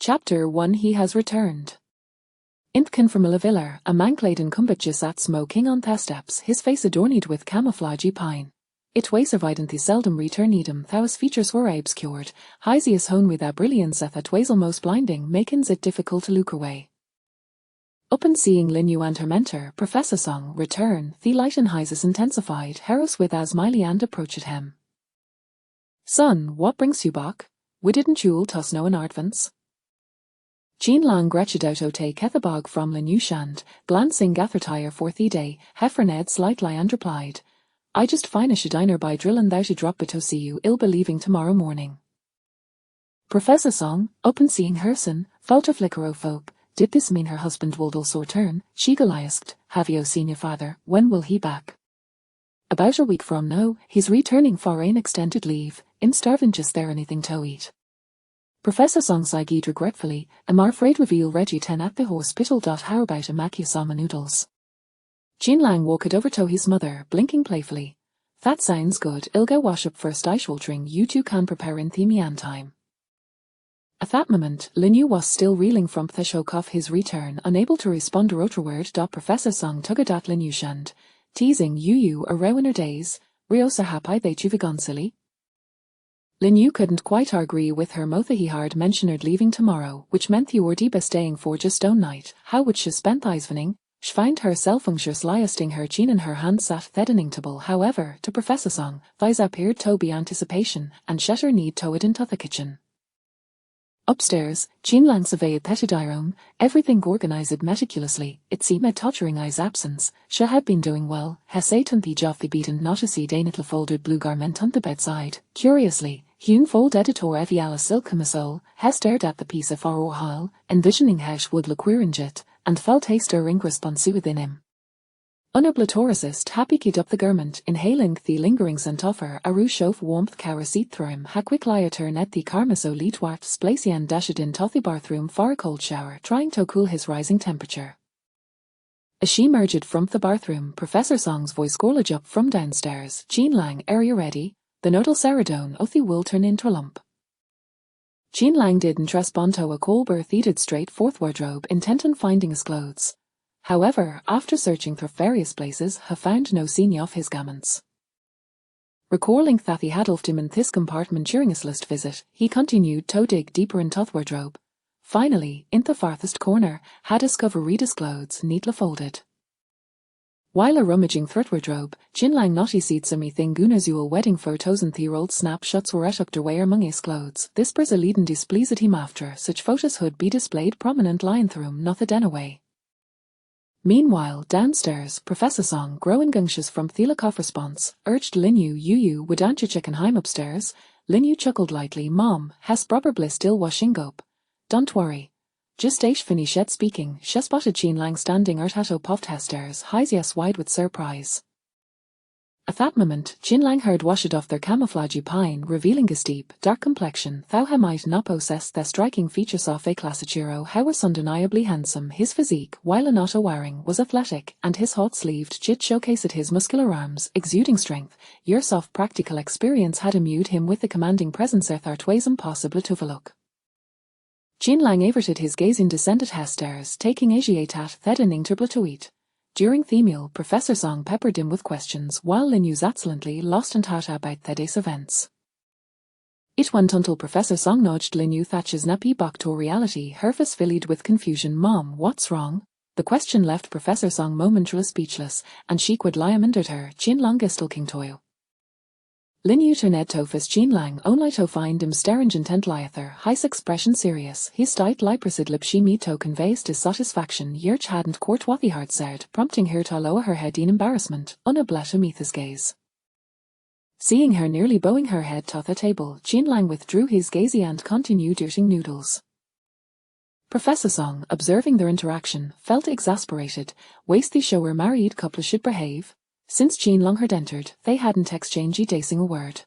Chapter 1 He has returned. Intkin from Viller, a mankladen kumbitje sat smoking on the steps, his face adorned with camouflagey pine. It was the seldom returnedum thous features were obscured, hiesius hone with a brilliance that was almost blinding, makings it difficult to look away. Upon seeing Linyu and her mentor, Professor Song, return, the Lightenheises intensified, Heros with as Miley and approached him. Son, what brings you back? We didn't jule tos no in advance. Jean lang gretched out o te kethebog from Linyu shand, glancing gathertire for the day, Hefferned slightly and replied, I just finish a diner by drillin' thou to drop it to see you ill believing tomorrow morning. Professor Song, upon seeing Herson, felt a flicker o folk. Did this mean her husband would also return? She asked, have you seen your father, when will he back? About a week from now, he's returning for an extended leave, I'm starving just there anything to eat. Professor Song sighed regretfully, am afraid reveal Reggie 10 at the hospital. How about a makiyasama noodles? Jean Lang walked over to his mother, blinking playfully. That sounds good, I'll go wash up first Eichwoltring, you two can prepare in the mean time. At that moment, Linyu was still reeling from the shock of his return, unable to respond to other word. Professor Song tugged at Linyu shand, teasing you a row in her days, Rio so happy that you've gone silly. Linyu couldn't quite agree with her mother. He hard mentioned leaving tomorrow, which meant you were deep staying for just one night. How would she spend the evening? She find herself unctuous liasting her chin in her hand sat threateningtable. However, to Professor Song, thys appeared to be anticipation, and shetter need to it into the kitchen. Upstairs, Jean Lang surveyed the room, everything organized meticulously. It seemed tottering eyes absence. She had been doing well. Hesate the job the beaten not to see a little folded blue garment on the bedside. Curiously, Hune fold editor eviala silk camisole, he stared at the piece for a while, envisioning how she would look wearing it, and felt a stirring response within him. Unoblatorisist happy keyed up the garment, inhaling the lingering scent of her, a rush of warmth cower seat through him, ha quick turn at the carmaso leet wart splacy and dashed into the bathroom for a cold shower, trying to cool his rising temperature. As she emerged from the bathroom, Professor Song's voice gorged up from downstairs, Jean Lang, are you ready? The nodal serodone of the will turn into a lump. Jean Lang didn't respond to a call berthed straight forth wardrobe, intent on finding his clothes. However, after searching through various places, he found no sign of his garments. Recalling that he had left him in this compartment during his last visit, he continued to dig deeper into the wardrobe. Finally, in the farthest corner, had discovered Rita's clothes, neatly folded. While a rummaging through wardrobe, Jean Lang naughty seed some thing unusual wedding photos and the old snapshots were tucked away among his clothes. This Brazilian displeased him after such photos would be displayed prominent lying through him not the den away. Meanwhile, downstairs, Professor Song, growing anxious from the lack of response, urged Linyu, you wouldn't you chicken heim upstairs? Linyu chuckled lightly, Mom, has probably still washing up. Don't worry. Just as finished speaking, she spotted Jean Lang standing out at puffed stairs, eyes wide with surprise. At that moment, Jean Lang heard washed off their camouflagey pine, revealing his deep, dark complexion, though he might not possess the striking features of a classicero. How was undeniably handsome. His physique, while not wearing, was athletic, and his hot-sleeved chit showcased his muscular arms, exuding strength. Years of practical experience had imbued him with the commanding presence that was impossible to overlook. Jean Lang averted his gaze and descended stairs, taking Asiate at that an interval to eat. During the meal, Professor Song peppered him with questions, while Linyu excellently lost in thought about the day's events. It went until Professor Song nudged Linyu Thatch's nappy back to reality, her face filled with confusion. Mom, what's wrong? The question left Professor Song momentarily speechless, and she could lie under her, Jean Lang stalking toil. Linyu turned to face Jean Lang, only to find him staring intent liather, his expression serious, his tight lipresid lip she me to conveys dissatisfaction. Yerch hadn't court what the heart said, prompting her to lower her head in embarrassment, unable to meet his gaze. Seeing her nearly bowing her head to the table, Jean Lang withdrew his gaze and continued eating noodles. Professor Song, observing their interaction, felt exasperated. Waste the show where married couple should behave. Since Jean Lang had entered, they hadn't exchanged a single word.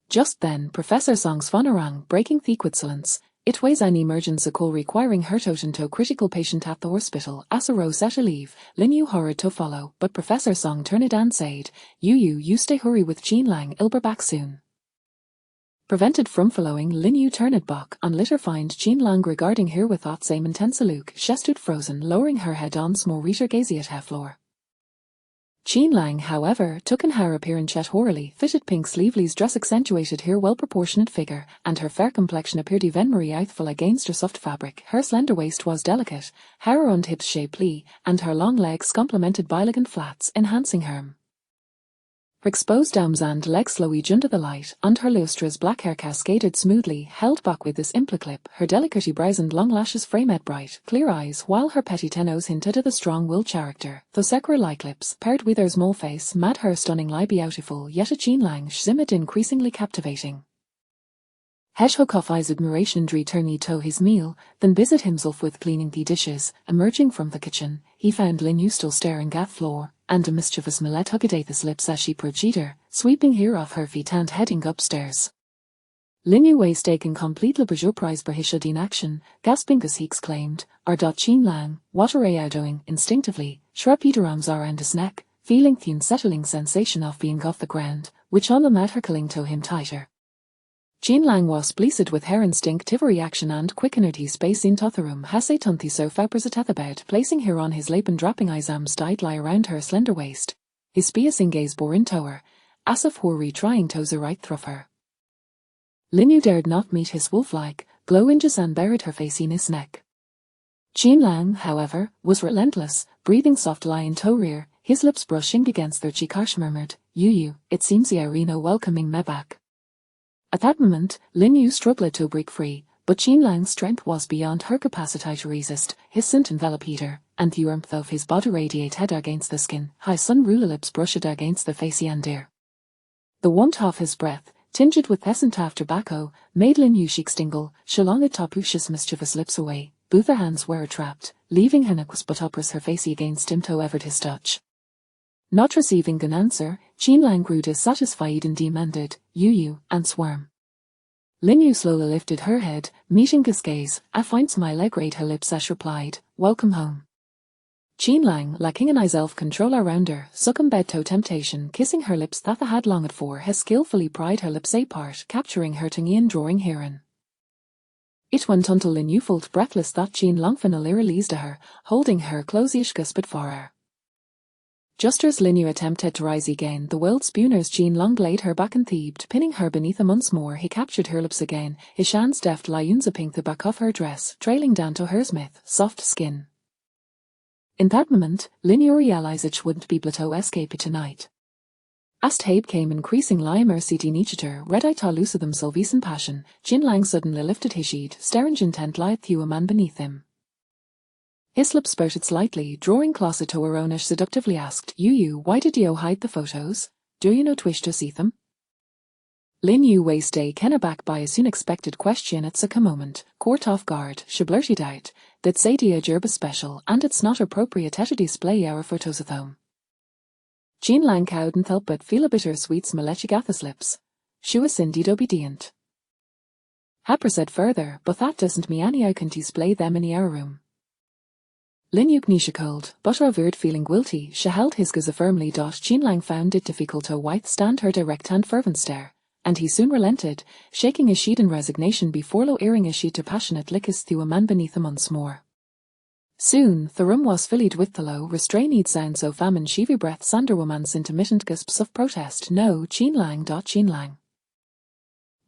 Just then, Professor Song's phone rang, breaking the silence. It was an emergency call requiring her to attend to a critical patient at the hospital. As a rose set to leave, Linyu hurried to follow, but Professor Song turned and said, you stay hurry with Jean Lang, I'll be back soon. Prevented from following Lin Yu turned back and later find Qin Lang regarding her with that same intense look. She stood frozen, lowering her head on small reader gazing at her floor. Qin Lang, however, took in her appearance yet horribly. Fitted pink sleeveless dress accentuated her well-proportioned figure, and her fair complexion appeared even more youthful against her soft fabric. Her slender waist was delicate, her round hips shapely, and her long legs complemented by elegant flats, enhancing her exposed arms and legs slowly under the light, and her lustrous black hair cascaded smoothly, held back with this imply clip. Her delicately brows and long lashes framed bright, clear eyes, while her petit nose hinted at a strong-willed character. Those secre-like lips, paired with her small face, made her stunningly beautiful, yet a Qin Lang seemed increasingly captivating. Hedgehog off eyes admiration returned to his meal, then busied himself with cleaning the dishes. Emerging from the kitchen, he found Lin Yu still staring at the floor, and a mischievous smile tugged at his lips as she approached her, sweeping her off her feet and heading upstairs. Lin Yu was taken completely by surprise by his sudden action, gasping as he exclaimed, Qin Lang, what are you doing? Instinctively, she wrapped her arms around his neck, feeling the unsettling sensation of being off the ground, which only made her cling to him tighter. Qin Lang was pleased with her instinctive reaction and quickened his pace into the room. He sat on the sofa opposite the bed, placing her on his lap and dropping his arms tightly around her slender waist. His piercing gaze bore into her, as if he were trying to see right through her. Lin Yu dared not meet his wolf-like, glowing eyes and buried her face in his neck. Qin Lang, however, was relentless, breathing softly into her, his lips brushing against their cheek. She murmured, You, it seems you are no welcoming me back. At that moment, Lin Yu struggled to break free, but Qin Lang's strength was beyond her capacity to resist. His scent enveloped her, and the warmth of his body radiated against the skin. His sun-ruler lips brushed against the face and ear. The warmth of his breath, tinged with scent of tobacco, made Lin Yu cheeks tingle. She longed to push his mischievous lips away. Both her hands were trapped, leaving her neck but to press her face against him to avert his touch. Not receiving an answer, Qin Lang grew dissatisfied and demanded, You, and swarm. Lin Yu slowly lifted her head, meeting his gaze. A faint smile grayed her lips as she replied, Welcome home. Qin Lang, lacking an self-control around her, succumbed to temptation, kissing her lips that they had longed for. He skillfully pried her lips apart, capturing her tongue and drawing her in. It went until Lin Yu felt breathless that Qin Lang finally released her, holding her close-ish gasped for her. Just as Lin Yu attempted to rise again, the wild spooners Qin Lang laid her back and thieved, pinning her beneath him once more. He captured her lips again, his hands deftly unzipping the back of her dress, trailing down to her smooth, soft skin. In that moment, Lin Yu realized it she wouldn't be able to escape tonight. As Tabe came increasingly immersed in each other, red-eyed to loosen themselves in passion, Qin Lang suddenly lifted his sheet, staring intently at the man beneath him. His lips sprouted slightly, drawing closer to her own as seductively asked, You, why did you hide the photos? Do you not wish to see them? Lin Yu was taken aback by his unexpected question at such a moment. Caught off guard, she blurted out, That Sadie Gerba special, and it's not appropriate to display our photos at home. Qin Lang couldn't help but feel a bitter-sweet smell at Agatha's lips. She was indeed obedient. Happer said further, But that doesn't mean I can display them in our room. Lin Yu cold, but revered feeling guilty, she held his gaze firmly. Qin Lang found it difficult to withstand her direct and fervent stare, and he soon relented, shaking his sheet in resignation before lowering his sheet to passionately kiss the man beneath him once more. Soon, the room was filled with the low, restrained sounds of famine, sheavy breaths and a woman's intermittent gasps of protest. No, Qin Lang. Qin Lang.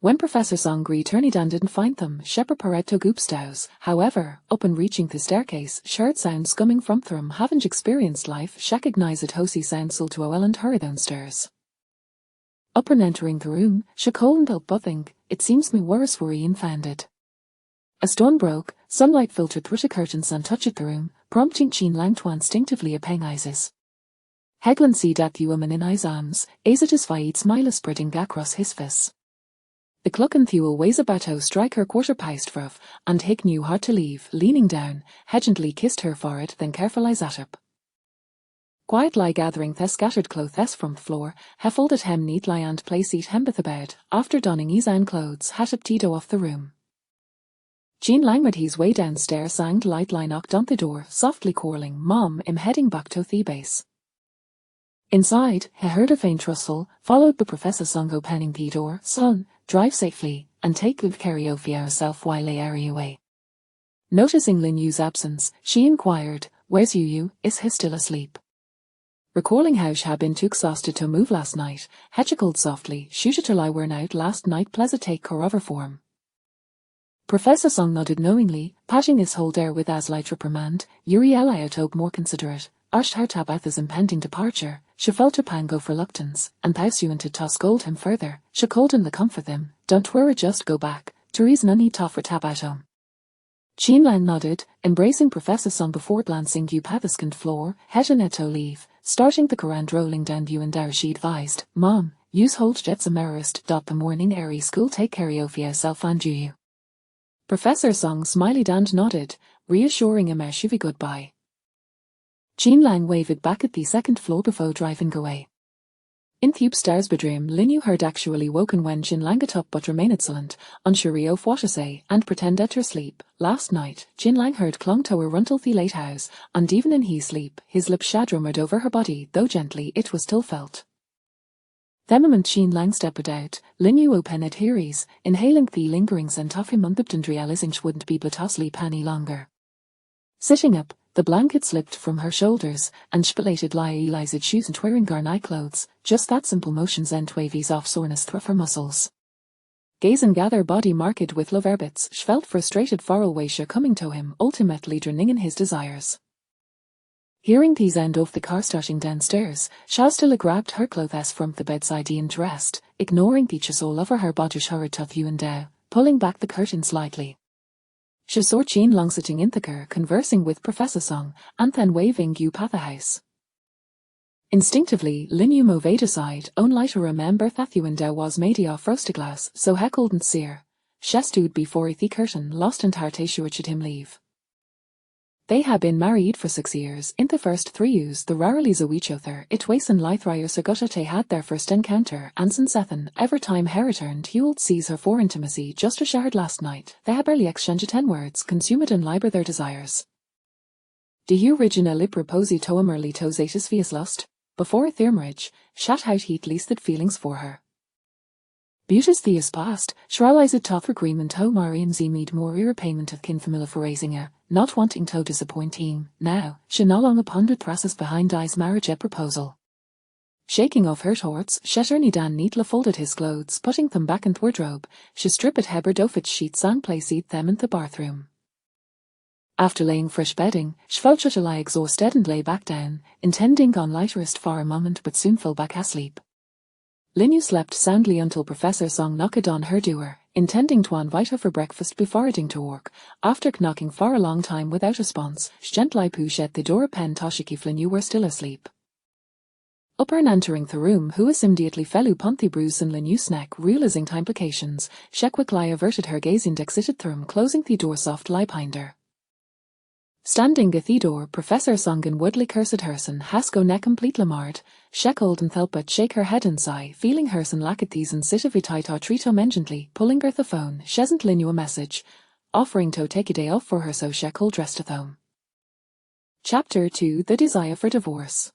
When Professor Song returned and didn't find them, Shepherd Pareto Goopstows. However, upon reaching the staircase, she heard sounds coming from the room. Having experienced life, she recognized Hosi sounds to a well and hurried downstairs. Upon entering the room, she couldn't help but think, It seems me worse were founded. A stone broke, sunlight filtered through the curtains and touched the room, prompting Qin Lang to instinctively open eyes. Heglan see that the woman in his arms, as it is wide smile spreading across his face. The clock and fuel was about to strike her quarter past 12, and Hick knew how to leave. Leaning down, he gently kissed her forehead, then carefully sat up. Quietly gathering the scattered clothes from the floor, he folded him neatly and placed him by the bed. After donning his own clothes, he tiptoed off the room. Qin Lang made his way downstairs and lightly knocked on the door, softly calling, Mom, I'm heading back to the base. Inside, he heard a faint rustle, followed by Professor Song opening the door. Son, drive safely, and take good care of yourself while they are away. Noticing Lin Yu's absence, she inquired, "Where's Yu? Is he still asleep?" Recalling how she had been too exhausted to move last night, Hetcha called softly, "Shooter lie were out last night pleasant take her over form." Professor Song nodded knowingly, patting his hold there with as light reprimand. Yuri Eliotop more considerate, urged her Tabatha's impending departure. She felt a pang of reluctance, and pursuant to scold him further, she called him to comfort them. "Don't worry, just go back. Therese no need to for Tabatha." Jean Lang nodded, embracing Professor Song before glancing up the skinned floor. "Hetcha netto leave." Starting the Quran rolling down view and there she advised, "Mom, use hold jets a merist. The morning airy school take care of yourself and you." Professor Song smiled and nodded, reassuring him a shivy goodbye. Jean Lang waved back at the second floor before driving away. In the upstairs bedroom, Lin Yu heard actually woken when Jean Lang got up but remained silent, unsure of what to say, and pretended her sleep. Last night, Jean Lang heard clung to her until the late house, and even in his sleep, his lips shadowed over her body, though gently, it was still felt. The moment Jean Lang stepped out, Lin Yu opened her eyes, inhaling the lingering scent of him and realizing she wouldn't be able to sleep any longer. Sitting up, the blanket slipped from her shoulders, and she belated Eliza's shoes and wearing her night clothes. Just that simple motion sent waves off soreness through her muscles. Gaze and gather body marked with love erbits, she felt frustrated far away she coming to him, ultimately drowning in his desires. Hearing the sound of the car starting downstairs, Shastila grabbed her clothes from the bedside and dressed, ignoring the chisel over her body hurried to view and down, pulling back the curtain slightly. She saw Jean Lang sitting in the car conversing with Professor Song, and then waving up at the house. Instinctively, Lin Yu moved aside, only to remember that the window was made of frosted glass, so he couldn't see her. She stood before the curtain, lost in heart as she watched him leave. They had been married for 6 years. In the first 3 years, the rarely of each other, it was in Lythrier Sagutta had their first encounter, and since then, every time he returned, he would seize her for intimacy, just as she had last night. They had barely exchanged 10 words, consumed and liber their desires. The original lip reposi to him early to zatis vias lust. Before their marriage, shat out heat leasted feelings for her. Beauty's the is past, Shraliza toth agreement to Marian Zemid more repayment of kinfamila for raising her, not wanting to disappoint him. Now, she no longer pondered process behind I's marriage proposal. Shaking off her thoughts, Shetterny Dan neatly folded his clothes, putting them back in the wardrobe. She stripped Heber Dofit sheets and placed them in the bathroom. After laying fresh bedding, she felt she lie exhausted and lay back down, intending on lighterest for a moment but soon fell back asleep. Lin Yu slept soundly until Professor Song knocked on her door, intending to invite her for breakfast before heading to work. After knocking for a long time without response, she gently pushed at the door pen Toshiki Lin Yu were still asleep. Upon entering the room, who immediately fell upon the bruise in Lin Yu's neck, realizing the implications, she quickly averted her gaze and exited the room, closing the door softly behind her. Standing at the door, Professor Song and Woodley cursed Herson, Hasko neck completely marred. She could and felt but shake her head and sigh, feeling Herson lack at these and sit of Vitaita Trito mentionally, pulling her the phone, she sent Lin Yu a message, offering to take a day off for her so she could rest at home. Chapter 2 The Desire for Divorce.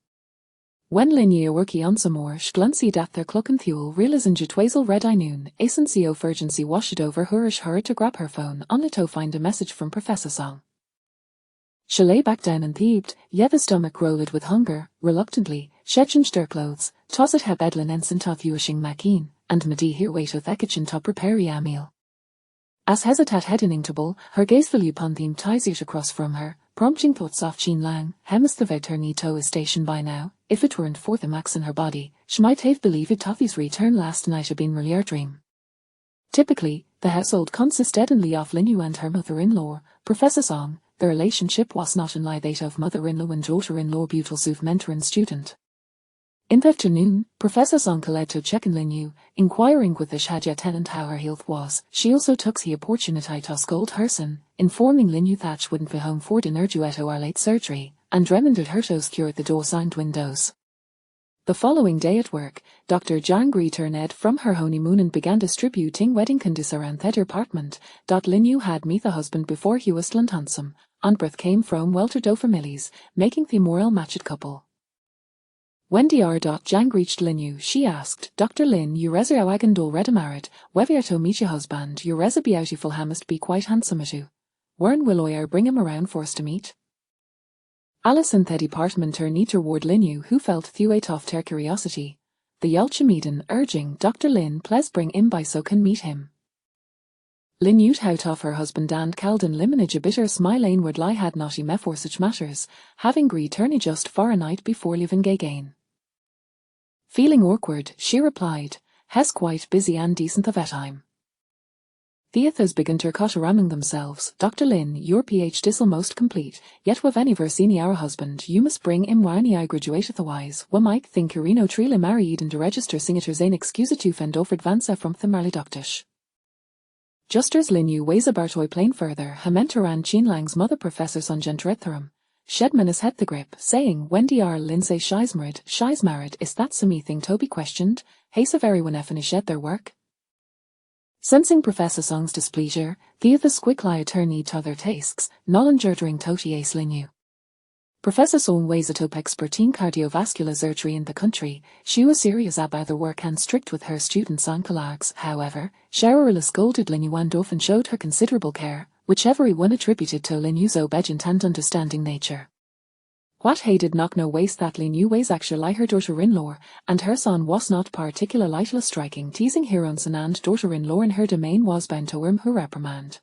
When Lin Yu worked on some more, she glanced at their clock and fuel, realizing it was already noon. A sense of urgency washed over her as she hurried to grab her phone, only to find a message from Professor Song. She lay back down and thieved, yet the stomach rolled with hunger. Reluctantly, she changed her clothes, tossed her bedlin and sent off Yuishing Makin, and Madi here waited the kitchen to prepare a meal. As hesitate heading to bull, her gaze fell upon the ties across from her, prompting thoughts of Jean Lang. Hemis the veternito is stationed by now. If it weren't for the max in her body, she might have believed Tothy's return last night had been really her dream. Typically, the household consisted only of Lin Yu and her mother-in-law, Professor Song. The relationship was not unlike that of mother-in-law and daughter-in-law, beautiful mentor and student. In the afternoon, Professor Song led to check in Lin Yu, inquiring with the Shadja tenant how her health was. She also took the opportunity to scold Herson, informing Lin Yu that she wouldn't be home for dinner due to her late surgery, and reminded her to secure the door-signed windows. The following day at work, Dr. Jang returned from her honeymoon and began distributing wedding candies around their apartment. Lin Yu had met the husband before he was handsome, and birth came from welter-do families, making the moral matched couple. When Dr. Jang reached Linyu, she asked, Dr. Lin, you reza awagan dol reda marit, wevierto meet your husband, you reza beautiful must be quite handsome atu. Wern will I bring him around for us to meet? Alice in the department turned toward Linyu, who felt thought of their curiosity. The Yalchimeden, urging, Dr. Lin, please bring him by so can meet him. Linyu out of her husband and Calden liminage a bitter smile would lie had not he met for such matters, having agreed turny just for a night before leaving again. Feeling awkward, she replied, Hes quite busy and decent of time. Theathas began to ramming themselves, Dr. Lin, your PhD is almost complete, yet with any versini our husband, you must bring him wani I graduate otherwise, we might think Urino Trila married and to register singiters ein excuse to fend over advanza from the marley doctish. Justers Linyu weighs about toy plain further, Hamenteran Chinlang's mother Professor Songenteritharum. Shedman is het the grip, saying, when Dr. Lin say Scheismarid, is that some thing to be questioned? Haste of everyone finish their work? Sensing Professor Song's displeasure, Theathas quickly turned each other tastes, Nollinger during Toti Ace Linyu. Professor Song weighs a top expert in cardiovascular surgery in the country. She was serious about the work and strict with her students and colleagues. However, Cheryl scolded Linyu and often showed her considerable care, which everyone attributed to Linyu's obedient and understanding nature. What he did not know was that Linyu was actually her daughter-in-law, and her son was not particularly striking, teasing her own son and daughter-in-law in her domain was bound to earn her reprimand.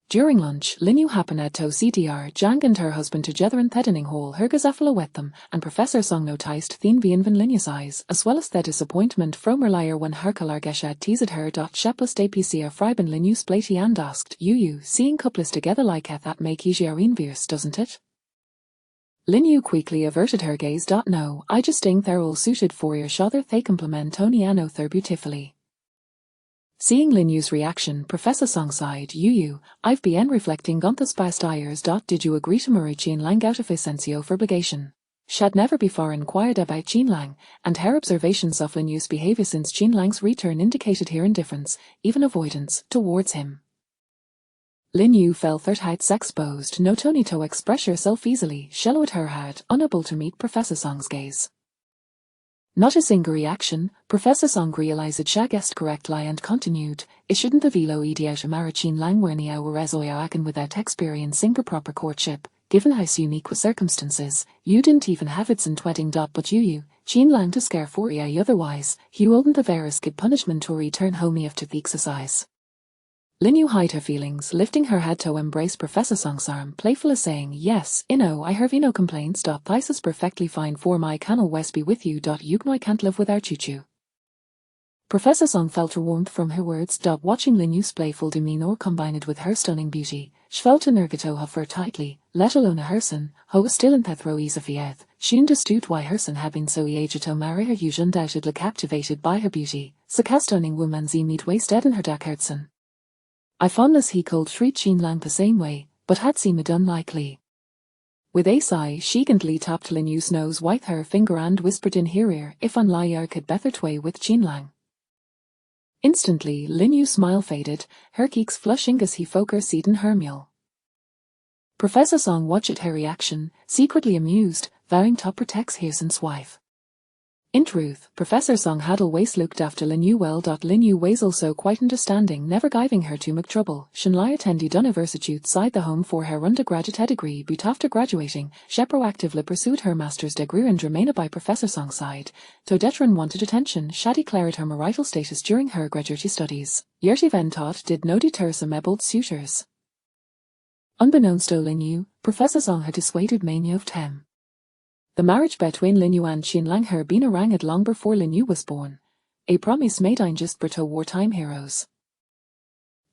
During lunch, Linyu happened to see Dr. Jang and her husband together in Thedening Hall, her gazafala with them, and Professor Song noticed Thien Bien Van Linyu's eyes, as well as the disappointment from her liar when her Kalargeshad teased her. Shepless de PC Freiben Linyu splati and asked, you, seeing couples together like that make easier inverse, doesn't it? Linyu quickly averted her gaze. No, I just think they're all suited for your shother they complement Tony Anno they're beautifully. Seeing Linyu's reaction, Professor Song sighed, I've been reflecting on this past years. Did you agree to marry Chin Lang out of essentio for obligation? Shad never before inquired about Chin Lang, and her observations of Linyu's behavior since Chin Lang's return indicated her indifference, even avoidance, towards him. Linyu felt her heights exposed, no Tony to express herself easily, shallow at her head, unable to meet Professor Song's gaze. Not a single reaction, Professor Song realized she guessed correctly and continued, it shouldn't have elo idiot marichin langwernia or rezoyakan without experiencing the proper courtship, given how unique was circumstances, you didn't even have its in wedding. But you, Chin Lang to scare for you otherwise, you wouldn't have ever skid punishment or return home after the exercise. Linyu hid her feelings, lifting her head to embrace Professor Song's arm, playfully saying, yes, I have no complaints. This is perfectly fine for my canal west be with you. You know I can't live without you. Professor Song felt her warmth from her words. Watching Linyu's playful demeanor combined with her stunning beauty, she felt a nergato of her tightly, let alone a herson, who was still in Thethro Easafieth. She understood why herson had been so eager to marry her, huge undoubtedly captivated by her beauty, so stunning woman's meet wasted in her dark herson. I fondness he could treat Chin Lang the same way, but had seemed unlikely. With a sigh, she gently tapped Linyu's nose with her finger and whispered in her ear if Anlayar could better tway with Chin Lang. Instantly, Linyu's smile faded, her cheeks flushing as he focused in her meal. Professor Song watched her reaction, secretly amused, vowing to protect Herson's wife. In truth, Professor Song had always looked after Linyu well. Linyu was also quite understanding, never giving her too much trouble. Shanlai attended university outside the home for her undergraduate degree, but after graduating, she proactively pursued her master's degree and remained by Professor Song's side. Though Detran wanted attention, she declared her marital status during her graduate studies. Yerti Ventot did no deter some able suitors. Unbeknownst to Linyu, Professor Song had dissuaded many of them. The marriage between Linyu and Chin Lang had been arranged long before Linyu was born, a promise made in just to wartime heroes.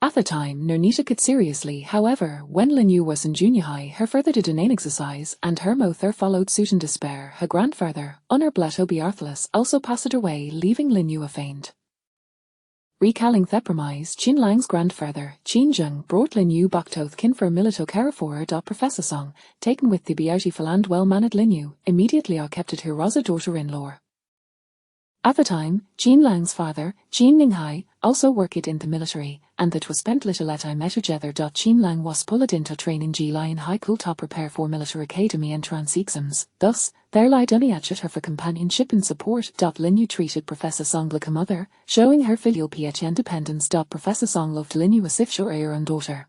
At the time, Nernita could seriously, however, when Linyu was in junior high, her father did an exercise, and her mother followed suit in despair. Her grandfather, Honor Bleto Bearthlas, also passed away, leaving Linyu a faint. Recalling the premise, Chin Lang's grandfather, Chin Jung, brought Linyu back to kin for milito carafora. Professor Song, taken with the beautiful and well-mannered Linyu, immediately accepted her as a daughter-in-law. At the time, Chin Lang's father, Chin Ninghai, also worked in the military, and that was spent little at time together. Chin Lang was pulled into training Ji in high school to prepare for military academy entrance exams. Thus, there lie Duniachet her for companionship and support. Lin Yu treated Professor Song like a mother, showing her filial piety and dependence. Professor Song loved Lin Yu as if she were her own daughter.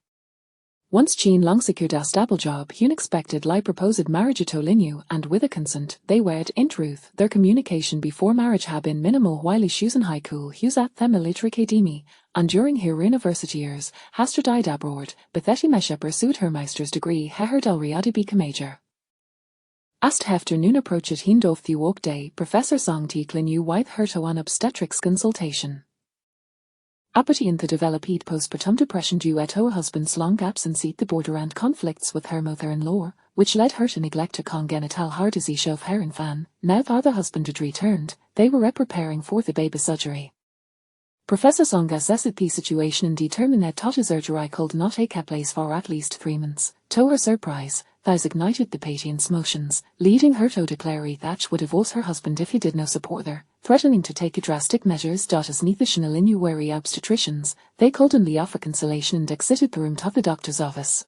Once Qin Long secured a stable job, Hyun expected Lai proposed marriage to Lin Yu, and with a consent, they wed. In truth, their communication before marriage had been minimal. While Shu's in high school, Hugh's at the military academy, and during her university years, Hastert died abroad. Bethetty Mesha pursued her master's degree. Heher del Riadi became major. Ast hefter noon approached Hindof the walk day, Professor Song teak Lin Yu wyth herto an obstetrics consultation. Apathy in the developed postpartum depression due to a husband's long absence at the border and conflicts with her mother-in-law, which led her to neglect a congenital heart disease of her infant. Now that the husband had returned, they were preparing for the baby surgery. Professor Song assessed the situation and determined that the surgery could not take place for at least 3 months. To her surprise, this ignited the patient's emotions, leading her to declare that she would divorce her husband if he did not support her, threatening to take drastic measures. As neither Chanel nor wary obstetricians, they called in the offer consolation and exited the room to the doctor's office.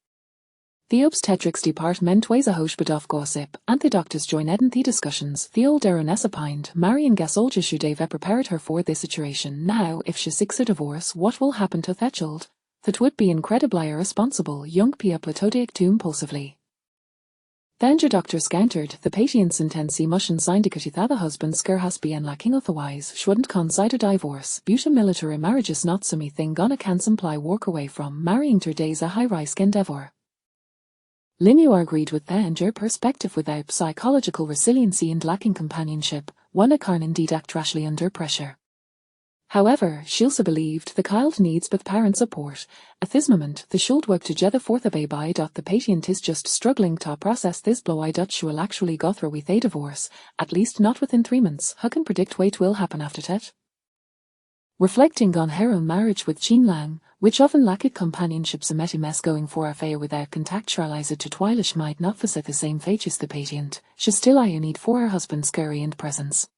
The obstetrics department weighs a hosh of gossip, and the doctors join in the discussions. The old Aaroness opined, Marion Gasolja should have prepared her for this situation. Now, if she seeks a divorce, what will happen to that child? That would be incredibly irresponsible. Young Pia platodic too impulsively. Danger doctor scountered, the patient's intensi mushin syndicate that the husband scare has been lacking otherwise shouldn't consider divorce. Beauty military marriage is not something gonna can simply walk away from. Marrying today's a high-risk endeavor. Lin Yu agreed with Danger perspective. Without psychological resiliency and lacking companionship, one can indeed act rashly under pressure. However, she also believed the child needs both parent support. At this moment, the should work together for the baby. The patient is just struggling to process this blow. She will actually go through with a divorce, at least not within 3 months. Who can predict what will happen after that? Reflecting on her own marriage with Qin Lang, which often lacked companionship, a mess going for a fair without contactualize to twilish might not visit the same fate as the patient, she still a need for her husband's scurry and presence.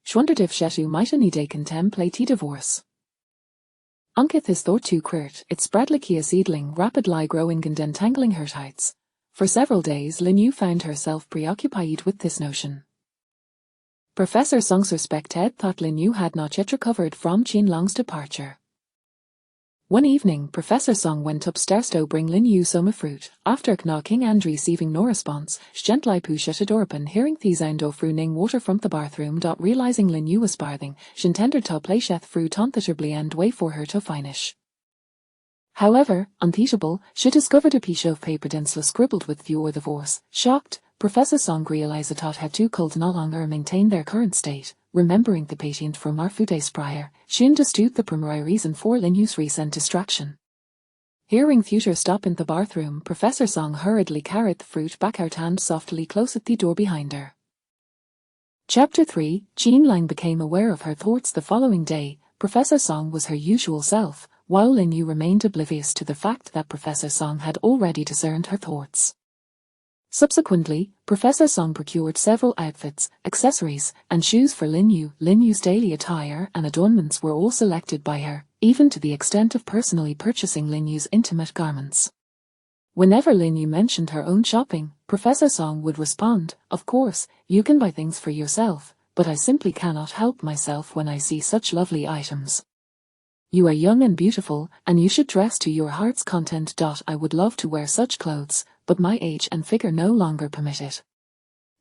She wondered if Shetu might any day contemplate a divorce. Unkith is thought too queert, it's Bradley a seedling rapidly growing and entangling her tights. For several days Lin Yu found herself preoccupied with this notion. Professor Song suspected that Lin Yu had not yet recovered from Qin Long's departure. One evening, Professor Song went upstairs to bring Lin Yu some fruit. After knocking and receiving no response, she gently pushed the door open. Hearing the sound of running water from the bathroom. Realizing Lin Yu was bathing, she intended to place fruit on the table and wait for her to finish. However, unteachable, she discovered a piece of paper densely scribbled with view or divorce. Shocked, Professor Song realized that had two could no longer maintain their current state. Remembering the patient from a few days prior, she understood the primary reason for Lin Yu's recent distraction. Hearing Future stop in the bathroom, Professor Song hurriedly carried the fruit back out and softly closed the door behind her. Chapter 3, Qin Lang became aware of her thoughts the following day. Professor Song was her usual self, while Lin Yu remained oblivious to the fact that Professor Song had already discerned her thoughts. Subsequently, Professor Song procured several outfits, accessories, and shoes for Lin Yu. Lin Yu's daily attire and adornments were all selected by her, even to the extent of personally purchasing Lin Yu's intimate garments. Whenever Lin Yu mentioned her own shopping, Professor Song would respond, "Of course, you can buy things for yourself, but I simply cannot help myself when I see such lovely items. You are young and beautiful, and you should dress to your heart's content. I would love to wear such clothes, but my age and figure no longer permit it."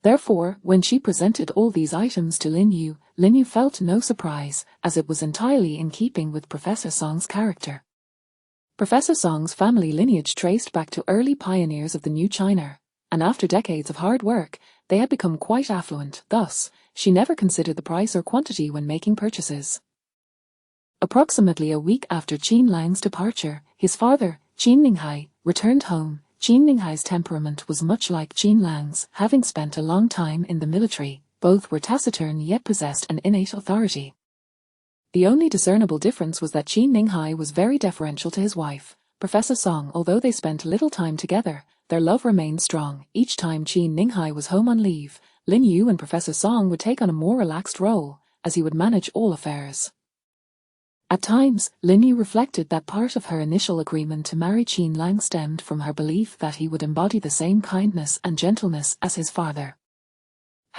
Therefore, when she presented all these items to Lin Yu felt no surprise, as it was entirely in keeping with Professor Song's character. Professor Song's family lineage traced back to early pioneers of the New China, and after decades of hard work, they had become quite affluent. Thus, she never considered the price or quantity when making purchases. Approximately a week after Qin Lang's departure, his father, Qin Ninghai, returned home. Qin Ninghai's temperament was much like Qin Lang's. Having spent a long time in the military, both were taciturn yet possessed an innate authority. The only discernible difference was that Qin Ninghai was very deferential to his wife, Professor Song. Although they spent little time together, their love remained strong. Each time Qin Ninghai was home on leave, Lin Yu and Professor Song would take on a more relaxed role, as he would manage all affairs. At times, Lin Yu reflected that part of her initial agreement to marry Qin Lang stemmed from her belief that he would embody the same kindness and gentleness as his father.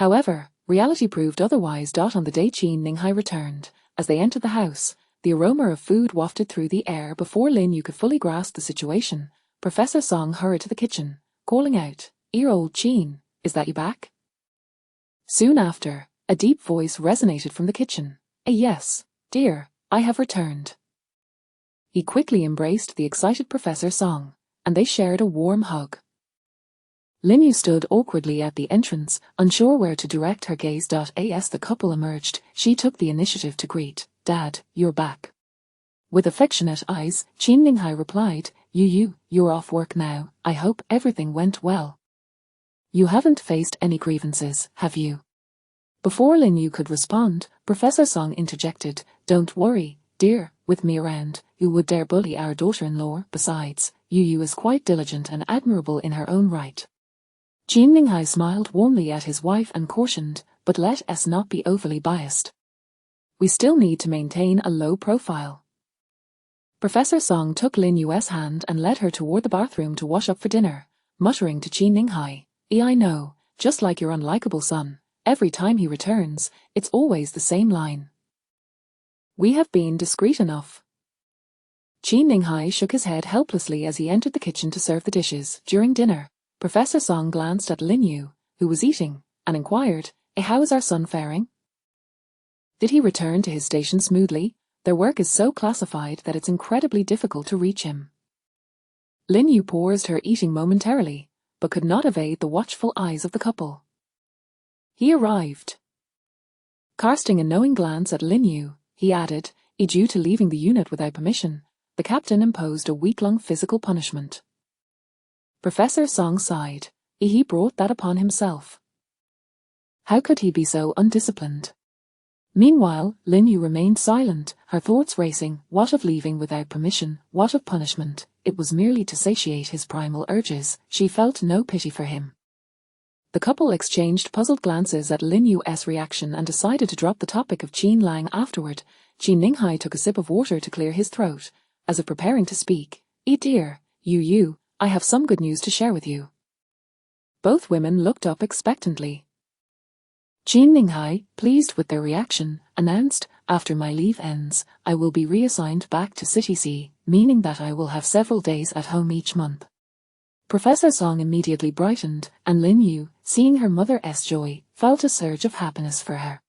However, reality proved otherwise. On the day Qin Ninghai returned, as they entered the house, the aroma of food wafted through the air. Before Lin Yu could fully grasp the situation, Professor Song hurried to the kitchen, calling out, "Old Qin, is that you back?" Soon after, a deep voice resonated from the kitchen. "Yes, dear, I have returned." He quickly embraced the excited Professor Song, and they shared a warm hug. Lin Yu stood awkwardly at the entrance, unsure where to direct her gaze. As the couple emerged, she took the initiative to greet, "Dad, you're back." With affectionate eyes, Qin Ninghai replied, You're off work now. I hope everything went well. You haven't faced any grievances, have you?" Before Lin Yu could respond, Professor Song interjected, "Don't worry, dear, with me around, you would dare bully our daughter-in-law. Besides, Yu is quite diligent and admirable in her own right." Qin Ninghai smiled warmly at his wife and cautioned, "But let us not be overly biased. We still need to maintain a low profile." Professor Song took Lin Yu's hand and led her toward the bathroom to wash up for dinner, muttering to Qin Ninghai, "I know, just like your unlikable son, every time he returns, it's always the same line. We have been discreet enough." Qin Ninghai shook his head helplessly as he entered the kitchen to serve the dishes. During dinner, Professor Song glanced at Lin Yu, who was eating, and inquired, "How is our son faring? Did he return to his station smoothly? Their work is so classified that it's incredibly difficult to reach him." Lin Yu paused her eating momentarily, but could not evade the watchful eyes of the couple. "He arrived." Casting a knowing glance at Lin Yu, he added, Due to leaving the unit without permission, the captain imposed a week-long physical punishment." Professor Song sighed. He brought that upon himself. How could he be so undisciplined? Meanwhile, Lin Yu remained silent, her thoughts racing. What of leaving without permission? What of punishment? It was merely to satiate his primal urges. She felt no pity for him. The couple exchanged puzzled glances at Lin Yu's reaction and decided to drop the topic of Qin Lang afterward. Qin Ninghai took a sip of water to clear his throat, as if preparing to speak. Dear, Yu, I have some good news to share with you." Both women looked up expectantly. Qin Ninghai, pleased with their reaction, announced, "After my leave ends, I will be reassigned back to City C, meaning that I will have several days at home each month." Professor Song immediately brightened, and Lin Yu, seeing her mother's joy, felt a surge of happiness for her.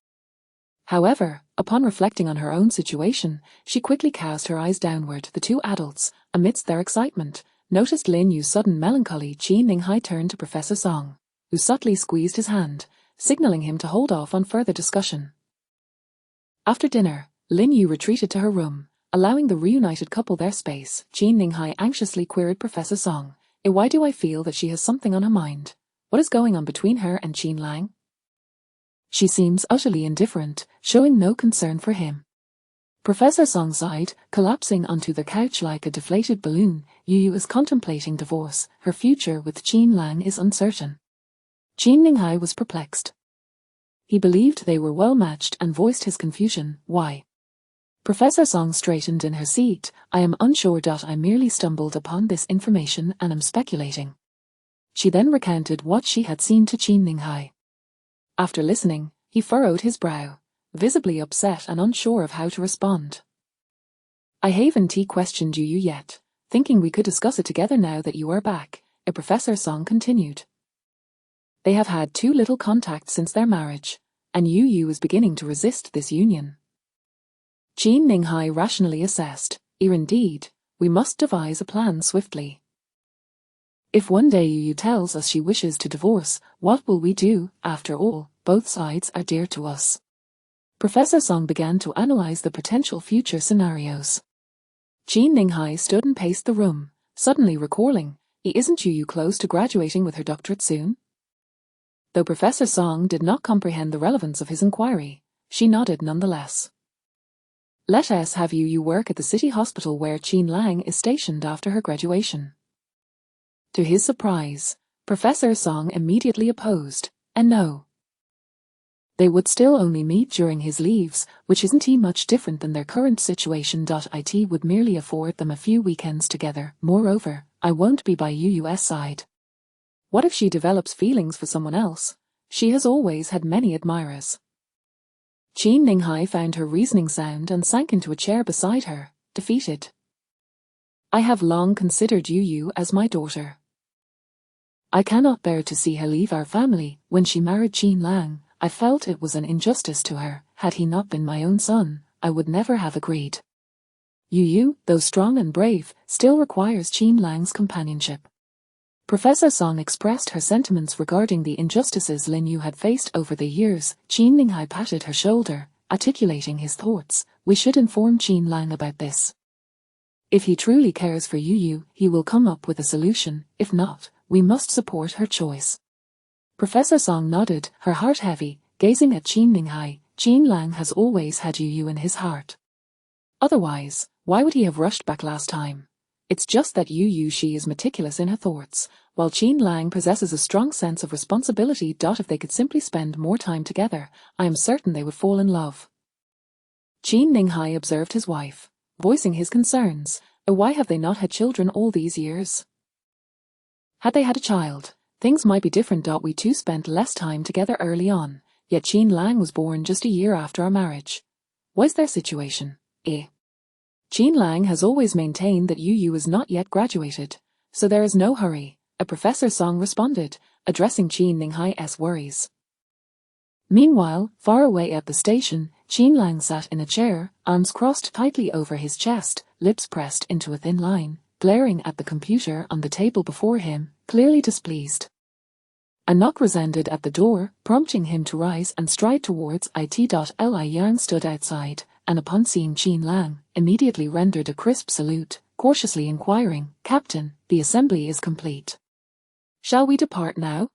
However, upon reflecting on her own situation, she quickly cast her eyes downward. The two adults, amidst their excitement, noticed Lin Yu's sudden melancholy. Qin Ninghai turned to Professor Song, who subtly squeezed his hand, signaling him to hold off on further discussion. After dinner, Lin Yu retreated to her room, allowing the reunited couple their space. Qin Ninghai anxiously queried Professor Song, "Why do I feel that she has something on her mind? What is going on between her and Qin Lang? She seems utterly indifferent, showing no concern for him." Professor Song sighed, collapsing onto the couch like a deflated balloon. Yu is contemplating divorce. Her future with Qin Lang is uncertain. Qin Ninghai was perplexed. He believed they were well matched and voiced his confusion. "Why?" Professor Song straightened in her seat. "I am unsure. I merely stumbled upon this information and am speculating." She then recounted what she had seen to Qin Ninghai. After listening, he furrowed his brow, visibly upset and unsure of how to respond. "I haven't questioned you yet, thinking we could discuss it together now that you are back," Professor Song continued. "They have had too little contact since their marriage, and Yu is beginning to resist this union." Qin Ninghai rationally assessed, Indeed, we must devise a plan swiftly. If one day Yu tells us she wishes to divorce, what will we do? After all, both sides are dear to us." Professor Song began to analyze the potential future scenarios. Qin Ninghai stood and paced the room, suddenly recalling, Isn't Yu close to graduating with her doctorate soon? Though Professor Song did not comprehend the relevance of his inquiry, she nodded nonetheless. "Let us have Yu work at the city hospital where Qin Lang is stationed after her graduation." To his surprise, Professor Song immediately opposed, and no. They would still only meet during his leaves, which isn't much different than their current situation. It would merely afford them a few weekends together. Moreover, I won't be by Yu's side. What if she develops feelings for someone else? She has always had many admirers. Qin Ninghai found her reasoning sound and sank into a chair beside her, defeated. I have long considered Yu as my daughter. I cannot bear to see her leave our family. When she married Qin Lang, I felt it was an injustice to her. Had he not been my own son, I would never have agreed. Yu, though strong and brave, still requires Qin Lang's companionship. Professor Song expressed her sentiments regarding the injustices Lin Yu had faced over the years. Qin Ninghai patted her shoulder, articulating his thoughts. We should inform Qin Lang about this. If he truly cares for Yu, he will come up with a solution. If not, we must support her choice. Professor Song nodded, her heart heavy, gazing at Qin Ninghai. Qin Lang has always had Yu in his heart. Otherwise, why would he have rushed back last time? It's just that she is meticulous in her thoughts, while Qin Lang possesses a strong sense of responsibility. If they could simply spend more time together, I am certain they would fall in love. Qin Ninghai observed his wife, voicing his concerns. Why have they not had children all these years? Had they had a child, things might be different. We two spent less time together early on, yet Qin Lang was born just a year after our marriage. What's their situation? Qin Lang has always maintained that Yu is not yet graduated, so there is no hurry, a Professor Song responded, addressing Qin Ninghai's worries. Meanwhile, far away at the station, Qin Lang sat in a chair, arms crossed tightly over his chest, lips pressed into a thin line, glaring at the computer on the table before him, clearly displeased. A knock resounded at the door, prompting him to rise and stride towards it. Li Yang stood outside, and upon seeing Qin Lang, immediately rendered a crisp salute, cautiously inquiring, "Captain, the assembly is complete. Shall we depart now?"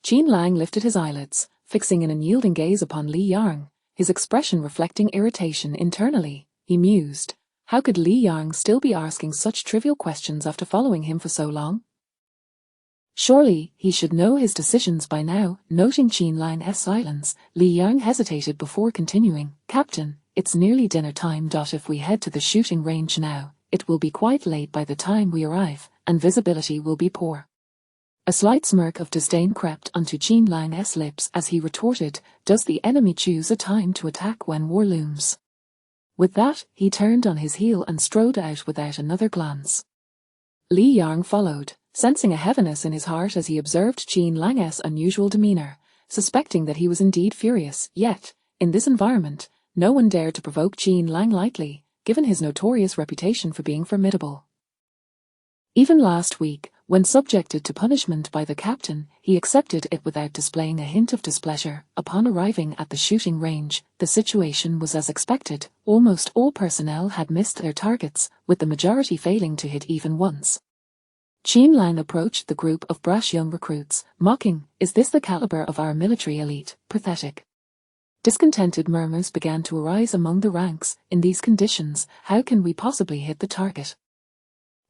Qin Lang lifted his eyelids, fixing an unyielding gaze upon Li Yang, his expression reflecting irritation internally. He mused, how could Li Yang still be asking such trivial questions after following him for so long? Surely, he should know his decisions by now. Noting Qin Lang's silence, Li Yang hesitated before continuing, "Captain, it's nearly dinner time. If we head to the shooting range now, it will be quite late by the time we arrive, and visibility will be poor." A slight smirk of disdain crept onto Qin Lang's lips as he retorted, "Does the enemy choose a time to attack when war looms?" With that, he turned on his heel and strode out without another glance. Li Yang followed, sensing a heaviness in his heart as he observed Qin Lang's unusual demeanor, suspecting that he was indeed furious. Yet, in this environment, no one dared to provoke Qin Lang lightly, given his notorious reputation for being formidable. Even last week, when subjected to punishment by the captain, he accepted it without displaying a hint of displeasure. Upon arriving at the shooting range, the situation was as expected. Almost all personnel had missed their targets, with the majority failing to hit even once. Qin Lang approached the group of brash young recruits, mocking, "Is this the caliber of our military elite? Pathetic." Discontented murmurs began to arise among the ranks. In these conditions, how can we possibly hit the target?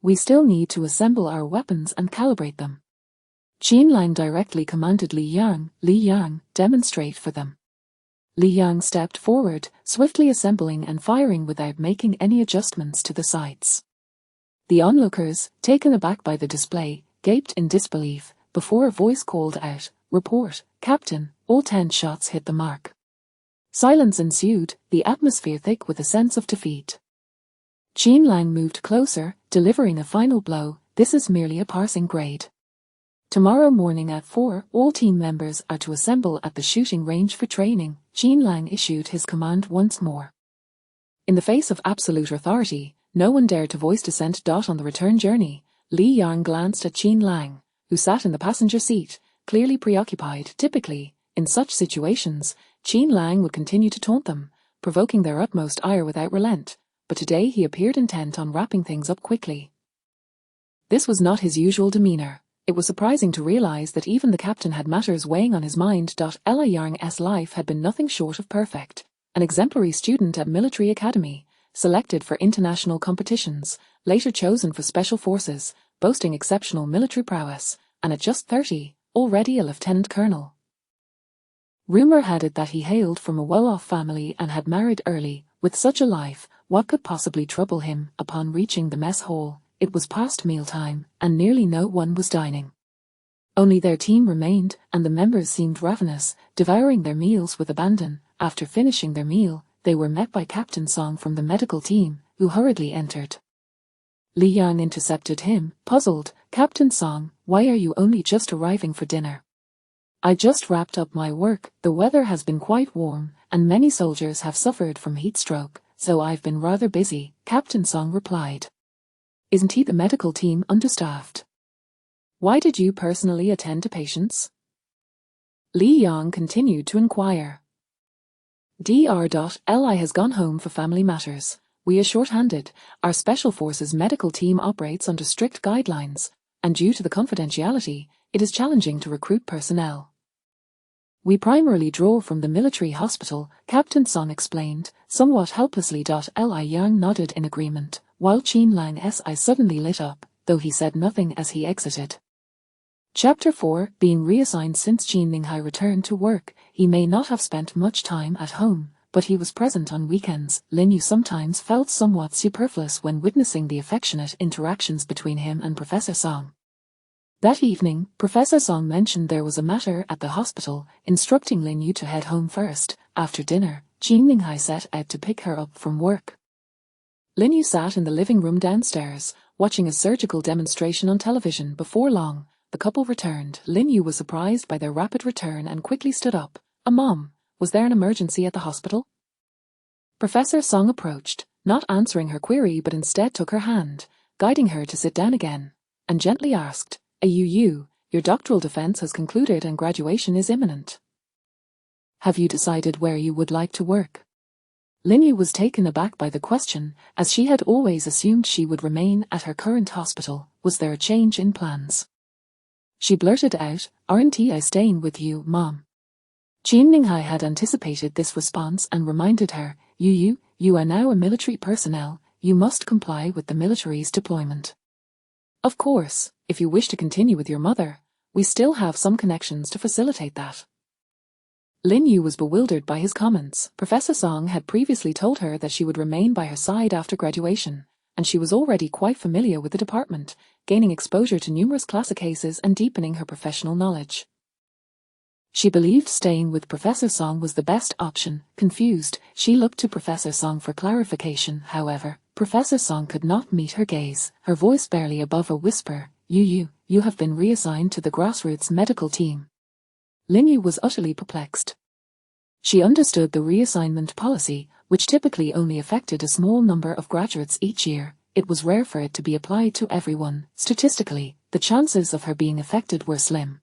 We still need to assemble our weapons and calibrate them. Qin Lang directly commanded Li Yang, demonstrate for them. Li Yang stepped forward, swiftly assembling and firing without making any adjustments to the sights. The onlookers, taken aback by the display, gaped in disbelief, before a voice called out, "Report, Captain, all 10 shots hit the mark." Silence ensued, the atmosphere thick with a sense of defeat. Qin Lang moved closer, delivering a final blow. "This is merely a passing grade. Tomorrow morning at 4, all team members are to assemble at the shooting range for training." Qin Lang issued his command once more. In the face of absolute authority, no one dared to voice dissent. On the return journey, Li Yang glanced at Qin Lang, who sat in the passenger seat, clearly preoccupied. Typically, in such situations, Qin Lang would continue to taunt them, provoking their utmost ire without relent, but today he appeared intent on wrapping things up quickly. This was not his usual demeanor. It was surprising to realize that even the captain had matters weighing on his mind. Li Yang's life had been nothing short of perfect, an exemplary student at military academy, selected for international competitions, later chosen for special forces, boasting exceptional military prowess, and at just 30, already a lieutenant colonel. Rumor had it that he hailed from a well-off family and had married early. With such a life, what could possibly trouble him? Upon reaching the mess hall, it was past mealtime, and nearly no one was dining. Only their team remained, and the members seemed ravenous, devouring their meals with abandon. After finishing their meal, they were met by Captain Song from the medical team, who hurriedly entered. Li Yang intercepted him, puzzled. "Captain Song, why are you only just arriving for dinner?" "I just wrapped up my work. The weather has been quite warm, and many soldiers have suffered from heat stroke, so I've been rather busy," Captain Song replied. "Isn't he the medical team understaffed? Why did you personally attend to patients?" Li Yang continued to inquire. Dr.Li has gone home for family matters. We are short-handed. Our Special Forces medical team operates under strict guidelines, and due to the confidentiality, it is challenging to recruit personnel. We primarily draw from the military hospital, Captain Song explained, somewhat helplessly. Li Yang nodded in agreement, while Qin Lang's eyes suddenly lit up, though he said nothing as he exited. Chapter 4. Being reassigned. Since Qin Linghai returned to work, he may not have spent much time at home, but he was present on weekends. Lin Yu sometimes felt somewhat superfluous when witnessing the affectionate interactions between him and Professor Song. That evening, Professor Song mentioned there was a matter at the hospital, instructing Lin Yu to head home first. After dinner, Qin Linghai set out to pick her up from work. Lin Yu sat in the living room downstairs, watching a surgical demonstration on television. Before long, the couple returned. Lin Yu was surprised by their rapid return and quickly stood up. "Mom, was there an emergency at the hospital?" Professor Song approached, not answering her query but instead took her hand, guiding her to sit down again, and gently asked, "Yu, your doctoral defense has concluded and graduation is imminent. Have you decided where you would like to work?" Lin Yu was taken aback by the question, as she had always assumed she would remain at her current hospital. Was there a change in plans? She blurted out, "Aren't I staying with you, Mom?" Qin Linghai had anticipated this response and reminded her, You are now a military personnel, you must comply with the military's deployment. Of course, if you wish to continue with your mother, we still have some connections to facilitate that." Lin Yu was bewildered by his comments. Professor Song had previously told her that she would remain by her side after graduation, and she was already quite familiar with the department, gaining exposure to numerous classic cases and deepening her professional knowledge. She believed staying with Professor Song was the best option. Confused, she looked to Professor Song for clarification. However, Professor Song could not meet her gaze, her voice barely above a whisper. You have been reassigned to the grassroots medical team." Lin Yu was utterly perplexed. She understood the reassignment policy, which typically only affected a small number of graduates each year. It was rare for it to be applied to everyone. Statistically, the chances of her being affected were slim.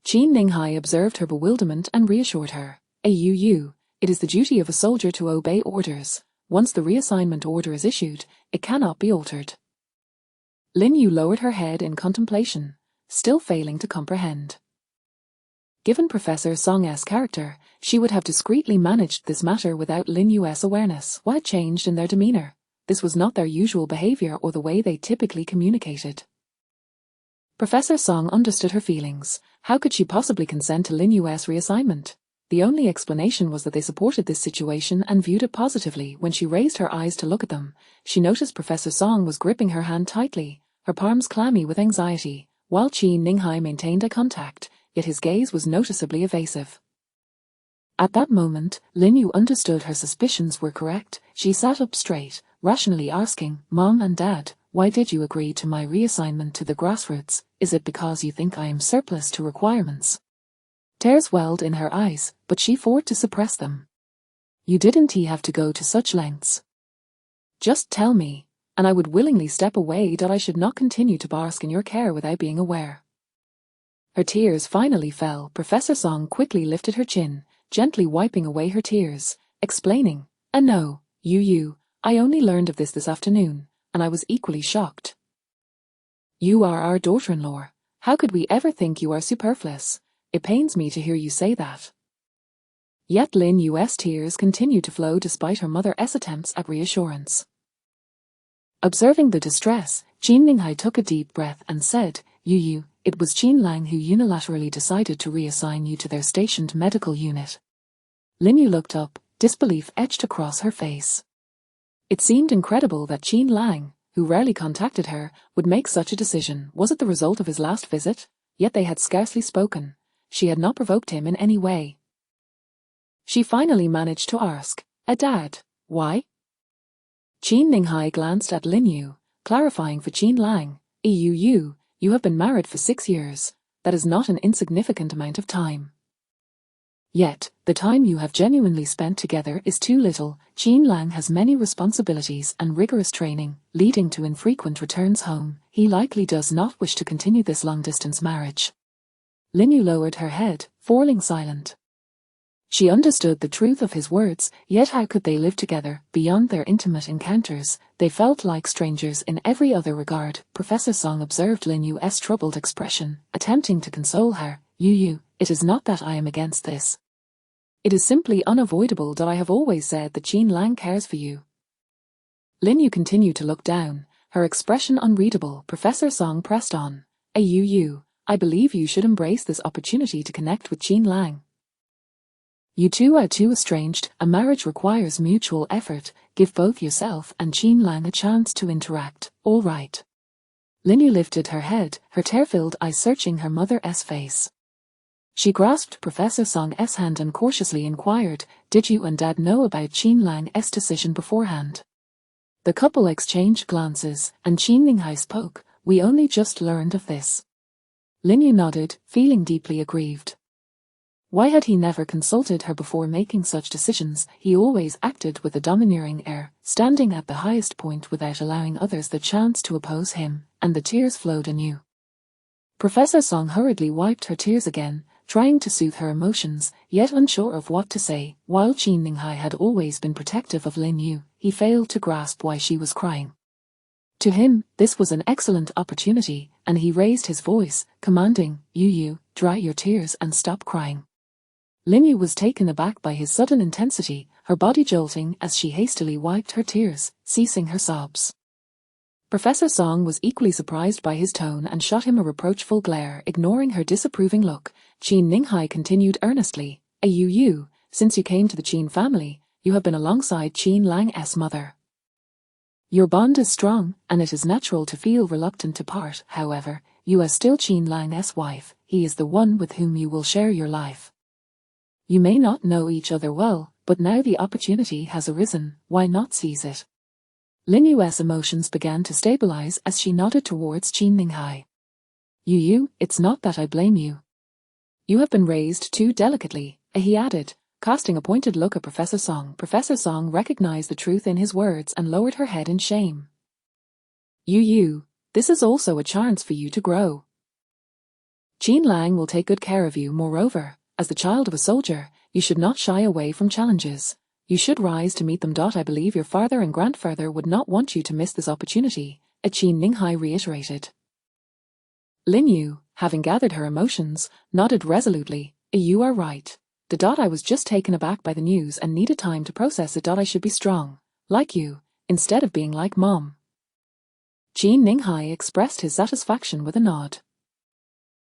Qin Linghai observed her bewilderment and reassured her. Yu, it is the duty of a soldier to obey orders. Once the reassignment order is issued, it cannot be altered. Lin Yu lowered her head in contemplation, still failing to comprehend. Given Professor Song's character, she would have discreetly managed this matter without Lin Yu's awareness. What had changed in their demeanor? This was not their usual behavior or the way they typically communicated. Professor Song understood her feelings. How could she possibly consent to Lin Yu's reassignment? The only explanation was that they supported this situation and viewed it positively. When she raised her eyes to look at them, she noticed Professor Song was gripping her hand tightly, her palms clammy with anxiety, while Qin Linghai maintained eye contact, yet his gaze was noticeably evasive. At that moment, Lin Yu understood her suspicions were correct. She sat up straight, rationally asking, "Mom and Dad, why did you agree to my reassignment to the grassroots? Is it because you think I am surplus to requirements?" Tears welled in her eyes, but she fought to suppress them. "You didn't have to go to such lengths. Just tell me, and I would willingly step away. I should not continue to bask in your care without being aware." Her tears finally fell. Professor Song quickly lifted her chin, gently wiping away her tears, explaining, "No, Yu, I only learned of this afternoon, and I was equally shocked. You are our daughter-in-law. How could we ever think you are superfluous? It pains me to hear you say that." Yet Lin Yu's tears continued to flow despite her mother's attempts at reassurance. Observing the distress, Qin Linghai took a deep breath and said, Yu, it was Qin Lang who unilaterally decided to reassign you to their stationed medical unit." Lin Yu looked up, disbelief etched across her face. It seemed incredible that Qin Lang, who rarely contacted her, would make such a decision. Was it the result of his last visit? yet they had scarcely spoken. She had not provoked him in any way. She finally managed to ask, Dad, why? Qin Ninghai glanced at Lin Yu, clarifying for Qin Lang, you have been married for 6 years. That is not an insignificant amount of time. Yet, the time you have genuinely spent together is too little. Qin Lang has many responsibilities and rigorous training, leading to infrequent returns home. He likely does not wish to continue this long-distance marriage. Lin Yu lowered her head, falling silent. She understood the truth of his words, yet how could they live together, beyond their intimate encounters? They felt like strangers in every other regard. Professor Song observed Lin Yu's troubled expression, attempting to console her. Yu, it is not that I am against this. It is simply unavoidable that I have always said that Qin Lang cares for you. Lin Yu continued to look down, her expression unreadable. Professor Song pressed on. Yu, I believe you should embrace this opportunity to connect with Qin Lang. You two are too estranged. A marriage requires mutual effort. Give both yourself and Qin Lang a chance to interact. All right. Lin Yu lifted her head, her tear-filled eyes searching her mother's face. She grasped Professor Song's hand and cautiously inquired, Did you and Dad know about Qin Lang's decision beforehand? The couple exchanged glances, and Qin Ninghai spoke, We only just learned of this. Lin Yu nodded, feeling deeply aggrieved. Why had he never consulted her before making such decisions? He always acted with a domineering air, standing at the highest point without allowing others the chance to oppose him, and the tears flowed anew. Professor Song hurriedly wiped her tears again, trying to soothe her emotions, yet unsure of what to say. While Qin Ninghai had always been protective of Lin Yu, he failed to grasp why she was crying. To him, this was an excellent opportunity, and he raised his voice, commanding, Yu, dry your tears and stop crying. Lin Yu was taken aback by his sudden intensity, her body jolting as she hastily wiped her tears, ceasing her sobs. Professor Song was equally surprised by his tone and shot him a reproachful glare. Ignoring her disapproving look, Qin Ninghai continued earnestly, Yu, since you came to the Qin family, you have been alongside Qin Lang's mother. Your bond is strong, and it is natural to feel reluctant to part. However, you are still Qin Lang's wife. He is the one with whom you will share your life. You may not know each other well, but now the opportunity has arisen, why not seize it? Lin Yu's emotions began to stabilize as she nodded towards Qin Ninghai. Yu, it's not that I blame you. You have been raised too delicately, he added, casting a pointed look at Professor Song. Professor Song recognized the truth in his words and lowered her head in shame. Yu, this is also a chance for you to grow. Qin Lang will take good care of you. Moreover, as the child of a soldier, you should not shy away from challenges. You should rise to meet them. I believe your father and grandfather would not want you to miss this opportunity, Qin Ninghai reiterated. Lin Yu, having gathered her emotions, nodded resolutely. You are right. I was just taken aback by the news and needed time to process it. I should be strong, like you, instead of being like Mom. Qin Ninghai expressed his satisfaction with a nod.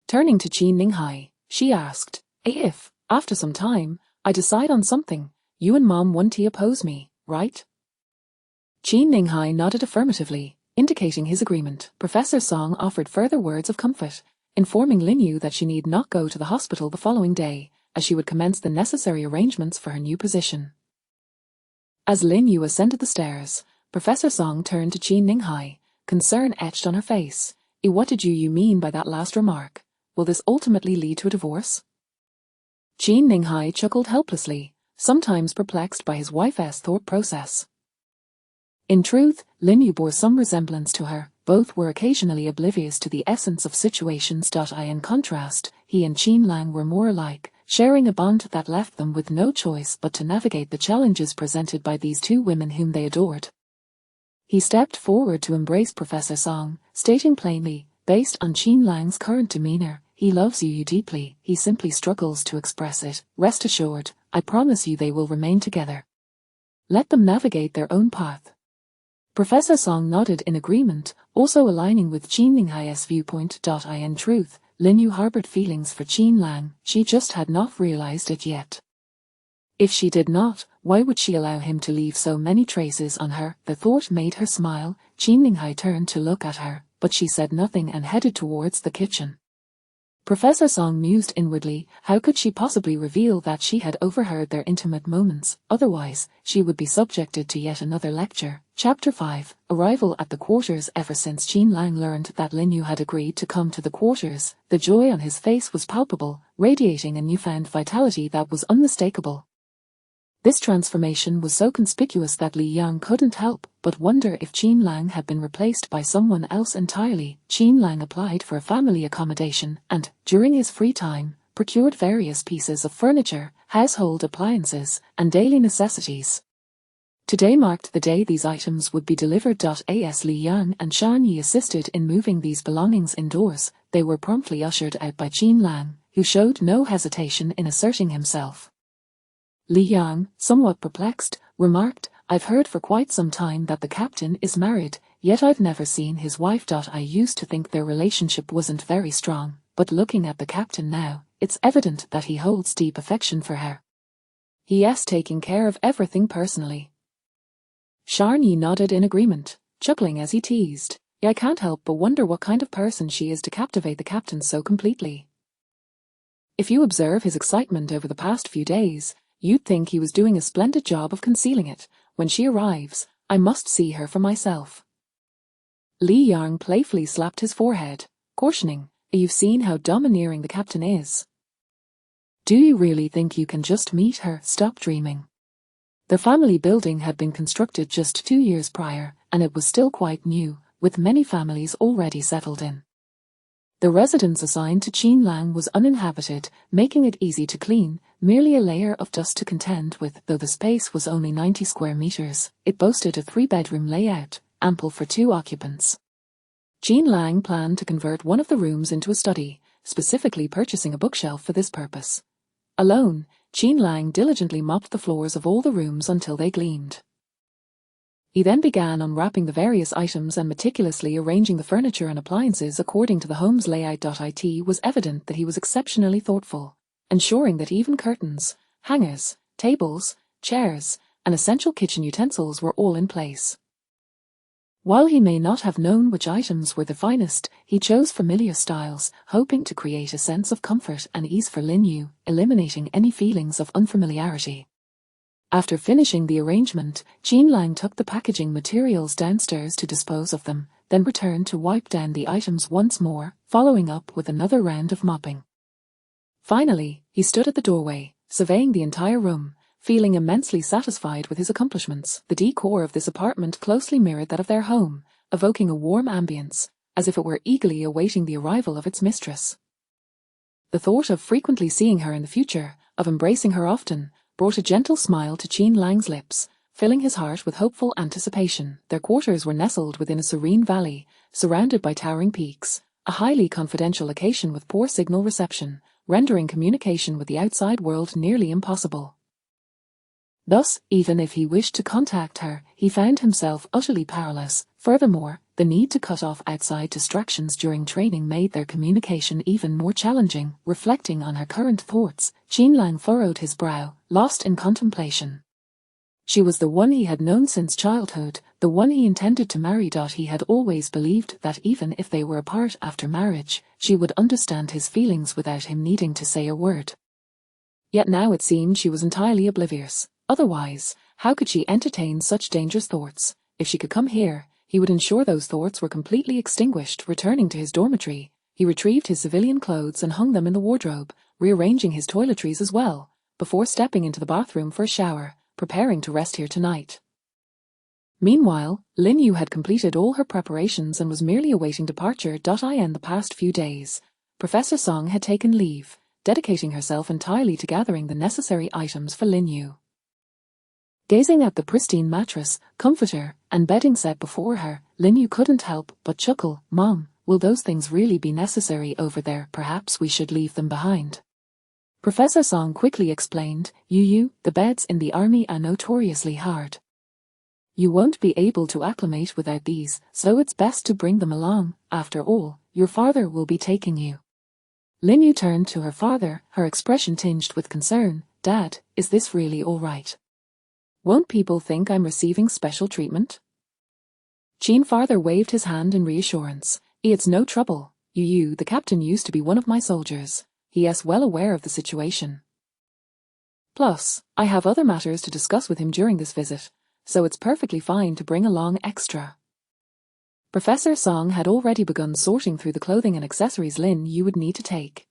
Turning to Qin Ninghai, she asked, If, after some time, I decide on something, you and Mom won't oppose me, right? Qin Ninghai nodded affirmatively, indicating his agreement. Professor Song offered further words of comfort, informing Lin Yu that she need not go to the hospital the following day, as she would commence the necessary arrangements for her new position. As Lin Yu ascended the stairs, Professor Song turned to Qin Ninghai, concern etched on her face. What did you mean by that last remark? Will this ultimately lead to a divorce? Qin Ninghai chuckled helplessly, sometimes perplexed by his wife's thought process. In truth, Lin Yu bore some resemblance to her. Both were occasionally oblivious to the essence of situations. In contrast, he and Qin Lang were more alike, sharing a bond that left them with no choice but to navigate the challenges presented by these two women whom they adored. He stepped forward to embrace Professor Song, stating plainly, based on Qin Lang's current demeanor, he loves you deeply. He simply struggles to express it. Rest assured, I promise you they will remain together. Let them navigate their own path. Professor Song nodded in agreement, also aligning with Qin Ninghai's viewpoint. In truth, Lin Yu harbored feelings for Qin Lang, she just had not realized it yet. If she did not, why would she allow him to leave so many traces on her? The thought made her smile. Qin Ninghai turned to look at her, but she said nothing and headed towards the kitchen. Professor Song mused inwardly. How could she possibly reveal that she had overheard their intimate moments? Otherwise, she would be subjected to yet another lecture. Chapter 5. Arrival at the quarters. Ever since Qin Lang learned that Lin Yu had agreed to come to the quarters, the joy on his face was palpable, radiating a newfound vitality that was unmistakable. This transformation was so conspicuous that Li Yang couldn't help but wonder if Qin Lang had been replaced by someone else entirely. Qin Lang applied for a family accommodation and, during his free time, procured various pieces of furniture, household appliances, and daily necessities. Today marked the day these items would be delivered. As Li Yang and Shan Yi assisted in moving these belongings indoors, they were promptly ushered out by Qin Lang, who showed no hesitation in asserting himself. Li Yang, somewhat perplexed, remarked, "I've heard for quite some time that the captain is married, yet I've never seen his wife. I used to think their relationship wasn't very strong, but looking at the captain now, it's evident that he holds deep affection for her. He's taking care of everything personally." Shan Yi nodded in agreement, chuckling as he teased, "I can't help but wonder what kind of person she is to captivate the captain so completely. If you observe his excitement over the past few days, you'd think he was doing a splendid job of concealing it. When she arrives, I must see her for myself." Li Yang playfully slapped his forehead, cautioning, "You've seen how domineering the captain is. Do you really think you can just meet her?" Stop dreaming. The family building had been constructed just 2 years prior, and it was still quite new, with many families already settled in. The residence assigned to Qin Lang was uninhabited, making it easy to clean, merely a layer of dust to contend with. Though the space was only 90 square meters, it boasted a 3-bedroom layout, ample for 2 occupants. Qin Lang planned to convert one of the rooms into a study, specifically purchasing a bookshelf for this purpose. Alone, Qin Lang diligently mopped the floors of all the rooms until they gleamed. He then began unwrapping the various items and meticulously arranging the furniture and appliances according to the home's layout. It was evident that he was exceptionally thoughtful, ensuring that even curtains, hangers, tables, chairs, and essential kitchen utensils were all in place. While he may not have known which items were the finest, he chose familiar styles, hoping to create a sense of comfort and ease for Lin Yu, eliminating any feelings of unfamiliarity. After finishing the arrangement, Qin Lang took the packaging materials downstairs to dispose of them, then returned to wipe down the items once more, following up with another round of mopping. Finally, he stood at the doorway, surveying the entire room, feeling immensely satisfied with his accomplishments. The decor of this apartment closely mirrored that of their home, evoking a warm ambience, as if it were eagerly awaiting the arrival of its mistress. The thought of frequently seeing her in the future, of embracing her often, brought a gentle smile to Qin Lang's lips, filling his heart with hopeful anticipation. Their quarters were nestled within a serene valley, surrounded by towering peaks, a highly confidential location with poor signal reception, rendering communication with the outside world nearly impossible. Thus, even if he wished to contact her, he found himself utterly powerless. Furthermore, the need to cut off outside distractions during training made their communication even more challenging. Reflecting on her current thoughts, Qin Lang furrowed his brow, lost in contemplation. She was the one he had known since childhood, the one he intended to marry. He had always believed that even if they were apart after marriage, she would understand his feelings without him needing to say a word. Yet now it seemed she was entirely oblivious. Otherwise, how could she entertain such dangerous thoughts? If she could come here, he would ensure those thoughts were completely extinguished. Returning to his dormitory, he retrieved his civilian clothes and hung them in the wardrobe, rearranging his toiletries as well, before stepping into the bathroom for a shower, preparing to rest here tonight. Meanwhile, Lin Yu had completed all her preparations and was merely awaiting departure. In the past few days, Professor Song had taken leave, dedicating herself entirely to gathering the necessary items for Lin Yu. Gazing at the pristine mattress, comforter, and bedding set before her, Lin Yu couldn't help but chuckle. "Mom, will those things really be necessary over there? Perhaps we should leave them behind." Professor Song quickly explained, "Yu, the beds in the army are notoriously hard. You won't be able to acclimate without these, so it's best to bring them along. After all, your father will be taking you." Lin Yu turned to her father, her expression tinged with concern. "Dad, is this really all right? Won't people think I'm receiving special treatment?" Qin father waved his hand in reassurance. "It's no trouble. You, the captain used to be one of my soldiers. He is well aware of the situation. Plus, I have other matters to discuss with him during this visit, so it's perfectly fine to bring along extra. Professor Song had already begun sorting through the clothing and accessories Lin Yu would need to take.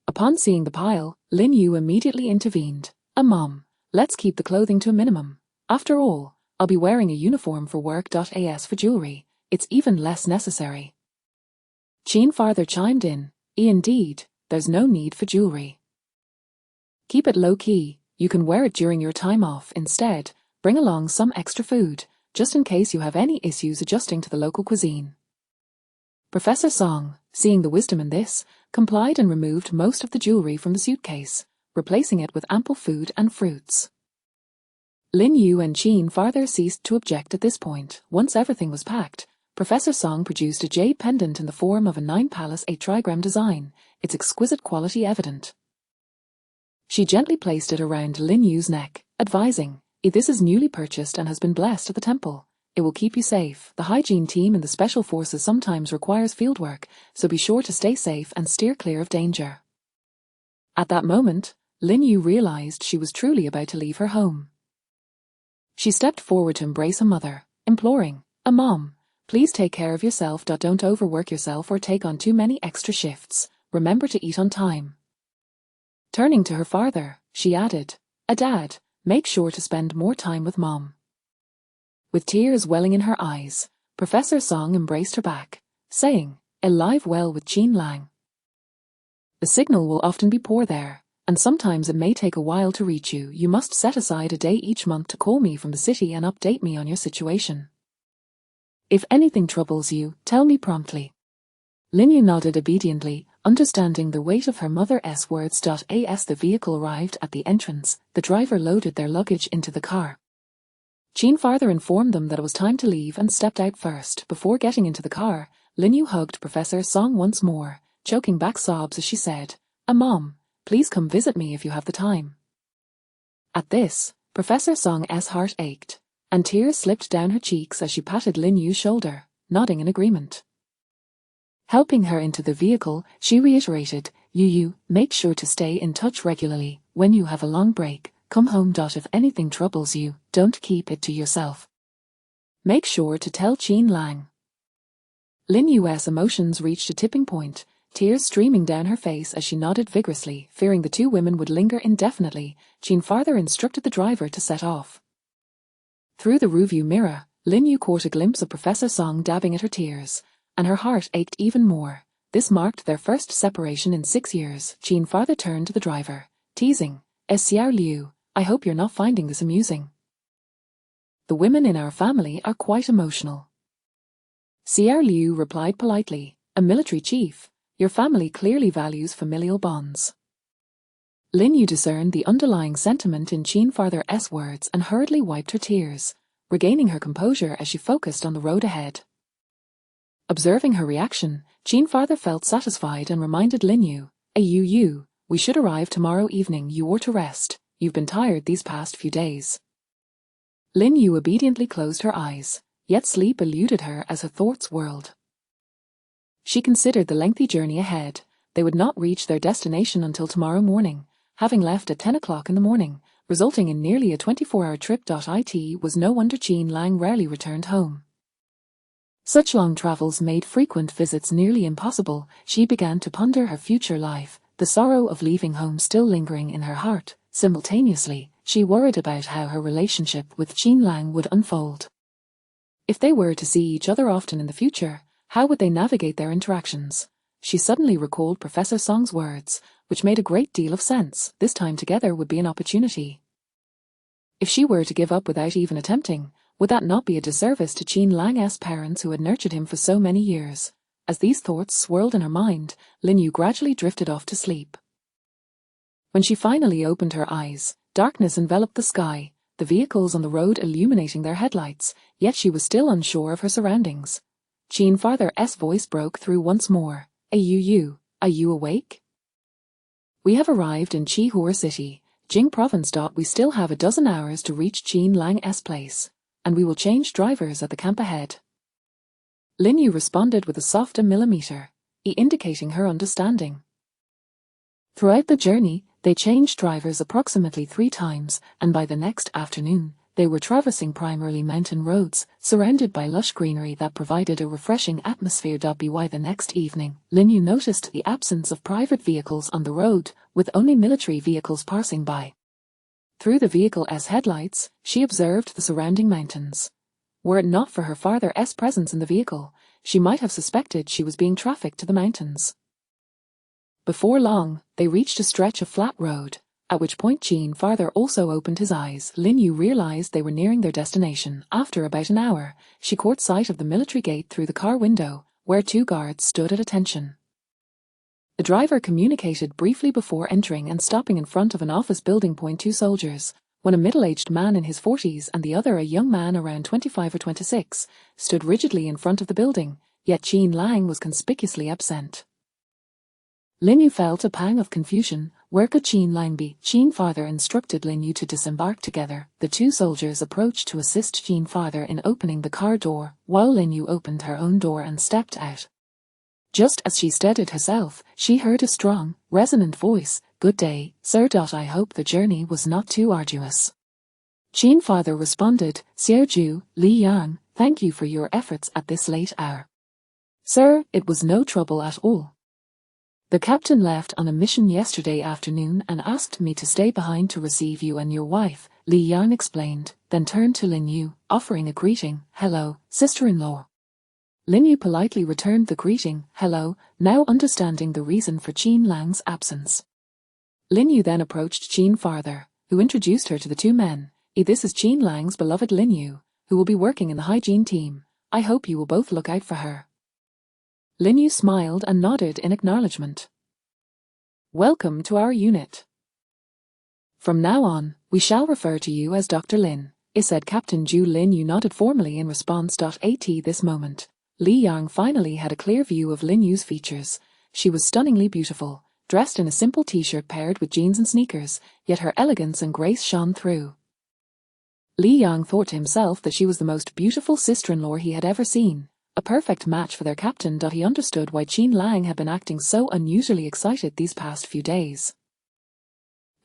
Upon seeing the pile, Lin Yu immediately intervened. Mom, let's keep the clothing to a minimum. After all, I'll be wearing a uniform for work. As for jewelry, it's even less necessary. Qin farther chimed in. Indeed, there's no need for jewelry. Keep it low-key, you can wear it during your time off. Instead, bring along some extra food, just in case you have any issues adjusting to the local cuisine. Professor Song, seeing the wisdom in this, complied and removed most of the jewelry from the suitcase, replacing it with ample food and fruits. Lin Yu and Qin farther ceased to object at this point. Once everything was packed, Professor Song produced a jade pendant in the form of a 9-palace 8-trigram design, its exquisite quality evident. She gently placed it around Lin Yu's neck, advising, "This is newly purchased and has been blessed at the temple. It will keep you safe. The hygiene team in the special forces sometimes requires fieldwork, so be sure to stay safe and steer clear of danger." At that moment, Lin Yu realized she was truly about to leave her home. She stepped forward to embrace her mother, imploring, "Mom, please take care of yourself. Don't overwork yourself or take on too many extra shifts. Remember to eat on time." Turning to her father, she added, "Dad, make sure to spend more time with Mom." With tears welling in her eyes, Professor Song embraced her back, saying, "Alive well with Qin Lang. The signal will often be poor there, and sometimes it may take a while to reach you. You must set aside a day each month to call me from the city and update me on your situation. If anything troubles you, tell me promptly." Lin Yu nodded obediently, understanding the weight of her mother's words. As the vehicle arrived at the entrance, the driver loaded their luggage into the car. Qin farther informed them that it was time to leave and stepped out first. Before getting into the car, Lin Yu hugged Professor Song once more, choking back sobs as she said, "Mom, please come visit me if you have the time." At this, Professor Song's heart ached, and tears slipped down her cheeks as she patted Lin Yu's shoulder, nodding in agreement. Helping her into the vehicle, she reiterated, You, make sure to stay in touch regularly. When you have a long break, come home. If anything troubles you, don't keep it to yourself. Make sure to tell Qin Lang." Lin Yu's emotions reached a tipping point, tears streaming down her face as she nodded vigorously. Fearing the two women would linger indefinitely, Qin farther instructed the driver to set off. Through the rearview mirror, Lin Yu caught a glimpse of Professor Song dabbing at her tears, and her heart ached even more. This marked their first separation in 6 years. Qin farther turned to the driver, teasing, "Xiao Liu, I hope you're not finding this amusing. The women in our family are quite emotional." Xiao Liu replied politely, "A military chief, your family clearly values familial bonds." Lin Yu discerned the underlying sentiment in Qin farther's words and hurriedly wiped her tears, regaining her composure as she focused on the road ahead. Observing her reaction, Qin farther felt satisfied and reminded Lin Yu, we should arrive tomorrow evening. You ought to rest. You've been tired these past few days." Lin Yu obediently closed her eyes, yet sleep eluded her as her thoughts whirled. She considered the lengthy journey ahead. They would not reach their destination until tomorrow morning, having left at 10 o'clock in the morning, resulting in nearly a 24-hour trip. It was no wonder Qin Lang rarely returned home. Such long travels made frequent visits nearly impossible. She began to ponder her future life, the sorrow of leaving home still lingering in her heart. Simultaneously, she worried about how her relationship with Qin Lang would unfold. If they were to see each other often in the future, how would they navigate their interactions? She suddenly recalled Professor Song's words, which made a great deal of sense. This time together would be an opportunity. If she were to give up without even attempting, would that not be a disservice to Qin Lang's parents who had nurtured him for so many years? As these thoughts swirled in her mind, Lin Yu gradually drifted off to sleep. When she finally opened her eyes, darkness enveloped the sky, the vehicles on the road illuminating their headlights, yet she was still unsure of her surroundings. Qin farther's voice broke through once more. Are you awake? We have arrived in Qihor City, Jing Province. We still have a dozen hours to reach Qin Lang's place, and we will change drivers at the camp ahead. Lin Yu responded with a softer millimeter. indicating her understanding. Throughout the journey, they changed drivers approximately 3 times, and by the next afternoon, they were traversing primarily mountain roads, surrounded by lush greenery that provided a refreshing atmosphere. By the next evening, Lin Yu noticed the absence of private vehicles on the road, with only military vehicles passing by. Through the vehicle's headlights, she observed the surrounding mountains. Were it not for her father's presence in the vehicle, she might have suspected she was being trafficked to the mountains. Before long, they reached a stretch of flat road, at which point Jean father also opened his eyes. Lin Yu realized they were nearing their destination. After about an hour, she caught sight of the military gate through the car window, where 2 guards stood at attention. The driver communicated briefly before entering and stopping in front of an office building. 2 soldiers, one a middle-aged man in his 40s and the other a young man around 25 or 26, stood rigidly in front of the building, yet Jean Lang was conspicuously absent. Lin Yu felt a pang of confusion. Where could Jean Lang be? Jean father instructed Lin Yu to disembark together. The 2 soldiers approached to assist Jean father in opening the car door, while Lin Yu opened her own door and stepped out. Just as she steadied herself, she heard a strong, resonant voice. "Good day, sir. I hope the journey was not too arduous." Jean father responded, "Xiao Ju, Li Yang, thank you for your efforts at this late hour." "Sir, it was no trouble at all. The captain left on a mission yesterday afternoon and asked me to stay behind to receive you and your wife," Li Yang explained, then turned to Lin Yu, offering a greeting. "Hello, sister-in-law." Lin Yu politely returned the greeting, "Hello," now understanding the reason for Jean Lang's absence. Lin Yu then approached Jean father, who introduced her to the 2 men. "This is Jean Lang's beloved Lin Yu, who will be working in the hygiene team. I hope you will both look out for her." Lin Yu smiled and nodded in acknowledgement. "Welcome to our unit. From now on, we shall refer to you as Dr. Lin," said Captain Ju. Lin Yu nodded formally in response. At this moment, Li Yang finally had a clear view of Lin Yu's features. She was stunningly beautiful, dressed in a simple t-shirt paired with jeans and sneakers, yet her elegance and grace shone through. Li Yang thought to himself that she was the most beautiful sister-in-law he had ever seen. A perfect match for their captain. He understood why Jean Lang had been acting so unusually excited these past few days.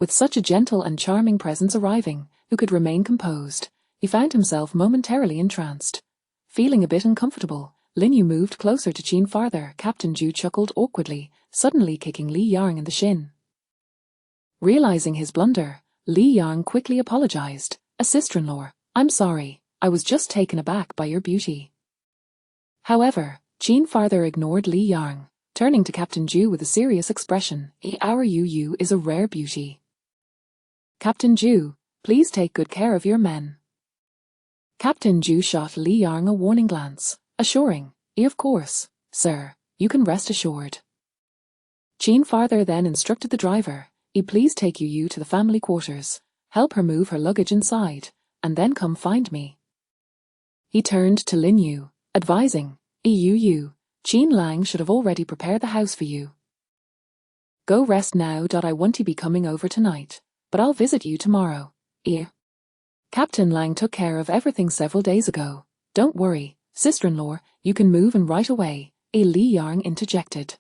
With such a gentle and charming presence arriving, who could remain composed, he found himself momentarily entranced. Feeling a bit uncomfortable, Lin Yu moved closer to Jean farther. Captain Ju chuckled awkwardly, suddenly kicking Li Yang in the shin. Realizing his blunder, Li Yang quickly apologized. "A sister-in-law, I'm sorry, I was just taken aback by your beauty." However, Jean farther ignored Li Yang, turning to Captain Ju with a serious expression. "Our Yu is a rare beauty. Captain Ju, please take good care of your men." Captain Ju shot Li Yang a warning glance, assuring, "Of course, sir, you can rest assured." Jean farther then instructed the driver, "Please take Yu to the family quarters, help her move her luggage inside, and then come find me." He turned to Lin Yu, advising, Yu, Jean Lang should have already prepared the house for you. Go rest now. I want to be coming over tonight, but I'll visit you tomorrow. Captain Lang took care of everything several days ago. Don't worry, sister-in-law, you can move in right away, Li Yang interjected.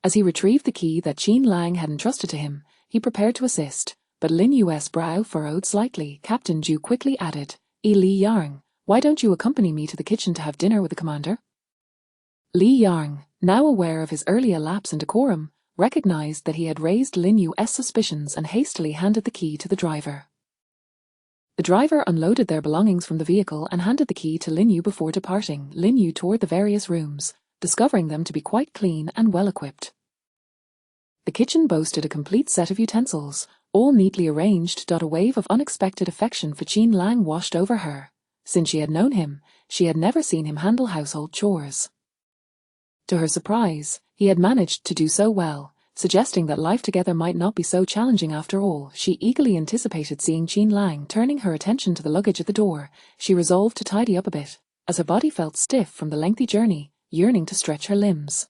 As he retrieved the key that Jean Lang had entrusted to him, he prepared to assist, but Lin Yu's brow furrowed slightly. Captain Ju quickly added, Li Yang, why don't you accompany me to the kitchen to have dinner with the commander? Li Yang, now aware of his earlier lapse in decorum, recognized that he had raised Lin Yu's suspicions and hastily handed the key to the driver. The driver unloaded their belongings from the vehicle and handed the key to Lin Yu before departing. Lin Yu toured the various rooms, discovering them to be quite clean and well-equipped. The kitchen boasted a complete set of utensils, all neatly arranged. A wave of unexpected affection for Jean Lang washed over her. Since she had known him, she had never seen him handle household chores. To her surprise, he had managed to do so well, suggesting that life together might not be so challenging after all. She eagerly anticipated seeing Jean Lang. Turning her attention to the luggage at the door, she resolved to tidy up a bit, as her body felt stiff from the lengthy journey, yearning to stretch her limbs.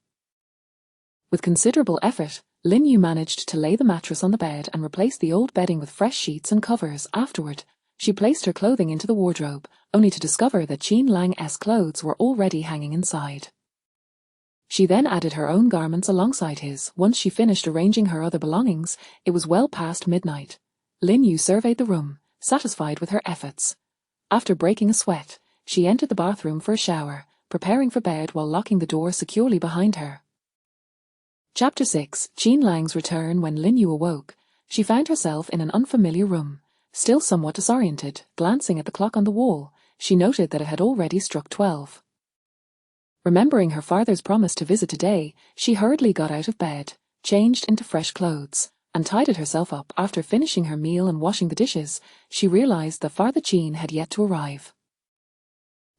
With considerable effort, Lin Yu managed to lay the mattress on the bed and replace the old bedding with fresh sheets and covers. Afterward, she placed her clothing into the wardrobe, only to discover that Jean Lang's clothes were already hanging inside. She then added her own garments alongside his. Once she finished arranging her other belongings, it was well past midnight. Lin Yu surveyed the room, satisfied with her efforts. After breaking a sweat, she entered the bathroom for a shower, preparing for bed while locking the door securely behind her. Chapter 6. Qin Lang's return. When Lin Yu awoke, she found herself in an unfamiliar room. Still somewhat disoriented, glancing at the clock on the wall, she noted that it had already struck 12. Remembering her father's promise to visit today, she hurriedly got out of bed, changed into fresh clothes, and tidied herself up. After finishing her meal and washing the dishes, she realized that Father Qin had yet to arrive.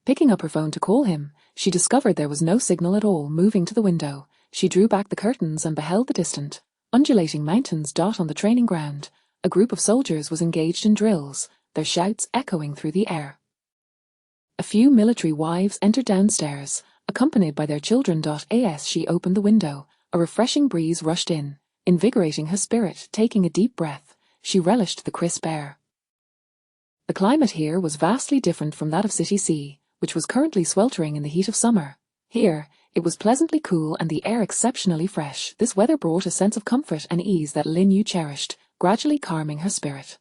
Picking up her phone to call him, she discovered there was no signal at all. Moving to the window, she drew back the curtains and beheld the distant, undulating mountains dot on the training ground. A group of soldiers was engaged in drills, their shouts echoing through the air. A few military wives entered downstairs, accompanied by their children. As she opened the window, a refreshing breeze rushed in, invigorating her spirit. Taking a deep breath, she relished the crisp air. The climate here was vastly different from that of City C, which was currently sweltering in the heat of summer. Here, it was pleasantly cool and the air exceptionally fresh. This weather brought a sense of comfort and ease that Lin Yu cherished, gradually calming her spirit.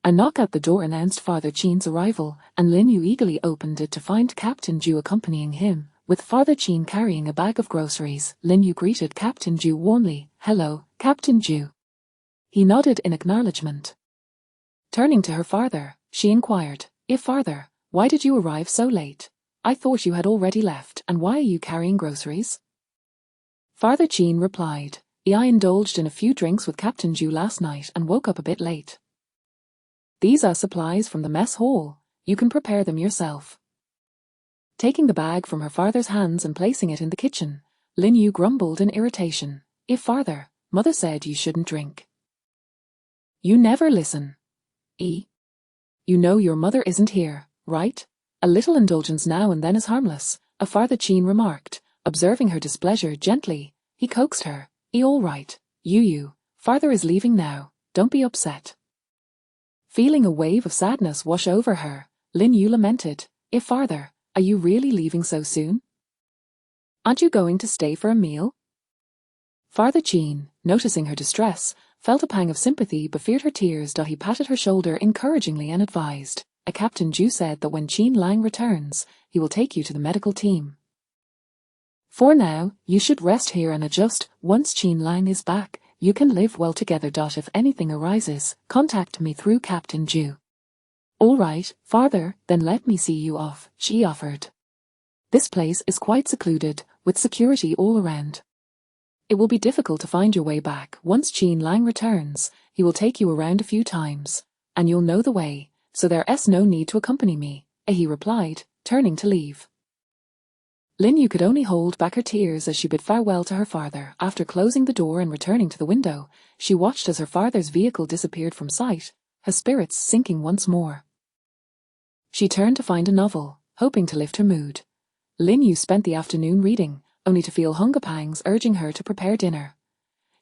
A knock at the door announced Father Qin's arrival, and Lin Yu eagerly opened it to find Captain Zhu accompanying him, with Father Qin carrying a bag of groceries. Lin Yu greeted Captain Zhu warmly. "Hello, Captain Zhu." He nodded in acknowledgement. Turning to her father, she inquired, Father, why did you arrive so late? I thought you had already left, and why are you carrying groceries?" Father Qin replied, I indulged in a few drinks with Captain Zhu last night and woke up a bit late. These are supplies from the mess hall. You can prepare them yourself. Taking the bag from her father's hands and placing it in the kitchen, Lin Yu grumbled in irritation. Father, Mother said you shouldn't drink. You never listen. You know your mother isn't here, right? A little indulgence now and then is harmless, Father Qin remarked, observing her displeasure gently. He coaxed her. All right, you. Father is leaving now, don't be upset. Feeling a wave of sadness wash over her, Lin Yu lamented, Father, are you really leaving so soon? Aren't you going to stay for a meal? Father Qin, noticing her distress, felt a pang of sympathy but feared her tears. He patted her shoulder encouragingly and advised, Captain Zhu said that when Qin Lang returns, he will take you to the medical team. For now, you should rest here and adjust. Once Qin Lang is back, you can live well together. If anything arises, contact me through Captain Zhu. All right, Father, then let me see you off, she offered. This place is quite secluded, with security all around. It will be difficult to find your way back. Once Qin Lang returns, he will take you around a few times, and you'll know the way, so there's no need to accompany me, he replied, turning to leave. Lin Yu could only hold back her tears as she bid farewell to her father. After closing the door and returning to the window, she watched as her father's vehicle disappeared from sight, her spirits sinking once more. She turned to find a novel, hoping to lift her mood. Lin Yu spent the afternoon reading, only to feel hunger pangs urging her to prepare dinner.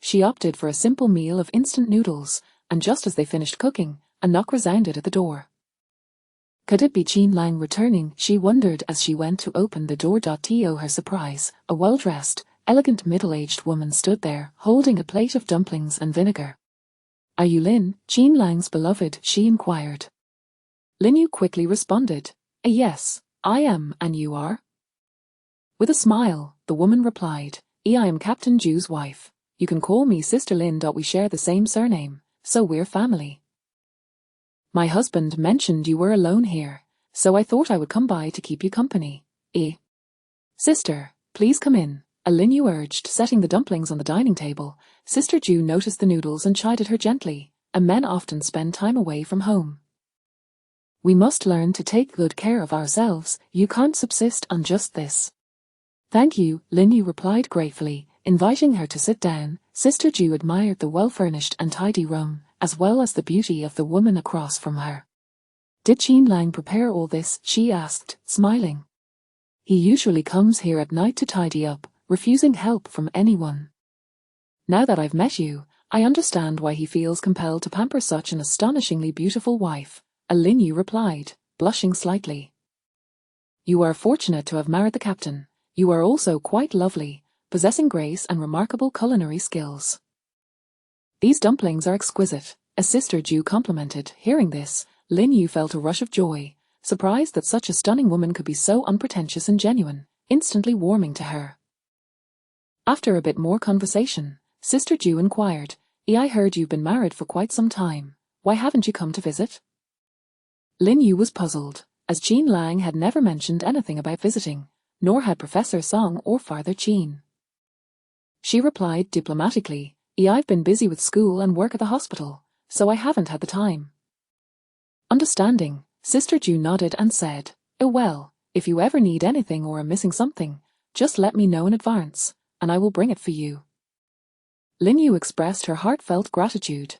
She opted for a simple meal of instant noodles, and just as they finished cooking, a knock resounded at the door. Could it be Qin Lang returning? She wondered as she went to open the door. To her surprise, a well-dressed, elegant middle-aged woman stood there, holding a plate of dumplings and vinegar. Are you Lin, Qin Lang's beloved? She inquired. Lin Yu quickly responded, yes, I am, and you are? With a smile, the woman replied, I am Captain Zhu's wife. You can call me Sister Lin. We share the same surname, so we're family. My husband mentioned you were alone here, so I thought I would come by to keep you company. Sister, please come in, Lin Yu urged, setting the dumplings on the dining table. Sister Zhu noticed the noodles and chided her gently, men often spend time away from home. We must learn to take good care of ourselves, you can't subsist on just this. Thank you, Lin Yu replied gratefully, inviting her to sit down. Sister Zhu admired the well-furnished and tidy room, as well as the beauty of the woman across from her. Did Qin Lang prepare all this? She asked, smiling. He usually comes here at night to tidy up, refusing help from anyone. Now that I've met you, I understand why he feels compelled to pamper such an astonishingly beautiful wife, Lin Yu replied, blushing slightly. You are fortunate to have married the captain. You are also quite lovely, possessing grace and remarkable culinary skills. These dumplings are exquisite, a Sister Jew complimented. Hearing this, Lin Yu felt a rush of joy, surprised that such a stunning woman could be so unpretentious and genuine, instantly warming to her. After a bit more conversation, Sister Jew inquired, I heard you've been married for quite some time. Why haven't you come to visit? Lin Yu was puzzled, as Qin Lang had never mentioned anything about visiting, nor had Professor Song or Father Qin. She replied diplomatically, I've been busy with school and work at the hospital, so I haven't had the time. Understanding, Sister Jew nodded and said, Oh well, if you ever need anything or are missing something, just let me know in advance, and I will bring it for you. Lin Yu expressed her heartfelt gratitude.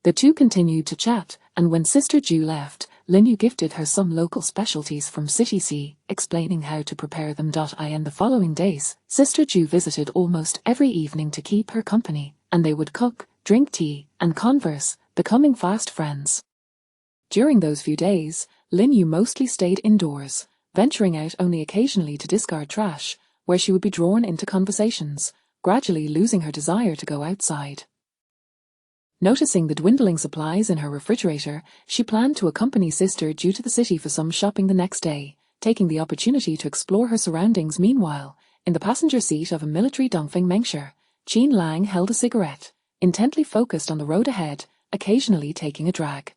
The two continued to chat, and when Sister Jew left, Lin Yu gifted her some local specialties from City C, explaining how to prepare them. In the following days, Sister Jew visited almost every evening to keep her company, and they would cook, drink tea, and converse, becoming fast friends. During those few days, Lin Yu mostly stayed indoors, venturing out only occasionally to discard trash, where she would be drawn into conversations, gradually losing her desire to go outside. Noticing the dwindling supplies in her refrigerator, she planned to accompany Sister Jew to the city for some shopping the next day, taking the opportunity to explore her surroundings. Meanwhile, in the passenger seat of a military Dongfeng Mengsher, Qin Lang held a cigarette, intently focused on the road ahead, occasionally taking a drag.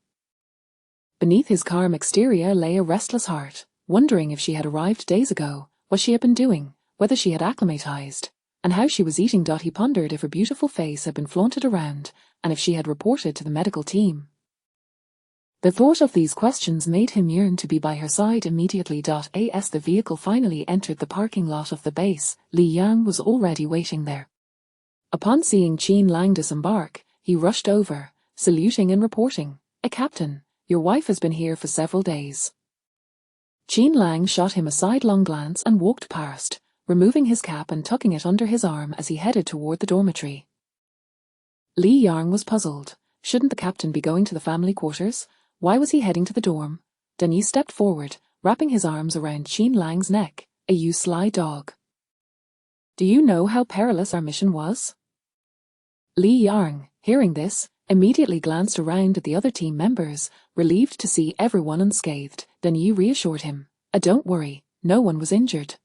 Beneath his calm exterior lay a restless heart, wondering if she had arrived days ago, what she had been doing, whether she had acclimatized, and how she was eating. He pondered if her beautiful face had been flaunted around, and if she had reported to the medical team. The thought of these questions made him yearn to be by her side immediately. As the vehicle finally entered the parking lot of the base, Li Yang was already waiting there. Upon seeing Qin Lang disembark, he rushed over, saluting and reporting, Captain, your wife has been here for several days. Qin Lang shot him a sidelong glance and walked past, removing his cap and tucking it under his arm as he headed toward the dormitory. Li Yang was puzzled. Shouldn't the captain be going to the family quarters? Why was he heading to the dorm? Denis stepped forward, wrapping his arms around Qin Lang's neck. You sly dog. Do you know how perilous our mission was? Li Yang, hearing this, immediately glanced around at the other team members, relieved to see everyone unscathed. Denis reassured him, Don't worry, no one was injured.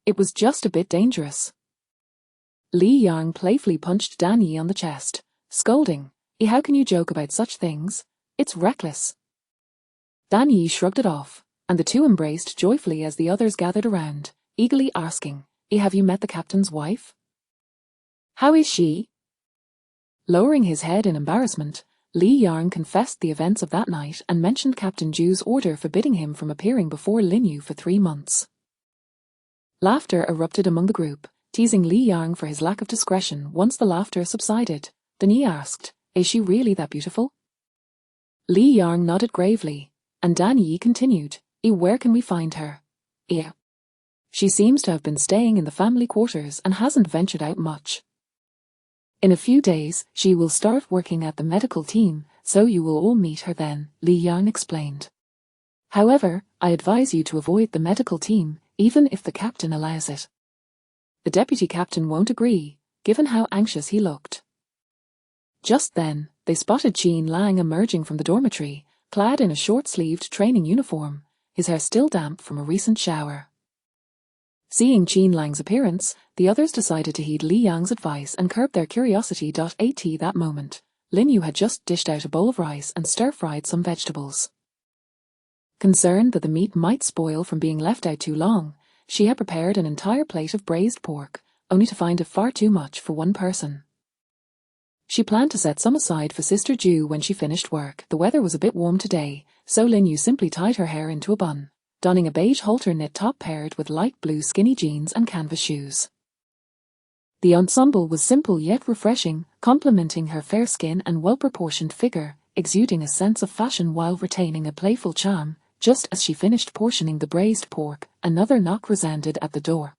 It was just a bit dangerous. Li Yang playfully punched Dan Yi on the chest, scolding, How can you joke about such things? It's reckless. Dan Yi shrugged it off, and the two embraced joyfully as the others gathered around, eagerly asking, Have you met the captain's wife? How is she? Lowering his head in embarrassment, Li Yang confessed the events of that night and mentioned Captain Ju's order forbidding him from appearing before Lin Yu for 3 months. Laughter erupted among the group, teasing Li Yang for his lack of discretion. Once the laughter subsided, Denis asked, Is she really that beautiful? Li Yang nodded gravely, and Dan Yi continued, Where can we find her? She seems to have been staying in the family quarters and hasn't ventured out much. In a few days, she will start working at the medical team, so you will all meet her then, Li Yang explained. However, I advise you to avoid the medical team, even if the captain allows it. The deputy captain won't agree, given how anxious he looked. Just then, they spotted Qin Lang emerging from the dormitory, clad in a short-sleeved training uniform, his hair still damp from a recent shower. Seeing Qin Lang's appearance, the others decided to heed Li Yang's advice and curb their curiosity. At that moment, Lin Yu had just dished out a bowl of rice and stir-fried some vegetables. Concerned that the meat might spoil from being left out too long, she had prepared an entire plate of braised pork, only to find it far too much for one person. She planned to set some aside for Sister Jew when she finished work. The weather was a bit warm today, so Lin Yu simply tied her hair into a bun, donning a beige halter knit top paired with light blue skinny jeans and canvas shoes. The ensemble was simple yet refreshing, complementing her fair skin and well-proportioned figure, exuding a sense of fashion while retaining a playful charm. Just as she finished portioning the braised pork, another knock resounded at the door.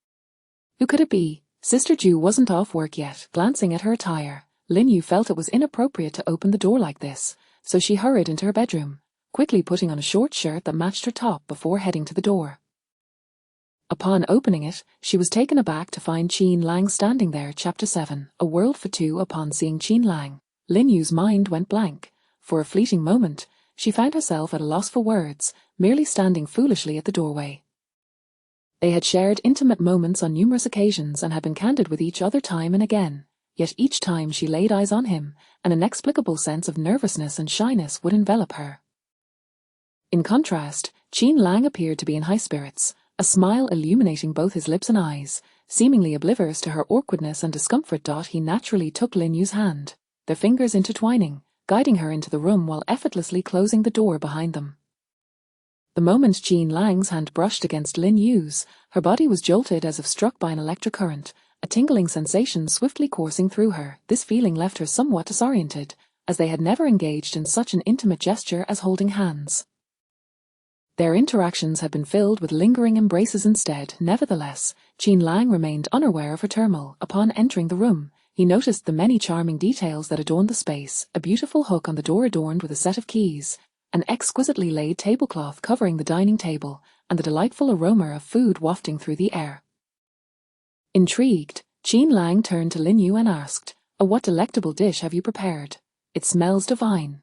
Who could it be? Sister Jew wasn't off work yet. Glancing at her attire, Lin Yu felt it was inappropriate to open the door like this, so she hurried into her bedroom, quickly putting on a short shirt that matched her top before heading to the door. Upon opening it, she was taken aback to find Qin Lang standing there. Chapter 7, A World for Two. Upon seeing Qin Lang, Lin Yu's mind went blank. For a fleeting moment, she found herself at a loss for words, merely standing foolishly at the doorway. They had shared intimate moments on numerous occasions and had been candid with each other time and again, yet each time she laid eyes on him, an inexplicable sense of nervousness and shyness would envelop her. In contrast, Qin Lang appeared to be in high spirits, a smile illuminating both his lips and eyes. Seemingly oblivious to her awkwardness and discomfort, he naturally took Lin Yu's hand, their fingers intertwining, guiding her into the room while effortlessly closing the door behind them. The moment Qin Lang's hand brushed against Lin Yu's, her body was jolted as if struck by an electric current, a tingling sensation swiftly coursing through her. This feeling left her somewhat disoriented, as they had never engaged in such an intimate gesture as holding hands. Their interactions had been filled with lingering embraces instead. Nevertheless, Qin Lang remained unaware of her turmoil. Upon entering the room, he noticed the many charming details that adorned the space: a beautiful hook on the door adorned with a set of keys, an exquisitely laid tablecloth covering the dining table, and the delightful aroma of food wafting through the air. Intrigued, Qin Lang turned to Lin Yu and asked, what delectable dish have you prepared? It smells divine.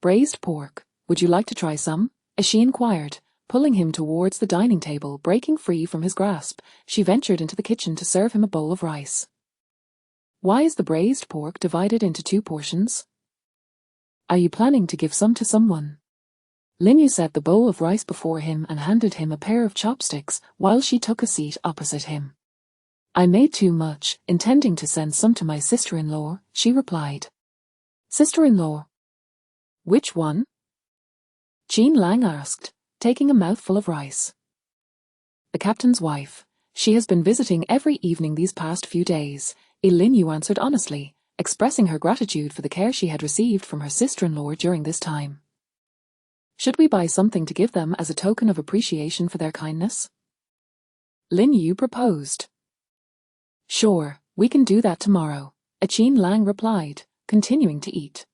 Braised pork. Would you like to try some? As she inquired, pulling him towards the dining table. Breaking free from his grasp, she ventured into the kitchen to serve him a bowl of rice. Why is the braised pork divided into 2 portions? Are you planning to give some to someone? Lin Yu set the bowl of rice before him and handed him a pair of chopsticks while she took a seat opposite him. I made too much, intending to send some to my sister-in-law, she replied. Sister-in-law? Which one? Qin Lang asked, taking a mouthful of rice. The captain's wife. She has been visiting every evening these past few days, Lin Yu answered honestly, expressing her gratitude for the care she had received from her sister-in-law during this time. Should we buy something to give them as a token of appreciation for their kindness? Lin Yu proposed. Sure, we can do that tomorrow, Qin Lang replied, continuing to eat.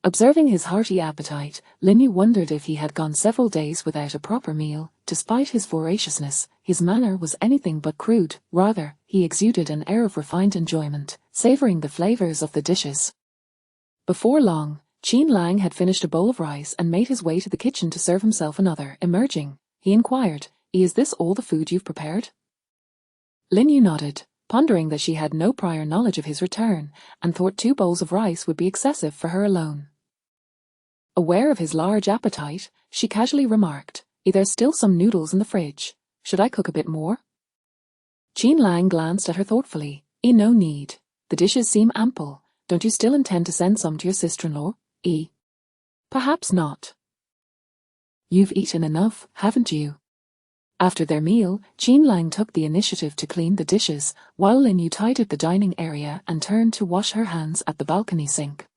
Observing his hearty appetite, Lin Yu wondered if he had gone several days without a proper meal. Despite his voraciousness, his manner was anything but crude. Rather, he exuded an air of refined enjoyment, savoring the flavors of the dishes. Before long, Qin Lang had finished a bowl of rice and made his way to the kitchen to serve himself another. Emerging, he inquired, Is this all the food you've prepared? Lin Yu nodded, pondering that she had no prior knowledge of his return, and thought 2 bowls of rice would be excessive for her alone. Aware of his large appetite, she casually remarked, There's still some noodles in the fridge. Should I cook a bit more? Qin Lang glanced at her thoughtfully. No need. The dishes seem ample. Don't you still intend to send some to your sister-in-law? Perhaps not. You've eaten enough, haven't you? After their meal, Qin Lang took the initiative to clean the dishes, while Lin Yu tidied the dining area and turned to wash her hands at the balcony sink.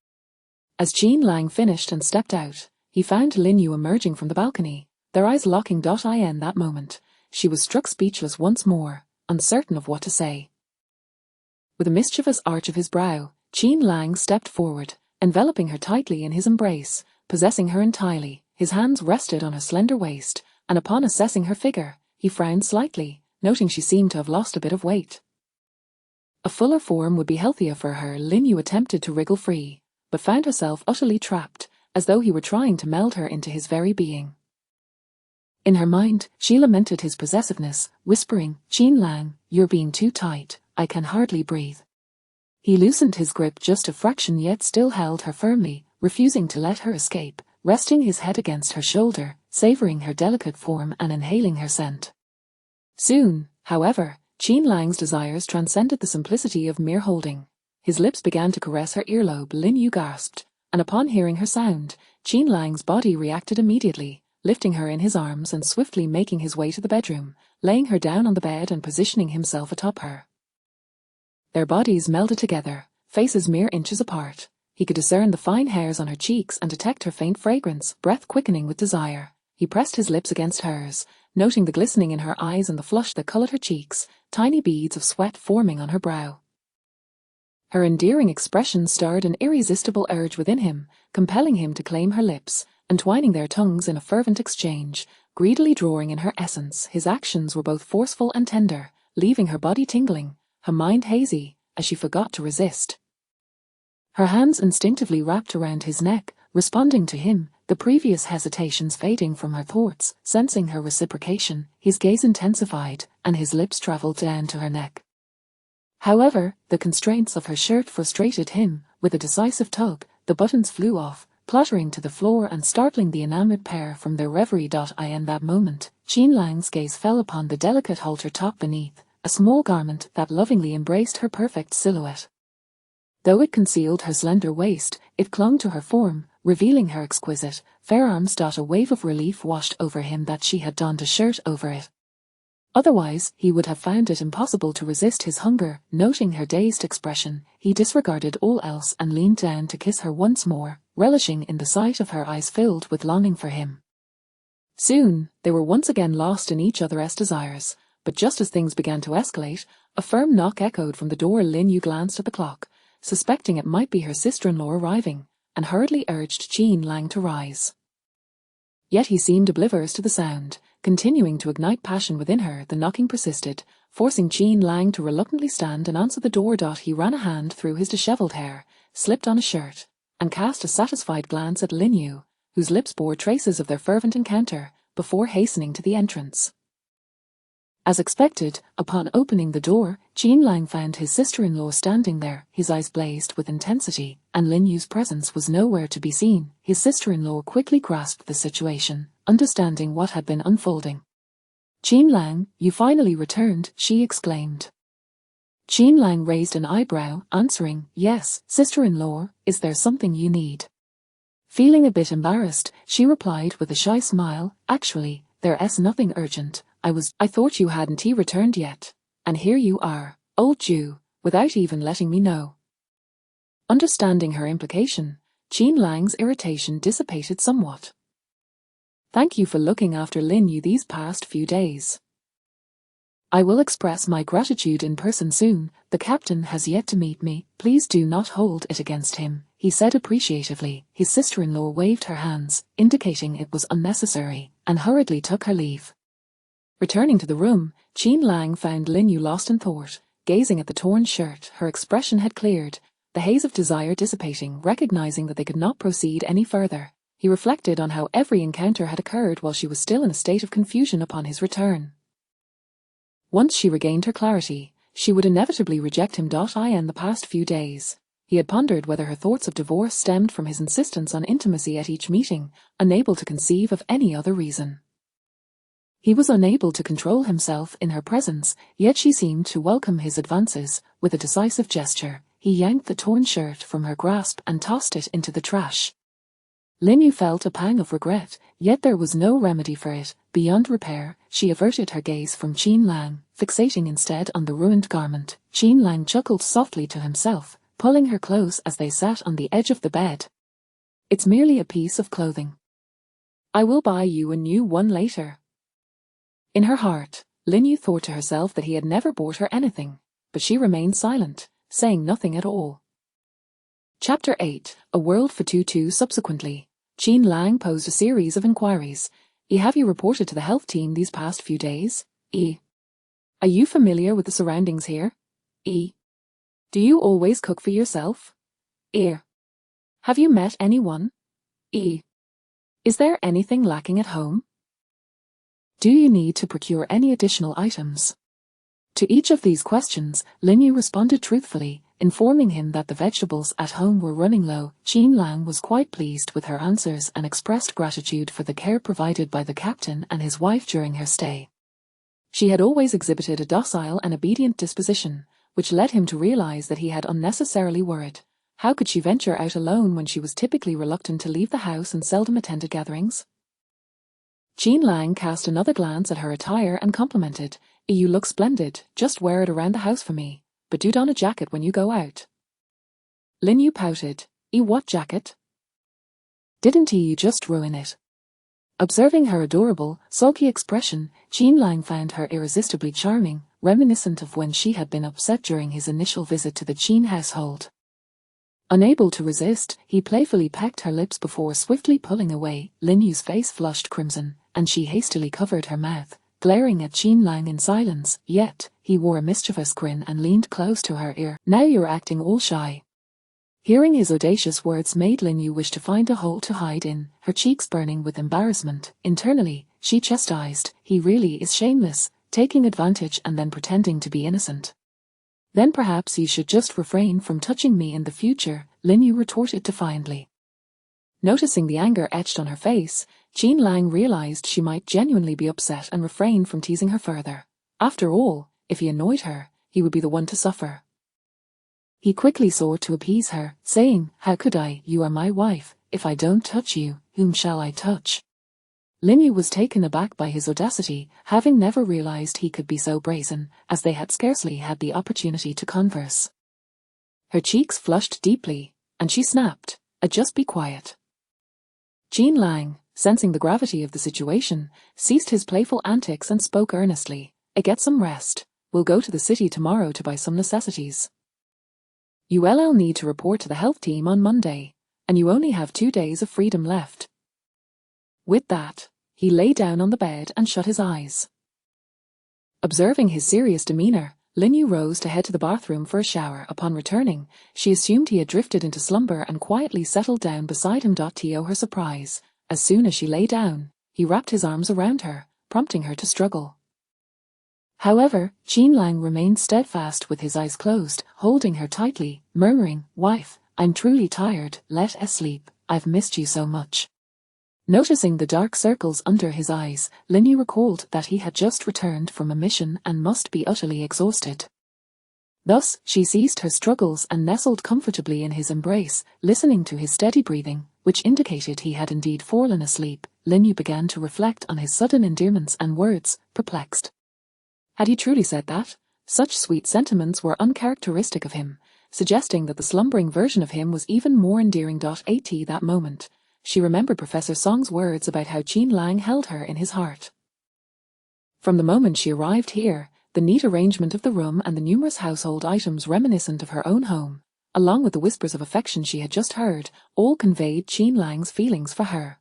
As Qin Lang finished and stepped out, he found Lin Yu emerging from the balcony, their eyes locking. In that moment, she was struck speechless once more, uncertain of what to say. With a mischievous arch of his brow, Qin Lang stepped forward, enveloping her tightly in his embrace, possessing her entirely. His hands rested on her slender waist, and upon assessing her figure, he frowned slightly, noting she seemed to have lost a bit of weight. A fuller form would be healthier for her. Lin Yu attempted to wriggle free, but found herself utterly trapped, as though he were trying to meld her into his very being. In her mind, she lamented his possessiveness, whispering, Qin Lang, you're being too tight, I can hardly breathe. He loosened his grip just a fraction yet still held her firmly, refusing to let her escape, resting his head against her shoulder, savoring her delicate form and inhaling her scent. Soon, however, Qin Lang's desires transcended the simplicity of mere holding. His lips began to caress her earlobe. Lin Yu gasped, and upon hearing her sound, Qin Lang's body reacted immediately, lifting her in his arms and swiftly making his way to the bedroom, laying her down on the bed and positioning himself atop her. Their bodies melded together, faces mere inches apart. He could discern the fine hairs on her cheeks and detect her faint fragrance, breath quickening with desire. He pressed his lips against hers, noting the glistening in her eyes and the flush that colored her cheeks, tiny beads of sweat forming on her brow. Her endearing expression stirred an irresistible urge within him, compelling him to claim her lips, entwining their tongues in a fervent exchange. greedily drawing in her essence. His actions were both forceful and tender, leaving her body tingling, her mind hazy, as she forgot to resist. Her hands instinctively wrapped around his neck, responding to him, the previous hesitations fading from her thoughts. Sensing her reciprocation, his gaze intensified, and his lips travelled down to her neck. However, the constraints of her shirt frustrated him. With a decisive tug, the buttons flew off, clattering to the floor and startling the enamored pair from their reverie. In that moment, Jean Lang's gaze fell upon the delicate halter top beneath, a small garment that lovingly embraced her perfect silhouette. Though it concealed her slender waist, it clung to her form, revealing her exquisite, fair arms. A wave of relief washed over him that she had donned a shirt over it. Otherwise, he would have found it impossible to resist his hunger. Noting her dazed expression, he disregarded all else and leaned down to kiss her once more, relishing in the sight of her eyes filled with longing for him. Soon, they were once again lost in each other's desires, but just as things began to escalate, a firm knock echoed from the door. Lin Yu glanced at the clock, suspecting it might be her sister-in-law arriving, and hurriedly urged Jean Lang to rise. Yet he seemed oblivious to the sound, continuing to ignite passion within her. The knocking persisted, forcing Jean Lang to reluctantly stand and answer the door. He ran a hand through his dishevelled hair, slipped on a shirt, and cast a satisfied glance at Lin Yu, whose lips bore traces of their fervent encounter, before hastening to the entrance. As expected, upon opening the door, Jean Lang found his sister-in-law standing there. His eyes blazed with intensity, and Lin Yu's presence was nowhere to be seen. His sister-in-law quickly grasped the situation, understanding what had been unfolding. "Jean Lang, you finally returned," she exclaimed. Jean Lang raised an eyebrow, answering, "Yes, sister-in-law, is there something you need?" Feeling a bit embarrassed, she replied with a shy smile, "Actually, there's nothing urgent. I thought you hadn't returned yet. And here you are, old Jew, without even letting me know." Understanding her implication, Jean Lang's irritation dissipated somewhat. "Thank you for looking after Lin Yu these past few days. I will express my gratitude in person soon. The captain has yet to meet me. Please do not hold it against him," he said appreciatively. His sister-in-law waved her hands, indicating it was unnecessary, and hurriedly took her leave. Returning to the room, Jean Lang found Lin Yu lost in thought, gazing at the torn shirt. Her expression had cleared, the haze of desire dissipating. Recognizing that they could not proceed any further, he reflected on how every encounter had occurred while she was still in a state of confusion upon his return. Once she regained her clarity, she would inevitably reject him. In the past few days, he had pondered whether her thoughts of divorce stemmed from his insistence on intimacy at each meeting, unable to conceive of any other reason. He was unable to control himself in her presence, yet she seemed to welcome his advances. With a decisive gesture, he yanked the torn shirt from her grasp and tossed it into the trash. Lin Yu felt a pang of regret, yet there was no remedy for it. Beyond repair, she averted her gaze from Jean Lang, fixating instead on the ruined garment. Jean Lang chuckled softly to himself, pulling her close as they sat on the edge of the bed. "It's merely a piece of clothing. I will buy you a new one later." In her heart, Lin Yu thought to herself that he had never bought her anything, but she remained silent, saying nothing at all. Chapter 8, A World for Tutu. Subsequently, Jean Lang posed a series of inquiries. Have you reported to the health team these past few days? Are you familiar with the surroundings here? Do you always cook for yourself? Have you met anyone? Is there anything lacking at home? Do you need to procure any additional items? To each of these questions, Lin Yu responded truthfully, informing him that the vegetables at home were running low. Jean Lang was quite pleased with her answers and expressed gratitude for the care provided by the captain and his wife during her stay. She had always exhibited a docile and obedient disposition, which led him to realize that he had unnecessarily worried. How could she venture out alone when she was typically reluctant to leave the house and seldom attended gatherings? Jean Lang cast another glance at her attire and complimented, "You look splendid, just wear it around the house for me, but do don a jacket when you go out." Lin Yu pouted, What jacket? Didn't you just ruin it?" Observing her adorable, sulky expression, Jean Lang found her irresistibly charming, reminiscent of when she had been upset during his initial visit to the Jean household. Unable to resist, he playfully pecked her lips before swiftly pulling away. Lin Yu's face flushed crimson, and she hastily covered her mouth, glaring at Qin Lang in silence, yet he wore a mischievous grin and leaned close to her ear. "Now you're acting all shy." Hearing his audacious words made Lin Yu wish to find a hole to hide in, her cheeks burning with embarrassment. Internally, she chastised, "He really is shameless, taking advantage and then pretending to be innocent." "Then perhaps you should just refrain from touching me in the future," Lin Yu retorted defiantly. Noticing the anger etched on her face, Qin Lang realized she might genuinely be upset and refrained from teasing her further. After all, if he annoyed her, he would be the one to suffer. He quickly sought to appease her, saying, "How could I? You are my wife. If I don't touch you, whom shall I touch?" Lin Yu was taken aback by his audacity, having never realized he could be so brazen, as they had scarcely had the opportunity to converse. Her cheeks flushed deeply, and she snapped, "Just be quiet." Qin Lang, sensing the gravity of the situation, ceased his playful antics and spoke earnestly, "Get some rest. We'll go to the city tomorrow to buy some necessities. You'll need to report to the health team on Monday, and you only have 2 days of freedom left." With that, he lay down on the bed and shut his eyes. Observing his serious demeanor, Lin Yu rose to head to the bathroom for a shower. Upon returning, she assumed he had drifted into slumber and quietly settled down beside him. To her surprise, as soon as she lay down, he wrapped his arms around her, prompting her to struggle. However, Qin Lang remained steadfast with his eyes closed, holding her tightly, murmuring, "Wife, I'm truly tired, let us sleep, I've missed you so much." Noticing the dark circles under his eyes, Lin Yu recalled that he had just returned from a mission and must be utterly exhausted. Thus, she ceased her struggles and nestled comfortably in his embrace, listening to his steady breathing, which indicated he had indeed fallen asleep. Lin Yu began to reflect on his sudden endearments and words, perplexed. Had he truly said that? Such sweet sentiments were uncharacteristic of him, suggesting that the slumbering version of him was even more endearing. At that moment, she remembered Professor Song's words about how Qin Lang held her in his heart. From the moment she arrived here, the neat arrangement of the room and the numerous household items reminiscent of her own home, along with the whispers of affection she had just heard, all conveyed Qin Lang's feelings for her.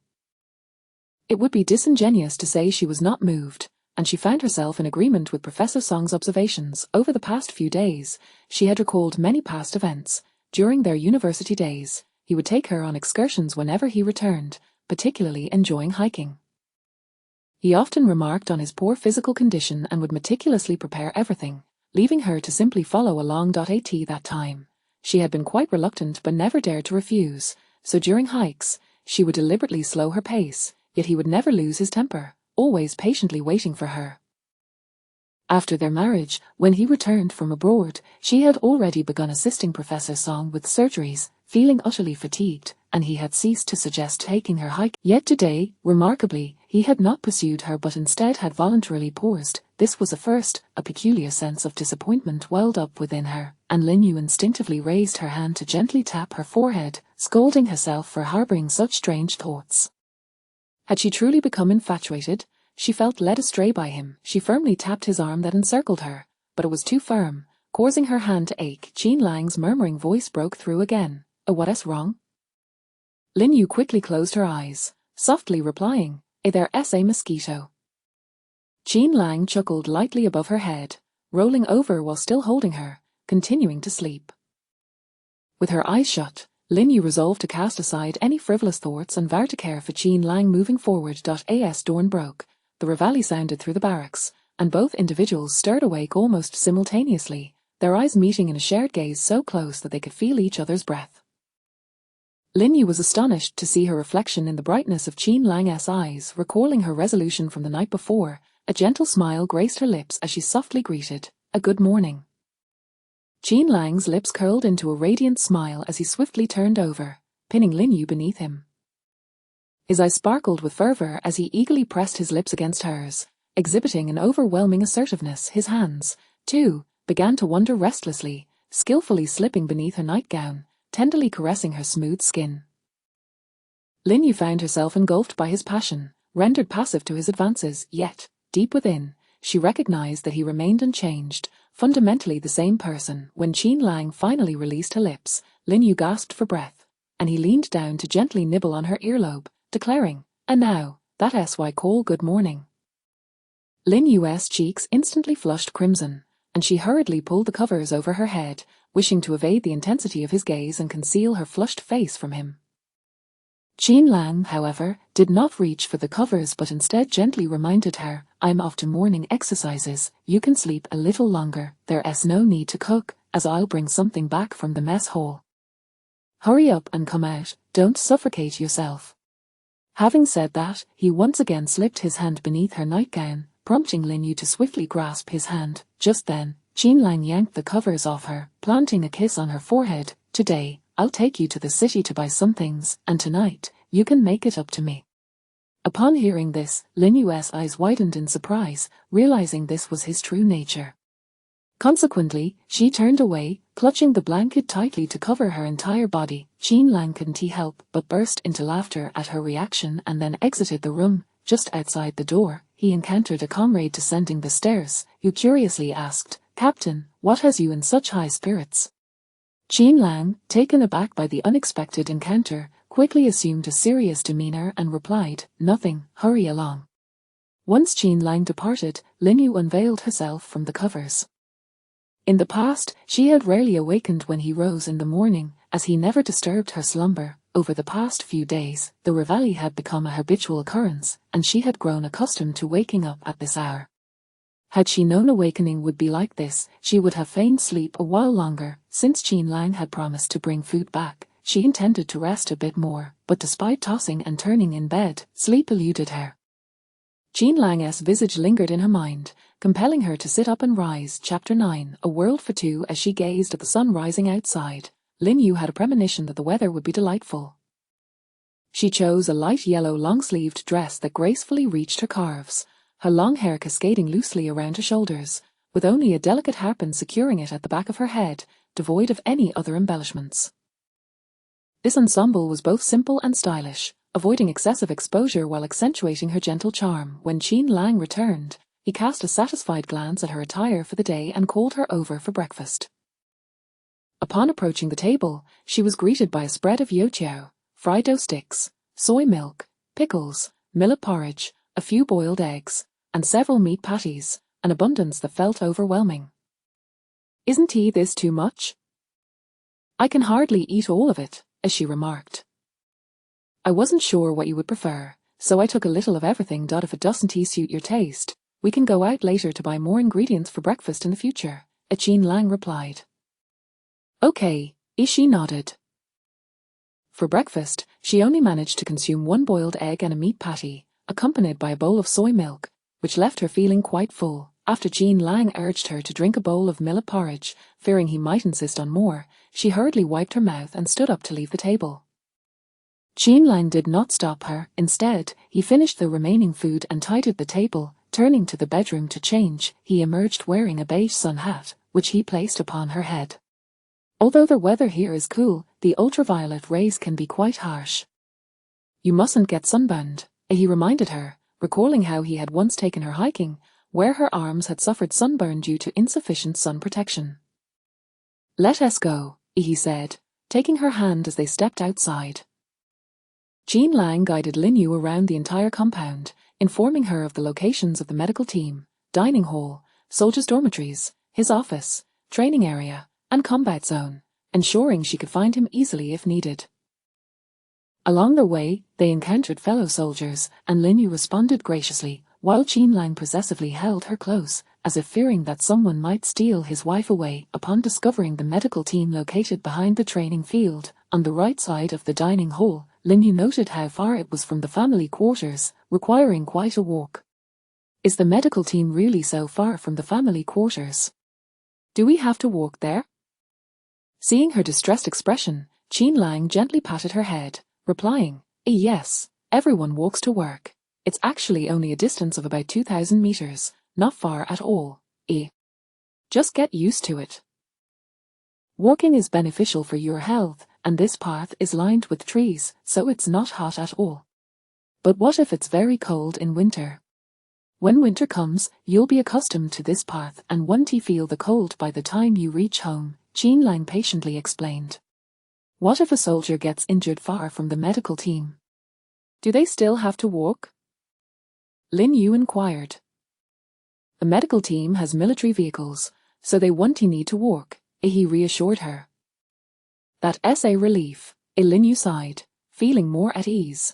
It would be disingenuous to say she was not moved, and she found herself in agreement with Professor Song's observations. Over the past few days, she had recalled many past events. During their university days, he would take her on excursions whenever he returned, particularly enjoying hiking. He often remarked on his poor physical condition and would meticulously prepare everything, leaving her to simply follow along. At that time, she had been quite reluctant but never dared to refuse, so during hikes, she would deliberately slow her pace, yet he would never lose his temper, always patiently waiting for her. After their marriage, when he returned from abroad, she had already begun assisting Professor Song with surgeries, feeling utterly fatigued, and he had ceased to suggest taking her hike. Yet today, remarkably, he had not pursued her but instead had voluntarily paused. This was a first. A peculiar sense of disappointment welled up within her, and Lin Yu instinctively raised her hand to gently tap her forehead, scolding herself for harboring such strange thoughts. Had she truly become infatuated? She felt led astray by him. She firmly tapped his arm that encircled her, but it was too firm, causing her hand to ache. Qin Lang's murmuring voice broke through again. What's wrong?" Lin Yu quickly closed her eyes, softly replying, "There's a mosquito." Qin Lang chuckled lightly above her head, rolling over while still holding her, continuing to sleep. With her eyes shut, Lin Yu resolved to cast aside any frivolous thoughts and vow to care for Qin Lang moving forward. As dawn broke, the reveille sounded through the barracks, and both individuals stirred awake almost simultaneously, their eyes meeting in a shared gaze so close that they could feel each other's breath. Lin Yu was astonished to see her reflection in the brightness of Qin Lang's eyes. Recalling her resolution from the night before, a gentle smile graced her lips as she softly greeted, "A good morning." Qin Lang's lips curled into a radiant smile as he swiftly turned over, pinning Lin Yu beneath him. His eyes sparkled with fervor as he eagerly pressed his lips against hers, exhibiting an overwhelming assertiveness. His hands, too, began to wander restlessly, skillfully slipping beneath her nightgown, tenderly caressing her smooth skin. Lin Yu found herself engulfed by his passion, rendered passive to his advances, yet, deep within, she recognized that he remained unchanged, fundamentally the same person. When Qin Lang finally released her lips, Lin Yu gasped for breath, and he leaned down to gently nibble on her earlobe, declaring, "And now, that's why call good morning." Lin Yu's cheeks instantly flushed crimson, and she hurriedly pulled the covers over her head, wishing to evade the intensity of his gaze and conceal her flushed face from him. Qin Lang, however, did not reach for the covers but instead gently reminded her, "I'm off to morning exercises, you can sleep a little longer, there's no need to cook, as I'll bring something back from the mess hall. Hurry up and come out, don't suffocate yourself." Having said that, he once again slipped his hand beneath her nightgown, prompting Lin Yu to swiftly grasp his hand. Just then, Qin Lang yanked the covers off her, planting a kiss on her forehead. "Today, I'll take you to the city to buy some things, and tonight, you can make it up to me." Upon hearing this, Lin Yu's eyes widened in surprise, realizing this was his true nature. Consequently, she turned away, clutching the blanket tightly to cover her entire body. Qin Lang couldn't help but burst into laughter at her reaction and then exited the room. Just outside the door, he encountered a comrade descending the stairs, who curiously asked, "Captain, what has you in such high spirits?" Qin Lang, taken aback by the unexpected encounter, quickly assumed a serious demeanor and replied, "Nothing, hurry along." Once Qin Lang departed, Lin Yu unveiled herself from the covers. In the past, she had rarely awakened when he rose in the morning, as he never disturbed her slumber. Over the past few days, the reveille had become a habitual occurrence, and she had grown accustomed to waking up at this hour. Had she known awakening would be like this, she would have feigned sleep a while longer. Since Qin Lang had promised to bring food back, she intended to rest a bit more, but despite tossing and turning in bed, sleep eluded her. Qin Lang's visage lingered in her mind, compelling her to sit up and rise. Chapter 9, A World for Two. As she gazed at the sun rising outside, Lin Yu had a premonition that the weather would be delightful. She chose a light yellow long-sleeved dress that gracefully reached her calves, her long hair cascading loosely around her shoulders, with only a delicate hairpin securing it at the back of her head, devoid of any other embellishments. This ensemble was both simple and stylish, avoiding excessive exposure while accentuating her gentle charm. When Qin Lang returned, he cast a satisfied glance at her attire for the day and called her over for breakfast. Upon approaching the table, she was greeted by a spread of youtiao, fried dough sticks, soy milk, pickles, millet porridge, a few boiled eggs, and several meat patties, an abundance that felt overwhelming. "Isn't this too much? I can hardly eat all of it," as she remarked. "I wasn't sure what you would prefer, so I took a little of everything. If it doesn't suit your taste, we can go out later to buy more ingredients for breakfast in the future," Qin Lang replied. "Okay," she nodded. For breakfast, she only managed to consume one boiled egg and a meat patty, accompanied by a bowl of soy milk, which left her feeling quite full. After Qin Lang urged her to drink a bowl of millet porridge, fearing he might insist on more, she hurriedly wiped her mouth and stood up to leave the table. Qin Lang did not stop her. Instead, he finished the remaining food and tidied the table. Turning to the bedroom to change, he emerged wearing a beige sun hat, which he placed upon her head. Although the weather here is cool, the ultraviolet rays can be quite harsh. "You mustn't get sunburned," he reminded her, recalling how he had once taken her hiking, where her arms had suffered sunburn due to insufficient sun protection. "Let us go," he said, taking her hand as they stepped outside. Qin Lang guided Lin Yu around the entire compound, informing her of the locations of the medical team, dining hall, soldiers' dormitories, his office, training area, and combat zone, ensuring she could find him easily if needed. Along the way, they encountered fellow soldiers, and Lin Yu responded graciously, while Qin Lang possessively held her close, as if fearing that someone might steal his wife away. Upon discovering the medical team located behind the training field, on the right side of the dining hall, Lin Yu noted how far it was from the family quarters, requiring quite a walk. "Is the medical team really so far from the family quarters? Do we have to walk there?" Seeing her distressed expression, Qin Lang gently patted her head, replying, "Yes, everyone walks to work. It's actually only a distance of about 2,000 meters, not far at all. Just get used to it. Walking is beneficial for your health, and this path is lined with trees, so it's not hot at all. But what if it's very cold in winter? When winter comes, you'll be accustomed to this path and won't feel the cold by the time you reach home, Jean Lang patiently explained. What if a soldier gets injured far from the medical team? Do they still have to walk? Lin Yu inquired. The medical team has military vehicles, so they won't need to walk, he reassured her. That's a relief, Lin Yu sighed, feeling more at ease.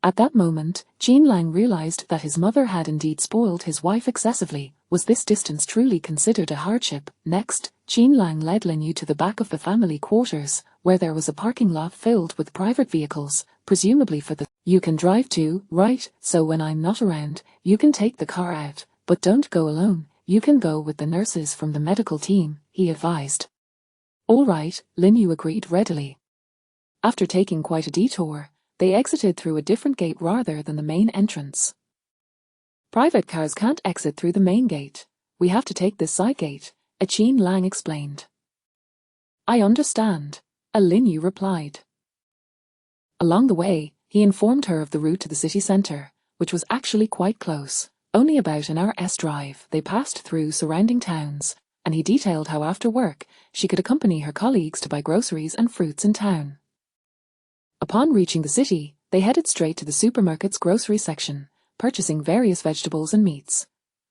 At that moment, Jean Lang realized that his mother had indeed spoiled his wife excessively. Was this distance truly considered a hardship? Next, Jean Lang led Lin Yu to the back of the family quarters, where there was a parking lot filled with private vehicles, presumably for the you can drive to, right? So when I'm not around, you can take the car out, but don't go alone. You can go with the nurses from the medical team, he advised. All right, Lin Yu agreed readily. After taking quite a detour, they exited through a different gate rather than the main entrance. Private cars can't exit through the main gate. We have to take this side gate, Jean Lang explained. I understand, Lin Yu replied. Along the way, he informed her of the route to the city centre, which was actually quite close. Only about an hour's drive. They passed through surrounding towns, and he detailed how after work she could accompany her colleagues to buy groceries and fruits in town. Upon reaching the city, they headed straight to the supermarket's grocery section, purchasing various vegetables and meats.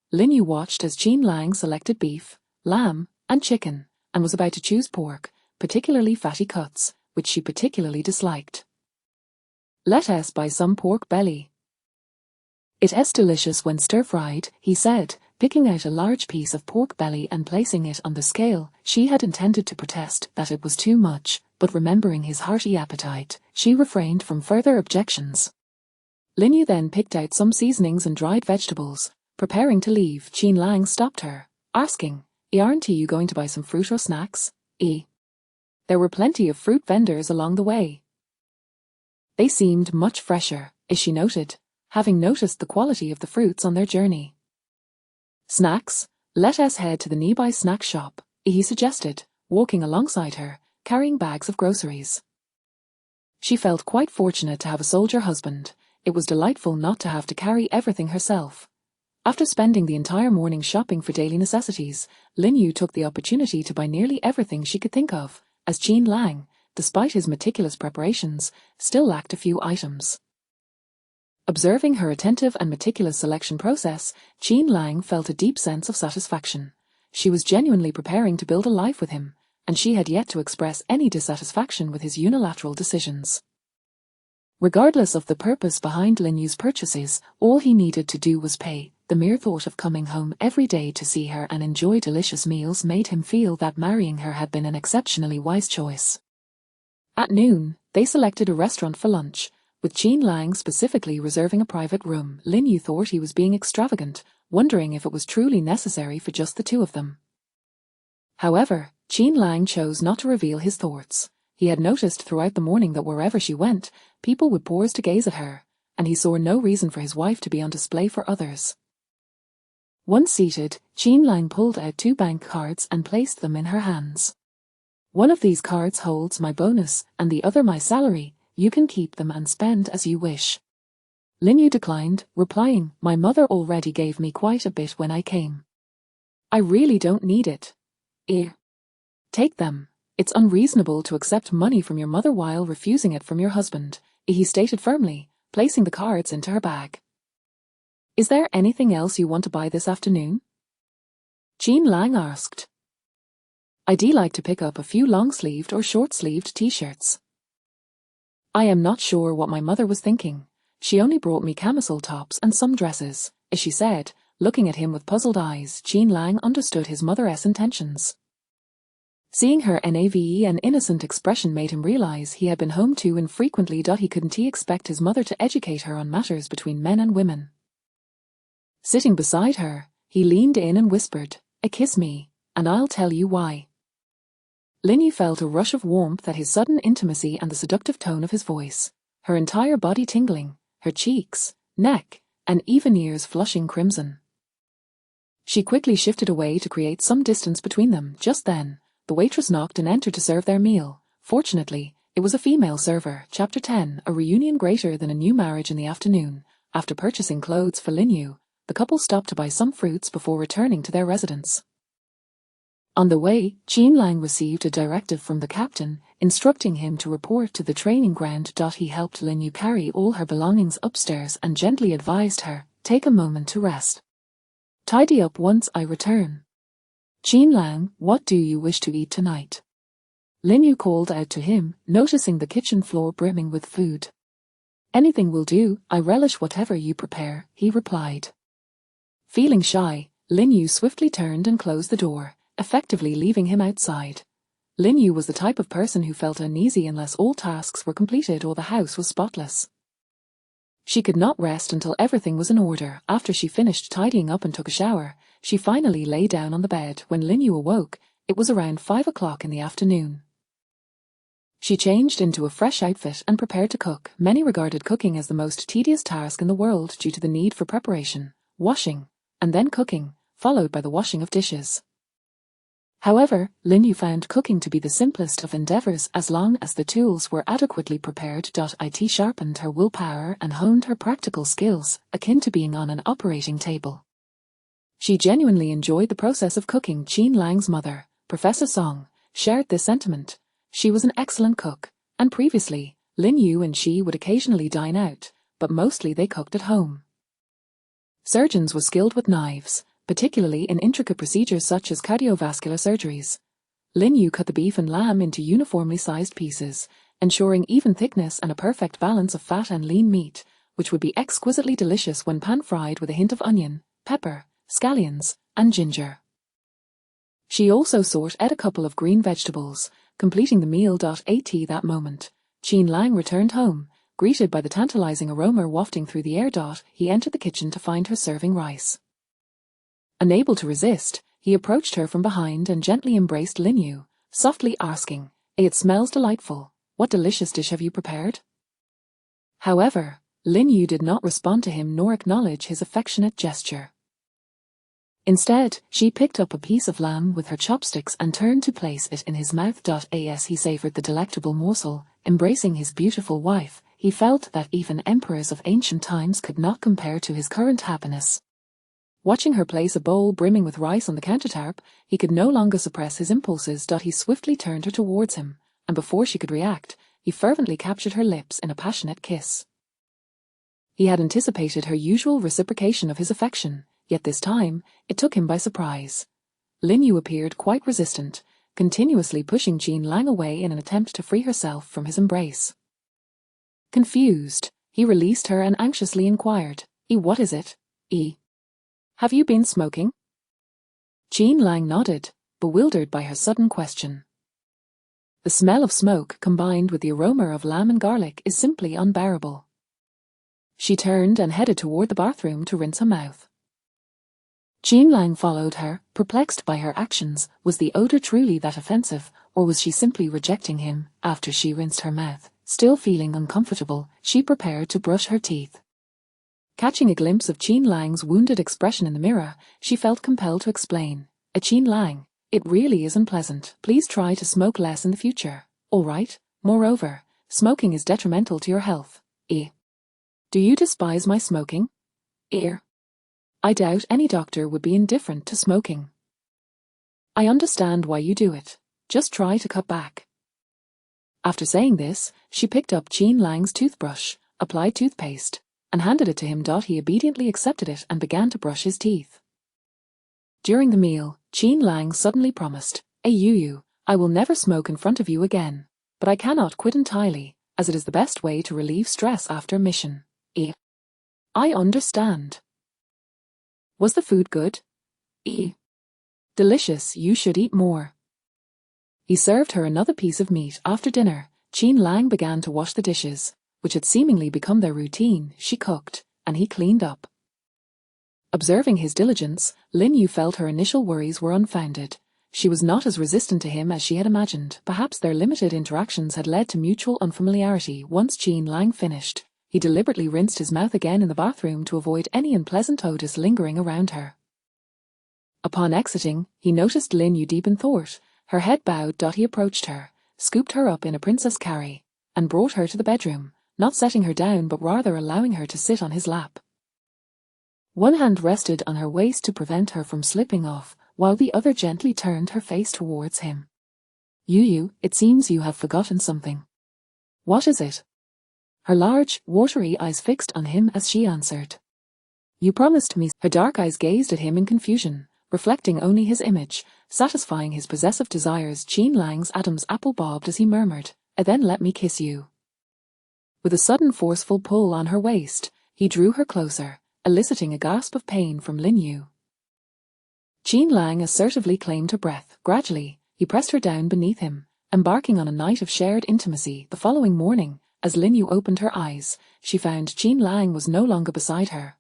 Lin Yu watched as Jean Lang selected beef, lamb, and chicken, and was about to choose pork, particularly fatty cuts, which she particularly disliked. Let us buy some pork belly. It's delicious when stir-fried, he said, picking out a large piece of pork belly and placing it on the scale. She had intended to protest that it was too much, but remembering his hearty appetite, she refrained from further objections. Lin Yu then picked out some seasonings and dried vegetables. Preparing to leave, Jean Lang stopped her, asking, aren't you going to buy some fruit or snacks? There were plenty of fruit vendors along the way. They seemed much fresher, she noted, having noticed the quality of the fruits on their journey. Snacks? Let us head to the nearby snack shop, he suggested, walking alongside her, carrying bags of groceries. She felt quite fortunate to have a soldier husband. It was delightful not to have to carry everything herself. After spending the entire morning shopping for daily necessities, Lin Yu took the opportunity to buy nearly everything she could think of, as Jean Lang, despite his meticulous preparations, still lacked a few items. Observing her attentive and meticulous selection process, Jean Lang felt a deep sense of satisfaction. She was genuinely preparing to build a life with him, and she had yet to express any dissatisfaction with his unilateral decisions. Regardless of the purpose behind Lin Yu's purchases, all he needed to do was pay. The mere thought of coming home every day to see her and enjoy delicious meals made him feel that marrying her had been an exceptionally wise choice. At noon, they selected a restaurant for lunch, with Jean Lang specifically reserving a private room. Lin Yu thought he was being extravagant, wondering if it was truly necessary for just the two of them. However, Jean Lang chose not to reveal his thoughts. He had noticed throughout the morning that wherever she went, people would pause to gaze at her, and he saw no reason for his wife to be on display for others. Once seated, Jean Lang pulled out 2 bank cards and placed them in her hands. One of these cards holds my bonus, and the other my salary. You can keep them and spend as you wish. Lin Yu declined, replying, my mother already gave me quite a bit when I came. I really don't need it. Take them. It's unreasonable to accept money from your mother while refusing it from your husband, he stated firmly, placing the cards into her bag. Is there anything else you want to buy this afternoon? Jean Lang asked. I'd like to pick up a few long-sleeved or short-sleeved t-shirts. I am not sure what my mother was thinking. She only brought me camisole tops and some dresses, she said, looking at him with puzzled eyes. Jean Lang understood his mother's intentions. Seeing her naive and innocent expression made him realize he had been home too infrequently. He couldn't expect his mother to educate her on matters between men and women. Sitting beside her, he leaned in and whispered, kiss me, and I'll tell you why. Lin Yu felt a rush of warmth at his sudden intimacy and the seductive tone of his voice, her entire body tingling, her cheeks, neck, and even ears flushing crimson. She quickly shifted away to create some distance between them. Just then, the waitress knocked and entered to serve their meal. Fortunately, it was a female server. Chapter 10, a reunion greater than a new marriage in the afternoon. After purchasing clothes for Lin Yu, the couple stopped to buy some fruits before returning to their residence. On the way, Qin Lang received a directive from the captain, instructing him to report to the training ground. He helped Lin Yu carry all her belongings upstairs and gently advised her, "Take a moment to rest. Tidy up once I return." "Qin Lang, what do you wish to eat tonight?" Lin Yu called out to him, noticing the kitchen floor brimming with food. "Anything will do, I relish whatever you prepare," he replied. Feeling shy, Lin Yu swiftly turned and closed the door, effectively leaving him outside. Lin Yu was the type of person who felt uneasy unless all tasks were completed or the house was spotless. She could not rest until everything was in order. After she finished tidying up and took a shower, she finally lay down on the bed. When Lin Yu awoke, it was around 5 o'clock in the afternoon. She changed into a fresh outfit and prepared to cook. Many regarded cooking as the most tedious task in the world due to the need for preparation, washing, and then cooking, followed by the washing of dishes. However, Lin Yu found cooking to be the simplest of endeavors as long as the tools were adequately prepared. It sharpened her willpower and honed her practical skills, akin to being on an operating table. She genuinely enjoyed the process of cooking. Qin Lang's mother, Professor Song, shared this sentiment. She was an excellent cook, and previously, Lin Yu and she would occasionally dine out, but mostly they cooked at home. Surgeons were skilled with knives, particularly in intricate procedures such as cardiovascular surgeries. Lin Yu cut the beef and lamb into uniformly sized pieces, ensuring even thickness and a perfect balance of fat and lean meat, which would be exquisitely delicious when pan-fried with a hint of onion, pepper, scallions, and ginger. She also sauteed a couple of green vegetables, completing the meal. At that moment, Qin Lang returned home, greeted by the tantalizing aroma wafting through the air. He entered the kitchen to find her serving rice. Unable to resist, he approached her from behind and gently embraced Lin Yu, softly asking, "It smells delightful. What delicious dish have you prepared?" However, Lin Yu did not respond to him nor acknowledge his affectionate gesture. Instead, she picked up a piece of lamb with her chopsticks and turned to place it in his mouth. As he savored the delectable morsel, embracing his beautiful wife, he felt that even emperors of ancient times could not compare to his current happiness. Watching her place a bowl brimming with rice on the countertop, he could no longer suppress his impulses. He swiftly turned her towards him, and before she could react, he fervently captured her lips in a passionate kiss. He had anticipated her usual reciprocation of his affection, yet this time, it took him by surprise. Lin Yu appeared quite resistant, continuously pushing Qin Lang away in an attempt to free herself from his embrace. Confused, he released her and anxiously inquired, "What is it? Have you been smoking?" Qin Lang nodded, bewildered by her sudden question. The smell of smoke combined with the aroma of lamb and garlic is simply unbearable. She turned and headed toward the bathroom to rinse her mouth. Qin Lang followed her, perplexed by her actions. Was the odor truly that offensive, or was she simply rejecting him? After she rinsed her mouth, still feeling uncomfortable, she prepared to brush her teeth. Catching a glimpse of Qin Lang's wounded expression in the mirror, she felt compelled to explain. "Qin Lang, it really isn't pleasant. Please try to smoke less in the future, all right? Moreover, smoking is detrimental to your health. Do you despise my smoking? I doubt any doctor would be indifferent to smoking. I understand why you do it. Just try to cut back." After saying this, she picked up Qin Lang's toothbrush, applied toothpaste, and handed it to him. He obediently accepted it and began to brush his teeth. During the meal, Qin Lang suddenly promised, "Yu, I will never smoke in front of you again, but I cannot quit entirely, as it is the best way to relieve stress after mission." I understand. Was the food good? Delicious, you should eat more. He served her another piece of meat. After dinner, Qin Lang began to wash the dishes, which had seemingly become their routine. She cooked, and he cleaned up. Observing his diligence, Lin Yu felt her initial worries were unfounded. She was not as resistant to him as she had imagined. Perhaps their limited interactions had led to mutual unfamiliarity. Once Qin Lang finished, he deliberately rinsed his mouth again in the bathroom to avoid any unpleasant odors lingering around her. Upon exiting, he noticed Lin Yu deep in thought. Her head bowed. He approached her, scooped her up in a princess carry, and brought her to the bedroom, not setting her down but rather allowing her to sit on his lap. One hand rested on her waist to prevent her from slipping off, while the other gently turned her face towards him. Yu, it seems you have forgotten something. What is it? Her large, watery eyes fixed on him as she answered. You promised me. Her dark eyes gazed at him in confusion, reflecting only his image, satisfying his possessive desires. Jean Lang's Adam's apple bobbed as he murmured, then let me kiss you. With a sudden forceful pull on her waist, he drew her closer, eliciting a gasp of pain from Lin Yu. Jean Lang assertively claimed her breath. Gradually, he pressed her down beneath him, embarking on a night of shared intimacy. The following morning, as Lin Yu opened her eyes, she found Jean Lang was no longer beside her.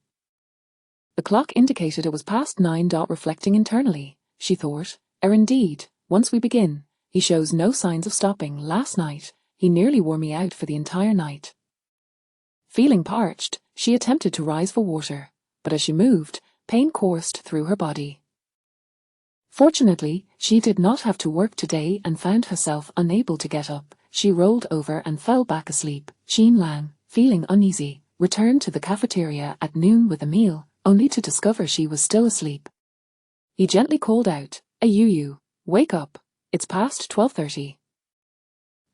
The clock indicated it was past 9. Reflecting internally, she thought, indeed, once we begin, he shows no signs of stopping. Last night, he nearly wore me out for the entire night. Feeling parched, she attempted to rise for water, but as she moved, pain coursed through her body. Fortunately, she did not have to work today and found herself unable to get up. She rolled over and fell back asleep. Jean Lang, feeling uneasy, returned to the cafeteria at noon with a meal, only to discover she was still asleep. He gently called out, Yu, wake up, it's past 12:30.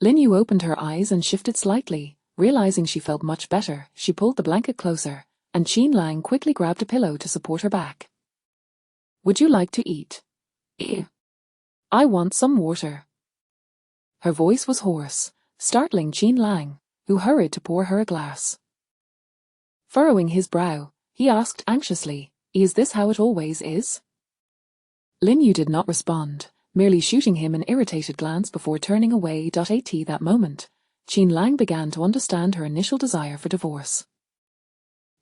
Lin Yu opened her eyes and shifted slightly. Realizing she felt much better, she pulled the blanket closer, and Jean Lang quickly grabbed a pillow to support her back. Would you like to eat? I want some water. Her voice was hoarse, startling Jean Lang, who hurried to pour her a glass. Furrowing his brow, he asked anxiously, Is this how it always is? Lin Yu did not respond, merely shooting him an irritated glance before turning away. At that moment, Jean Lang began to understand her initial desire for divorce.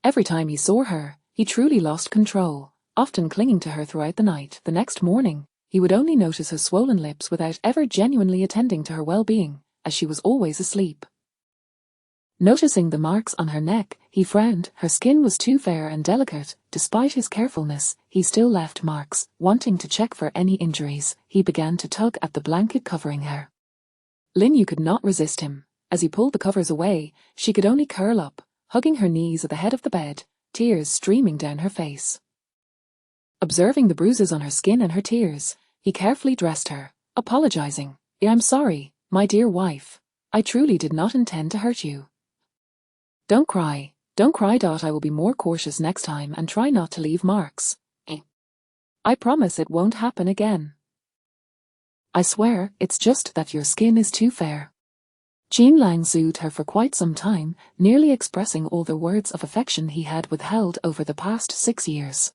Every time he saw her, he truly lost control, often clinging to her throughout the night. The next morning, he would only notice her swollen lips without ever genuinely attending to her well-being, as she was always asleep. Noticing the marks on her neck, he frowned. Her skin was too fair and delicate. Despite his carefulness, he still left marks. Wanting to check for any injuries, he began to tug at the blanket covering her. Lin Yu could not resist him. As he pulled the covers away, she could only curl up, hugging her knees at the head of the bed, tears streaming down her face. Observing the bruises on her skin and her tears, he carefully dressed her, apologizing. I'm sorry, my dear wife. I truly did not intend to hurt you. Don't cry. I will be more cautious next time and try not to leave marks. I promise it won't happen again. I swear, it's just that your skin is too fair. Jean Lang soothed her for quite some time, nearly expressing all the words of affection he had withheld over the past 6 years.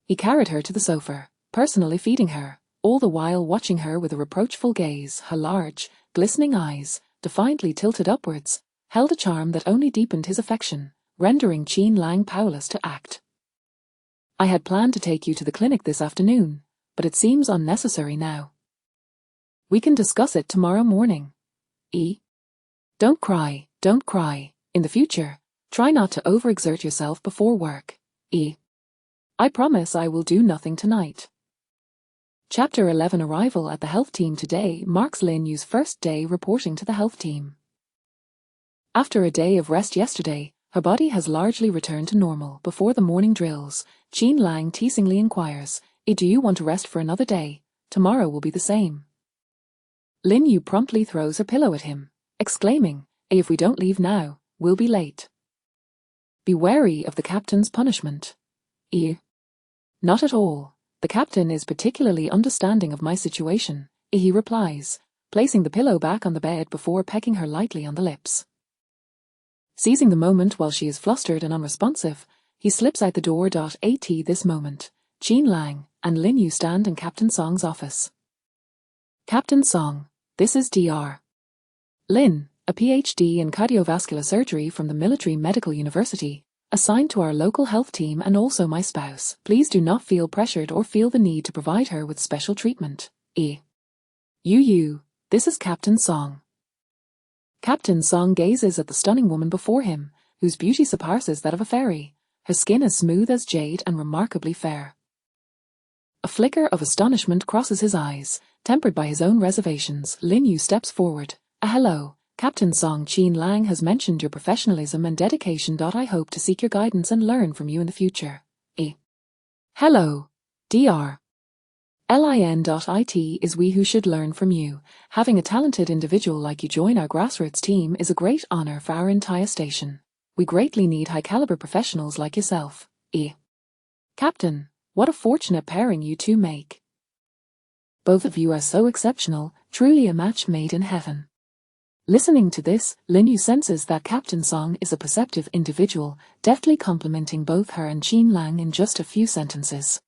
He carried her to the sofa, personally feeding her, all the while watching her with a reproachful gaze. Her large, glistening eyes, defiantly tilted upwards, held a charm that only deepened his affection, rendering Jean Lang powerless to act. I had planned to take you to the clinic this afternoon, but it seems unnecessary now. We can discuss it tomorrow morning. Don't cry. In the future, try not to overexert yourself before work. I promise I will do nothing tonight. Chapter 11. Arrival at the health team. Today marks Lin Yu's first day reporting to the health team. After a day of rest yesterday, her body has largely returned to normal. Before the morning drills, Jean Lang teasingly inquires, do you want to rest for another day? Tomorrow will be the same. Lin Yu promptly throws her pillow at him, exclaiming, if we don't leave now, we'll be late. Be wary of the captain's punishment. Not at all. The captain is particularly understanding of my situation, he replies, placing the pillow back on the bed before pecking her lightly on the lips. Seizing the moment while she is flustered and unresponsive, he slips out the door. At this moment, Jean Lang and Lin Yu stand in Captain Song's office. Captain Song, this is Dr. Lin, a PhD in cardiovascular surgery from the Military Medical University, assigned to our local health team and also my spouse. Please do not feel pressured or feel the need to provide her with special treatment. Yu, this is Captain Song. Captain Song gazes at the stunning woman before him, whose beauty surpasses that of a fairy, her skin as smooth as jade and remarkably fair. A flicker of astonishment crosses his eyes, tempered by his own reservations. Lin Yu steps forward. Hello, Captain Song. Jean Lang has mentioned your professionalism and dedication. I hope to seek your guidance and learn from you in the future. Hello, Dr. Lin.it is we who should learn from you. Having a talented individual like you join our grassroots team is a great honor for our entire station. We greatly need high-caliber professionals like yourself. Captain, what a fortunate pairing you two make. Both of you are so exceptional, truly a match made in heaven. Listening to this, Linyu senses that Captain Song is a perceptive individual, deftly complimenting both her and Qin Lang in just a few sentences.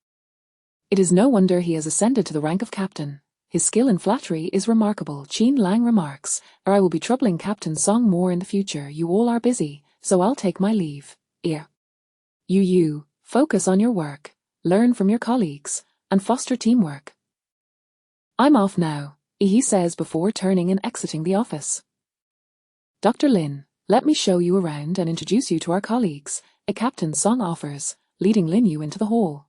It is no wonder he has ascended to the rank of captain. His skill in flattery is remarkable, Qin Lang remarks, or I will be troubling Captain Song more in the future. You all are busy, so I'll take my leave. You, focus on your work, learn from your colleagues, and foster teamwork. I'm off now, he says before turning and exiting the office. Dr. Lin, let me show you around and introduce you to our colleagues, Captain Song offers, leading Linyu into the hall.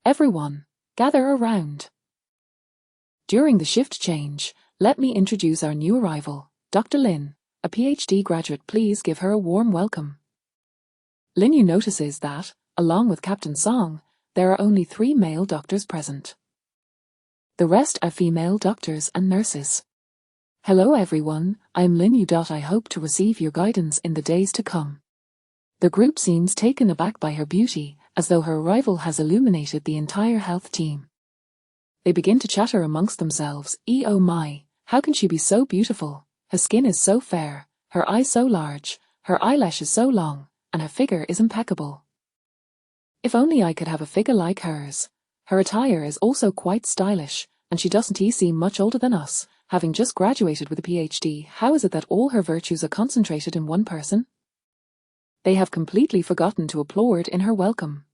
Everyone, gather around. During the shift change, let me introduce our new arrival, Dr. Lin, a PhD graduate. Please give her a warm welcome. Linyu notices that, along with Captain Song, there are only 3 male doctors present. The rest are female doctors and nurses. Hello everyone, I'm Linyu. I hope to receive your guidance in the days to come. The group seems taken aback by her beauty, as though her arrival has illuminated the entire health team. They begin to chatter amongst themselves. Oh my, how can she be so beautiful? Her skin is so fair, her eyes so large, her eyelashes so long, and her figure is impeccable. If only I could have a figure like hers. Her attire is also quite stylish, and she doesn't seem much older than us, having just graduated with a PhD. How is it that all her virtues are concentrated in one person? They have completely forgotten to applaud in her welcome.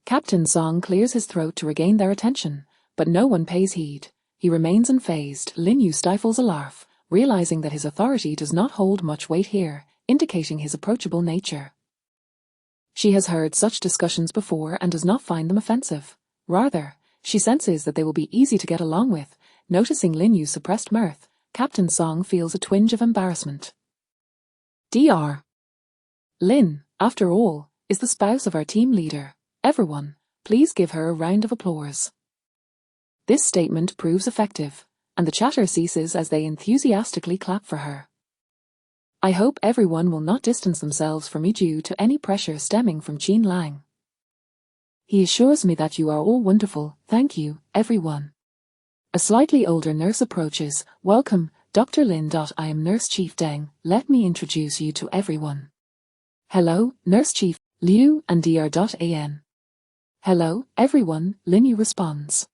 Captain Song clears his throat to regain their attention, but no one pays heed. He remains unfazed. Linyu stifles a laugh, realizing that his authority does not hold much weight here, indicating his approachable nature. She has heard such discussions before and does not find them offensive. Rather, she senses that they will be easy to get along with. Noticing Linyu's suppressed mirth, Captain Song feels a twinge of embarrassment. Dr. Lin, after all, is the spouse of our team leader. Everyone, please give her a round of applause. This statement proves effective, and the chatter ceases as they enthusiastically clap for her. I hope everyone will not distance themselves from me due to any pressure stemming from Qin Lang. He assures me that you are all wonderful. Thank you, everyone. A slightly older nurse approaches. Welcome, Dr. Lin. I am Nurse Chief Deng. Let me introduce you to everyone. Hello, Nurse Chief Liu and Dr. Hello, everyone, Linyu responds.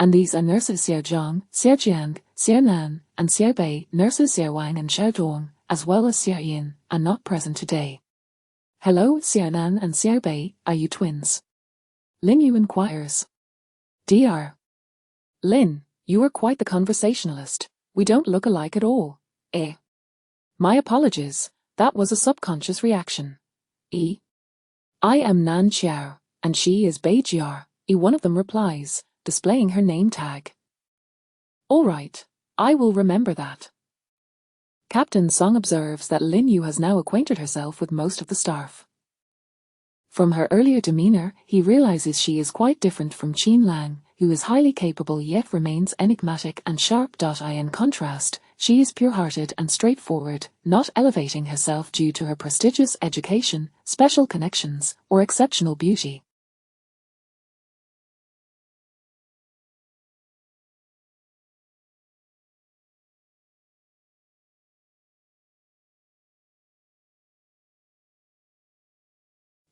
And these are Nurses Xiao Zhang, Xiao Jiang, Xiao Nan, and Xiao Bei. Nurses Xiao Wang and Xiao Dong, as well as Xiao Yin, are not present today. Hello, Xiao Nan and Xiao Bei, are you twins? Linyu inquires. Dr. Lin, you are quite the conversationalist. We don't look alike at all. My apologies, that was a subconscious reaction. I am Nan Xiao, and she is Bei Jiar, one of them replies, displaying her name tag. All right, I will remember that. Captain Song observes that Linyu has now acquainted herself with most of the staff. From her earlier demeanor, he realizes she is quite different from Qin Lang, who is highly capable yet remains enigmatic and sharp. In contrast, she is pure-hearted and straightforward, not elevating herself due to her prestigious education, special connections, or exceptional beauty.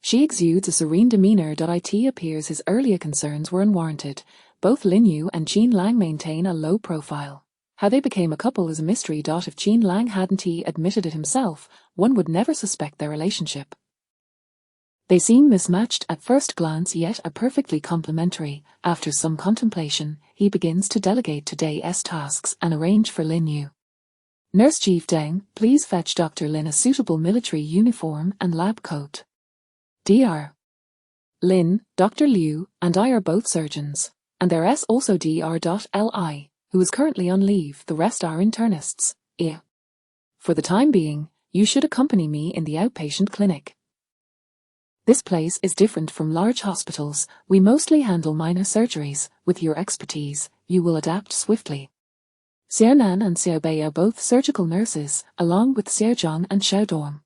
She exudes a serene demeanor. It appears his earlier concerns were unwarranted. Both Linyu and Qin Lang maintain a low profile. How they became a couple is a mystery. If Qin Lang hadn't admitted it himself, one would never suspect their relationship. They seem mismatched at first glance, yet are perfectly complementary. After some contemplation, he begins to delegate today's tasks and arrange for Linyu. Nurse Chief Deng, please fetch Dr. Lin a suitable military uniform and lab coat. Dr. Lin, Dr. Liu, and I are both surgeons, and there's also Dr. Li, who is currently on leave. The rest are internists. For the time being, you should accompany me in the outpatient clinic. This place is different from large hospitals. We mostly handle minor surgeries. With your expertise, you will adapt swiftly. Xiaonan and Xiaobei are both surgical nurses, along with Xiaozhong and Xiaodong.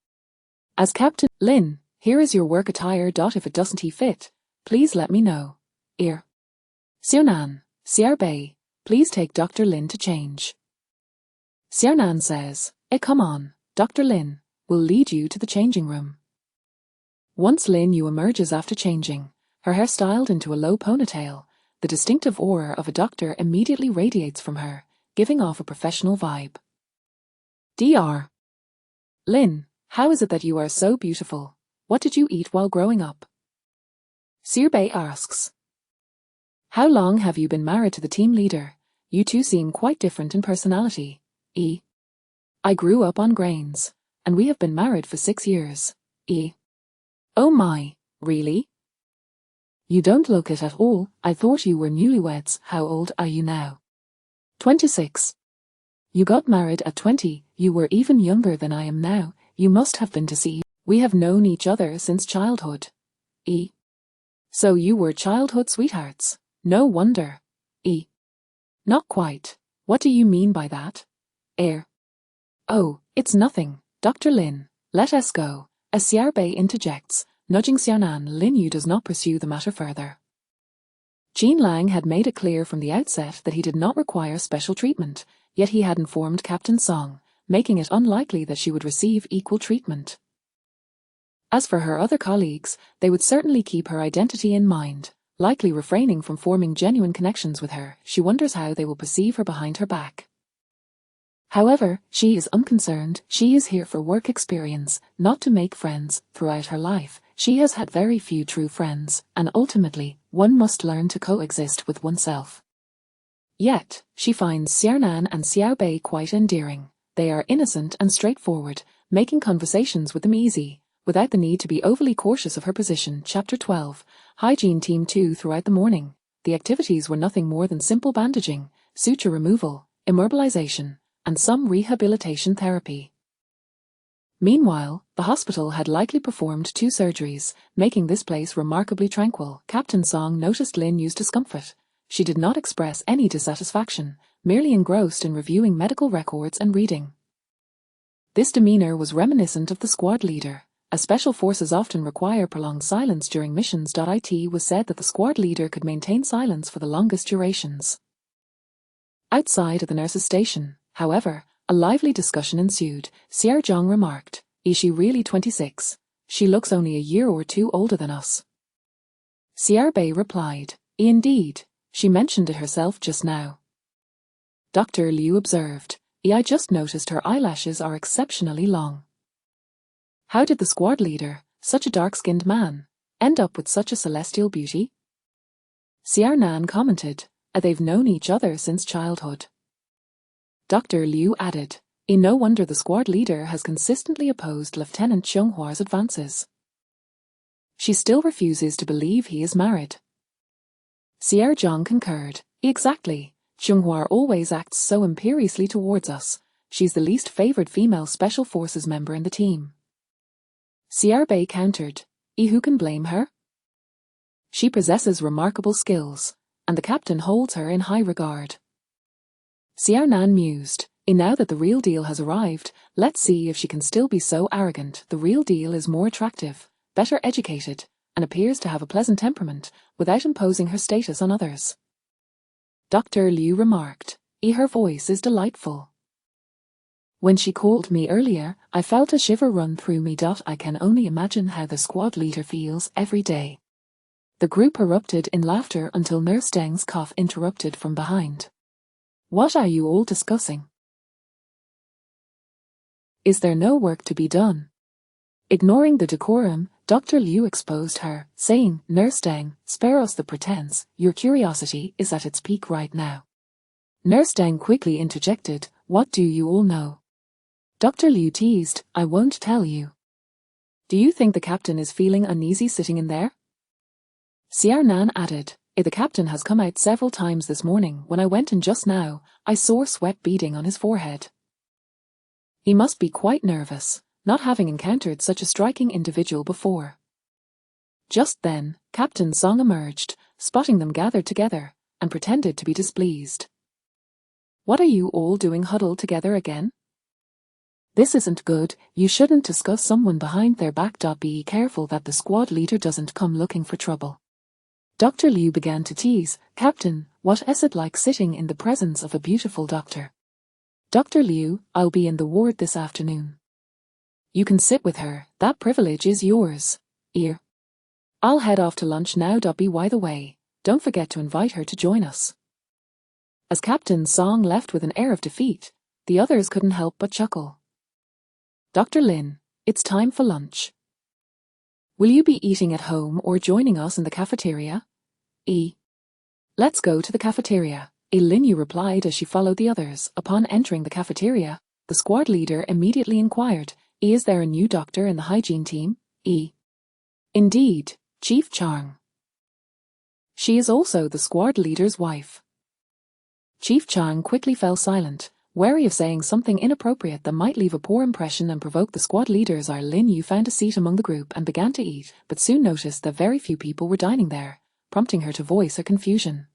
As Captain Lin, here is your work attire. If it doesn't fit, please let me know. Xiaonan, Xiaobei, please take Dr. Lin to change. Xiaonan says, come on, Dr. Lin, we'll lead you to the changing room. Once Lin Yu emerges after changing, her hair styled into a low ponytail, the distinctive aura of a doctor immediately radiates from her, giving off a professional vibe. Dr. Lin, how is it that you are so beautiful? What did you eat while growing up? Xiaobei asks. How long have you been married to the team leader? You two seem quite different in personality. I grew up on grains, and we have been married for 6 years. Oh my, really? You don't look it at all. I thought you were newlyweds. How old are you now? 26. You got married at 20. You were even younger than I am now. You must have been deceived. We have known each other since childhood. So you were childhood sweethearts. No wonder. Not quite. What do you mean by that? Oh, it's nothing, Dr. Lin. Let us go. As Xiaobei interjects, nudging Xiaonan, Lin Yu does not pursue the matter further. Jean Lang had made it clear from the outset that he did not require special treatment, yet he had informed Captain Song, making it unlikely that she would receive equal treatment. As for her other colleagues, they would certainly keep her identity in mind, likely refraining from forming genuine connections with her. She wonders how they will perceive her behind her back. However, she is unconcerned. She is here for work experience, not to make friends. Throughout her life, she has had very few true friends, and ultimately, one must learn to coexist with oneself. Yet, she finds Xiaonan and Xiaobei quite endearing. They are innocent and straightforward, making conversations with them easy, without the need to be overly cautious of her position. Chapter 12, Hygiene Team 2. Throughout the morning, the activities were nothing more than simple bandaging, suture removal, immobilization, and some rehabilitation therapy. Meanwhile, the hospital had likely performed 2 surgeries, making this place remarkably tranquil. Captain Song noticed Lin Yu's discomfort. She did not express any dissatisfaction, merely engrossed in reviewing medical records and reading. This demeanor was reminiscent of the squad leader, as special forces often require prolonged silence during missions. It was said that the squad leader could maintain silence for the longest durations. Outside of the nurses' station, however, a lively discussion ensued. Xiaozhong remarked, "Is she really 26? She looks only a year or 2 older than us." Xiaobei replied, "Indeed, she mentioned it herself just now." Dr. Liu observed, "I just noticed her eyelashes are exceptionally long." How did the squad leader, such a dark-skinned man, end up with such a celestial beauty? Xiaonan commented, "They've known each other since childhood." Dr. Liu added, "No wonder the squad leader has consistently opposed Lieutenant Xionghua's advances. She still refuses to believe he is married." Xiaozhong concurred, "Exactly. Xionghua always acts so imperiously towards us. She's the least favored female special forces member in the team." Xiaobei countered, "Who can blame her? She possesses remarkable skills, and the captain holds her in high regard." Xiaonan mused, "Now that the real deal has arrived, let's see if she can still be so arrogant. The real deal is more attractive, better educated, and appears to have a pleasant temperament, without imposing her status on others." Dr. Liu remarked, "Her voice is delightful. When she called me earlier, I felt a shiver run through me. I can only imagine how the squad leader feels every day." The group erupted in laughter until Nurse Deng's cough interrupted from behind. "What are you all discussing? Is there no work to be done?" Ignoring the decorum, Dr. Liu exposed her, saying, "Nurse Deng, spare us the pretense. Your curiosity is at its peak right now." Nurse Deng quickly interjected, "What do you all know?" Dr. Liu teased, "I won't tell you." "Do you think the captain is feeling uneasy sitting in there?" Xiaonan added, "The captain has come out several times this morning. When I went in just now, I saw sweat beading on his forehead. He must be quite nervous, not having encountered such a striking individual before." Just then, Captain Song emerged, spotting them gathered together, and pretended to be displeased. "What are you all doing huddled together again? This isn't good. You shouldn't discuss someone behind their back. Be careful that the squad leader doesn't come looking for trouble." Dr. Liu began to tease, "Captain, what is it like sitting in the presence of a beautiful doctor?" "Dr. Liu, I'll be in the ward this afternoon. You can sit with her, that privilege is yours. Ear. I'll head off to lunch now. By the way, don't forget to invite her to join us." As Captain Song left with an air of defeat, the others couldn't help but chuckle. "Dr. Lin, it's time for lunch. Will you be eating at home or joining us in the cafeteria?" "Let's go to the cafeteria," Lin Yu replied as she followed the others. Upon entering the cafeteria, the squad leader immediately inquired, "Is there a new doctor in the hygiene team?" "Indeed, Chief Chang. She is also the squad leader's wife." Chief Chang quickly fell silent, wary of saying something inappropriate that might leave a poor impression and provoke the squad leaders. Lin Yu found a seat among the group and began to eat, but soon noticed that very few people were dining there, prompting her to voice her confusion.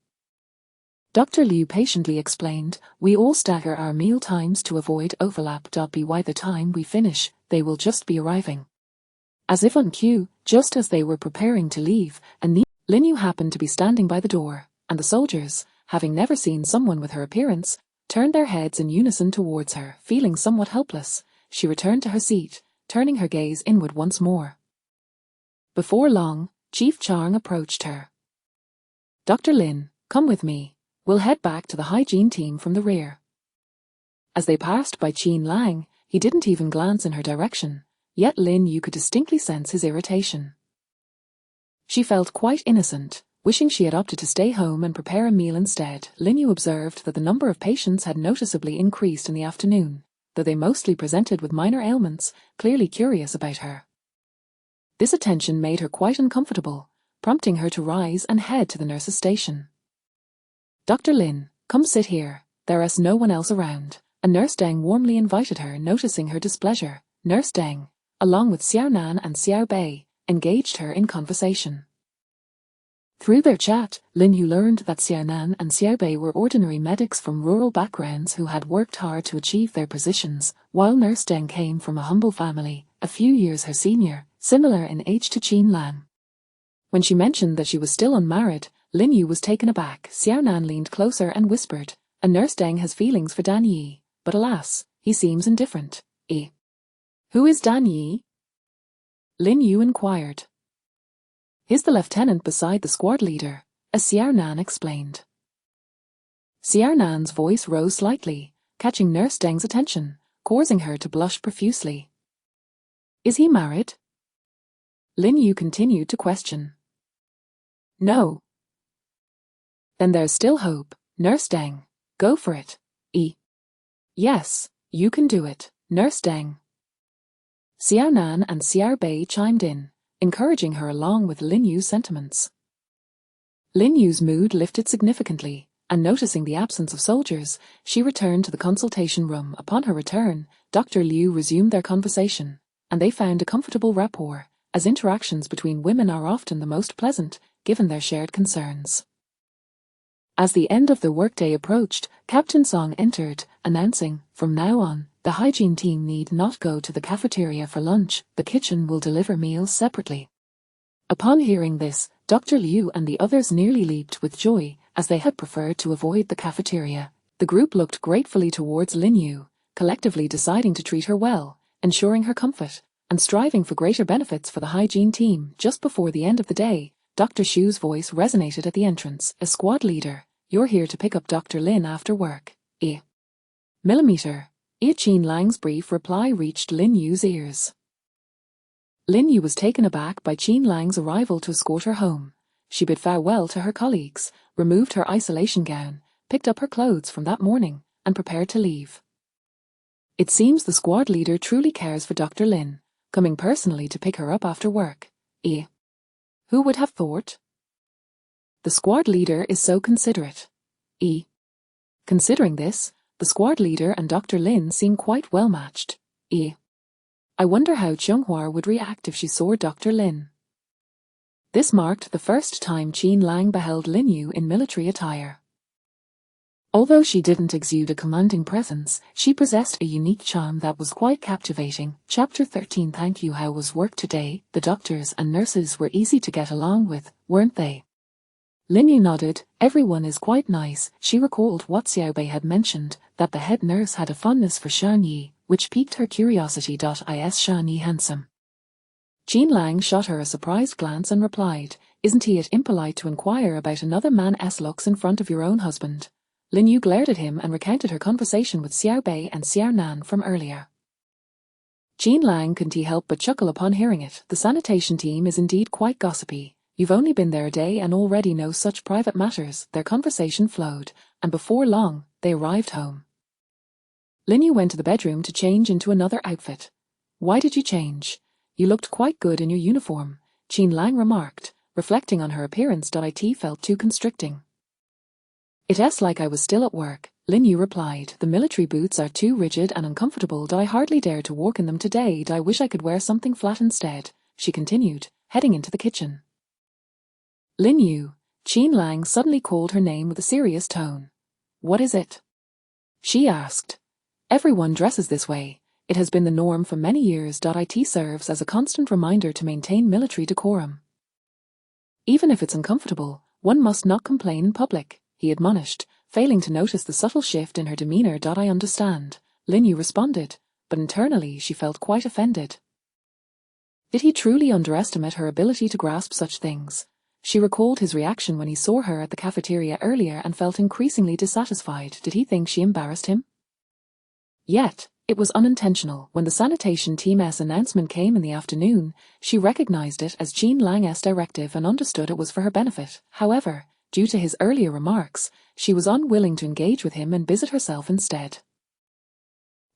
Dr. Liu patiently explained, "We all stagger our meal times to avoid overlap. By the time we finish, they will just be arriving." As if on cue, just as they were preparing to leave, Lin Yu happened to be standing by the door, and the soldiers, having never seen someone with her appearance, turned their heads in unison towards her. Feeling somewhat helpless, she returned to her seat, turning her gaze inward once more. Before long, Chief Chang approached her. "Dr. Lin, come with me. We'll head back to the hygiene team from the rear." As they passed by Qin Lang, he didn't even glance in her direction, yet Lin Yu could distinctly sense his irritation. She felt quite innocent, wishing she had opted to stay home and prepare a meal instead. Lin Yu observed that the number of patients had noticeably increased in the afternoon, though they mostly presented with minor ailments, clearly curious about her. This attention made her quite uncomfortable, prompting her to rise and head to the nurse's station. "Dr. Lin, come sit here, there is no one else around," and Nurse Deng warmly invited her. Noticing her displeasure, Nurse Deng, along with Xiao Nan and Xiao Bei, engaged her in conversation. Through their chat, Lin Yu learned that Xiao Nan and Xiao Bei were ordinary medics from rural backgrounds who had worked hard to achieve their positions, while Nurse Deng came from a humble family, a few years her senior, similar in age to Qin Lang. When she mentioned that she was still unmarried, Lin Yu was taken aback. Xiao Nan leaned closer and whispered, "And Nurse Deng has feelings for Dan Yi, but alas, he seems indifferent." "Who is Dan Yi?" Lin Yu inquired. "He's the lieutenant beside the squad leader," as Xiao Nan explained. Xiao Nan's voice rose slightly, catching Nurse Deng's attention, causing her to blush profusely. "Is he married?" Lin Yu continued to question. "No." "Then there's still hope, Nurse Deng. Go for it." "Yes, you can do it, Nurse Deng." Xiao Nan and Xiao Bei chimed in, encouraging her along with Lin Yu's sentiments. Lin Yu's mood lifted significantly, and noticing the absence of soldiers, she returned to the consultation room. Upon her return, Dr. Liu resumed their conversation, and they found a comfortable rapport, as interactions between women are often the most pleasant, given their shared concerns. As the end of the workday approached, Captain Song entered, announcing, "From now on, the hygiene team need not go to the cafeteria for lunch. The kitchen will deliver meals separately." Upon hearing this, Dr. Liu and the others nearly leaped with joy, as they had preferred to avoid the cafeteria. The group looked gratefully towards Lin Yu, collectively deciding to treat her well, ensuring her comfort, and striving for greater benefits for the hygiene team. Just before the end of the day, Dr. Shu's voice resonated at the entrance. "A squad leader, you're here to pick up Dr. Lin after work." Millimeter. Qin Lang's brief reply reached Lin Yu's ears. Lin Yu was taken aback by Qin Lang's arrival to escort her home. She bid farewell to her colleagues, removed her isolation gown, picked up her clothes from that morning, and prepared to leave. It seems the squad leader truly cares for Dr. Lin, coming personally to pick her up after work. Who would have thought? The squad leader is so considerate. Considering this, the squad leader and Dr. Lin seem quite well matched. I wonder how Chunghua would react if she saw Dr. Lin. This marked the first time Qin Lang beheld Lin Yu in military attire. Although she didn't exude a commanding presence, she possessed a unique charm that was quite captivating. Chapter 13. Thank you. How was work today? The doctors and nurses were easy to get along with, weren't they? Lin Yu nodded. Everyone is quite nice. She recalled what Xiaobei had mentioned, that the head nurse had a fondness for Shan Yi, which piqued her curiosity. Is Shan Yi handsome? Qin Lang shot her a surprised glance and replied, Isn't it impolite to inquire about another man's looks in front of your own husband? Lin Yu glared at him and recounted her conversation with Xiaobei and Xiao Nan from earlier. Qin Lang couldn't help but chuckle upon hearing it. The sanitation team is indeed quite gossipy. You've only been there a day and already know such private matters. Their conversation flowed, and before long, they arrived home. Lin Yu went to the bedroom to change into another outfit. Why did you change? You looked quite good in your uniform, Qin Lang remarked, reflecting on her appearance. It felt too constricting. It's like I was still at work, Lin Yu replied. The military boots are too rigid and uncomfortable. I hardly dare to walk in them today. I wish I could wear something flat instead, she continued, heading into the kitchen. Lin Yu, Qin Lang suddenly called her name with a serious tone. What is it? She asked. Everyone dresses this way. It has been the norm for many years. It serves as a constant reminder to maintain military decorum. Even if it's uncomfortable, one must not complain in public, he admonished, failing to notice the subtle shift in her demeanor. I understand, Lin Yu responded, but internally she felt quite offended. Did he truly underestimate her ability to grasp such things? She recalled his reaction when he saw her at the cafeteria earlier and felt increasingly dissatisfied. Did he think she embarrassed him? Yet, it was unintentional. When the sanitation team's announcement came in the afternoon, she recognized it as Qin Lang's directive and understood it was for her benefit. However, due to his earlier remarks, she was unwilling to engage with him and busied herself instead.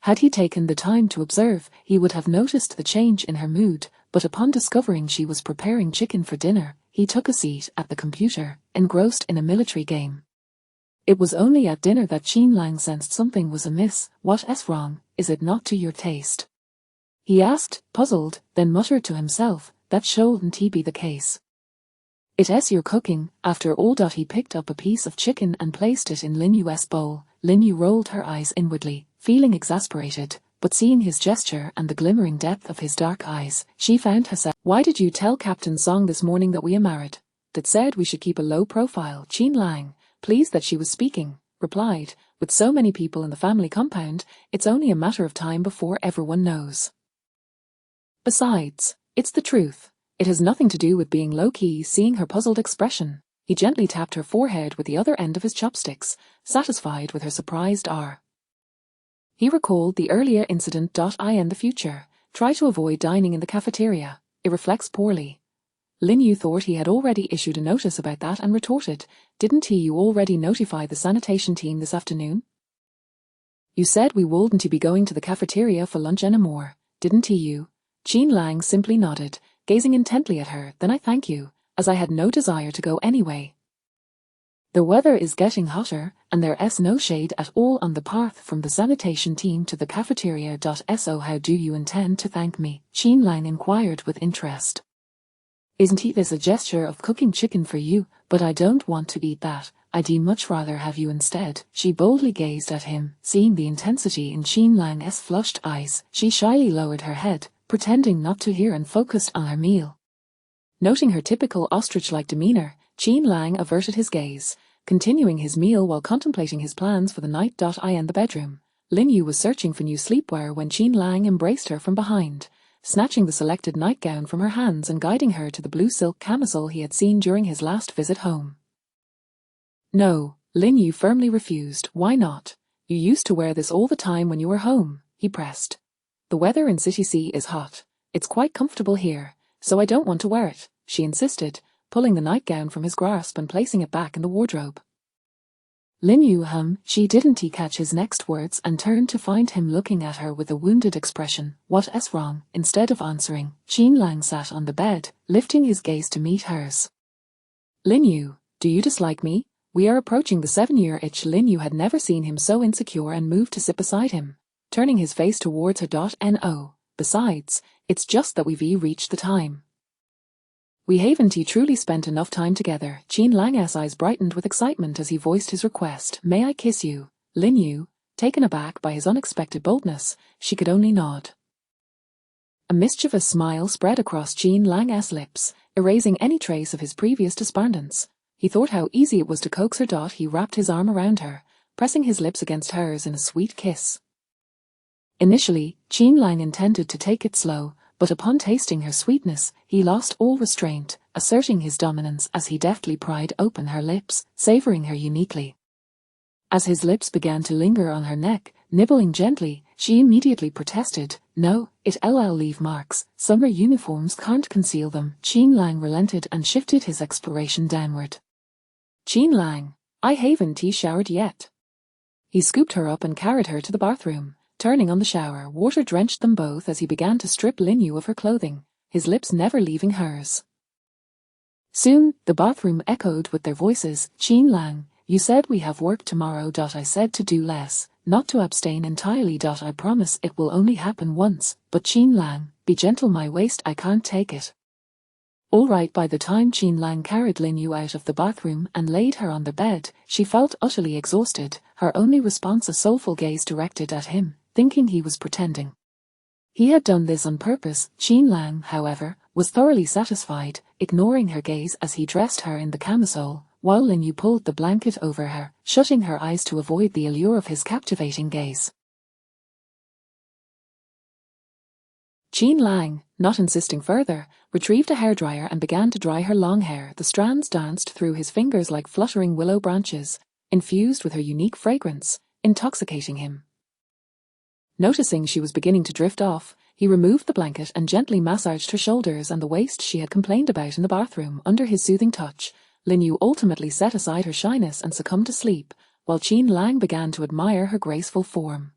Had he taken the time to observe, he would have noticed the change in her mood, but upon discovering she was preparing chicken for dinner, he took a seat at the computer, engrossed in a military game. It was only at dinner that Qin Lang sensed something was amiss. What's wrong? Is it not to your taste? He asked, puzzled, then muttered to himself, that shouldn't be the case. It's your cooking, after all. He picked up a piece of chicken and placed it in Lin Yu's bowl. Lin Yu rolled her eyes inwardly, feeling exasperated, but seeing his gesture and the glimmering depth of his dark eyes, she found herself. Why did you tell Captain Song this morning that we are married? That said we should keep a low profile. Qin Lang, pleased that she was speaking, replied, with so many people in the family compound, it's only a matter of time before everyone knows. Besides, it's the truth. It has nothing to do with being low-key. Seeing her puzzled expression, he gently tapped her forehead with the other end of his chopsticks, satisfied with her surprised air. He recalled the earlier incident. In the future, try to avoid dining in the cafeteria. It reflects poorly. Lin Yu thought he had already issued a notice about that and retorted, didn't you already notify the sanitation team this afternoon? You said we wouldn't be going to the cafeteria for lunch anymore, didn't you? Qin Lang simply nodded, gazing intently at her. Then I thank you, as I had no desire to go anyway. The weather is getting hotter, and there's no shade at all on the path from the sanitation team to the cafeteria. So how do you intend to thank me? Qin Lang inquired with interest. Isn't this a gesture of cooking chicken for you? But I don't want to eat that. I'd much rather have you instead. She boldly gazed at him. Seeing the intensity in Qin Lang's flushed eyes, she shyly lowered her head, pretending not to hear, and focused on her meal. Noting her typical ostrich-like demeanor, Qin Lang averted his gaze, continuing his meal while contemplating his plans for the night. In the bedroom, Lin Yu was searching for new sleepwear when Qin Lang embraced her from behind, snatching the selected nightgown from her hands and guiding her to the blue silk camisole he had seen during his last visit home. No, Lin Yu firmly refused. Why not? You used to wear this all the time when you were home, he pressed. The weather in City C is hot. It's quite comfortable here, so I don't want to wear it, she insisted, pulling the nightgown from his grasp and placing it back in the wardrobe. Lin Yu she didn't catch his next words and turned to find him looking at her with a wounded expression. What's wrong? Instead of answering, Qin Lang sat on the bed, lifting his gaze to meet hers. Lin Yu, do you dislike me? We are approaching the 7-year itch. Lin Yu had never seen him so insecure and moved to sit beside him, turning his face towards her. No, besides, it's just that we've reached the time. We haven't truly spent enough time together. Jean Lang's eyes brightened with excitement as he voiced his request. May I kiss you? Lin Yu, taken aback by his unexpected boldness, she could only nod. A mischievous smile spread across Jean Lang's lips, erasing any trace of his previous despondence. He thought how easy it was to coax her. He wrapped his arm around her, pressing his lips against hers in a sweet kiss. Initially, Jean Lang intended to take it slow, but upon tasting her sweetness, he lost all restraint, asserting his dominance as he deftly pried open her lips, savoring her uniquely. As his lips began to linger on her neck, nibbling gently, she immediately protested. No, it'll leave marks. Summer uniforms can't conceal them. Jean Lang relented and shifted his exploration downward. Jean Lang, I haven't showered yet. He scooped her up and carried her to the bathroom. Turning on the shower, water drenched them both as he began to strip Lin Yu of her clothing, his lips never leaving hers. Soon, the bathroom echoed with their voices. Jean Lang, you said we have work tomorrow. I said to do less, not to abstain entirely. I promise it will only happen once, but Jean Lang, be gentle, my waist, I can't take it. All right. By the time Jean Lang carried Lin Yu out of the bathroom and laid her on the bed, she felt utterly exhausted, her only response a soulful gaze directed at him, thinking he was pretending. He had done this on purpose. Jean Lang, however, was thoroughly satisfied, ignoring her gaze as he dressed her in the camisole, while Lin Yu pulled the blanket over her, shutting her eyes to avoid the allure of his captivating gaze. Jean Lang, not insisting further, retrieved a hairdryer and began to dry her long hair. The strands danced through his fingers like fluttering willow branches, infused with her unique fragrance, intoxicating him. Noticing she was beginning to drift off, he removed the blanket and gently massaged her shoulders and the waist she had complained about in the bathroom. Under his soothing touch, Lin Yu ultimately set aside her shyness and succumbed to sleep, while Jean Lang began to admire her graceful form.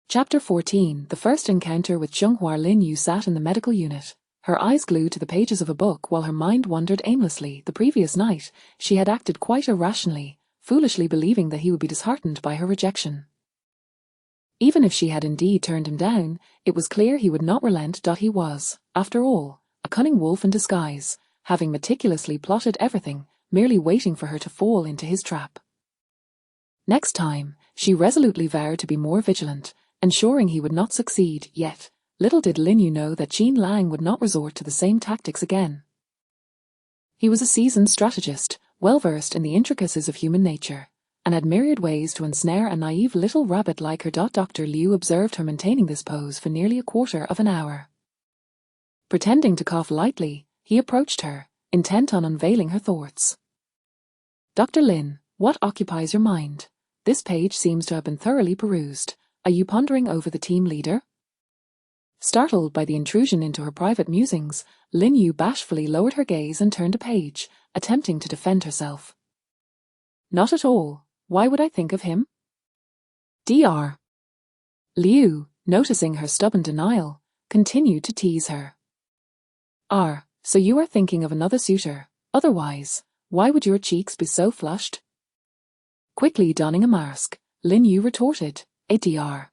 Chapter 14. The first encounter with Zhenghua. Lin Yu sat in the medical unit, her eyes glued to the pages of a book while her mind wandered aimlessly. The previous night, she had acted quite irrationally, foolishly believing that he would be disheartened by her rejection. Even if she had indeed turned him down, it was clear he would not relent. He was, after all, a cunning wolf in disguise, having meticulously plotted everything, merely waiting for her to fall into his trap. Next time, she resolutely vowed to be more vigilant, ensuring he would not succeed. Yet, little did Lin Yu know that Jean Lang would not resort to the same tactics again. He was a seasoned strategist, well versed in the intricacies of human nature, and had myriad ways to ensnare a naive little rabbit like her. Dr. Liu observed her maintaining this pose for nearly a quarter of an hour. Pretending to cough lightly, he approached her, intent on unveiling her thoughts. Dr. Lin, what occupies your mind? This page seems to have been thoroughly perused. Are you pondering over the team leader? Startled by the intrusion into her private musings, Lin Yu bashfully lowered her gaze and turned a page, attempting to defend herself. Not at all. Why would I think of him? Dr. Liu, noticing her stubborn denial, continued to tease her. So you are thinking of another suitor. Otherwise, why would your cheeks be so flushed? Quickly donning a mask, Lin Yu retorted, Dr.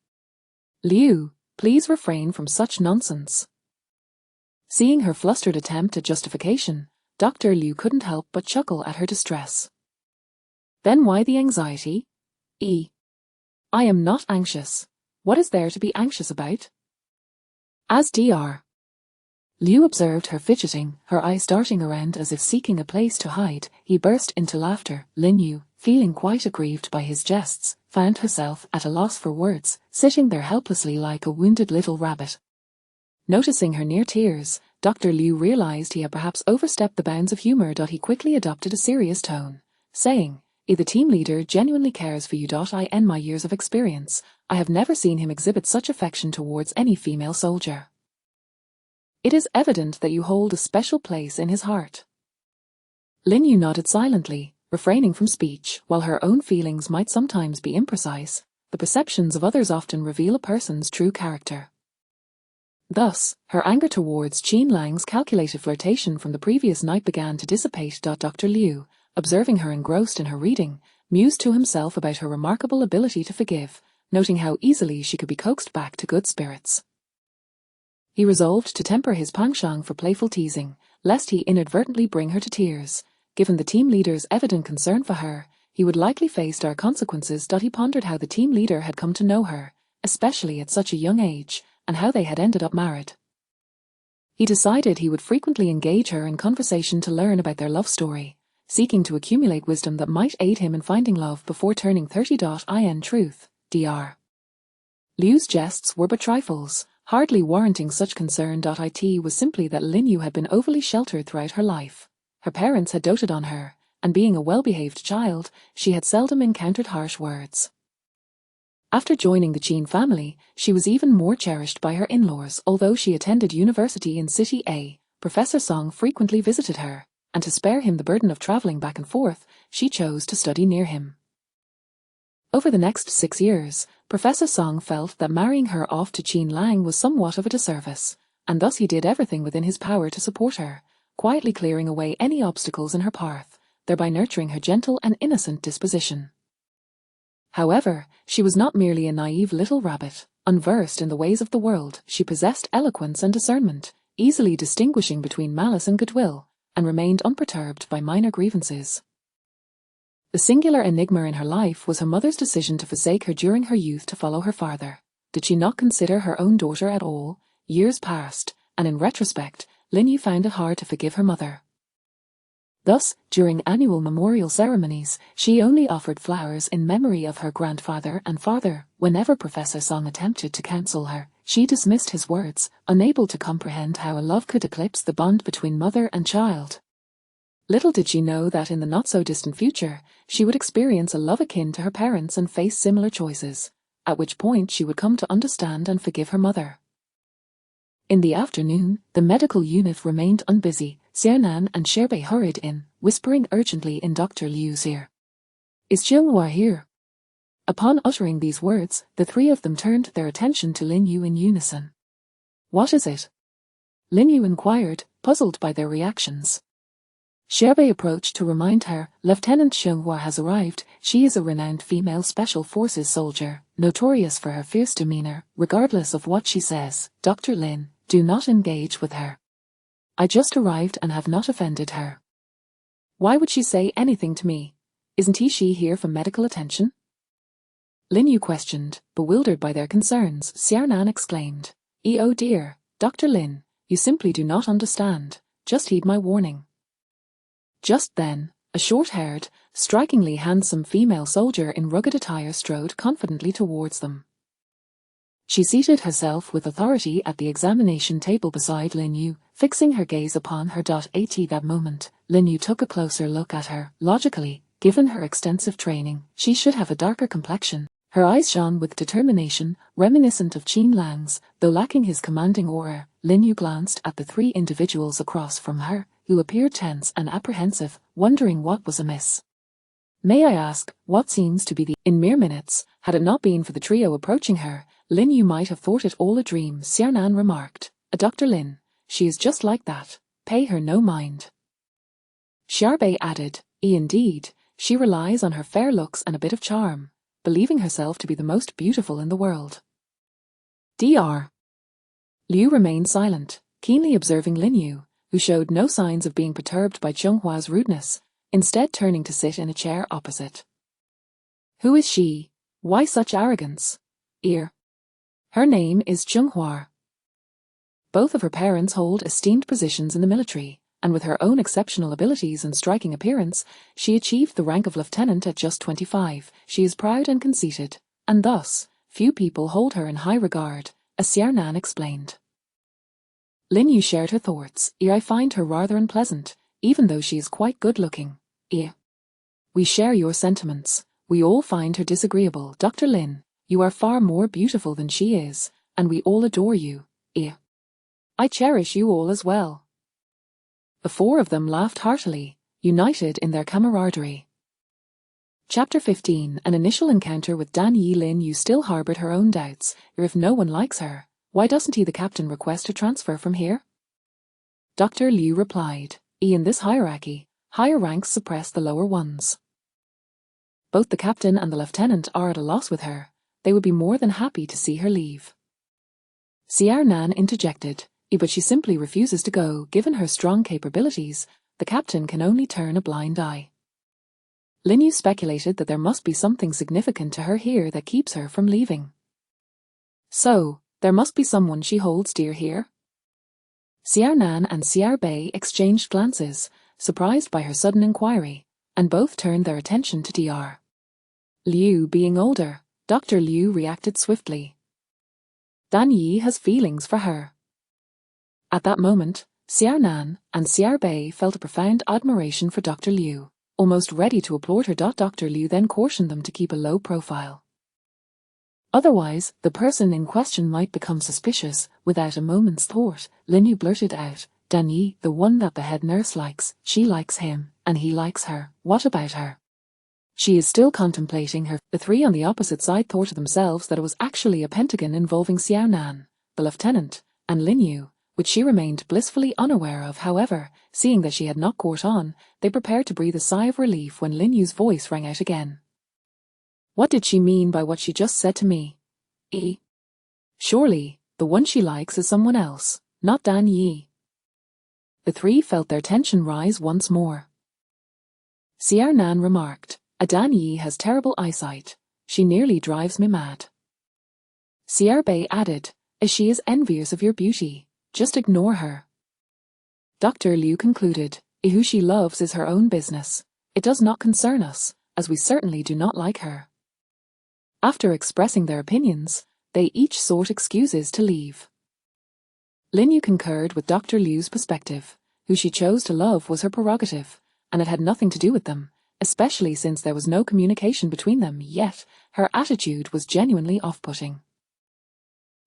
Liu, please refrain from such nonsense. Seeing her flustered attempt at justification, Dr. Liu couldn't help but chuckle at her distress. Then why the anxiety? I am not anxious. What is there to be anxious about? As Dr. Liu observed her fidgeting, her eyes darting around as if seeking a place to hide, he burst into laughter. Lin Yu, feeling quite aggrieved by his jests, found herself at a loss for words, sitting there helplessly like a wounded little rabbit. Noticing her near tears, Dr. Liu realized he had perhaps overstepped the bounds of humor. He quickly adopted a serious tone, saying, the team leader genuinely cares for you. In my years of experience, I have never seen him exhibit such affection towards any female soldier. It is evident that you hold a special place in his heart. Lin Yu nodded silently, refraining from speech. While her own feelings might sometimes be imprecise, the perceptions of others often reveal a person's true character. Thus, her anger towards Jean Lang's calculated flirtation from the previous night began to dissipate. Dr. Liu, observing her engrossed in her reading, mused to himself about her remarkable ability to forgive, noting how easily she could be coaxed back to good spirits. He resolved to temper his penchant for playful teasing, lest he inadvertently bring her to tears. Given the team leader's evident concern for her, he would likely face dire consequences. He pondered how the team leader had come to know her, especially at such a young age, and how they had ended up married. He decided he would frequently engage her in conversation to learn about their love story, seeking to accumulate wisdom that might aid him in finding love before turning 30. In truth, Dr. Liu's jests were but trifles, hardly warranting such concern. It was simply that Lin Yu had been overly sheltered throughout her life. Her parents had doted on her, and being a well-behaved child, she had seldom encountered harsh words. After joining the Qin family, she was even more cherished by her in-laws. Although she attended university in City A, Professor Song frequently visited her, and to spare him the burden of traveling back and forth, she chose to study near him. Over the next 6 years, Professor Song felt that marrying her off to Qin Lang was somewhat of a disservice, and thus he did everything within his power to support her, quietly clearing away any obstacles in her path, thereby nurturing her gentle and innocent disposition. However, she was not merely a naive little rabbit, unversed in the ways of the world. She possessed eloquence and discernment, easily distinguishing between malice and goodwill, and remained unperturbed by minor grievances. The singular enigma in her life was her mother's decision to forsake her during her youth to follow her father. Did she not consider her own daughter at all? Years passed, and in retrospect, Lin Yu found it hard to forgive her mother. Thus, during annual memorial ceremonies, she only offered flowers in memory of her grandfather and father. Whenever Professor Song attempted to counsel her, she dismissed his words, unable to comprehend how a love could eclipse the bond between mother and child. Little did she know that in the not-so-distant future, she would experience a love akin to her parents and face similar choices, at which point she would come to understand and forgive her mother. In the afternoon, the medical unit remained unbusy. Xiaonan and Sherbei hurried in, whispering urgently in Dr. Liu's ear. "Is Jinghua here?" Upon uttering these words, the three of them turned their attention to Lin Yu in unison. "What is it?" Lin Yu inquired, puzzled by their reactions. Sherbei approached to remind her, "Lieutenant Jinghua has arrived. She is a renowned female special forces soldier, notorious for her fierce demeanor, regardless of what she says. Dr. Lin, do not engage with her. I just arrived and have not offended her. Why would she say anything to me? Isn't she here for medical attention?" Lin Yu questioned, bewildered by their concerns. Xiaonan exclaimed, "Oh dear, Dr. Lin, you simply do not understand. Just heed my warning." Just then, a short-haired, strikingly handsome female soldier in rugged attire strode confidently towards them. She seated herself with authority at the examination table beside Lin Yu, fixing her gaze upon her. At that moment, Lin Yu took a closer look at her. Logically, given her extensive training, she should have a darker complexion. Her eyes shone with determination, reminiscent of Qin Lang's, though lacking his commanding aura. Lin Yu glanced at the three individuals across from her, who appeared tense and apprehensive, wondering what was amiss. "May I ask, what seems to be the—" In mere minutes, had it not been for the trio approaching her, Lin Yu might have thought it all a dream. Xiaonan remarked, "Dr. Lin, she is just like that. Pay her no mind." Xiarbei added, "Indeed, she relies on her fair looks and a bit of charm, believing herself to be the most beautiful in the world." Dr. Liu remained silent, keenly observing Lin Yu, who showed no signs of being perturbed by Zhenghua's rudeness, instead turning to sit in a chair opposite. "Who is she? Why such arrogance?" "Her name is Zhenghua. Both of her parents hold esteemed positions in the military, and with her own exceptional abilities and striking appearance, she achieved the rank of lieutenant at just 25. She is proud and conceited, and thus, few people hold her in high regard," as Xiaonan explained. Lin Yu shared her thoughts. "I find her rather unpleasant, even though she is quite good-looking." "We share your sentiments. We all find her disagreeable. Dr. Lin, you are far more beautiful than she is, and we all adore you." "I cherish you all as well." The four of them laughed heartily, united in their camaraderie. Chapter 15. An initial encounter with Dan Yi. Lin Yu still harbored her own doubts. If no one likes her, why doesn't the captain request her transfer from here? Dr. Liu replied, "In this hierarchy, higher ranks suppress the lower ones. Both the captain and the lieutenant are at a loss with her. They would be more than happy to see her leave." Xiaonan interjected, But she simply refuses to go. Given her strong capabilities, the captain can only turn a blind eye. Lin Yu speculated that there must be something significant to her here that keeps her from leaving. So, there must be someone she holds dear here? Xiao Nan and Xiao Bei exchanged glances, surprised by her sudden inquiry, and both turned their attention to Dr. Liu. Being older, Dr. Liu reacted swiftly. Dan Yi has feelings for her. At that moment, Xiao Nan and Xiao Bei felt a profound admiration for Dr. Liu, almost ready to applaud her. Dr. Liu then cautioned them to keep a low profile. Otherwise, the person in question might become suspicious. Without a moment's thought, Lin Yu blurted out, Dan Yi, the one that the head nurse likes, she likes him, and he likes her. What about her? She is still contemplating her. The three on the opposite side thought to themselves that it was actually a pentagon involving Xiao Nan, the lieutenant, and Lin Yu, which she remained blissfully unaware of. However, seeing that she had not caught on, they prepared to breathe a sigh of relief when Lin Yu's voice rang out again. What did she mean by what she just said to me? Surely, the one she likes is someone else, not Dan Yi. The three felt their tension rise once more. Xiao Nan remarked, Dan Yi has terrible eyesight. She nearly drives me mad. Xiao Bei added, she is envious of your beauty. Just ignore her. Dr. Liu concluded, who she loves is her own business. It does not concern us, as we certainly do not like her. After expressing their opinions, they each sought excuses to leave. Lin Yu concurred with Dr. Liu's perspective. Who she chose to love was her prerogative, and it had nothing to do with them, especially since there was no communication between them. Yet, her attitude was genuinely off-putting.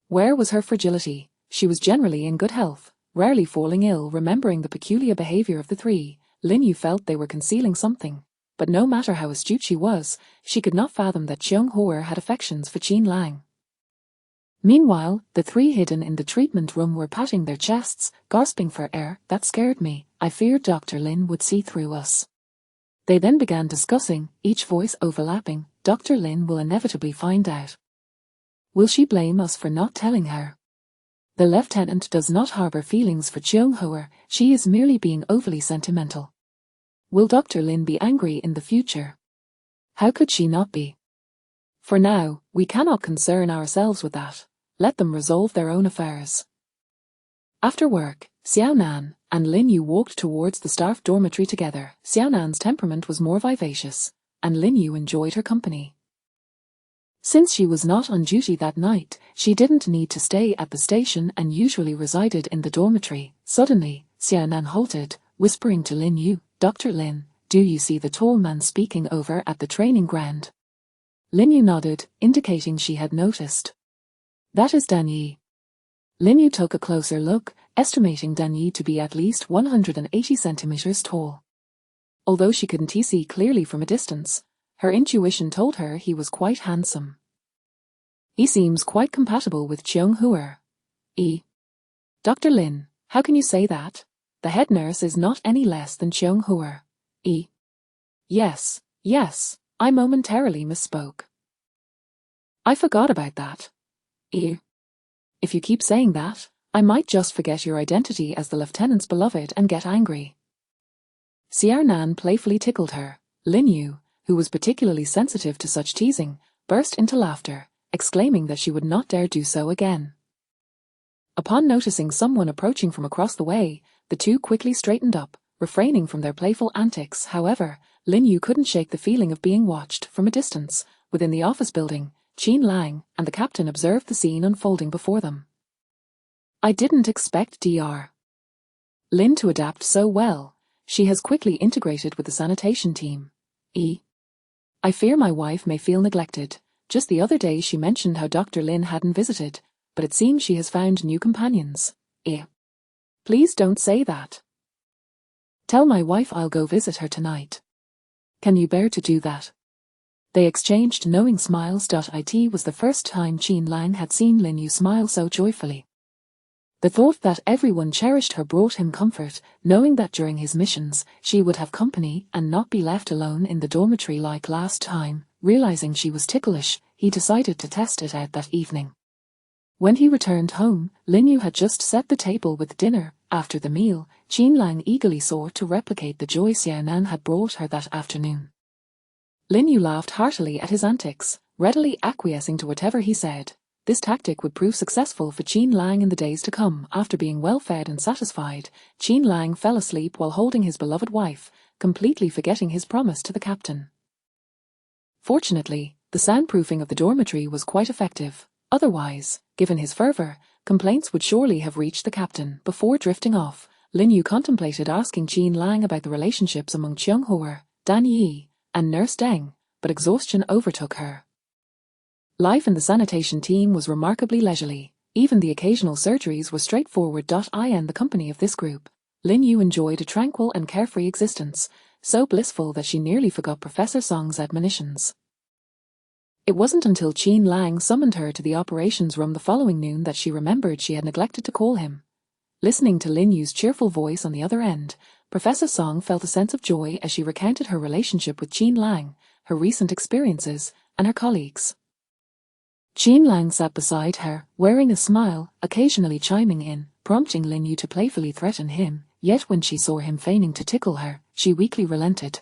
Where was her fragility? She was generally in good health, rarely falling ill. Remembering the peculiar behavior of the three, Lin Yu felt they were concealing something. But no matter how astute she was, she could not fathom that Cheung Hor had affections for Qin Lang. Meanwhile, the three hidden in the treatment room were patting their chests, gasping for air. That scared me. I feared Dr. Lin would see through us. They then began discussing, each voice overlapping. Dr. Lin will inevitably find out. Will she blame us for not telling her? The lieutenant does not harbor feelings for Cheung Hor. She is merely being overly sentimental. Will Dr. Lin be angry in the future? How could she not be? For now, we cannot concern ourselves with that. Let them resolve their own affairs. After work, Xiao Nan and Lin Yu walked towards the staff dormitory together. Xiao Nan's temperament was more vivacious, and Lin Yu enjoyed her company. Since she was not on duty that night, she didn't need to stay at the station and usually resided in the dormitory. Suddenly, Xiao Nan halted, whispering to Lin Yu, Dr. Lin, do you see the tall man speaking over at the training ground? Lin Yu nodded, indicating she had noticed. That is Dan Yi. Lin Yu took a closer look, estimating Dan Yi to be at least 180 centimeters tall. Although she couldn't see clearly from a distance, her intuition told her he was quite handsome. He seems quite compatible with Cheung Hor. Dr. Lin, how can you say that? The head nurse is not any less than Cheung Hor. Yes, I momentarily misspoke. I forgot about that. If you keep saying that, I might just forget your identity as the lieutenant's beloved and get angry. Xiao Nan playfully tickled her. Lin Yu, who was particularly sensitive to such teasing, burst into laughter, exclaiming that she would not dare do so again. Upon noticing someone approaching from across the way, the two quickly straightened up, refraining from their playful antics. However, Lin Yu couldn't shake the feeling of being watched from a distance. Within the office building, Qin Lang and the captain observed the scene unfolding before them. I didn't expect Dr. Lin to adapt so well. She has quickly integrated with the sanitation team. I fear my wife may feel neglected. Just the other day she mentioned how Dr. Lin hadn't visited, but it seems she has found new companions. Please don't say that. Tell my wife I'll go visit her tonight. Can you bear to do that? They exchanged knowing smiles. It was the first time Qin Lang had seen Lin Yu smile so joyfully. The thought that everyone cherished her brought him comfort, knowing that during his missions she would have company and not be left alone in the dormitory like last time. Realizing she was ticklish, he decided to test it out that evening. When he returned home, Lin Yu had just set the table with dinner. After the meal, Qin Lang eagerly sought to replicate the joy Xiaonan had brought her that afternoon. Lin Yu laughed heartily at his antics, readily acquiescing to whatever he said. This tactic would prove successful for Qin Lang in the days to come. After being well fed and satisfied, Qin Lang fell asleep while holding his beloved wife, completely forgetting his promise to the captain. Fortunately, the soundproofing of the dormitory was quite effective. Otherwise, given his fervor, complaints would surely have reached the captain. Before drifting off, Lin Yu contemplated asking Qin Lang about the relationships among Cheung Hua, Dan Yi, and Nurse Deng, but exhaustion overtook her. Life in the sanitation team was remarkably leisurely. Even the occasional surgeries were straightforward. In the company of this group, Lin Yu enjoyed a tranquil and carefree existence, so blissful that she nearly forgot Professor Song's admonitions. It wasn't until Qin Lang summoned her to the operations room the following noon that she remembered she had neglected to call him. Listening to Lin Yu's cheerful voice on the other end, Professor Song felt a sense of joy as she recounted her relationship with Qin Lang, her recent experiences, and her colleagues. Qin Lang sat beside her, wearing a smile, occasionally chiming in, prompting Lin Yu to playfully threaten him, yet when she saw him feigning to tickle her, she weakly relented.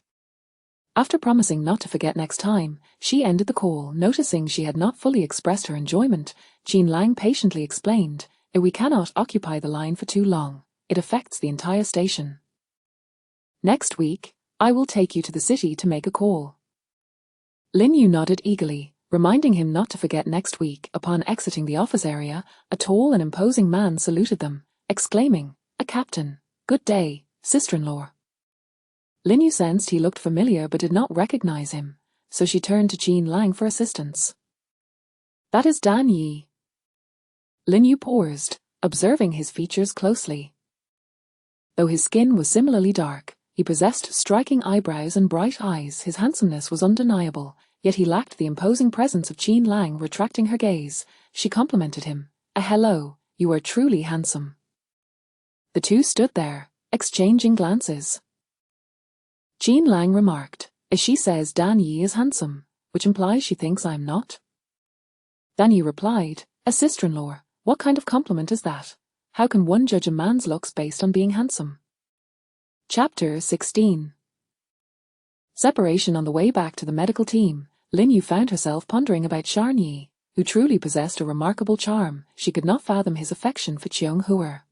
After promising not to forget next time, she ended the call. Noticing she had not fully expressed her enjoyment, Qin Lang patiently explained, "We cannot occupy the line for too long. It affects the entire station. Next week, I will take you to the city to make a call." Lin Yu nodded eagerly, reminding him not to forget next week. Upon exiting the office area, a tall and imposing man saluted them, exclaiming, "A captain. Good day, sister-in-law." Lin Yu sensed he looked familiar but did not recognize him, so she turned to Qin Lang for assistance. "That is Dan Yi." Lin Yu paused, observing his features closely. Though his skin was similarly dark, he possessed striking eyebrows and bright eyes. His handsomeness was undeniable, yet he lacked the imposing presence of Qin Lang. Retracting her gaze, she complimented him, "Hello, you are truly handsome." The two stood there, exchanging glances. Qin Lang remarked, "She says Dan Yi is handsome, which implies she thinks I'm not." Dan Yi replied, "A sister-in-law, what kind of compliment is that? How can one judge a man's looks based on being handsome?" Chapter 16. Separation. On the way back to the medical team, Lin Yu found herself pondering about Shan Yi, who truly possessed a remarkable charm. She could not fathom his affection for Cheung Hua.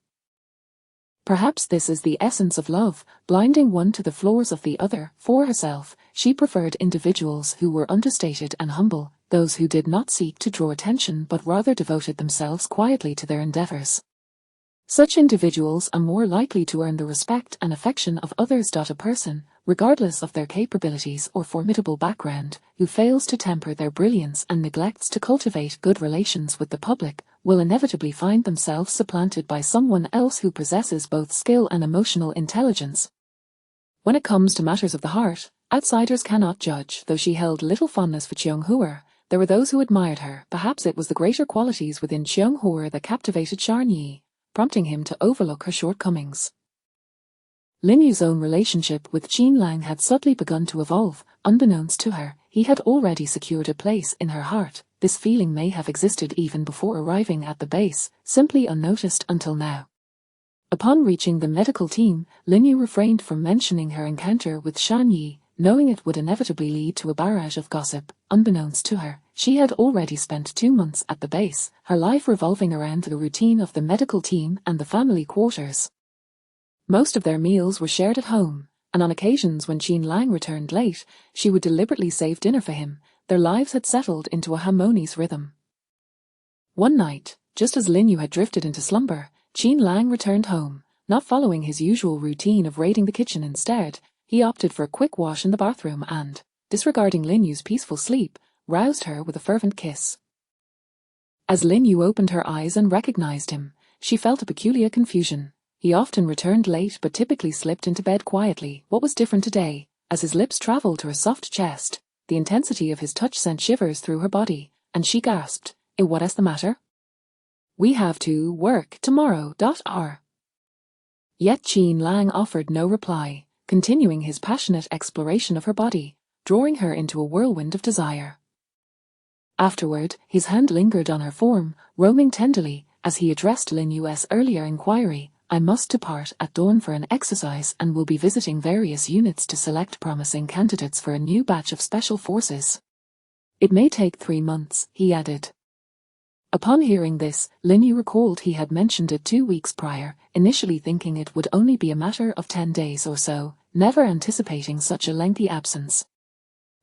Perhaps this is the essence of love, blinding one to the flaws of the other. For herself, she preferred individuals who were understated and humble, those who did not seek to draw attention but rather devoted themselves quietly to their endeavors. Such individuals are more likely to earn the respect and affection of others. A person, regardless of their capabilities or formidable background, who fails to temper their brilliance and neglects to cultivate good relations with the public, will inevitably find themselves supplanted by someone else who possesses both skill and emotional intelligence. When it comes to matters of the heart, outsiders cannot judge. Though she held little fondness for Cheung Hua, there were those who admired her. Perhaps it was the greater qualities within Cheung Hua that captivated Shan Yi, prompting him to overlook her shortcomings. Lin Yu's own relationship with Qin Lang had subtly begun to evolve. Unbeknownst to her, he had already secured a place in her heart. This feeling may have existed even before arriving at the base, simply unnoticed until now. Upon reaching the medical team, Lin Yu refrained from mentioning her encounter with Shan Yi, knowing it would inevitably lead to a barrage of gossip. Unbeknownst to her, she had already spent 2 months at the base, her life revolving around the routine of the medical team and the family quarters. Most of their meals were shared at home, and on occasions when Qin Lang returned late, she would deliberately save dinner for him. Their lives had settled into a harmonious rhythm. One night, just as Lin Yu had drifted into slumber, Qin Lang returned home, not following his usual routine of raiding the kitchen. Instead, he opted for a quick wash in the bathroom and, disregarding Lin Yu's peaceful sleep, roused her with a fervent kiss. As Lin Yu opened her eyes and recognized him, she felt a peculiar confusion. He often returned late but typically slipped into bed quietly. What was different today? As his lips traveled to her soft chest, the intensity of his touch sent shivers through her body, and she gasped, "What is the matter?" "We have to work tomorrow. Yet Qin Lang offered no reply, continuing his passionate exploration of her body, drawing her into a whirlwind of desire. Afterward, his hand lingered on her form, roaming tenderly, as he addressed Lin Yu's earlier inquiry. I must depart at dawn for an exercise and will be visiting various units to select promising candidates for a new batch of special forces. It may take 3 months, he added. Upon hearing this, Lin Yu recalled he had mentioned it 2 weeks prior, initially thinking it would only be a matter of 10 days or so, never anticipating such a lengthy absence.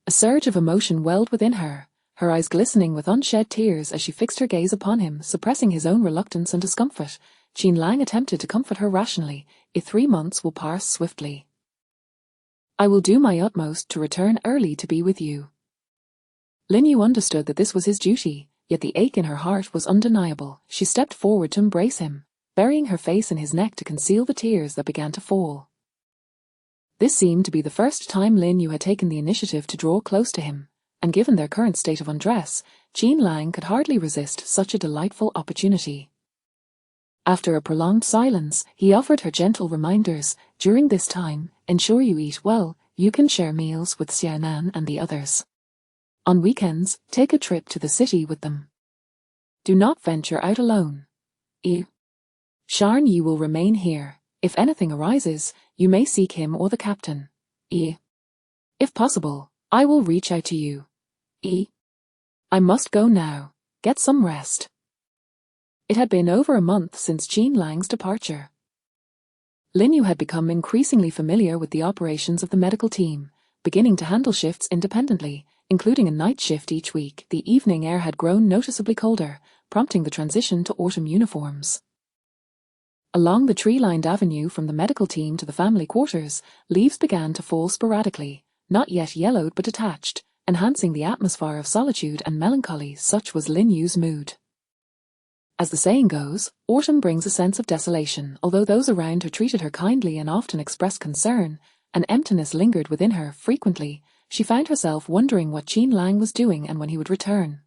A surge of emotion welled within her, her eyes glistening with unshed tears as she fixed her gaze upon him, suppressing his own reluctance and discomfort. Qin Lang attempted to comfort her rationally. 3 months will pass swiftly. I will do my utmost to return early to be with you. Lin Yu understood that this was his duty, yet the ache in her heart was undeniable. She stepped forward to embrace him, burying her face in his neck to conceal the tears that began to fall. This seemed to be the first time Lin Yu had taken the initiative to draw close to him, and given their current state of undress, Qin Lang could hardly resist such a delightful opportunity. After a prolonged silence, he offered her gentle reminders. During this time, ensure you eat well. You can share meals with Xiaonan and the others. On weekends, take a trip to the city with them. Do not venture out alone. Sharn Yi will remain here. If anything arises, you may seek him or the captain. If possible, I will reach out to you. I must go now. Get some rest. It had been over a month since Qin Lang's departure. Lin Yu had become increasingly familiar with the operations of the medical team, beginning to handle shifts independently, including a night shift each week. The evening air had grown noticeably colder, prompting the transition to autumn uniforms. Along the tree-lined avenue from the medical team to the family quarters, leaves began to fall sporadically, not yet yellowed but detached, enhancing the atmosphere of solitude and melancholy. Such was Lin Yu's mood. As the saying goes, autumn brings a sense of desolation. Although those around her treated her kindly and often expressed concern, an emptiness lingered within her. Frequently, she found herself wondering what Qin Lang was doing and when he would return.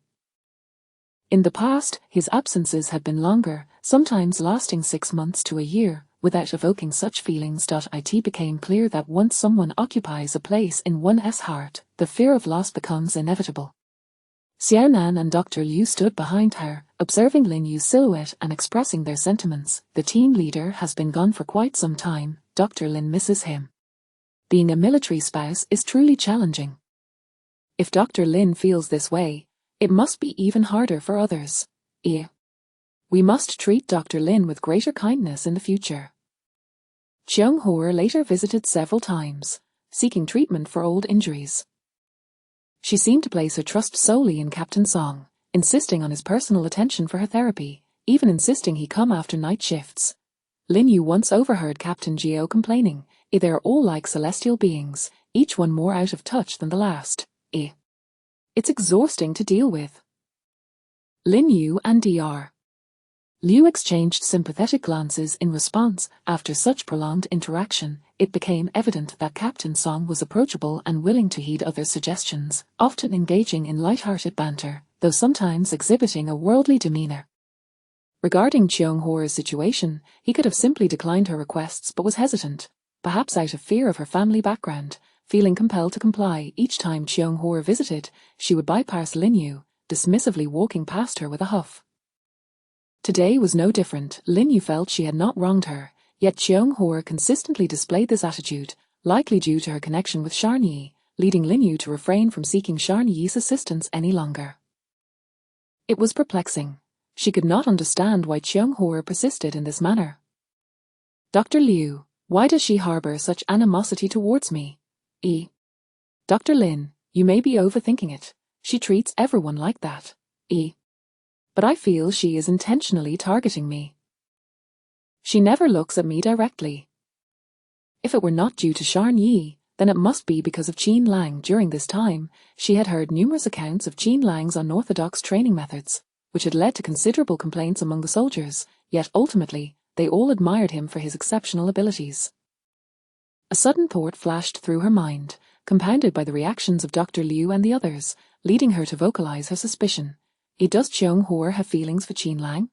In the past, his absences had been longer, sometimes lasting 6 months to a year, without evoking such feelings. It became clear that once someone occupies a place in one's heart, the fear of loss becomes inevitable. Xiaonan and Dr. Liu stood behind her, observing Lin Yu's silhouette and expressing their sentiments. The team leader has been gone for quite some time. Dr. Lin misses him. Being a military spouse is truly challenging. If Dr. Lin feels this way, it must be even harder for others. We must treat Dr. Lin with greater kindness in the future. Cheung Hor later visited several times, seeking treatment for old injuries. She seemed to place her trust solely in Captain Song, insisting on his personal attention for her therapy, even insisting he come after night shifts. Lin Yu once overheard Captain Gio complaining, "They are all like celestial beings, each one more out of touch than the last. It's exhausting to deal with." Lin Yu and Dr. Liu exchanged sympathetic glances in response. After such prolonged interaction, it became evident that Captain Song was approachable and willing to heed others' suggestions, often engaging in light-hearted banter, though sometimes exhibiting a worldly demeanor. Regarding Cheung Hor's situation, he could have simply declined her requests but was hesitant, perhaps out of fear of her family background, feeling compelled to comply. Each time Cheung Hor visited, she would bypass Lin Yu, dismissively walking past her with a huff. Today was no different. Lin Yu felt she had not wronged her, yet Cheung Hor consistently displayed this attitude, likely due to her connection with Sharn Yi, leading Lin Yu to refrain from seeking Sharn Yi's assistance any longer. It was perplexing. She could not understand why Cheung Hor persisted in this manner. "Dr. Liu, why does she harbor such animosity towards me?" "Dr. Lin, you may be overthinking it. She treats everyone like that. But I feel she is intentionally targeting me. She never looks at me directly. If it were not due to Sharn Yi, then it must be because of Qin Lang." During this time, she had heard numerous accounts of Qin Lang's unorthodox training methods, which had led to considerable complaints among the soldiers, yet ultimately, they all admired him for his exceptional abilities. A sudden thought flashed through her mind, compounded by the reactions of Dr. Liu and the others, leading her to vocalize her suspicion. Does Cheung Hor have feelings for Qin Lang?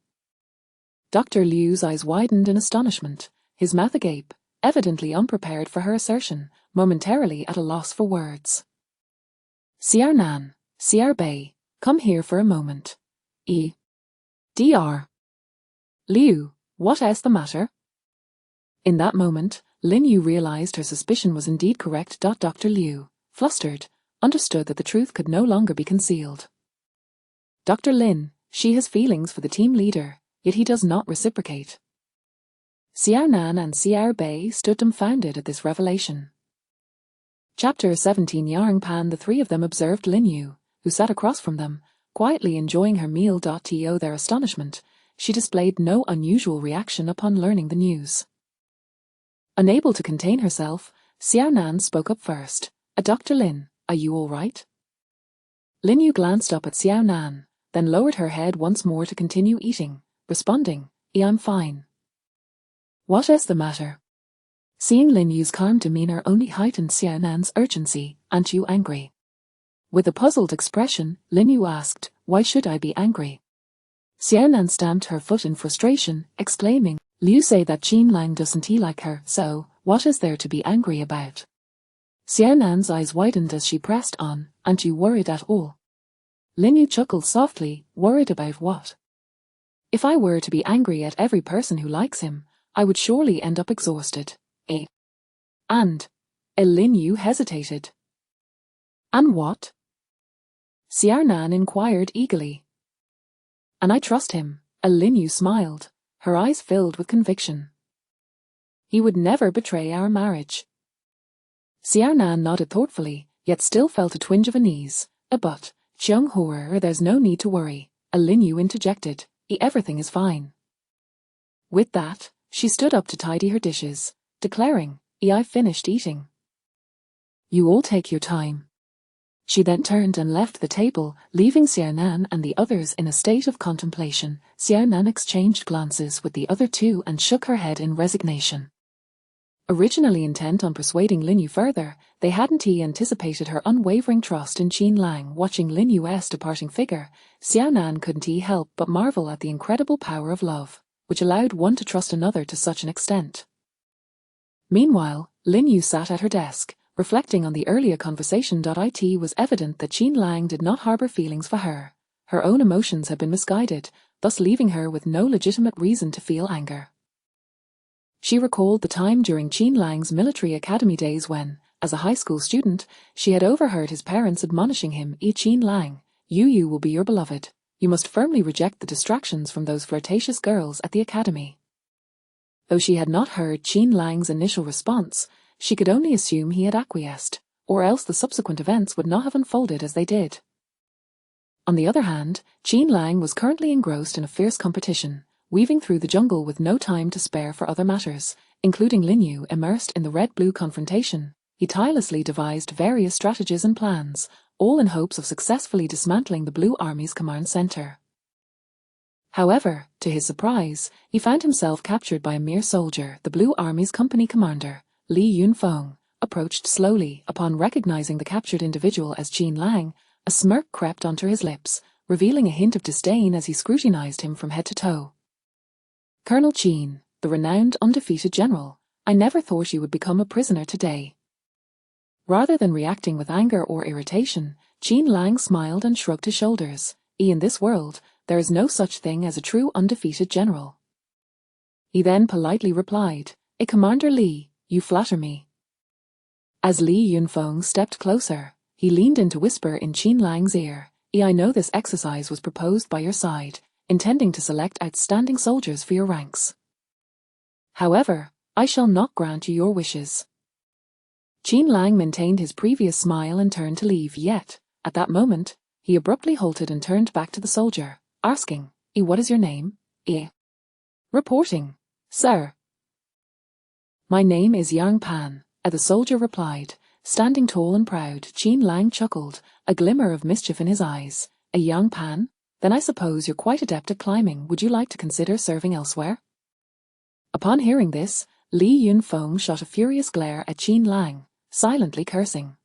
Dr. Liu's eyes widened in astonishment, his mouth agape, evidently unprepared for her assertion, momentarily at a loss for words. "Xiaonan, Xiaobei, Come here for a moment. Dr. Liu, what is the matter? In that moment, Lin Yu realized her suspicion was indeed correct. Dr. Liu, flustered, understood that the truth could no longer be concealed. Dr. Lin, she has feelings for the team leader, yet he does not reciprocate. Xiao Nan and Xiao Bei stood dumbfounded at this revelation. Chapter 17. Yang Pan. The three of them observed Lin Yu, who sat across from them, quietly enjoying her meal. To their astonishment, she displayed no unusual reaction upon learning the news. Unable to contain herself, Xiao Nan spoke up first. Dr. Lin, are you all right? Lin Yu glanced up at Xiao Nan, then lowered her head once more to continue eating, responding, I'm fine. What is the matter? Seeing Lin Yu's calm demeanor only heightened Xiao Nan's urgency. Aren't you angry? With a puzzled expression, Lin Yu asked, why should I be angry? Xiao Nan stamped her foot in frustration, exclaiming, Liu say that Qin Lang doesn't he like her, so, what is there to be angry about? Xiao Nan's eyes widened as she pressed on, aren't you worried at all? Lin Yu chuckled softly, worried about what? If I were to be angry at every person who likes him, I would surely end up exhausted. Lin Yu hesitated. And what? Xiao Nan inquired eagerly. And I trust him. Lin Yu smiled, her eyes filled with conviction. He would never betray our marriage. Xiao Nan nodded thoughtfully, yet still felt a twinge of unease. But, Cheung Hor, there's no need to worry. Lin Yu interjected. Everything is fine. With that, she stood up to tidy her dishes, declaring, I've finished eating. You all take your time. She then turned and left the table, leaving Xiao Nan and the others in a state of contemplation. Xiao Nan exchanged glances with the other two and shook her head in resignation. Originally intent on persuading Lin Yu further, they hadn't anticipated her unwavering trust in Qin Lang. Watching Lin Yu's departing figure, Xiao Nan couldn't help but marvel at the incredible power of love, which allowed one to trust another to such an extent. Meanwhile, Lin Yu sat at her desk, reflecting on the earlier conversation. It was evident that Qin Lang did not harbor feelings for her. Her own emotions had been misguided, thus leaving her with no legitimate reason to feel anger. She recalled the time during Qin Lang's military academy days when, as a high school student, she had overheard his parents admonishing him, Qin Lang, you will be your beloved. You must firmly reject the distractions from those flirtatious girls at the academy. Though she had not heard Qin Lang's initial response, she could only assume he had acquiesced, or else the subsequent events would not have unfolded as they did. On the other hand, Qin Lang was currently engrossed in a fierce competition, weaving through the jungle with no time to spare for other matters, including Lin Yu immersed in the red-blue confrontation. He tirelessly devised various strategies and plans, all in hopes of successfully dismantling the Blue Army's command center. However, to his surprise, he found himself captured by a mere soldier. The Blue Army's company commander, Li Yunfeng, approached slowly. Upon recognizing the captured individual as Qin Lang, a smirk crept onto his lips, revealing a hint of disdain as he scrutinized him from head to toe. Colonel Qin, the renowned undefeated general, I never thought you would become a prisoner today. Rather than reacting with anger or irritation, Qin Lang smiled and shrugged his shoulders. In this world, there is no such thing as a true undefeated general. He then politely replied, Commander Li, you flatter me. As Li Yunfeng stepped closer, he leaned in to whisper in Qin Lang's ear, I know this exercise was proposed by your side, intending to select outstanding soldiers for your ranks. However, I shall not grant you your wishes. Qin Lang maintained his previous smile and turned to leave, yet, at that moment, he abruptly halted and turned back to the soldier, asking, what is your name? Reporting, sir. My name is Yang Pan, the soldier replied, standing tall and proud. Qin Lang chuckled, a glimmer of mischief in his eyes. A Yang Pan? Then I suppose you're quite adept at climbing. Would you like to consider serving elsewhere? Upon hearing this, Li Yunfeng shot a furious glare at Qin Lang, silently cursing.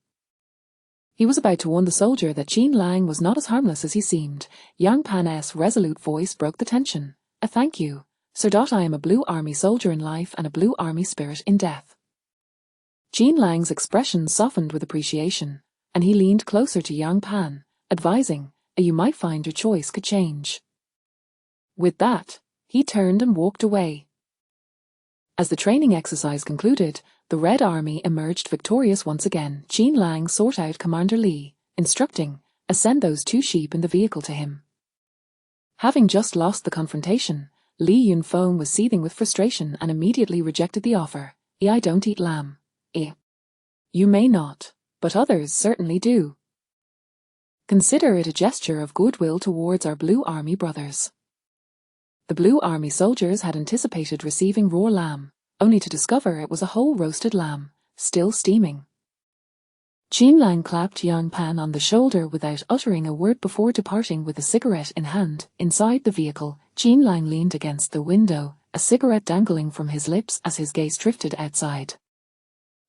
He was about to warn the soldier that Qin Lang was not as harmless as he seemed. Yang Pan's resolute voice broke the tension. Thank you, sir. I am a Blue Army soldier in life and a Blue Army spirit in death. Qin Lang's expression softened with appreciation, and he leaned closer to Yang Pan, advising, you might find your choice could change. With that, he turned and walked away. As the training exercise concluded, the Red Army emerged victorious once again. Qin Lang sought out Commander Li, instructing, "Send those 2 sheep in the vehicle to him." Having just lost the confrontation, Li Yunfeng was seething with frustration and immediately rejected the offer. "I don't eat lamb." "You may not, but others certainly do. Consider it a gesture of goodwill towards our Blue Army brothers." The Blue Army soldiers had anticipated receiving raw lamb, only to discover it was a whole roasted lamb, still steaming. Qin Lang clapped Yang Pan on the shoulder without uttering a word before departing with a cigarette in hand. Inside the vehicle, Qin Lang leaned against the window, a cigarette dangling from his lips as his gaze drifted outside.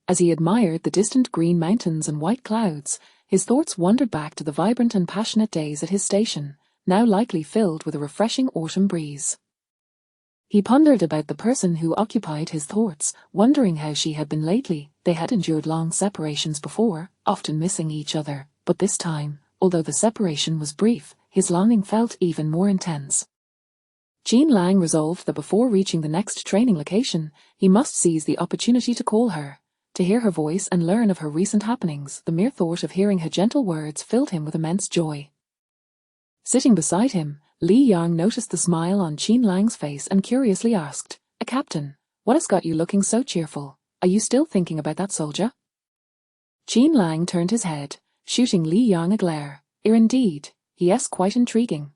As he admired the distant green mountains and white clouds, his thoughts wandered back to the vibrant and passionate days at his station, now likely filled with a refreshing autumn breeze. He pondered about the person who occupied his thoughts, wondering how she had been lately. They had endured long separations before, often missing each other, but this time, although the separation was brief, his longing felt even more intense. Qin Lang resolved that before reaching the next training location, he must seize the opportunity to call her, to hear her voice and learn of her recent happenings. The mere thought of hearing her gentle words filled him with immense joy. Sitting beside him, Li Yang noticed the smile on Qin Lang's face and curiously asked, "Captain, what has got you looking so cheerful? Are you still thinking about that soldier?" Qin Lang turned his head, shooting Li Yang a glare. Indeed, yes, quite intriguing."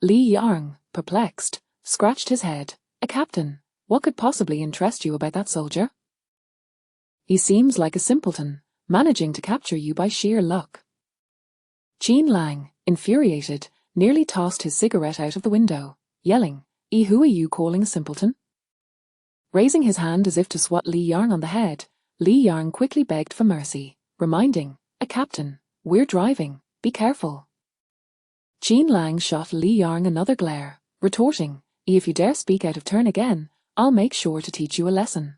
Li Yang, perplexed, scratched his head. "Captain, what could possibly interest you about that soldier? He seems like a simpleton, managing to capture you by sheer luck." Qin Lang, infuriated, nearly tossed his cigarette out of the window, yelling, "Who are you calling a simpleton?" Raising his hand as if to swat Li Yang on the head, Li Yang quickly begged for mercy, reminding, "Captain, we're driving, be careful." Qin Lang shot Li Yang another glare, retorting, "If you dare speak out of turn again, I'll make sure to teach you a lesson."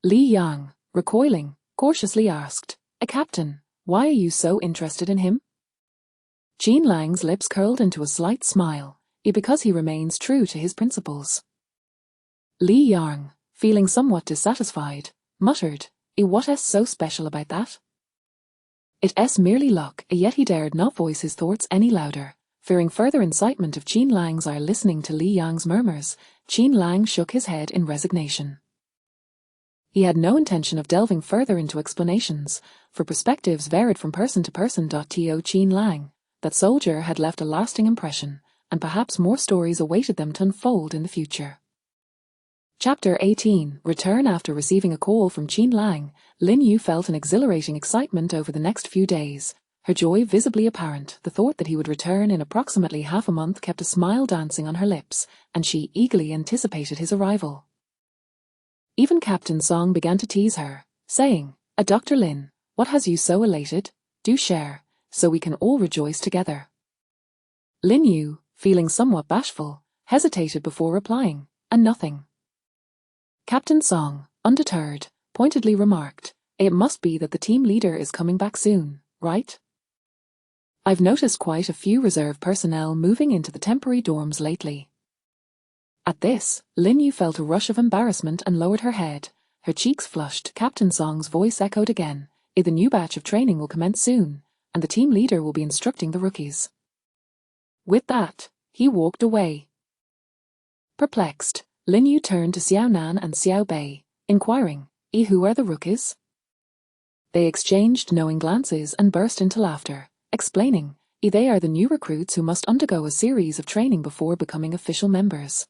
Li Yang, recoiling, cautiously asked, "Captain, why are you so interested in him?" Qin Lang's lips curled into a slight smile, because he remains true to his principles. Li Yang, feeling somewhat dissatisfied, muttered, "What's so special about that?" It's merely luck, yet he dared not voice his thoughts any louder, fearing further incitement of Qin Lang's ire. Listening to Li Yang's murmurs, Qin Lang shook his head in resignation. He had no intention of delving further into explanations, for perspectives varied from person to person. To Qin Lang, that soldier had left a lasting impression, and perhaps more stories awaited them to unfold in the future. Chapter 18. Return. After receiving a call from Qin Lang, Lin Yu felt an exhilarating excitement over the next few days, her joy visibly apparent. The thought that he would return in approximately half a month kept a smile dancing on her lips, and she eagerly anticipated his arrival. Even Captain Song began to tease her, saying, "Dr. Lin, what has you so elated? Do share, so we can all rejoice together." Lin Yu, feeling somewhat bashful, hesitated before replying, "Nothing." Captain Song, undeterred, pointedly remarked, "It must be that the team leader is coming back soon, right? I've noticed quite a few reserve personnel moving into the temporary dorms lately." At this, Lin Yu felt a rush of embarrassment and lowered her head, her cheeks flushed. Captain Song's voice echoed again, "The new batch of training will commence soon, and the team leader will be instructing the rookies." With that, he walked away. Perplexed, Lin Yu turned to Xiao Nan and Xiao Bei, inquiring, "Who are the rookies?" They exchanged knowing glances and burst into laughter, explaining, "They are the new recruits who must undergo a series of training before becoming official members."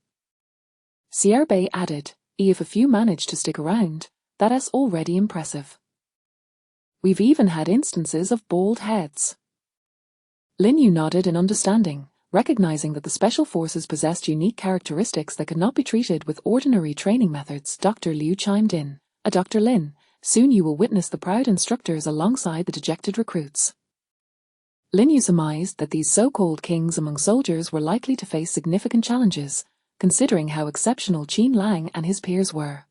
Xiao Bei added, "If a few manage to stick around, that is already impressive. We've even had instances of bald heads." Lin Yu nodded in understanding, recognizing that the special forces possessed unique characteristics that could not be treated with ordinary training methods. Dr. Liu chimed in, "Dr. Lin, soon you will witness the proud instructors alongside the dejected recruits." Lin Yu surmised that these so-called kings among soldiers were likely to face significant challenges, considering how exceptional Qin Lang and his peers were.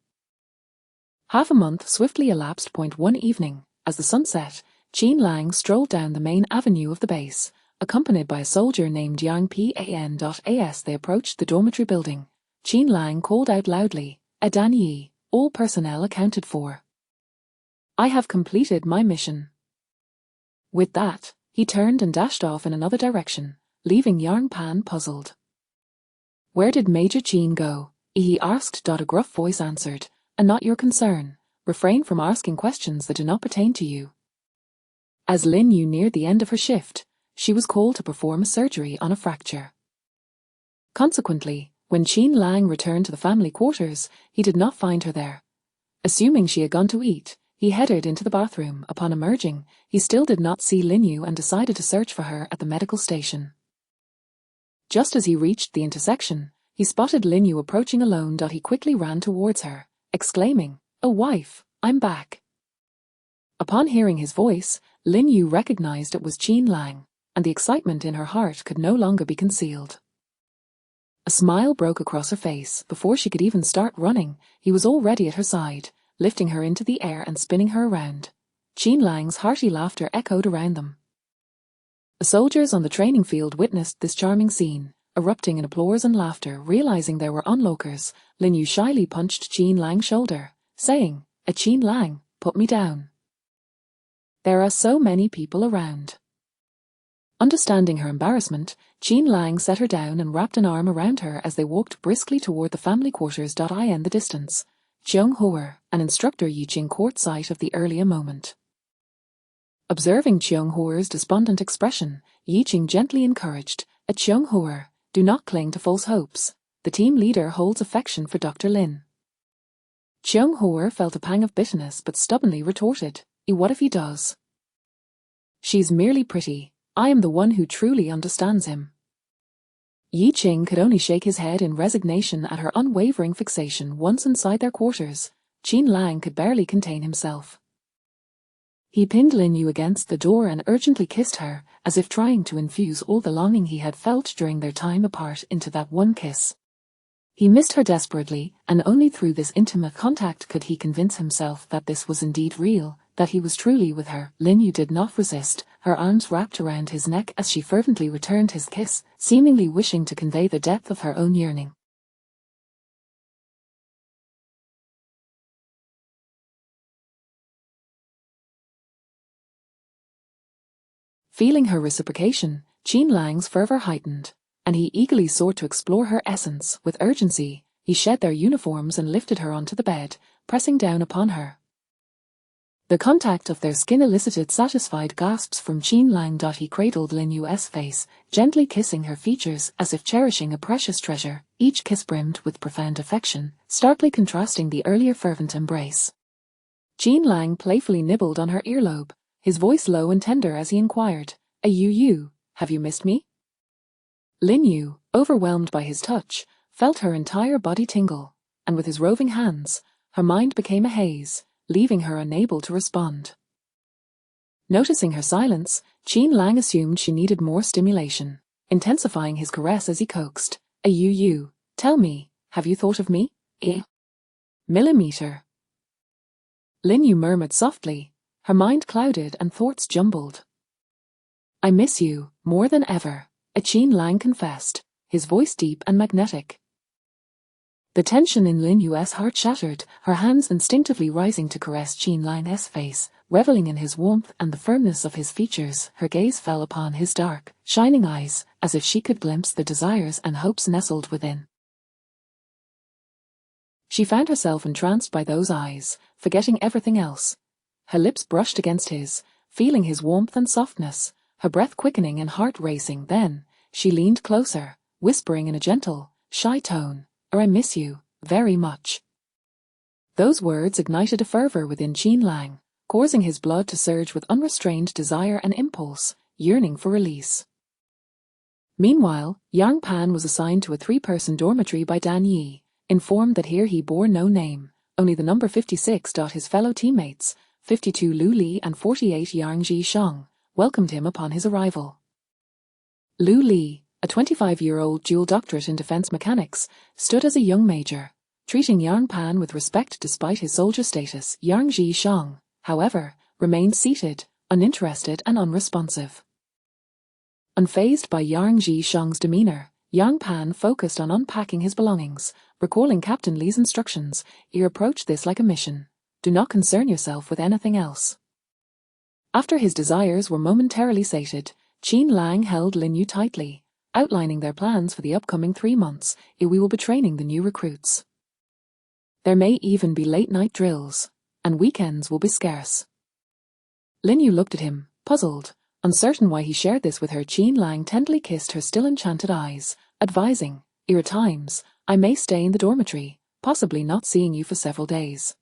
Half a month swiftly elapsed. One evening, as the sun set, Qin Lang strolled down the main avenue of the base. Accompanied by a soldier named Yang Pan. They approached the dormitory building. Qin Lang called out loudly, "Dan Yi, all personnel accounted for. I have completed my mission." With that, he turned and dashed off in another direction, leaving Yang Pan puzzled. "Where did Major Qin go?" he asked. A gruff voice answered, "And not your concern. Refrain from asking questions that do not pertain to you." As Lin Yu neared the end of her shift, she was called to perform a surgery on a fracture. Consequently, when Qin Lang returned to the family quarters, he did not find her there. Assuming she had gone to eat, he headed into the bathroom. Upon emerging, he still did not see Lin Yu and decided to search for her at the medical station. Just as he reached the intersection, he spotted Lin Yu approaching alone. He quickly ran towards her, exclaiming, "Oh wife, I'm back." Upon hearing his voice, Lin Yu recognized it was Qin Lang, and the excitement in her heart could no longer be concealed. A smile broke across her face. Before she could even start running, he was already at her side, lifting her into the air and spinning her around. Qin Lang's hearty laughter echoed around them. The soldiers on the training field witnessed this charming scene, erupting in applause and laughter. Realizing there were onlookers, Lin Yu shyly punched Qin Lang's shoulder, saying, "Qin Lang, put me down. There are so many people around." Understanding her embarrassment, Qin Lang set her down and wrapped an arm around her as they walked briskly toward the family quarters. In the distance, Cheung Hoer, an instructor Yiqing caught sight of the earlier moment. Observing Cheung Hoer's despondent expression, Yiqing gently encouraged, "Cheung Hoer, do not cling to false hopes. The team leader holds affection for Dr. Lin." Cheung Hoer felt a pang of bitterness but stubbornly retorted, "What if he does? She's merely pretty. I am the one who truly understands him." Yiqing could only shake his head in resignation at her unwavering fixation. Once inside their quarters, Qin Lang could barely contain himself. He pinned Lin Yu against the door and urgently kissed her, as if trying to infuse all the longing he had felt during their time apart into that one kiss. He missed her desperately, and only through this intimate contact could he convince himself that this was indeed real, that he was truly with her. Lin Yu did not resist, her arms wrapped around his neck as she fervently returned his kiss, seemingly wishing to convey the depth of her own yearning. Feeling her reciprocation, Qin Lang's fervor heightened, and he eagerly sought to explore her essence. With urgency, he shed their uniforms and lifted her onto the bed, pressing down upon her. The contact of their skin elicited satisfied gasps from Qin Lang. He cradled Lin Yu's face, gently kissing her features as if cherishing a precious treasure, each kiss brimmed with profound affection, starkly contrasting the earlier fervent embrace. Qin Lang playfully nibbled on her earlobe, his voice low and tender as he inquired, You, have you missed me?" Lin Yu, overwhelmed by his touch, felt her entire body tingle, and with his roving hands, her mind became a haze, leaving her unable to respond. Noticing her silence, Qin Lang assumed she needed more stimulation, intensifying his caress as he coaxed, You, tell me, have you thought of me? Millimeter. Lin Yu murmured softly, her mind clouded and thoughts jumbled. "I miss you, more than ever," Qin Lang confessed, his voice deep and magnetic. The tension in Lin Yu's heart shattered, her hands instinctively rising to caress Qin Lang's face, reveling in his warmth and the firmness of his features. Her gaze fell upon his dark, shining eyes, as if she could glimpse the desires and hopes nestled within. She found herself entranced by those eyes, forgetting everything else. Her lips brushed against his, feeling his warmth and softness, her breath quickening and heart racing. Then, she leaned closer, whispering in a gentle, shy tone, "I miss you, very much." Those words ignited a fervor within Qin Lang, causing his blood to surge with unrestrained desire and impulse, yearning for release. Meanwhile, Yang Pan was assigned to a 3-person dormitory by Dan Yi, informed that here he bore no name, only the number 56. His fellow teammates, 52 Lu Li and 48 Yang Ji-shang, welcomed him upon his arrival. Lu Li, a 25-year-old dual doctorate in defense mechanics, stood as a young major, treating Yang Pan with respect despite his soldier status. Yang Ji-shang, however, remained seated, uninterested and unresponsive. Unfazed by Yang Zhishang's demeanor, Yang Pan focused on unpacking his belongings, recalling Captain Li's instructions. You approach this like a mission. Do not concern yourself with anything else. After his desires were momentarily sated, Qin Lang held Lin Yu tightly, outlining their plans for the upcoming 3 months. We will be training the new recruits. There may even be late-night drills, and weekends will be scarce. Lin Yu looked at him, puzzled, uncertain why he shared this with her. Qin Lang tenderly kissed her still enchanted eyes, advising, "At times, I may stay in the dormitory, possibly not seeing you for several days."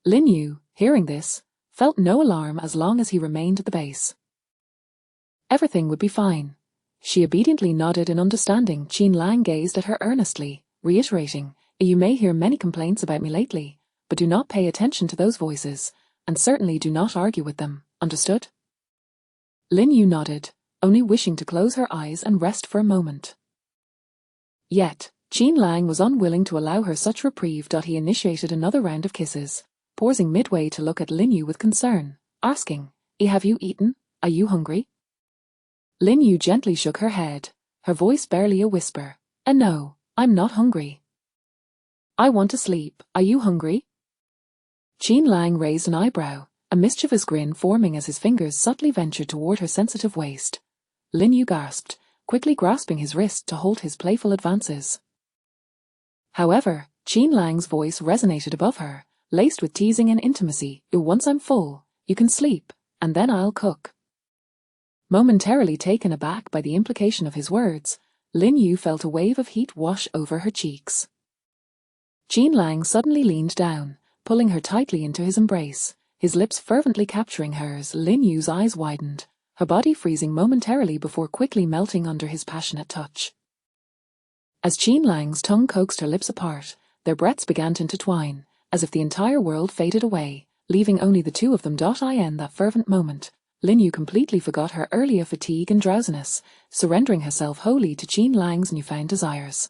Lin Yu, hearing this, felt no alarm as long as he remained at the base. Everything would be fine. She obediently nodded in understanding. Qin Lang gazed at her earnestly, reiterating, "You may hear many complaints about me lately, but do not pay attention to those voices, and certainly do not argue with them, understood?" Lin Yu nodded, only wishing to close her eyes and rest for a moment. Yet, Qin Lang was unwilling to allow her such reprieve. He initiated another round of kisses, pausing midway to look at Lin Yu with concern, asking, "Have you eaten? Are you hungry?" Lin Yu gently shook her head, her voice barely a whisper. "No, I'm not hungry. I want to sleep. Are you hungry?" Qin Lang raised an eyebrow, a mischievous grin forming as his fingers subtly ventured toward her sensitive waist. Lin Yu gasped, quickly grasping his wrist to halt his playful advances. However, Qin Lang's voice resonated above her, laced with teasing and intimacy. "Once I'm full, you can sleep, and then I'll cook." Momentarily taken aback by the implication of his words, Lin Yu felt a wave of heat wash over her cheeks. Qin Lang suddenly leaned down, pulling her tightly into his embrace, his lips fervently capturing hers. Lin Yu's eyes widened, her body freezing momentarily before quickly melting under his passionate touch. As Qin Lang's tongue coaxed her lips apart, their breaths began to intertwine, as if the entire world faded away, leaving only the two of them. In that fervent moment, Lin Yu completely forgot her earlier fatigue and drowsiness, surrendering herself wholly to Qin Lang's newfound desires.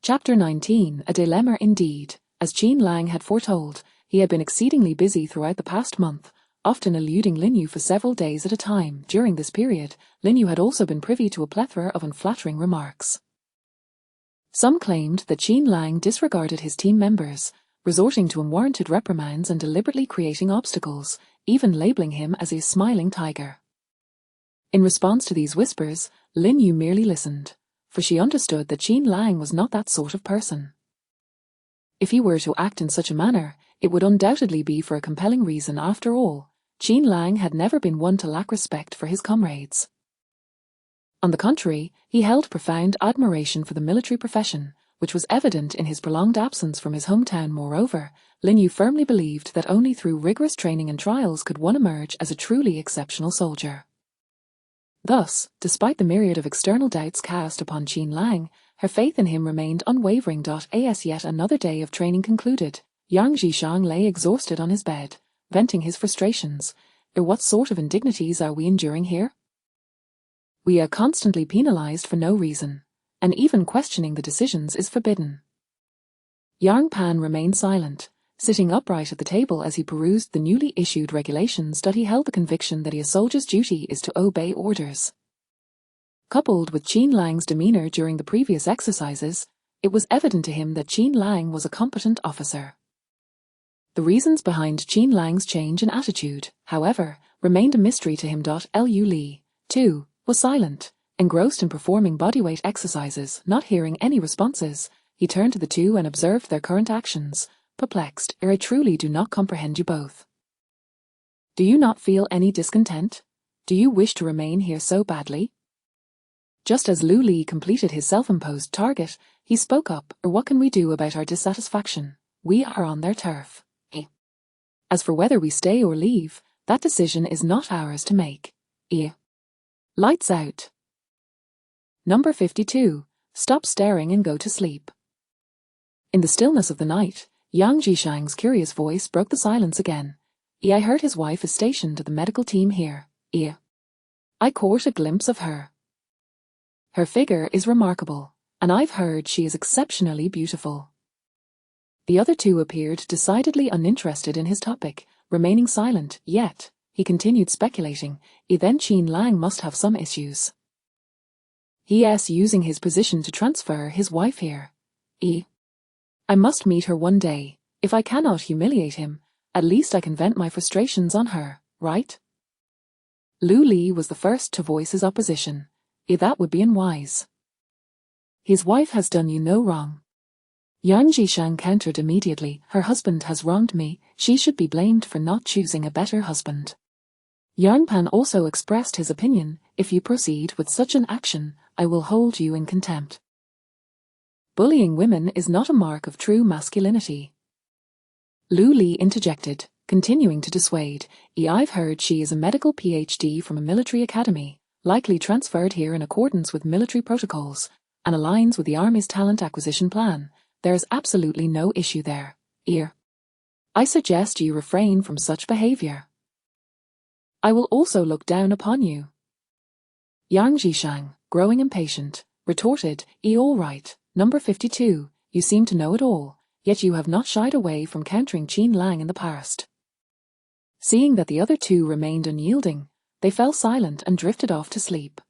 Chapter 19, a dilemma indeed. As Qin Lang had foretold, he had been exceedingly busy throughout the past month, often eluding Lin Yu for several days at a time. During this period, Lin Yu had also been privy to a plethora of unflattering remarks. Some claimed that Qin Lang disregarded his team members, resorting to unwarranted reprimands and deliberately creating obstacles, even labeling him as a smiling tiger. In response to these whispers, Lin Yu merely listened, for she understood that Qin Lang was not that sort of person. If he were to act in such a manner, it would undoubtedly be for a compelling reason. After all, Qin Lang had never been one to lack respect for his comrades. On the contrary, he held profound admiration for the military profession, which was evident in his prolonged absence from his hometown. Moreover, Lin Yu firmly believed that only through rigorous training and trials could one emerge as a truly exceptional soldier. Thus, despite the myriad of external doubts cast upon Qin Lang, her faith in him remained unwavering. As yet another day of training concluded, Yang Zhishang lay exhausted on his bed, venting his frustrations. What sort of indignities are we enduring here? We are constantly penalized for no reason, and even questioning the decisions is forbidden. Yang Pan remained silent, sitting upright at the table as he perused the newly issued regulations. He held the conviction that a soldier's duty is to obey orders. Coupled with Qin Lang's demeanor during the previous exercises, it was evident to him that Qin Lang was a competent officer. The reasons behind Qin Lang's change in attitude, however, remained a mystery to him. Liu Li, too, was silent, engrossed in performing bodyweight exercises. Not hearing any responses, he turned to the two and observed their current actions, perplexed. I truly do not comprehend you both. Do you not feel any discontent? Do you wish to remain here so badly? Just as Liu Li completed his self-imposed target, he spoke up. What can we do about our dissatisfaction? We are on their turf. As for whether we stay or leave, that decision is not ours to make. Lights out. Number 52. Stop staring and go to sleep. In the stillness of the night, Yang Zhishang's curious voice broke the silence again. I heard his wife is stationed at the medical team here. I caught a glimpse of her. Her figure is remarkable, and I've heard she is exceptionally beautiful. The other two appeared decidedly uninterested in his topic, remaining silent. Yet, he continued speculating. Then Qin Lang must have some issues. He's using his position to transfer his wife here. I must meet her one day. If I cannot humiliate him, at least I can vent my frustrations on her, right? Lu Li was the first to voice his opposition. That would be unwise. His wife has done you no wrong. Yang Jishang countered immediately. Her husband has wronged me. She should be blamed for not choosing a better husband. Yang Pan also expressed his opinion. If you proceed with such an action, I will hold you in contempt. Bullying women is not a mark of true masculinity. Lu Li interjected, continuing to dissuade. I've heard she is a medical PhD from a military academy, likely transferred here in accordance with military protocols, and aligns with the Army's talent acquisition plan. There is absolutely no issue there. I suggest you refrain from such behavior. I will also look down upon you. Yang Jishang, growing impatient, retorted, all right, number 52, you seem to know it all, yet you have not shied away from countering Qin Lang in the past. Seeing that the other two remained unyielding, they fell silent and drifted off to sleep.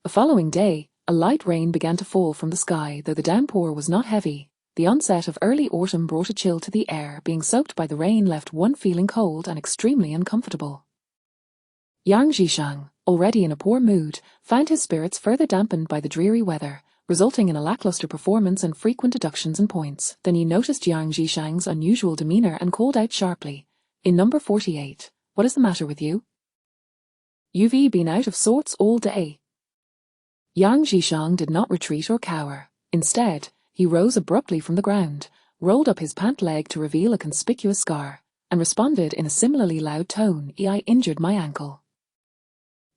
The following day, a light rain began to fall from the sky, though the downpour was not heavy. The onset of early autumn brought a chill to the air. Being soaked by the rain left one feeling cold and extremely uncomfortable. Yang Jishang, already in a poor mood, found his spirits further dampened by the dreary weather, resulting in a lackluster performance and frequent deductions in points. Then he noticed Yang Jishang's unusual demeanor and called out sharply, "In number 48, what is the matter with you? You've been out of sorts all day." Yang Jishang did not retreat or cower. Instead, he rose abruptly from the ground, rolled up his pant leg to reveal a conspicuous scar, and responded in a similarly loud tone, "I injured my ankle.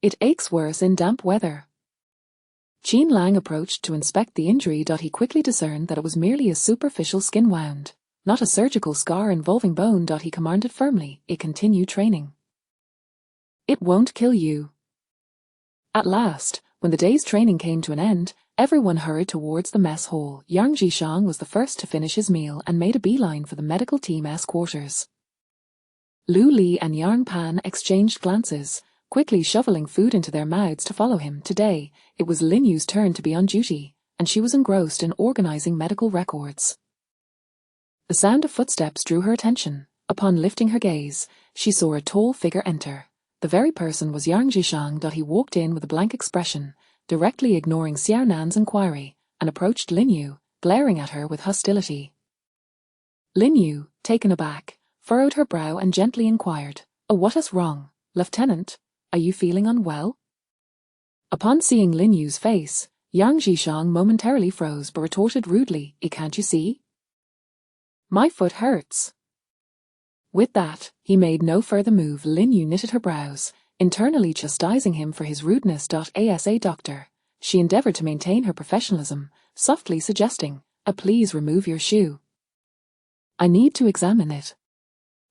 It aches worse in damp weather." Qin Lang approached to inspect the injury. He quickly discerned that it was merely a superficial skin wound, not a surgical scar involving bone. He commanded firmly, "Continue training. It won't kill you." At last, when the day's training came to an end, everyone hurried towards the mess hall. Yang Jishang was the first to finish his meal and made a beeline for the medical team's quarters. Lu Li and Yang Pan exchanged glances, quickly shoveling food into their mouths to follow him. Today, it was Lin Yu's turn to be on duty, and she was engrossed in organizing medical records. The sound of footsteps drew her attention. Upon lifting her gaze, she saw a tall figure enter. The very person was Yang Jishang. He walked in with a blank expression, directly ignoring Xiao Nan's inquiry, and approached Lin Yu, glaring at her with hostility. Lin Yu, taken aback, furrowed her brow and gently inquired, "Oh, what is wrong, Lieutenant? Are you feeling unwell?" Upon seeing Lin Yu's face, Yang Jishang momentarily froze but retorted rudely, "Can't you see? My foot hurts." With that, he made no further move. Lin Yu knitted her brows, internally chastising him for his rudeness. Asa doctor, she endeavored to maintain her professionalism, softly suggesting, "Please remove your shoe. I need to examine it."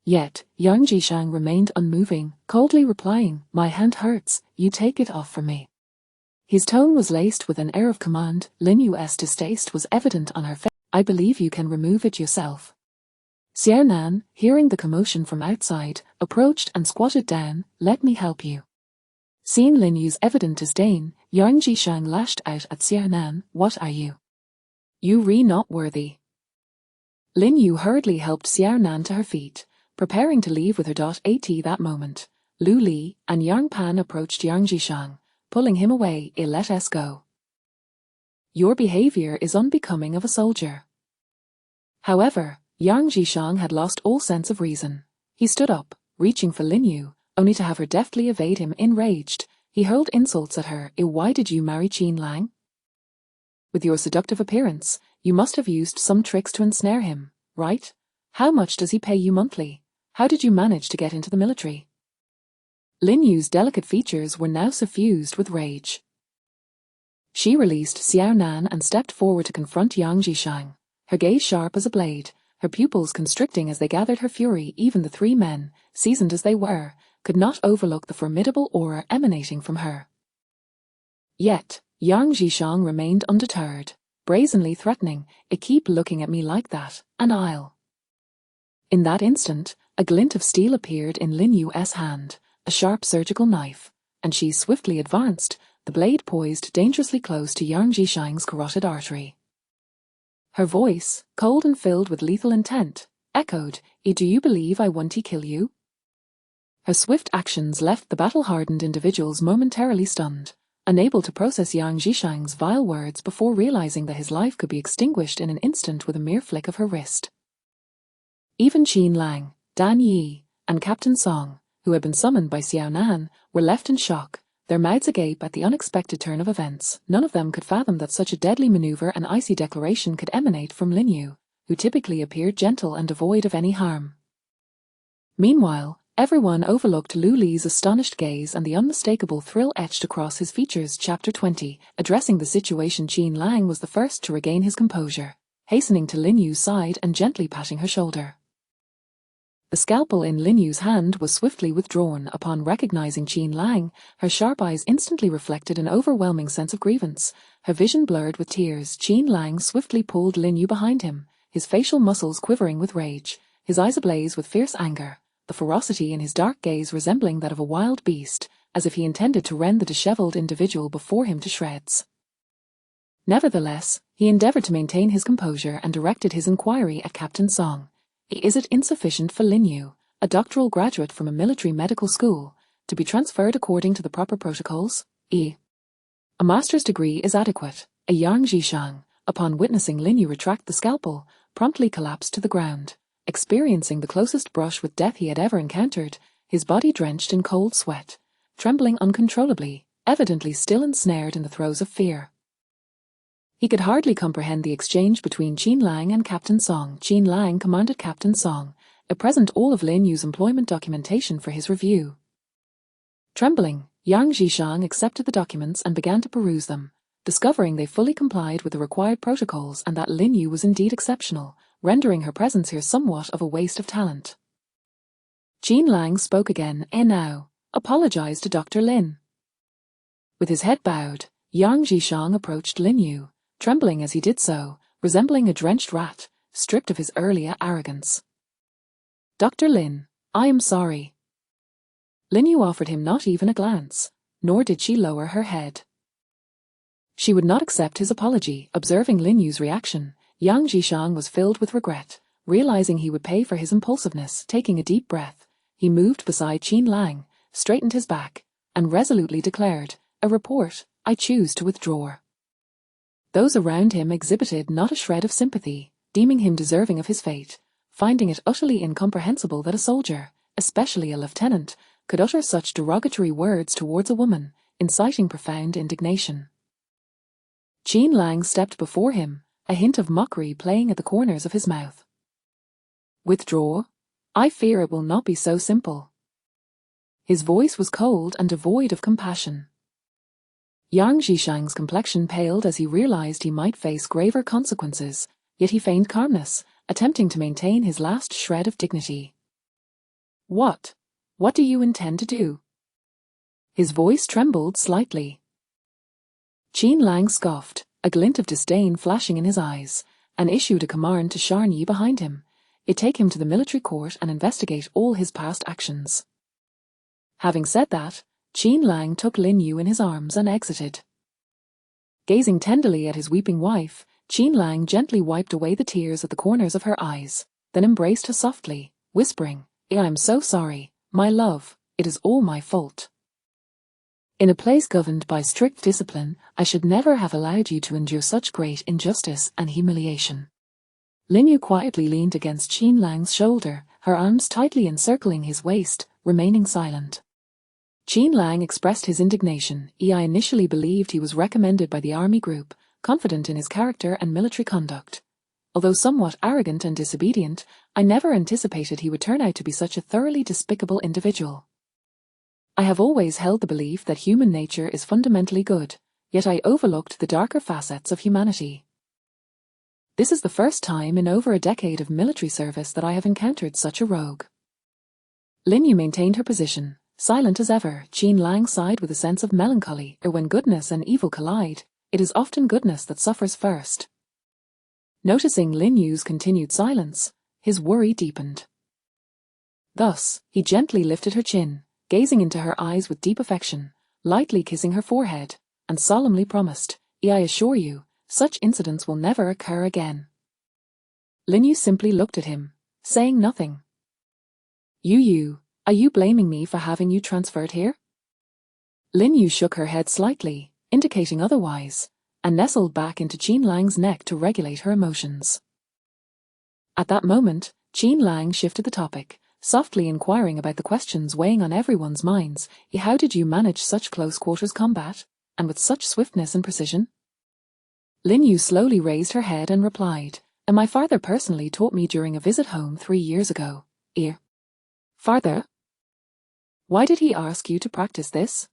Yet, Yang Jishang remained unmoving, coldly replying, "My hand hurts, you take it off for me." His tone was laced with an air of command. Lin Yu's distaste was evident on her face. "I believe you can remove it yourself." Xiao Nan, hearing the commotion from outside, approached and squatted down. "Let me help you." Seeing Lin Yu's evident disdain, Yang Jishang lashed out at Xiao Nan. "What are you? You not worthy." Lin Yu hurriedly helped Xiao Nan to her feet, preparing to leave with her. At that moment, Lu Li and Yang Pan approached Yang Jishang, pulling him away. "Let us go. Your behavior is unbecoming of a soldier." However, Yang Jishang had lost all sense of reason. He stood up, reaching for Lin Yu, only to have her deftly evade him. Enraged, he hurled insults at her. "Why did you marry Qin Lang? With your seductive appearance, you must have used some tricks to ensnare him, right? How much does he pay you monthly? How did you manage to get into the military?" Lin Yu's delicate features were now suffused with rage. She released Xiao Nan and stepped forward to confront Yang Jishang, her gaze sharp as a blade, her pupils constricting as they gathered her fury. Even the three men, seasoned as they were, could not overlook the formidable aura emanating from her. Yet, Yang Jishang remained undeterred, brazenly threatening, "Keep looking at me like that, and I'll..." In that instant, A glint of steel appeared in Lin Yu's hand, a sharp surgical knife, and she swiftly advanced, the blade poised dangerously close to Yang Jishang's carotid artery. Her voice, cold and filled with lethal intent, echoed, "Do you believe I want to kill you?" Her swift actions left the battle-hardened individuals momentarily stunned, unable to process Yang Jishang's vile words before realizing that his life could be extinguished in an instant with a mere flick of her wrist. Even Qin Lang, Dan Yi, and Captain Song, who had been summoned by Xiao Nan, were left in shock, their mouths agape at the unexpected turn of events. None of them could fathom that such a deadly maneuver and icy declaration could emanate from Lin Yu, who typically appeared gentle and devoid of any harm. Meanwhile, everyone overlooked Lu Li's astonished gaze and the unmistakable thrill etched across his features. Chapter 20. Addressing the situation, Qin Lang was the first to regain his composure, hastening to Lin Yu's side and gently patting her shoulder. The scalpel in Lin Yu's hand was swiftly withdrawn. Upon recognizing Qin Lang, her sharp eyes instantly reflected an overwhelming sense of grievance. Her vision blurred with tears, Qin Lang swiftly pulled Lin Yu behind him, his facial muscles quivering with rage, his eyes ablaze with fierce anger, the ferocity in his dark gaze resembling that of a wild beast, as if he intended to rend the disheveled individual before him to shreds. Nevertheless, he endeavored to maintain his composure and directed his inquiry at Captain Song. Is it insufficient for Lin Yu, a doctoral graduate from a military medical school, to be transferred according to the proper protocols? A master's degree is adequate. A Yang Jishang, upon witnessing Lin Yu retract the scalpel, promptly collapsed to the ground, experiencing the closest brush with death he had ever encountered, his body drenched in cold sweat, trembling uncontrollably, evidently still ensnared in the throes of fear. He could hardly comprehend the exchange between Qin Lang and Captain Song. Qin Lang commanded Captain Song, present all of Lin Yu's employment documentation for his review. Trembling, Yang Jishang accepted the documents and began to peruse them, discovering they fully complied with the required protocols and that Lin Yu was indeed exceptional, rendering her presence here somewhat of a waste of talent. Qin Lang spoke again. Now, apologize to Dr. Lin." With his head bowed, Yang Jishang approached Lin Yu, trembling as he did so, resembling a drenched rat, stripped of his earlier arrogance. "Dr. Lin, I am sorry." Lin Yu offered him not even a glance, nor did she lower her head. She would not accept his apology. Observing Lin Yu's reaction, Yang Jishang was filled with regret, realizing he would pay for his impulsiveness. Taking a deep breath, he moved beside Qin Lang, straightened his back, and resolutely declared, "A report, I choose to withdraw." Those around him exhibited not a shred of sympathy, deeming him deserving of his fate, finding it utterly incomprehensible that a soldier, especially a lieutenant, could utter such derogatory words towards a woman, inciting profound indignation. Qin Lang stepped before him, a hint of mockery playing at the corners of his mouth. "Withdraw? I fear it will not be so simple." His voice was cold and devoid of compassion. Yang Jishang's complexion paled as he realized he might face graver consequences, yet he feigned calmness, attempting to maintain his last shred of dignity. What do you intend to do?" His voice trembled slightly. Qin Lang scoffed, a glint of disdain flashing in his eyes, and issued a command to Sharn Yi behind him. Take him to the military court and investigate all his past actions. Having said that, Qin Lang took Lin Yu in his arms and exited. Gazing tenderly at his weeping wife, Qin Lang gently wiped away the tears at the corners of her eyes, then embraced her softly, whispering, "I am so sorry, my love, it is all my fault. In a place governed by strict discipline, I should never have allowed you to endure such great injustice and humiliation." Lin Yu quietly leaned against Qin Lang's shoulder, her arms tightly encircling his waist, remaining silent. Qin Lang expressed his indignation. I initially believed he was recommended by the army group, confident in his character and military conduct. Although somewhat arrogant and disobedient, I never anticipated he would turn out to be such a thoroughly despicable individual. I have always held the belief that human nature is fundamentally good, yet I overlooked the darker facets of humanity. This is the first time in over a decade of military service that I have encountered such a rogue. Lin Yu maintained her position, silent as ever. Qin Lang sighed with a sense of melancholy. When goodness and evil collide, it is often goodness that suffers first. Noticing Lin Yu's continued silence, his worry deepened. Thus, he gently lifted her chin, gazing into her eyes with deep affection, lightly kissing her forehead, and solemnly promised, I assure you, such incidents will never occur again. Lin Yu simply looked at him, saying nothing. You, are you blaming me for having you transferred here? Lin Yu shook her head slightly, indicating otherwise, and nestled back into Qin Lang's neck to regulate her emotions. At that moment, Qin Lang shifted the topic, softly inquiring about the questions weighing on everyone's minds. How did you manage such close-quarters combat, and with such swiftness and precision? Lin Yu slowly raised her head and replied, and my father personally taught me during a visit home 3 years ago. Father? Why did he ask you to practice this?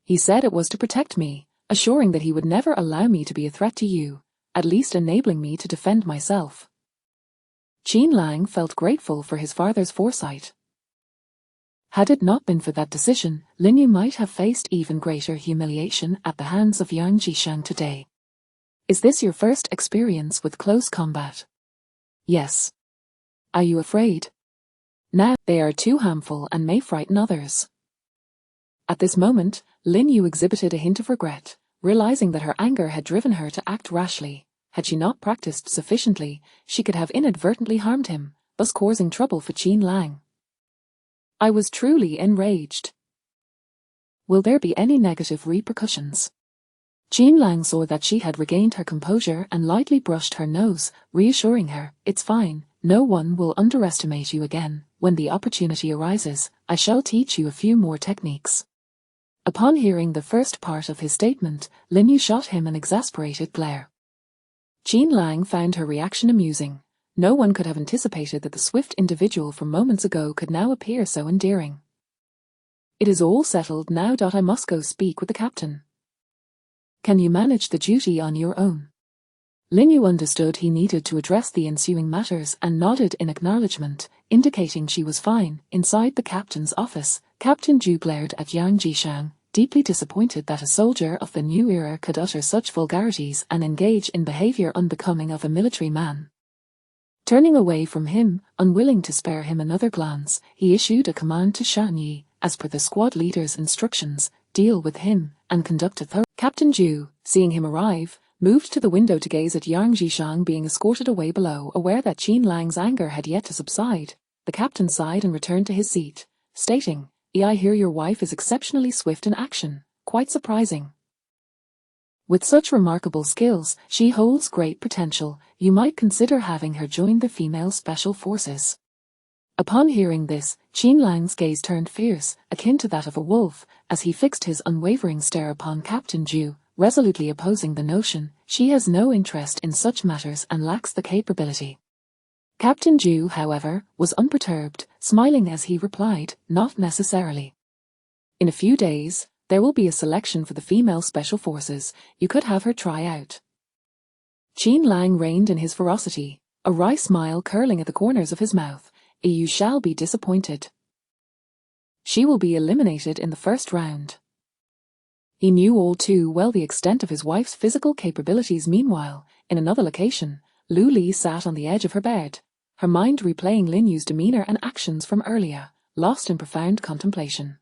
He said it was to protect me, assuring that he would never allow me to be a threat to you, at least enabling me to defend myself. Qin Lang felt grateful for his father's foresight. Had it not been for that decision, Lin Yu might have faced even greater humiliation at the hands of Yang Jishang today. Is this your first experience with close combat? Yes. Are you afraid? Now, they are too harmful and may frighten others. At this moment, Lin Yu exhibited a hint of regret, realizing that her anger had driven her to act rashly. Had she not practiced sufficiently, she could have inadvertently harmed him, thus causing trouble for Qin Lang. I was truly enraged. Will there be any negative repercussions? Qin Lang saw that she had regained her composure and lightly brushed her nose, reassuring her, it's fine, no one will underestimate you again. When the opportunity arises, I shall teach you a few more techniques. Upon hearing the first part of his statement, Lin Yu shot him an exasperated glare. Qin Lang found her reaction amusing. No one could have anticipated that the swift individual from moments ago could now appear so endearing. It is all settled now. I must go speak with the captain. Can you manage the duty on your own? Lin Yu understood he needed to address the ensuing matters and nodded in acknowledgement, indicating she was fine. Inside the captain's office, Captain Zhu glared at Yang Jishang, deeply disappointed that a soldier of the new era could utter such vulgarities and engage in behavior unbecoming of a military man. Turning away from him, unwilling to spare him another glance, he issued a command to Shan Yi, as per the squad leader's instructions, deal with him, and conduct a thorough. Captain Zhu, seeing him arrive, moved to the window to gaze at Yang Jishang being escorted away below. Aware that Qin Lang's anger had yet to subside, the captain sighed and returned to his seat, stating, I hear your wife is exceptionally swift in action, quite surprising. With such remarkable skills, she holds great potential. You might consider having her join the female special forces. Upon hearing this, Qin Lang's gaze turned fierce, akin to that of a wolf, as he fixed his unwavering stare upon Captain Zhu, resolutely opposing the notion. She has no interest in such matters and lacks the capability. Captain Zhu, however, was unperturbed, smiling as he replied, not necessarily. In a few days, there will be a selection for the female special forces. You could have her try out. Qin Lang reined in his ferocity, a wry smile curling at the corners of his mouth. You shall be disappointed. She will be eliminated in the first round. He knew all too well the extent of his wife's physical capabilities. Meanwhile, in another location, Lu Li sat on the edge of her bed, her mind replaying Lin Yu's demeanor and actions from earlier, lost in profound contemplation.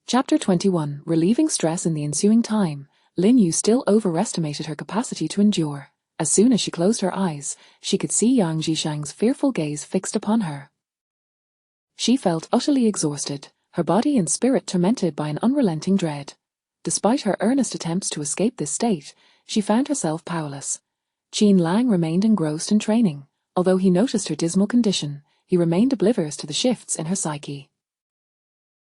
Chapter 21. Relieving stress. In the ensuing time, Lin Yu still overestimated her capacity to endure. As soon as she closed her eyes, she could see Yang Jishang's fearful gaze fixed upon her. She felt utterly exhausted, her body and spirit tormented by an unrelenting dread. Despite her earnest attempts to escape this state, she found herself powerless. Qin Lang remained engrossed in training. Although he noticed her dismal condition, he remained oblivious to the shifts in her psyche.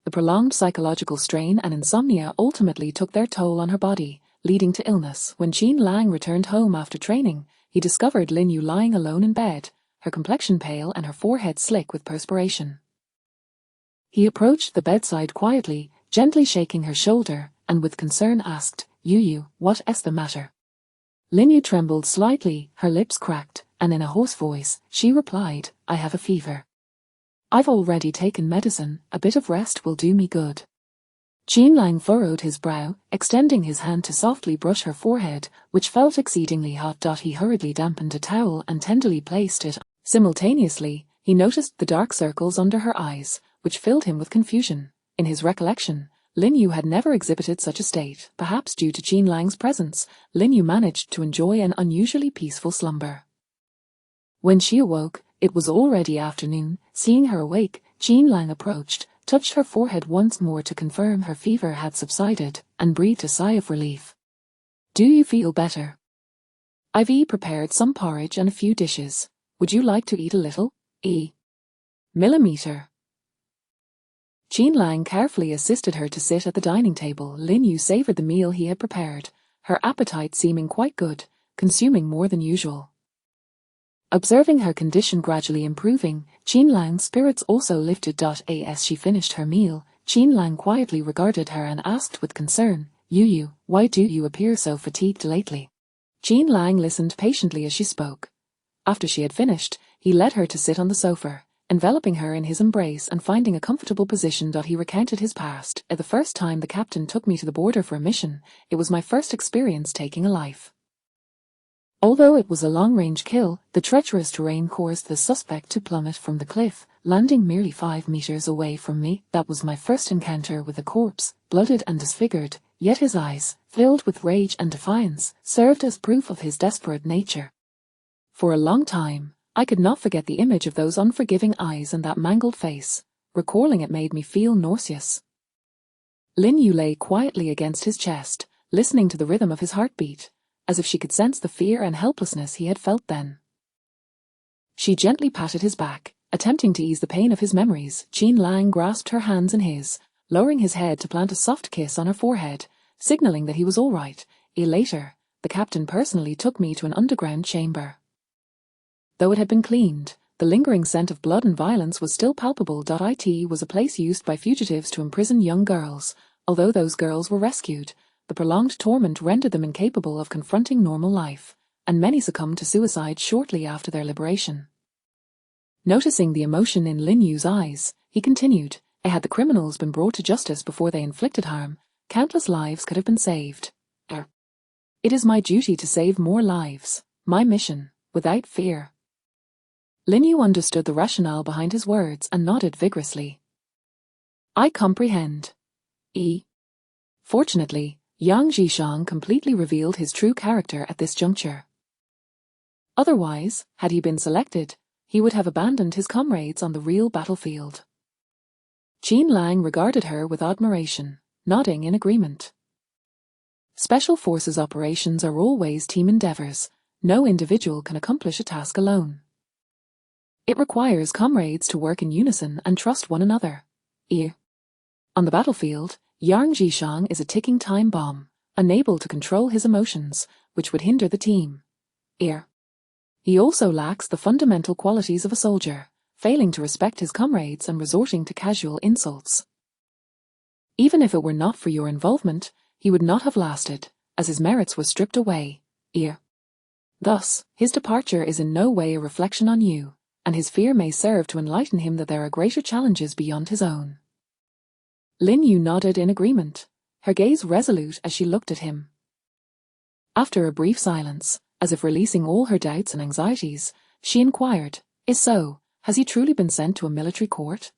The prolonged psychological strain and insomnia ultimately took their toll on her body, leading to illness. When Qin Lang returned home after training, he discovered Lin Yu lying alone in bed, her complexion pale and her forehead slick with perspiration. He approached the bedside quietly, gently shaking her shoulder, and with concern asked, Yu, what is the matter? Lin Yu trembled slightly, her lips cracked, and in a hoarse voice, she replied, I have a fever. I've already taken medicine, a bit of rest will do me good. Qin Lang furrowed his brow, extending his hand to softly brush her forehead, which felt exceedingly hot. He hurriedly dampened a towel and tenderly placed it. Simultaneously, He noticed the dark circles under her eyes, which filled him with confusion. In his recollection, Lin Yu had never exhibited such a state. Perhaps due to Qin Lang's presence, Lin Yu managed to enjoy an unusually peaceful slumber. When she awoke, it was already afternoon. Seeing her awake, Qin Lang approached, touched her forehead once more to confirm her fever had subsided, and breathed a sigh of relief. "Do you feel better? I've prepared some porridge and a few dishes. Would you like to eat a little? Millimeter." Qin Lang carefully assisted her to sit at the dining table. Lin Yu savored the meal he had prepared, her appetite seeming quite good, consuming more than usual. Observing her condition gradually improving, Qin Lang's spirits also lifted. As she finished her meal, Qin Lang quietly regarded her and asked with concern, Yu, why do you appear so fatigued lately?" Qin Lang listened patiently as she spoke. After she had finished, he led her to sit on the sofa, enveloping her in his embrace and finding a comfortable position. He recounted his past. "The first time the captain took me to the border for a mission, it was my first experience taking a life. Although it was a long-range kill, the treacherous terrain caused the suspect to plummet from the cliff, landing merely 5 meters away from me. That was my first encounter with a corpse, bloated and disfigured, yet his eyes, filled with rage and defiance, served as proof of his desperate nature. For a long time, I could not forget the image of those unforgiving eyes and that mangled face. Recalling it made me feel nauseous." Lin Yu lay quietly against his chest, listening to the rhythm of his heartbeat, as if she could sense the fear and helplessness he had felt then. She gently patted his back, attempting to ease the pain of his memories. Qin Lang grasped her hands in his, lowering his head to plant a soft kiss on her forehead, signaling that he was all right. Later, the captain personally took me to an underground chamber. Though it had been cleaned, the lingering scent of blood and violence was still palpable. It was a place used by fugitives to imprison young girls. Although those girls were rescued, the prolonged torment rendered them incapable of confronting normal life, and many succumbed to suicide shortly after their liberation. Noticing the emotion in Lin Yu's eyes, he continued, "Had the criminals been brought to justice before they inflicted harm, countless lives could have been saved. It is my duty to save more lives, my mission, without fear." Lin Yu understood the rationale behind his words and nodded vigorously. "I comprehend." Fortunately, Yang Zhishang completely revealed his true character at this juncture. Otherwise, had he been selected, he would have abandoned his comrades on the real battlefield. Qin Lang regarded her with admiration, nodding in agreement. Special Forces operations are always team endeavors. No individual can accomplish a task alone. It requires comrades to work in unison and trust one another. On the battlefield, Yang Zhishang is a ticking time bomb, unable to control his emotions, which would hinder the team. He also lacks the fundamental qualities of a soldier, failing to respect his comrades and resorting to casual insults. Even if it were not for your involvement, he would not have lasted, as his merits were stripped away. Thus, his departure is in no way a reflection on you, and his fear may serve to enlighten him that there are greater challenges beyond his own. Lin Yu nodded in agreement, her gaze resolute as she looked at him. After a brief silence, as if releasing all her doubts and anxieties, she inquired, has he truly been sent to a military court?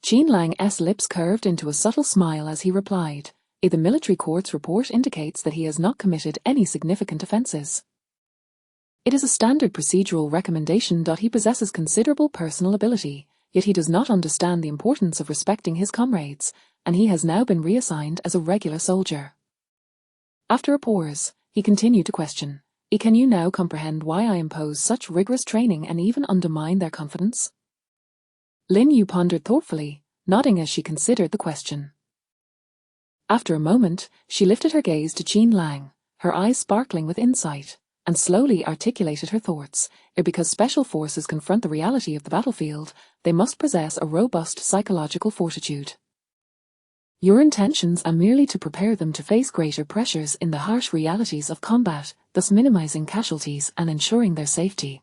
Qin Lang's lips curved into a subtle smile as he replied, the military court's report indicates that he has not committed any significant offences. It is a standard procedural recommendation. He possesses considerable personal ability, yet he does not understand the importance of respecting his comrades, and he has now been reassigned as a regular soldier. After a pause, he continued to question, can you now comprehend why I impose such rigorous training and even undermine their confidence? Lin Yu pondered thoughtfully, nodding as she considered the question. After a moment, she lifted her gaze to Qin Lang, her eyes sparkling with insight, and slowly articulated her thoughts. Because special forces confront the reality of the battlefield, they must possess a robust psychological fortitude. Your intentions are merely to prepare them to face greater pressures in the harsh realities of combat, thus minimizing casualties and ensuring their safety.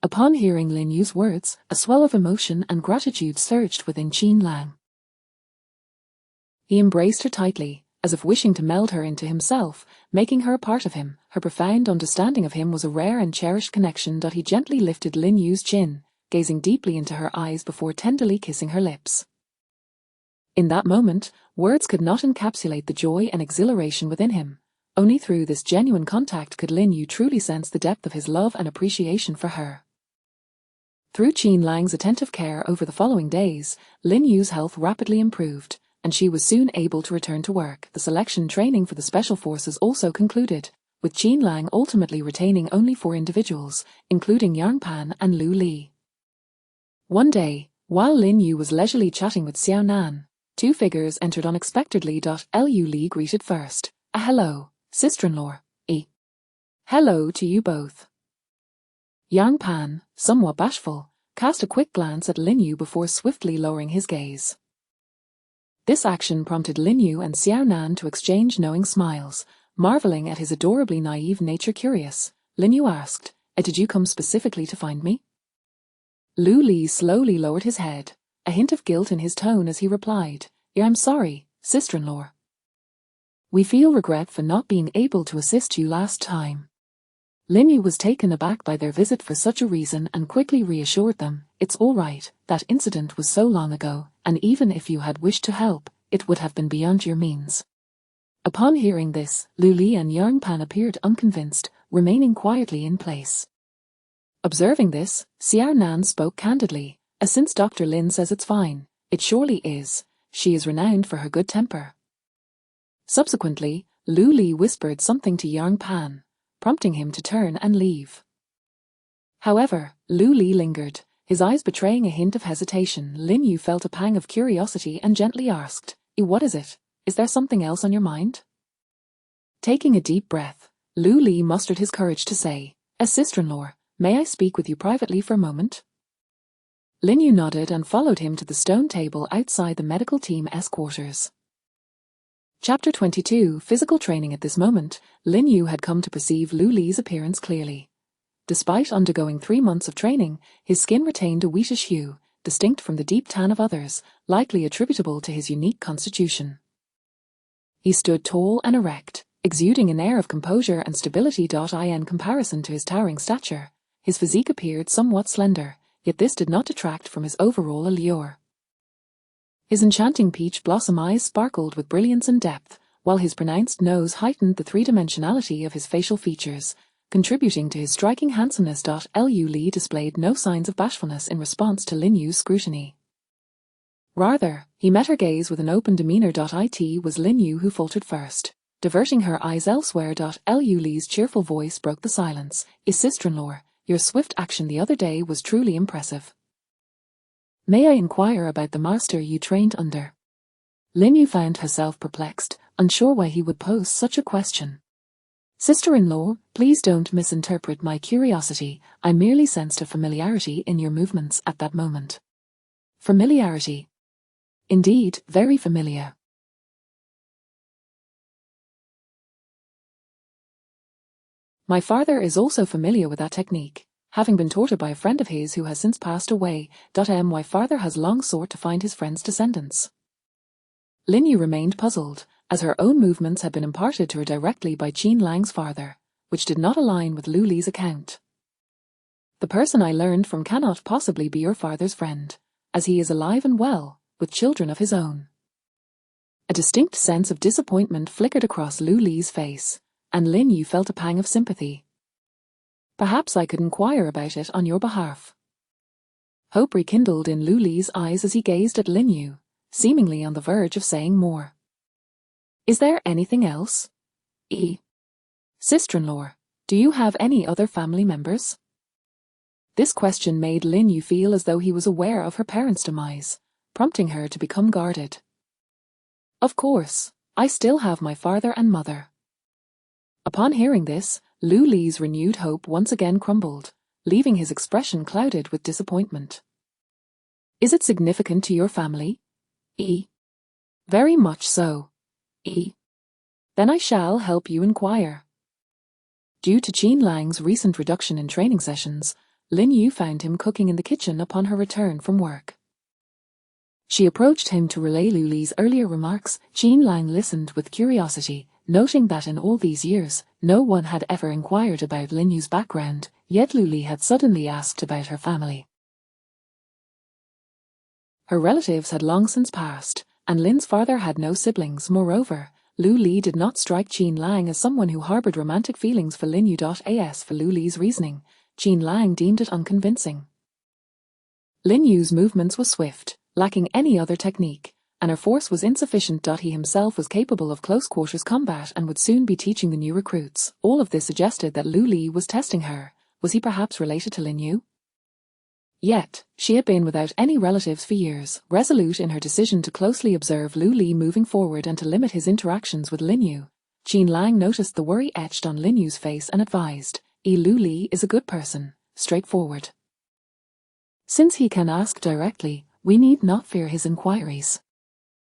Upon hearing Lin Yu's words, a swell of emotion and gratitude surged within Qin Lang. He embraced her tightly, as if wishing to meld her into himself, making her a part of him. Her profound understanding of him was a rare and cherished connection. He gently lifted Lin Yu's chin, gazing deeply into her eyes before tenderly kissing her lips. In that moment, words could not encapsulate the joy and exhilaration within him. Only through this genuine contact could Lin Yu truly sense the depth of his love and appreciation for her. Through Qin Lang's attentive care over the following days, Lin Yu's health rapidly improved, and she was soon able to return to work. The selection training for the Special Forces also concluded, with Qin Lang ultimately retaining only 4 individuals, including Yang Pan and Lu Li. One day, while Lin Yu was leisurely chatting with Xiao Nan, 2 figures entered unexpectedly. Lu Li greeted first. "A hello, sister-in-law." "Hello to you both." Yang Pan, somewhat bashful, cast a quick glance at Lin Yu before swiftly lowering his gaze. This action prompted Lin Yu and Xiao Nan to exchange knowing smiles. Marveling at his adorably naive nature. Curious, Lin Yu asked, "Did you come specifically to find me?" Lu Li slowly lowered his head, a hint of guilt in his tone as he replied, "I'm sorry, sister-in-law. We feel regret for not being able to assist you last time." Lin Yu was taken aback by their visit for such a reason and quickly reassured them, "It's all right, that incident was so long ago, and even if you had wished to help, it would have been beyond your means." Upon hearing this, Lu Li and Yang Pan appeared unconvinced, remaining quietly in place. Observing this, Xiao Nan spoke candidly, "Since Dr. Lin says it's fine, it surely is. She is renowned for her good temper." Subsequently, Lu Li whispered something to Yang Pan, prompting him to turn and leave. However, Lu Li lingered, his eyes betraying a hint of hesitation. Lin Yu felt a pang of curiosity and gently asked, "What is it? Is there something else on your mind?" Taking a deep breath, Lu Li mustered his courage to say, "Sister-in-law, may I speak with you privately for a moment?" Lin Yu nodded and followed him to the stone table outside the medical team's quarters. Chapter 22 Physical Training. At this moment, Lin Yu had come to perceive Lu Li's appearance clearly. Despite undergoing 3 months of training, his skin retained a wheatish hue, distinct from the deep tan of others, likely attributable to his unique constitution. He stood tall and erect, exuding an air of composure and stability. In comparison to his towering stature, his physique appeared somewhat slender, yet this did not detract from his overall allure. His enchanting peach blossom eyes sparkled with brilliance and depth, while his pronounced nose heightened the 3-dimensionality of his facial features, contributing to his striking handsomeness. Lu Li displayed no signs of bashfulness in response to Lin Yu's scrutiny. Rather, he met her gaze with an open demeanor. It was Lin Yu who faltered first, diverting her eyes elsewhere. Lu Li's cheerful voice broke the silence. "Sister-in-law, your swift action the other day was truly impressive. May I inquire about the master you trained under?" Lin Yu found herself perplexed, unsure why he would pose such a question. "Sister-in-law, please don't misinterpret my curiosity. I merely sensed a familiarity in your movements at that moment." "Familiarity?" "Indeed, very familiar." "My father is also familiar with that technique, having been taught it by a friend of his who has since passed away. My father has long sought to find his friend's descendants." Lin Yu remained puzzled, as her own movements had been imparted to her directly by Qin Lang's father, which did not align with Lu Li's account. "The person I learned from cannot possibly be your father's friend, as he is alive and well, with children of his own." A distinct sense of disappointment flickered across Lu Li's face, and Lin Yu felt a pang of sympathy. "Perhaps I could inquire about it on your behalf." Hope rekindled in Lu Li's eyes as he gazed at Lin Yu, seemingly on the verge of saying more. "Is there anything else? Sister-in-law, do you have any other family members?" This question made Lin Yu feel as though he was aware of her parents' demise, prompting her to become guarded. "Of course, I still have my father and mother." Upon hearing this, Lu Li's renewed hope once again crumbled, leaving his expression clouded with disappointment. "Is it significant to your family?" "Very much so." "Then I shall help you inquire." Due to Qin Lang's recent reduction in training sessions, Lin Yu found him cooking in the kitchen upon her return from work. She approached him to relay Lu Li's earlier remarks. Qin Lang listened with curiosity, noting that in all these years, no one had ever inquired about Lin Yu's background, yet Lu Li had suddenly asked about her family. Her relatives had long since passed, and Lin's father had no siblings. Moreover, Lu Li did not strike Qin Lang as someone who harbored romantic feelings for Lin Yu. As for Lu Li's reasoning, Qin Lang deemed it unconvincing. Lin Yu's movements were swift, lacking any other technique, and her force was insufficient. He himself was capable of close-quarters combat and would soon be teaching the new recruits. All of this suggested that Lu Li was testing her. Was he perhaps related to Lin Yu? Yet, she had been without any relatives for years, resolute in her decision to closely observe Lu Li moving forward and to limit his interactions with Lin Yu. Qin Lang noticed the worry etched on Lin Yu's face and advised, Lu Li is a good person, straightforward. Since he can ask directly, we need not fear his inquiries.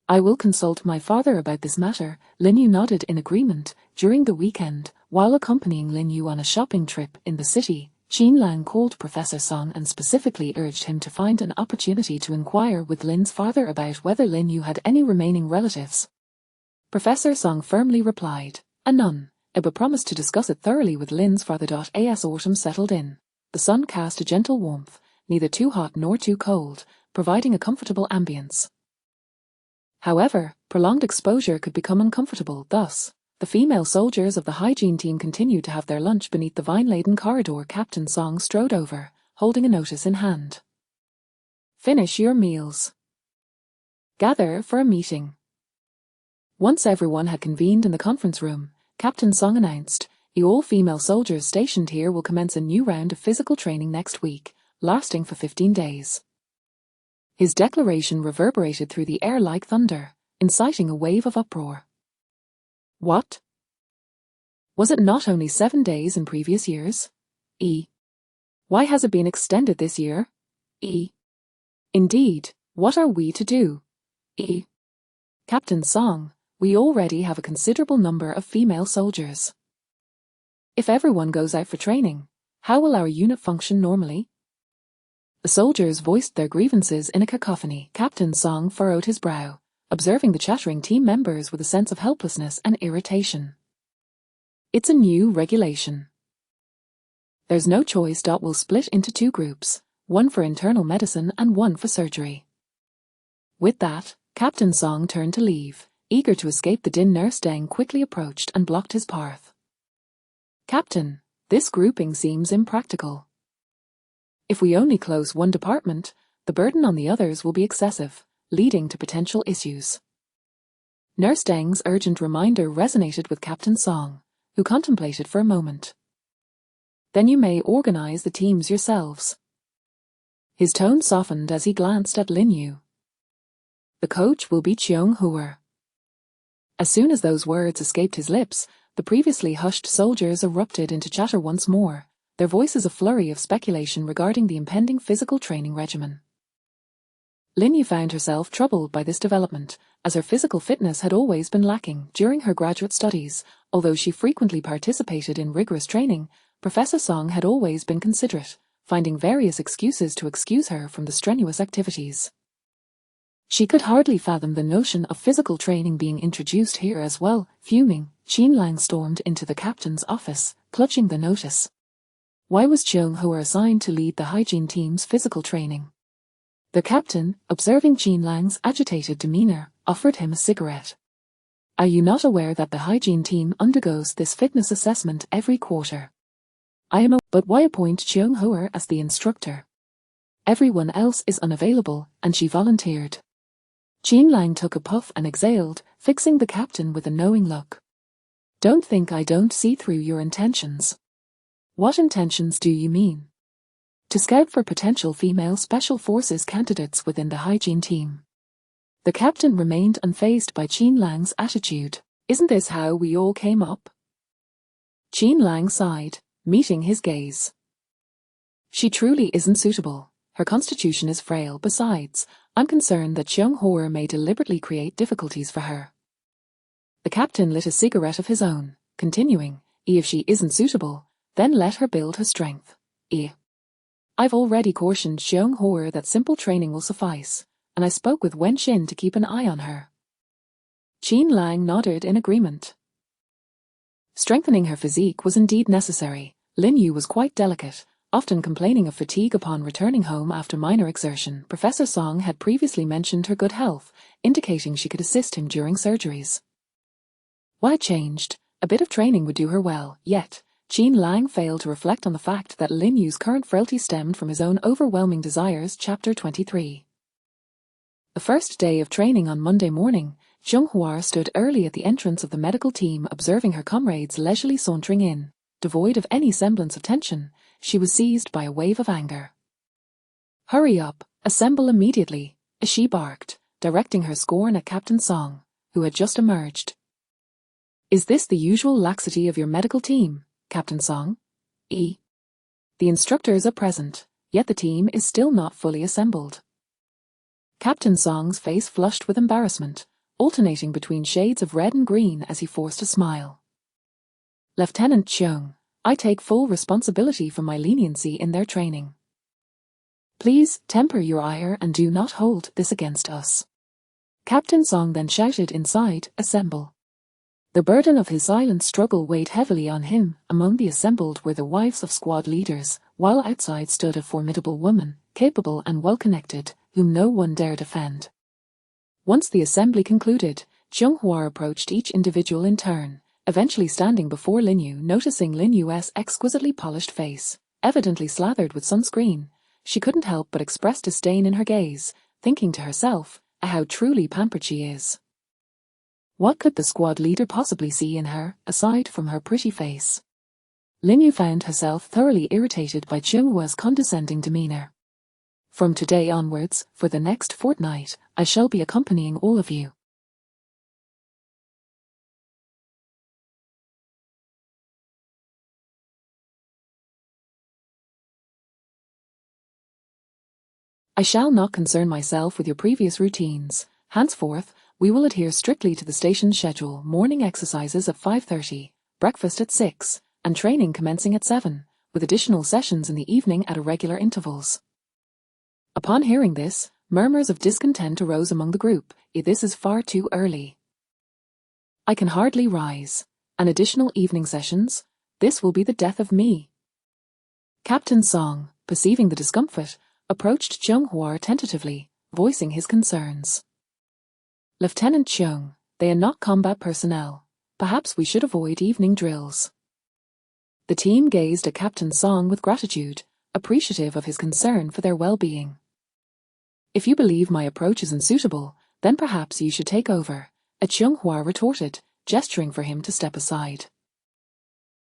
I will consult my father about this matter. Lin Yu nodded in agreement. During the weekend, while accompanying Lin Yu on a shopping trip in the city, Qin Lang called Professor Song and specifically urged him to find an opportunity to inquire with Lin's father about whether Lin Yu had any remaining relatives. Professor Song firmly replied, a none, but promised to discuss it thoroughly with Lin's father. As autumn settled in, the sun cast a gentle warmth, neither too hot nor too cold, providing a comfortable ambience. However, prolonged exposure could become uncomfortable. Thus, the female soldiers of the hygiene team continued to have their lunch beneath the vine-laden corridor. Captain Song strode over, holding a notice in hand. Finish your meals. Gather for a meeting. Once everyone had convened in the conference room, Captain Song announced, all female soldiers stationed here will commence a new round of physical training next week, lasting for 15 days. His declaration reverberated through the air like thunder, inciting a wave of uproar. What? Was it not only 7 days in previous years? Why has it been extended this year? Indeed, what are we to do? Captain Song, we already have a considerable number of female soldiers. If everyone goes out for training, how will our unit function normally? The soldiers voiced their grievances in a cacophony. Captain Song furrowed his brow, observing the chattering team members with a sense of helplessness and irritation. It's a new regulation. There's no choice. We'll split into 2 groups, one for internal medicine and one for surgery. With that, Captain Song turned to leave. Eager to escape the din, Nurse Deng quickly approached and blocked his path. Captain, this grouping seems impractical. If we only close one department, the burden on the others will be excessive, leading to potential issues. Nurse Deng's urgent reminder resonated with Captain Song, who contemplated for a moment. Then you may organize the teams yourselves. His tone softened as he glanced at Lin Yu. The coach will be Cheung Hua. As soon as those words escaped his lips, the previously hushed soldiers erupted into chatter once more, their voices a flurry of speculation regarding the impending physical training regimen. Lin Yu found herself troubled by this development, as her physical fitness had always been lacking during her graduate studies. Although she frequently participated in rigorous training, Professor Song had always been considerate, finding various excuses to excuse her from the strenuous activities. She could hardly fathom the notion of physical training being introduced here as well. Fuming, Qin Lang stormed into the captain's office, clutching the notice. Why was Cheung Hua assigned to lead the hygiene team's physical training? The captain, observing Qin Lang's agitated demeanor, offered him a cigarette. Are you not aware that the hygiene team undergoes this fitness assessment every quarter? I am but why appoint Cheung Hua as the instructor? Everyone else is unavailable, and she volunteered. Qin Lang took a puff and exhaled, fixing the captain with a knowing look. Don't think I don't see through your intentions. What intentions do you mean? To scout for potential female special forces candidates within the hygiene team. The captain remained unfazed by Qin Lang's attitude. Isn't this how we all came up? Qin Lang sighed, meeting his gaze. She truly isn't suitable. Her constitution is frail. Besides, I'm concerned that Cheung Hua may deliberately create difficulties for her. The captain lit a cigarette of his own, continuing, if she isn't suitable, then let her build her strength. I've already cautioned Cheung Hua that simple training will suffice, and I spoke with Wen Xin to keep an eye on her. Qin Lang nodded in agreement. Strengthening her physique was indeed necessary. Lin Yu was quite delicate, Often complaining of fatigue upon returning home after minor exertion, Professor Song had previously mentioned her good health, indicating she could assist him during surgeries. Why changed? A bit of training would do her well, yet Qin Lang failed to reflect on the fact that Lin Yu's current frailty stemmed from his own overwhelming desires. Chapter 23. The first day of training on Monday morning, Zhonghua stood early at the entrance of the medical team, observing her comrades leisurely sauntering in. Devoid of any semblance of tension, she was seized by a wave of anger. "Hurry up, assemble immediately," she barked, directing her scorn at Captain Song, who had just emerged. "Is this the usual laxity of your medical team, Captain Song?" The instructors are present, yet the team is still not fully assembled. Captain Song's face flushed with embarrassment, alternating between shades of red and green as he forced a smile. "Lieutenant Cheung, I take full responsibility for my leniency in their training. Please temper your ire and do not hold this against us." Captain Song then shouted inside, "Assemble." The burden of his silent struggle weighed heavily on him. Among the assembled were the wives of squad leaders, while outside stood a formidable woman, capable and well-connected, whom no one dared offend. Once the assembly concluded, Zhonghua approached each individual in turn, eventually standing before Lin Yu. Noticing Lin Yu's exquisitely polished face, evidently slathered with sunscreen, she couldn't help but express disdain in her gaze, thinking to herself, how truly pampered she is. What could the squad leader possibly see in her, aside from her pretty face? Lin Yu found herself thoroughly irritated by Zhonghua's condescending demeanor. "From today onwards, for the next fortnight, I shall be accompanying all of you. I shall not concern myself with your previous routines. Henceforth, we will adhere strictly to the station's schedule. Morning exercises at 5:30, breakfast at 6, and training commencing at 7, with additional sessions in the evening at irregular intervals." Upon hearing this, murmurs of discontent arose among the group. "This is far too early. I can hardly rise. And additional evening sessions? This will be the death of me." Captain Song, perceiving the discomfort, approached Zhonghua tentatively, voicing his concerns. "Lieutenant Cheung, they are not combat personnel. Perhaps we should avoid evening drills." The team gazed at Captain Song with gratitude, appreciative of his concern for their well-being. "If you believe my approach is unsuitable, then perhaps you should take over," Zhonghua retorted, gesturing for him to step aside.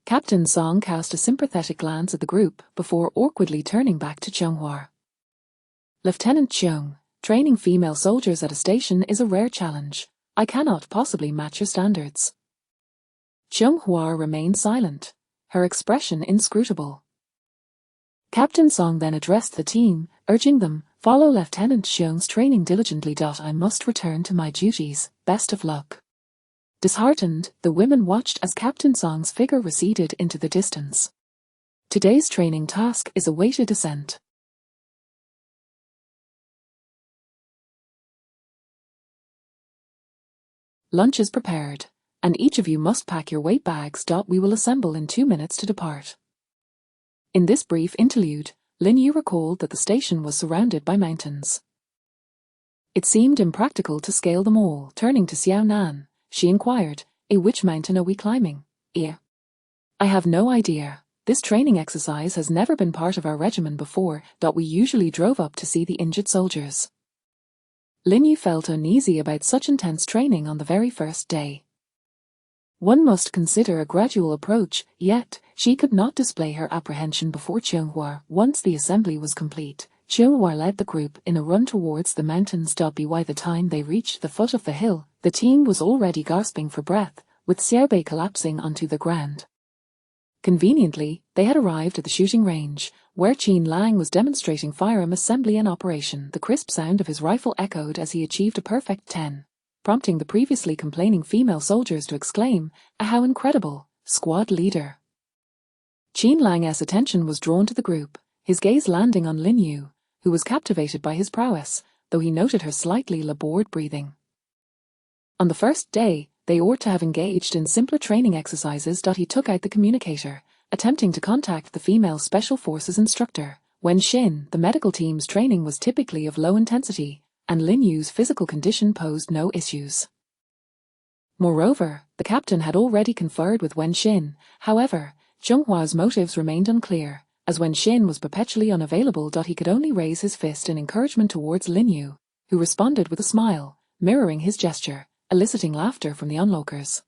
Captain Song cast a sympathetic glance at the group before awkwardly turning back to Zhonghua. "Lieutenant Cheung, training female soldiers at a station is a rare challenge. I cannot possibly match your standards." Zhonghua remained silent, her expression inscrutable. Captain Song then addressed the team, urging them, "Follow Lieutenant Cheung's training diligently. I must return to my duties. Best of luck." Disheartened, the women watched as Captain Song's figure receded into the distance. Today's training task is a weighted ascent. Lunch is prepared, and each of you must pack your weight bags. We will assemble in 2 minutes to depart. In this brief interlude, Lin Yu recalled that the station was surrounded by mountains. It seemed impractical to scale them all. Turning to Xiao Nan, she inquired, "Which mountain are we climbing?" "I have no idea. This training exercise has never been part of our regimen before. We usually drove up to see the injured soldiers." Lin Yu felt uneasy about such intense training on the very first day. One must consider a gradual approach, yet she could not display her apprehension before Zhonghua. Once the assembly was complete, Zhonghua led the group in a run towards the mountains. By the time they reached the foot of the hill, the team was already gasping for breath, with Xiaobei collapsing onto the ground. Conveniently, they had arrived at the shooting range, where Qin Lang was demonstrating firearm assembly and operation. The crisp sound of his rifle echoed as he achieved a perfect 10, prompting the previously complaining female soldiers to exclaim, "How incredible, squad leader!" Qin Lang's attention was drawn to the group, his gaze landing on Lin Yu, who was captivated by his prowess, though he noted her slightly labored breathing. On the first day, they ought to have engaged in simpler training exercises. He took out the communicator, attempting to contact the female Special Forces instructor. Wen Xin, the medical team's training was typically of low intensity, and Lin Yu's physical condition posed no issues. Moreover, the captain had already conferred with Wen Xin. However, Zhenghua's motives remained unclear, as Wen Xin was perpetually unavailable. He could only raise his fist in encouragement towards Lin Yu, who responded with a smile, mirroring his gesture, eliciting laughter from the onlookers.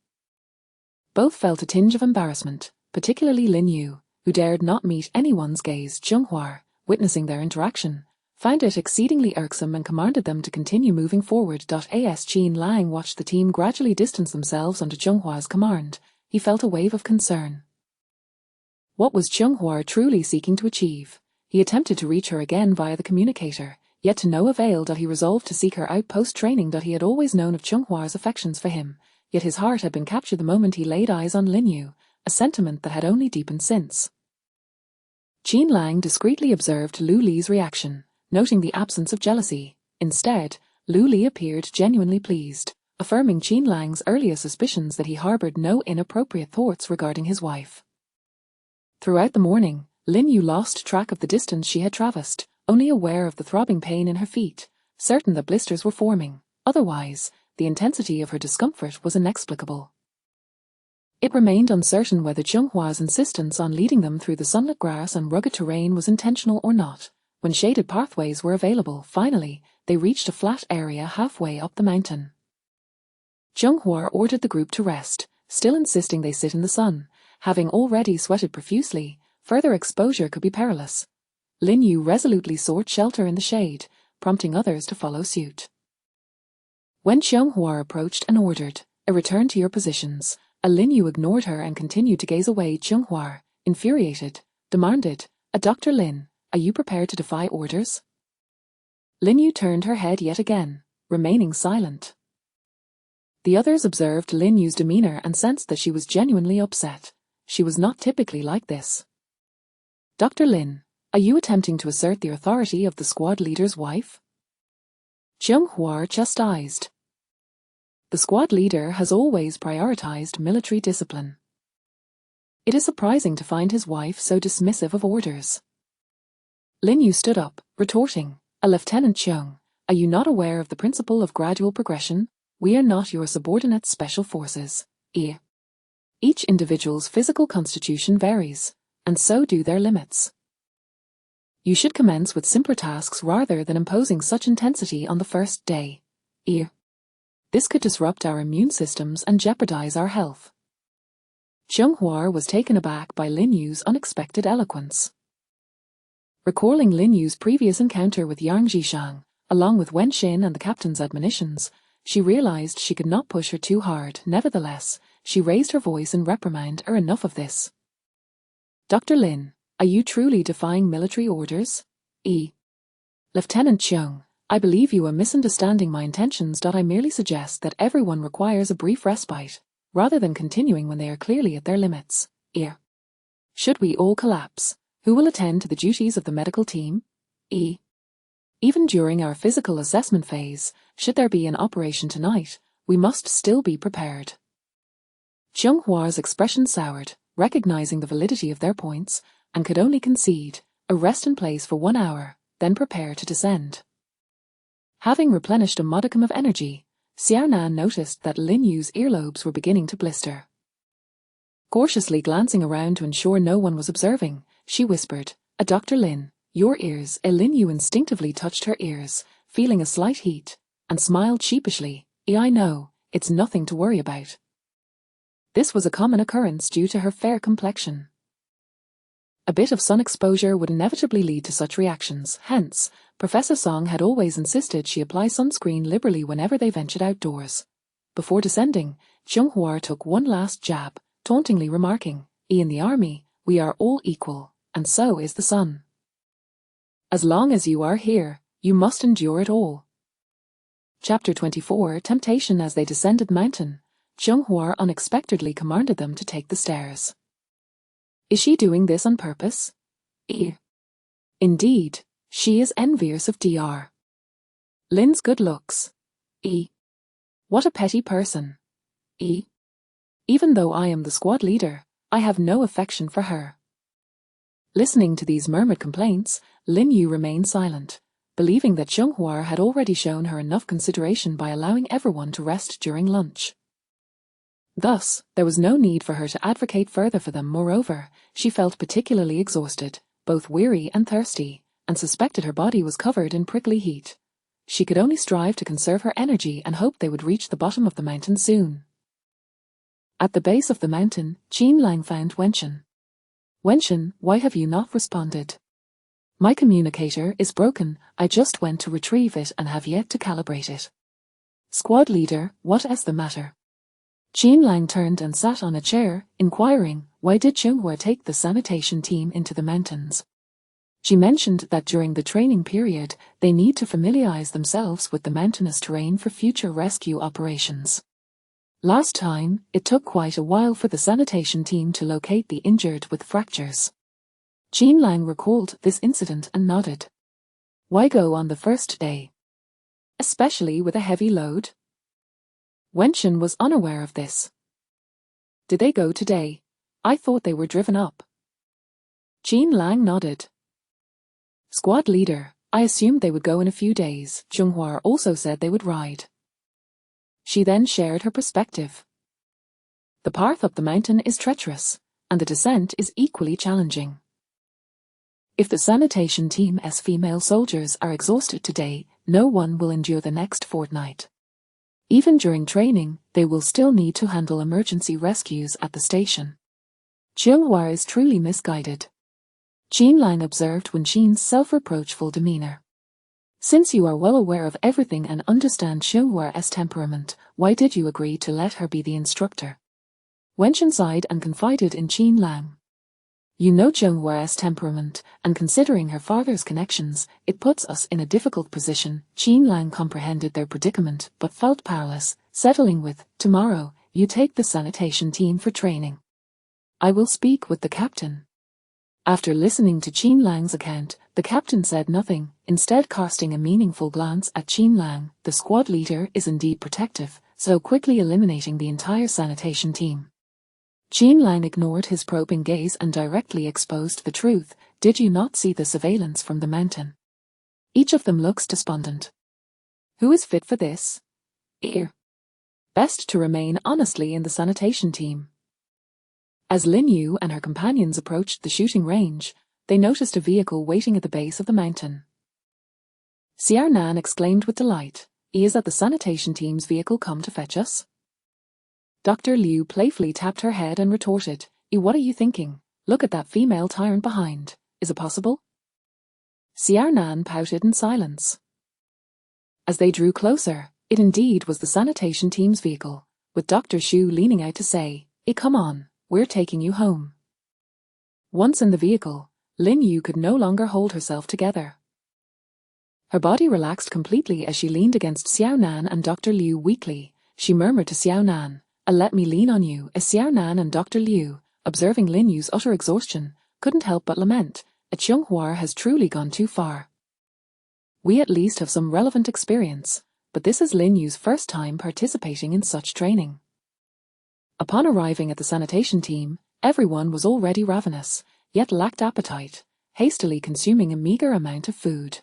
Both felt a tinge of embarrassment, particularly Lin Yu, who dared not meet anyone's gaze. Zhenghua, witnessing their interaction, found it exceedingly irksome and commanded them to continue moving forward. As Qin Lang watched the team gradually distance themselves under Zhenghua's command, he felt a wave of concern. What was Zhenghua truly seeking to achieve? He attempted to reach her again via the communicator, yet to no avail. He resolved to seek her out post-training. He had always known of Zhenghua's affections for him, yet his heart had been captured the moment he laid eyes on Lin Yu, a sentiment that had only deepened since. Qin Lang discreetly observed Lu Li's reaction, noting the absence of jealousy. Instead, Lu Li appeared genuinely pleased, affirming Qin Lang's earlier suspicions that he harbored no inappropriate thoughts regarding his wife. Throughout the morning, Lin Yu lost track of the distance she had traversed, only aware of the throbbing pain in her feet, certain that blisters were forming. Otherwise, the intensity of her discomfort was inexplicable. It remained uncertain whether Zhenghua's insistence on leading them through the sunlit grass and rugged terrain was intentional or not. When shaded pathways were available, finally, they reached a flat area halfway up the mountain. Zhenghua ordered the group to rest, still insisting they sit in the sun. Having already sweated profusely, further exposure could be perilous. Lin Yu resolutely sought shelter in the shade, prompting others to follow suit. When Zhenghua approached and ordered, "A return to your positions," Lin Yu ignored her and continued to gaze away. Zhenghua, infuriated, demanded, "Dr. Lin, are you prepared to defy orders?" Lin Yu turned her head yet again, remaining silent. The others observed Lin Yu's demeanor and sensed that she was genuinely upset. She was not typically like this. "Dr. Lin, are you attempting to assert the authority of the squad leader's wife?" Zhenghua chastised. The squad leader has always prioritized military discipline. It is surprising to find his wife so dismissive of orders. Lin Yu stood up, retorting, "Lieutenant Cheung, are you not aware of the principle of gradual progression? We are not your subordinate special forces. Each individual's physical constitution varies, and so do their limits. You should commence with simpler tasks rather than imposing such intensity on the first day. This could disrupt our immune systems and jeopardize our health." Zhenghua was taken aback by Lin Yu's unexpected eloquence. Recalling Lin Yu's previous encounter with Yang Zhishang, along with Wen Xin and the captain's admonitions, she realized she could not push her too hard. Nevertheless, she raised her voice in reprimand. Enough of this. "Dr. Lin, are you truly defying military orders?" "Lieutenant Cheung, I believe you are misunderstanding my intentions. I merely suggest that everyone requires a brief respite, rather than continuing when they are clearly at their limits. Should we all collapse, who will attend to the duties of the medical team? Even during our physical assessment phase, should there be an operation tonight, we must still be prepared." Zhenghua's expression soured, recognizing the validity of their points, and could only concede, "A rest in place for 1 hour, then prepare to descend." Having replenished a modicum of energy, Xiaonan noticed that Lin Yu's earlobes were beginning to blister. Cautiously glancing around to ensure no one was observing, she whispered, "Dr. Lin, your ears." Lin Yu instinctively touched her ears, feeling a slight heat, and smiled sheepishly. "I know, it's nothing to worry about." This was a common occurrence due to her fair complexion. A bit of sun exposure would inevitably lead to such reactions. Hence, Professor Song had always insisted she apply sunscreen liberally whenever they ventured outdoors. Before descending, Zhenghua took one last jab, tauntingly remarking, "In the army, we are all equal, and so is the sun. As long as you are here, you must endure it all." Chapter 24, Temptation. As they descended the mountain, Zhenghua unexpectedly commanded them to take the stairs. Is she doing this on purpose? Indeed, she is envious of Dr. Lin's good looks. What a petty person. Even though I am the squad leader, I have no affection for her. Listening to these murmured complaints, Lin Yu remained silent, believing that Zhenghua had already shown her enough consideration by allowing everyone to rest during lunch. Thus, there was no need for her to advocate further for them. Moreover, she felt particularly exhausted, both weary and thirsty, and suspected her body was covered in prickly heat. She could only strive to conserve her energy and hope they would reach the bottom of the mountain soon. At the base of the mountain, Qin Lang found Wenshan. Wenshan, why have you not responded? My communicator is broken. I just went to retrieve it and have yet to calibrate it. Squad leader, what is the matter? Qin Lang turned and sat on a chair, inquiring, why did Zhenghua take the sanitation team into the mountains? She mentioned that during the training period, they need to familiarize themselves with the mountainous terrain for future rescue operations. Last time, it took quite a while for the sanitation team to locate the injured with fractures. Qin Lang recalled this incident and nodded. Why go on the first day? Especially with a heavy load? Wenshan was unaware of this. Did they go today? I thought they were driven up. Qin Lang nodded. Squad leader, I assumed they would go in a few days. Zhenghua also said they would ride. She then shared her perspective. The path up the mountain is treacherous, and the descent is equally challenging. If the sanitation team's female soldiers are exhausted today, no one will endure the next fortnight. Even during training, they will still need to handle emergency rescues at the station. Zhenghua is truly misguided. Qin Lang observed Wenqin's self-reproachful demeanor. Since you are well aware of everything and understand Zhenghua's temperament, why did you agree to let her be the instructor? Wenshan sighed and confided in Qin Lang. You know Zhenghua's temperament, and considering her father's connections, it puts us in a difficult position. Qin Lang comprehended their predicament but felt powerless, settling with, tomorrow, you take the sanitation team for training. I will speak with the captain. After listening to Qin Lang's account, the captain said nothing, instead casting a meaningful glance at Qin Lang. The squad leader is indeed protective, so quickly eliminating the entire sanitation team. Qin Lang ignored his probing gaze and directly exposed the truth. Did you not see the surveillance from the mountain? Each of them looks despondent. Who is fit for this? Here. Best to remain honestly in the sanitation team. As Lin Yu and her companions approached the shooting range, they noticed a vehicle waiting at the base of the mountain. Xiao Nan exclaimed with delight, Is that the sanitation team's vehicle come to fetch us? Dr. Liu playfully tapped her head and retorted, What are you thinking? Look at that female tyrant behind. Is it possible? Xiao Nan pouted in silence. As they drew closer, it indeed was the sanitation team's vehicle, with Dr. Xu leaning out to say, Come on, we're taking you home. Once in the vehicle, Lin Yu could no longer hold herself together. Her body relaxed completely as she leaned against Xiao Nan and Dr. Liu weakly. She murmured to Xiao Nan, Let me lean on you. As Xiao Nan and Dr. Liu, observing Lin Yu's utter exhaustion, couldn't help but lament, Zhenghua has truly gone too far. We at least have some relevant experience, but this is Lin Yu's first time participating in such training. Upon arriving at the sanitation team, everyone was already ravenous, yet lacked appetite, hastily consuming a meager amount of food.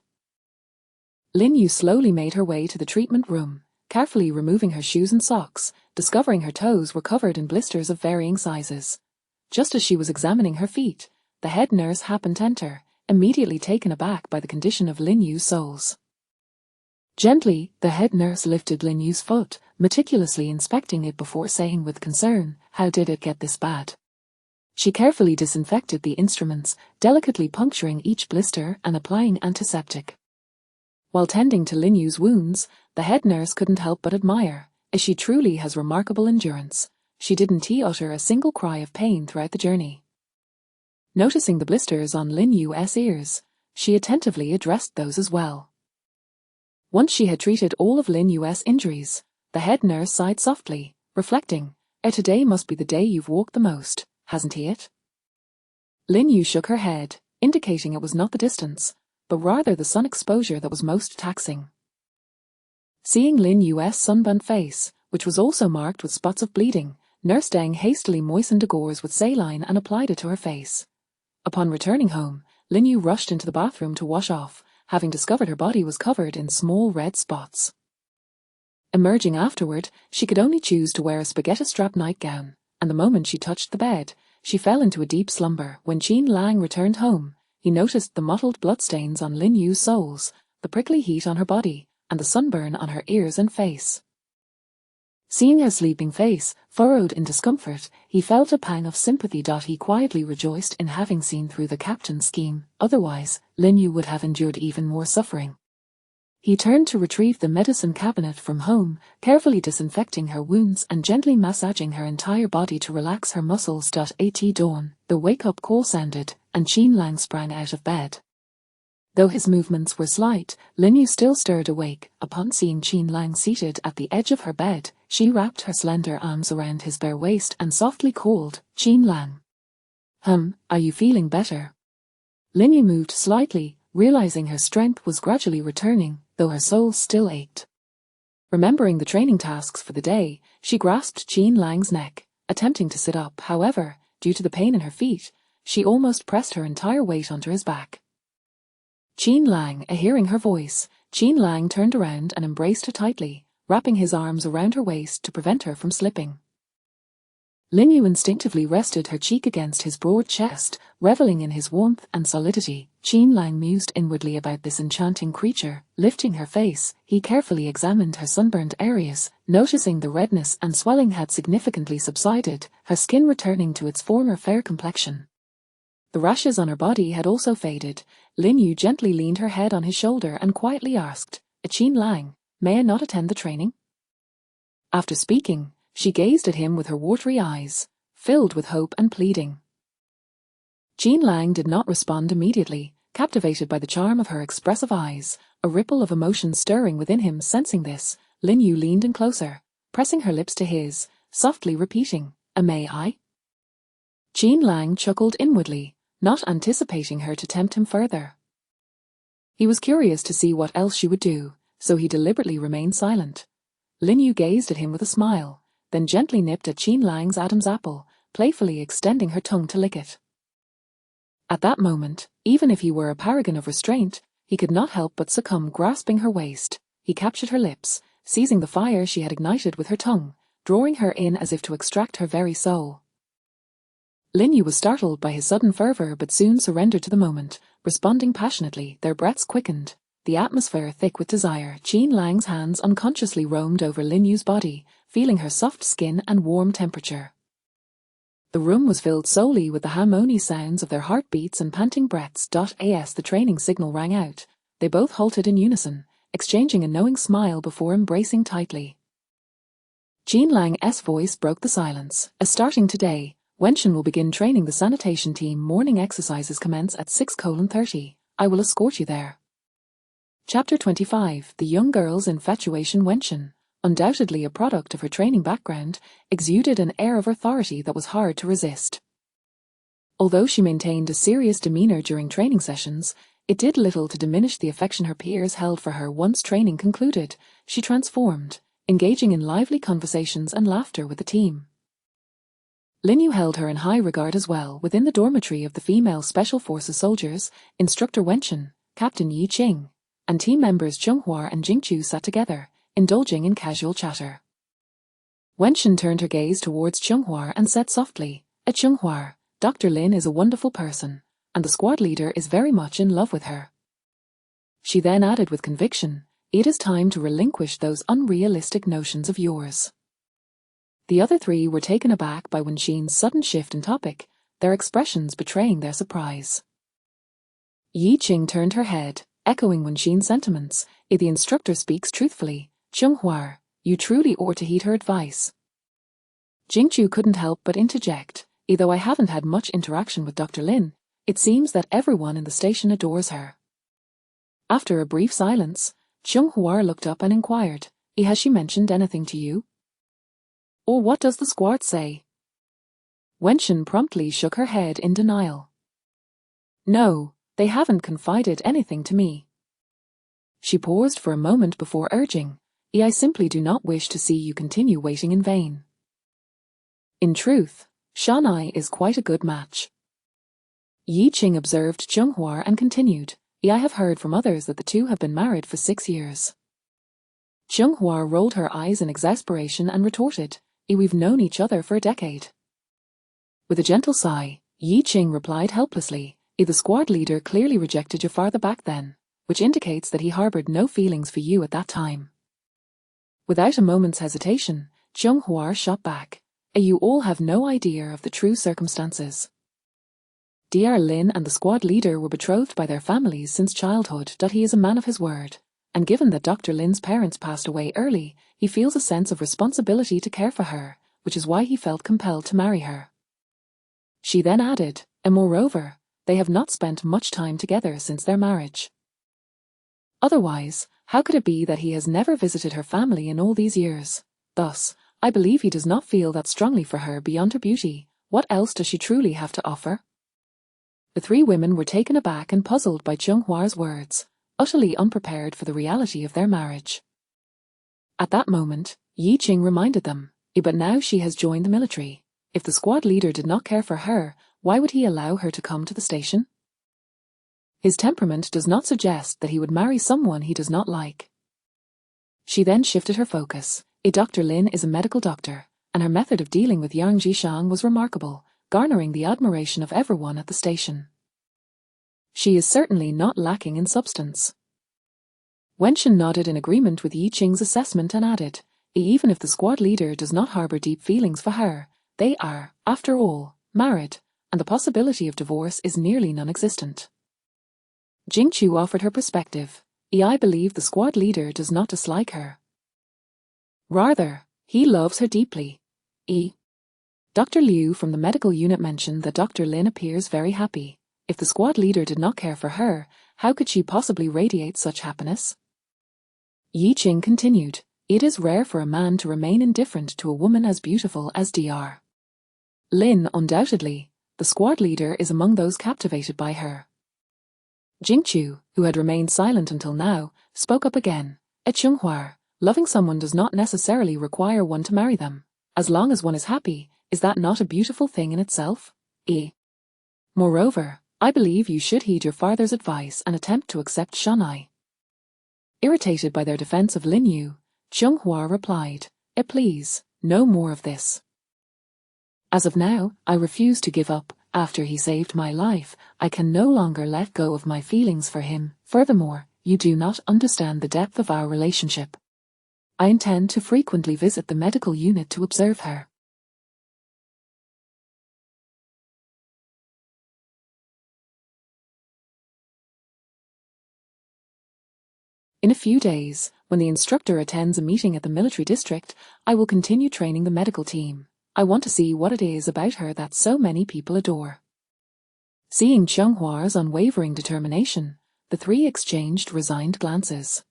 Lin Yu slowly made her way to the treatment room, carefully removing her shoes and socks, discovering her toes were covered in blisters of varying sizes. Just as she was examining her feet, the head nurse happened to enter, immediately taken aback by the condition of Lin Yu's soles. Gently, the head nurse lifted Lin Yu's foot, meticulously inspecting it before saying with concern, How did it get this bad? She carefully disinfected the instruments, delicately puncturing each blister and applying antiseptic. While tending to Lin Yu's wounds, the head nurse couldn't help but admire, as she truly has remarkable endurance. She didn't utter a single cry of pain throughout the journey. Noticing the blisters on Lin Yu's ears, she attentively addressed those as well. Once she had treated all of Lin Yu's injuries, the head nurse sighed softly, reflecting, Today must be the day you've walked the most, hasn't he it? Lin Yu shook her head, indicating it was not the distance, but rather the sun exposure that was most taxing. Seeing Lin Yu's sunburnt face, which was also marked with spots of bleeding, Nurse Deng hastily moistened a gauze with saline and applied it to her face. Upon returning home, Lin Yu rushed into the bathroom to wash off, having discovered her body was covered in small red spots. Emerging afterward, she could only choose to wear a spaghetti-strap nightgown, and the moment she touched the bed, she fell into a deep slumber. When Qin Lang returned home, he noticed the mottled bloodstains on Lin Yu's soles, the prickly heat on her body, and the sunburn on her ears and face. Seeing her sleeping face, furrowed in discomfort, he felt a pang of sympathy. He quietly rejoiced in having seen through the captain's scheme, otherwise, Lin Yu would have endured even more suffering. He turned to retrieve the medicine cabinet from home, carefully disinfecting her wounds and gently massaging her entire body to relax her muscles. At dawn, the wake-up call sounded, and Qin Lang sprang out of bed. Though his movements were slight, Lin Yu still stirred awake. Upon seeing Qin Lang seated at the edge of her bed, she wrapped her slender arms around his bare waist and softly called, "Qin Lang. Are you feeling better?" Lin Yu moved slightly, realizing her strength was gradually returning, though her soul still ached. Remembering the training tasks for the day, she grasped Qin Lang's neck, attempting to sit up. However, due to the pain in her feet, she almost pressed her entire weight onto his back. Qin Lang, hearing her voice, Qin Lang turned around and embraced her tightly, wrapping his arms around her waist to prevent her from slipping. Lin Yu instinctively rested her cheek against his broad chest, reveling in his warmth and solidity. Qin Lang mused inwardly about this enchanting creature. Lifting her face, he carefully examined her sunburned areas, noticing the redness and swelling had significantly subsided, her skin returning to its former fair complexion. The rashes on her body had also faded. Lin Yu gently leaned her head on his shoulder and quietly asked, "Qin Lang, may I not attend the training?" After speaking, she gazed at him with her watery eyes, filled with hope and pleading. Qin Lang did not respond immediately, captivated by the charm of her expressive eyes, a ripple of emotion stirring within him. Sensing this, Lin Yu leaned in closer, pressing her lips to his, softly repeating, "May I?" Qin Lang chuckled inwardly, not anticipating her to tempt him further. He was curious to see what else she would do, so he deliberately remained silent. Lin Yu gazed at him with a smile, then gently nipped at Qin Lang's Adam's apple, playfully extending her tongue to lick it. At that moment, even if he were a paragon of restraint, he could not help but succumb. Grasping her waist, he captured her lips, seizing the fire she had ignited with her tongue, drawing her in as if to extract her very soul. Lin Yu was startled by his sudden fervor but soon surrendered to the moment, responding passionately. Their breaths quickened, the atmosphere thick with desire. Qin Lang's hands unconsciously roamed over Lin Yu's body, feeling her soft skin and warm temperature. The room was filled solely with the harmonious sounds of their heartbeats and panting breaths. As the training signal rang out, they both halted in unison, exchanging a knowing smile before embracing tightly. Qin Lang's voice broke the silence. Starting today, Wenshin will begin training the sanitation team. Morning exercises commence at 6:30. I will escort you there. Chapter 25. The young girl's infatuation. Wenshin, undoubtedly a product of her training background, exuded an air of authority that was hard to resist. Although she maintained a serious demeanor during training sessions, it did little to diminish the affection her peers held for her. Once training concluded, she transformed, engaging in lively conversations and laughter with the team. Lin Yu held her in high regard as well. Within the dormitory of the female Special Forces soldiers, Instructor Wenshin, Captain Yi Qing, and team members Chunghua and Jingchu sat together, indulging in casual chatter. Wenshin turned her gaze towards Chunghua and said softly, "Chunghua, Dr. Lin is a wonderful person, and the squad leader is very much in love with her." She then added with conviction, "It is time to relinquish those unrealistic notions of yours." The other three were taken aback by Wenshin's sudden shift in topic, their expressions betraying their surprise. Yi Qing turned her head, echoing Wenshin's sentiments. "If the instructor speaks truthfully, Chunghua, you truly ought to heed her advice." Jingchu couldn't help but interject, "Though I haven't had much interaction with Dr. Lin, it seems that everyone in the station adores her." After a brief silence, Chunghua looked up and inquired, "Has she mentioned anything to you? Or what does the squad say?" Wenshin promptly shook her head in denial. "No, they haven't confided anything to me." She paused for a moment before urging, "I simply do not wish to see you continue waiting in vain." In truth, Shanai is quite a good match. Yi Qing observed Zhenghua and continued, I have heard from others that the two have been married for 6 years. Zhenghua rolled her eyes in exasperation and retorted, we've known each other for a decade. With a gentle sigh, Yi Qing replied helplessly, the squad leader clearly rejected you farther back then, which indicates that he harbored no feelings for you at that time. Without a moment's hesitation, Zhenghua shot back, you all have no idea of the true circumstances. Dr. Lin and the squad leader were betrothed by their families since childhood. He is a man of his word, and given that Dr. Lin's parents passed away early, he feels a sense of responsibility to care for her, which is why he felt compelled to marry her. She then added, and moreover, they have not spent much time together since their marriage. Otherwise, how could it be that he has never visited her family in all these years? Thus, I believe he does not feel that strongly for her beyond her beauty. What else does she truly have to offer? The three women were taken aback and puzzled by Zhenghua's words, utterly unprepared for the reality of their marriage. At that moment, Yi Qing reminded them, but now she has joined the military. If the squad leader did not care for her, why would he allow her to come to the station? His temperament does not suggest that he would marry someone he does not like. She then shifted her focus. Dr. Lin is a medical doctor, and her method of dealing with Yang Jishang was remarkable, garnering the admiration of everyone at the station. She is certainly not lacking in substance. Wenshan nodded in agreement with Yi Qing's assessment and added, even if the squad leader does not harbor deep feelings for her, they are, after all, married, and the possibility of divorce is nearly non-existent. Jingqiu offered her perspective. I believe the squad leader does not dislike her. Rather, he loves her deeply. Dr. Liu from the medical unit mentioned that Dr. Lin appears very happy. If the squad leader did not care for her, how could she possibly radiate such happiness? Yi Qing continued, it is rare for a man to remain indifferent to a woman as beautiful as Dr. Lin. Undoubtedly, the squad leader is among those captivated by her. Jingqiu, who had remained silent until now, spoke up again. Zhenghua, loving someone does not necessarily require one to marry them. As long as one is happy, is that not a beautiful thing in itself? Moreover, I believe you should heed your father's advice and attempt to accept Shanai. Irritated by their defense of Lin Yu, Zhenghua replied, please, no more of this. As of now, I refuse to give up. After he saved my life, I can no longer let go of my feelings for him. Furthermore, you do not understand the depth of our relationship. I intend to frequently visit the medical unit to observe her. In a few days, when the instructor attends a meeting at the military district, I will continue training the medical team. I want to see what it is about her that so many people adore. Seeing Zhenghua's unwavering determination, the three exchanged resigned glances.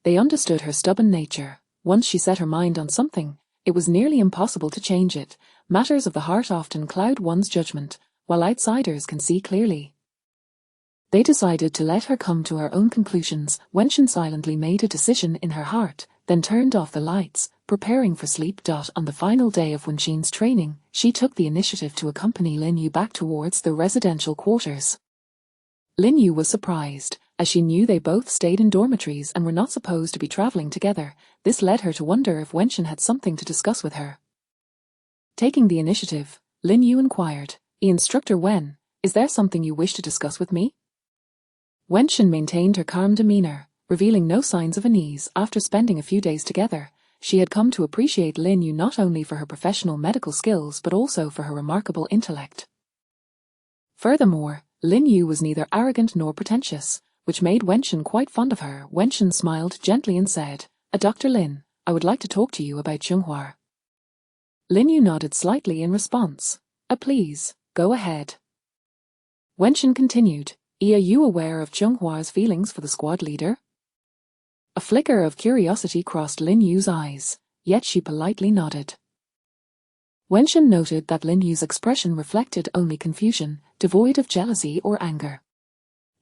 They understood her stubborn nature. Once she set her mind on something, it was nearly impossible to change it. Matters of the heart often cloud one's judgment, while outsiders can see clearly. They decided to let her come to her own conclusions. Wenshan silently made a decision in her heart, then turned off the lights, preparing for sleep. On the final day of Wenshan's training, she took the initiative to accompany Lin Yu back towards the residential quarters. Lin Yu was surprised, as she knew they both stayed in dormitories and were not supposed to be traveling together. This led her to wonder if Wenshan had something to discuss with her. Taking the initiative, Lin Yu inquired, Instructor Wen, is there something you wish to discuss with me? Wenshan maintained her calm demeanor, revealing no signs of unease. After spending a few days together, she had come to appreciate Lin Yu not only for her professional medical skills but also for her remarkable intellect. Furthermore, Lin Yu was neither arrogant nor pretentious, which made Wenshan quite fond of her. Wenshan smiled gently and said, Dr. Lin, I would like to talk to you about Zhenghua. Lin Yu nodded slightly in response. Please, go ahead. Wenshan continued, are you aware of Zhenghua's feelings for the squad leader? A flicker of curiosity crossed Lin Yu's eyes, yet she politely nodded. Wenshan noted that Lin Yu's expression reflected only confusion, devoid of jealousy or anger.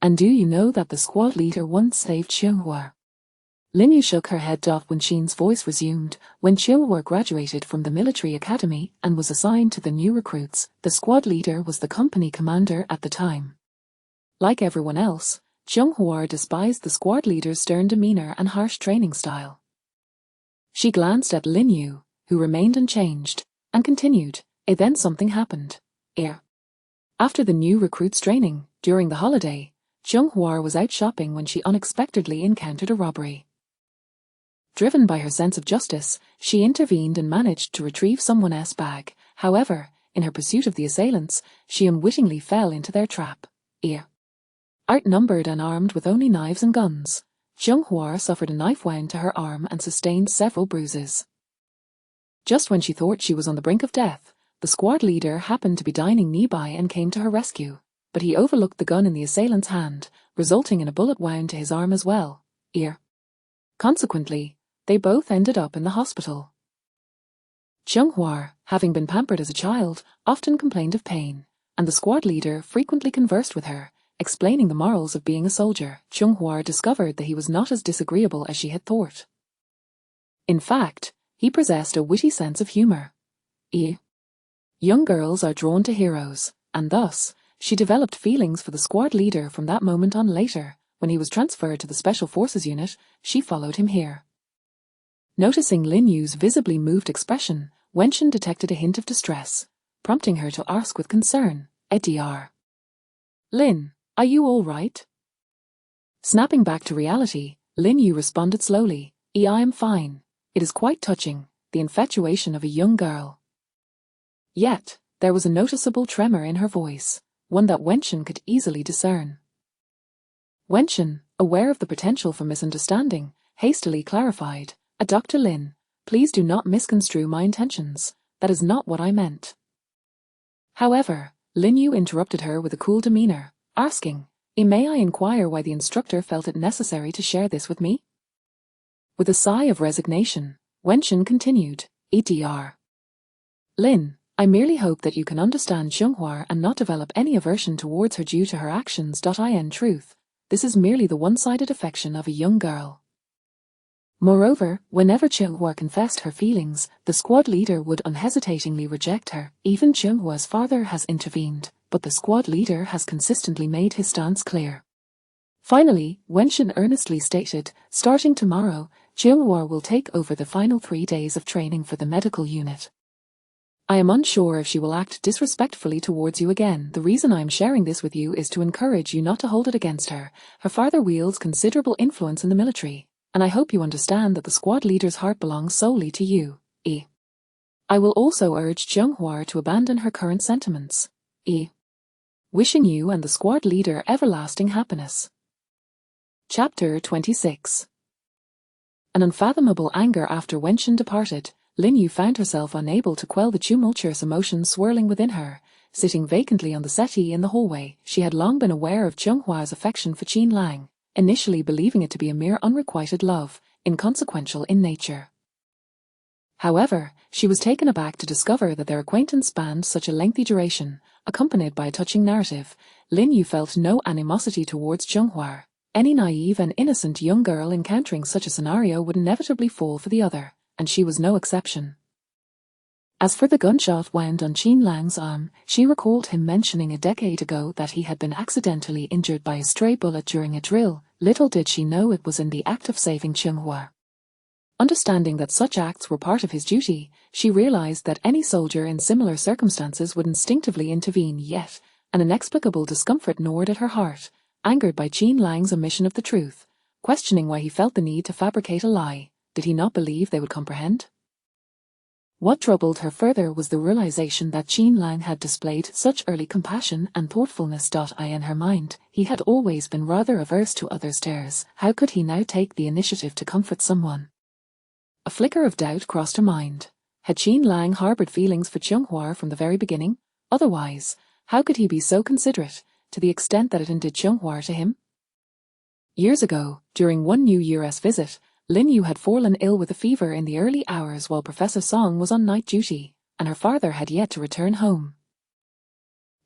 And do you know that the squad leader once saved Zhenghua? Lin Yu shook her head. When Qin's voice resumed, when Qianghua graduated from the military academy and was assigned to the new recruits, the squad leader was the company commander at the time. Like everyone else, Qianghua despised the squad leader's stern demeanor and harsh training style. She glanced at Lin Yu, who remained unchanged, and continued, Then something happened. After the new recruits' training, during the holiday, Qianghua was out shopping when she unexpectedly encountered a robbery. Driven by her sense of justice, she intervened and managed to retrieve someone else's bag. However, in her pursuit of the assailants, she unwittingly fell into their trap. Outnumbered and armed with only knives and guns, Qianghua suffered a knife wound to her arm and sustained several bruises. Just when she thought she was on the brink of death, the squad leader happened to be dining nearby and came to her rescue, but he overlooked the gun in the assailant's hand, resulting in a bullet wound to his arm as well. Consequently, they both ended up in the hospital. Qianghua, having been pampered as a child, often complained of pain, and the squad leader frequently conversed with her, explaining the morals of being a soldier. Qianghua discovered that he was not as disagreeable as she had thought. In fact, he possessed a witty sense of humor. Young girls are drawn to heroes, and thus, she developed feelings for the squad leader from that moment on. Later, when he was transferred to the Special Forces unit, she followed him here. Noticing Lin Yu's visibly moved expression, Wenxin detected a hint of distress, prompting her to ask with concern, Dr. Lin, are you all right? Snapping back to reality, Lin Yu responded slowly, I am fine. It is quite touching, the infatuation of a young girl. Yet, there was a noticeable tremor in her voice, one that Wenxin could easily discern. Wenxin, aware of the potential for misunderstanding, hastily clarified, Dr. Lin, please do not misconstrue my intentions. That is not what I meant. However, Lin Yu interrupted her with a cool demeanor, asking, may I inquire why the instructor felt it necessary to share this with me? With a sigh of resignation, Wenxin continued, Dr. Lin, I merely hope that you can understand Qianghua and not develop any aversion towards her due to her actions. In truth, this is merely the one-sided affection of a young girl. Moreover, whenever Qianghua confessed her feelings, the squad leader would unhesitatingly reject her. Even Qianghua's father has intervened, but the squad leader has consistently made his stance clear. Finally, Wenxin earnestly stated, starting tomorrow, Qianghua will take over the final 3 days of training for the medical unit. I am unsure if she will act disrespectfully towards you again. The reason I am sharing this with you is to encourage you not to hold it against her. Her father wields considerable influence in the military, and I hope you understand that the squad leader's heart belongs solely to you. I will also urge Qianghua to abandon her current sentiments. Wishing you and the squad leader everlasting happiness. Chapter 26. An unfathomable anger. After Wenxin departed, Lin Yu found herself unable to quell the tumultuous emotions swirling within her. Sitting vacantly on the settee in the hallway, she had long been aware of Qianghua's affection for Qin Lang, initially believing it to be a mere unrequited love, inconsequential in nature. However, she was taken aback to discover that their acquaintance spanned such a lengthy duration, accompanied by a touching narrative. Lin Yu felt no animosity towards Qianghua. Any naive and innocent young girl encountering such a scenario would inevitably fall for the other, and she was no exception. As for the gunshot wound on Qin Lang's arm, she recalled him mentioning a decade ago that he had been accidentally injured by a stray bullet during a drill. Little did she know it was in the act of saving Qianghua. Understanding that such acts were part of his duty, she realized that any soldier in similar circumstances would instinctively intervene. Yet, an inexplicable discomfort gnawed at her heart, angered by Qin Lang's omission of the truth, questioning why he felt the need to fabricate a lie. Did he not believe they would comprehend? What troubled her further was the realization that Qin Lang had displayed such early compassion and thoughtfulness. In her mind, he had always been rather averse to others' tears. How could he now take the initiative to comfort someone? A flicker of doubt crossed her mind. Had Qin Lang harbored feelings for Qianghua from the very beginning? Otherwise, how could he be so considerate, to the extent that it endeared Qianghua to him? Years ago, during one New Year's visit, Lin Yu had fallen ill with a fever in the early hours while Professor Song was on night duty, and her father had yet to return home.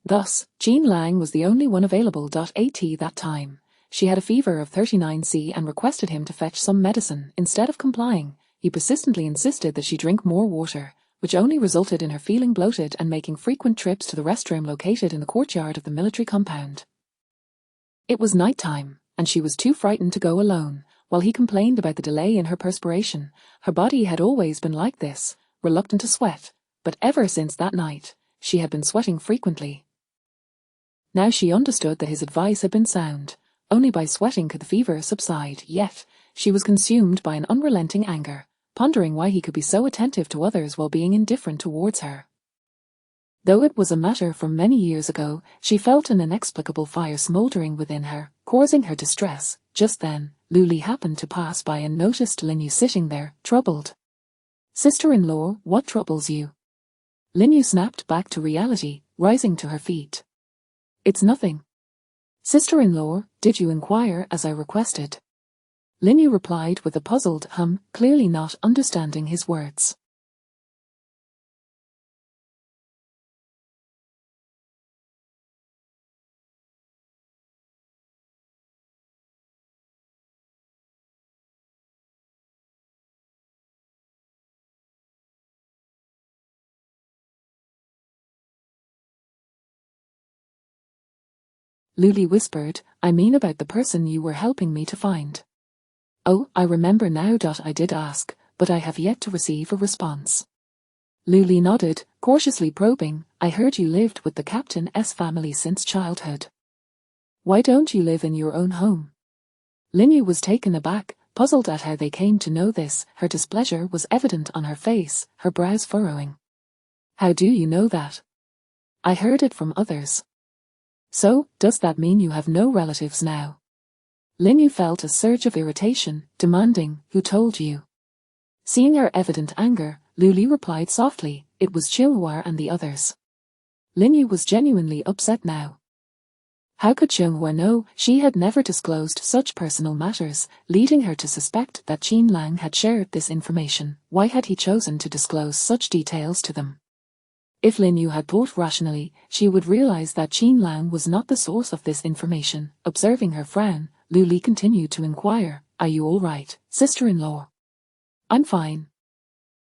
Thus, Qin Lang was the only one available. At that time, She had a fever of 39°C and requested him to fetch some medicine. Instead of complying, he persistently insisted that she drink more water, which only resulted in her feeling bloated and making frequent trips to the restroom located in the courtyard of the military compound. It was night time, and she was too frightened to go alone. While he complained about the delay in her perspiration, her body had always been like this, reluctant to sweat, but ever since that night, she had been sweating frequently. Now she understood that his advice had been sound. Only by sweating could the fever subside, yet she was consumed by an unrelenting anger, pondering why he could be so attentive to others while being indifferent towards her. Though it was a matter from many years ago, she felt an inexplicable fire smouldering within her, causing her distress. Just then, Luli happened to pass by and noticed Linyu sitting there, troubled. "Sister-in-law, what troubles you?" Linyu snapped back to reality, rising to her feet. "It's nothing." "Sister-in-law, did you inquire as I requested?" Linyu replied with a puzzled hum, clearly not understanding his words. Luli whispered, "I mean about the person you were helping me to find." "Oh, I remember now. I did ask, but I have yet to receive a response." Luli nodded, cautiously probing, "I heard you lived with the captain's family since childhood. Why don't you live in your own home?" Linyu was taken aback, puzzled at how they came to know this. Her displeasure was evident on her face, her brows furrowing. "How do you know that?" "I heard it from others." "So, does that mean you have no relatives now?" Linyu felt a surge of irritation, demanding, "Who told you?" Seeing her evident anger, Luli replied softly, "It was Chilhua and the others." Linyu was genuinely upset now. How could Chilhua know? She had never disclosed such personal matters, leading her to suspect that Qin Lang had shared this information. Why had he chosen to disclose such details to them? If Linyu had thought rationally, she would realize that Qin Lang was not the source of this information. Observing her frown, Luli continued to inquire, "Are you all right, sister-in-law?" "I'm fine."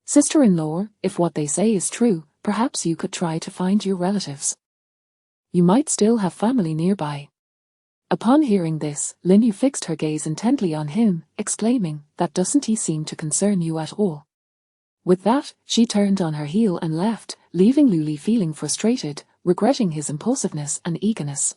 "Sister-in-law, if what they say is true, perhaps you could try to find your relatives. You might still have family nearby." Upon hearing this, Linyu fixed her gaze intently on him, exclaiming, "That doesn't he seem to concern you at all." With that, she turned on her heel and left, leaving Luli feeling frustrated, regretting his impulsiveness and eagerness.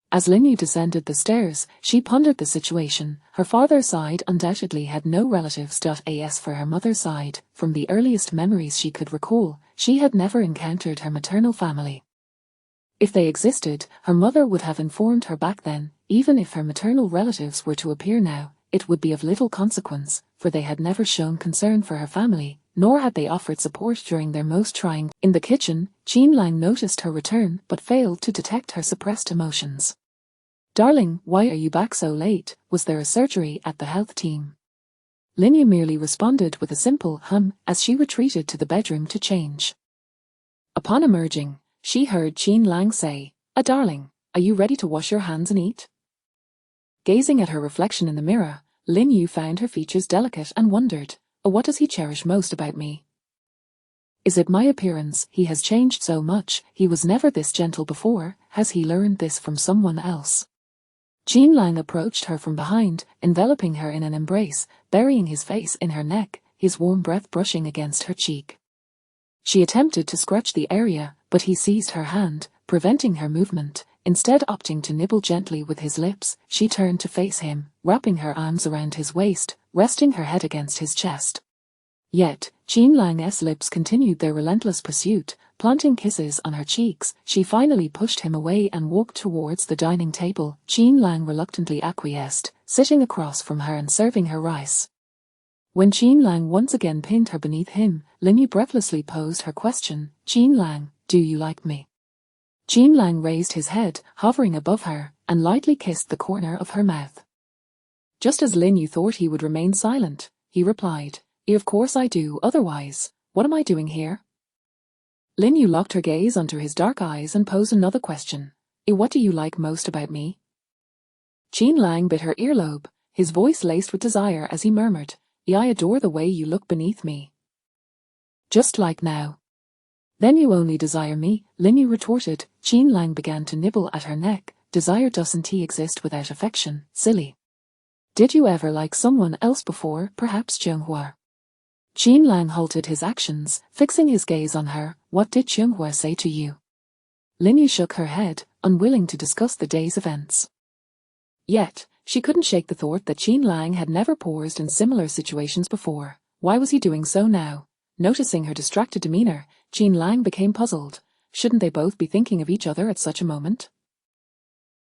As Linyu descended the stairs, she pondered the situation. Her father's side undoubtedly had no relatives. As for her mother's side, from the earliest memories she could recall, she had never encountered her maternal family. If they existed, her mother would have informed her back then. Even if her maternal relatives were to appear now, it would be of little consequence, for they had never shown concern for her family, nor had they offered support during their most trying. In the kitchen, Qin Lang noticed her return but failed to detect her suppressed emotions. "Darling, why are you back so late? Was there a surgery at the health team?" Linyu merely responded with a simple hum as she retreated to the bedroom to change. Upon emerging, she heard Qin Lang say, Darling, are you ready to wash your hands and eat?" Gazing at her reflection in the mirror, Linyu found her features delicate and wondered, "What does he cherish most about me? Is it my appearance? He has changed so much. He was never this gentle before. Has he learned this from someone else?" Qin Lang approached her from behind, enveloping her in an embrace, burying his face in her neck, his warm breath brushing against her cheek. She attempted to scratch the area, but he seized her hand, preventing her movement. Instead opting to nibble gently with his lips, she turned to face him, wrapping her arms around his waist, resting her head against his chest. Yet, Qin Lang's lips continued their relentless pursuit, planting kisses on her cheeks. She finally pushed him away and walked towards the dining table. Qin Lang reluctantly acquiesced, sitting across from her and serving her rice. When Qin Lang once again pinned her beneath him, Linyu breathlessly posed her question, "Qin Lang, do you like me?" Qin Lang raised his head, hovering above her, and lightly kissed the corner of her mouth. Just as Linyu thought he would remain silent, he replied, "Of course I do, otherwise, what am I doing here?" Linyu locked her gaze onto his dark eyes and posed another question, What do you like most about me?" Qin Lang bit her earlobe, his voice laced with desire as he murmured, I adore the way you look beneath me. Just like now. Then you only desire me, Lin Yu retorted. Qin Lang began to nibble at her neck. Desire doesn't exist without affection, silly. Did you ever like someone else before, perhaps Zhenghua? Qin Lang halted his actions, fixing his gaze on her. What did Zhenghua say to you? Lin Yu shook her head, unwilling to discuss the day's events. Yet, she couldn't shake the thought that Qin Lang had never paused in similar situations before. Why was he doing so now? Noticing her distracted demeanor, Qin Lang became puzzled. Shouldn't they both be thinking of each other at such a moment?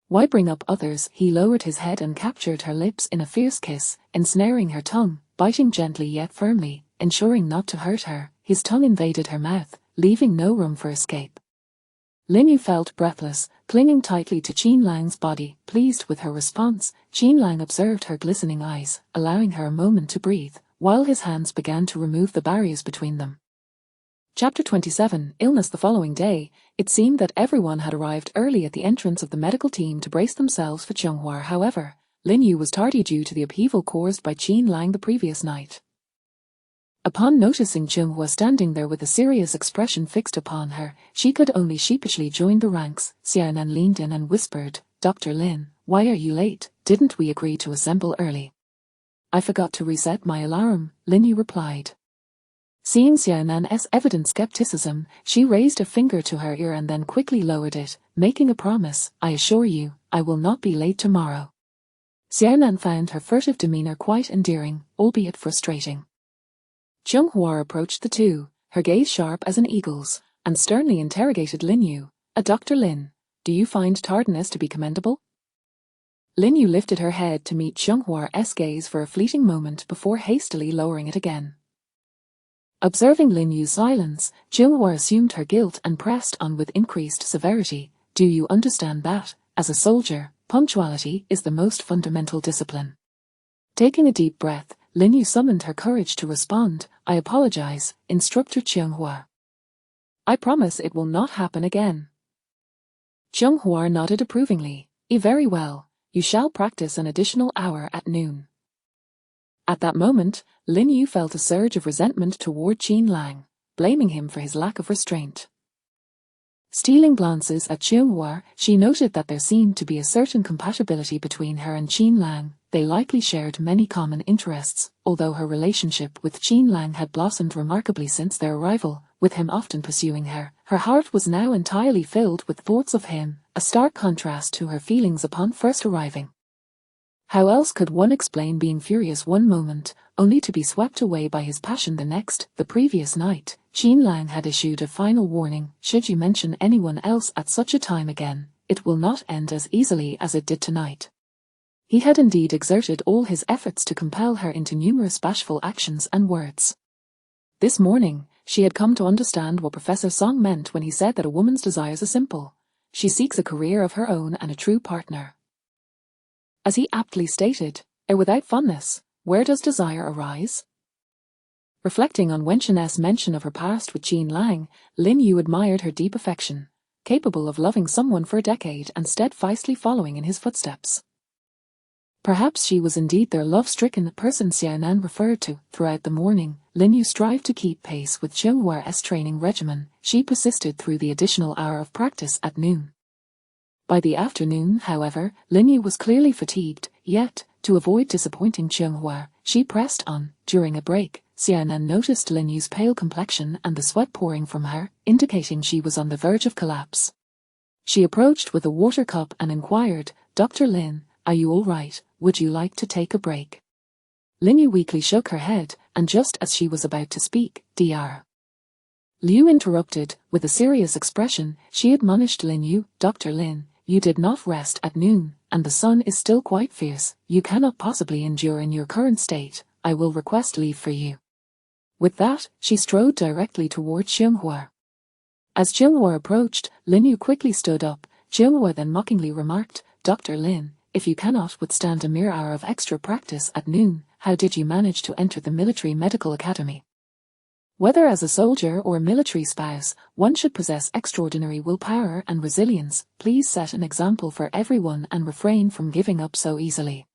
Why bring up others? He lowered his head and captured her lips in a fierce kiss, ensnaring her tongue, biting gently yet firmly, ensuring not to hurt her. His tongue invaded her mouth, leaving no room for escape. Lin Yu felt breathless, clinging tightly to Qin Lang's body. Pleased with her response, Qin Lang observed her glistening eyes, allowing her a moment to breathe, while his hands began to remove the barriers between them. Chapter 27, Illness. The following day, it seemed that everyone had arrived early at the entrance of the medical team to brace themselves for Zhenghua. However, Lin Yu was tardy due to the upheaval caused by Qin Lang the previous night. Upon noticing Zhenghua standing there with a serious expression fixed upon her, she could only sheepishly join the ranks. Xiaonan leaned in and whispered, Dr. Lin, why are you late? Didn't we agree to assemble early? I forgot to reset my alarm, Lin Yu replied. Seeing Xiaonan's evident skepticism, she raised a finger to her ear and then quickly lowered it, making a promise, I assure you, I will not be late tomorrow. Xiaonan found her furtive demeanor quite endearing, albeit frustrating. Zhenghua approached the two, her gaze sharp as an eagle's, and sternly interrogated Lin Yu. Dr. Lin, do you find tardiness to be commendable? Lin Yu lifted her head to meet Zhenghua's gaze for a fleeting moment before hastily lowering it again. Observing Lin Yu's silence, Zhenghua assumed her guilt and pressed on with increased severity. Do you understand that, as a soldier, punctuality is the most fundamental discipline? Taking a deep breath, Lin Yu summoned her courage to respond. I apologize, Instructor Zhenghua. I promise it will not happen again. Zhenghua nodded approvingly. Very well, you shall practice an additional hour at noon. At that moment, Lin Yu felt a surge of resentment toward Qin Lang, blaming him for his lack of restraint. Stealing glances at Zhenghua, she noted that there seemed to be a certain compatibility between her and Qin Lang. They likely shared many common interests, although her relationship with Qin Lang had blossomed remarkably since their arrival, with him often pursuing her. Her heart was now entirely filled with thoughts of him, a stark contrast to her feelings upon first arriving. How else could one explain being furious one moment, only to be swept away by his passion the next? The previous night, Qin Lang had issued a final warning. Should you mention anyone else at such a time again, it will not end as easily as it did tonight. He had indeed exerted all his efforts to compel her into numerous bashful actions and words. This morning, she had come to understand what Professor Song meant when he said that a woman's desires are simple. She seeks a career of her own and a true partner. As he aptly stated, without fondness, where does desire arise? Reflecting on Wen Chen's mention of her past with Qin Lang, Lin Yu admired her deep affection, capable of loving someone for a decade and steadfastly following in his footsteps. Perhaps she was indeed their love-stricken person Xiaonan referred to. Throughout the morning, Lin Yu strived to keep pace with Zhenghua's training regimen. She persisted through the additional hour of practice at noon. By the afternoon, however, Lin Yu was clearly fatigued, yet, to avoid disappointing Zhenghua, she pressed on. During a break, Xiaonan noticed Lin Yu's pale complexion and the sweat pouring from her, indicating she was on the verge of collapse. She approached with a water cup and inquired, Dr. Lin, are you all right? Would you like to take a break? Lin Yu weakly shook her head, and just as she was about to speak, Dr. Liu interrupted. With a serious expression, she admonished Lin Yu, Dr. Lin, you did not rest at noon, and the sun is still quite fierce. You cannot possibly endure in your current state. I will request leave for you. With that, she strode directly towards Zhenghua. As Zhenghua approached, Lin Yu quickly stood up. Zhenghua then mockingly remarked, Dr. Lin, if you cannot withstand a mere hour of extra practice at noon, how did you manage to enter the military medical academy? Whether as a soldier or a military spouse, one should possess extraordinary willpower and resilience. Please set an example for everyone and refrain from giving up so easily.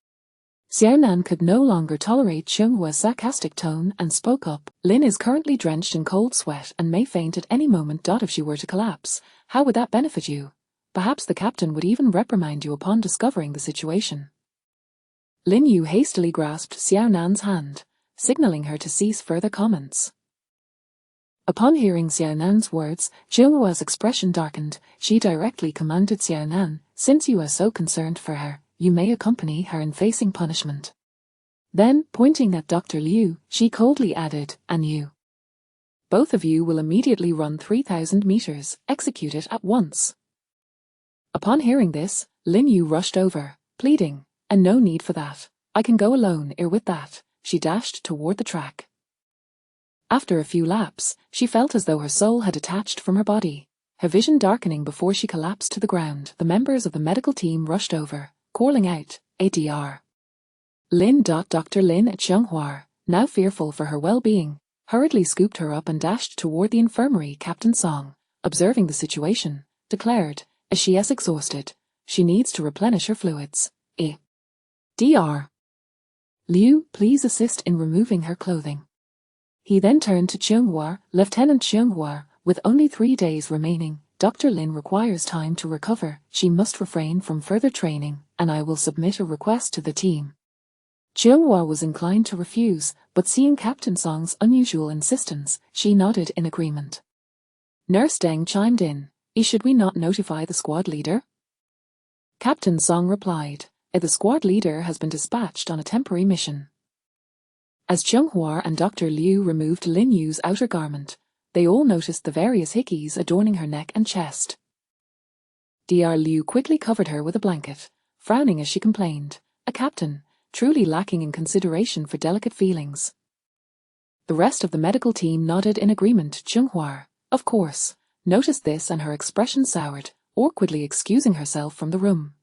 Xiaonan could no longer tolerate Xianghua's sarcastic tone and spoke up. Lin is currently drenched in cold sweat and may faint at any moment. If she were to collapse, how would that benefit you? Perhaps the captain would even reprimand you upon discovering the situation. Lin Yu hastily grasped Xiaonan's hand, signaling her to cease further comments. Upon hearing Xiaonan's words, Xianghua's expression darkened. She directly commanded Xiaonan, since you are so concerned for her, you may accompany her in facing punishment. Then, pointing at Dr. Liu, she coldly added, and you. Both of you will immediately run 3,000 meters, execute it at once. Upon hearing this, Lin Yu rushed over, pleading, and no need for that, I can go alone. With that, she dashed toward the track. After a few laps, she felt as though her soul had detached from her body, her vision darkening before she collapsed to the ground. The members of the medical team rushed over, calling out, ADR. Lin. Dr. Lin at Xianghua, now fearful for her well-being, hurriedly scooped her up and dashed toward the infirmary. Captain Song, observing the situation, declared, as she is exhausted, she needs to replenish her fluids. Dr. Liu, please assist in removing her clothing. He then turned to Xianghua, Lieutenant Xianghua, with only 3 days remaining, Dr. Lin requires time to recover. She must refrain from further training, and I will submit a request to the team. Xianghua was inclined to refuse, but seeing Captain Song's unusual insistence, she nodded in agreement. Nurse Deng chimed in, should we not notify the squad leader? Captain Song replied, the squad leader has been dispatched on a temporary mission. As Xianghua and Dr. Liu removed Lin Yu's outer garment, they all noticed the various hickeys adorning her neck and chest. Dr. Liu quickly covered her with a blanket, frowning as she complained, a captain, truly lacking in consideration for delicate feelings. The rest of the medical team nodded in agreement. Xianghua, of course, noticed this and her expression soured, awkwardly excusing herself from the room.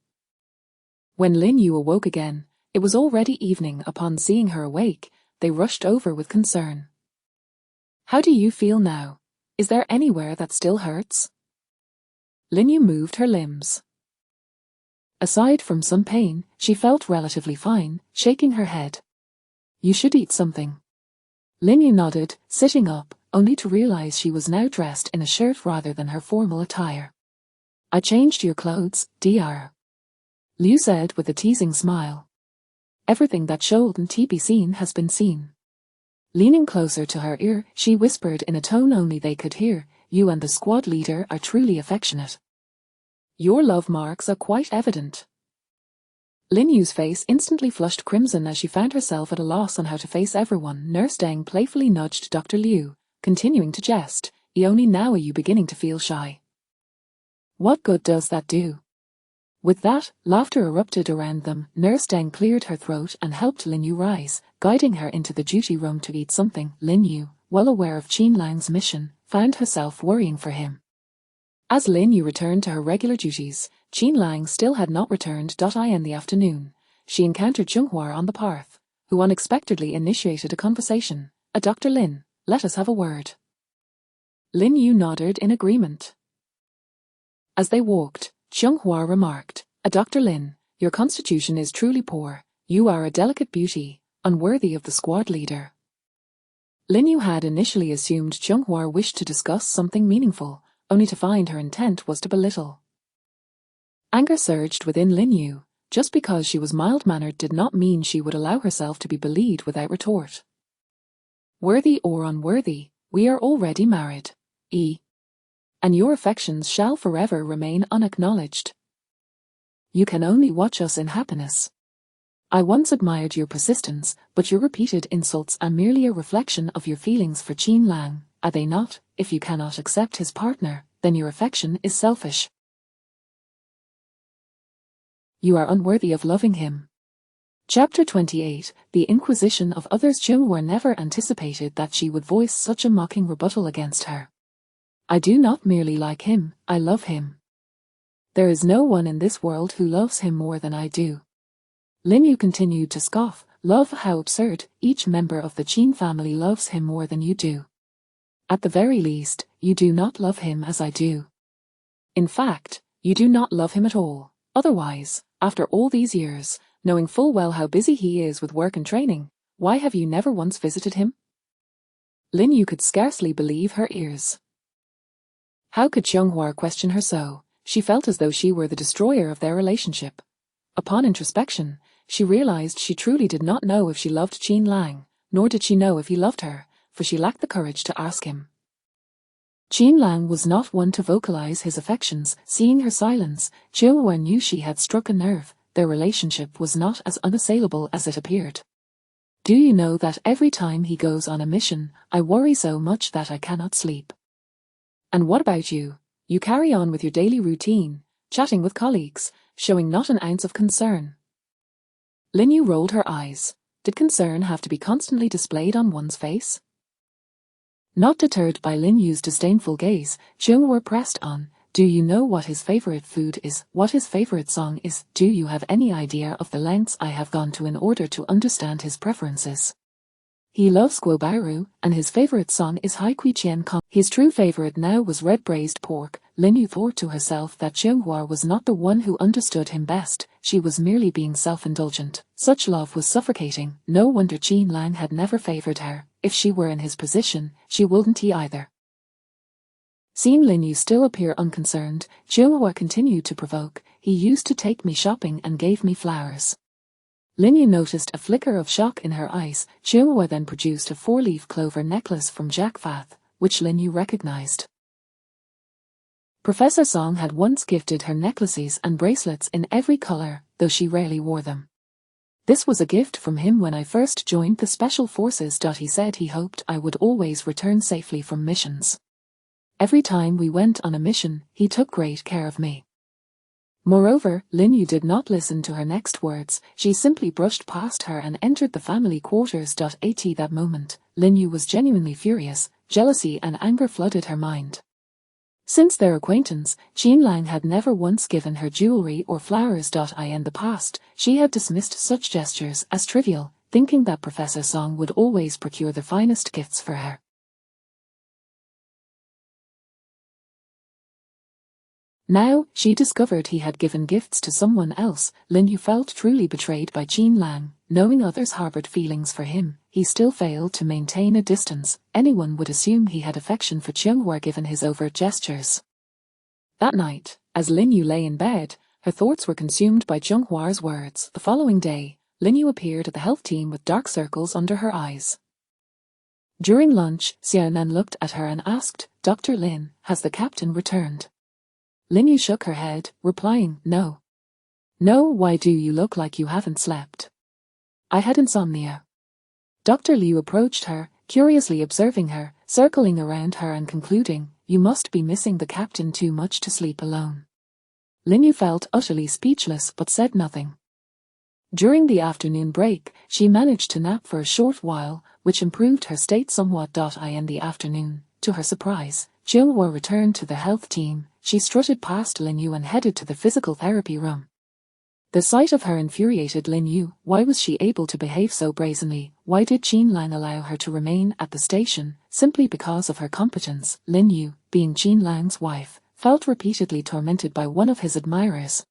When Lin Yu awoke again, it was already evening. Upon seeing her awake, they rushed over with concern. How do you feel now? Is there anywhere that still hurts? Lin Yu moved her limbs. Aside from some pain, she felt relatively fine, shaking her head. You should eat something. Lin Yu nodded, sitting up, only to realize she was now dressed in a shirt rather than her formal attire. I changed your clothes, Dr. Liu said with a teasing smile. Everything that shouldn't be seen has been seen. Leaning closer to her ear, she whispered in a tone only they could hear, you and the squad leader are truly affectionate. Your love marks are quite evident. Lin Yu's face instantly flushed crimson as she found herself at a loss on how to face everyone. Nurse Deng playfully nudged Dr. Liu, continuing to jest, only now are you beginning to feel shy. What good does that do? With that, laughter erupted around them. Nurse Deng cleared her throat and helped Lin Yu rise, guiding her into the duty room to eat something. Lin Yu, well aware of Qin Lang's mission, found herself worrying for him. As Lin Yu returned to her regular duties, Qin Lang still had not returned. In the afternoon, she encountered Xianghua on the path, who unexpectedly initiated a conversation. Dr. Lin, let us have a word. Lin Yu nodded in agreement. As they walked, Xianghua remarked, Dr. Lin, your constitution is truly poor. You are a delicate beauty, unworthy of the squad leader. Lin Yu had initially assumed Xianghua wished to discuss something meaningful, only to find her intent was to belittle. Anger surged within Lin Yu. Just because she was mild-mannered did not mean she would allow herself to be bullied without retort. Worthy or unworthy, we are already married. And your affections shall forever remain unacknowledged. You can only watch us in happiness. I once admired your persistence, but your repeated insults are merely a reflection of your feelings for Qin Lang, are they not? If you cannot accept his partner, then your affection is selfish. You are unworthy of loving him. Chapter 28, The Inquisition of Others. Xianghua never anticipated that she would voice such a mocking rebuttal against her. I do not merely like him, I love him. There is no one in this world who loves him more than I do. Lin Yu continued to scoff, love, how absurd, each member of the Qin family loves him more than you do. At the very least, you do not love him as I do. In fact, you do not love him at all. Otherwise, after all these years, knowing full well how busy he is with work and training, why have you never once visited him? Lin Yu could scarcely believe her ears. How could Xianghua question her so? She felt as though she were the destroyer of their relationship. Upon introspection, she realized she truly did not know if she loved Qin Lang, nor did she know if he loved her, for she lacked the courage to ask him. Qin Lang was not one to vocalize his affections. Seeing her silence, Xianghua knew she had struck a nerve. Their relationship was not as unassailable as it appeared. Do you know that every time he goes on a mission, I worry so much that I cannot sleep? And what about you? You carry on with your daily routine, chatting with colleagues, showing not an ounce of concern. Lin Yu rolled her eyes. Did concern have to be constantly displayed on one's face? Not deterred by Lin Yu's disdainful gaze, Xianghua pressed on. Do you know what his favorite food is? What his favorite song is? Do you have any idea of the lengths I have gone to in order to understand his preferences? He loves guo bairu, and his favorite song is Hai Kui Qian Kong. His true favorite now was red braised pork. Lin Yu thought to herself that Xianghua was not the one who understood him best, she was merely being self-indulgent. Such love was suffocating. No wonder Qin Lang had never favored her. If she were in his position, she wouldn't he either. Seeing Lin Yu still appear unconcerned, Xianghua continued to provoke. He used to take me shopping and gave me flowers. Lin Yu noticed a flicker of shock in her eyes. Xianghua then produced a 4-leaf clover necklace from Jacques Fath, which Lin Yu recognized. Professor Song had once gifted her necklaces and bracelets in every color, though she rarely wore them. This was a gift from him when I first joined the Special Forces. He said he hoped I would always return safely from missions. Every time we went on a mission, he took great care of me. Moreover, Lin Yu did not listen to her next words. She simply brushed past her and entered the family quarters. At that moment, Lin Yu was genuinely furious. Jealousy and anger flooded her mind. Since their acquaintance, Qin Lang had never once given her jewelry or flowers. In the past, she had dismissed such gestures as trivial, thinking that Professor Song would always procure the finest gifts for her. Now, she discovered he had given gifts to someone else. Lin Yu felt truly betrayed by Qin Lang. Knowing others harbored feelings for him, he still failed to maintain a distance. Anyone would assume he had affection for Xianghua given his overt gestures. That night, as Lin Yu lay in bed, her thoughts were consumed by Xianghua's words. The following day, Lin Yu appeared at the health team with dark circles under her eyes. During lunch, Xiaonan looked at her and asked, "Dr. Lin, has the captain returned?" Lin Yu shook her head, replying, "No." "No, why do you look like you haven't slept?" "I had insomnia." Dr. Liu approached her, curiously observing her, circling around her and concluding, "You must be missing the captain too much to sleep alone." Lin Yu felt utterly speechless but said nothing. During the afternoon break, she managed to nap for a short while, which improved her state somewhat. In the afternoon, to her surprise, Xianghua returned to the health team. She strutted past Lin Yu and headed to the physical therapy room. The sight of her infuriated Lin Yu. Why was she able to behave so brazenly? Why did Qin Lang allow her to remain at the station? Simply because of her competence. Lin Yu, being Qin Lang's wife, felt repeatedly tormented by one of his admirers.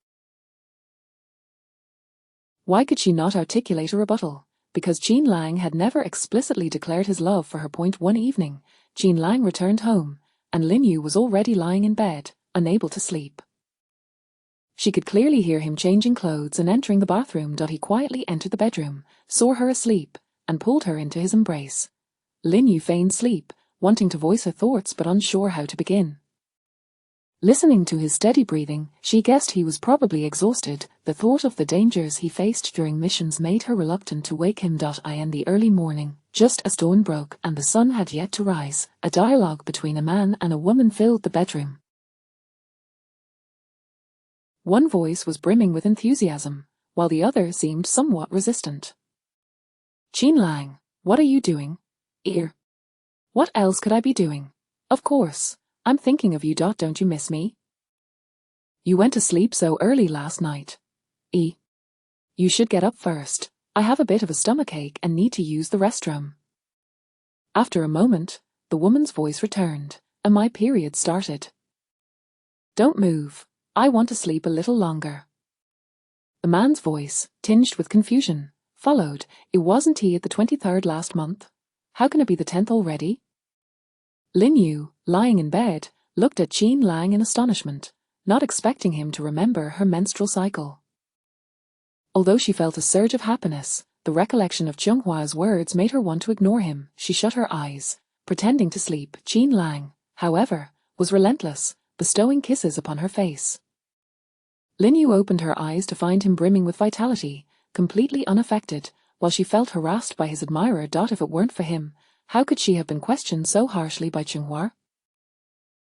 Why could she not articulate a rebuttal? Because Qin Lang had never explicitly declared his love for her. One evening, Qin Lang returned home, and Lin Yu was already lying in bed, unable to sleep. She could clearly hear him changing clothes and entering the bathroom. He quietly entered the bedroom, saw her asleep, and pulled her into his embrace. Lin Yu feigned sleep, wanting to voice her thoughts but unsure how to begin. Listening to his steady breathing, she guessed he was probably exhausted. The thought of the dangers he faced during missions made her reluctant to wake him. In the early morning, just as dawn broke and the sun had yet to rise, a dialogue between a man and a woman filled the bedroom. One voice was brimming with enthusiasm, while the other seemed somewhat resistant. "Qin Lang, what are you doing? Here. What else could I be doing? Of course, I'm thinking of you. Don't you miss me? You went to sleep so early last night. You should get up first. I have a bit of a stomachache and need to use the restroom." After a moment, the woman's voice returned, and my period started. Don't move. I want to sleep a little longer. The man's voice, tinged with confusion, followed. It wasn't he at the 23rd last month? How can it be the 10th already? Lin Yu, lying in bed, looked at Qin Lang in astonishment, not expecting him to remember her menstrual cycle. Although she felt a surge of happiness, the recollection of Chunghua's words made her want to ignore him. She shut her eyes, pretending to sleep. Qin Lang, however, was relentless, bestowing kisses upon her face. Lin Yu opened her eyes to find him brimming with vitality, completely unaffected, while she felt harassed by his admirer. If it weren't for him, how could she have been questioned so harshly by Chunghua?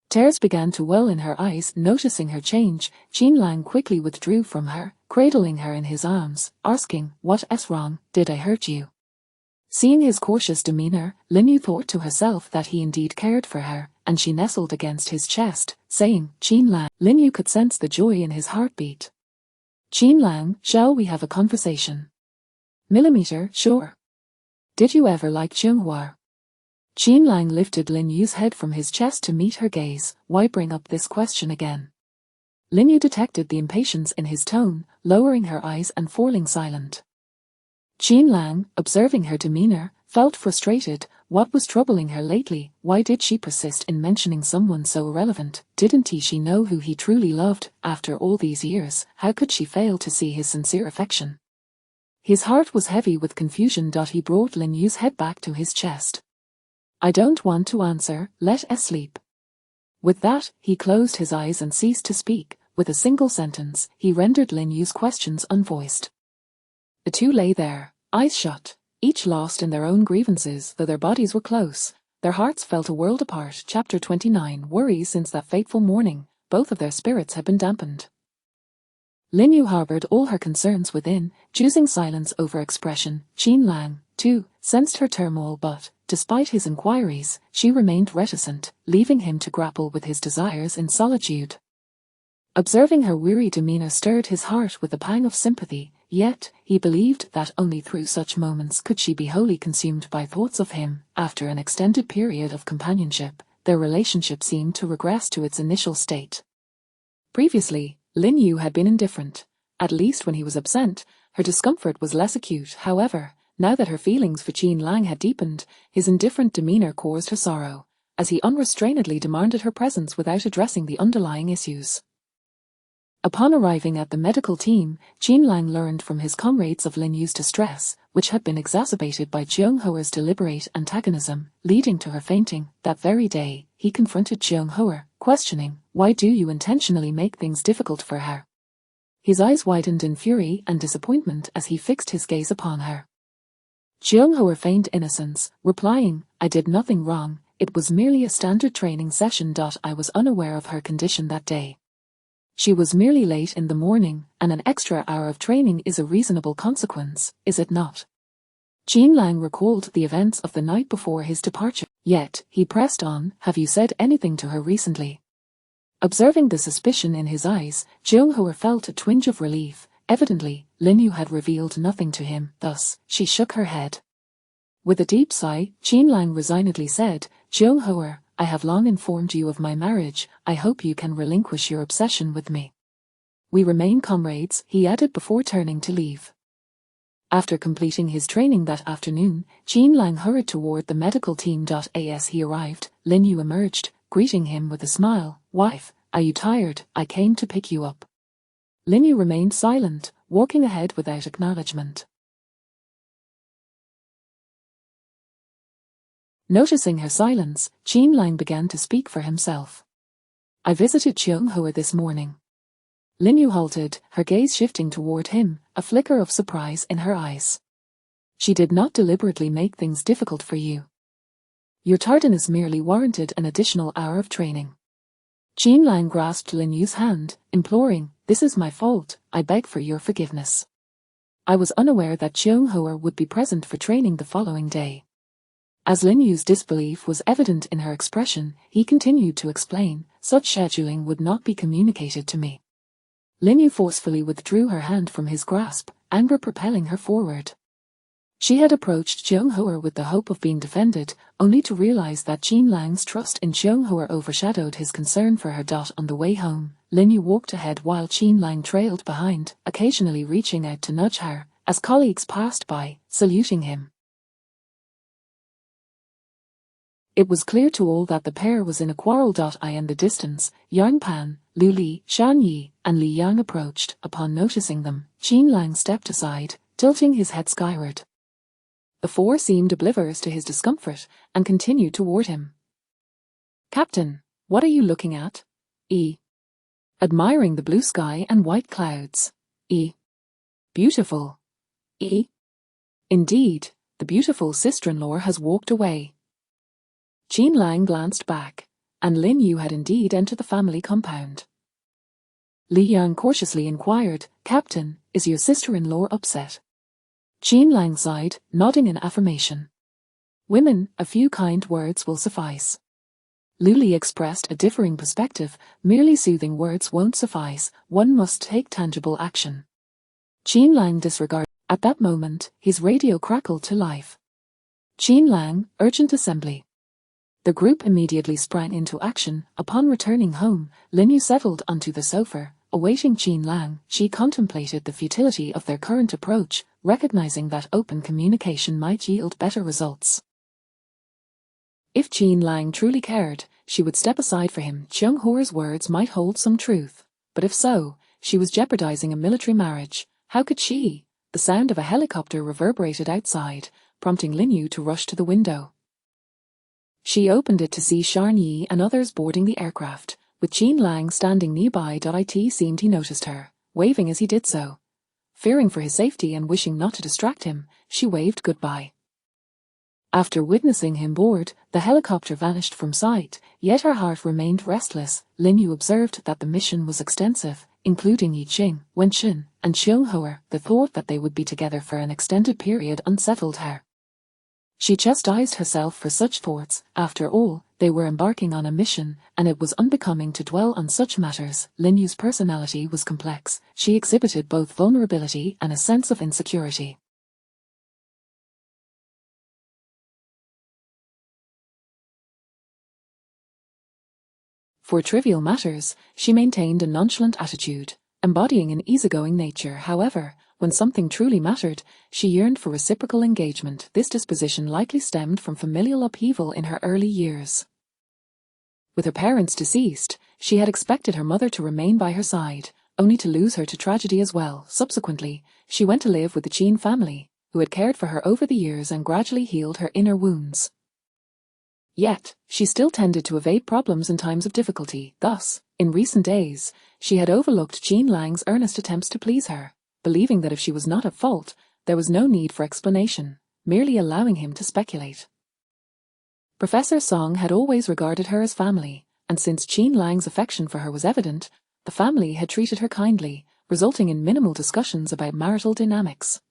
Tears began to well in her eyes. Noticing her change, Qin Lang quickly withdrew from her, cradling her in his arms, asking, "What's wrong? Did I hurt you?" Seeing his cautious demeanor, Lin Yu thought to herself that he indeed cared for her, and she nestled against his chest, saying, "Qin Lang." Lin Yu could sense the joy in his heartbeat. "Qin Lang, shall we have a conversation?" "Millimeter, sure. Did you ever like Chunghua?" Qin Lang lifted Lin Yu's head from his chest to meet her gaze. Why bring up this question again? Lin Yu detected the impatience in his tone, lowering her eyes and falling silent. Qin Lang, observing her demeanor, felt frustrated. What was troubling her lately? Why did she persist in mentioning someone so irrelevant? Didn't she know who he truly loved? After all these years, how could she fail to see his sincere affection? His heart was heavy with confusion. He brought Lin Yu's head back to his chest. "I don't want to answer, let us sleep." With that, he closed his eyes and ceased to speak. With a single sentence, he rendered Lin Yu's questions unvoiced. The two lay there, eyes shut, each lost in their own grievances. Though their bodies were close, their hearts felt a world apart. Chapter 29. Worry. Since that fateful morning, both of their spirits had been dampened. Lin Yu harbored all her concerns within, choosing silence over expression. Qin Lang, too, sensed her turmoil, but, despite his inquiries, she remained reticent, leaving him to grapple with his desires in solitude. Observing her weary demeanor stirred his heart with a pang of sympathy, yet he believed that only through such moments could she be wholly consumed by thoughts of him. After an extended period of companionship, their relationship seemed to regress to its initial state. Previously, Lin Yu had been indifferent. At least when he was absent, her discomfort was less acute. However, now that her feelings for Qin Lang had deepened, his indifferent demeanor caused her sorrow, as he unrestrainedly demanded her presence without addressing the underlying issues. Upon arriving at the medical team, Qin Lang learned from his comrades of Lin Yu's distress, which had been exacerbated by Chunghua's deliberate antagonism, leading to her fainting. That very day, he confronted Chunghua, questioning, "Why do you intentionally make things difficult for her?" His eyes widened in fury and disappointment as he fixed his gaze upon her. Chunghua feigned innocence, replying, "I did nothing wrong, it was merely a standard training session. I was unaware of her condition that day. She was merely late in the morning, and an extra hour of training is a reasonable consequence, is it not?" Qin Lang recalled the events of the night before his departure, yet he pressed on, "Have you said anything to her recently?" Observing the suspicion in his eyes, Chunghua felt a twinge of relief. Evidently, Lin Yu had revealed nothing to him, thus, she shook her head. With a deep sigh, Qin Lang resignedly said, "Chunghua, I have long informed you of my marriage. I hope you can relinquish your obsession with me. We remain comrades," he added before turning to leave. After completing his training that afternoon, Qin Lang hurried toward the medical team. As he arrived, Lin Yu emerged, greeting him with a smile. "Wife, are you tired? I came to pick you up." Lin Yu remained silent, walking ahead without acknowledgement. Noticing her silence, Qin Lang began to speak for himself. "I visited Chunghua this morning." Lin Yu halted, her gaze shifting toward him, a flicker of surprise in her eyes. "She did not deliberately make things difficult for you. Your tardiness merely warranted an additional hour of training." Qin Lang grasped Lin Yu's hand, imploring, "This is my fault, I beg for your forgiveness. I was unaware that Chunghua would be present for training the following day." As Lin Yu's disbelief was evident in her expression, he continued to explain, "Such scheduling would not be communicated to me." Lin Yu forcefully withdrew her hand from his grasp, anger propelling her forward. She had approached Cheung-hua with the hope of being defended, only to realize that Qin Lang's trust in Cheung-hua overshadowed his concern for her. On the way home, Lin Yu walked ahead while Qin Lang trailed behind, occasionally reaching out to nudge her, as colleagues passed by, saluting him. It was clear to all that the pair was in a quarrel. In the distance, Yang Pan, Lu Li, Shan Yi, and Li Yang approached. Upon noticing them, Qin Lang stepped aside, tilting his head skyward. The four seemed oblivious to his discomfort, and continued toward him. "Captain, what are you looking at?" "Admiring the blue sky and white clouds." "Beautiful." "Indeed, the beautiful sister-in-law has walked away." Qin Lang glanced back, and Lin Yu had indeed entered the family compound. Li Yang cautiously inquired, "Captain, is your sister-in-law upset?" Qin Lang sighed, nodding in affirmation. "Women, a few kind words will suffice." Lu Li expressed a differing perspective. "Merely soothing words won't suffice, one must take tangible action." Qin Lang disregarded. At that moment, his radio crackled to life. "Qin Lang, urgent assembly." The group immediately sprang into action. Upon returning home, Lin Yu settled onto the sofa, awaiting Qin Lang. She contemplated the futility of their current approach, recognizing that open communication might yield better results. If Qin Lang truly cared, she would step aside for him. Cheung-hua's words might hold some truth, but if so, she was jeopardizing a military marriage. How could she? The sound of a helicopter reverberated outside, prompting Lin Yu to rush to the window. She opened it to see Shan Yi and others boarding the aircraft, with Qin Lang standing nearby. It seemed he noticed her, waving as he did so. Fearing for his safety and wishing not to distract him, she waved goodbye. After witnessing him board, the helicopter vanished from sight, yet her heart remained restless. Lin Yu observed that the mission was extensive, including Yi Qing, Wenxin, and Cheung-hua. The thought that they would be together for an extended period unsettled her. She chastised herself for such thoughts. After all, they were embarking on a mission, and it was unbecoming to dwell on such matters. Lin Yu's personality was complex. She exhibited both vulnerability and a sense of insecurity. For trivial matters, she maintained a nonchalant attitude, embodying an easygoing nature. However, when something truly mattered, she yearned for reciprocal engagement. This disposition likely stemmed from familial upheaval in her early years. With her parents deceased, she had expected her mother to remain by her side, only to lose her to tragedy as well. Subsequently, she went to live with the Qin family, who had cared for her over the years and gradually healed her inner wounds. Yet, she still tended to evade problems in times of difficulty. Thus, in recent days, she had overlooked Qin Lang's earnest attempts to please her, believing that if she was not at fault, there was no need for explanation, merely allowing him to speculate. Professor Song had always regarded her as family, and since Qin Lang's affection for her was evident, the family had treated her kindly, resulting in minimal discussions about marital dynamics.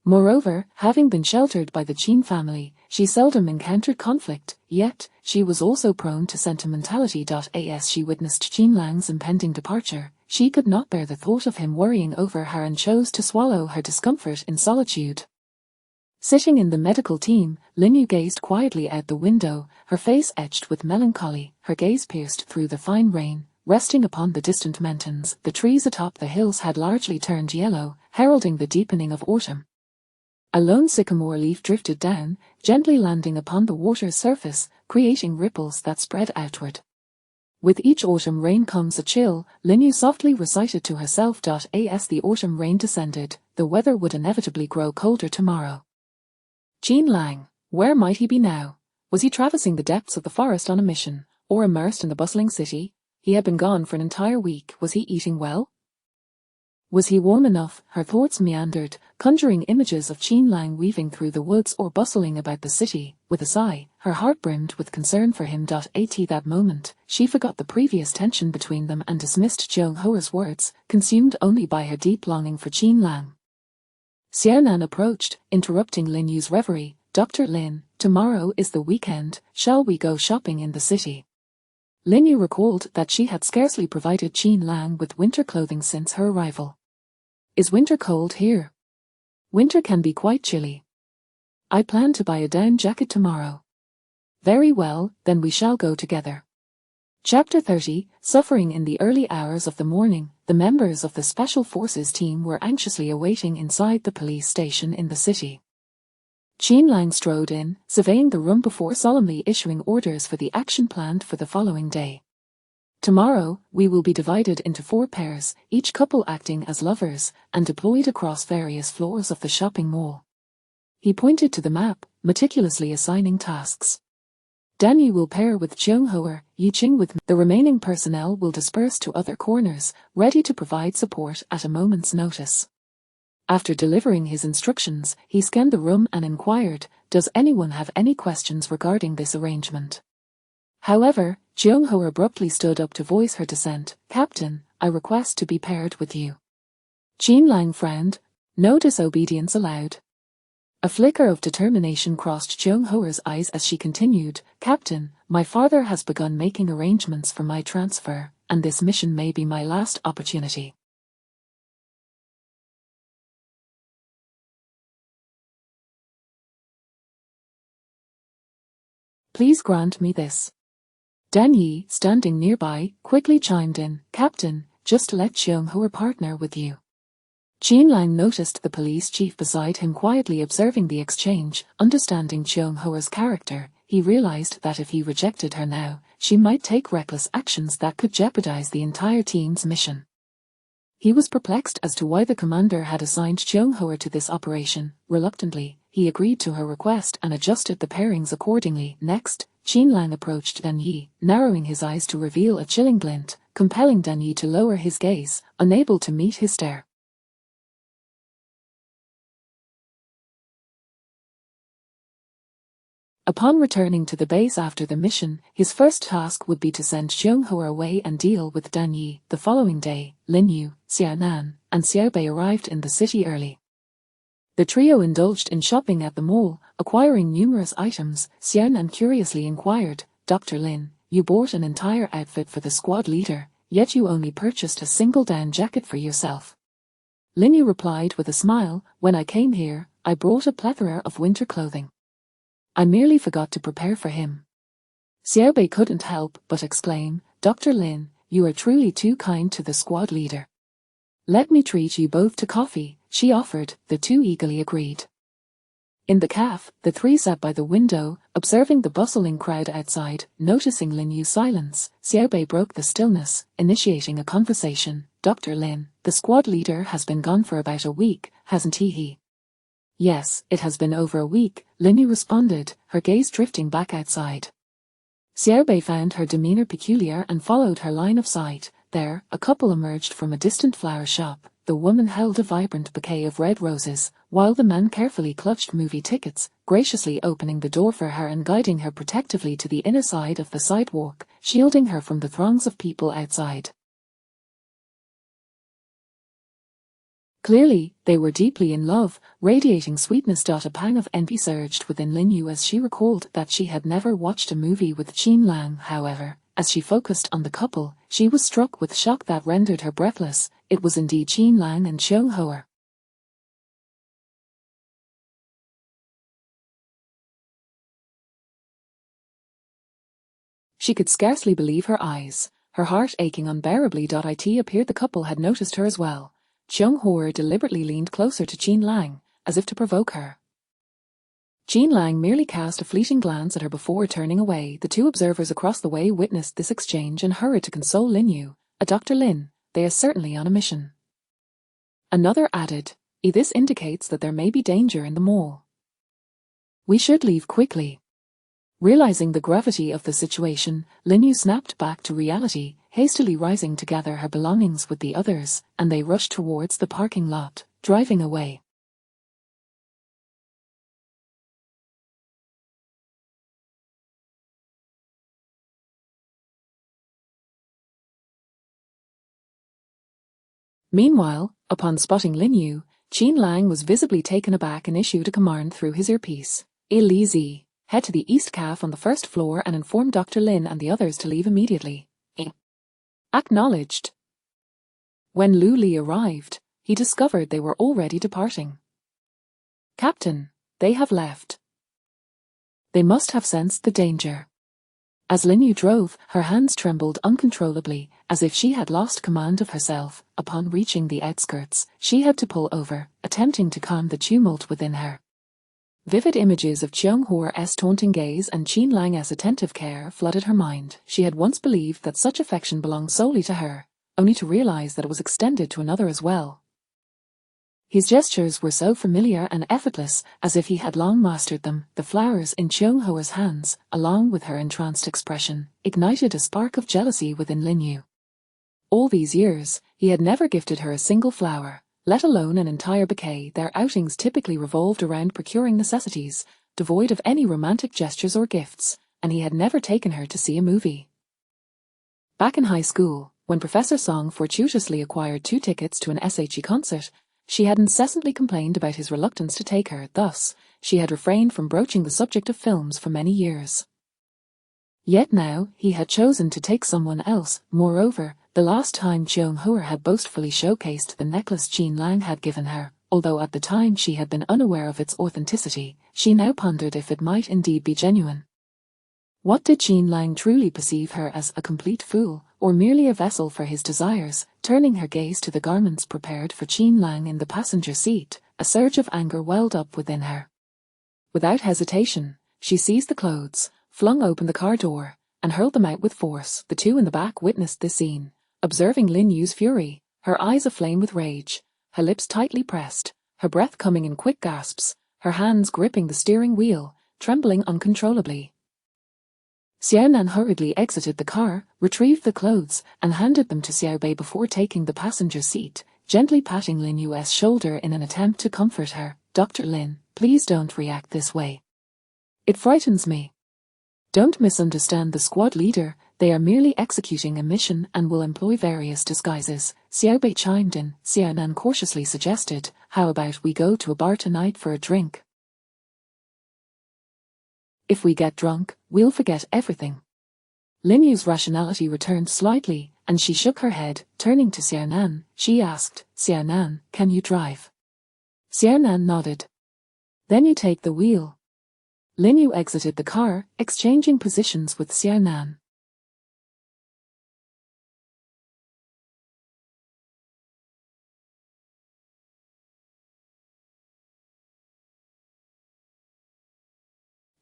Moreover, having been sheltered by the Qin family, she seldom encountered conflict, yet she was also prone to sentimentality. As she witnessed Qin Lang's impending departure, she could not bear the thought of him worrying over her and chose to swallow her discomfort in solitude. Sitting in the medical team, Lin Yu gazed quietly out the window, her face etched with melancholy, her gaze pierced through the fine rain, resting upon the distant mountains. The trees atop the hills had largely turned yellow, heralding the deepening of autumn. A lone sycamore leaf drifted down, gently landing upon the water's surface, creating ripples that spread outward. With each autumn rain comes a chill, Lin Yu softly recited to herself. As the autumn rain descended, the weather would inevitably grow colder tomorrow. Qin Lang, where might he be now? Was he traversing the depths of the forest on a mission, or immersed in the bustling city? He had been gone for an entire week. Was he eating well? Was he warm enough? Her thoughts meandered, conjuring images of Qin Lang weaving through the woods or bustling about the city. With a sigh, her heart brimmed with concern for him. At that moment, she forgot the previous tension between them and dismissed Cheung-hua's words, consumed only by her deep longing for Qin Lang. Xiaonan approached, interrupting Lin Yu's reverie. "Dr. Lin, tomorrow is the weekend, shall we go shopping in the city?" Lin Yu recalled that she had scarcely provided Qin Lang with winter clothing since her arrival. "Is winter cold here?" Winter can be quite chilly. I plan to buy a down jacket tomorrow. Very well, then we shall go together. Chapter 30. Suffering in the early hours of the morning, the members of the Special Forces team were anxiously awaiting inside the police station in the city. Jean Lang strode in, surveying the room before solemnly issuing orders for the action planned for the following day. Tomorrow, we will be divided into 4 pairs, each couple acting as lovers, and deployed across various floors of the shopping mall. He pointed to the map, meticulously assigning tasks. Dan Yi will pair with Cheung Hoa, Yi Ching with me. The remaining personnel will disperse to other corners, ready to provide support at a moment's notice. After delivering his instructions, he scanned the room and inquired, "Does anyone have any questions regarding this arrangement?" However, Cheung Hoa abruptly stood up to voice her dissent. "Captain, I request to be paired with you." Jean Lang frowned. No disobedience allowed. A flicker of determination crossed Cheung Hoa's eyes as she continued, "Captain, my father has begun making arrangements for my transfer, and this mission may be my last opportunity." "Please grant me this." Dan Yi, standing nearby, quickly chimed in, "Captain, just let Cheung Hoa partner with you." Jean Lang noticed the police chief beside him quietly observing the exchange. Understanding Cheung Hoa's character, he realized that if he rejected her now, she might take reckless actions that could jeopardize the entire team's mission. He was perplexed as to why the commander had assigned Cheung Hoa to this operation. Reluctantly, he agreed to her request and adjusted the pairings accordingly. Next, Jean Lang approached Dan Yi, narrowing his eyes to reveal a chilling glint, compelling Dan Yi to lower his gaze, unable to meet his stare. Upon returning to the base after the mission, his first task would be to send Cheung Hoa away and deal with Dan Yi. The following day, Lin Yu, Xiao Nan, and Xiao Bei arrived in the city early. The trio indulged in shopping at the mall, acquiring numerous items. Xiao Nan curiously inquired, "Dr. Lin, you bought an entire outfit for the squad leader, yet you only purchased a single down jacket for yourself." Lin Yu replied with a smile, "When I came here, I brought a plethora of winter clothing. I merely forgot to prepare for him." Xiao Bei couldn't help but exclaim, "Dr. Lin, you are truly too kind to the squad leader. Let me treat you both to coffee," she offered. The two eagerly agreed. In the cafe, the three sat by the window, observing the bustling crowd outside. Noticing Lin Yu's silence, Xiao Bei broke the stillness, initiating a conversation. "Dr. Lin, the squad leader has been gone for about a week, hasn't he?" "Yes, it has been over a week," Lin Yu responded, her gaze drifting back outside. Xiao Bei found her demeanor peculiar and followed her line of sight. There, a couple emerged from a distant flower shop. The woman held a vibrant bouquet of red roses, while the man carefully clutched movie tickets, graciously opening the door for her and guiding her protectively to the inner side of the sidewalk, shielding her from the throngs of people outside. Clearly, they were deeply in love, radiating sweetness. A pang of envy surged within Lin Yu as she recalled that she had never watched a movie with Jean Lang. However, as she focused on the couple, she was struck with shock that rendered her breathless. It was indeed Jean Lang and Cheung Hoa. She could scarcely believe her eyes, her heart aching unbearably. It appeared the couple had noticed her as well. Cheung Hoa deliberately leaned closer to Jean Lang, as if to provoke her. Jean Lang merely cast a fleeting glance at her before turning away. The two observers across the way witnessed this exchange and hurried to console Lin Yu. "Dr. Lin, they are certainly on a mission." Another added, "This indicates that there may be danger in the mall. We should leave quickly." Realizing the gravity of the situation, Lin Yu snapped back to reality, hastily rising to gather her belongings with the others, and they rushed towards the parking lot, driving away. Meanwhile, upon spotting Lin Yu, Jean Lang was visibly taken aback and issued a command through his earpiece. "Easy. Head to the East Cafe on the first floor and inform Dr. Lin and the others to leave immediately." Acknowledged. When Lu Li arrived, he discovered they were already departing. "Captain, they have left. They must have sensed the danger." As Lin Yu drove, her hands trembled uncontrollably, as if she had lost command of herself. Upon reaching the outskirts, she had to pull over, attempting to calm the tumult within her. Vivid images of Cheung Hoar's taunting gaze and Qin Lang's attentive care flooded her mind. She had once believed that such affection belonged solely to her, only to realize that it was extended to another as well. His gestures were so familiar and effortless, as if he had long mastered them. The flowers in Cheung Hoar's hands, along with her entranced expression, ignited a spark of jealousy within Lin Yu. All these years, he had never gifted her a single flower, let alone an entire bouquet. Their outings typically revolved around procuring necessities, devoid of any romantic gestures or gifts, and he had never taken her to see a movie. Back in high school, when Professor Song fortuitously acquired 2 tickets to an SHE concert, she had incessantly complained about his reluctance to take her. Thus, she had refrained from broaching the subject of films for many years. Yet now, he had chosen to take someone else. Moreover, the last time Cheung Hoar had boastfully showcased the necklace Qin Lang had given her, although at the time she had been unaware of its authenticity, she now pondered if it might indeed be genuine. What did Qin Lang truly perceive her as, a complete fool, or merely a vessel for his desires? Turning her gaze to the garments prepared for Qin Lang in the passenger seat, a surge of anger welled up within her. Without hesitation, she seized the clothes, flung open the car door, and hurled them out with force. The 2 in the back witnessed this scene, observing Lin Yu's fury, her eyes aflame with rage, her lips tightly pressed, her breath coming in quick gasps, her hands gripping the steering wheel, trembling uncontrollably. Xiaonan hurriedly exited the car, retrieved the clothes, and handed them to Xiaobei before taking the passenger seat, gently patting Lin Yu's shoulder in an attempt to comfort her. "Dr. Lin, please don't react this way. It frightens me. Don't misunderstand the squad leader, they are merely executing a mission and will employ various disguises." Xiaobei chimed in. Xiaonan cautiously suggested, "How about we go to a bar tonight for a drink? If we get drunk, we'll forget everything." Lin Yu's rationality returned slightly, and she shook her head. Turning to Xiaonan, she asked, "Xiaonan, can you drive?" Xiaonan nodded. "Then you take the wheel." Lin Yu exited the car, exchanging positions with Xiaonan.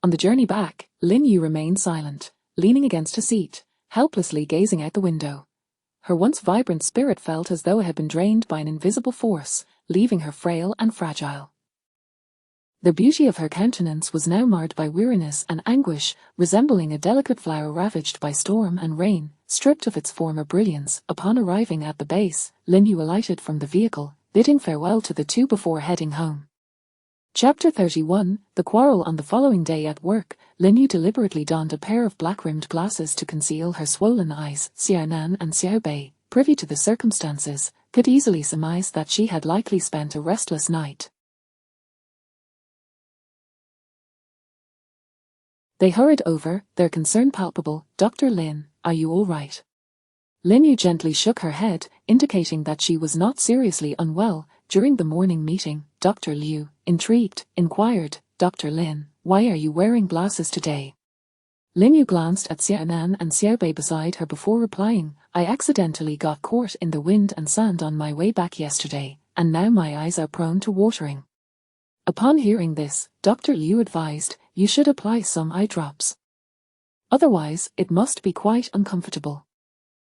On the journey back, Lin Yu remained silent, leaning against a seat, helplessly gazing out the window. Her once vibrant spirit felt as though it had been drained by an invisible force, leaving her frail and fragile. The beauty of her countenance was now marred by weariness and anguish, resembling a delicate flower ravaged by storm and rain, stripped of its former brilliance. Upon arriving at the base, Lin Yu alighted from the vehicle, bidding farewell to the 2 before heading home. Chapter 31, The Quarrel. On the following day at work, Lin Yu deliberately donned a pair of black-rimmed glasses to conceal her swollen eyes. Xiaonan and Xiaobei, privy to the circumstances, could easily surmise that she had likely spent a restless night. They hurried over, their concern palpable. "Dr. Lin, are you all right?" Lin Yu gently shook her head, indicating that she was not seriously unwell. During the morning meeting, Dr. Liu, intrigued, inquired, "Dr. Lin, why are you wearing glasses today?" Lin Yu glanced at Xiaonan and Xiaobei beside her before replying, "I accidentally got caught in the wind and sand on my way back yesterday, and now my eyes are prone to watering." Upon hearing this, Dr. Liu advised, "You should apply some eye drops. Otherwise, it must be quite uncomfortable."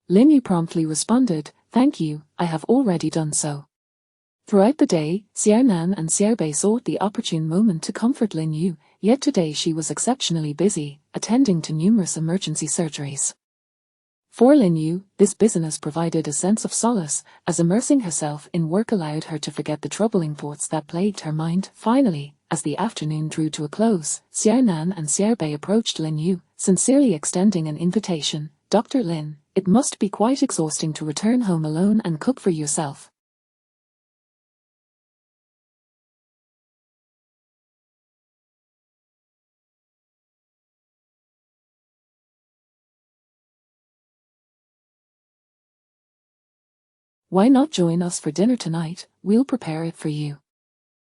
Lin Yu promptly responded, "Thank you, I have already done so." Throughout the day, Xiaonan and Xiaobei sought the opportune moment to comfort Lin Yu, yet today she was exceptionally busy, attending to numerous emergency surgeries. For Lin Yu, this business provided a sense of solace, as immersing herself in work allowed her to forget the troubling thoughts that plagued her mind. Finally, as the afternoon drew to a close, Xiaonan and Xiaobei approached Lin Yu, sincerely extending an invitation. "Dr. Lin, it must be quite exhausting to return home alone and cook for yourself." "Why not join us for dinner tonight? We'll prepare it for you."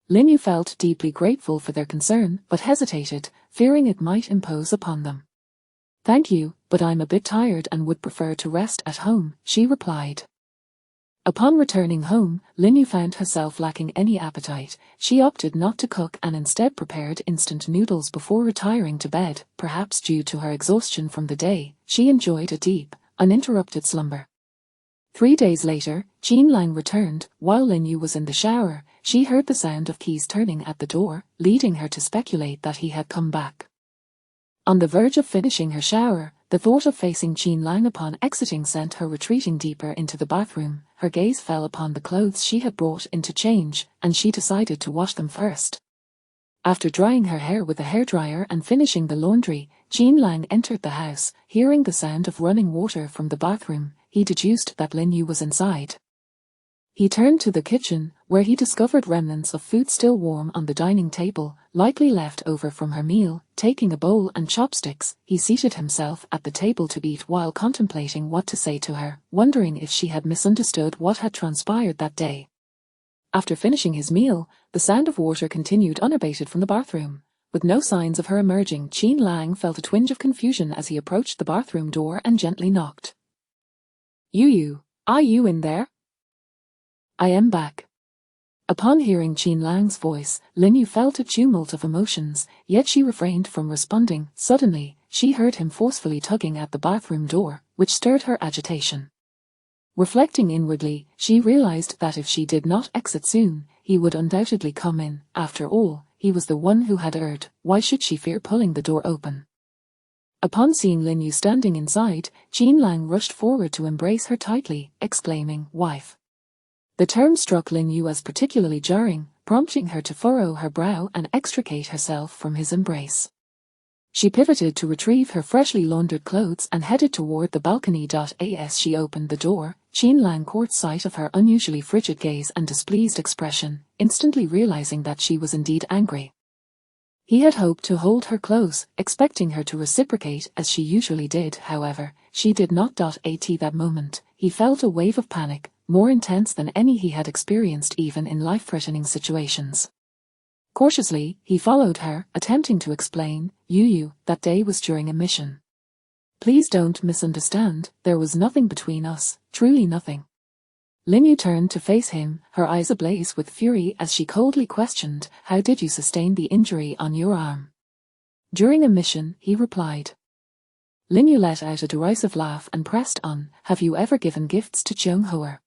Lin Yu felt deeply grateful for their concern, but hesitated, fearing it might impose upon them. "Thank you, but I'm a bit tired and would prefer to rest at home," she replied. Upon returning home, Lin Yu found herself lacking any appetite. She opted not to cook and instead prepared instant noodles before retiring to bed. Perhaps due to her exhaustion from the day, she enjoyed a deep, uninterrupted slumber. 3 days later, Jean Lang returned. While Lin Yu was in the shower, she heard the sound of keys turning at the door, leading her to speculate that he had come back. On the verge of finishing her shower, the thought of facing Jean Lang upon exiting sent her retreating deeper into the bathroom. Her gaze fell upon the clothes she had brought in to change, and she decided to wash them first. After drying her hair with a hairdryer and finishing the laundry, Jean Lang entered the house. Hearing the sound of running water from the bathroom, he deduced that Lin Yu was inside. He turned to the kitchen, where he discovered remnants of food still warm on the dining table, likely left over from her meal. Taking a bowl and chopsticks, he seated himself at the table to eat while contemplating what to say to her, wondering if she had misunderstood what had transpired that day. After finishing his meal, the sound of water continued unabated from the bathroom. With no signs of her emerging, Jean Lang felt a twinge of confusion as he approached the bathroom door and gently knocked. "You, are you in there?" "I am back." Upon hearing Jean Lang's voice, Lin Yu felt a tumult of emotions, yet she refrained from responding. Suddenly, she heard him forcefully tugging at the bathroom door, which stirred her agitation. Reflecting inwardly, she realized that if she did not exit soon, he would undoubtedly come in. After all, he was the one who had erred. Why should she fear pulling the door open? Upon seeing Lin Yu standing inside, Jean Lang rushed forward to embrace her tightly, exclaiming, "Wife." The term struck Lin Yu as particularly jarring, prompting her to furrow her brow and extricate herself from his embrace. She pivoted to retrieve her freshly laundered clothes and headed toward the balcony. As she opened the door, Jean Lang caught sight of her unusually frigid gaze and displeased expression, instantly realizing that she was indeed angry. He had hoped to hold her close, expecting her to reciprocate as she usually did. However, she did not. At that moment, he felt a wave of panic, more intense than any he had experienced even in life-threatening situations. Cautiously, he followed her, attempting to explain, "You, that day was during a mission. Please don't misunderstand, there was nothing between us, truly nothing." Lin Yu turned to face him, her eyes ablaze with fury as she coldly questioned, "How did you sustain the injury on your arm?" "During a mission," he replied. Lin Yu let out a derisive laugh and pressed on, "Have you ever given gifts to Cheung-Hoa?"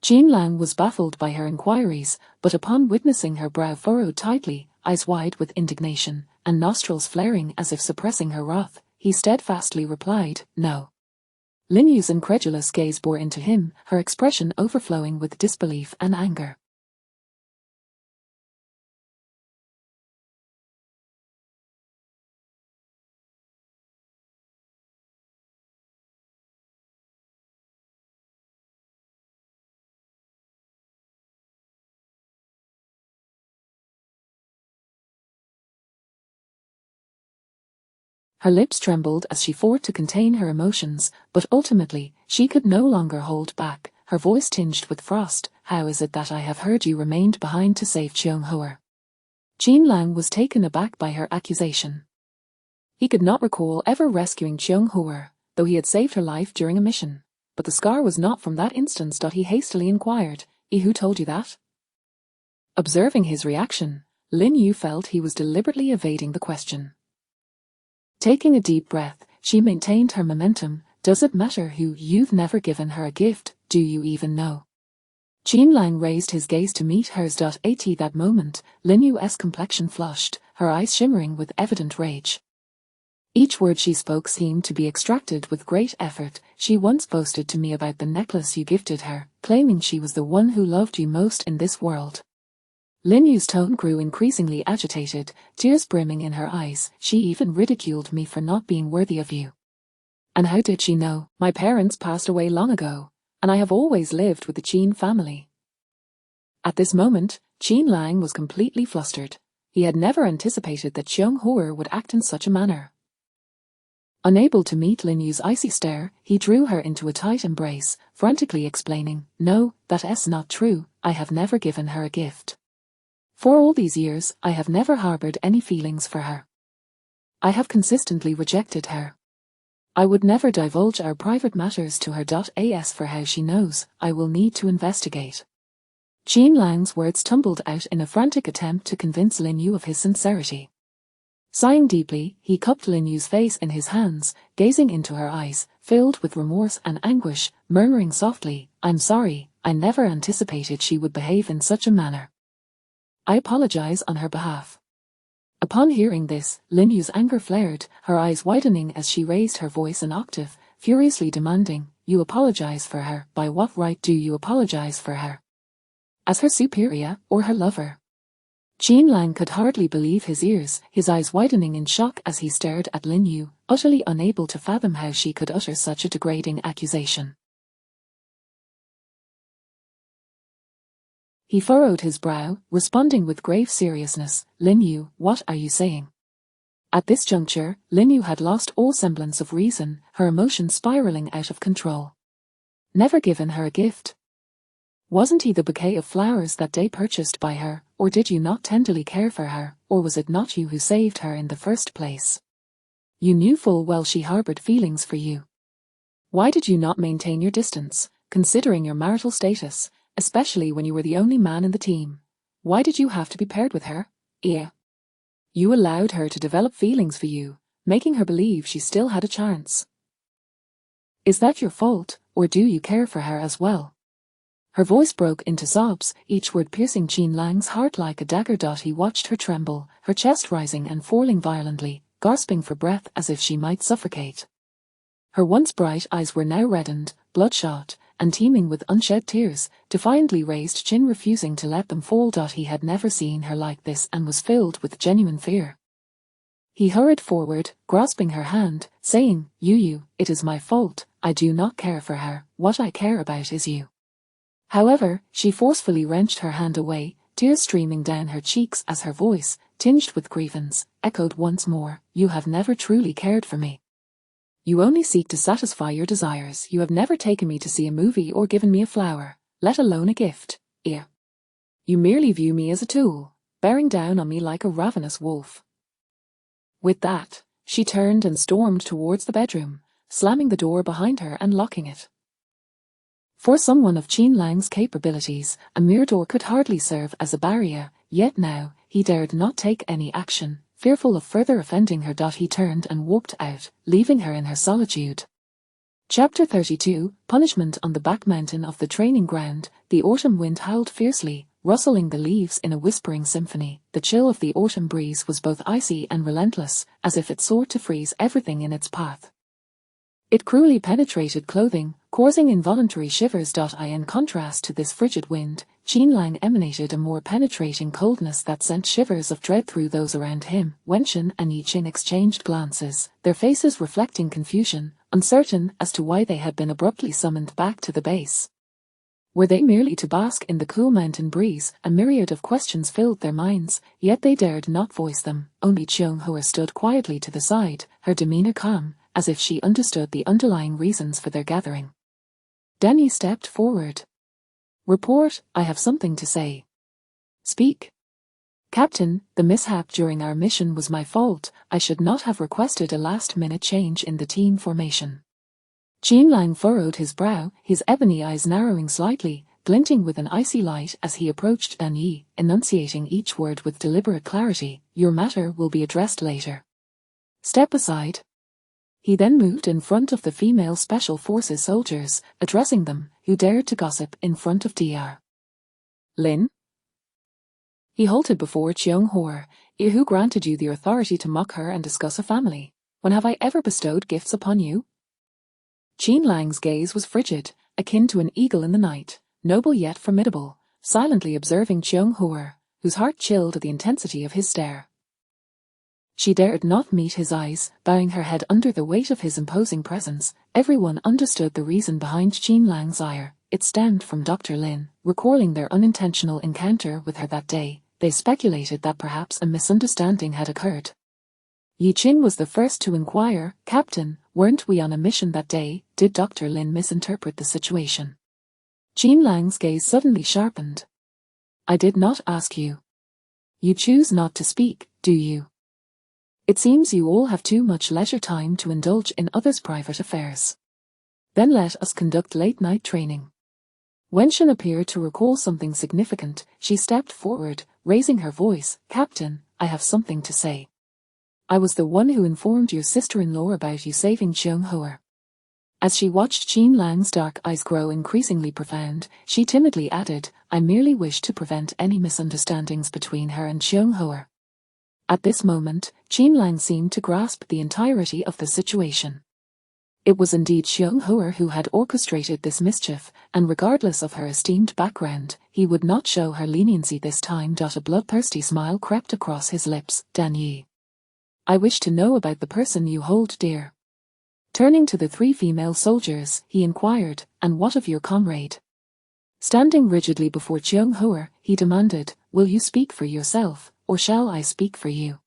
Jean Lang was baffled by her inquiries, but upon witnessing her brow furrowed tightly, eyes wide with indignation, and nostrils flaring as if suppressing her wrath, he steadfastly replied, "No." Lin Yu's incredulous gaze bore into him, her expression overflowing with disbelief and anger. Her lips trembled as she fought to contain her emotions, but ultimately, she could no longer hold back, her voice tinged with frost. "How is it that I have heard you remained behind to save Cheung-Hoa?" Jean Lang was taken aback by her accusation. He could not recall ever rescuing Cheung-Hoa, though he had saved her life during a mission. But the scar was not from that instance. He hastily inquired, "Who told you that?" Observing his reaction, Lin Yu felt he was deliberately evading the question. Taking a deep breath, she maintained her momentum. "Does it matter who? You've never given her a gift, do you even know?" Jean Lang raised his gaze to meet hers. At that moment, Lin Yu's complexion flushed, her eyes shimmering with evident rage. Each word she spoke seemed to be extracted with great effort. "She once boasted to me about the necklace you gifted her, claiming she was the one who loved you most in this world." Lin Yu's tone grew increasingly agitated, tears brimming in her eyes. "She even ridiculed me for not being worthy of you." "And how did she know? My parents passed away long ago, and I have always lived with the Jean family." At this moment, Jean Lang was completely flustered. He had never anticipated that Cheung-Hoa would act in such a manner. Unable to meet Lin Yu's icy stare, he drew her into a tight embrace, frantically explaining, "No, that's not true, I have never given her a gift." For all these years, I have never harbored any feelings for her. I have consistently rejected her. I would never divulge our private matters to her. As for how she knows, I will need to investigate. Jean Lang's words tumbled out in a frantic attempt to convince Lin Yu of his sincerity. Sighing deeply, he cupped Lin Yu's face in his hands, gazing into her eyes, filled with remorse and anguish, murmuring softly, "I'm sorry, I never anticipated she would behave in such a manner. I apologize on her behalf." Upon hearing this, Lin Yu's anger flared, her eyes widening as she raised her voice an octave, furiously demanding, "You apologize for her? By what right do you apologize for her? As her superior, or her lover?" Jean Lang could hardly believe his ears, his eyes widening in shock as he stared at Lin Yu, utterly unable to fathom how she could utter such a degrading accusation. He furrowed his brow, responding with grave seriousness, "Lin Yu, what are you saying?" At this juncture, Lin Yu had lost all semblance of reason, her emotions spiraling out of control. Never given her a gift? Wasn't he the bouquet of flowers that day purchased by her, or did you not tenderly care for her, or was it not you who saved her in the first place? You knew full well she harbored feelings for you. Why did you not maintain your distance, considering your marital status, especially when you were the only man in the team? Why did you have to be paired with her? You allowed her to develop feelings for you, making her believe she still had a chance. Is that your fault, or do you care for her as well? Her voice broke into sobs, each word piercing Jean Lang's heart like a dagger. He watched her tremble, her chest rising and falling violently, gasping for breath as if she might suffocate. Her once bright eyes were now reddened, bloodshot, and teeming with unshed tears, defiantly raised chin refusing to let them fall. He had never seen her like this and was filled with genuine fear. He hurried forward, grasping her hand, saying, "Yu, it is my fault, I do not care for her, what I care about is you." However, she forcefully wrenched her hand away, tears streaming down her cheeks as her voice, tinged with grievance, echoed once more, "You have never truly cared for me. You only seek to satisfy your desires. You have never taken me to see a movie or given me a flower, let alone a gift. You merely view me as a tool, bearing down on me like a ravenous wolf." With that, she turned and stormed towards the bedroom, slamming the door behind her and locking it. For someone of Jean Lang's capabilities, a mere door could hardly serve as a barrier, yet now, he dared not take any action, fearful of further offending her. He turned and walked out, leaving her in her solitude. Chapter 32, Punishment. On the back mountain of the training ground, the autumn wind howled fiercely, rustling the leaves in a whispering symphony. The chill of the autumn breeze was both icy and relentless, as if it sought to freeze everything in its path. It cruelly penetrated clothing, causing involuntary shivers. In contrast to this frigid wind, Jean Lang emanated a more penetrating coldness that sent shivers of dread through those around him. Wenchen and Yi Qing exchanged glances, their faces reflecting confusion, uncertain as to why they had been abruptly summoned back to the base. Were they merely to bask in the cool mountain breeze? A myriad of questions filled their minds, yet they dared not voice them. Only Cheung Hoa stood quietly to the side, her demeanor calm, as if she understood the underlying reasons for their gathering. Danny stepped forward. "Report, I have something to say." "Speak." "Captain, the mishap during our mission was my fault. I should not have requested a last-minute change in the team formation." Jean Lang furrowed his brow, his ebony eyes narrowing slightly, glinting with an icy light as he approached Dan Yi, enunciating each word with deliberate clarity. "Your matter will be addressed later. Step aside." He then moved in front of the female Special Forces soldiers, addressing them, who dared to gossip in front of Dr. Lin. He halted before Cheung Hoa. "Who granted you the authority to mock her and discuss a family? When have I ever bestowed gifts upon you?" Jean Lang's gaze was frigid, akin to an eagle in the night, noble yet formidable, silently observing Cheung Hoa, whose heart chilled at the intensity of his stare. She dared not meet his eyes, bowing her head under the weight of his imposing presence. Everyone understood the reason behind Jean Lang's ire. It stemmed from Dr. Lin. Recalling their unintentional encounter with her that day, they speculated that perhaps a misunderstanding had occurred. Yi Qing was the first to inquire, "Captain, weren't we on a mission that day? Did Dr. Lin misinterpret the situation?" Jean Lang's gaze suddenly sharpened. "I did not ask you." You choose not to speak, do you? It seems you all have too much leisure time to indulge in others' private affairs. Then let us conduct late-night training. Wenchen appeared to recall something significant. She stepped forward, raising her voice. Captain, I have something to say. I was the one who informed your sister-in-law about you saving Cheung-Hoa. As she watched Qin Lang's dark eyes grow increasingly profound, she timidly added, I merely wished to prevent any misunderstandings between her and Cheung-Hoa. At this moment, Qin Lang seemed to grasp the entirety of the situation. It was indeed Cheung-Hoa who had orchestrated this mischief, and regardless of her esteemed background, he would not show her leniency this time. A bloodthirsty smile crept across his lips. Dan Yi. I wish to know about the person you hold dear. Turning to the 3 female soldiers, he inquired, and what of your comrade? Standing rigidly before Cheung-Hoa, he demanded, will you speak for yourself, or shall I speak for you?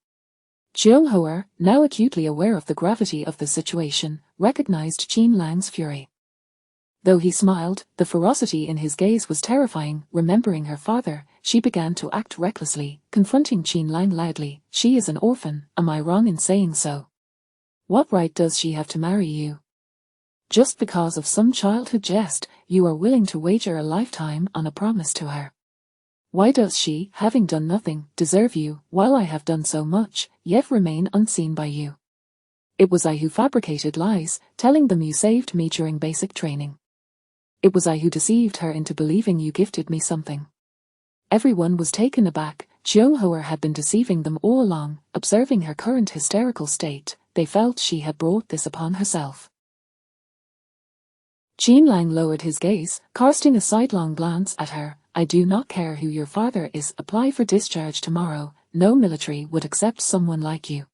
Cheung-Hoa, now acutely aware of the gravity of the situation, recognized Qin Lang's fury. Though he smiled, the ferocity in his gaze was terrifying. Remembering her father, she began to act recklessly, confronting Qin Lang loudly. She is an orphan, am I wrong in saying so? What right does she have to marry you? Just because of some childhood jest, you are willing to wager a lifetime on a promise to her. Why does she, having done nothing, deserve you, while I have done so much, yet remain unseen by you? It was I who fabricated lies, telling them you saved me during basic training. It was I who deceived her into believing you gifted me something. Everyone was taken aback. Cheung-Hoa had been deceiving them all along. Observing her current hysterical state, they felt she had brought this upon herself. Qin Lang lowered his gaze, casting a sidelong glance at her. I do not care who your father is. Apply for discharge tomorrow. No military would accept someone like you.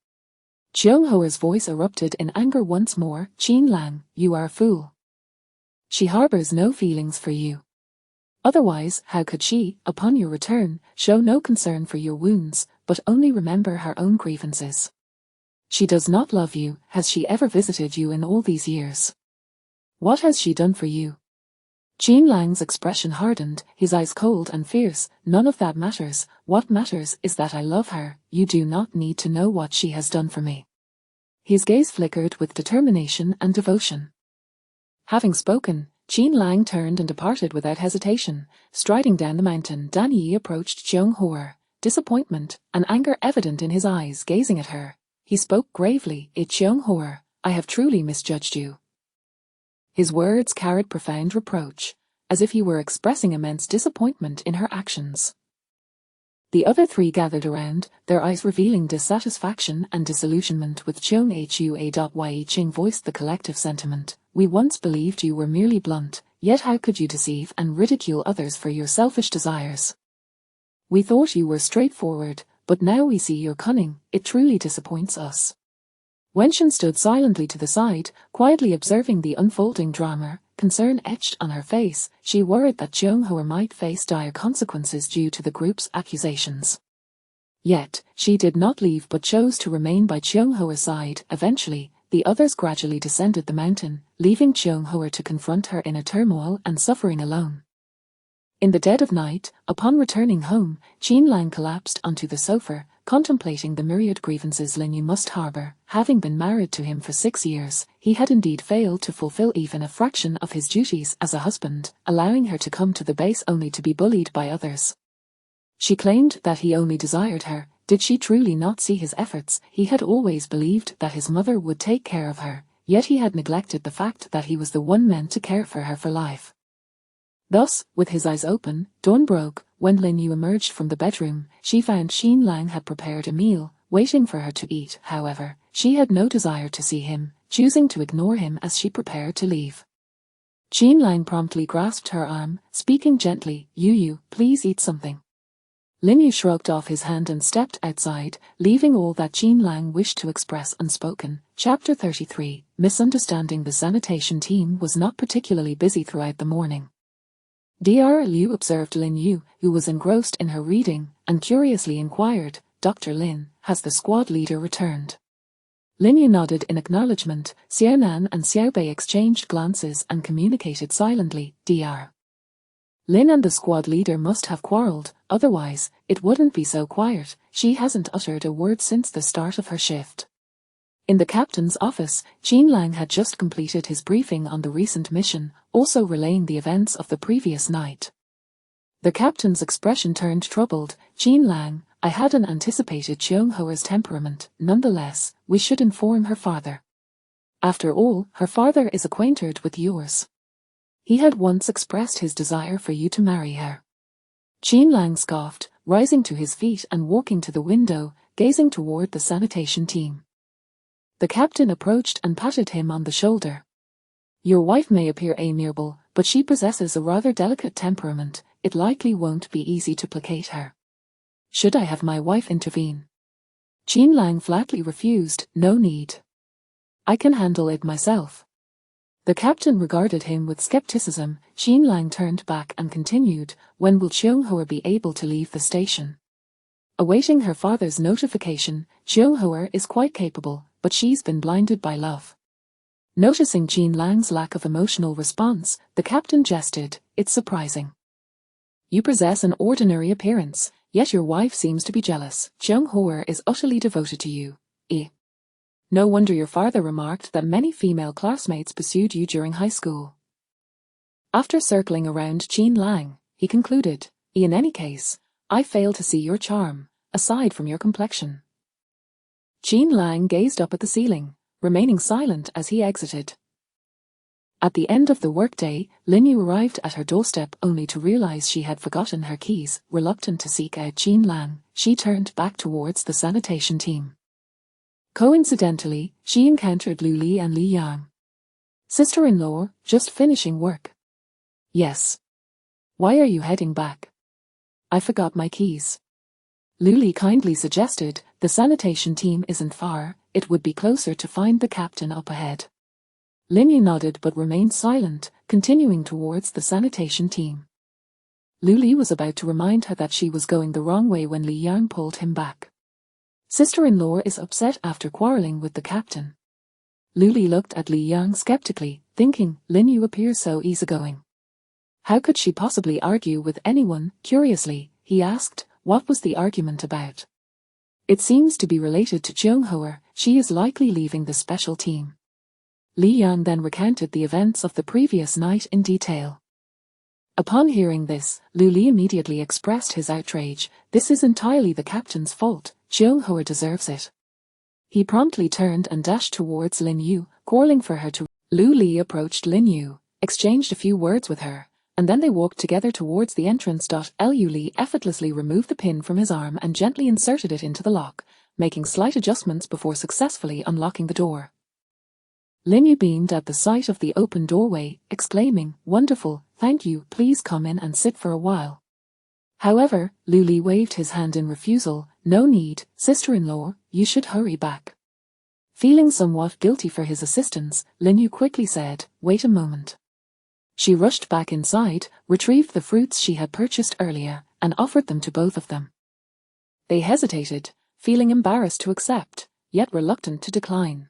Cheung-Hoa's voice erupted in anger once more. Qin Lang, you are a fool. She harbors no feelings for you. Otherwise, how could she, upon your return, show no concern for your wounds, but only remember her own grievances? She does not love you. Has she ever visited you in all these years? What has she done for you? Qin Lang's expression hardened, his eyes cold and fierce. None of that matters. What matters is that I love her. You do not need to know what she has done for me. His gaze flickered with determination and devotion. Having spoken, Qin Lang turned and departed without hesitation. Striding down the mountain, Dan Yi approached Cheung-Hoa, disappointment and anger evident in his eyes, gazing at her. He spoke gravely. Cheung-Hoa, I have truly misjudged you. His words carried profound reproach, as if he were expressing immense disappointment in her actions. The other 3 gathered around, their eyes revealing dissatisfaction and disillusionment. With Cheung-Hua. Ching voiced the collective sentiment. We once believed you were merely blunt, yet how could you deceive and ridicule others for your selfish desires? We thought you were straightforward, but now we see your cunning. It truly disappoints us. Wenchen stood silently to the side, quietly observing the unfolding drama. Concern etched on her face. She worried that Cheung-Hoa might face dire consequences due to the group's accusations. Yet, she did not leave but chose to remain by Cheung-Hoa's side. Eventually, the others gradually descended the mountain, leaving Cheung-Hoa to confront her inner turmoil and suffering alone. In the dead of night, upon returning home, Qin Lang collapsed onto the sofa, contemplating the myriad grievances Lin Yu must harbor. Having been married to him for 6 years, he had indeed failed to fulfill even a fraction of his duties as a husband, allowing her to come to the base only to be bullied by others. She claimed that he only desired her. Did she truly not see his efforts? He had always believed that his mother would take care of her, yet he had neglected the fact that he was the one meant to care for her for life. Thus, with his eyes open, dawn broke. When Lin Yu emerged from the bedroom, she found Qin Lang had prepared a meal, waiting for her to eat. However, she had no desire to see him, choosing to ignore him as she prepared to leave. Qin Lang promptly grasped her arm, speaking gently, Yu, please eat something. Lin Yu shrugged off his hand and stepped outside, leaving all that Qin Lang wished to express unspoken. Chapter 33, Misunderstanding. The sanitation team was not particularly busy throughout the morning. Dr. Liu observed Lin Yu, who was engrossed in her reading, and curiously inquired, Dr. Lin, has the squad leader returned? Lin Yu nodded in acknowledgement. Xiao Nan and Xiao Bei exchanged glances and communicated silently. Dr. Lin and the squad leader must have quarreled, otherwise, it wouldn't be so quiet. She hasn't uttered a word since the start of her shift. In the captain's office, Jean Lang had just completed his briefing on the recent mission, also relaying the events of the previous night. The captain's expression turned troubled. Jean Lang, I hadn't anticipated Cheung-ho's temperament. Nonetheless, we should inform her father. After all, her father is acquainted with yours. He had once expressed his desire for you to marry her. Jean Lang scoffed, rising to his feet and walking to the window, gazing toward the sanitation team. The captain approached and patted him on the shoulder. Your wife may appear amiable, but she possesses a rather delicate temperament. It likely won't be easy to placate her. Should I have my wife intervene? Jean Lang flatly refused. No need. I can handle it myself. The captain regarded him with skepticism. Jean Lang turned back and continued, when will Cheung-ho be able to leave the station? Awaiting her father's notification, Cheung-ho is quite capable, but she's been blinded by love. Noticing Jean Lang's lack of emotional response, the captain jested, it's surprising. You possess an ordinary appearance, yet your wife seems to be jealous. Cheung-ho is utterly devoted to you. No wonder your father remarked that many female classmates pursued you during high school. After circling around Jean Lang, he concluded, in any case, I fail to see your charm, aside from your complexion. Jean Lang gazed up at the ceiling, remaining silent as he exited. At the end of the workday, Lin Yu arrived at her doorstep only to realize she had forgotten her keys. Reluctant to seek out Jean Lang, she turned back towards the sanitation team. Coincidentally, she encountered Lu Li and Li Yang. Sister-in-law, just finishing work. Yes. Why are you heading back? I forgot my keys. Lu Li kindly suggested, the sanitation team isn't far, it would be closer to find the captain up ahead. Lin Yu nodded but remained silent, continuing towards the sanitation team. Lu Li was about to remind her that she was going the wrong way when Li Yang pulled him back. Sister-in-law is upset after quarreling with the captain. Lu Li looked at Li Yang skeptically, thinking, Lin Yu appears so easygoing. How could she possibly argue with anyone? Curiously, he asked, what was the argument about? It seems to be related to Cheung-ho. She is likely leaving the special team. Li Yang then recounted the events of the previous night in detail. Upon hearing this, Lu Li immediately expressed his outrage. This is entirely the captain's fault. Cheung-ho deserves it. He promptly turned and dashed towards Lin Yu, calling for her to. Lu Li approached Lin Yu, exchanged a few words with her, and then they walked together towards the entrance. Lu Li effortlessly removed the pin from his arm and gently inserted it into the lock, making slight adjustments before successfully unlocking the door. Lin Yu beamed at the sight of the open doorway, exclaiming, wonderful, thank you, please come in and sit for a while. However, Lu Li waved his hand in refusal. No need, sister-in-law, you should hurry back. Feeling somewhat guilty for his assistance, Lin Yu quickly said, wait a moment. She rushed back inside, retrieved the fruits she had purchased earlier, and offered them to both of them. They hesitated, feeling embarrassed to accept, yet reluctant to decline.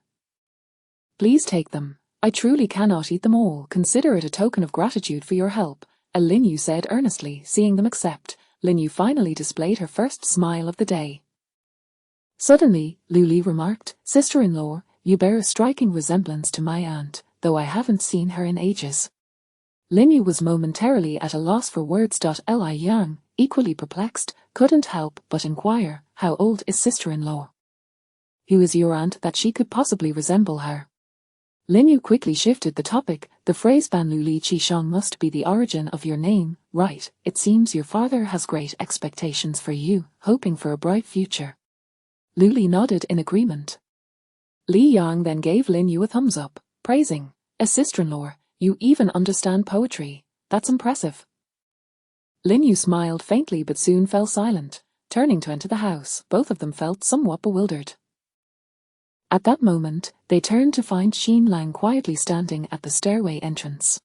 Please take them. I truly cannot eat them all. Consider it a token of gratitude for your help, Lin Yu said earnestly. Seeing them accept, Lin Yu finally displayed her first smile of the day. Suddenly, Lu Li remarked, sister-in-law, you bear a striking resemblance to my aunt, though I haven't seen her in ages. Lin Yu was momentarily at a loss for words. Li Yang, equally perplexed, couldn't help but inquire, how old is sister-in-law? Who is your aunt that she could possibly resemble her? Lin Yu quickly shifted the topic. The phrase Ban Lu Li Chi Shang must be the origin of your name, right? It seems your father has great expectations for you, hoping for a bright future. Lu Li nodded in agreement. Li Yang then gave Lin Yu a thumbs up, praising, a sister-in-law, you even understand poetry, that's impressive. Lin Yu smiled faintly but soon fell silent, turning to enter the house. Both of them felt somewhat bewildered. At that moment, they turned to find Jean Lang quietly standing at the stairway entrance.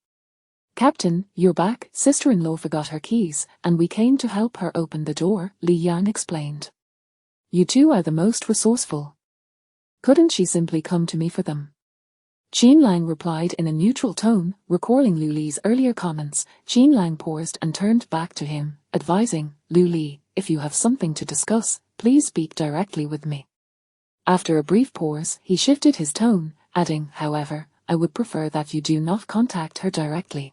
Captain, you're back. Sister-in-law forgot her keys, and we came to help her open the door, Li Yang explained. You two are the most resourceful. Couldn't she simply come to me for them? Qin Lang replied in a neutral tone, recalling Lu Li's earlier comments. Qin Lang paused and turned back to him, advising, Lu Li, if you have something to discuss, please speak directly with me. After a brief pause, he shifted his tone, adding, however, I would prefer that you do not contact her directly.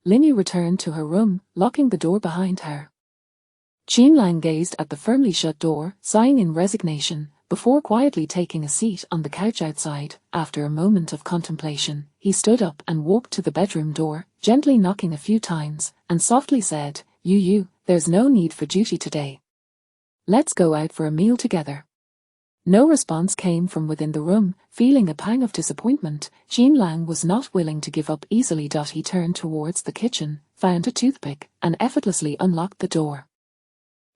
Lin Yu returned to her room, locking the door behind her. Qin Lang gazed at the firmly shut door, sighing in resignation, before quietly taking a seat on the couch outside. After a moment of contemplation, he stood up and walked to the bedroom door, gently knocking a few times, and softly said, You, there's no need for duty today. Let's go out for a meal together. No response came from within the room. Feeling a pang of disappointment, Qin Lang was not willing to give up easily. He turned towards the kitchen, found a toothpick, and effortlessly unlocked the door.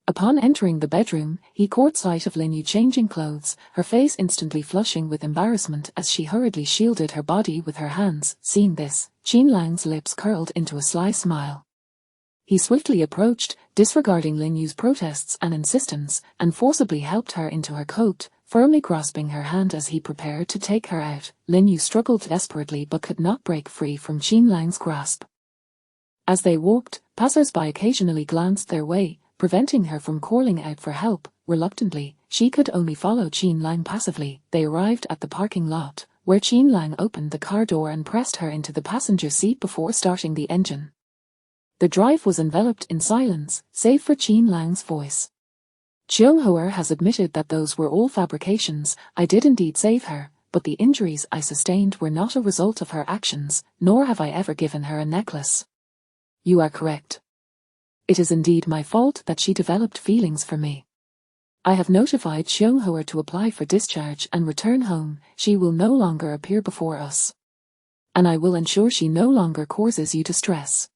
Upon entering the bedroom, he caught sight of Lin Yu changing clothes, her face instantly flushing with embarrassment as she hurriedly shielded her body with her hands. Seeing this, Qin Lang's lips curled into a sly smile. He swiftly approached, disregarding Lin Yu's protests and insistence, and forcibly helped her into her coat, firmly grasping her hand as he prepared to take her out. Lin Yu struggled desperately but could not break free from Qin Lang's grasp. As they walked, passers-by occasionally glanced their way, preventing her from calling out for help. Reluctantly, she could only follow Qin Lang passively. They arrived at the parking lot, where Qin Lang opened the car door and pressed her into the passenger seat before starting the engine. The drive was enveloped in silence, save for Qin Lang's voice. Cheung-Hoa has admitted that those were all fabrications. I did indeed save her, but the injuries I sustained were not a result of her actions, nor have I ever given her a necklace. You are correct. It is indeed my fault that she developed feelings for me. I have notified Cheung-Hoa to apply for discharge and return home. She will no longer appear before us. And I will ensure she no longer causes you distress.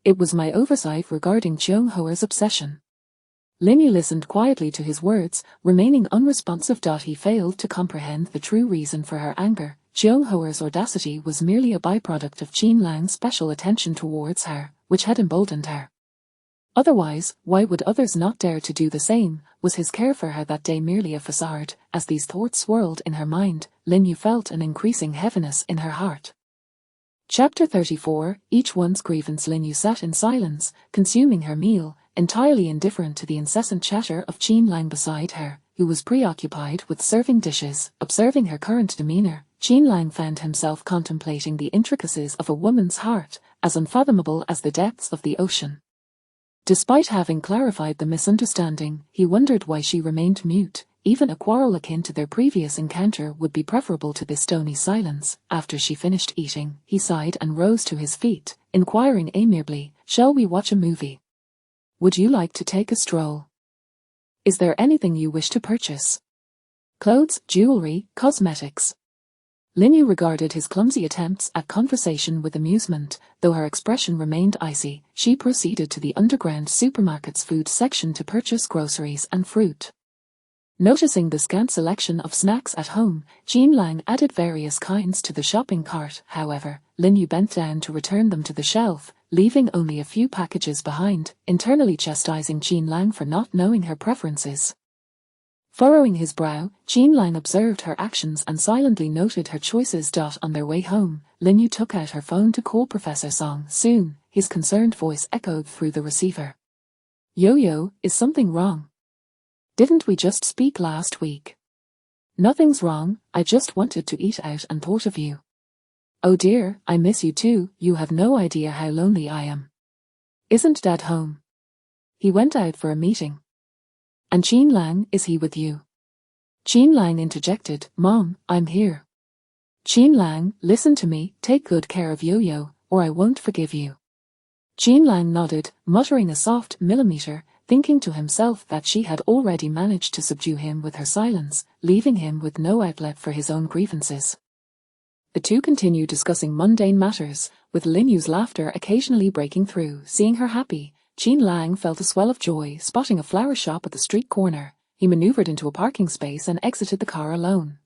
It was my oversight regarding Cheung-Hoa's obsession. Lin Yu listened quietly to his words, remaining unresponsive. He failed to comprehend the true reason for her anger. Cheung-Hoa's audacity was merely a byproduct of Qin Lang's special attention towards her, which had emboldened her. Otherwise, why would others not dare to do the same? Was his care for her that day merely a facade? As these thoughts swirled in her mind, Lin Yu felt an increasing heaviness in her heart. Chapter 34, Each One's Grievance. Lin Yu sat in silence, consuming her meal, entirely indifferent to the incessant chatter of Qin Lang beside her, who was preoccupied with serving dishes. Observing her current demeanor, Qin Lang found himself contemplating the intricacies of a woman's heart, as unfathomable as the depths of the ocean. Despite having clarified the misunderstanding, he wondered why she remained mute. Even a quarrel akin to their previous encounter would be preferable to this stony silence. After she finished eating, he sighed and rose to his feet, inquiring amiably, Shall we watch a movie? Would you like to take a stroll? Is there anything you wish to purchase? Clothes, jewelry, cosmetics. Lin Yu regarded his clumsy attempts at conversation with amusement. Though her expression remained icy, she proceeded to the underground supermarket's food section to purchase groceries and fruit. Noticing the scant selection of snacks at home, Qin Lang added various kinds to the shopping cart. However, Lin Yu bent down to return them to the shelf, leaving only a few packages behind, internally chastising Qin Lang for not knowing her preferences. Furrowing his brow, Qin Lang observed her actions and silently noted her choices. On their way home, Lin Yu took out her phone to call Professor Song. Soon, his concerned voice echoed through the receiver. Yo-yo, is something wrong? Didn't we just speak last week? Nothing's wrong, I just wanted to eat out and thought of you. Oh dear, I miss you too. You have no idea how lonely I am. Isn't Dad home? He went out for a meeting. And Qin Lang, is he with you? Qin Lang interjected, Mom, I'm here. Qin Lang, listen to me, take good care of Yo-Yo, or I won't forgive you. Qin Lang nodded, muttering a soft millimeter, thinking to himself that she had already managed to subdue him with her silence, leaving him with no outlet for his own grievances. The two continued discussing mundane matters, with Lin Yu's laughter occasionally breaking through. Seeing her happy, Qin Lang felt a swell of joy. Spotting a flower shop at the street corner, he maneuvered into a parking space and exited the car alone.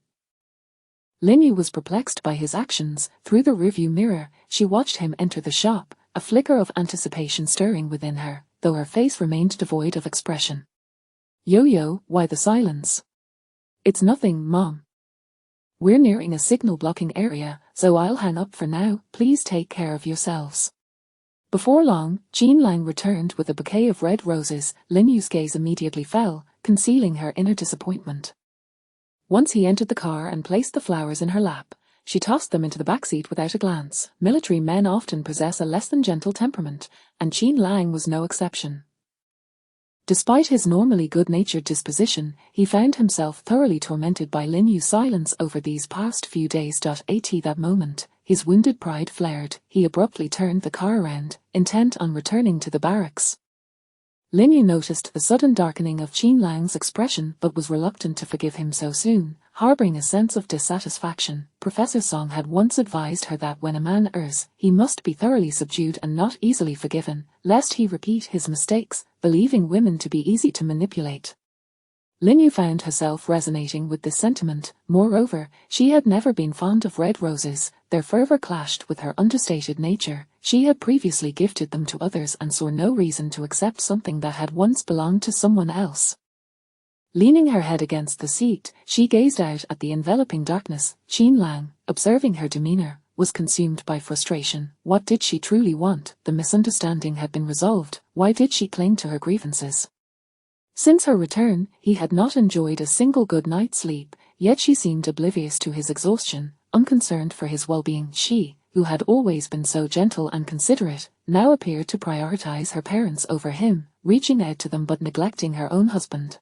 Lin Yu was perplexed by his actions. Through the rearview mirror, she watched him enter the shop, a flicker of anticipation stirring within her, though her face remained devoid of expression. Yo-Yo, why the silence? It's nothing, Mom. We're nearing a signal-blocking area, so I'll hang up for now. Please take care of yourselves. Before long, Jean Lang returned with a bouquet of red roses. Lin Yu's gaze immediately fell, concealing her inner disappointment. Once he entered the car and placed the flowers in her lap, she tossed them into the backseat without a glance. Military men often possess a less-than-gentle temperament, and Jean Lang was no exception. Despite his normally good-natured disposition, he found himself thoroughly tormented by Lin Yu's silence over these past few days. At that moment, his wounded pride flared. He abruptly turned the car around, intent on returning to the barracks. Lin Yu noticed the sudden darkening of Jean Lang's expression but was reluctant to forgive him so soon, harboring a sense of dissatisfaction. Professor Song had once advised her that when a man errs, he must be thoroughly subdued and not easily forgiven, lest he repeat his mistakes, believing women to be easy to manipulate. Lin Yu found herself resonating with this sentiment. Moreover, she had never been fond of red roses. Their fervor clashed with her understated nature. She had previously gifted them to others and saw no reason to accept something that had once belonged to someone else. Leaning her head against the seat, she gazed out at the enveloping darkness. Jean Lang, observing her demeanor, was consumed by frustration. What did she truly want? The misunderstanding had been resolved. Why did she cling to her grievances? Since her return, he had not enjoyed a single good night's sleep, yet she seemed oblivious to his exhaustion, unconcerned for his well-being. She, who had always been so gentle and considerate, now appeared to prioritize her parents over him, reaching out to them but neglecting her own husband.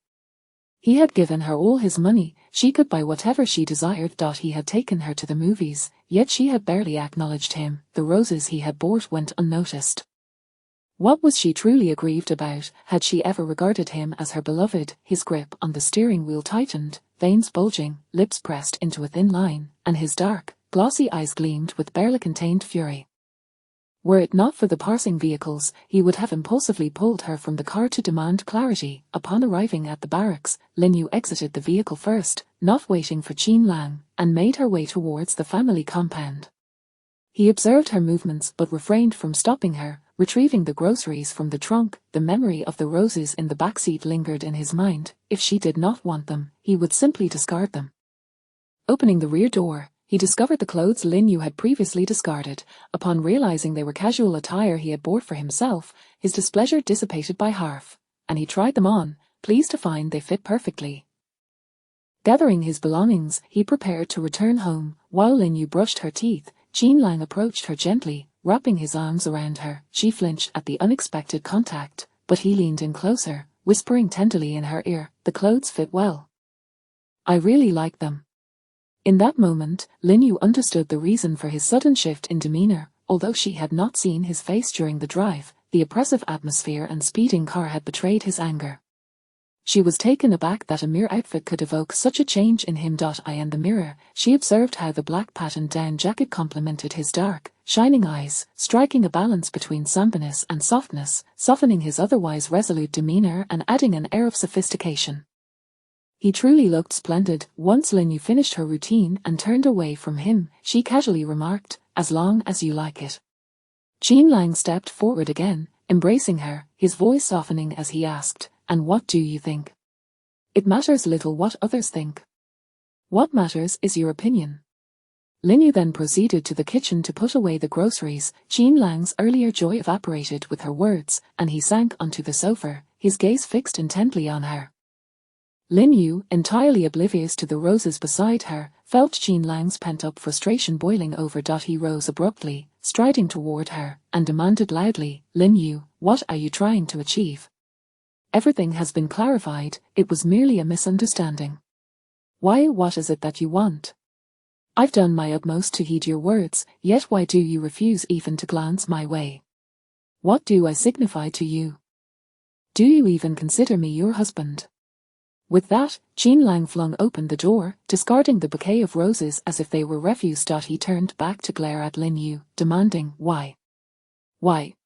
He had given her all his money, she could buy whatever she desired. He had taken her to the movies, yet she had barely acknowledged him. The roses he had bought went unnoticed. What was she truly aggrieved about? Had she ever regarded him as her beloved? His grip on the steering wheel tightened, veins bulging, lips pressed into a thin line, and his dark, glossy eyes gleamed with barely contained fury. Were it not for the passing vehicles, he would have impulsively pulled her from the car to demand clarity. Upon arriving at the barracks, Lin Yu exited the vehicle first, not waiting for Jean Lang, and made her way towards the family compound. He observed her movements but refrained from stopping her. Retrieving the groceries from the trunk, the memory of the roses in the backseat lingered in his mind. If she did not want them, he would simply discard them. Opening the rear door, he discovered the clothes Lin Yu had previously discarded. Upon realizing they were casual attire he had bought for himself, his displeasure dissipated by half, and he tried them on, pleased to find they fit perfectly. Gathering his belongings, he prepared to return home. While Lin Yu brushed her teeth, Jean Lang approached her gently, wrapping his arms around her. She flinched at the unexpected contact, but he leaned in closer, whispering tenderly in her ear, "The clothes fit well. I really like them." In that moment, Lin Yu understood the reason for his sudden shift in demeanor. Although she had not seen his face during the drive, the oppressive atmosphere and speeding car had betrayed his anger. She was taken aback that a mere outfit could evoke such a change in him. In the mirror, she observed how the black patterned down jacket complemented his dark, shining eyes, striking a balance between somberness and softness, softening his otherwise resolute demeanor and adding an air of sophistication. He truly looked splendid. Once Lin Yu finished her routine and turned away from him, she casually remarked, "As long as you like it." Jean Lang stepped forward again, embracing her, his voice softening as he asked, "And what do you think?" "It matters little what others think. What matters is your opinion." Lin Yu then proceeded to the kitchen to put away the groceries. Jean Lang's earlier joy evaporated with her words, and he sank onto the sofa, his gaze fixed intently on her. Lin Yu, entirely oblivious to the roses beside her, felt Jean Lang's pent-up frustration boiling over. He rose abruptly, striding toward her, and demanded loudly, "Lin Yu, what are you trying to achieve? Everything has been clarified, it was merely a misunderstanding. What is it that you want? I've done my utmost to heed your words, yet why do you refuse even to glance my way? What do I signify to you? Do you even consider me your husband?" With that, Jean Lang flung open the door, discarding the bouquet of roses as if they were refuse. He turned back to glare at Lin Yu, demanding, "Why? Why?"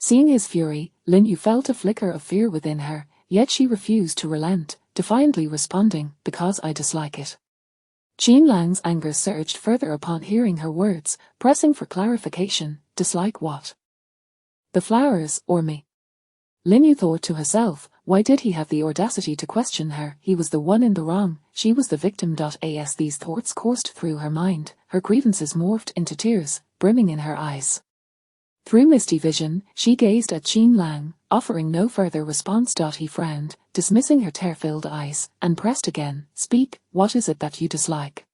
Seeing his fury, Lin Yu felt a flicker of fear within her, yet she refused to relent, defiantly responding, "Because I dislike it." Jean Lang's anger surged further upon hearing her words, pressing for clarification. "Dislike what? The flowers, or me?" Lin Yu thought to herself, why did he have the audacity to question her? He was the one in the wrong. she was the victim. As these thoughts coursed through her mind, her grievances morphed into tears, brimming in her eyes. Through misty vision, she gazed at Qin Lang, offering no further response. He frowned, dismissing her tear-filled eyes, and pressed again, "Speak, what is it that you dislike?"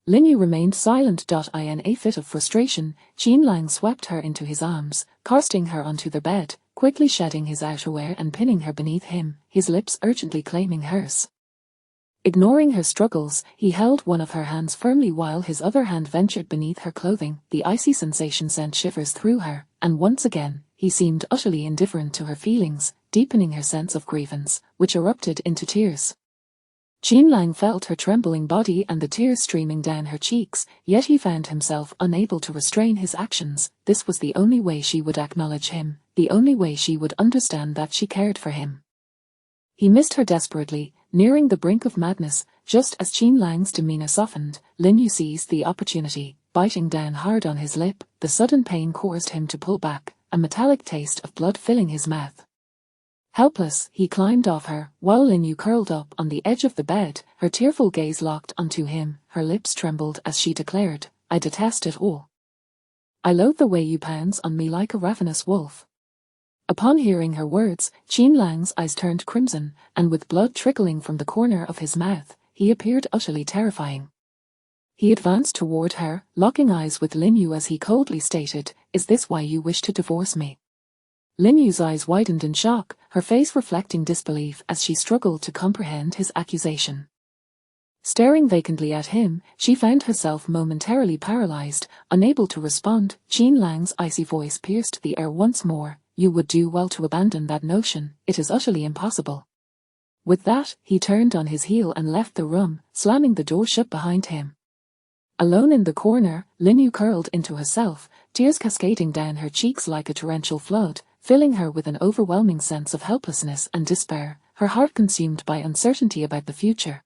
Lin Yu remained silent. In a fit of frustration, Qin Lang swept her into his arms, casting her onto the bed, quickly shedding his outerwear and pinning her beneath him, his lips urgently claiming hers. Ignoring her struggles, he held one of her hands firmly while his other hand ventured beneath her clothing. The icy sensation sent shivers through her, and once again, he seemed utterly indifferent to her feelings, deepening her sense of grievance, which erupted into tears. Qin Lang felt her trembling body and the tears streaming down her cheeks, yet he found himself unable to restrain his actions. This was the only way she would acknowledge him, the only way she would understand that she cared for him. He missed her desperately, nearing the brink of madness. Just as Qin Lang's demeanor softened, Lin Yu seized the opportunity, biting down hard on his lip. The sudden pain caused him to pull back, a metallic taste of blood filling his mouth. Helpless, he climbed off her, while Lin Yu curled up on the edge of the bed, her tearful gaze locked onto him. Her lips trembled as she declared, "I detest it all. I loathe the way you pounce on me like a ravenous wolf." Upon hearing her words, Qin Lang's eyes turned crimson, and with blood trickling from the corner of his mouth, he appeared utterly terrifying. He advanced toward her, locking eyes with Lin Yu as he coldly stated, "Is this why you wish to divorce me?" Lin Yu's eyes widened in shock, her face reflecting disbelief as she struggled to comprehend his accusation. Staring vacantly at him, she found herself momentarily paralyzed, unable to respond. Qin Lang's icy voice pierced the air once more, "You would do well to abandon that notion, it is utterly impossible." With that, he turned on his heel and left the room, slamming the door shut behind him. Alone in the corner, Lin Yu curled into herself, tears cascading down her cheeks like a torrential flood, filling her with an overwhelming sense of helplessness and despair, her heart consumed by uncertainty about the future.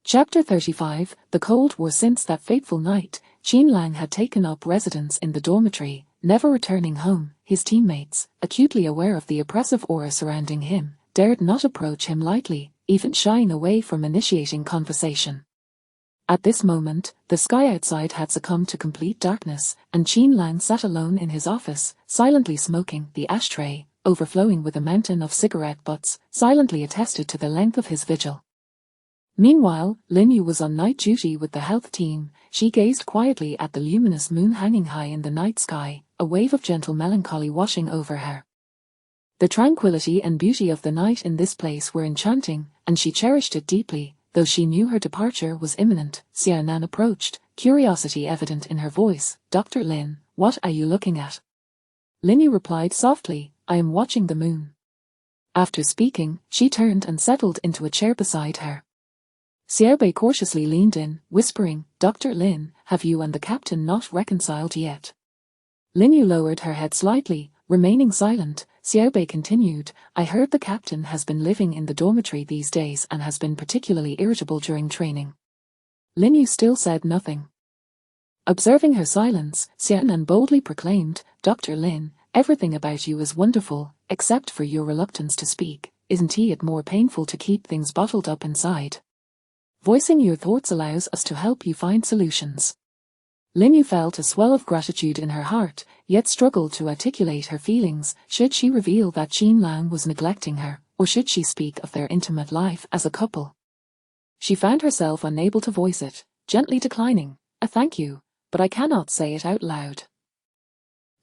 Chapter 35, The Cold War. Since that fateful night, Qin Lang had taken up residence in the dormitory, never returning home. His teammates, acutely aware of the oppressive aura surrounding him, dared not approach him lightly, even shying away from initiating conversation. At this moment, the sky outside had succumbed to complete darkness, and Qin Lang sat alone in his office, silently smoking. The ashtray, overflowing with a mountain of cigarette butts, silently attested to the length of his vigil. Meanwhile, Lin Yu was on night duty with the health team. She gazed quietly at the luminous moon hanging high in the night sky, a wave of gentle melancholy washing over her. The tranquility and beauty of the night in this place were enchanting, and she cherished it deeply, though she knew her departure was imminent. Xiao Nan approached, curiosity evident in her voice. "Dr. Lin, what are you looking at?" Lin Yu replied softly, "I am watching the moon." After speaking, she turned and settled into a chair beside her. Xiaobei cautiously leaned in, whispering, "Dr. Lin, have you and the captain not reconciled yet?" Lin Yu lowered her head slightly, remaining silent. Xiaobei continued, "I heard the captain has been living in the dormitory these days and has been particularly irritable during training." Lin Yu still said nothing. Observing her silence, Xiao Nan boldly proclaimed, "Dr. Lin, everything about you is wonderful, except for your reluctance to speak. Isn't it more painful to keep things bottled up inside? Voicing your thoughts allows us to help you find solutions." Lin Yu felt a swell of gratitude in her heart, yet struggled to articulate her feelings. Should she reveal that Qin Lang was neglecting her, or should she speak of their intimate life as a couple? She found herself unable to voice it, gently declining, "A thank you, but I cannot say it out loud."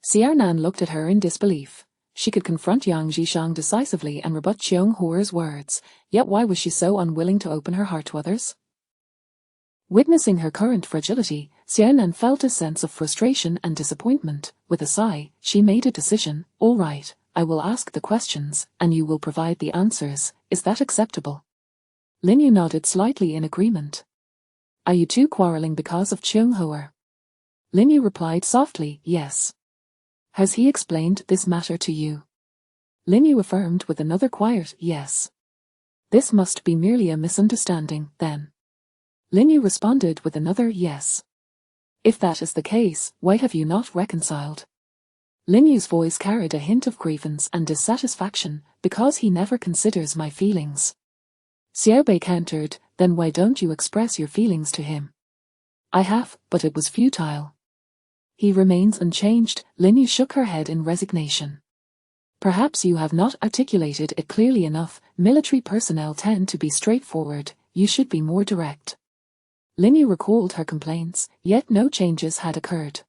Xiao Nan looked at her in disbelief. She could confront Yang Zhishang decisively and rebut Cheung Hoer's words, yet why was she so unwilling to open her heart to others? Witnessing her current fragility, Xiao Nan felt a sense of frustration and disappointment. With a sigh, she made a decision. "All right, I will ask the questions, and you will provide the answers. Is that acceptable?" Lin Yu nodded slightly in agreement. "Are you two quarreling because of Cheung Hoer?" Lin Yu replied softly, "Yes." "Has he explained this matter to you?" Lin Yu affirmed with another quiet yes. "This must be merely a misunderstanding, then." Lin Yu responded with another yes. "If that is the case, why have you not reconciled?" Lin Yu's voice carried a hint of grievance and dissatisfaction. "Because he never considers my feelings." Xiaobei countered, Then why don't you express your feelings to him? I have, but it was futile. He remains unchanged. Lin Yu shook her head in resignation. Perhaps you have not articulated it clearly enough. Military personnel tend to be straightforward. You should be more direct. Lin Yu recalled her complaints, yet no changes had occurred.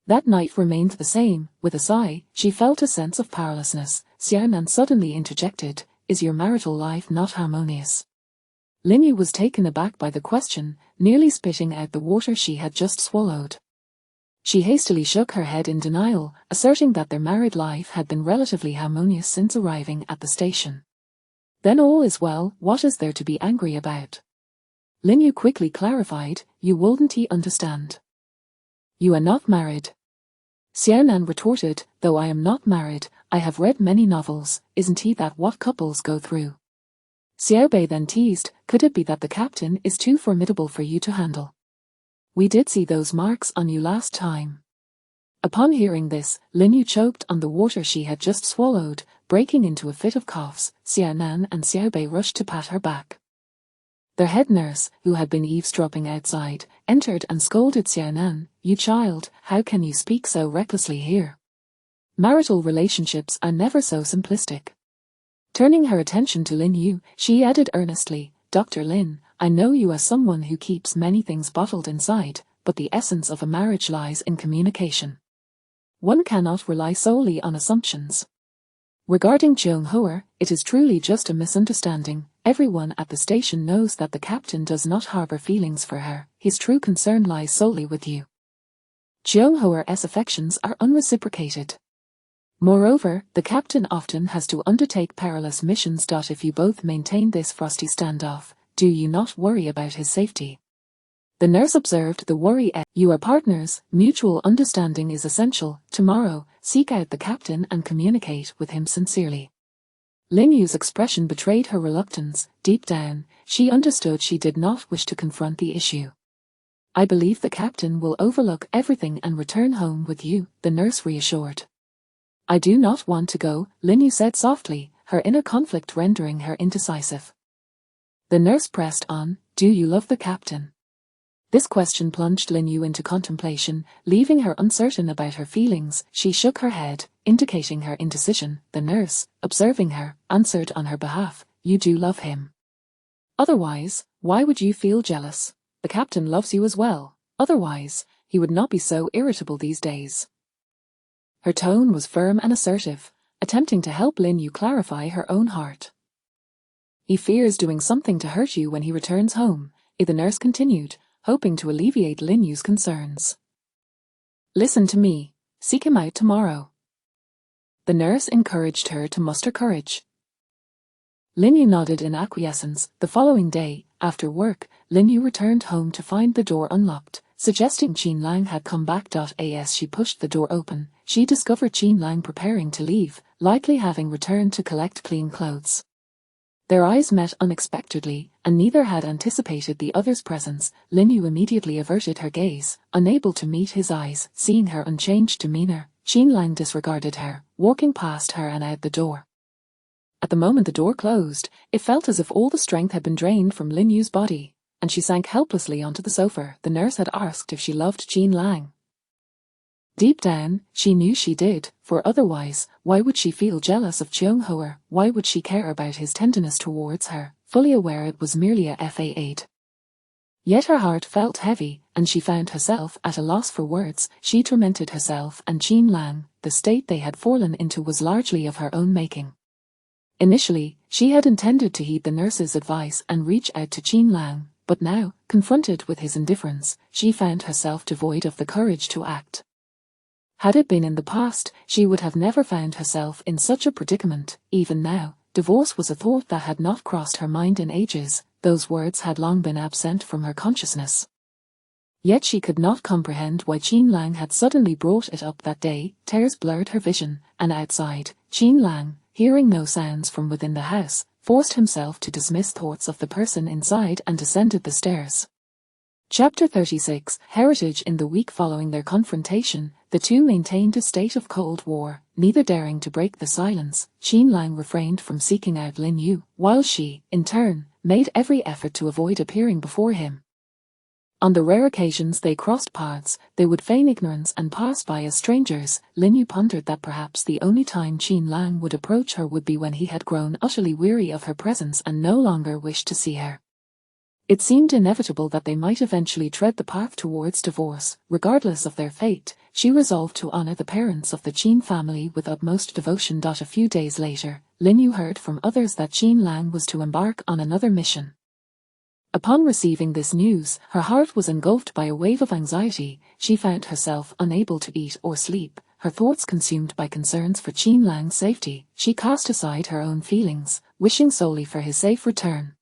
That night remained the same. With a sigh, she felt a sense of powerlessness. Xiaonan suddenly interjected, "Is your marital life not harmonious?" Lin Yu was taken aback by the question, nearly spitting out the water she had just swallowed. She hastily shook her head in denial, asserting that their married life had been relatively harmonious since arriving at the station. Then all is well. What is there to be angry about? Lin Yu quickly clarified, "You wouldn't understand. You are not married." Xiaonan retorted, "Though I am not married, I have read many novels. Isn't that what couples go through?" Xiaobei then teased, "Could it be that the captain is too formidable for you to handle? We did see those marks on you last time." Upon hearing this, Lin Yu choked on the water she had just swallowed, breaking into a fit of coughs. Xiaonan and Xiaobei rushed to pat her back. Their head nurse, who had been eavesdropping outside, entered and scolded Xiaonan, "You child, how can you speak so recklessly here? Marital relationships are never so simplistic." Turning her attention to Lin Yu, she added earnestly, "Dr. Lin, I know you are someone who keeps many things bottled inside, but the essence of a marriage lies in communication. One cannot rely solely on assumptions. Regarding Cheung-Hoa, it is truly just a misunderstanding. Everyone at the station knows that the captain does not harbor feelings for her. His true concern lies solely with you. Cheung-Hoa's affections are unreciprocated. Moreover, the captain often has to undertake perilous missions. If you both maintain this frosty standoff, do you not worry about his safety?" The nurse observed the worry. "You are partners. Mutual understanding is essential. Tomorrow, seek out the captain and communicate with him sincerely." Lin Yu's expression betrayed her reluctance. Deep down, she understood she did not wish to confront the issue. "I believe the captain will overlook everything and return home with you," the nurse reassured. "I do not want to go," Lin Yu said softly, her inner conflict rendering her indecisive. The nurse pressed on, "Do you love the captain?" This question plunged Lin Yu into contemplation, leaving her uncertain about her feelings. She shook her head, indicating her indecision. The nurse, observing her, answered on her behalf, "You do love him. Otherwise, why would you feel jealous? The captain loves you as well. Otherwise, he would not be so irritable these days." Her tone was firm and assertive, attempting to help Lin Yu clarify her own heart. "He fears doing something to hurt you when he returns home," the nurse continued, hoping to alleviate Lin Yu's concerns. "Listen to me. Seek him out tomorrow." The nurse encouraged her to muster courage. Lin Yu nodded in acquiescence. The following day, after work, Lin Yu returned home to find the door unlocked, suggesting Qin Lang had come back. As she pushed the door open, she discovered Qin Lang preparing to leave, likely having returned to collect clean clothes. Their eyes met unexpectedly, and neither had anticipated the other's presence. Lin Yu immediately averted her gaze, unable to meet his eyes. Seeing her unchanged demeanor, Qin Lang disregarded her, walking past her and out the door. At the moment the door closed, it felt as if all the strength had been drained from Lin Yu's body, and she sank helplessly onto the sofa. The nurse had asked if she loved Qin Lang. Deep down, she knew she did, for otherwise, why would she feel jealous of Cheung-Hoa? Why would she care about his tenderness towards her, fully aware it was merely a fade? Yet her heart felt heavy, and she found herself at a loss for words. She tormented herself and Qin Lang. The state they had fallen into was largely of her own making. Initially, she had intended to heed the nurse's advice and reach out to Qin Lang, but now, confronted with his indifference, she found herself devoid of the courage to act. Had it been in the past, she would have never found herself in such a predicament. Even now, divorce was a thought that had not crossed her mind in ages. Those words had long been absent from her consciousness. Yet she could not comprehend why Qin Lang had suddenly brought it up that day. Tears blurred her vision, and outside, Qin Lang, hearing no sounds from within the house, forced himself to dismiss thoughts of the person inside and descended the stairs. Chapter 36. Heritage. In the week following their confrontation, the two maintained a state of Cold War, neither daring to break the silence. Qin Lang refrained from seeking out Lin Yu, while she, in turn, made every effort to avoid appearing before him. On the rare occasions they crossed paths, they would feign ignorance and pass by as strangers. Lin Yu pondered that perhaps the only time Qin Lang would approach her would be when he had grown utterly weary of her presence and no longer wished to see her. It seemed inevitable that they might eventually tread the path towards divorce. Regardless of their fate, she resolved to honor the parents of the Qin family with utmost devotion. A few days later, Lin Yu heard from others that Qin Lang was to embark on another mission. Upon receiving this news, her heart was engulfed by a wave of anxiety. She found herself unable to eat or sleep, her thoughts consumed by concerns for Qin Lang's safety. She cast aside her own feelings, wishing solely for his safe return.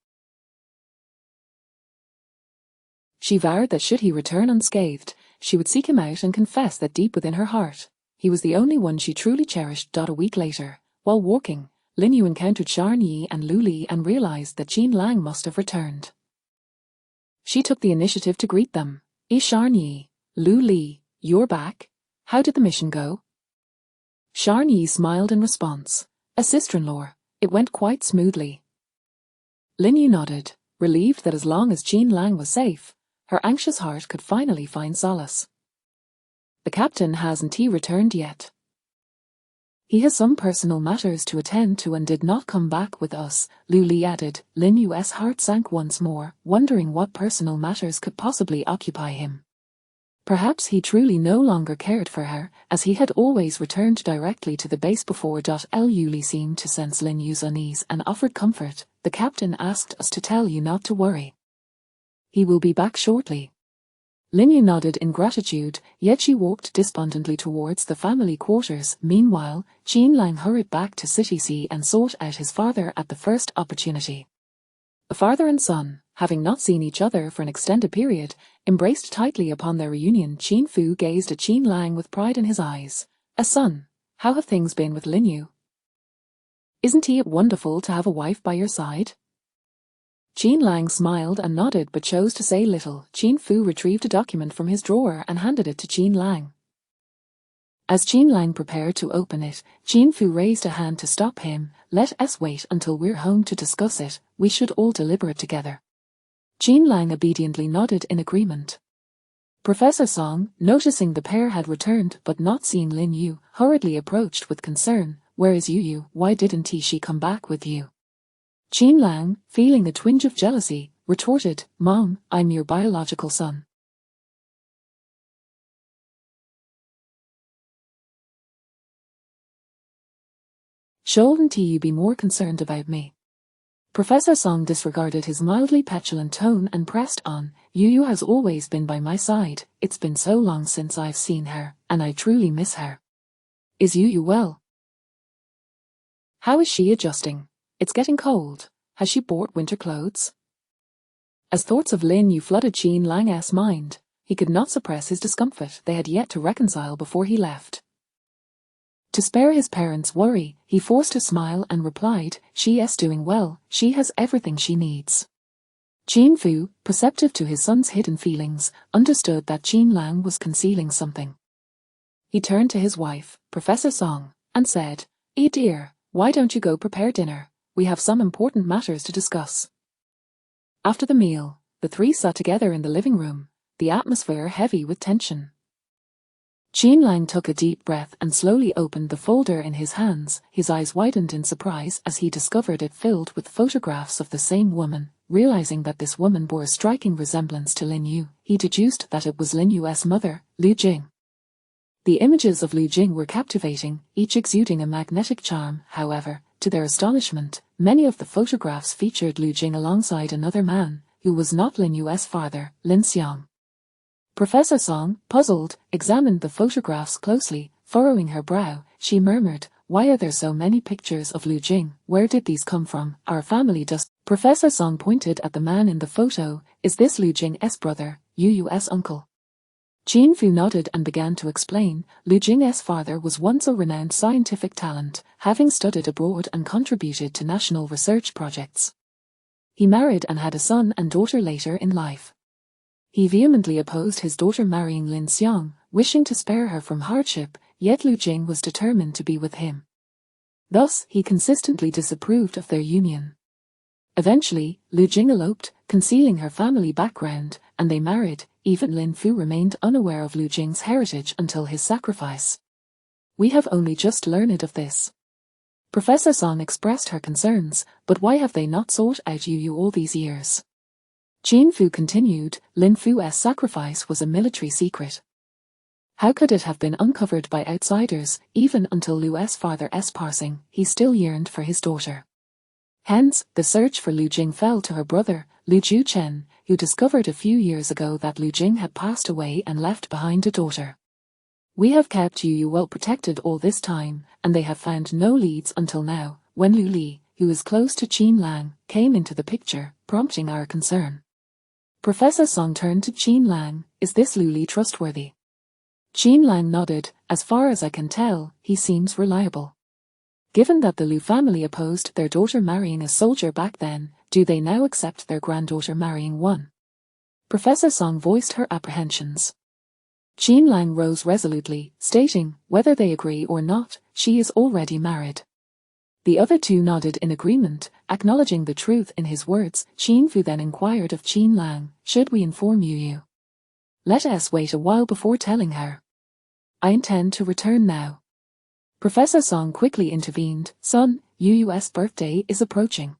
She vowed that should he return unscathed, she would seek him out and confess that deep within her heart, he was the only one she truly cherished. A week later, while walking, Lin Yu encountered Shan Yi and Lu Li and realized that Qin Lang must have returned. She took the initiative to greet them. Shan Yi, Lu Li, you're back. How did the mission go? Shan Yi smiled in response. A sister-in-law, it went quite smoothly. Lin Yu nodded, relieved that as long as Qin Lang was safe, her anxious heart could finally find solace. The captain hasn't he returned yet? He has some personal matters to attend to and did not come back with us, Lu Li added. Lin Yu's heart sank once more, wondering what personal matters could possibly occupy him. Perhaps he truly no longer cared for her, as he had always returned directly to the base before. Lu Li seemed to sense Lin Yu's unease and offered comfort. The captain asked us to tell you not to worry. He will be back shortly. Lin Yu nodded in gratitude, yet she walked despondently towards the family quarters. Meanwhile, Qin Lang hurried back to City C and sought out his father at the first opportunity. The father and son, having not seen each other for an extended period, embraced tightly upon their reunion. Qin Fu gazed at Qin Lang with pride in his eyes. "A son, how have things been with Lin Yu? Isn't he wonderful to have a wife by your side?" Qin Lang smiled and nodded but chose to say little. Qin Fu retrieved a document from his drawer and handed it to Qin Lang. As Qin Lang prepared to open it, Qin Fu raised a hand to stop him. "Let us wait until we're home to discuss it. We should all deliberate together." Qin Lang obediently nodded in agreement. Professor Song, noticing the pair had returned but not seeing Lin Yu, hurriedly approached with concern. "Where is Yu? Why didn't she come back with you?" Qin Lang, feeling a twinge of jealousy, retorted, "Mom, I'm your biological son. Shouldn't you be more concerned about me?" Professor Song disregarded his mildly petulant tone and pressed on, "Yu has always been by my side. It's been so long since I've seen her, and I truly miss her. Is Yu well? How is she adjusting? It's getting cold. Has she bought winter clothes?" As thoughts of Lin Yu flooded Qin Lang's mind, he could not suppress his discomfort. They had yet to reconcile before he left. To spare his parents' worry, he forced a smile and replied, "She's doing well. She has everything she needs." Qin Fu, perceptive to his son's hidden feelings, understood that Qin Lang was concealing something. He turned to his wife, Professor Song, and said, Dear, why don't you go prepare dinner? We have some important matters to discuss." After the meal, the three sat together in the living room, the atmosphere heavy with tension. Qin Lang took a deep breath and slowly opened the folder in his hands. His eyes widened in surprise as he discovered it filled with photographs of the same woman. Realizing that this woman bore a striking resemblance to Lin Yu, he deduced that it was Lin Yu's mother, Lu Jing. The images of Lu Jing were captivating, each exuding a magnetic charm. However, to their astonishment, many of the photographs featured Lu Jing alongside another man, who was not Lin Yu's father, Lin Xiang. Professor Song, puzzled, examined the photographs closely. Furrowing her brow, she murmured, "Why are there so many pictures of Lu Jing? Where did these come from? Our family does." Professor Song pointed at the man in the photo. "Is this Lu Jing's brother, Yu's uncle?" Qin Fu nodded and began to explain. Lu Jing's father was once a renowned scientific talent, having studied abroad and contributed to national research projects. He married and had a son and daughter later in life. He vehemently opposed his daughter marrying Lin Xiang, wishing to spare her from hardship, yet Lu Jing was determined to be with him. Thus, he consistently disapproved of their union. Eventually, Lu Jing eloped, concealing her family background, and they married. Even Lin Fu remained unaware of Lu Jing's heritage until his sacrifice. We have only just learned of this. Professor Song expressed her concerns, but why have they not sought out Yu all these years? Qin Fu continued, Lin Fu's sacrifice was a military secret. How could it have been uncovered by outsiders? Even until Lu's father's passing, he still yearned for his daughter. Hence, the search for Lu Jing fell to her brother, Lu Juchen, who discovered a few years ago that Lu Jing had passed away and left behind a daughter. We have kept Yu well protected all this time, and they have found no leads until now, when Lu Li, who is close to Qin Lang, came into the picture, prompting our concern. Professor Song turned to Qin Lang, is this Lu Li trustworthy? Qin Lang nodded, as far as I can tell, he seems reliable. Given that the Lu family opposed their daughter marrying a soldier back then, do they now accept their granddaughter marrying one? Professor Song voiced her apprehensions. Qin Lang rose resolutely, stating, whether they agree or not, she is already married. The other two nodded in agreement, acknowledging the truth in his words. Qin Fu then inquired of Qin Lang, should we inform Yu? Let us wait a while before telling her. I intend to return now. Professor Song quickly intervened, son, Yu's birthday is approaching.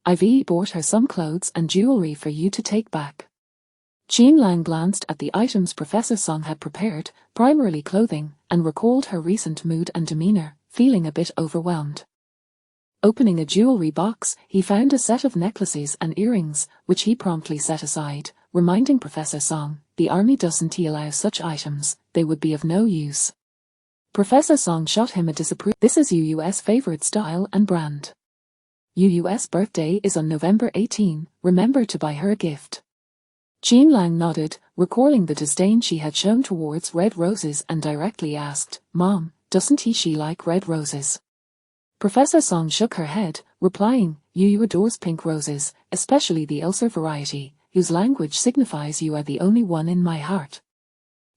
I've bought her some clothes and jewelry for you to take back. Qin Lang glanced at the items Professor Song had prepared, primarily clothing, and recalled her recent mood and demeanor, feeling a bit overwhelmed. Opening a jewelry box, he found a set of necklaces and earrings, which he promptly set aside, reminding Professor Song, the army doesn't allow such items, they would be of no use. Professor Song shot him a disapproval. This is Yu's favorite style and brand. Yu's birthday is on November 18, remember to buy her a gift. Qin Lang nodded, recalling the disdain she had shown towards red roses and directly asked, Mom, doesn't she like red roses? Professor Song shook her head, replying, Yu adores pink roses, especially the Elser variety, whose language signifies you are the only one in my heart.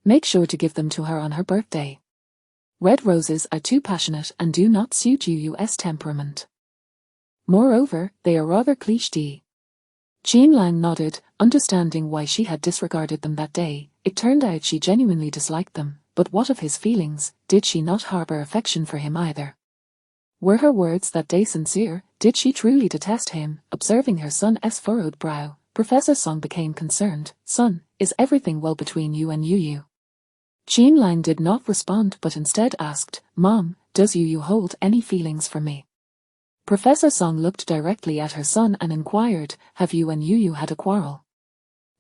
Make sure to give them to her on her birthday. Red roses are too passionate and do not suit Yu's temperament. Moreover, they are rather cliché. Qin Lang nodded, understanding why she had disregarded them that day. It turned out she genuinely disliked them, but what of his feelings? Did she not harbor affection for him either? Were her words that day sincere? Did she truly detest him? Observing her son's furrowed brow, Professor Song became concerned. Son, is everything well between you and Yu? Qin Lang did not respond but instead asked, Mom, does Yu hold any feelings for me? Professor Song looked directly at her son and inquired, have you and Yu had a quarrel?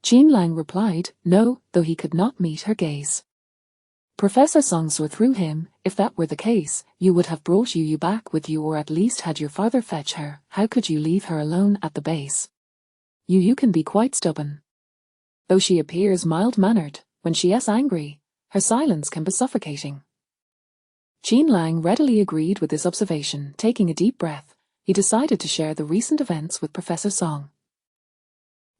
Qin Lang replied, no, though he could not meet her gaze. Professor Song saw through him, if that were the case, you would have brought Yu back with you or at least had your father fetch her. How could you leave her alone at the base? Yu can be quite stubborn. Though she appears mild-mannered, when she is angry, her silence can be suffocating. Qin Lang readily agreed with this observation. Taking a deep breath, he decided to share the recent events with Professor Song.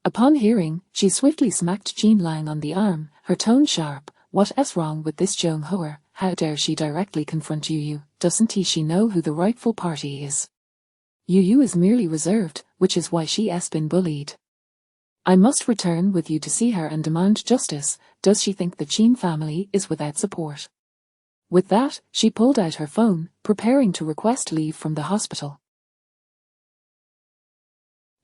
Upon hearing, she swiftly smacked Qin Lang on the arm, her tone sharp. What's wrong with this Zhong Hoer? How dare she directly confront Yu? Doesn't she know who the rightful party is? Yu is merely reserved, which is why she has been bullied. I must return with you to see her and demand justice. Does she think the Qin family is without support? With that, she pulled out her phone, preparing to request leave from the hospital.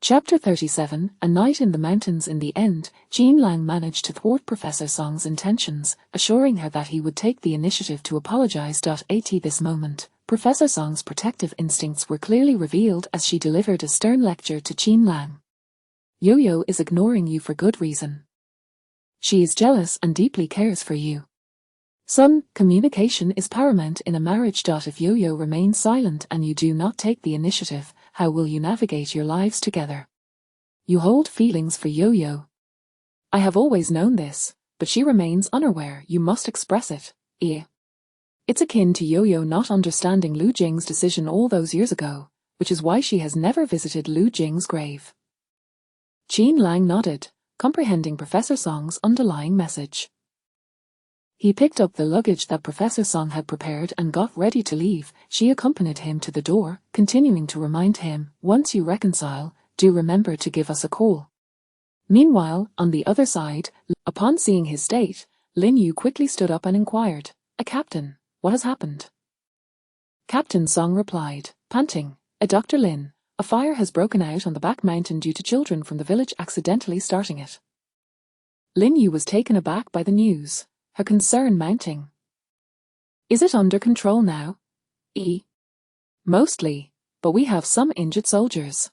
Chapter 37, A Night in the Mountains. In the end, Qin Lang managed to thwart Professor Song's intentions, assuring her that he would take the initiative to apologize. At this moment, Professor Song's protective instincts were clearly revealed as she delivered a stern lecture to Qin Lang. Yo is ignoring you for good reason. She is jealous and deeply cares for you. Son, communication is paramount in a marriage. If Yo remains silent and you do not take the initiative, how will you navigate your lives together? You hold feelings for Yo. I have always known this, but she remains unaware. You must express it. It's akin to Yo not understanding Lu Jing's decision all those years ago, which is why she has never visited Lu Jing's grave. Qin Lang nodded, comprehending Professor Song's underlying message. He picked up the luggage that Professor Song had prepared and got ready to leave. She accompanied him to the door, continuing to remind him, once you reconcile, do remember to give us a call. Meanwhile, on the other side, upon seeing his state, Lin Yu quickly stood up and inquired, Captain, what has happened? Captain Song replied, panting, Dr. Lin, a fire has broken out on the back mountain due to children from the village accidentally starting it. Lin Yu was taken aback by the news, her concern mounting. Is it under control now? Mostly, but we have some injured soldiers.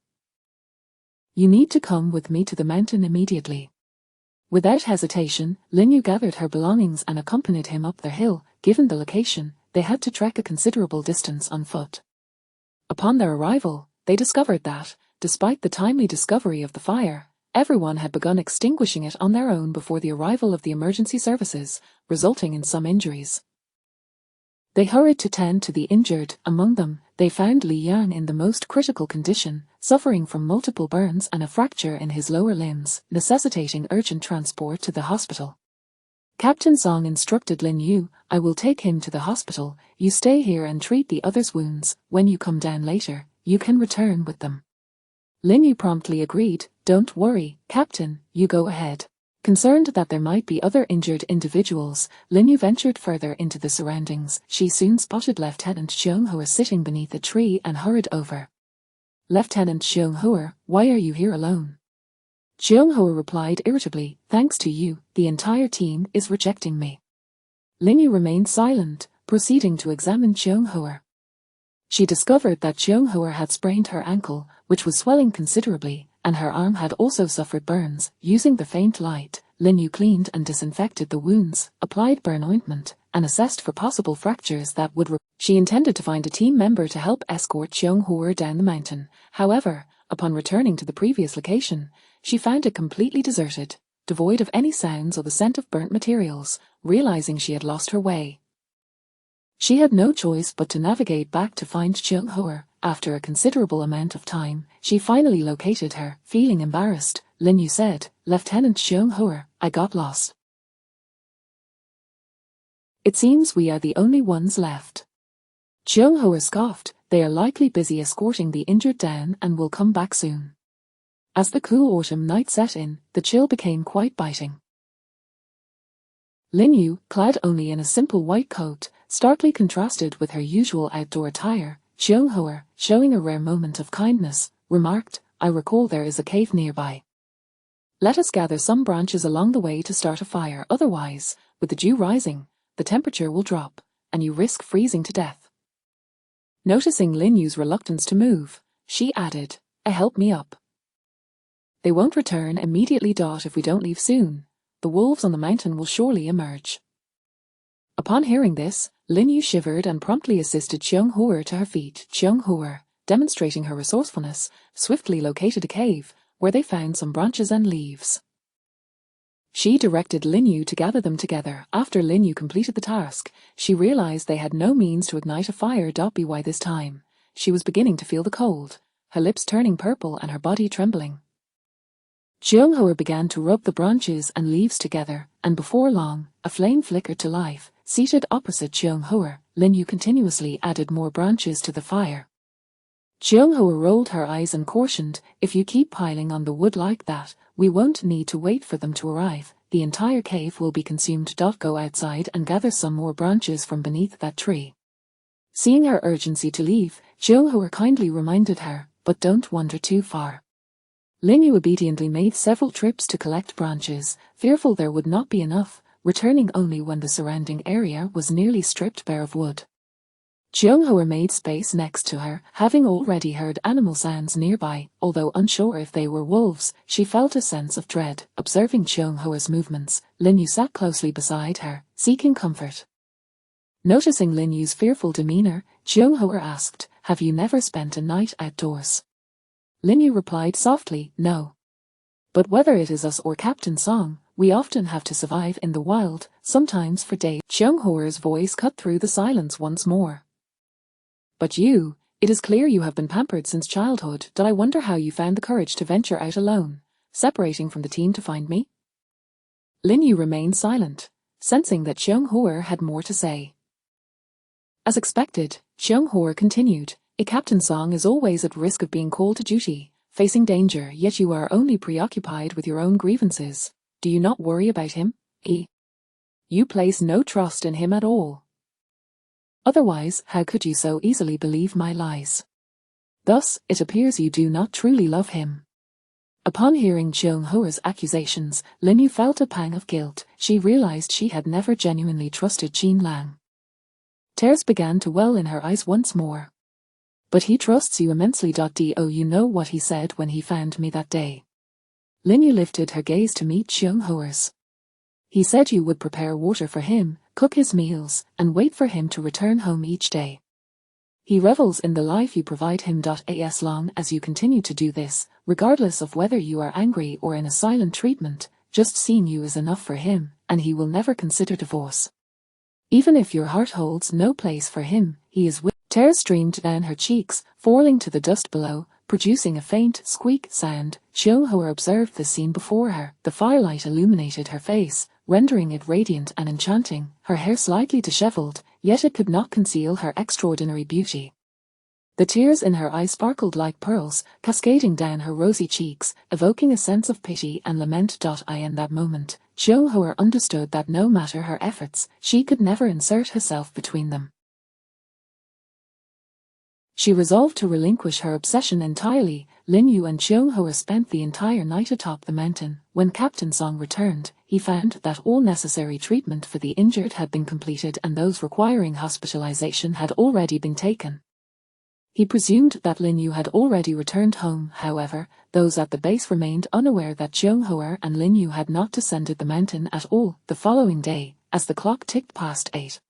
You need to come with me to the mountain immediately. Without hesitation, Lin Yu gathered her belongings and accompanied him up the hill. Given the location, they had to trek a considerable distance on foot. Upon their arrival, they discovered that, despite the timely discovery of the fire, everyone had begun extinguishing it on their own before the arrival of the emergency services, resulting in some injuries. They hurried to tend to the injured. Among them, they found Li Yan in the most critical condition, suffering from multiple burns and a fracture in his lower limbs, necessitating urgent transport to the hospital. Captain Song instructed Lin Yu, I will take him to the hospital, you stay here and treat the others' wounds, when you come down later, you can return with them. Lin Yu promptly agreed, don't worry, Captain, you go ahead. Concerned that there might be other injured individuals, Lin Yu ventured further into the surroundings. She soon spotted Lieutenant Xiong Hua sitting beneath a tree and hurried over. Lieutenant Xiong Hua, why are you here alone? Xiong Hua replied irritably, thanks to you, the entire team is rejecting me. Lin Yu remained silent, proceeding to examine Xiong Hua. She discovered that Xiong Hua had sprained her ankle, which was swelling considerably, and her arm had also suffered burns. Using the faint light, Lin Yu cleaned and disinfected the wounds, applied burn ointment, and assessed for possible fractures that would She intended to find a team member to help escort Xiong Hua down the mountain. However, upon returning to the previous location, she found it completely deserted, devoid of any sounds or the scent of burnt materials. Realizing she had lost her way, she had no choice but to navigate back to find Xiong Hua. After a considerable amount of time, she finally located her. Feeling embarrassed, Lin Yu said, Lieutenant Xiong Hua, I got lost. It seems we are the only ones left. Xiong Hua scoffed, they are likely busy escorting the injured down and will come back soon. As the cool autumn night set in, the chill became quite biting. Lin Yu, clad only in a simple white coat, starkly contrasted with her usual outdoor attire. Xiong Hua, showing a rare moment of kindness, remarked, I recall there is a cave nearby. Let us gather some branches along the way to start a fire, otherwise, with the dew rising, the temperature will drop, and you risk freezing to death. Noticing Lin Yu's reluctance to move, she added, help me up. They won't return immediately. If we don't leave soon, the wolves on the mountain will surely emerge. Upon hearing this, Lin Yu shivered and promptly assisted Xiong Hua to her feet. Xiong Hua, demonstrating her resourcefulness, swiftly located a cave, where they found some branches and leaves. She directed Lin Yu to gather them together. After Lin Yu completed the task, she realized they had no means to ignite a fire. By this time, she was beginning to feel the cold, her lips turning purple and her body trembling. Xiong Hua began to rub the branches and leaves together, and before long, a flame flickered to life. Seated opposite Xiong Hua, Lin Yu continuously added more branches to the fire. Xiong Hua rolled her eyes and cautioned, if you keep piling on the wood like that, we won't need to wait for them to arrive, the entire cave will be consumed. Go outside and gather some more branches from beneath that tree. Seeing her urgency to leave, Xiong Hua kindly reminded her, but don't wander too far. Lin Yu obediently made several trips to collect branches, fearful there would not be enough, returning only when the surrounding area was nearly stripped bare of wood. Xiong Hua made space next to her, having already heard animal sounds nearby. Although unsure if they were wolves, she felt a sense of dread. Observing Xiong Hua's movements, Lin Yu sat closely beside her, seeking comfort. Noticing Lin Yu's fearful demeanor, Xiong Hua asked, have you never spent a night outdoors? Lin Yu replied softly, no. But whether it is us or Captain Song, we often have to survive in the wild, sometimes for days. Xiong Hua's voice cut through the silence once more. But you, it is clear you have been pampered since childhood. I wonder how you found the courage to venture out alone, separating from the team to find me? Lin Yu remained silent, sensing that Xiong Hua had more to say. As expected, Xiong Hua continued, Captain Song is always at risk of being called to duty, facing danger, yet you are only preoccupied with your own grievances. Do you not worry about him? You place no trust in him at all. Otherwise, how could you so easily believe my lies? Thus, it appears you do not truly love him. Upon hearing Cheung Hoa's accusations, Lin Yu felt a pang of guilt. She realized she had never genuinely trusted Qin Lang. Tears began to well in her eyes once more. But he trusts you immensely. Do you know what he said when he found me that day? Lin Yu lifted her gaze to meet Cheung Hoa's. He said you would prepare water for him, cook his meals, and wait for him to return home each day. He revels in the life you provide him. As long as you continue to do this, regardless of whether you are angry or in a silent treatment, just seeing you is enough for him, and he will never consider divorce. Even if your heart holds no place for him, he is with. Tears streamed down her cheeks, falling to the dust below, producing a faint squeak sound. Cheung Hoa observed the scene before her. The firelight illuminated her face, rendering it radiant and enchanting, her hair slightly disheveled, yet it could not conceal her extraordinary beauty. The tears in her eyes sparkled like pearls, cascading down her rosy cheeks, evoking a sense of pity and lament. In that moment, Cheung Hoa understood that no matter her efforts, she could never insert herself between them. She resolved to relinquish her obsession entirely. Lin Yu and Cheung Hoa spent the entire night atop the mountain. When Captain Song returned, he found that all necessary treatment for the injured had been completed and those requiring hospitalization had already been taken. He presumed that Lin Yu had already returned home. However, those at the base remained unaware that Cheung Hoa and Lin Yu had not descended the mountain at all. The following day, as the clock ticked past 8:30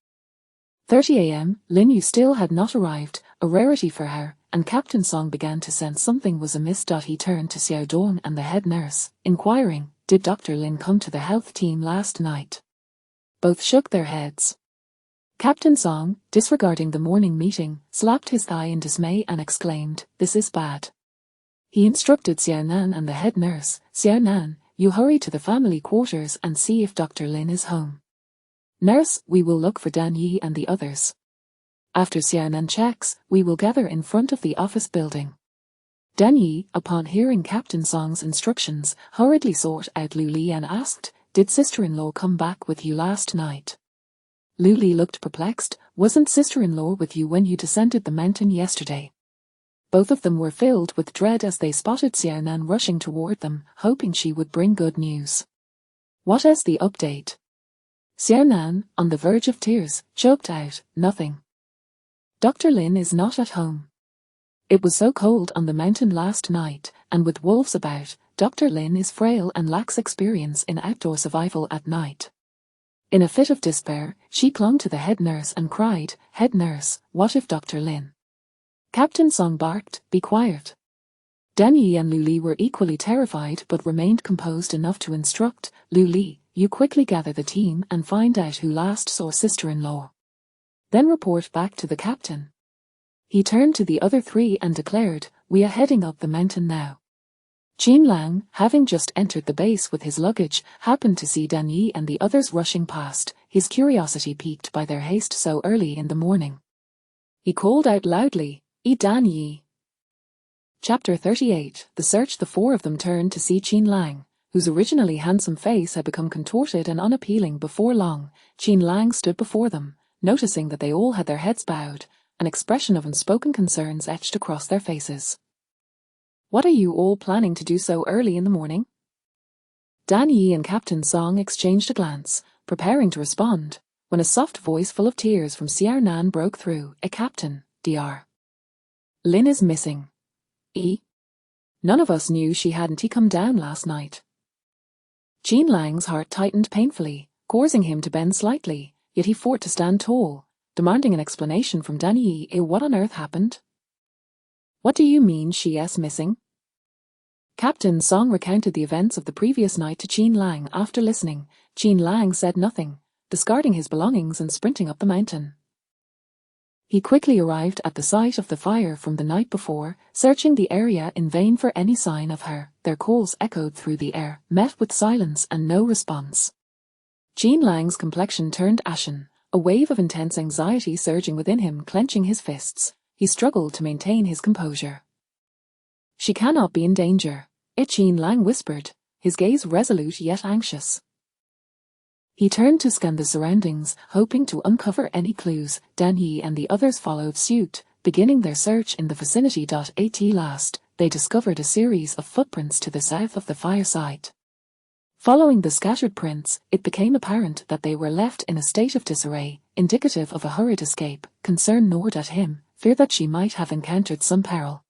a.m., Lin Yu still had not arrived, a rarity for her, and Captain Song began to sense something was amiss. He turned to Xiao Dong and the head nurse, inquiring, "Did Dr. Lin come to the health team last night?" Both shook their heads. Captain Song, disregarding the morning meeting, slapped his thigh in dismay and exclaimed, "This is bad." He instructed Xiao Nan and the head nurse, "Xiao Nan, you hurry to the family quarters and see if Dr. Lin is home. Nurse, we will look for Dan Yi and the others. After Xiao Nan checks, we will gather in front of the office building." Dan Yi, upon hearing Captain Song's instructions, hurriedly sought out Lu Li and asked, "Did sister-in-law come back with you last night?" Lu Li looked perplexed. "Wasn't sister-in-law with you when you descended the mountain yesterday?" Both of them were filled with dread as they spotted Xiao Nan rushing toward them, hoping she would bring good news. "What is the update?" Xiao Nan, on the verge of tears, choked out, "Nothing. Dr. Lin is not at home. It was so cold on the mountain last night, and with wolves about, Dr. Lin is frail and lacks experience in outdoor survival at night." In a fit of despair, she clung to the head nurse and cried, "Head nurse, what if Dr. Lin?" Captain Song barked, "Be quiet." Dan Yi and Lu Li were equally terrified but remained composed enough to instruct, "Lu Li, you quickly gather the team and find out who last saw sister-in-law. Then report back to the captain." He turned to the other three and declared, "We are heading up the mountain now." Qin Lang, having just entered the base with his luggage, happened to see Dan Yi and the others rushing past, his curiosity piqued by their haste so early in the morning. He called out loudly, Dan Yi." Chapter 38. The search. The four of them turned to see Qin Lang, whose originally handsome face had become contorted and unappealing before long. Qin Lang stood before them, noticing that they all had their heads bowed, an expression of unspoken concerns etched across their faces. "What are you all planning to do so early in the morning?" Dan Yi and Captain Song exchanged a glance, preparing to respond, when a soft voice full of tears from Xiao Nan broke through. "Captain, Dr. Lin is missing. None of us knew she hadn't come down last night." Qin Lang's heart tightened painfully, causing him to bend slightly, yet he fought to stand tall, demanding an explanation from Dan Yi. "What on earth happened? What do you mean she's missing?" Captain Song recounted the events of the previous night to Qin Lang. After listening, Qin Lang said nothing, discarding his belongings and sprinting up the mountain. He quickly arrived at the site of the fire from the night before, searching the area in vain for any sign of her. Their calls echoed through the air, met with silence and no response. Qin Lang's complexion turned ashen, a wave of intense anxiety surging within him. Clenching his fists, he struggled to maintain his composure. She cannot be in danger, Qin Lang whispered, his gaze resolute yet anxious. He turned to scan the surroundings, hoping to uncover any clues. Dan Yi and the others followed suit, beginning their search in the vicinity. At last, they discovered a series of footprints to the south of the fire site. Following the scattered prints, it became apparent that they were left in a state of disarray, indicative of a hurried escape. Concern gnawed at him, fear that she might have encountered some peril.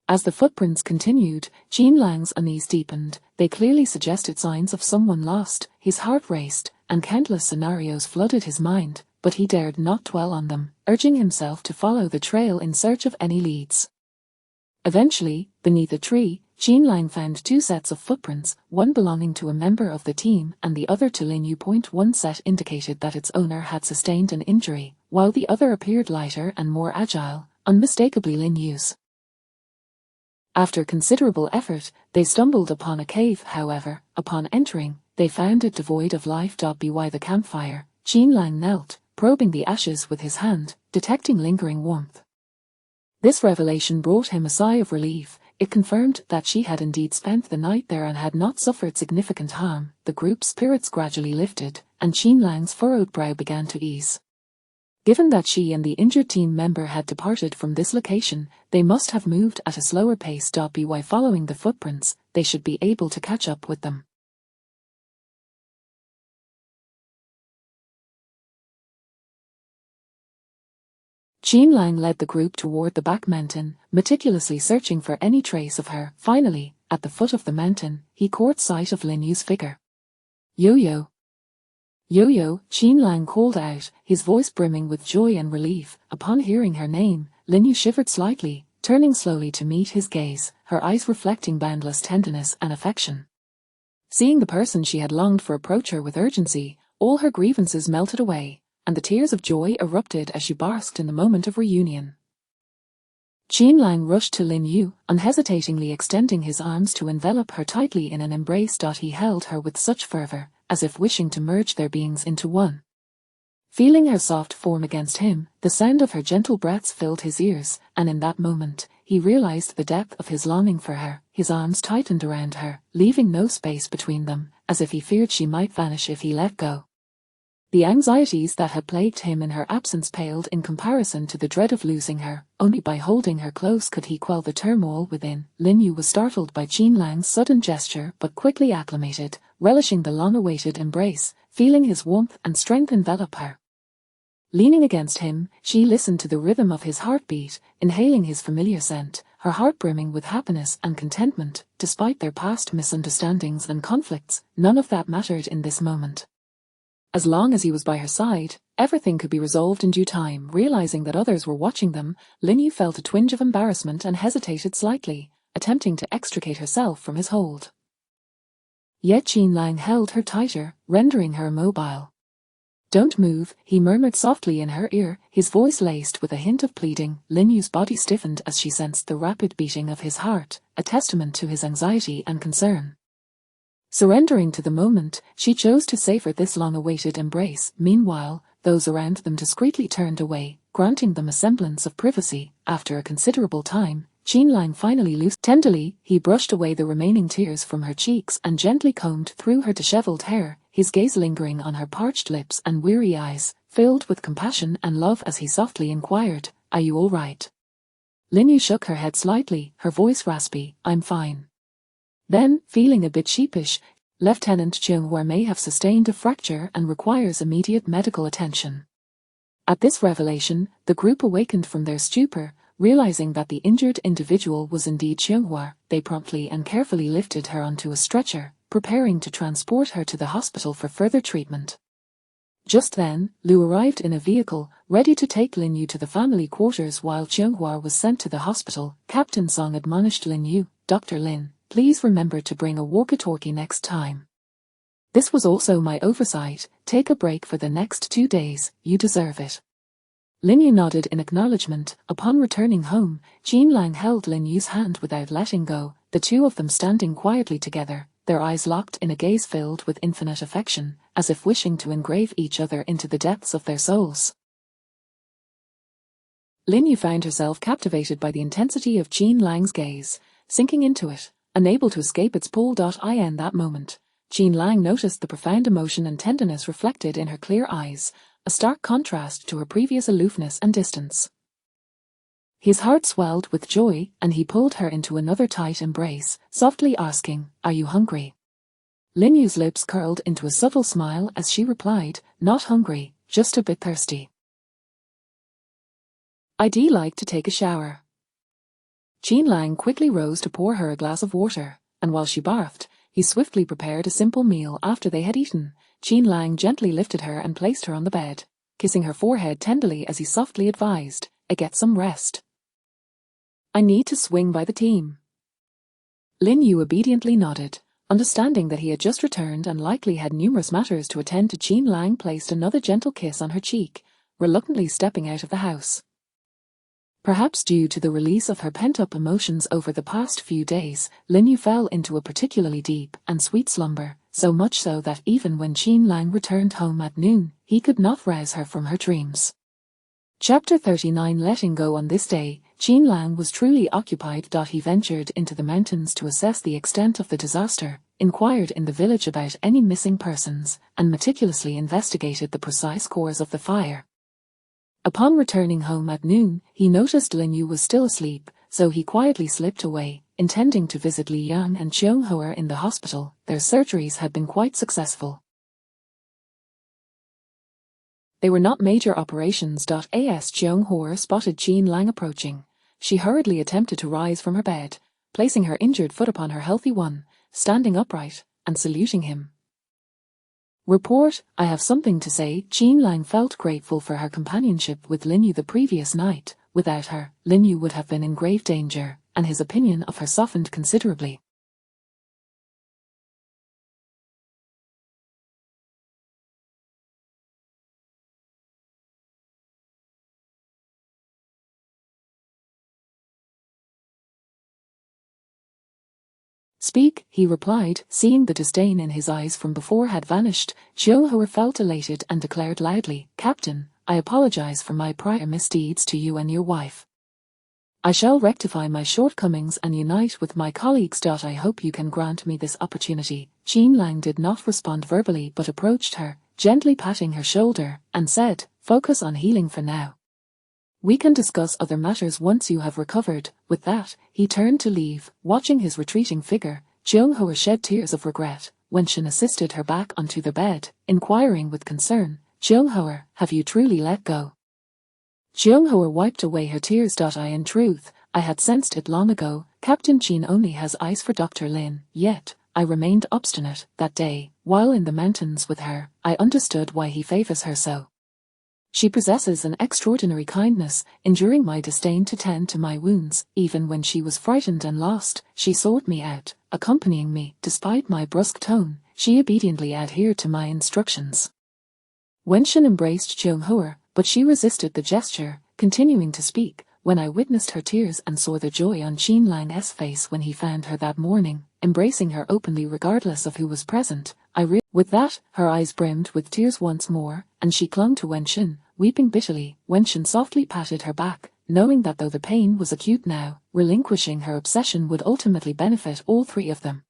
As the footprints continued, Qin Lang's unease deepened. They clearly suggested signs of someone lost. His heart raced, and countless scenarios flooded his mind, but he dared not dwell on them, urging himself to follow the trail in search of any leads. Eventually, beneath a tree, Qin Lang found two sets of footprints, one belonging to a member of the team and the other to Lin Yu. One set indicated that its owner had sustained an injury, while the other appeared lighter and more agile, unmistakably Lin Yu's. After considerable effort, they stumbled upon a cave. However, upon entering, they found it devoid of life. By the campfire, Qin Lang knelt, probing the ashes with his hand, detecting lingering warmth. This revelation brought him a sigh of relief. It confirmed that she had indeed spent the night there and had not suffered significant harm. The group's spirits gradually lifted, and Qin Lang's furrowed brow began to ease. Given that she and the injured team member had departed from this location, they must have moved at a slower pace. By following the footprints, they should be able to catch up with them. Qin Lang led the group toward the back mountain, meticulously searching for any trace of her. Finally, at the foot of the mountain, he caught sight of Lin Yu's figure. Yo-yo! Yo-yo, Qin Lang called out, his voice brimming with joy and relief. Upon hearing her name, Lin Yu shivered slightly, turning slowly to meet his gaze, her eyes reflecting boundless tenderness and affection. Seeing the person she had longed for approach her with urgency, all her grievances melted away, and the tears of joy erupted as she basked in the moment of reunion. Qin Lang rushed to Lin Yu, unhesitatingly extending his arms to envelop her tightly in an embrace. He held her with such fervor, as if wishing to merge their beings into one. Feeling her soft form against him, the sound of her gentle breaths filled his ears, and in that moment, he realized the depth of his longing for her. His arms tightened around her, leaving no space between them, as if he feared she might vanish if he let go. The anxieties that had plagued him in her absence paled in comparison to the dread of losing her. Only by holding her close could he quell the turmoil within. Lin Yu was startled by Qin Lang's sudden gesture but quickly acclimated, relishing the long-awaited embrace, feeling his warmth and strength envelop her. Leaning against him, she listened to the rhythm of his heartbeat, inhaling his familiar scent, her heart brimming with happiness and contentment. Despite their past misunderstandings and conflicts, none of that mattered in this moment. As long as he was by her side, everything could be resolved in due time. Realizing that others were watching them, Lin Yu felt a twinge of embarrassment and hesitated slightly, attempting to extricate herself from his hold. Yet Qin Lang held her tighter, rendering her immobile. "Don't move," he murmured softly in her ear, his voice laced with a hint of pleading. Lin Yu's body stiffened as she sensed the rapid beating of his heart, a testament to his anxiety and concern. Surrendering to the moment, she chose to savor this long-awaited embrace. Meanwhile, those around them discreetly turned away, granting them a semblance of privacy. After a considerable time, Qin Lang finally loosed. Tenderly, he brushed away the remaining tears from her cheeks and gently combed through her disheveled hair, his gaze lingering on her parched lips and weary eyes, filled with compassion and love as he softly inquired, "Are you all right?" Lin Yu shook her head slightly, her voice raspy, "I'm fine." Then, feeling a bit sheepish, Lieutenant Cheung-hua may have sustained a fracture and requires immediate medical attention. At this revelation, the group awakened from their stupor, realizing that the injured individual was indeed Cheung-hua. They promptly and carefully lifted her onto a stretcher, preparing to transport her to the hospital for further treatment. Just then, Liu arrived in a vehicle, ready to take Lin Yu to the family quarters while Cheung-hua was sent to the hospital. Captain Song admonished Lin Yu, "Dr. Lin, please remember to bring a walkie-talkie next time. This was also my oversight. Take a break for the next 2 days, you deserve it." Lin Yu nodded in acknowledgement. Upon returning home, Qin Lang held Lin Yu's hand without letting go, the two of them standing quietly together, their eyes locked in a gaze filled with infinite affection, as if wishing to engrave each other into the depths of their souls. Lin Yu found herself captivated by the intensity of Qin Lang's gaze. sinking into it, unable to escape its pull. In that moment, Jean Lang noticed the profound emotion and tenderness reflected in her clear eyes, a stark contrast to her previous aloofness and distance. His heart swelled with joy, and he pulled her into another tight embrace, softly asking, "Are you hungry?" Lin Yu's lips curled into a subtle smile as she replied, "Not hungry, just a bit thirsty. I'd like to take a shower." Jean Lang quickly rose to pour her a glass of water, and while she bathed, he swiftly prepared a simple meal. After they had eaten, Jean Lang gently lifted her and placed her on the bed, kissing her forehead tenderly as he softly advised, "Get some rest. I need to swing by the team." Lin Yu obediently nodded, understanding that he had just returned and likely had numerous matters to attend to. Jean Lang placed another gentle kiss on her cheek, reluctantly stepping out of the house. Perhaps due to the release of her pent-up emotions over the past few days, Lin Yu fell into a particularly deep and sweet slumber, so much so that even when Jean Lang returned home at noon, he could not rouse her from her dreams. Chapter 39. Letting go. On this day, Jean Lang was truly occupied. He ventured into the mountains to assess the extent of the disaster, inquired in the village about any missing persons, and meticulously investigated the precise cause of the fire. Upon returning home at noon, he noticed Lin Yu was still asleep, so he quietly slipped away, intending to visit Li Yang and Cheung Hoa in the hospital. Their surgeries had been quite successful. They were not major operations. As Cheung Hoa spotted Jean Lang approaching, she hurriedly attempted to rise from her bed, placing her injured foot upon her healthy one, standing upright, and saluting him. "Report, I have something to say." Jean Lang felt grateful for her companionship with Lin Yu the previous night. Without her, Lin Yu would have been in grave danger, and his opinion of her softened considerably. "Speak," he replied, seeing the disdain in his eyes from before had vanished. Cheung Hoa felt elated and declared loudly, "Captain, I apologize for my prior misdeeds to you and your wife. I shall rectify my shortcomings and unite with my colleagues. I hope you can grant me this opportunity." Jean Lang did not respond verbally but approached her, gently patting her shoulder, and said, "Focus on healing for now. We can discuss other matters once you have recovered." With that, he turned to leave. Watching his retreating figure, Cheung Hoa shed tears of regret. Wenxin assisted her back onto the bed, inquiring with concern, "Cheung Hoa, have you truly let go?" Cheung Hoa wiped away her tears. In truth, I had sensed it long ago. Captain Jean only has eyes for Dr. Lin, yet I remained obstinate. That day, while in the mountains with her, I understood why he favors her so. She possesses an extraordinary kindness, enduring my disdain to tend to my wounds. Even when she was frightened and lost, she sought me out, accompanying me. Despite my brusque tone, she obediently adhered to my instructions. Wenxin embraced Cheung Hoa, but she resisted the gesture, continuing to speak. When I witnessed her tears and saw the joy on Jean Lang's face when he found her that morning, embracing her openly regardless of who was present, With that, her eyes brimmed with tears once more, and she clung to Wenxin, weeping bitterly. Wenxin softly patted her back, knowing that though the pain was acute now, relinquishing her obsession would ultimately benefit all three of them.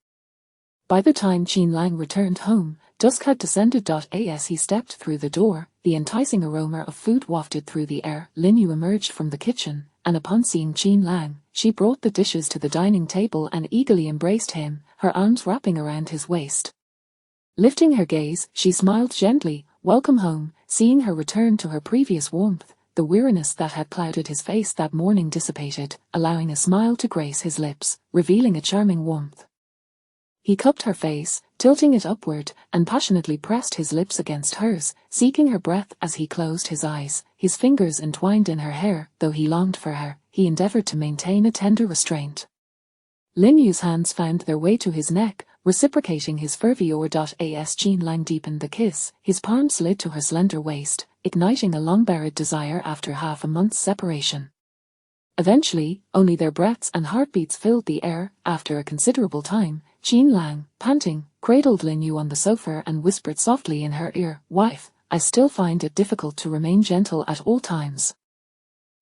By the time Jean Lang returned home, dusk had descended. As he stepped through the door, the enticing aroma of food wafted through the air. Lin Yu emerged from the kitchen, and upon seeing Jean Lang, she brought the dishes to the dining table and eagerly embraced him, her arms wrapping around his waist. Lifting her gaze, she smiled gently, "Welcome home." Seeing her return to her previous warmth, the weariness that had clouded his face that morning dissipated, allowing a smile to grace his lips, revealing a charming warmth. He cupped her face, tilting it upward, and passionately pressed his lips against hers, seeking her breath as he closed his eyes. His fingers entwined in her hair. Though he longed for her, he endeavored to maintain a tender restraint. Lin Yu's hands found their way to his neck, reciprocating his fervor. As Jean Lang deepened the kiss, his palm slid to her slender waist, igniting a long-buried desire after half a month's separation. Eventually, only their breaths and heartbeats filled the air. After a considerable time, Jean Lang, panting, cradled Lin Yu on the sofa and whispered softly in her ear, "Wife, I still find it difficult to remain gentle at all times.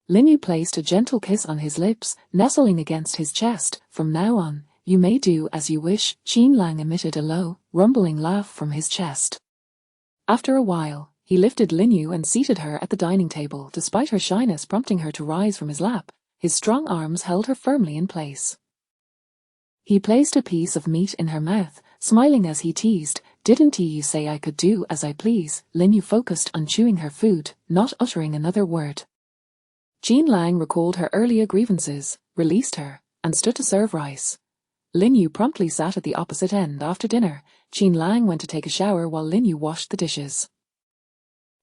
Lin Yu placed a gentle kiss on his lips, nestling against his chest. From now on, you may do as you wish. Qin Lang emitted a low, rumbling laugh from his chest. After a while, he lifted Lin Yu and seated her at the dining table. Despite her shyness prompting her to rise from his lap, his strong arms held her firmly in place. He placed a piece of meat in her mouth, smiling as he teased, "Didn't you say I could do as I please?" Lin Yu focused on chewing her food, not uttering another word. Qin Lang recalled her earlier grievances, released her, and stood to serve rice. Lin Yu promptly sat at the opposite end. After dinner, Qin Lang went to take a shower while Lin Yu washed the dishes.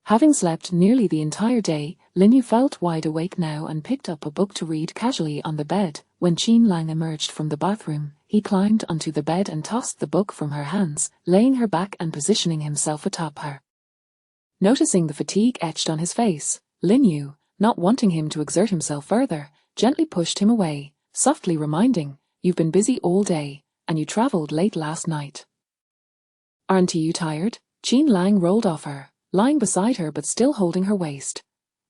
Having slept nearly the entire day, Lin Yu felt wide awake now and picked up a book to read casually on the bed. When Qin Lang emerged from the bathroom, he climbed onto the bed and tossed the book from her hands, laying her back and positioning himself atop her. Noticing the fatigue etched on his face, Lin Yu, not wanting him to exert himself further, gently pushed him away, softly reminding, "You've been busy all day, and you traveled late last night. Aren't you tired?" Qin Lang rolled off her, lying beside her but still holding her waist.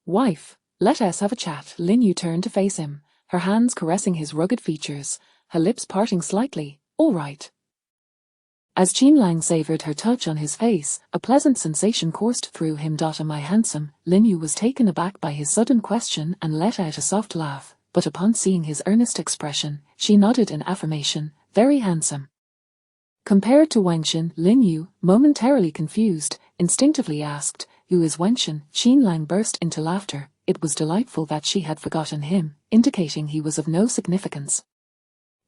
"Wife, let us have a chat." Lin Yu turned to face him, her hands caressing his rugged features, her lips parting slightly. "All right." As Qin Lang savored her touch on his face, a pleasant sensation coursed through him. "Am I handsome?" Lin Yu was taken aback by his sudden question and let out a soft laugh, but upon seeing his earnest expression, she nodded in affirmation. "Very handsome." Compared to Wangxin, Lin Yu, momentarily confused, instinctively asked, "Who is Wangxin?" Qin Lang burst into laughter. It was delightful that she had forgotten him, indicating he was of no significance.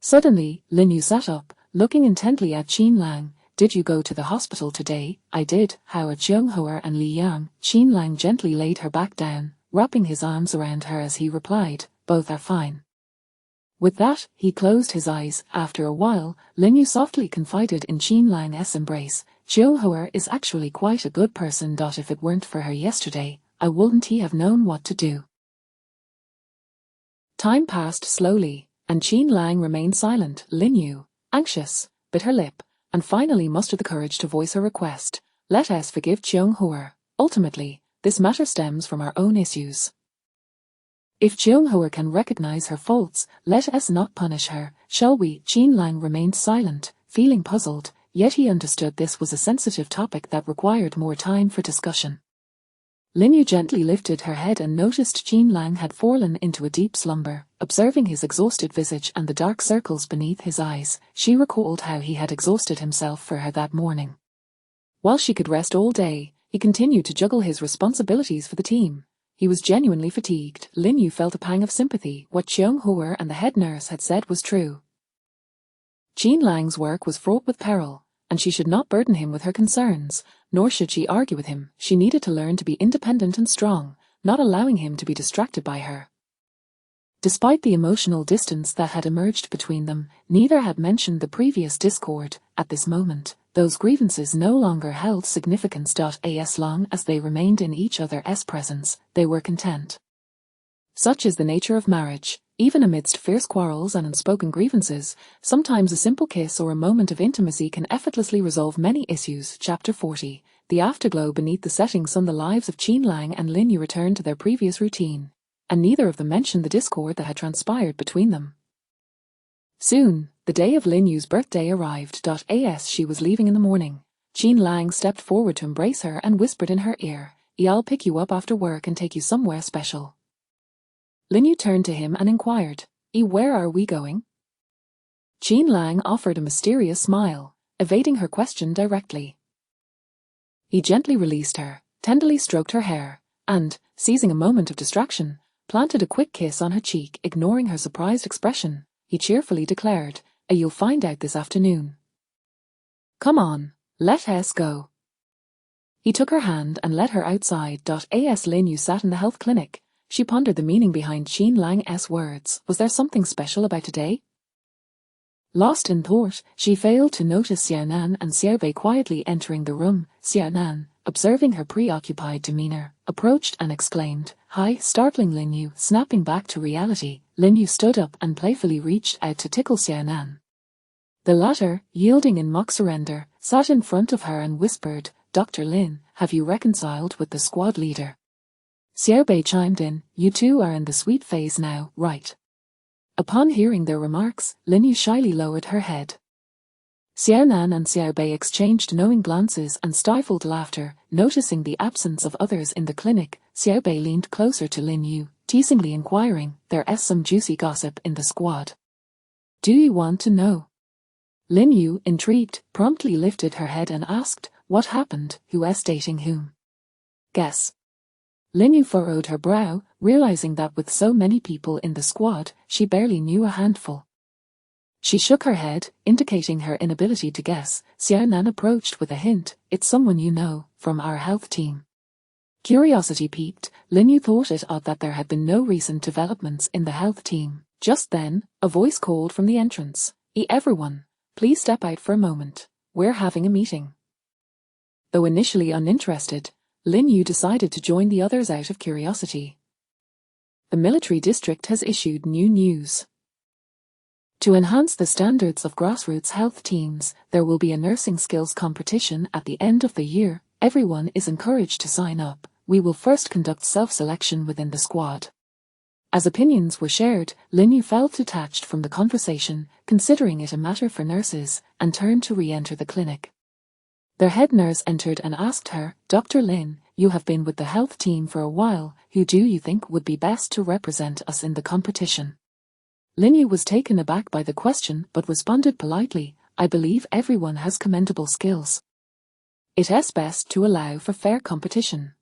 Suddenly, Lin Yu sat up, looking intently at Qin Lang. "Did you go to the hospital today?" "I did." "How are Zhonghua and Li Yang?" Qin Lang gently laid her back down, wrapping his arms around her as he replied, "Both are fine." With that, he closed his eyes. After a while, Lin Yu softly confided in Qin Lang's embrace, "Zhonghua is actually quite a good person. If it weren't for her yesterday, I wouldn't have known what to do." Time passed slowly, and Qin Lang remained silent. Lin Yu, anxious, bit her lip, and finally mustered the courage to voice her request. "Let us forgive Zhonghua. Ultimately, this matter stems from our own issues. If Zhonghua can recognize her faults, let us not punish her, shall we?" Qin Lang remained silent, feeling puzzled, yet he understood this was a sensitive topic that required more time for discussion. Lin Yu gently lifted her head and noticed Qin Lang had fallen into a deep slumber. Observing his exhausted visage and the dark circles beneath his eyes, she recalled how he had exhausted himself for her that morning. While she could rest all day, he continued to juggle his responsibilities for the team. He was genuinely fatigued. Lin Yu felt a pang of sympathy. What Zhonghua and the head nurse had said was true. Qin Lang's work was fraught with peril, and she should not burden him with her concerns, nor should she argue with him. She needed to learn to be independent and strong, not allowing him to be distracted by her. Despite the emotional distance that had emerged between them, neither had mentioned the previous discord. At this moment, those grievances no longer held significance. As long as they remained in each other's presence, they were content. Such is the nature of marriage. Even amidst fierce quarrels and unspoken grievances, sometimes a simple kiss or a moment of intimacy can effortlessly resolve many issues. Chapter 40. The afterglow beneath the setting sun. The lives of Qin Lang and Lin Yu returned to their previous routine, and neither of them mentioned the discord that had transpired between them. Soon, the day of Lin Yu's birthday arrived. As she was leaving in the morning, Qin Lang stepped forward to embrace her and whispered in her ear, "I'll pick you up after work and take you somewhere special." Lin Yu turned to him and inquired, "Where are we going?" Qin Lang offered a mysterious smile, evading her question directly. He gently released her, tenderly stroked her hair, and, seizing a moment of distraction, planted a quick kiss on her cheek. Ignoring her surprised expression, he cheerfully declared, "You'll find out this afternoon. Come on, let us go." He took her hand and led her outside. As Lin Yu sat in the health clinic, she pondered the meaning behind Qin Lang's words. Was there something special about today? Lost in thought, she failed to notice Xiaonan and Xiaobei quietly entering the room. Xiaonan, observing her preoccupied demeanor, approached and exclaimed, "Hi!" startling Lin Yu. Snapping back to reality, Lin Yu stood up and playfully reached out to tickle Xiaonan. The latter, yielding in mock surrender, sat in front of her and whispered, "Dr. Lin, have you reconciled with the squad leader?" Xiaobei chimed in, you two are in the sweet phase now, right? Upon hearing their remarks, Lin Yu shyly lowered her head. Xiaonan and Xiaobei exchanged knowing glances and stifled laughter. Noticing the absence of others in the clinic, Xiaobei leaned closer to Lin Yu, teasingly inquiring, there's some juicy gossip in the squad. Do you want to know? Lin Yu, intrigued, promptly lifted her head and asked, what happened, who's dating whom? Guess. Lin Yu furrowed her brow, realizing that with so many people in the squad, she barely knew a handful. She shook her head, indicating her inability to guess. Xiaonan approached with a hint, it's someone you know, from our health team. Curiosity piqued, Lin Yu thought it odd that there had been no recent developments in the health team. Just then, a voice called from the entrance, everyone, please step out for a moment, we're having a meeting. Though initially uninterested, Lin Yu decided to join the others out of curiosity. The military district has issued new news. To enhance the standards of grassroots health teams, there will be a nursing skills competition at the end of the year. Everyone is encouraged to sign up. We will first conduct self-selection within the squad. As opinions were shared, Lin Yu felt detached from the conversation, considering it a matter for nurses, and turned to re-enter the clinic. Their head nurse entered and asked her, Dr. Lin, you have been with the health team for a while. Who do you think would be best to represent us in the competition? Lin Yu was taken aback by the question but responded politely, I believe everyone has commendable skills. It is best to allow for fair competition.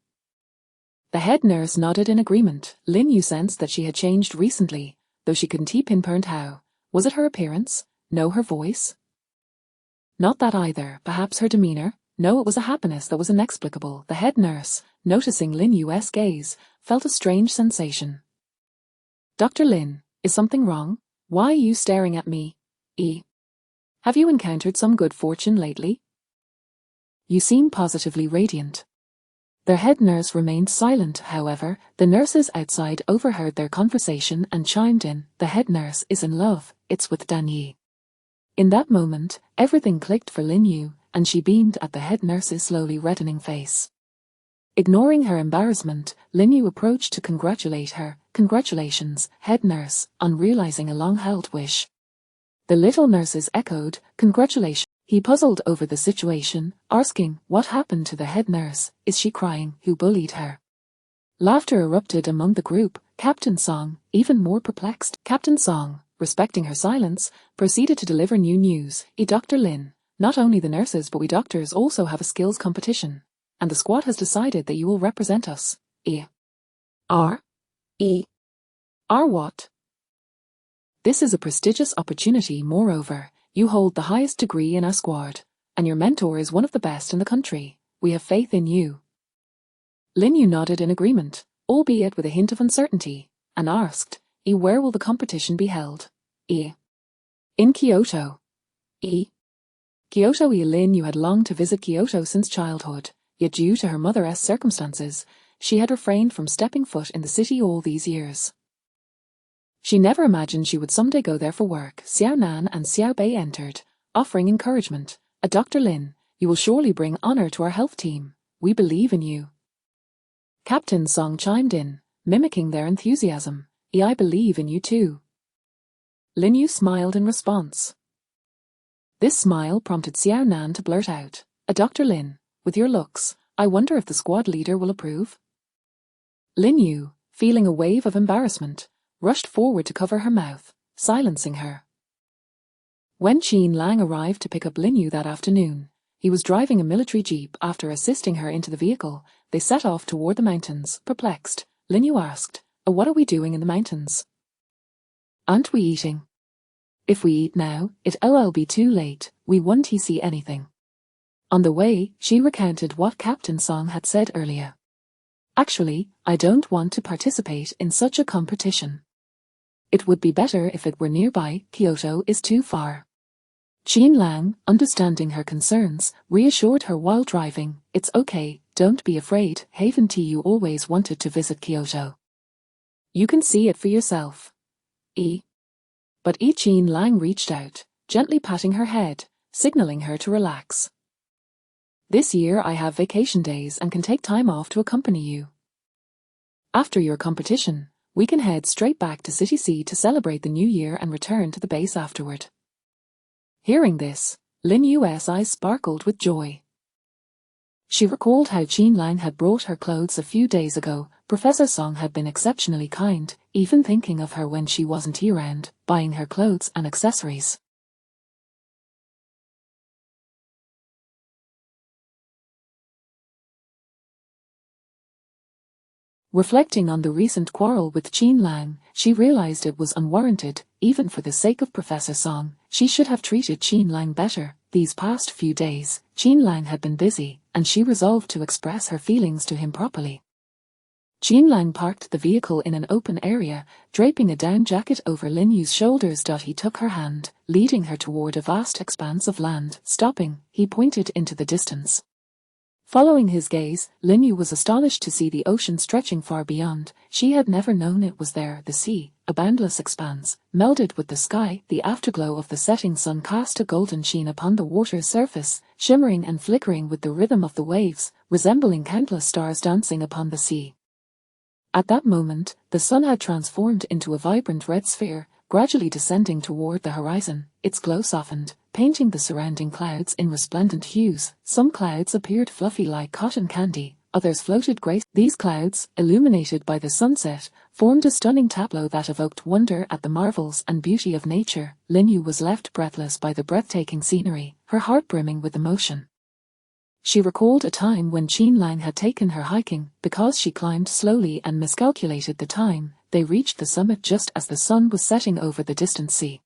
The head nurse nodded in agreement. Lin Yu sensed that she had changed recently, though she couldn't pinpoint how. Was it her appearance? No, her voice? Not that either. Perhaps her demeanor? No, it was a happiness that was inexplicable. The head nurse, noticing Lin Yu's gaze, felt a strange sensation. Dr. Lin, is something wrong? Why are you staring at me? Have you encountered some good fortune lately? You seem positively radiant. Their head nurse remained silent, however. The nurses outside overheard their conversation and chimed in, the head nurse is in love, it's with Dan Yi. In that moment, everything clicked for Lin Yu, and she beamed at the head nurse's slowly reddening face. Ignoring her embarrassment, Lin Yu approached to congratulate her. Congratulations, head nurse, on realizing a long-held wish. The little nurses echoed, congratulations. He puzzled over the situation, asking, what happened to the head nurse? Is she crying? Who bullied her? Laughter erupted among the group. Captain Song, even more perplexed. Captain Song, respecting her silence, proceeded to deliver new news. Dr. Lin, not only the nurses but we doctors also have a skills competition. And the squad has decided that you will represent us. Our what? This is a prestigious opportunity. Moreover, you hold the highest degree in our squad, and your mentor is one of the best in the country. We have faith in you. Lin Yu nodded in agreement, albeit with a hint of uncertainty, and asked, where will the competition be held? In Kyoto. Kyoto. Lin Yu had longed to visit Kyoto since childhood, yet due to her mother's circumstances, she had refrained from stepping foot in the city all these years. She never imagined she would someday go there for work. Xiaonan and Xiaobei entered, offering encouragement. Dr. Lin, you will surely bring honor to our health team. We believe in you. Captain Song chimed in, mimicking their enthusiasm. I believe in you too. Lin Yu smiled in response. This smile prompted Xiaonan to blurt out, Dr. Lin, with your looks, I wonder if the squad leader will approve? Lin Yu, feeling a wave of embarrassment, rushed forward to cover her mouth, silencing her. When Qin Lang arrived to pick up Lin Yu that afternoon, he was driving a military jeep. After assisting her into the vehicle, they set off toward the mountains. Perplexed, Lin Yu asked, what are we doing in the mountains? Aren't we eating? If we eat now, it'll be too late, we won't see anything. On the way, she recounted what Captain Song had said earlier. Actually, I don't want to participate in such a competition. It would be better if it were nearby. Kyoto is too far. Qin Lang, understanding her concerns, reassured her while driving, it's okay, don't be afraid, haven't you always wanted to visit Kyoto? You can see it for yourself. But Qin Lang reached out, gently patting her head, signaling her to relax. This year I have vacation days and can take time off to accompany you. After your competition, we can head straight back to City C to celebrate the new year and return to the base afterward. Hearing this, Lin Yu's eyes sparkled with joy. She recalled how Qin Lang had brought her clothes a few days ago. Professor Song had been exceptionally kind, even thinking of her when she wasn't around, buying her clothes and accessories. Reflecting on the recent quarrel with Qin Lang, she realized it was unwarranted. Even for the sake of Professor Song, she should have treated Qin Lang better. These past few days, Qin Lang had been busy, and she resolved to express her feelings to him properly. Qin Lang parked the vehicle in an open area, draping a down jacket over Lin Yu's shoulders. He took her hand, leading her toward a vast expanse of land. Stopping, he pointed into the distance. Following his gaze, Lin Yu was astonished to see the ocean stretching far beyond. She had never known it was there. The sea, a boundless expanse, melded with the sky. The afterglow of the setting sun cast a golden sheen upon the water's surface, shimmering and flickering with the rhythm of the waves, resembling countless stars dancing upon the sea. At that moment, the sun had transformed into a vibrant red sphere, gradually descending toward the horizon. Its glow softened, painting the surrounding clouds in resplendent hues. Some clouds appeared fluffy like cotton candy, others floated gracefully. These clouds, illuminated by the sunset, formed a stunning tableau that evoked wonder at the marvels and beauty of nature. Lin Yu was left breathless by the breathtaking scenery, her heart brimming with emotion. She recalled a time when Qin Lang had taken her hiking. Because she climbed slowly and miscalculated the time, they reached the summit just as the sun was setting over the distant sea.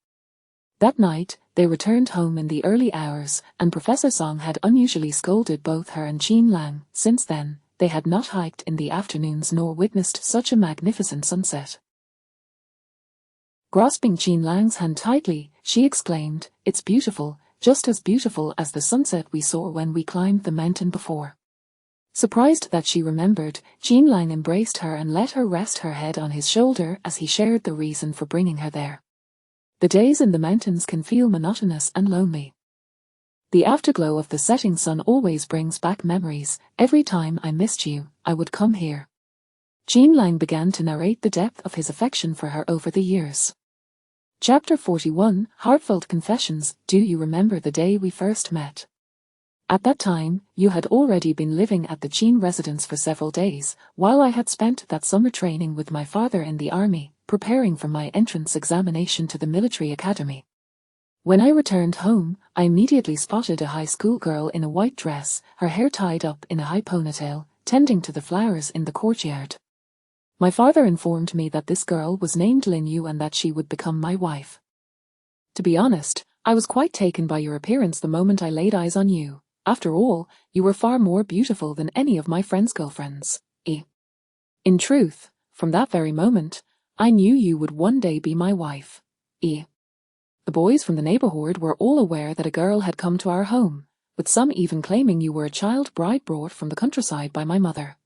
That night, they returned home in the early hours, and Professor Song had unusually scolded both her and Qin Lang. Since then, they had not hiked in the afternoons nor witnessed such a magnificent sunset. Grasping Qin Lang's hand tightly, she exclaimed, "It's beautiful, just as beautiful as the sunset we saw when we climbed the mountain before." Surprised that she remembered, Qin Lang embraced her and let her rest her head on his shoulder as he shared the reason for bringing her there. The days in the mountains can feel monotonous and lonely. The afterglow of the setting sun always brings back memories. Every time I missed you, I would come here. Qin Lang began to narrate the depth of his affection for her over the years. Chapter 41, Heartfelt Confessions. Do you remember the day we first met? At that time, you had already been living at the Qin residence for several days, while I had spent that summer training with my father in the army, preparing for my entrance examination to the military academy. When I returned home, I immediately spotted a high school girl in a white dress, her hair tied up in a high ponytail, tending to the flowers in the courtyard. My father informed me that this girl was named Lin Yu and that she would become my wife. To be honest, I was quite taken by your appearance the moment I laid eyes on you. After all, you were far more beautiful than any of my friends' girlfriends. In truth, from that very moment, I knew you would one day be my wife. The boys from the neighborhood were all aware that a girl had come to our home, with some even claiming you were a child bride brought from the countryside by my mother.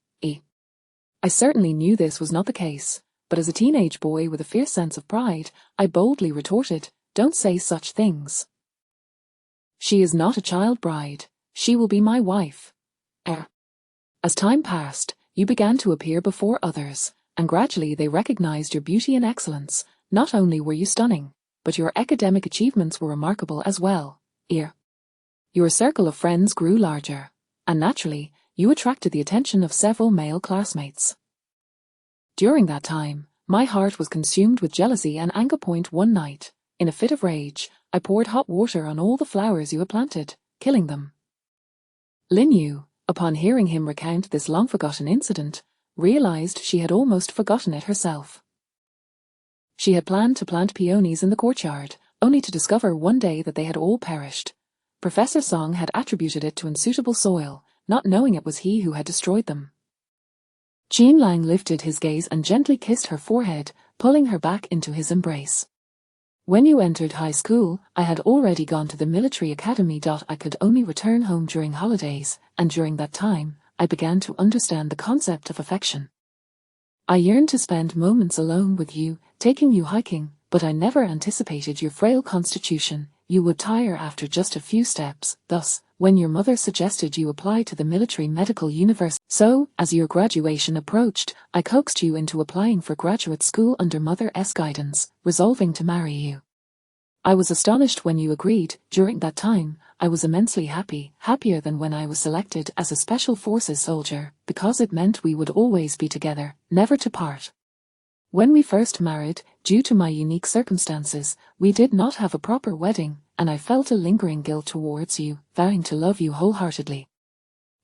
I certainly knew this was not the case, but as a teenage boy with a fierce sense of pride, I boldly retorted, "Don't say such things. She is not a child bride. She will be my wife." As time passed, you began to appear before others, and gradually they recognized your beauty and excellence. Not only were you stunning, but your academic achievements were remarkable as well. Your circle of friends grew larger, and naturally, you attracted the attention of several male classmates. During that time, my heart was consumed with jealousy and anger. One night, in a fit of rage, I poured hot water on all the flowers you had planted, killing them. Lin Yu, upon hearing him recount this long-forgotten incident, realized she had almost forgotten it herself. She had planned to plant peonies in the courtyard, only to discover one day that they had all perished. Professor Song had attributed it to unsuitable soil, not knowing it was he who had destroyed them. Qin Lang lifted his gaze and gently kissed her forehead, pulling her back into his embrace. When you entered high school, I had already gone to the military academy. I could only return home during holidays, and during that time, I began to understand the concept of affection. I yearned to spend moments alone with you, taking you hiking, but I never anticipated your frail constitution, you would tire after just a few steps. Thus, when your mother suggested you apply to the military medical university, so, as your graduation approached, I coaxed you into applying for graduate school under Mother's guidance, resolving to marry you. I was astonished when you agreed. During that time, I was immensely happy, happier than when I was selected as a Special Forces soldier, because it meant we would always be together, never to part. When we first married, due to my unique circumstances, we did not have a proper wedding, and I felt a lingering guilt towards you, vowing to love you wholeheartedly.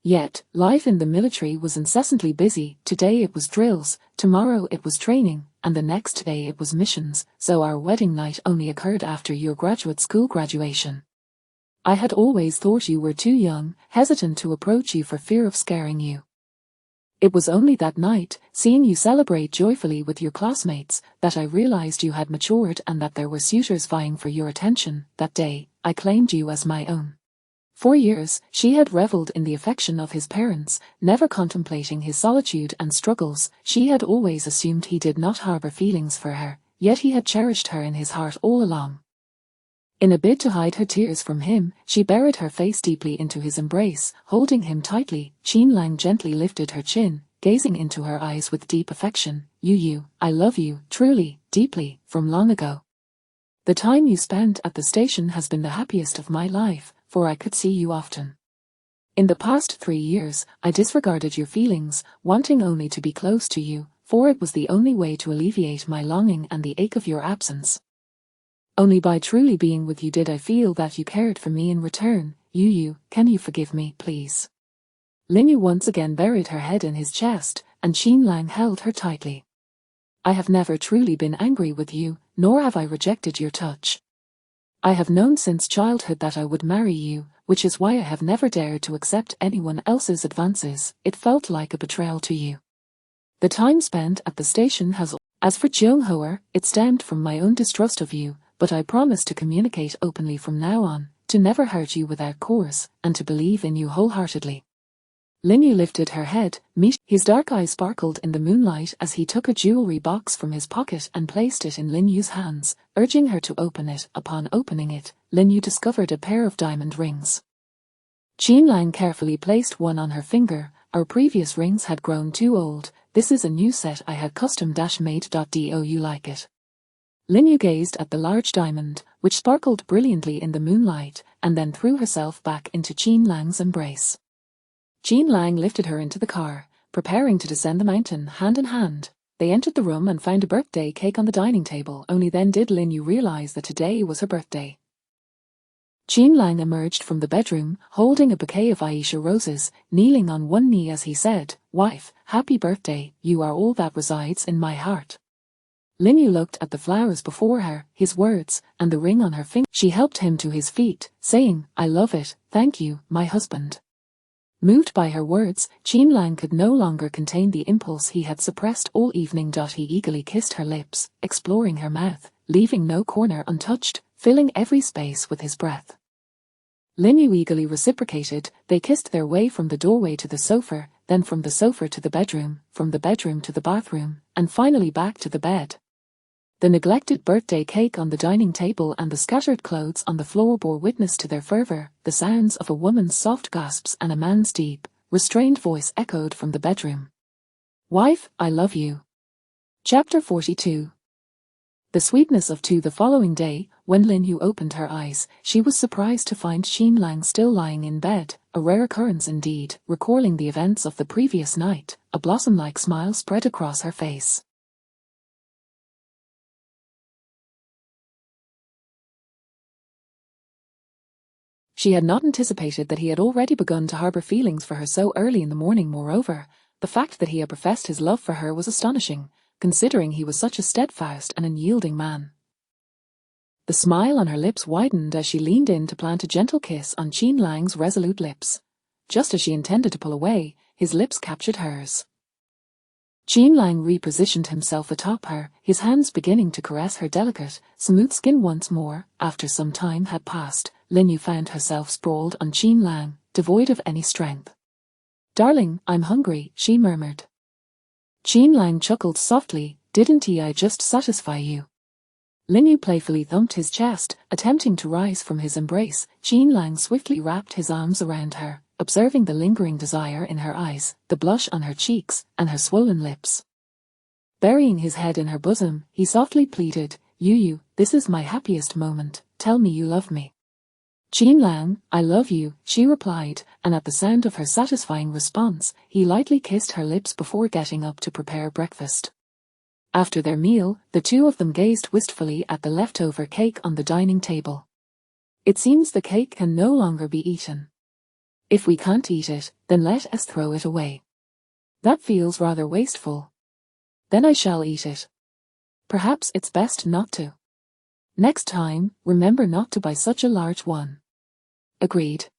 Yet, life in the military was incessantly busy. Today it was drills, tomorrow it was training, and the next day it was missions, so our wedding night only occurred after your graduate school graduation. I had always thought you were too young, hesitant to approach you for fear of scaring you. It was only that night, seeing you celebrate joyfully with your classmates, that I realized you had matured and that there were suitors vying for your attention. That day, I claimed you as my own. For years, she had reveled in the affection of his parents, never contemplating his solitude and struggles. She had always assumed he did not harbor feelings for her, yet he had cherished her in his heart all along. In a bid to hide her tears from him, she buried her face deeply into his embrace, holding him tightly. Qin Lang gently lifted her chin, gazing into her eyes with deep affection. I love you, truly, deeply, from long ago. The time you spent at the station has been the happiest of my life, for I could see you often. In the past 3 years, I disregarded your feelings, wanting only to be close to you, for it was the only way to alleviate my longing and the ache of your absence. Only by truly being with you did I feel that you cared for me in return. Can you forgive me, please? Lin Yu once again buried her head in his chest, and Qin Lang held her tightly. I have never truly been angry with you, nor have I rejected your touch. I have known since childhood that I would marry you, which is why I have never dared to accept anyone else's advances. It felt like a betrayal to you. The time spent at the station has... As for Jung-Hoer, it stemmed from my own distrust of you, but I promise to communicate openly from now on, to never hurt you without cause, and to believe in you wholeheartedly. Lin Yu lifted her head, his dark eyes sparkled in the moonlight as he took a jewelry box from his pocket and placed it in Lin Yu's hands, urging her to open it. Upon opening it, Lin Yu discovered a pair of diamond rings. Qin Lang carefully placed one on her finger. Our previous rings had grown too old. This is a new set I had custom-made. Do you like it? Lin Yu gazed at the large diamond, which sparkled brilliantly in the moonlight, and then threw herself back into Qin Lang's embrace. Qin Lang lifted her into the car, preparing to descend the mountain hand in hand. They entered the room and found a birthday cake on the dining table. Only then did Lin Yu realize that today was her birthday. Qin Lang emerged from the bedroom, holding a bouquet of Aisha roses, kneeling on one knee as he said, "Wife, happy birthday, you are all that resides in my heart." Lin Yu looked at the flowers before her, his words, and the ring on her finger. She helped him to his feet, saying, "I love it, thank you, my husband." Moved by her words, Qin Lang could no longer contain the impulse he had suppressed all evening. He eagerly kissed her lips, exploring her mouth, leaving no corner untouched, filling every space with his breath. Lin Yu eagerly reciprocated. They kissed their way from the doorway to the sofa, then from the sofa to the bedroom, from the bedroom to the bathroom, and finally back to the bed. The neglected birthday cake on the dining table and the scattered clothes on the floor bore witness to their fervor. The sounds of a woman's soft gasps and a man's deep, restrained voice echoed from the bedroom. "Wife, I love you." Chapter 42. The sweetness of the following day, when Lin Yu opened her eyes, she was surprised to find Qin Lang still lying in bed, a rare occurrence indeed. Recalling the events of the previous night, a blossom-like smile spread across her face. She had not anticipated that he had already begun to harbor feelings for her so early in the morning. Moreover, the fact that he had professed his love for her was astonishing, considering he was such a steadfast and unyielding man. The smile on her lips widened as she leaned in to plant a gentle kiss on Qin Lang's resolute lips. Just as she intended to pull away, his lips captured hers. Qin Lang repositioned himself atop her, his hands beginning to caress her delicate, smooth skin once more. After some time had passed, Lin Yu found herself sprawled on Qin Lang, devoid of any strength. "Darling, I'm hungry," she murmured. Qin Lang chuckled softly. "Didn't I just satisfy you?" Lin Yu playfully thumped his chest, attempting to rise from his embrace. Qin Lang swiftly wrapped his arms around her, observing the lingering desire in her eyes, the blush on her cheeks, and her swollen lips. Burying his head in her bosom, he softly pleaded, Yu, this is my happiest moment, tell me you love me. Qin Lang, I love you, she replied, and at the sound of her satisfying response, he lightly kissed her lips before getting up to prepare breakfast. After their meal, the two of them gazed wistfully at the leftover cake on the dining table. It seems the cake can no longer be eaten. If we can't eat it, then let us throw it away. That feels rather wasteful. Then I shall eat it. Perhaps it's best not to. Next time, remember not to buy such a large one. Agreed.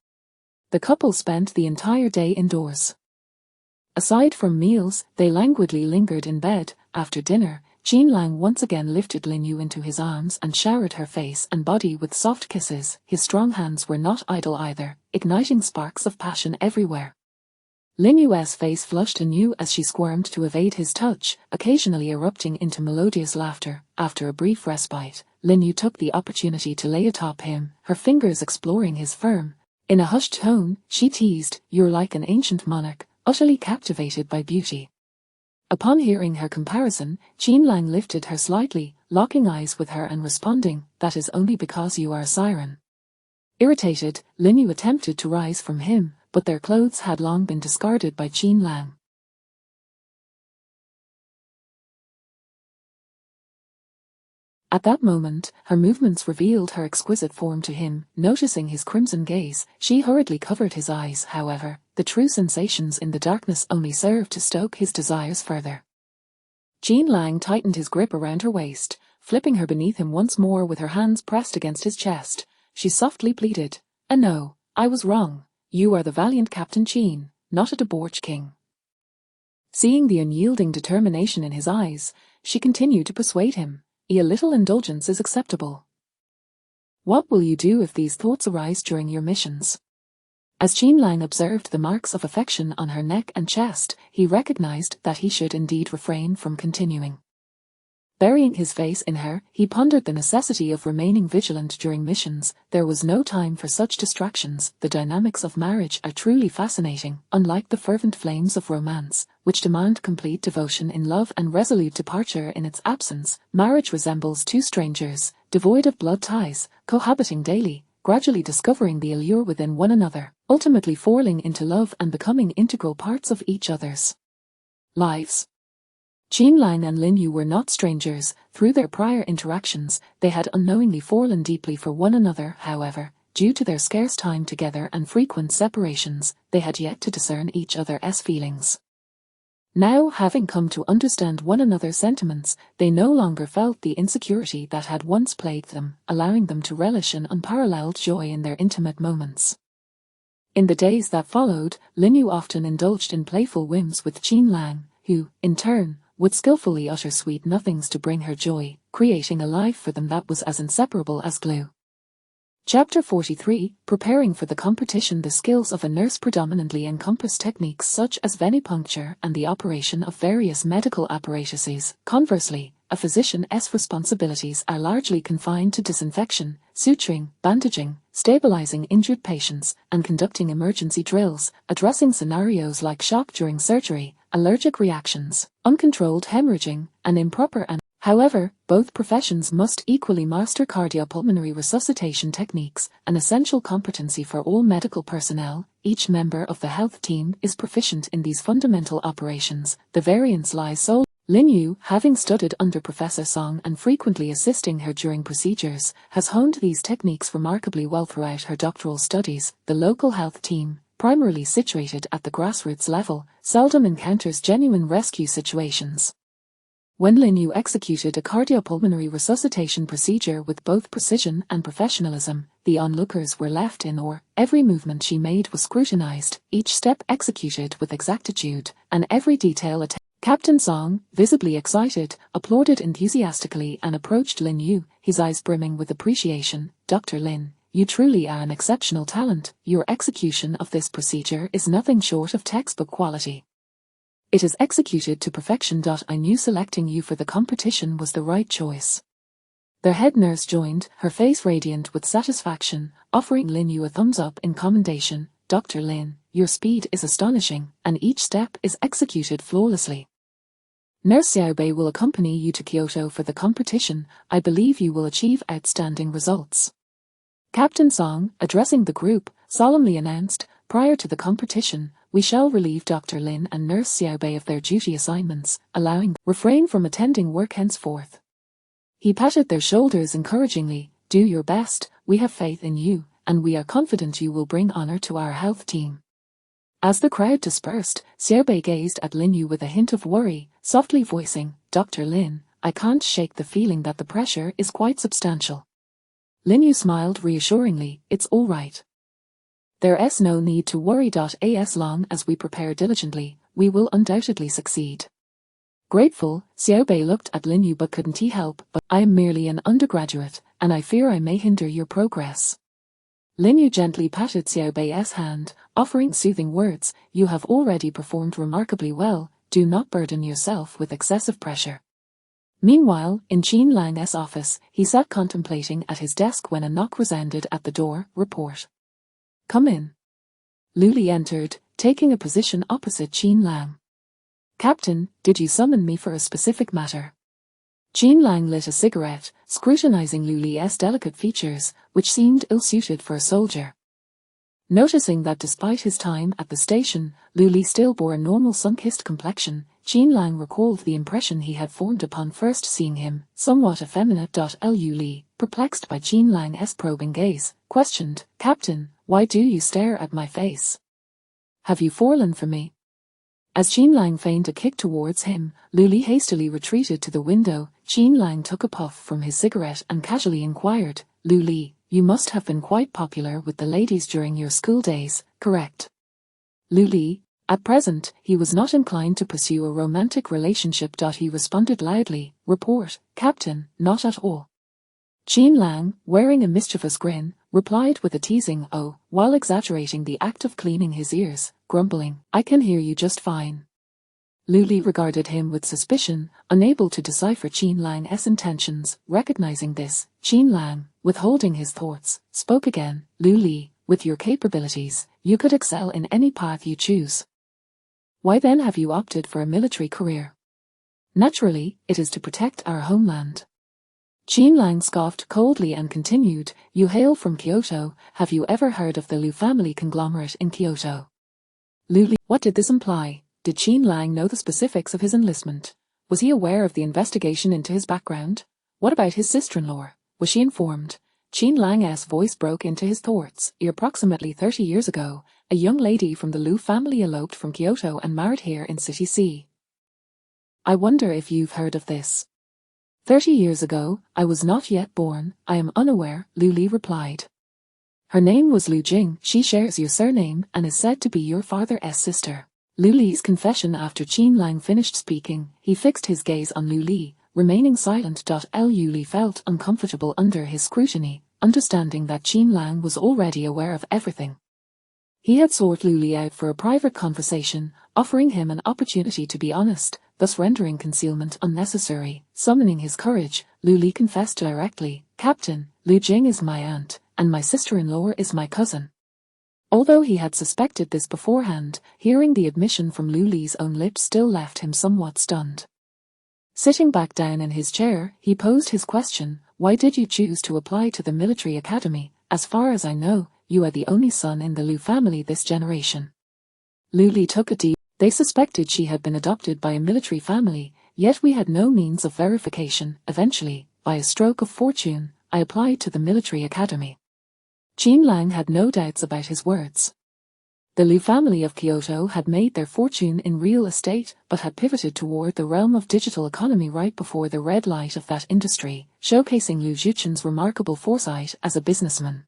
The couple spent the entire day indoors. Aside from meals, they languidly lingered in bed. After dinner, Qin Lang once again lifted Lin Yu into his arms and showered her face and body with soft kisses. His strong hands were not idle either, igniting sparks of passion everywhere. Lin Yu's face flushed anew as she squirmed to evade his touch, occasionally erupting into melodious laughter. After a brief respite, Lin Yu took the opportunity to lay atop him, her fingers exploring his firm. In a hushed tone, she teased, You're like an ancient monarch, utterly captivated by beauty. Upon hearing her comparison, Qin Lang lifted her slightly, locking eyes with her and responding, That is only because you are a siren. Irritated, Lin Yu attempted to rise from him, but their clothes had long been discarded by Qin Lang. At that moment, her movements revealed her exquisite form to him. Noticing his crimson gaze, she hurriedly covered his eyes. However, the true sensations in the darkness only served to stoke his desires further. Qin Lang tightened his grip around her waist, flipping her beneath him once more with her hands pressed against his chest. She softly pleaded, No, I was wrong. You are the valiant Captain Qin, not a debauched king. Seeing the unyielding determination in his eyes, she continued to persuade him. A little indulgence is acceptable. What will you do if these thoughts arise during your missions? As Qin Lang observed the marks of affection on her neck and chest, he recognized that he should indeed refrain from continuing. Burying his face in her, he pondered the necessity of remaining vigilant during missions. There was no time for such distractions. The dynamics of marriage are truly fascinating, unlike the fervent flames of romance, which demand complete devotion in love and resolute departure in its absence. Marriage resembles two strangers, devoid of blood ties, cohabiting daily, gradually discovering the allure within one another, ultimately falling into love and becoming integral parts of each other's lives. Qin Lang and Lin Yu were not strangers. Through their prior interactions, they had unknowingly fallen deeply for one another. However, due to their scarce time together and frequent separations, they had yet to discern each other's feelings. Now, having come to understand one another's sentiments, they no longer felt the insecurity that had once plagued them, allowing them to relish an unparalleled joy in their intimate moments. In the days that followed, Lin Yu often indulged in playful whims with Qin Lang, who, in turn, would skillfully utter sweet nothings to bring her joy, creating a life for them that was as inseparable as glue. Chapter 43, Preparing for the competition. The skills of a nurse predominantly encompass techniques such as venipuncture and the operation of various medical apparatuses. Conversely, a physician's responsibilities are largely confined to disinfection, suturing, bandaging, stabilizing injured patients, and conducting emergency drills, addressing scenarios like shock during surgery, allergic reactions, uncontrolled hemorrhaging, and improper However, both professions must equally master cardiopulmonary resuscitation techniques, an essential competency for all medical personnel. Each member of the health team is proficient in these fundamental operations. The variance lies solely. Lin Yu, having studied under Professor Song and frequently assisting her during procedures, has honed these techniques remarkably well throughout her doctoral studies. The local health team, primarily situated at the grassroots level, seldom encounters genuine rescue situations. When Lin Yu executed a cardiopulmonary resuscitation procedure with both precision and professionalism, the onlookers were left in awe. Every movement she made was scrutinized, each step executed with exactitude, and every detail Captain Song, visibly excited, applauded enthusiastically and approached Lin Yu, his eyes brimming with appreciation. Dr. Lin, you truly are an exceptional talent. Your execution of this procedure is nothing short of textbook quality. It is executed to perfection. I knew selecting you for the competition was the right choice. Their head nurse joined, her face radiant with satisfaction, offering Lin Yu a thumbs up in commendation. Dr. Lin, your speed is astonishing, and each step is executed flawlessly. Nurse Xiaobei will accompany you to Kyoto for the competition. I believe you will achieve outstanding results. Captain Song, addressing the group, solemnly announced, prior to the competition, we shall relieve Dr. Lin and Nurse Xiaobei of their duty assignments, allowing refrain from attending work henceforth. He patted their shoulders encouragingly. Do your best, we have faith in you, and we are confident you will bring honor to our health team. As the crowd dispersed, Xiaobei gazed at Lin Yu with a hint of worry, softly voicing, Dr. Lin, I can't shake the feeling that the pressure is quite substantial. Lin Yu smiled reassuringly, it's all right. There's no need to worry. As long as we prepare diligently, we will undoubtedly succeed. Grateful, Xiaobei looked at Lin Yu but couldn't he help, but I am merely an undergraduate, and I fear I may hinder your progress. Lin Yu gently patted Xiaobei's hand, offering soothing words, you have already performed remarkably well, do not burden yourself with excessive pressure. Meanwhile, in Qin Lang's office, he sat contemplating at his desk when a knock resounded at the door. Report. Come in. Lu Li entered, taking a position opposite Qin Lang. Captain, did you summon me for a specific matter? Qin Lang lit a cigarette, scrutinizing Lu Li's delicate features, which seemed ill-suited for a soldier. Noticing that despite his time at the station, Lu Li still bore a normal sun-kissed complexion, Qin Lang recalled the impression he had formed upon first seeing him, somewhat effeminate. Lu Li, perplexed by Qin Lang's probing gaze, questioned, Captain, why do you stare at my face? Have you fallen for me? As Qin Lang feigned a kick towards him, Lu Li hastily retreated to the window. Qin Lang took a puff from his cigarette and casually inquired, Lu Li, you must have been quite popular with the ladies during your school days, correct? Lu Li, at present, he was not inclined to pursue a romantic relationship. He responded loudly, Report, Captain, not at all. Qin Lang, wearing a mischievous grin, replied with a teasing oh, while exaggerating the act of cleaning his ears, grumbling, I can hear you just fine. Lu Li regarded him with suspicion, unable to decipher Qin Lang's intentions. Recognizing this, Qin Lang, withholding his thoughts, spoke again, Lu Li, with your capabilities, you could excel in any path you choose. Why then have you opted for a military career? Naturally, it is to protect our homeland. Qin Lang scoffed coldly and continued, you hail from Kyoto, have you ever heard of the Lu family conglomerate in Kyoto? Lu Li, what did this imply? Did Qin Lang know the specifics of his enlistment? Was he aware of the investigation into his background? What about his sister-in-law? Was she informed? Qin Lang's voice broke into his thoughts. Approximately 30 years ago, a young lady from the Lu family eloped from Kyoto and married here in City C. I wonder if you've heard of this. 30 years ago, I was not yet born, I am unaware, Lu Li replied. Her name was Lu Jing, she shares your surname and is said to be your father's sister. Lu Li's confession. After Qin Lang finished speaking, he fixed his gaze on Lu Li, remaining silent. Lu Li felt uncomfortable under his scrutiny, understanding that Qin Lang was already aware of everything. He had sought Lu Li out for a private conversation, offering him an opportunity to be honest, thus rendering concealment unnecessary. Summoning his courage, Lu Li confessed directly, Captain, Lu Jing is my aunt, and my sister-in-law is my cousin. Although he had suspected this beforehand, hearing the admission from Lu Li's own lips still left him somewhat stunned. Sitting back down in his chair, he posed his question, why did you choose to apply to the military academy? As far as I know, you are the only son in the Lu family this generation. Lu Li took a deep. They suspected she had been adopted by a military family, yet we had no means of verification. Eventually, by a stroke of fortune, I applied to the military academy. Qin Lang had no doubts about his words. The Lu family of Kyoto had made their fortune in real estate, but had pivoted toward the realm of digital economy right before the red light of that industry, showcasing Lu Zhuchen's remarkable foresight as a businessman.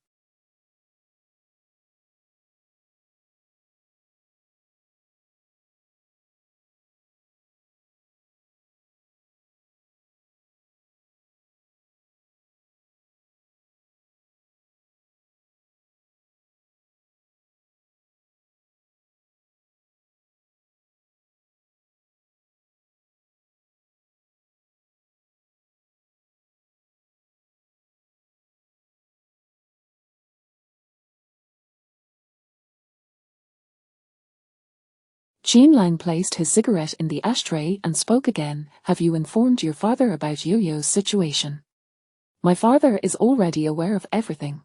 Qin Lang placed his cigarette in the ashtray and spoke again. Have you informed your father about Yo-Yo's situation? My father is already aware of everything.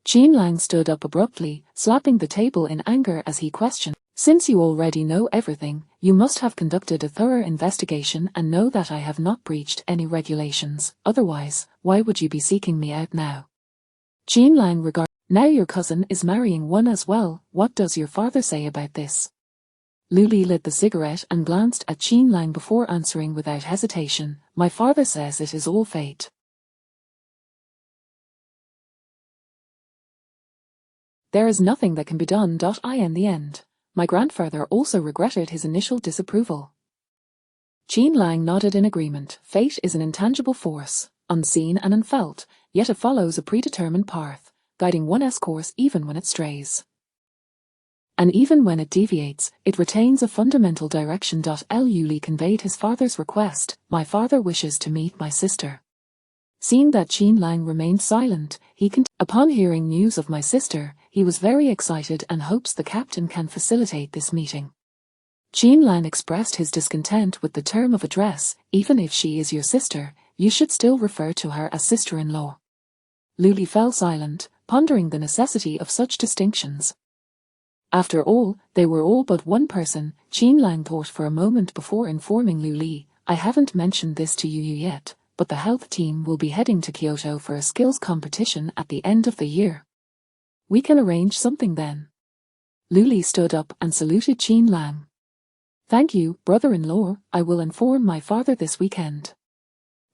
Qin Lang stood up abruptly, slapping the table in anger as he questioned. Since you already know everything, you must have conducted a thorough investigation and know that I have not breached any regulations. Otherwise, why would you be seeking me out now? Qin Lang regarded. Now your cousin is marrying one as well. What does your father say about this? Lu Li lit the cigarette and glanced at Qin Lang before answering without hesitation. My father says it is all fate. There is nothing that can be done. In the end, my grandfather also regretted his initial disapproval. Qin Lang nodded in agreement. Fate is an intangible force, unseen and unfelt, yet it follows a predetermined path, guiding one's course even when it strays. And even when it deviates, it retains a fundamental direction. Lu Li conveyed his father's request. My father wishes to meet my sister. Seeing that Qin Lang remained silent, he continued. Upon hearing news of my sister, he was very excited and hopes the captain can facilitate this meeting. Qin Lang expressed his discontent with the term of address. Even if she is your sister, you should still refer to her as sister-in-law. Lu Li fell silent, pondering the necessity of such distinctions. After all, they were all but one person. Qin Lang thought for a moment before informing Lu Li. I haven't mentioned this to you yet, but the health team will be heading to Kyoto for a skills competition at the end of the year. We can arrange something then. Lu Li stood up and saluted Qin Lang. Thank you, brother-in-law. I will inform my father this weekend.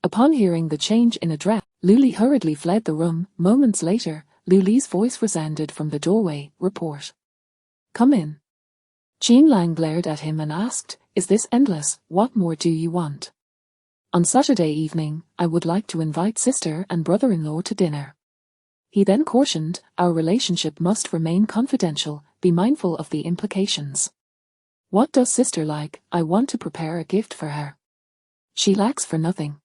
Upon hearing the change in address, Lu Li hurriedly fled the room. Moments later, Lu Li's voice resounded from the doorway. Report. Come in. Qin Lang glared at him and asked, Is this endless? What more do you want? On Saturday evening, I would like to invite sister and brother-in-law to dinner. He then cautioned, our relationship must remain confidential, be mindful of the implications. What does sister like? I want to prepare a gift for her. She lacks for nothing.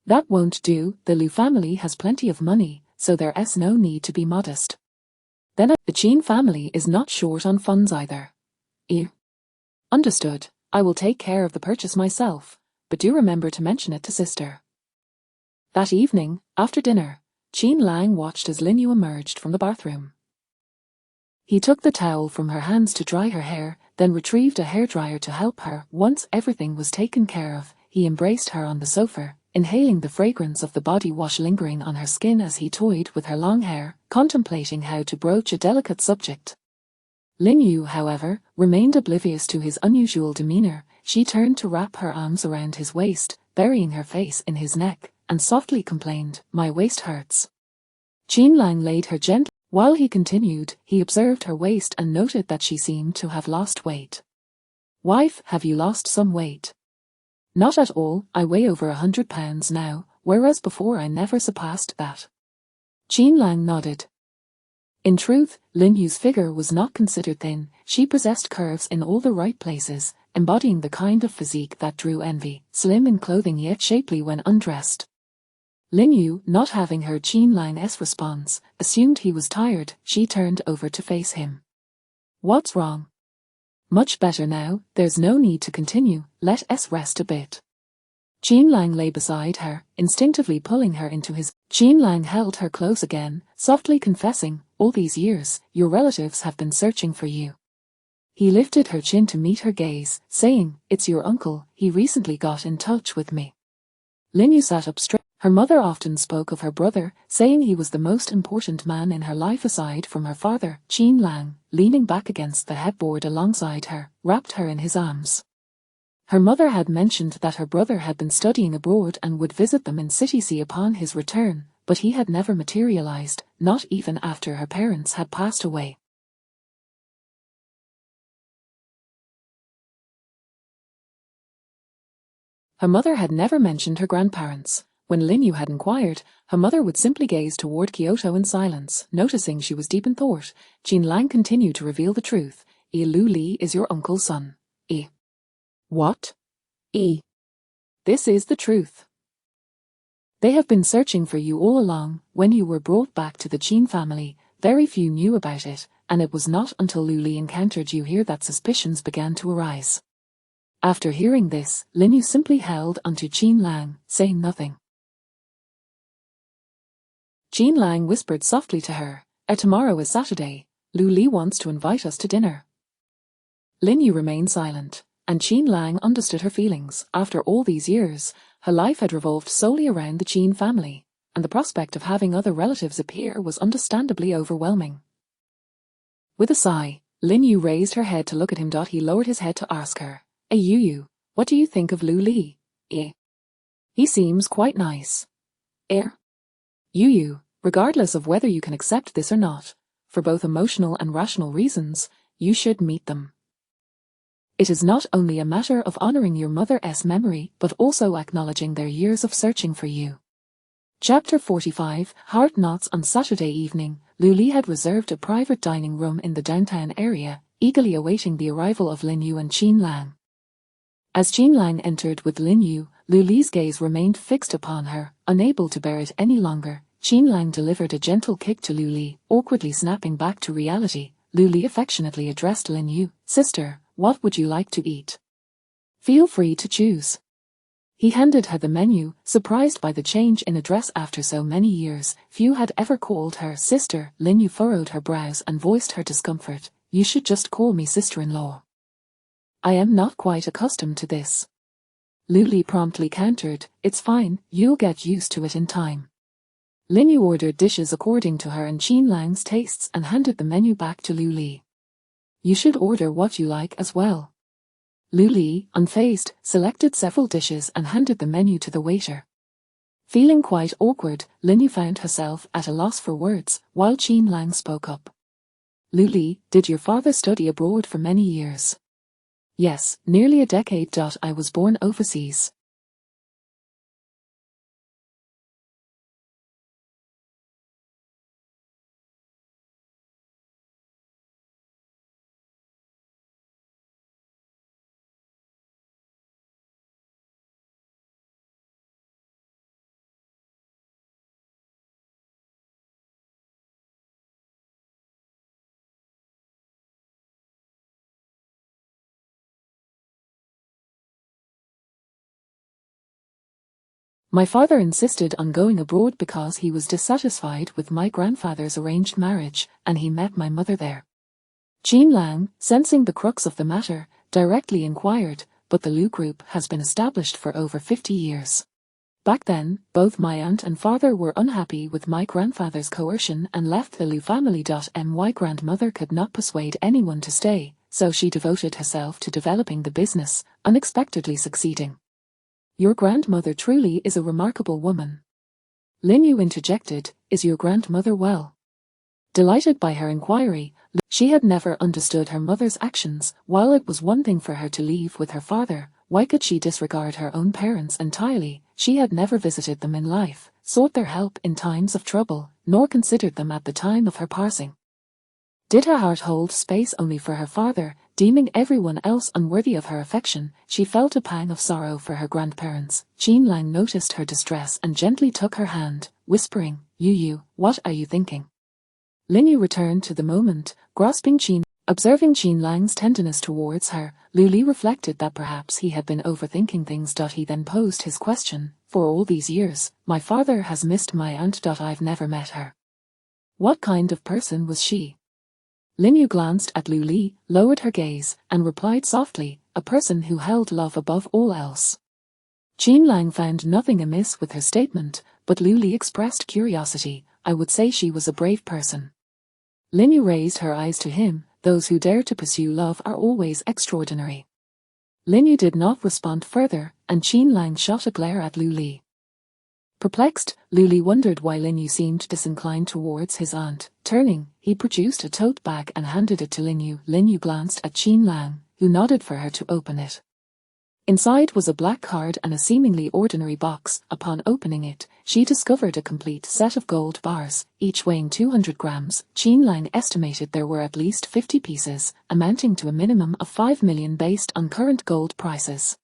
That won't do, the Lu family has plenty of money, so there's no need to be modest. Then the Qin family is not short on funds either. Understood. I will take care of the purchase myself, but do remember to mention it to sister. That evening, after dinner, Qin Lang watched as Lin Yu emerged from the bathroom. He took the towel from her hands to dry her hair, then retrieved a hairdryer to help her. Once everything was taken care of, he embraced her on the sofa, inhaling the fragrance of the body wash lingering on her skin as he toyed with her long hair, contemplating how to broach a delicate subject. Lin Yu, however, remained oblivious to his unusual demeanor. She turned to wrap her arms around his waist, burying her face in his neck, and softly complained, My waist hurts. Qin Lang laid her gently. While he continued, he observed her waist and noted that she seemed to have lost weight. Wife, have you lost some weight? Not at all, I weigh over 100 pounds now, whereas before I never surpassed that. Qin Lang nodded. In truth, Lin Yu's figure was not considered thin. She possessed curves in all the right places, embodying the kind of physique that drew envy, slim in clothing yet shapely when undressed. Lin Yu, not having heard Qin Lang's response, assumed he was tired. She turned over to face him. What's wrong? Much better now, there's no need to continue, let us rest a bit. Qin Lang lay beside her, instinctively pulling her into his. Qin Lang held her close again, softly confessing, all these years, your relatives have been searching for you. He lifted her chin to meet her gaze, saying, It's your uncle, he recently got in touch with me. Lin Yu sat up straight. Her mother often spoke of her brother, saying he was the most important man in her life aside from her father. Qin Lang, leaning back against the headboard alongside her, wrapped her in his arms. Her mother had mentioned that her brother had been studying abroad and would visit them in City C upon his return, but he had never materialized, not even after her parents had passed away. Her mother had never mentioned her grandparents. When Lin Yu had inquired, her mother would simply gaze toward Kyoto in silence. Noticing she was deep in thought, Qin Lang continued to reveal the truth. Lu Li is your uncle's son. What? This is the truth. They have been searching for you all along. When you were brought back to the Qin family, very few knew about it, and it was not until Lu Li encountered Yu here that suspicions began to arise. After hearing this, Lin Yu simply held onto Qin Lang, saying nothing. Qin Lang whispered softly to her, Tomorrow is Saturday. Lu Li wants to invite us to dinner." Lin Yu remained silent, and Qin Lang understood her feelings. After all these years, her life had revolved solely around the Qin family, and the prospect of having other relatives appear was understandably overwhelming. With a sigh, Lin Yu raised her head to look at him. He lowered his head to ask her, Yu, what do you think of Lu Li? He seems quite nice. Yu, regardless of whether you can accept this or not, for both emotional and rational reasons, you should meet them. It is not only a matter of honoring your mother's memory but also acknowledging their years of searching for you. Chapter 45 Heart Knots. On Saturday evening, Lu Li had reserved a private dining room in the downtown area, eagerly awaiting the arrival of Lin Yu and Qin Lang. As Qin Lang entered with Lin Yu, Lu Li's gaze remained fixed upon her, unable to bear it any longer. Qin Lang delivered a gentle kick to Lu Li, awkwardly snapping back to reality. Lu Li affectionately addressed Lin Yu, Sister, what would you like to eat? Feel free to choose. He handed her the menu, surprised by the change in address after so many years. Few had ever called her sister. Lin Yu furrowed her brows and voiced her discomfort. You should just call me sister-in-law. I am not quite accustomed to this. Lu Li promptly countered, It's fine, you'll get used to it in time. Lin Yu ordered dishes according to her and Qin Lang's tastes and handed the menu back to Lu Li. You should order what you like as well. Lu Li, unfazed, selected several dishes and handed the menu to the waiter. Feeling quite awkward, Lin Yu found herself at a loss for words, while Qin Lang spoke up. Lu Li, did your father study abroad for many years? Yes, nearly a decade. I was born overseas. My father insisted on going abroad because he was dissatisfied with my grandfather's arranged marriage, and he met my mother there. Qin Lang, sensing the crux of the matter, directly inquired, but the Lu group has been established for over 50 years. Back then, both my aunt and father were unhappy with my grandfather's coercion and left the Lu family. My grandmother could not persuade anyone to stay, so she devoted herself to developing the business, unexpectedly succeeding. Your grandmother truly is a remarkable woman. Lin Yu interjected, Is your grandmother well? Delighted by her inquiry, she had never understood her mother's actions. While it was one thing for her to leave with her father, why could she disregard her own parents entirely? She had never visited them in life, sought their help in times of trouble, nor considered them at the time of her passing. Did her heart hold space only for her father, deeming everyone else unworthy of her affection? She felt a pang of sorrow for her grandparents. Qin Lang noticed her distress and gently took her hand, whispering, Yu, what are you thinking? Lin Yu returned to the moment, observing Qin Lang's tenderness towards her. Lu Li reflected that perhaps he had been overthinking things. He then posed his question, For all these years, my father has missed my aunt. I've never met her. What kind of person was she? Lin Yu glanced at Lu Li, lowered her gaze, and replied softly, A person who held love above all else. Qin Lang found nothing amiss with her statement, but Lu Li expressed curiosity. I would say she was a brave person. Lin Yu raised her eyes to him. Those who dare to pursue love are always extraordinary. Lin Yu did not respond further, and Qin Lang shot a glare at Lu Li. Perplexed, Lu Li wondered why Lin Yu seemed disinclined towards his aunt. Turning, he produced a tote bag and handed it to Lin Yu. Lin Yu glanced at Qin Lang, who nodded for her to open it. Inside was a black card and a seemingly ordinary box. Upon opening it, she discovered a complete set of gold bars, each weighing 200 grams. Qin Lang estimated there were at least 50 pieces, amounting to a minimum of 5 million based on current gold prices.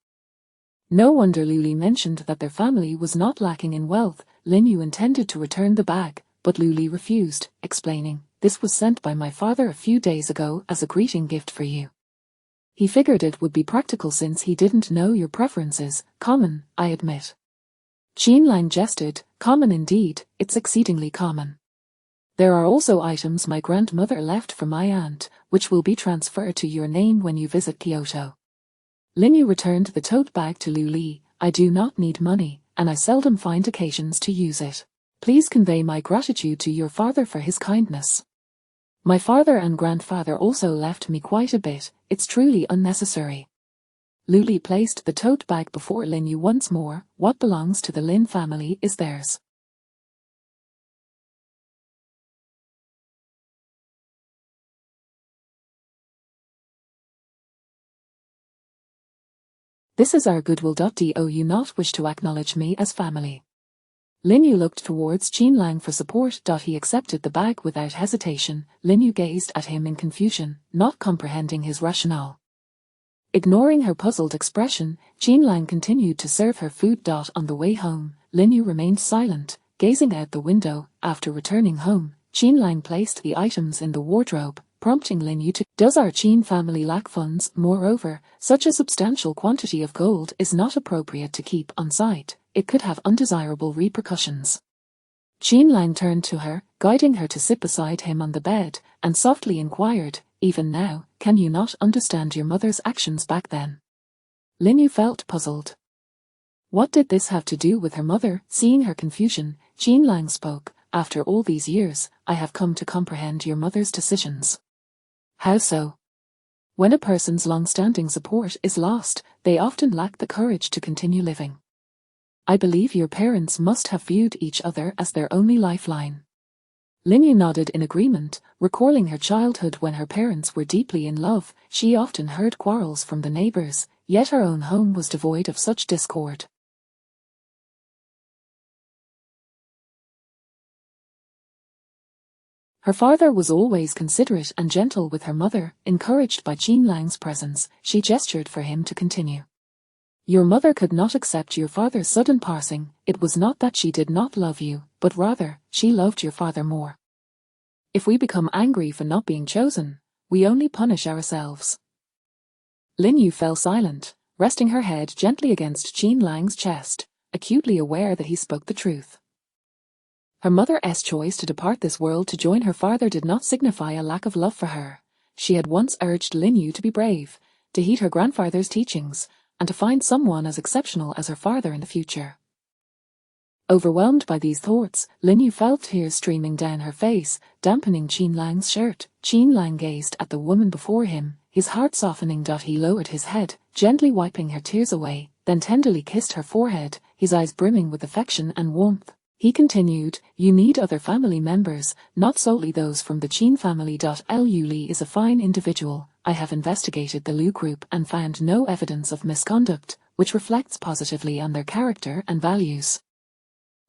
No wonder Lu Li mentioned that their family was not lacking in wealth. Lin Yu intended to return the bag, but Lu Li refused, explaining, This was sent by my father a few days ago as a greeting gift for you. He figured it would be practical since he didn't know your preferences. Common, I admit. Qin Lang gestured. Common indeed, it's exceedingly common. There are also items my grandmother left for my aunt, which will be transferred to your name when you visit Kyoto. Lin Yu returned the tote bag to Lu Li. I do not need money, and I seldom find occasions to use it. Please convey my gratitude to your father for his kindness. My father and grandfather also left me quite a bit, it's truly unnecessary. Lu Li placed the tote bag before Lin Yu once more. What belongs to the Lin family is theirs. This is our goodwill. Do you not wish to acknowledge me as family? Lin Yu looked towards Qin Lang for support. He accepted the bag without hesitation. Lin Yu gazed at him in confusion, not comprehending his rationale. Ignoring her puzzled expression, Qin Lang continued to serve her food. On the way home, Lin Yu remained silent, gazing out the window. After returning home, Qin Lang placed the items in the wardrobe, prompting Lin Yu to, does our Qin family lack funds? Moreover, such a substantial quantity of gold is not appropriate to keep on site. It could have undesirable repercussions. Qin Lang turned to her, guiding her to sit beside him on the bed, and softly inquired, even now, can you not understand your mother's actions back then? Lin Yu felt puzzled. What did this have to do with her mother? Seeing her confusion, Qin Lang spoke, after all these years, I have come to comprehend your mother's decisions. How so? When a person's long-standing support is lost, they often lack the courage to continue living. I believe your parents must have viewed each other as their only lifeline. Lin Yu nodded in agreement, recalling her childhood when her parents were deeply in love. She often heard quarrels from the neighbors, yet her own home was devoid of such discord. Her father was always considerate and gentle with her mother. Encouraged by Qin Lang's presence, she gestured for him to continue. Your mother could not accept your father's sudden passing. It was not that she did not love you, but rather, she loved your father more. If we become angry for not being chosen, we only punish ourselves. Lin Yu fell silent, resting her head gently against Qin Lang's chest, acutely aware that he spoke the truth. Her mother's choice to depart this world to join her father did not signify a lack of love for her. She had once urged Lin Yu to be brave, to heed her grandfather's teachings, and to find someone as exceptional as her father in the future. Overwhelmed by these thoughts, Lin Yu felt tears streaming down her face, dampening Qin Lang's shirt. Qin Lang gazed at the woman before him, his heart softening. He lowered his head, gently wiping her tears away, then tenderly kissed her forehead, his eyes brimming with affection and warmth. He continued, you need other family members, not solely those from the Qin family. Lu Li is a fine individual. I have investigated the Lu group and found no evidence of misconduct, which reflects positively on their character and values.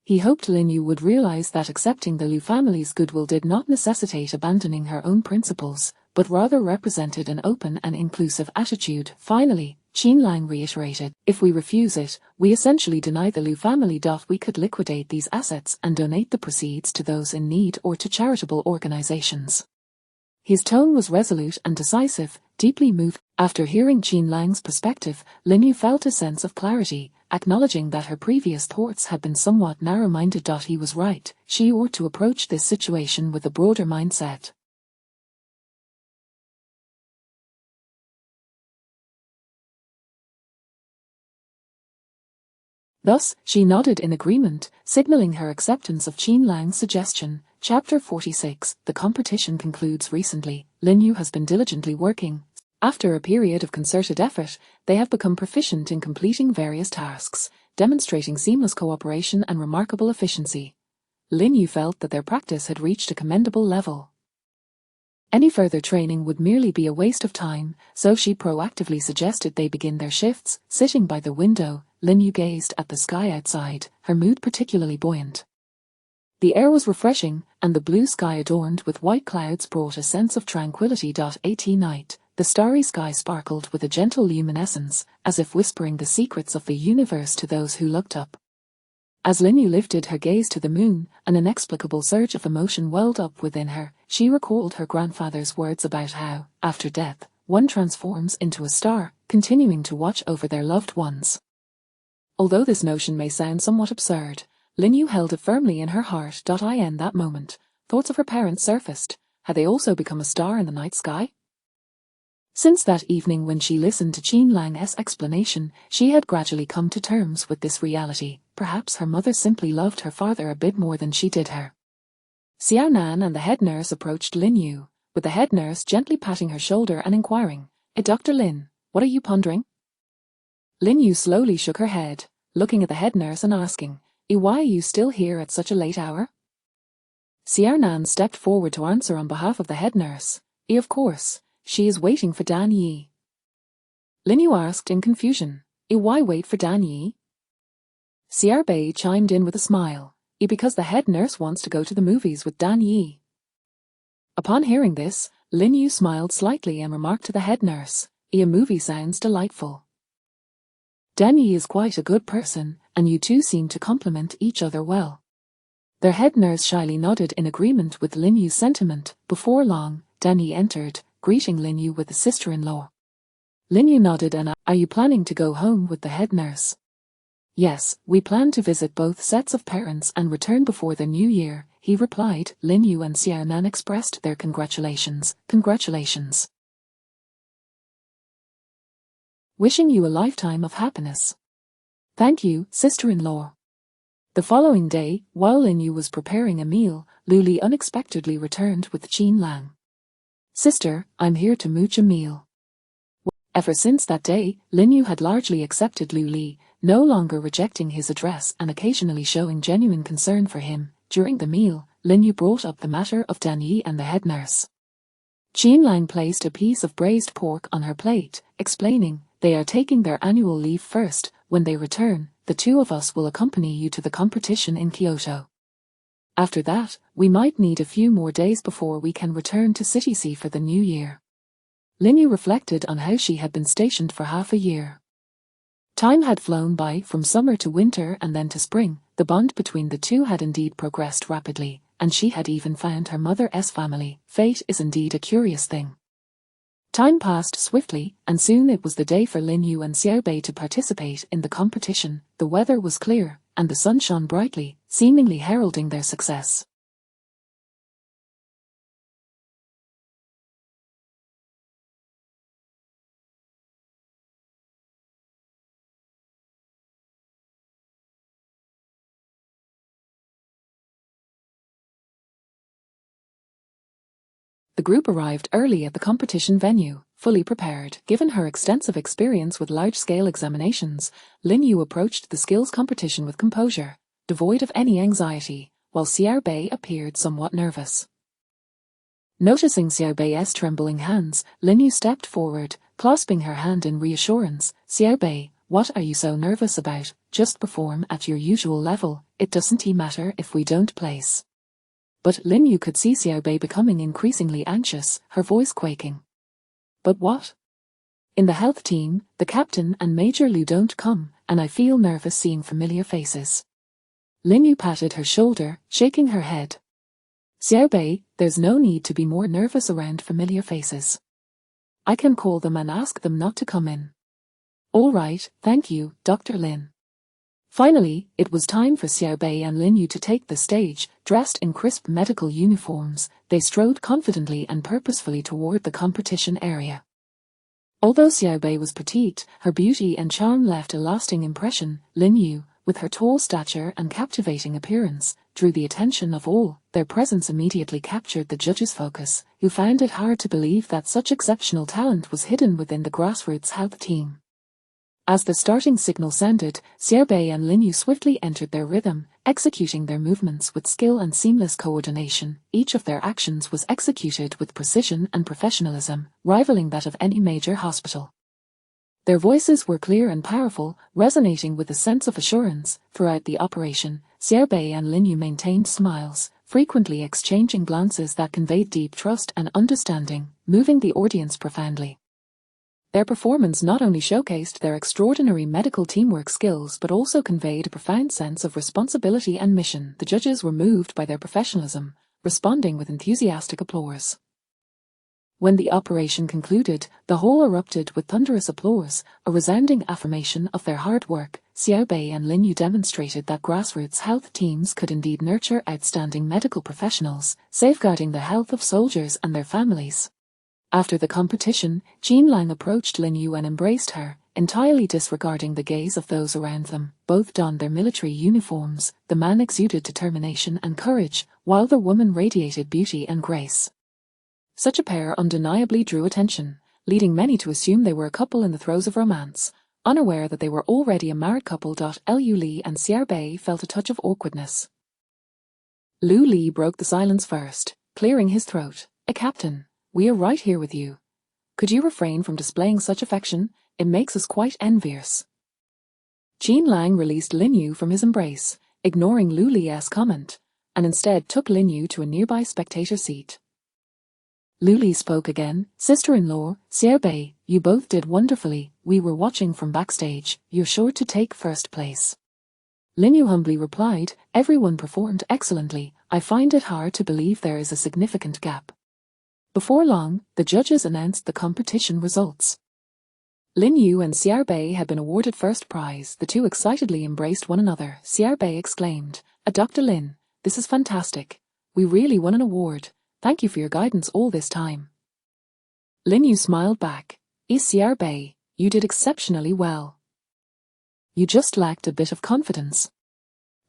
He hoped Lin Yu would realize that accepting the Lu family's goodwill did not necessitate abandoning her own principles, but rather represented an open and inclusive attitude. Finally, Qin Lang reiterated, if we refuse it, we essentially deny the Lu family. We could liquidate these assets and donate the proceeds to those in need or to charitable organizations. His tone was resolute and decisive, deeply moved. After hearing Qin Lang's perspective, Lin Yu felt a sense of clarity, acknowledging that her previous thoughts had been somewhat narrow-minded. He was right, she ought to approach this situation with a broader mindset. Thus, she nodded in agreement, signaling her acceptance of Qin Lang's suggestion. Chapter 46. The competition concludes. Recently, Lin Yu has been diligently working. After a period of concerted effort, they have become proficient in completing various tasks, demonstrating seamless cooperation and remarkable efficiency. Lin Yu felt that their practice had reached a commendable level. Any further training would merely be a waste of time, so she proactively suggested they begin their shifts. Sitting by the window, Lin Yu gazed at the sky outside, her mood particularly buoyant. The air was refreshing, and the blue sky adorned with white clouds brought a sense of tranquility. At night, the starry sky sparkled with a gentle luminescence, as if whispering the secrets of the universe to those who looked up. As Lin Yu lifted her gaze to the moon, an inexplicable surge of emotion welled up within her. She recalled her grandfather's words about how, after death, one transforms into a star, continuing to watch over their loved ones. Although this notion may sound somewhat absurd, Lin Yu held it firmly in her heart. In that moment, thoughts of her parents surfaced. Had they also become a star in the night sky? Since that evening when she listened to Qin Lang's explanation, she had gradually come to terms with this reality. Perhaps her mother simply loved her father a bit more than she did her. Xiao Nan and the head nurse approached Lin Yu, with the head nurse gently patting her shoulder and inquiring, Dr. Lin, what are you pondering? Lin Yu slowly shook her head, looking at the head nurse and asking, why are you still here at such a late hour? Xiao Nan stepped forward to answer on behalf of the head nurse. Of course, she is waiting for Dan Yi. Lin Yu asked in confusion, why wait for Dan Yi? Xiao Bei chimed in with a smile, because the head nurse wants to go to the movies with Dan Yi. Upon hearing this, Lin Yu smiled slightly and remarked to the head nurse, a movie sounds delightful. Dan Yi is quite a good person, and you two seem to complement each other well. Their head nurse shyly nodded in agreement with Lin Yu's sentiment. Before long, Dan Yi entered, greeting Lin Yu with the sister-in-law. Lin Yu nodded and are you planning to go home with the head nurse? Yes, we plan to visit both sets of parents and return before the new year, he replied. Lin Yu and Xiao Nan expressed their congratulations. Congratulations. Wishing you a lifetime of happiness. Thank you, sister-in-law. The following day, while Lin Yu was preparing a meal, Lu Li unexpectedly returned with Qin Lang. Sister, I'm here to mooch a meal. Ever since that day, Lin Yu had largely accepted Lu Li, no longer rejecting his address and occasionally showing genuine concern for him. During the meal, Lin Yu brought up the matter of Dan Yi and the head nurse. Qin Lang placed a piece of braised pork on her plate, explaining, they are taking their annual leave first. When they return, the two of us will accompany you to the competition in Kyoto. After that, we might need a few more days before we can return to City C for the new year. Lin Yu reflected on how she had been stationed for half a year. Time had flown by from summer to winter and then to spring. The bond between the two had indeed progressed rapidly, and she had even found her mother's family. Fate is indeed a curious thing. Time passed swiftly, and soon it was the day for Lin Yu and Xiao Bei to participate in the competition. The weather was clear, and the sun shone brightly, seemingly heralding their success. The group arrived early at the competition venue, fully prepared. Given her extensive experience with large-scale examinations, Lin Yu approached the skills competition with composure, devoid of any anxiety, while Xiao Bei appeared somewhat nervous. Noticing Xiao Bei's trembling hands, Lin Yu stepped forward, clasping her hand in reassurance. Xiao Bei, what are you so nervous about? Just perform at your usual level, it doesn't matter if we don't place. But Lin Yu could see Xiao Bei becoming increasingly anxious, her voice quaking. But what? In the health team, the captain and Major Lu don't come, and I feel nervous seeing familiar faces. Lin Yu patted her shoulder, shaking her head. Xiao Bei, there's no need to be more nervous around familiar faces. I can call them and ask them not to come in. All right, thank you, Dr. Lin. Finally, it was time for Xiao Bei and Lin Yu to take the stage. Dressed in crisp medical uniforms, they strode confidently and purposefully toward the competition area. Although Xiao Bei was petite, her beauty and charm left a lasting impression. Lin Yu, with her tall stature and captivating appearance, drew the attention of all. Their presence immediately captured the judges' focus, who found it hard to believe that such exceptional talent was hidden within the grassroots health team. As the starting signal sounded, Xiao Bei and Lin Yu swiftly entered their rhythm, executing their movements with skill and seamless coordination. Each of their actions was executed with precision and professionalism, rivaling that of any major hospital. Their voices were clear and powerful, resonating with a sense of assurance. Throughout the operation, Xiao Bei and Lin Yu maintained smiles, frequently exchanging glances that conveyed deep trust and understanding, moving the audience profoundly. Their performance not only showcased their extraordinary medical teamwork skills but also conveyed a profound sense of responsibility and mission. The judges were moved by their professionalism, responding with enthusiastic applause. When the operation concluded, the hall erupted with thunderous applause, a resounding affirmation of their hard work. Xiao Bei and Lin Yu demonstrated that grassroots health teams could indeed nurture outstanding medical professionals, safeguarding the health of soldiers and their families. After the competition, Qin Lang approached Lin Yu and embraced her, entirely disregarding the gaze of those around them. Both donned their military uniforms. The man exuded determination and courage, while the woman radiated beauty and grace. Such a pair undeniably drew attention, leading many to assume they were a couple in the throes of romance, unaware that they were already a married couple. Liu Li and Xiao Bei felt a touch of awkwardness. Liu Li broke the silence first, clearing his throat. "Captain, we are right here with you. Could you refrain from displaying such affection? It makes us quite envious." Qin Lang released Lin Yu from his embrace, ignoring Liu Li's comment, and instead took Lin Yu to a nearby spectator seat. Liu Li spoke again. "Sister-in-law, Xiao Bei, you both did wonderfully. We were watching from backstage. You're sure to take first place." Lin Yu humbly replied, "Everyone performed excellently. I find it hard to believe there is a significant gap." Before long, the judges announced the competition results. Lin Yu and Xiao Bei had been awarded first prize. The two excitedly embraced one another. Xiao Bei exclaimed, "Dr. Lin, this is fantastic. We really won an award. Thank you for your guidance all this time." Lin Yu smiled back. "Xiao Bei, you did exceptionally well. You just lacked a bit of confidence."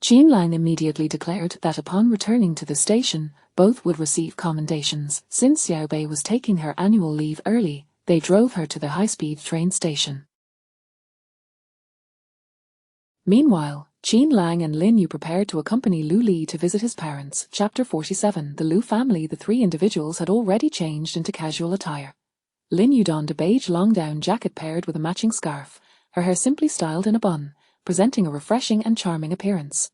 Qin Lang immediately declared that upon returning to the station, both would receive commendations. Since Xiao Bei was taking her annual leave early, they drove her to the high-speed train station. Meanwhile, Qin Lang and Lin Yu prepared to accompany Liu Li to visit his parents. Chapter 47. The Liu family. The three individuals had already changed into casual attire. Lin Yu donned a beige long-down jacket paired with a matching scarf, her hair simply styled in a bun, presenting a refreshing and charming appearance.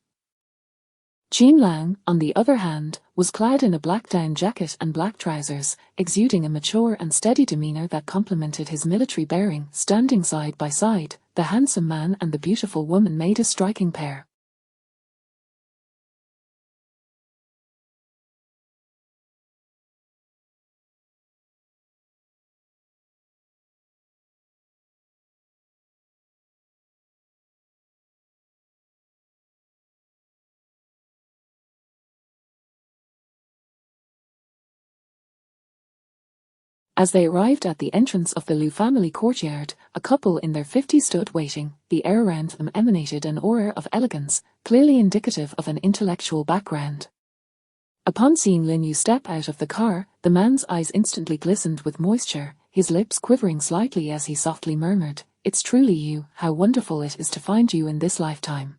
Qin Lang, on the other hand, was clad in a black down jacket and black trousers, exuding a mature and steady demeanor that complemented his military bearing. Standing side by side, the handsome man and the beautiful woman made a striking pair. As they arrived at the entrance of the Liu family courtyard, a couple in their 50s stood waiting. The air around them emanated an aura of elegance, clearly indicative of an intellectual background. Upon seeing Lin Yu step out of the car, the man's eyes instantly glistened with moisture, his lips quivering slightly as he softly murmured, "It's truly you. How wonderful it is to find you in this lifetime."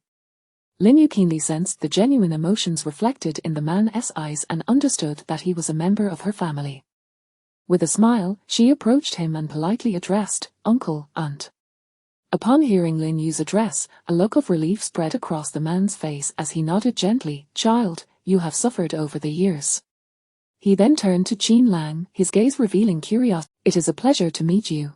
Lin Yu keenly sensed the genuine emotions reflected in the man's eyes and understood that he was a member of her family. With a smile, she approached him and politely addressed, "Uncle, Aunt." Upon hearing Lin Yu's address, a look of relief spread across the man's face as he nodded gently, "Child, you have suffered over the years." He then turned to Qin Lang, his gaze revealing curiosity. "It is a pleasure to meet you."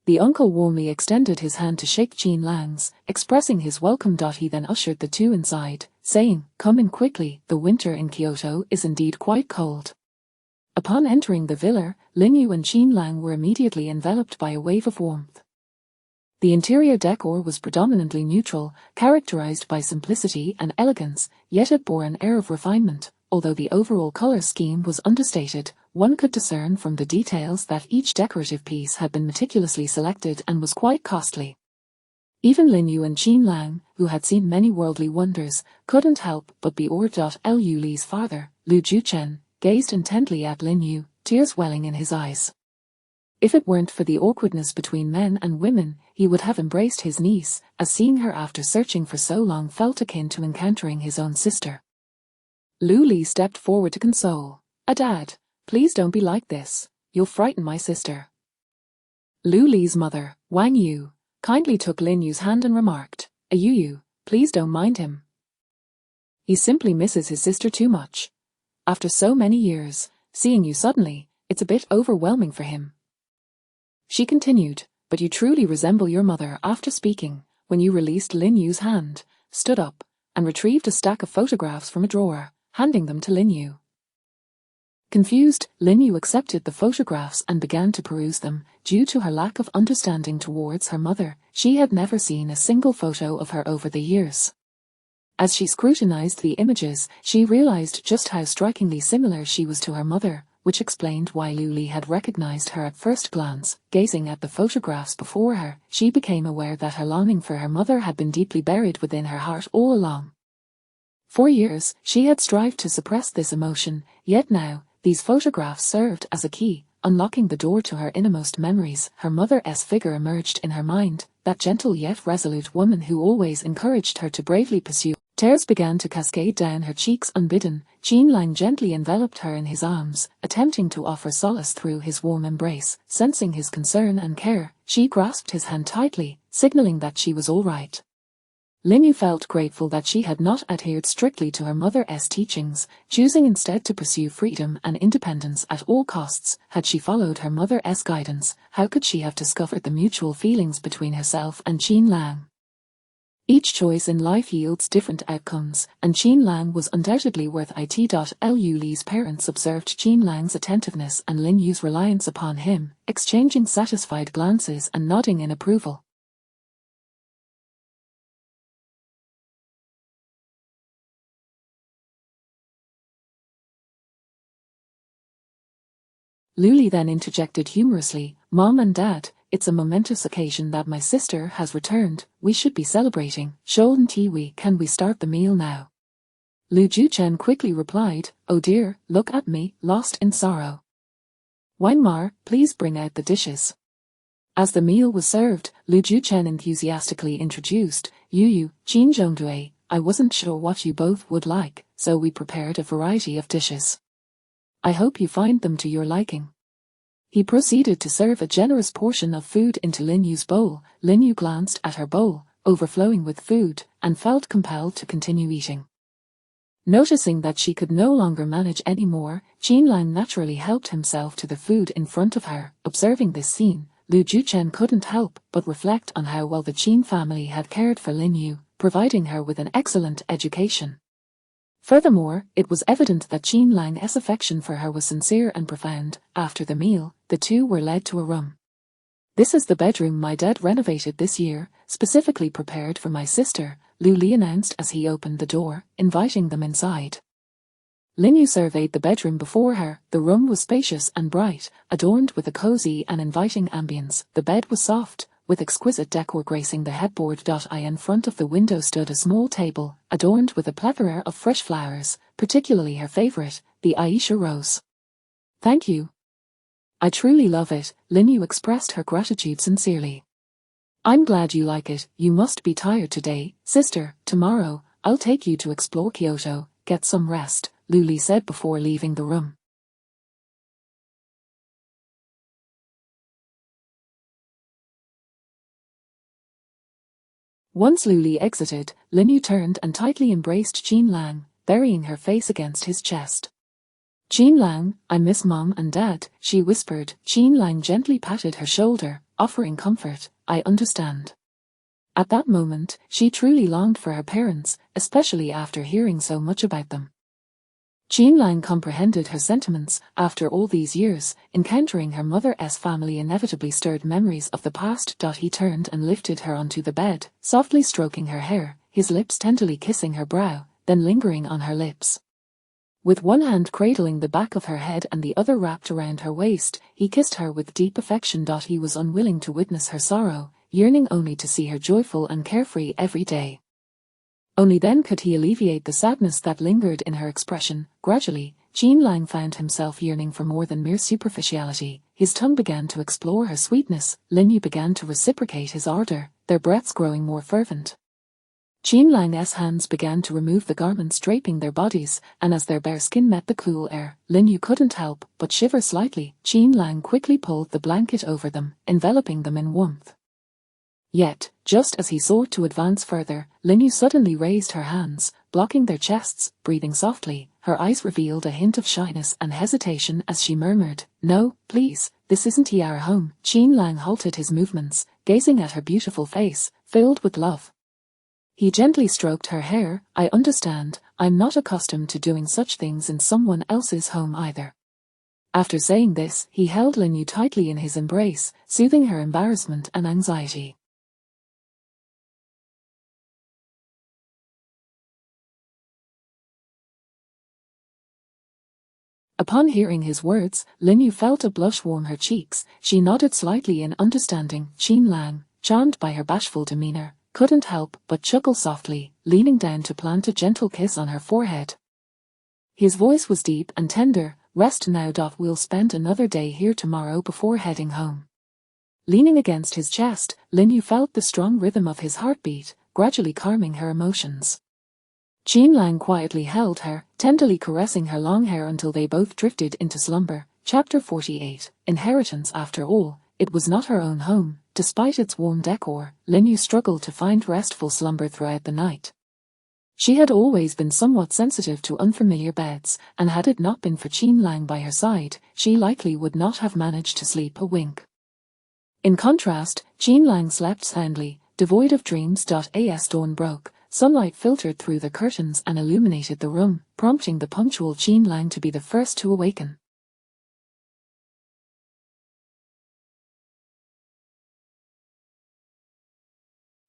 The uncle warmly extended his hand to shake Qin Lang's, expressing his welcome. He then ushered the two inside, saying, "Come in quickly, the winter in Kyoto is indeed quite cold." Upon entering the villa, Lin Yu and Qin Lang were immediately enveloped by a wave of warmth. The interior decor was predominantly neutral, characterized by simplicity and elegance, yet it bore an air of refinement. Although the overall color scheme was understated, one could discern from the details that each decorative piece had been meticulously selected and was quite costly. Even Lin Yu and Qin Lang, who had seen many worldly wonders, couldn't help but be awed. Liu Li's father, Liu Juchen, gazed intently at Lin Yu, tears welling in his eyes. If it weren't for the awkwardness between men and women, he would have embraced his niece, as seeing her after searching for so long felt akin to encountering his own sister. Liu Li stepped forward to console. "Dad, please don't be like this. You'll frighten my sister." Liu Li's mother, Wang Yu, kindly took Lin Yu's hand and remarked, Yu, please don't mind him. He simply misses his sister too much. After so many years, seeing you suddenly, it's a bit overwhelming for him." She continued, but you truly resemble your mother. After speaking, when you released Lin Yu's hand, stood up, and retrieved a stack of photographs from a drawer, handing them to Lin Yu. Confused, Lin Yu accepted the photographs and began to peruse them. Due to her lack of understanding towards her mother, she had never seen a single photo of her over the years. As she scrutinized the images, she realized just how strikingly similar she was to her mother, which explained why Lu Li had recognized her at first glance. Gazing at the photographs before her, she became aware that her longing for her mother had been deeply buried within her heart all along. For years, she had strived to suppress this emotion, yet now, these photographs served as a key, unlocking the door to her innermost memories. Her mother's figure emerged in her mind, that gentle yet resolute woman who always encouraged her to bravely pursue. Tears began to cascade down her cheeks unbidden. Qin Lang gently enveloped her in his arms, attempting to offer solace through his warm embrace. Sensing his concern and care, she grasped his hand tightly, signaling that she was all right. Lin Yu felt grateful that she had not adhered strictly to her mother's teachings, choosing instead to pursue freedom and independence at all costs. Had she followed her mother's guidance, how could she have discovered the mutual feelings between herself and Qin Lang? Each choice in life yields different outcomes, and Qin Lang was undoubtedly worth it. Lu Li's parents observed Qin Lang's attentiveness and Lin Yu's reliance upon him, exchanging satisfied glances and nodding in approval. Lu Li then interjected humorously, "Mom and Dad, it's a momentous occasion that my sister has returned. We should be celebrating. Shouldn't we? Can we start the meal now?" Lu Juchen quickly replied, "Oh dear, look at me, lost in sorrow. Weinmar, please bring out the dishes." As the meal was served, Lu Juchen enthusiastically introduced, "Yu, Qin Zhongdui, I wasn't sure what you both would like, so we prepared a variety of dishes. I hope you find them to your liking." He proceeded to serve a generous portion of food into Lin Yu's bowl. Lin Yu glanced at her bowl, overflowing with food, and felt compelled to continue eating. Noticing that she could no longer manage anymore, Qin Lang naturally helped himself to the food in front of her. Observing this scene, Lu Juchen couldn't help but reflect on how well the Qin family had cared for Lin Yu, providing her with an excellent education. Furthermore, it was evident that Qin Lang's affection for her was sincere and profound. After the meal, the two were led to a room. "This is the bedroom my dad renovated this year, specifically prepared for my sister," Lu Li announced as he opened the door, inviting them inside. Lin Yu surveyed the bedroom before her. The room was spacious and bright, adorned with a cozy and inviting ambience. The bed was soft, with exquisite decor gracing the headboard. In front of the window stood a small table, adorned with a plethora of fresh flowers, particularly her favorite, the Aisha rose. "Thank you. I truly love it," Lin Yu expressed her gratitude sincerely. "I'm glad you like it. You must be tired today, sister. Tomorrow, I'll take you to explore Kyoto. Get some rest," Lu Li said before leaving the room. Once Lu Li exited, Lin Yu turned and tightly embraced Qin Lang, burying her face against his chest. "Qin Lang, I miss Mom and Dad," she whispered. Qin Lang gently patted her shoulder, offering comfort. "I understand." At that moment, she truly longed for her parents, especially after hearing so much about them. Qin Lang comprehended her sentiments. After all these years, encountering her mother's family inevitably stirred memories of the past. He turned and lifted her onto the bed, softly stroking her hair, his lips tenderly kissing her brow, then lingering on her lips. With one hand cradling the back of her head and the other wrapped around her waist, he kissed her with deep affection. He was unwilling to witness her sorrow, yearning only to see her joyful and carefree every day. Only then could he alleviate the sadness that lingered in her expression. Gradually, Qin Lang found himself yearning for more than mere superficiality. His tongue began to explore her sweetness. Lin Yu began to reciprocate his ardor, their breaths growing more fervent. Qin Lang's hands began to remove the garments draping their bodies, and as their bare skin met the cool air, Lin Yu couldn't help but shiver slightly. Qin Lang quickly pulled the blanket over them, enveloping them in warmth. Yet, just as he sought to advance further, Lin Yu suddenly raised her hands, blocking their chests. Breathing softly, her eyes revealed a hint of shyness and hesitation as she murmured, "No, please, this isn't our home. Qin Lang halted his movements, gazing at her beautiful face, filled with love. He gently stroked her hair. I understand, I'm not accustomed to doing such things in someone else's home either. After saying this, he held Lin Yu tightly in his embrace, soothing her embarrassment and anxiety. Upon hearing his words, Lin Yu felt a blush warm her cheeks. She nodded slightly in understanding. Qin Lang, charmed by her bashful demeanor, couldn't help but chuckle softly, leaning down to plant a gentle kiss on her forehead. His voice was deep and tender. Rest now. We'll spend another day here tomorrow before heading home. Leaning against his chest, Lin Yu felt the strong rhythm of his heartbeat, gradually calming her emotions. Qin Lang quietly held her, tenderly caressing her long hair until they both drifted into slumber. Chapter 48. Inheritance. After all, it was not her own home. Despite its warm decor, Lin Yu struggled to find restful slumber throughout the night. She had always been somewhat sensitive to unfamiliar beds, and had it not been for Qin Lang by her side, she likely would not have managed to sleep a wink. In contrast, Qin Lang slept soundly, devoid of dreams. As dawn broke, sunlight filtered through the curtains and illuminated the room, prompting the punctual Qin Lang to be the first to awaken.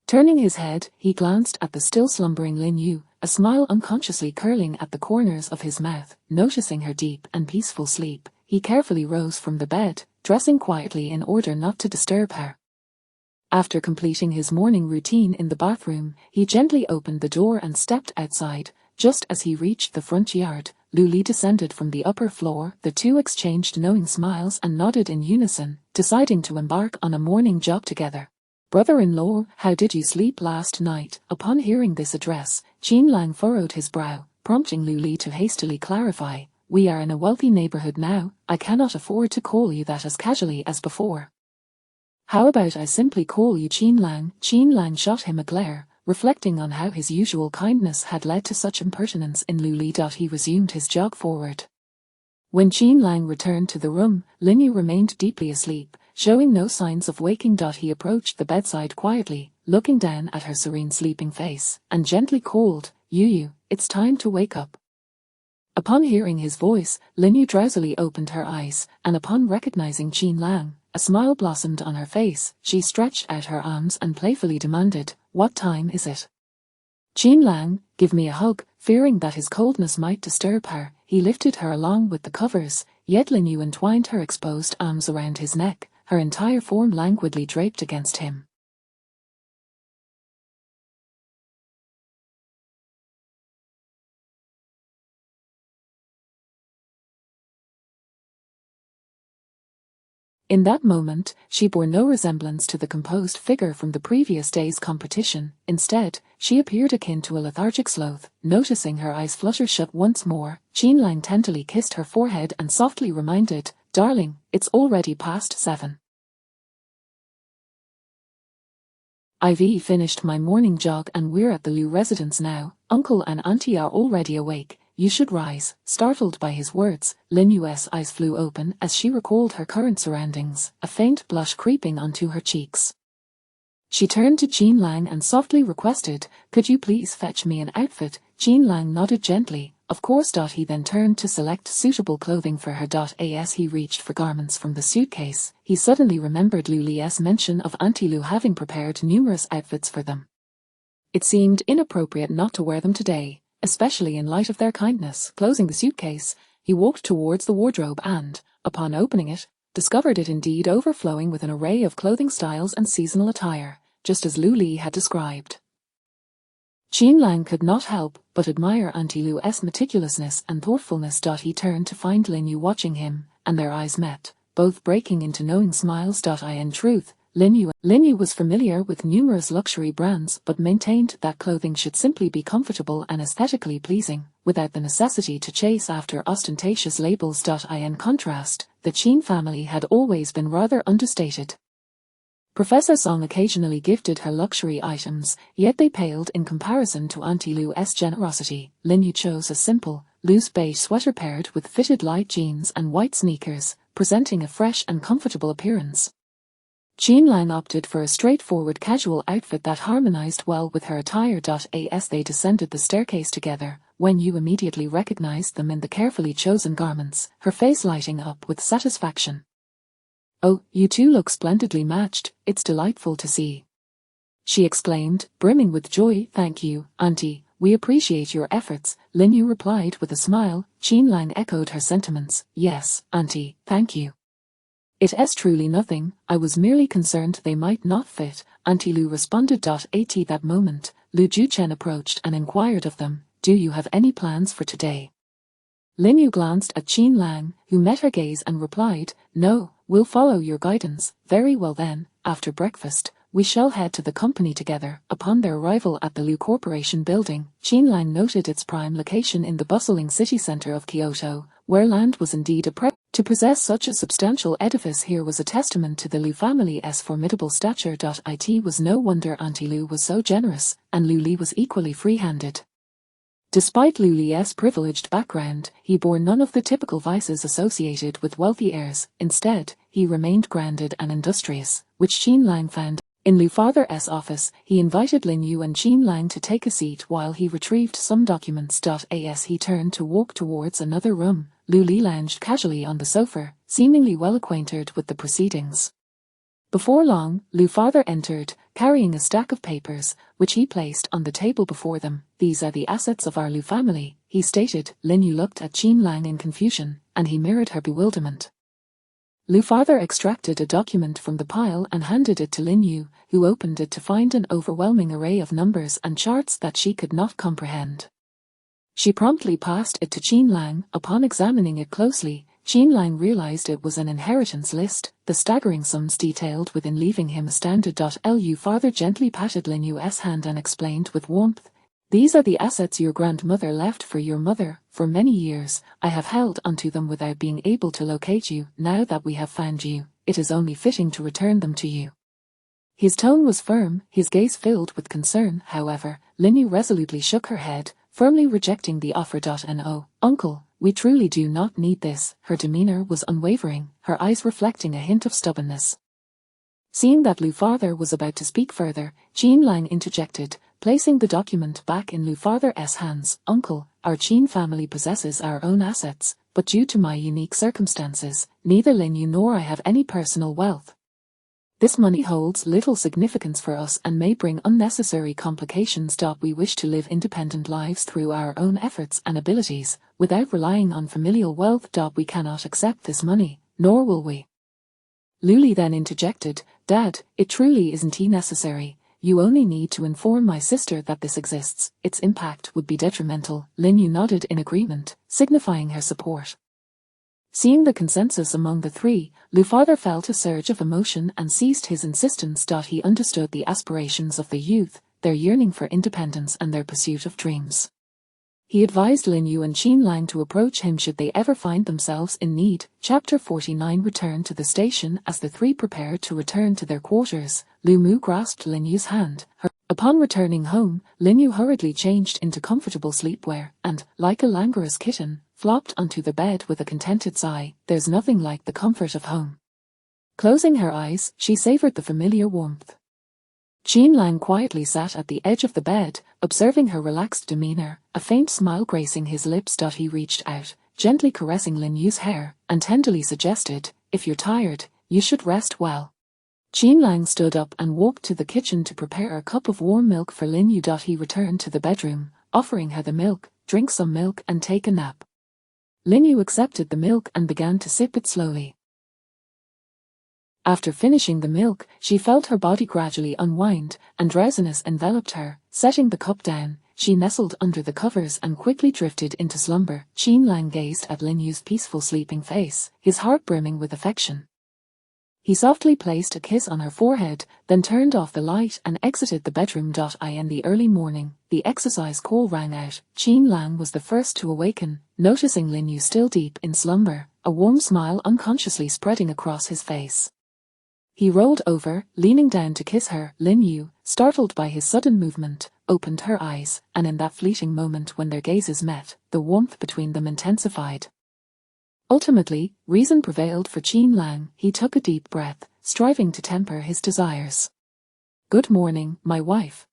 Turning his head, he glanced at the still slumbering Lin Yu, a smile unconsciously curling at the corners of his mouth. Noticing her deep and peaceful sleep, he carefully rose from the bed, dressing quietly in order not to disturb her. After completing his morning routine in the bathroom, he gently opened the door and stepped outside. Just as he reached the front yard, Lu Li descended from the upper floor. The two exchanged knowing smiles and nodded in unison, deciding to embark on a morning jog together. Brother-in-law, how did you sleep last night? Upon hearing this address, Qin Lang furrowed his brow, prompting Lu Li to hastily clarify, we are in a wealthy neighborhood now, I cannot afford to call you that as casually as before. How about I simply call you Qin Lang? Qin Lang shot him a glare, reflecting on how his usual kindness had led to such impertinence in Lu Li. He resumed his jog forward. When Qin Lang returned to the room, Lin Yu remained deeply asleep, showing no signs of waking. He approached the bedside quietly, looking down at her serene sleeping face, and gently called, Yu, it's time to wake up. Upon hearing his voice, Lin Yu drowsily opened her eyes, and upon recognizing Qin Lang, a smile blossomed on her face. She stretched out her arms and playfully demanded, what time is it? Qin Lang, give me a hug. Fearing that his coldness might disturb her, he lifted her along with the covers, yet Lin Yu entwined her exposed arms around his neck, her entire form languidly draped against him. In that moment, she bore no resemblance to the composed figure from the previous day's competition. Instead, she appeared akin to a lethargic sloth. Noticing her eyes flutter shut once more, Qin Lang tenderly kissed her forehead and softly reminded, darling, it's already past 7. I've finished my morning jog and we're at the Liu residence now. Uncle and Auntie are already awake. You should rise. Startled by his words, Lin Yu's eyes flew open as she recalled her current surroundings, a faint blush creeping onto her cheeks. She turned to Qin Lang and softly requested, could you please fetch me an outfit? Qin Lang nodded gently, of course. He then turned to select suitable clothing for her. As he reached for garments from the suitcase, he suddenly remembered Lu Li's mention of Auntie Lu having prepared numerous outfits for them. It seemed inappropriate not to wear them today, especially in light of their kindness. Closing the suitcase, he walked towards the wardrobe and, upon opening it, discovered it indeed overflowing with an array of clothing styles and seasonal attire, just as Lu Li had described. Qin Lang could not help but admire Auntie Lu's meticulousness and thoughtfulness. He turned to find Lin Yu watching him, and their eyes met, both breaking into knowing smiles. In truth, Lin Yu was familiar with numerous luxury brands but maintained that clothing should simply be comfortable and aesthetically pleasing, without the necessity to chase after ostentatious labels. In contrast, the Qin family had always been rather understated. Professor Song occasionally gifted her luxury items, yet they paled in comparison to Auntie Lu's generosity. Lin Yu chose a simple, loose beige sweater paired with fitted light jeans and white sneakers, presenting a fresh and comfortable appearance. Jean Lang opted for a straightforward casual outfit that harmonized well with her attire. As they descended the staircase together, Wen Yu immediately recognized them in the carefully chosen garments, her face lighting up with satisfaction. "Oh, you two look splendidly matched, it's delightful to see," she exclaimed, brimming with joy. "Thank you, Auntie, we appreciate your efforts," Lin Yu replied with a smile. Jean Lang echoed her sentiments. "Yes, Auntie, thank you. It's truly nothing, I was merely concerned they might not fit," Auntie Lu responded. At that moment, Lu Juchen approached and inquired of them, "Do you have any plans for today?" Lin Yu glanced at Jean Lang, who met her gaze and replied, "No, we'll follow your guidance." "Very well then, after breakfast, we shall head to the company together." Upon their arrival at the Lu Corporation building, Jean Lang noted its prime location in the bustling city center of Kyoto, where land was indeed a privilege. To possess such a substantial edifice here was a testament to the Lu family's formidable stature. It was no wonder Auntie Lu was so generous, and Lu Li was equally free-handed. Despite Lu Li's privileged background, he bore none of the typical vices associated with wealthy heirs. Instead, he remained grounded and industrious, which Jean Lang found. In Lu Father's office, he invited Lin Yu and Jean Lang to take a seat while he retrieved some documents. As he turned to walk towards another room, Lu Li lounged casually on the sofa, seemingly well acquainted with the proceedings. Before long, Lu Father entered, carrying a stack of papers, which he placed on the table before them. "These are the assets of our Lu family," he stated. Lin Yu looked at Jean Lang in confusion, and he mirrored her bewilderment. Lu Father extracted a document from the pile and handed it to Lin Yu, who opened it to find an overwhelming array of numbers and charts that she could not comprehend. She promptly passed it to Jean Lang. Upon examining it closely, Jean Lang realized it was an inheritance list, the staggering sums detailed within leaving him astounded. Lu Father gently patted Lin Yu's hand and explained with warmth, "These are the assets your grandmother left for your mother. For many years, I have held onto them without being able to locate you. Now that we have found you, it is only fitting to return them to you." His tone was firm, his gaze filled with concern. However, Lin Yu resolutely shook her head, firmly rejecting the offer. "No, uncle, we truly do not need this." Her demeanor was unwavering, her eyes reflecting a hint of stubbornness. Seeing that Lu Father was about to speak further, Jean Lang interjected, placing the document back in Lu Father's hands. "Uncle, our Jean family possesses our own assets, but due to my unique circumstances, neither Lin Yu nor I have any personal wealth. This money holds little significance for us and may bring unnecessary complications. We wish to live independent lives through our own efforts and abilities, without relying on familial wealth. We cannot accept this money, nor will we." Lu Li then interjected, "Dad, it truly isn't necessary. You only need to inform my sister that this exists. Its impact would be detrimental." Lin Yu nodded in agreement, signifying her support. Seeing the consensus among the three, Lu Father felt a surge of emotion and ceased his insistence. He understood the aspirations of the youth, their yearning for independence and their pursuit of dreams. He advised Lin Yu and Jean Lang to approach him should they ever find themselves in need. Chapter 49 Returned to the station. As the three prepared to return to their quarters, Lu Mu grasped Lin Yu's hand. Upon returning home, Lin Yu hurriedly changed into comfortable sleepwear and, like a languorous kitten, flopped onto the bed with a contented sigh. There's nothing like the comfort of home. Closing her eyes, she savored the familiar warmth. Jean Lang quietly sat at the edge of the bed, observing her relaxed demeanor, a faint smile gracing his lips. He reached out, gently caressing Lin Yu's hair, and tenderly suggested, "If you're tired, you should rest well." Jean Lang stood up and walked to the kitchen to prepare a cup of warm milk for Lin Yu. He returned to the bedroom, offering her the milk. "Drink some milk and take a nap." Lin Yu accepted the milk and began to sip it slowly. After finishing the milk, she felt her body gradually unwind, and drowsiness enveloped her. Setting the cup down, she nestled under the covers and quickly drifted into slumber. Jean Lang gazed at Lin Yu's peaceful sleeping face, his heart brimming with affection. He softly placed a kiss on her forehead, then turned off the light and exited the bedroom. In the early morning, the exercise call rang out. Jean Lang was the first to awaken, noticing Lin Yu still deep in slumber, a warm smile unconsciously spreading across his face. He rolled over, leaning down to kiss her. Lin Yu, startled by his sudden movement, opened her eyes, and in that fleeting moment when their gazes met, the warmth between them intensified. Ultimately, reason prevailed for Qin Lang. He took a deep breath, striving to temper his desires. "Good morning, my wife."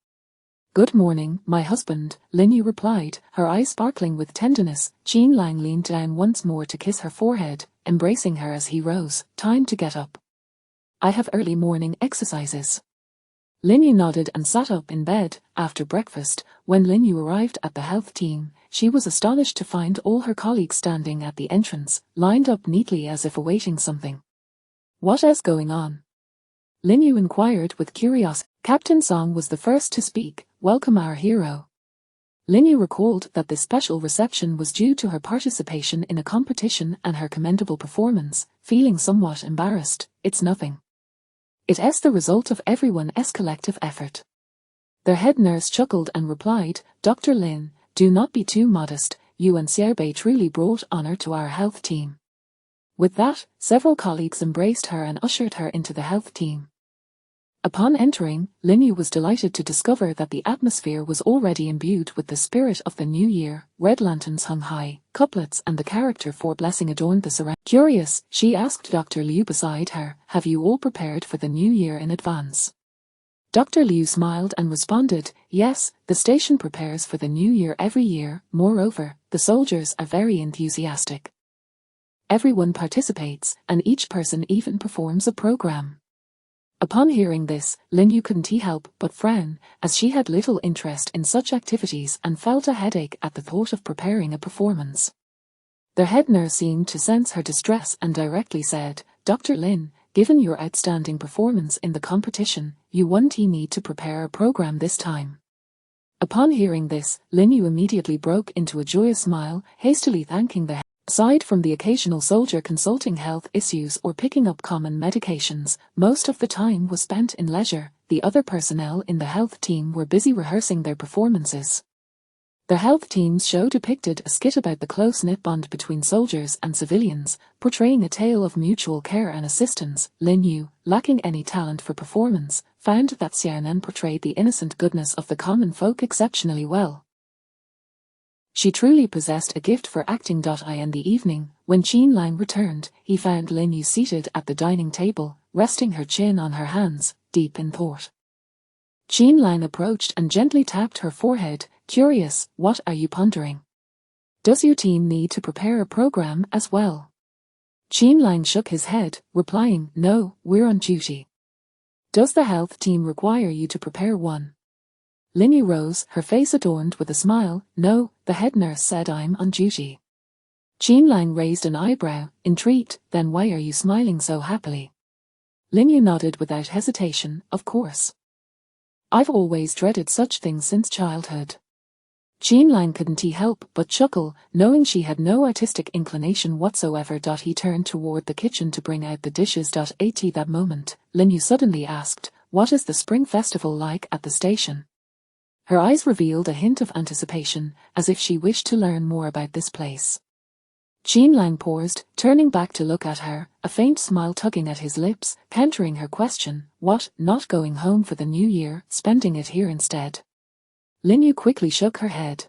"Good morning, my husband," Lin Yu replied, her eyes sparkling with tenderness. Qin Lang leaned down once more to kiss her forehead, embracing her as he rose. "Time to get up. I have early morning exercises." Lin Yu nodded and sat up in bed. After breakfast, when Lin Yu arrived at the health team, she was astonished to find all her colleagues standing at the entrance, lined up neatly as if awaiting something. "What is going on?" Lin Yu inquired with curiosity. Captain Song was the first to speak. "Welcome our hero." Lin Yu recalled that this special reception was due to her participation in a competition and her commendable performance, feeling somewhat embarrassed. "It's nothing. It is the result of everyone's collective effort." Their head nurse chuckled and replied, "Dr. Lin, do not be too modest. You and Xiaobei truly brought honor to our health team." With that, several colleagues embraced her and ushered her into the health team. Upon entering, Lin Yu was delighted to discover that the atmosphere was already imbued with the spirit of the new year. Red lanterns hung high, couplets and the character for blessing adorned the surround. Curious, she asked Dr. Liu beside her, "Have you all prepared for the new year in advance?" Dr. Liu smiled and responded, "Yes, the station prepares for the new year every year. Moreover, the soldiers are very enthusiastic. Everyone participates, and each person even performs a program." Upon hearing this, Lin Yu couldn't help but frown, as she had little interest in such activities and felt a headache at the thought of preparing a performance. Their head nurse seemed to sense her distress and directly said, "Dr. Lin, given your outstanding performance in the competition, you won't need to prepare a program this time." Upon hearing this, Lin Yu immediately broke into a joyous smile, hastily thanking the Aside from the occasional soldier consulting health issues or picking up common medications, most of the time was spent in leisure. The other personnel in the health team were busy rehearsing their performances. The health team's show depicted a skit about the close-knit bond between soldiers and civilians, portraying a tale of mutual care and assistance. Lin Yu, lacking any talent for performance, found that Xiaonan portrayed the innocent goodness of the common folk exceptionally well. She truly possessed a gift for acting. In the evening, when Qin Lang returned, he found Lin Yu seated at the dining table, resting her chin on her hands, deep in thought. Qin Lang approached and gently tapped her forehead. "Curious, what are you pondering? Does your team need to prepare a program as well?" Qin Lang shook his head, replying, "No, we're on duty." "Does the health team require you to prepare one?" Lin Yu rose, her face adorned with a smile. "No, the head nurse said I'm on duty." Qin Lang raised an eyebrow, intrigued. "Then why are you smiling so happily?" Lin Yu nodded without hesitation. "Of course. I've always dreaded such things since childhood." Qin Lang couldn't help but chuckle, knowing she had no artistic inclination whatsoever. He turned toward the kitchen to bring out the dishes. At that moment, Lin Yu suddenly asked, "What is the spring festival like at the station?" Her eyes revealed a hint of anticipation, as if she wished to learn more about this place. Qin Lang paused, turning back to look at her, a faint smile tugging at his lips, countering her question. "What, not going home for the new year, spending it here instead?" Lin Yu quickly shook her head.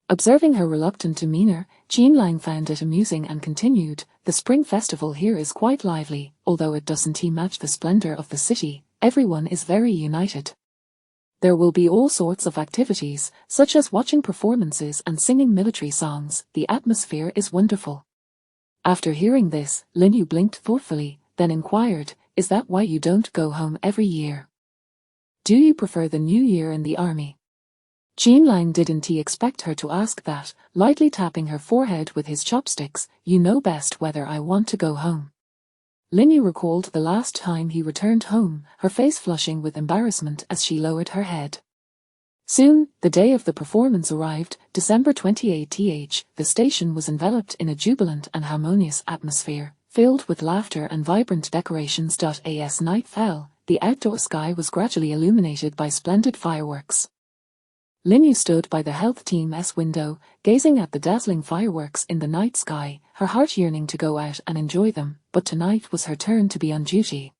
Observing her reluctant demeanor, Qin Lang found it amusing and continued, "The spring festival here is quite lively, although it doesn't match the splendor of the city. Everyone is very united. There will be all sorts of activities, such as watching performances and singing military songs. The atmosphere is wonderful." After hearing this, Lin Yu blinked thoughtfully, then inquired, "Is that why you don't go home every year? Do you prefer the new year in the army?" Qin Lang didn't expect her to ask that, lightly tapping her forehead with his chopsticks. "You know best whether I want to go home." Lin Yu recalled the last time he returned home, her face flushing with embarrassment as she lowered her head. Soon, the day of the performance arrived, December 28th. The station was enveloped in a jubilant and harmonious atmosphere, filled with laughter and vibrant decorations. As night fell, the outdoor sky was gradually illuminated by splendid fireworks. Lin Yu stood by the health team's window, gazing at the dazzling fireworks in the night sky, her heart yearning to go out and enjoy them, but tonight was her turn to be on duty.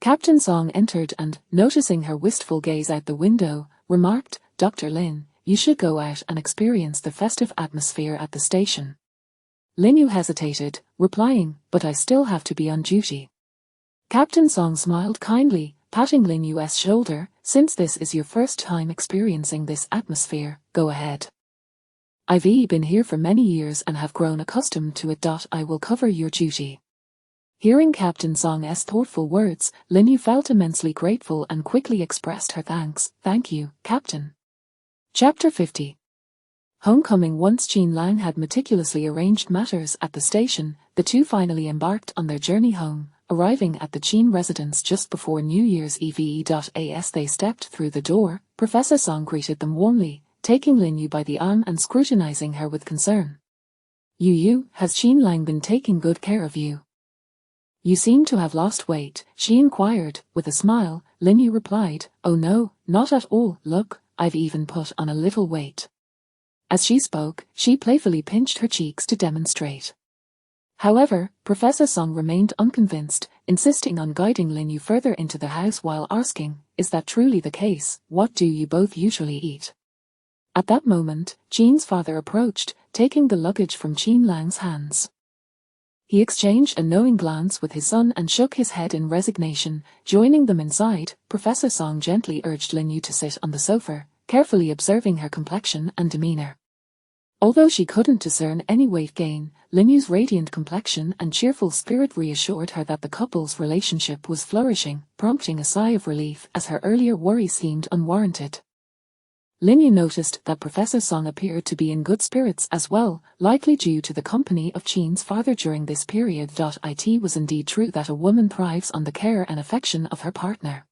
Captain Song entered and, noticing her wistful gaze out the window, remarked, "Dr. Lin, you should go out and experience the festive atmosphere at the station." Lin Yu hesitated, replying, "But I still have to be on duty." Captain Song smiled kindly, patting Lin Yu's shoulder. "Since this is your first time experiencing this atmosphere, go ahead. I've been here for many years and have grown accustomed to it. I will cover your duty." Hearing Captain Song's thoughtful words, Lin Yu felt immensely grateful and quickly expressed her thanks. "Thank you, Captain." Chapter 50. Homecoming. Once Qin Lang had meticulously arranged matters at the station, the two finally embarked on their journey home, arriving at the Qin residence just before New Year's Eve. As they stepped through the door, Professor Song greeted them warmly, taking Lin Yu by the arm and scrutinizing her with concern. "Yu, has Qin Lang been taking good care of you? You seem to have lost weight," she inquired, with a smile. Lin Yu replied, "Oh no, not at all. Look, I've even put on a little weight." As she spoke, she playfully pinched her cheeks to demonstrate. However, Professor Song remained unconvinced, insisting on guiding Lin Yu further into the house while asking, "Is that truly the case? What do you both usually eat?" At that moment, Qin's father approached, taking the luggage from Qin Lang's hands. He exchanged a knowing glance with his son and shook his head in resignation. Joining them inside, Professor Song gently urged Lin Yu to sit on the sofa, carefully observing her complexion and demeanor. Although she couldn't discern any weight gain, Lin Yu's radiant complexion and cheerful spirit reassured her that the couple's relationship was flourishing, prompting a sigh of relief as her earlier worry seemed unwarranted. Lin Yu noticed that Professor Song appeared to be in good spirits as well, likely due to the company of Qin's father during this period. It was indeed true that a woman thrives on the care and affection of her partner.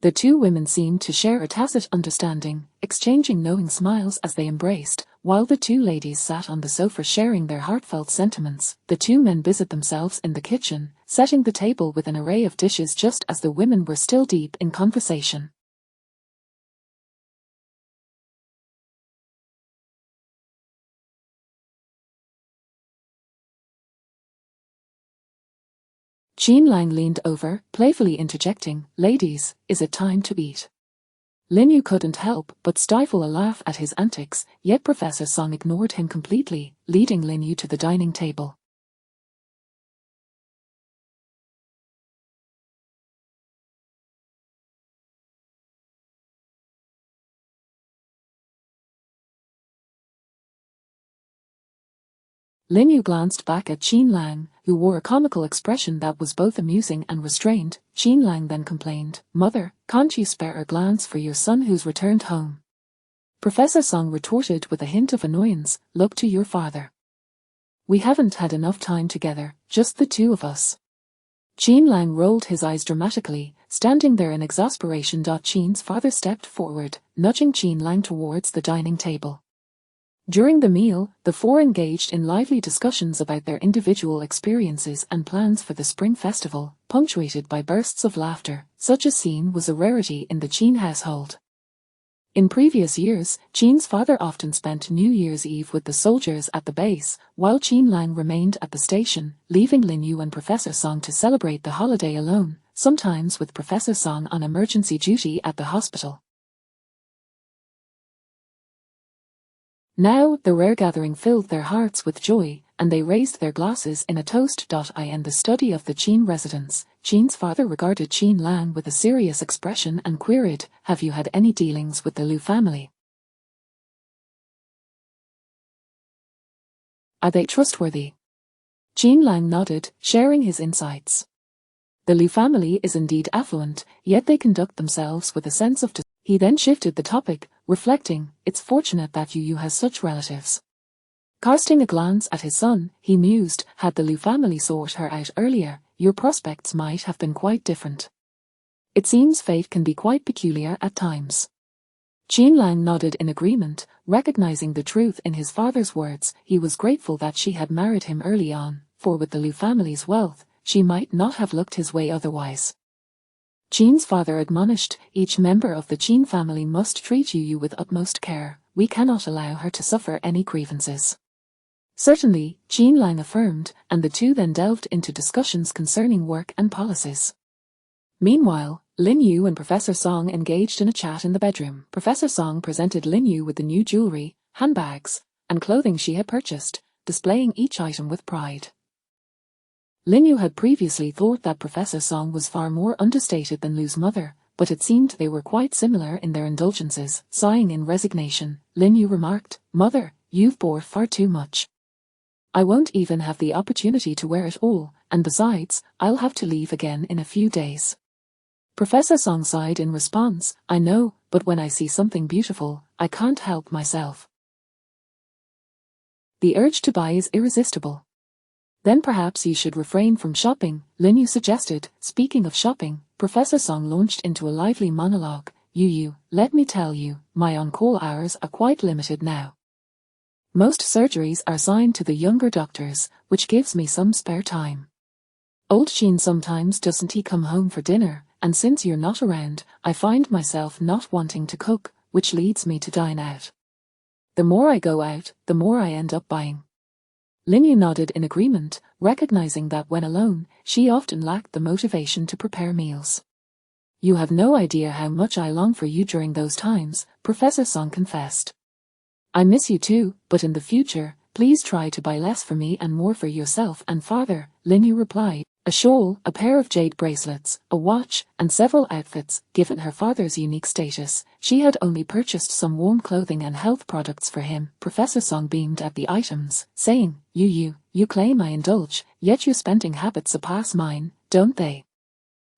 The two women seemed to share a tacit understanding, exchanging knowing smiles as they embraced, while the two ladies sat on the sofa sharing their heartfelt sentiments. The two men busied themselves in the kitchen, setting the table with an array of dishes just as the women were still deep in conversation. Qin Lang leaned over, playfully interjecting, "Ladies, is it time to eat?" Lin Yu couldn't help but stifle a laugh at his antics, yet Professor Song ignored him completely, leading Lin Yu to the dining table. Lin Yu glanced back at Qin Lang, who wore a comical expression that was both amusing and restrained. Qin Lang then complained, "Mother, can't you spare a glance for your son who's returned home?" Professor Song retorted with a hint of annoyance, "Look to your father. We haven't had enough time together, just the two of us." Qin Lang rolled his eyes dramatically, standing there in exasperation. Qin's father stepped forward, nudging Qin Lang towards the dining table. During the meal, the four engaged in lively discussions about their individual experiences and plans for the Spring Festival, punctuated by bursts of laughter. Such a scene was a rarity in the Qin household. In previous years, Qin's father often spent New Year's Eve with the soldiers at the base, while Qin Lang remained at the station, leaving Lin Yu and Professor Song to celebrate the holiday alone, sometimes with Professor Song on emergency duty at the hospital. Now, the rare gathering filled their hearts with joy, and they raised their glasses in a toast. In the study of the Qin residence, Qin's father regarded Qin Lang with a serious expression and queried, "Have you had any dealings with the Liu family? Are they trustworthy?" Qin Lang nodded, sharing his insights. "The Liu family is indeed affluent, yet they conduct themselves with a sense of He then shifted the topic, reflecting, "It's fortunate that Yu has such relatives." Casting a glance at his son, he mused, "Had the Liu family sought her out earlier, your prospects might have been quite different. It seems fate can be quite peculiar at times." Qin Lang nodded in agreement, recognizing the truth in his father's words. He was grateful that she had married him early on, for with the Liu family's wealth, she might not have looked his way otherwise. Qin's father admonished, "Each member of the Qin family must treat Yu with utmost care. We cannot allow her to suffer any grievances." "Certainly," Qin Lang affirmed, and the two then delved into discussions concerning work and policies. Meanwhile, Lin Yu and Professor Song engaged in a chat in the bedroom. Professor Song presented Lin Yu with the new jewelry, handbags, and clothing she had purchased. displaying each item with pride. Lin Yu had previously thought that Professor Song was far more understated than Lu's mother, but it seemed they were quite similar in their indulgences. Sighing in resignation, Lin Yu remarked, "Mother, you've bought far too much. I won't even have the opportunity to wear it all, and besides, I'll have to leave again in a few days." Professor Song sighed in response, "I know, but when I see something beautiful, I can't help myself. The urge to buy is irresistible." "Then perhaps you should refrain from shopping," Lin Yu suggested. Speaking of shopping, Professor Song launched into a lively monologue. Yu, let me tell you, my on-call hours are quite limited now. Most surgeries are assigned to the younger doctors, which gives me some spare time. Old Sheen sometimes doesn't he come home for dinner, and since you're not around, I find myself not wanting to cook, which leads me to dine out. The more I go out, the more I end up buying." Lin Yu nodded in agreement, recognizing that when alone, she often lacked the motivation to prepare meals. "You have no idea how much I long for you during those times," Professor Song confessed. "I miss you too, but in the future, please try to buy less for me and more for yourself and father," Lin Yu replied. A shawl, a pair of jade bracelets, a watch, and several outfits. Given her father's unique status, she had only purchased some warm clothing and health products for him. Professor Song beamed at the items, saying, You claim I indulge, yet your spending habits surpass mine, don't they?"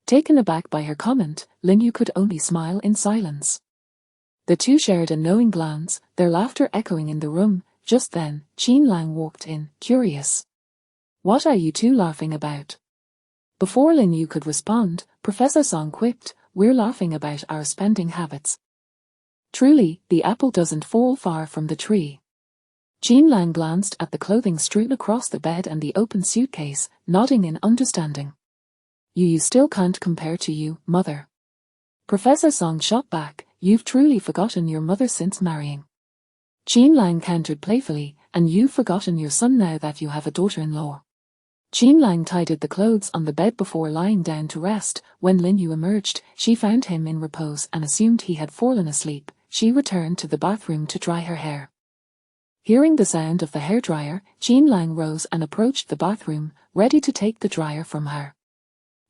Taken aback by her comment, Lin Yu could only smile in silence. The two shared a knowing glance, their laughter echoing in the room. Just then, Qin Lang walked in, curious. "What are you two laughing about?" Before Lin Yu could respond, Professor Song quipped, "We're laughing about our spending habits. Truly, the apple doesn't fall far from the tree." Qin Lang glanced at the clothing strewn across the bed and the open suitcase, nodding in understanding. You still can't compare to you, mother." Professor Song shot back, "You've truly forgotten your mother since marrying." Qin Lang countered playfully, "And you've forgotten your son now that you have a daughter-in-law." Qin Lang tidied the clothes on the bed before lying down to rest. When Lin Yu emerged, she found him in repose and assumed he had fallen asleep. She returned to the bathroom to dry her hair. Hearing the sound of the hairdryer, Qin Lang rose and approached the bathroom, ready to take the dryer from her.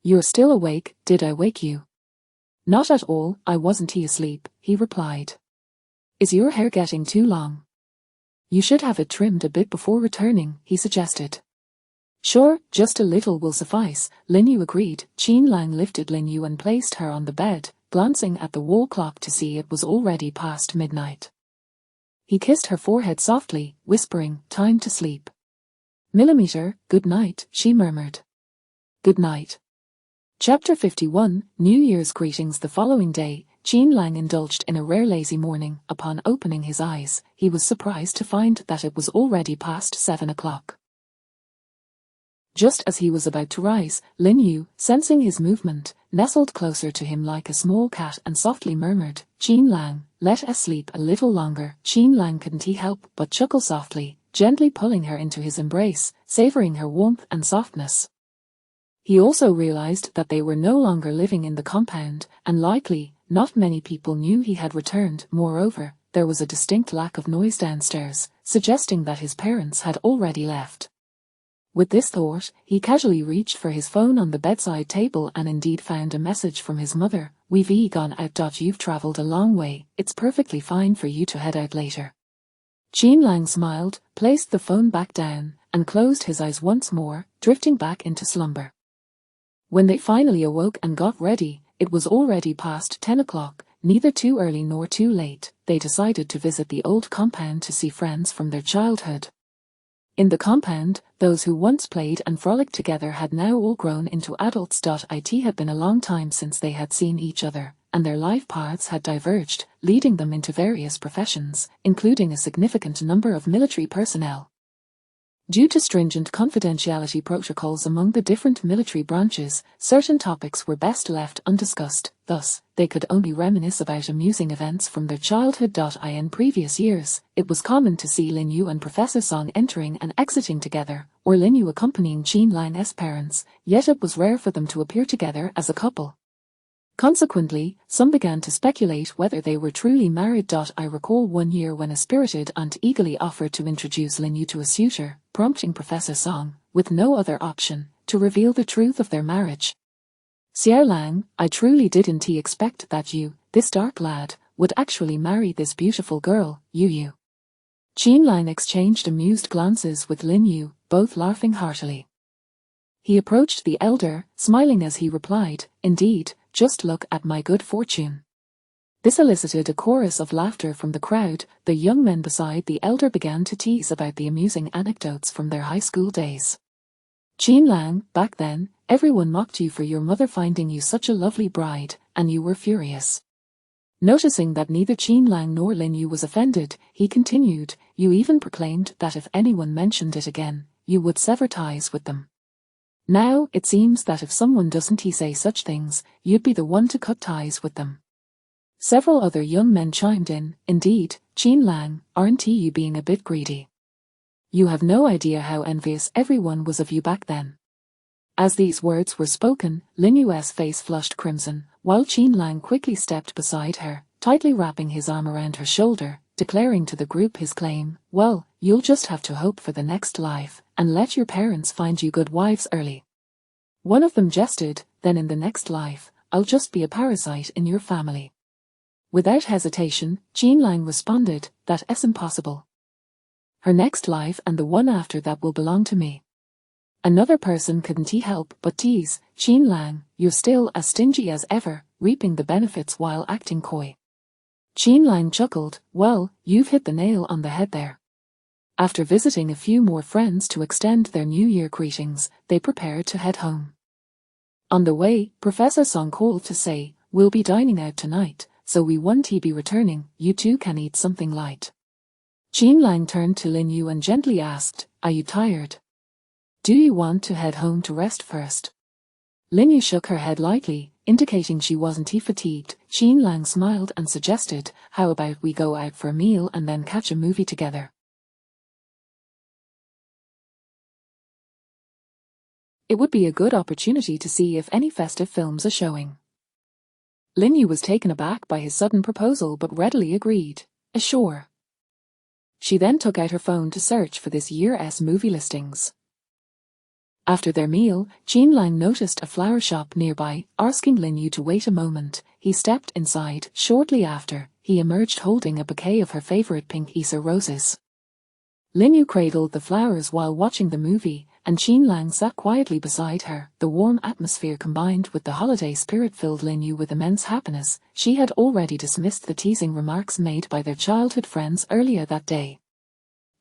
"You're still awake, did I wake you?" "Not at all, I wasn't asleep," he replied. "Is your hair getting too long?" "You should have it trimmed a bit before returning," he suggested. "Sure, just a little will suffice," Lin Yu agreed. Qin Lang lifted Lin Yu and placed her on the bed, glancing at the wall clock to see it was already past midnight. He kissed her forehead softly, whispering, "Time to sleep." "Millimeter, good night," she murmured. "Good night." Chapter 51, New Year's Greetings. The following day, Qin Lang indulged in a rare lazy morning. Upon opening his eyes, he was surprised to find that it was already past 7 o'clock. Just as he was about to rise, Lin Yu, sensing his movement, nestled closer to him like a small cat and softly murmured, "Qin Lang, let us sleep a little longer." Qin Lang couldn't help but chuckle softly, gently pulling her into his embrace, savoring her warmth and softness. He also realized that they were no longer living in the compound, and likely, not many people knew he had returned. Moreover, there was a distinct lack of noise downstairs, suggesting that his parents had already left. With this thought, he casually reached for his phone on the bedside table and indeed found a message from his mother. "We've gone out. You've traveled a long way, it's perfectly fine for you to head out later." Qin Lang smiled, placed the phone back down, and closed his eyes once more, drifting back into slumber. When they finally awoke and got ready, it was already past 10 o'clock, neither too early nor too late. They decided to visit the old compound to see friends from their childhood. In the compound, those who once played and frolicked together had now all grown into adults. It had been a long time since they had seen each other, and their life paths had diverged, leading them into various professions, including a significant number of military personnel. Due to stringent confidentiality protocols among the different military branches, certain topics were best left undiscussed, thus, they could only reminisce about amusing events from their childhood. In previous years, it was common to see Lin Yu and Professor Song entering and exiting together, or Lin Yu accompanying Qin Lang's parents, yet it was rare for them to appear together as a couple. Consequently, some began to speculate whether they were truly married. I recall one year when a spirited aunt eagerly offered to introduce Lin Yu to a suitor, prompting Professor Song, with no other option, to reveal the truth of their marriage. Xiao Lang, I truly didn't expect that you, this dark lad, would actually marry this beautiful girl, Yu. Qin Lang exchanged amused glances with Lin Yu, both laughing heartily. He approached the elder, smiling as he replied, indeed, just look at my good fortune. This elicited a chorus of laughter from the crowd. The young men beside the elder began to tease about the amusing anecdotes from their high school days. Qin Lang, back then, everyone mocked you for your mother finding you such a lovely bride, and you were furious. Noticing that neither Qin Lang nor Lin Yu was offended, he continued, you even proclaimed that if anyone mentioned it again, you would sever ties with them. Now, it seems that if someone doesn't say such things, you'd be the one to cut ties with them. Several other young men chimed in, indeed, Qin Lang, aren't you being a bit greedy? You have no idea how envious everyone was of you back then. As these words were spoken, Lin Yu's face flushed crimson, while Qin Lang quickly stepped beside her, tightly wrapping his arm around her shoulder, declaring to the group his claim, well, you'll just have to hope for the next life, and let your parents find you good wives early. One of them jested, then in the next life, I'll just be a parasite in your family. Without hesitation, Qin Lang responded, that's impossible. Her next life and the one after that will belong to me. Another person couldn't help but tease, Qin Lang, you're still as stingy as ever, reaping the benefits while acting coy. Qin Lang chuckled, well, you've hit the nail on the head there. After visiting a few more friends to extend their New Year greetings, they prepared to head home. On the way, Professor Song called to say, we'll be dining out tonight, so we won't be returning, you two can eat something light. Qin Lang turned to Lin Yu and gently asked, are you tired? Do you want to head home to rest first? Lin Yu shook her head lightly, indicating she wasn't fatigued. Qin Lang smiled and suggested, how about we go out for a meal and then catch a movie together? It would be a good opportunity to see if any festive films are showing. Lin Yu was taken aback by his sudden proposal but readily agreed, sure. She then took out her phone to search for this year's movie listings. After their meal, Qin Lang noticed a flower shop nearby, asking Lin Yu to wait a moment. He stepped inside. Shortly after, he emerged holding a bouquet of her favorite pink Isa roses. Lin Yu cradled the flowers while watching the movie, and Qin Lang sat quietly beside her. The warm atmosphere combined with the holiday spirit filled Lin Yu with immense happiness. She had already dismissed the teasing remarks made by their childhood friends earlier that day.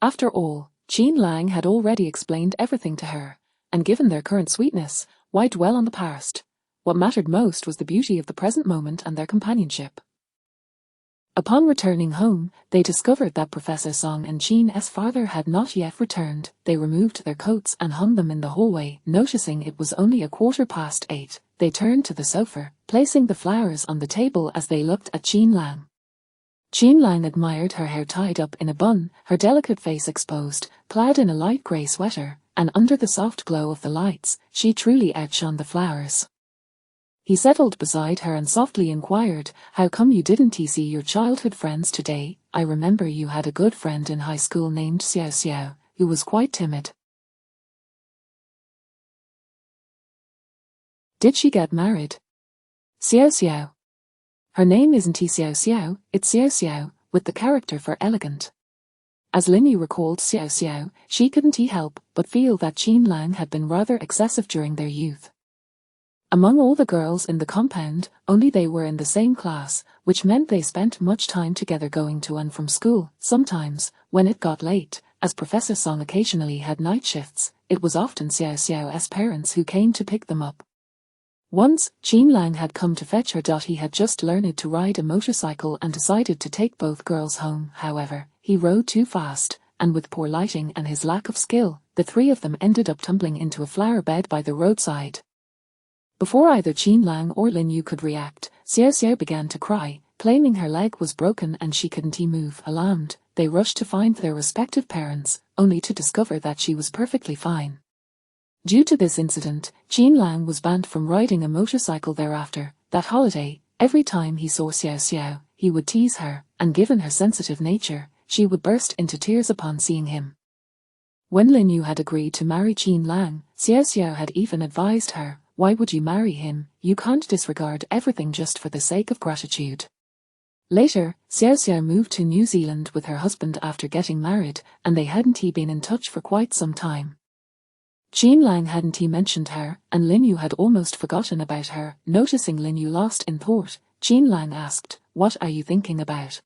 After all, Qin Lang had already explained everything to her, and given their current sweetness, why dwell on the past? What mattered most was the beauty of the present moment and their companionship. Upon returning home, they discovered that Professor Song and Qin's father had not yet returned. They removed their coats and hung them in the hallway. Noticing it was only 8:15, they turned to the sofa, placing the flowers on the table as they looked at Qin Lang. Qin Lang admired her hair tied up in a bun, her delicate face exposed, clad in a light grey sweater, and under the soft glow of the lights, she truly outshone the flowers. He settled beside her and softly inquired, how come you didn't see your childhood friends today? I remember you had a good friend in high school named Xiao Xiao, who was quite timid. Did she get married? Xiao Xiao. Her name isn't Xiao Xiao, it's Xiao Xiao, with the character for elegant. As Lin Yu recalled Xiao Xiao, she couldn't help but feel that Qin Lang had been rather excessive during their youth. Among all the girls in the compound, only they were in the same class, which meant they spent much time together going to and from school. Sometimes, when it got late, as Professor Song occasionally had night shifts, it was often Xiao Xiao's parents who came to pick them up. Once, Qin Lang had come to fetch her. He had just learned to ride a motorcycle and decided to take both girls home. However, he rode too fast, and with poor lighting and his lack of skill, the three of them ended up tumbling into a flower bed by the roadside. Before either Qin Lang or Lin Yu could react, Xiao Xiao began to cry, claiming her leg was broken and she couldn't move. Alarmed, they rushed to find their respective parents, only to discover that she was perfectly fine. Due to this incident, Qin Lang was banned from riding a motorcycle thereafter. That holiday, every time he saw Xiao Xiao, he would tease her, and given her sensitive nature, she would burst into tears upon seeing him. When Lin Yu had agreed to marry Qin Lang, Xiao Xiao had even advised her, "Why would you marry him? You can't disregard everything just for the sake of gratitude." Later, Xiao Xiao moved to New Zealand with her husband after getting married, and they hadn't been in touch for quite some time. Qin Lang hadn't mentioned her, and Lin Yu had almost forgotten about her. Noticing Lin Yu lost in thought, Qin Lang asked, "What are you thinking about?"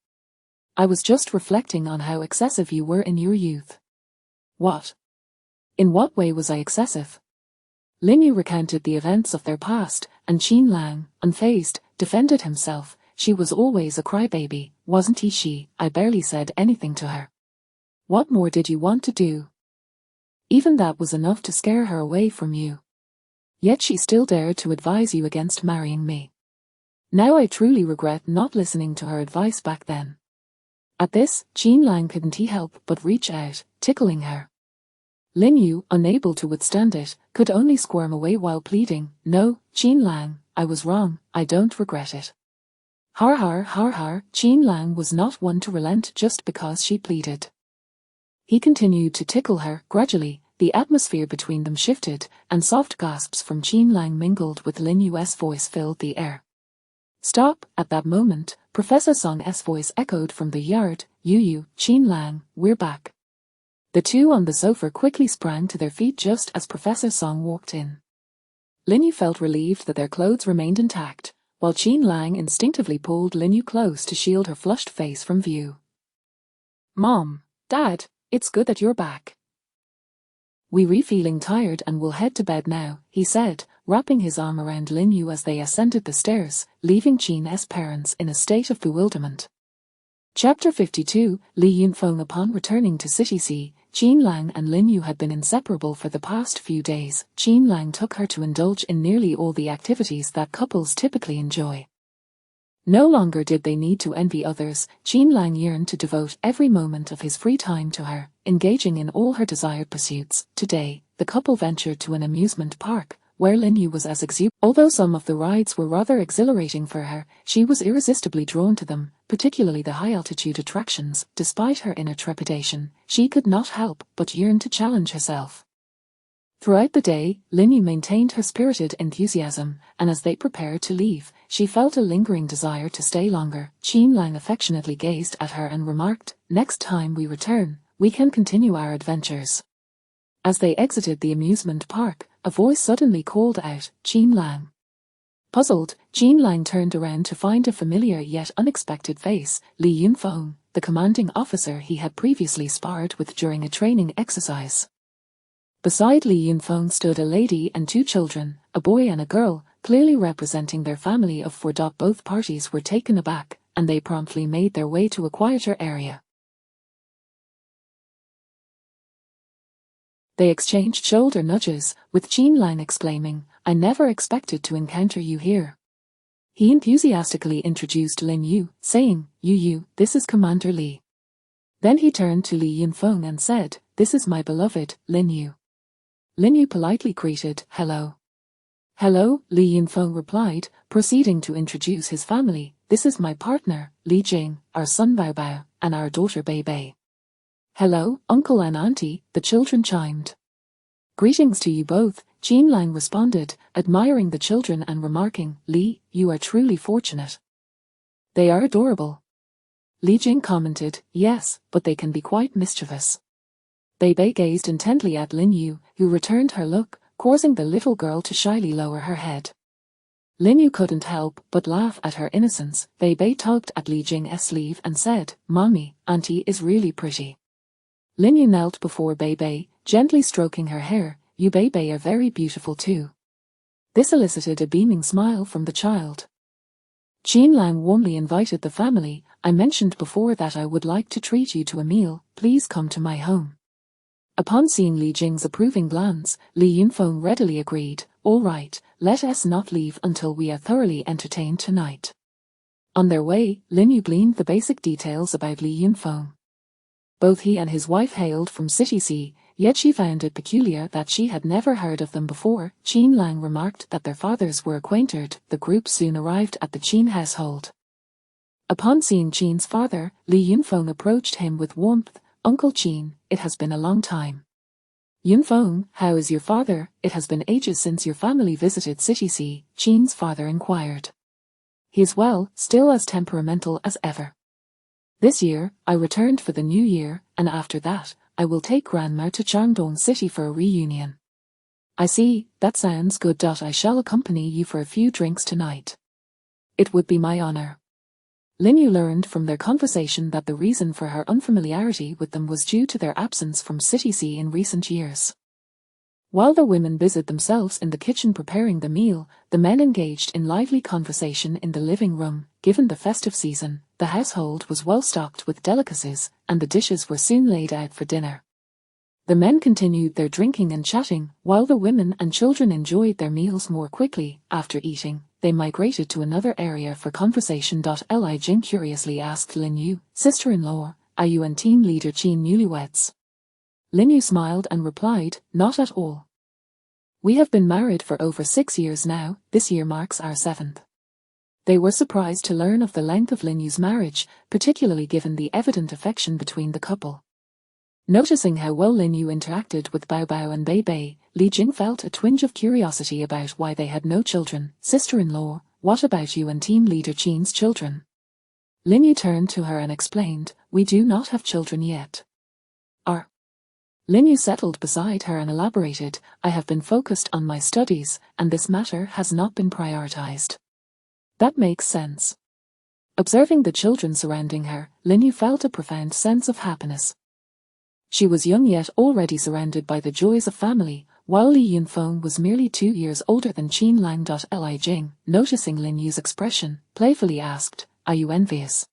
"I was just reflecting on how excessive you were in your youth." "What? In what way was I excessive?" Lin Yu recounted the events of their past, and Qin Lang, unfazed, defended himself. "She was always a crybaby, wasn't she? I barely said anything to her." "What more did you want to do?" "Even that was enough to scare her away from you. Yet she still dared to advise you against marrying me. Now I truly regret not listening to her advice back then." At this, Qin Lang couldn't help but reach out, tickling her. Lin Yu, unable to withstand it, could only squirm away while pleading, "No, Qin Lang, I was wrong, I don't regret it." Har har har har, Qin Lang was not one to relent just because she pleaded. He continued to tickle her. Gradually, the atmosphere between them shifted, and soft gasps from Qin Lang mingled with Lin Yu's voice filled the air. "Stop!" At that moment, Professor Song's voice echoed from the yard. Yu, Qin Lang, we're back." The two on the sofa quickly sprang to their feet just as Professor Song walked in. Lin Yu felt relieved that their clothes remained intact, while Qin Lang instinctively pulled Lin Yu close to shield her flushed face from view. "Mom, Dad, it's good that you're back. We're feeling tired and will head to bed now," he said, wrapping his arm around Lin Yu as they ascended the stairs, leaving Qin's parents in a state of bewilderment. Chapter 52, Li Yunfeng. Upon returning to City C, Qin Lang and Lin Yu had been inseparable for the past few days. Qin Lang took her to indulge in nearly all the activities that couples typically enjoy. No longer did they need to envy others. Qin Lang yearned to devote every moment of his free time to her, engaging in all her desired pursuits. Today, the couple ventured to an amusement park, where Lin Yu was as exuberant. Although some of the rides were rather exhilarating for her, she was irresistibly drawn to them, particularly the high-altitude attractions. Despite her inner trepidation, she could not help but yearn to challenge herself. Throughout the day, Lin Yu maintained her spirited enthusiasm, and as they prepared to leave, she felt a lingering desire to stay longer. Qin Lang affectionately gazed at her and remarked, "Next time we return, we can continue our adventures." As they exited the amusement park, a voice suddenly called out, "Qin Lang." Puzzled, Qin Lang turned around to find a familiar yet unexpected face, Li Yunfeng, the commanding officer he had previously sparred with during a training exercise. Beside Li Yunfeng stood a lady and two children, a boy and a girl, clearly representing their family of four. Both parties were taken aback, and they promptly made their way to a quieter area. They exchanged shoulder nudges, with Qin Lang exclaiming, "I never expected to encounter you here." He enthusiastically introduced Lin Yu, saying, Yu, this is Commander Li." Then he turned to Li Yunfeng and said, "This is my beloved, Lin Yu." Lin Yu politely greeted, "Hello." "Hello," Li Yunfeng replied, proceeding to introduce his family. "This is my partner, Li Jing, our son Bao Bao, and our daughter Bei Bei." "Hello, Uncle and Auntie," the children chimed. "Greetings to you both," Qin Lang responded, admiring the children and remarking, "Li, you are truly fortunate." "They are adorable." Li Jing commented, "Yes, but they can be quite mischievous." Bei Bei gazed intently at Lin Yu, who returned her look, causing the little girl to shyly lower her head. Lin Yu couldn't help but laugh at her innocence. Bei Bei tugged at Li Jing's sleeve and said, "Mommy, Auntie is really pretty." Lin Yu knelt before Bei Bei, gently stroking her hair. "You Bei Bei are very beautiful too." This elicited a beaming smile from the child. Qin Lang warmly invited the family. "I mentioned before that I would like to treat you to a meal. Please come to my home." Upon seeing Li Jing's approving glance, Li Yunfeng readily agreed, "All right, let us not leave until we are thoroughly entertained tonight." On their way, Lin Yu gleaned the basic details about Li Yunfeng. Both he and his wife hailed from City C, yet she found it peculiar that she had never heard of them before. Qin Lang remarked that their fathers were acquainted. The group soon arrived at the Qin household. Upon seeing Qin's father, Li Yunfeng approached him with warmth. "Uncle Qin, it has been a long time." Yunfeng, how is your father? It has been ages since your family visited City C, Qin's father inquired. He is well, still as temperamental as ever. This year, I returned for the new year, and after that, I will take Grandma to Changdong City for a reunion. I see, that sounds good. I shall accompany you for a few drinks tonight. It would be my honor. Lin Yu learned from their conversation that the reason for her unfamiliarity with them was due to their absence from City C in recent years. While the women busied themselves in the kitchen preparing the meal, the men engaged in lively conversation in the living room. Given the festive season, the household was well stocked with delicacies, and the dishes were soon laid out for dinner. The men continued their drinking and chatting, while the women and children enjoyed their meals more quickly. After eating, they migrated to another area for conversation. Li Jing curiously asked Lin Yu, sister-in-law, are you and team leader Qin newlyweds? Lin Yu smiled and replied, not at all. We have been married for over 6 years now, this year marks our 7th. They were surprised to learn of the length of Lin Yu's marriage, particularly given the evident affection between the couple. Noticing how well Lin Yu interacted with Bao Bao and Bei Bei, Li Jing felt a twinge of curiosity about why they had no children. Sister-in-law, what about you and team leader Qin's children? Lin Yu turned to her and explained, we do not have children yet. Lin Yu settled beside her and elaborated, I have been focused on my studies, and this matter has not been prioritized. That makes sense. Observing the children surrounding her, Lin Yu felt a profound sense of happiness. She was young yet already surrounded by the joys of family, while Li Yunfeng was merely 2 years older than Qin Lang. Li Jing, noticing Lin Yu's expression, playfully asked, are you envious?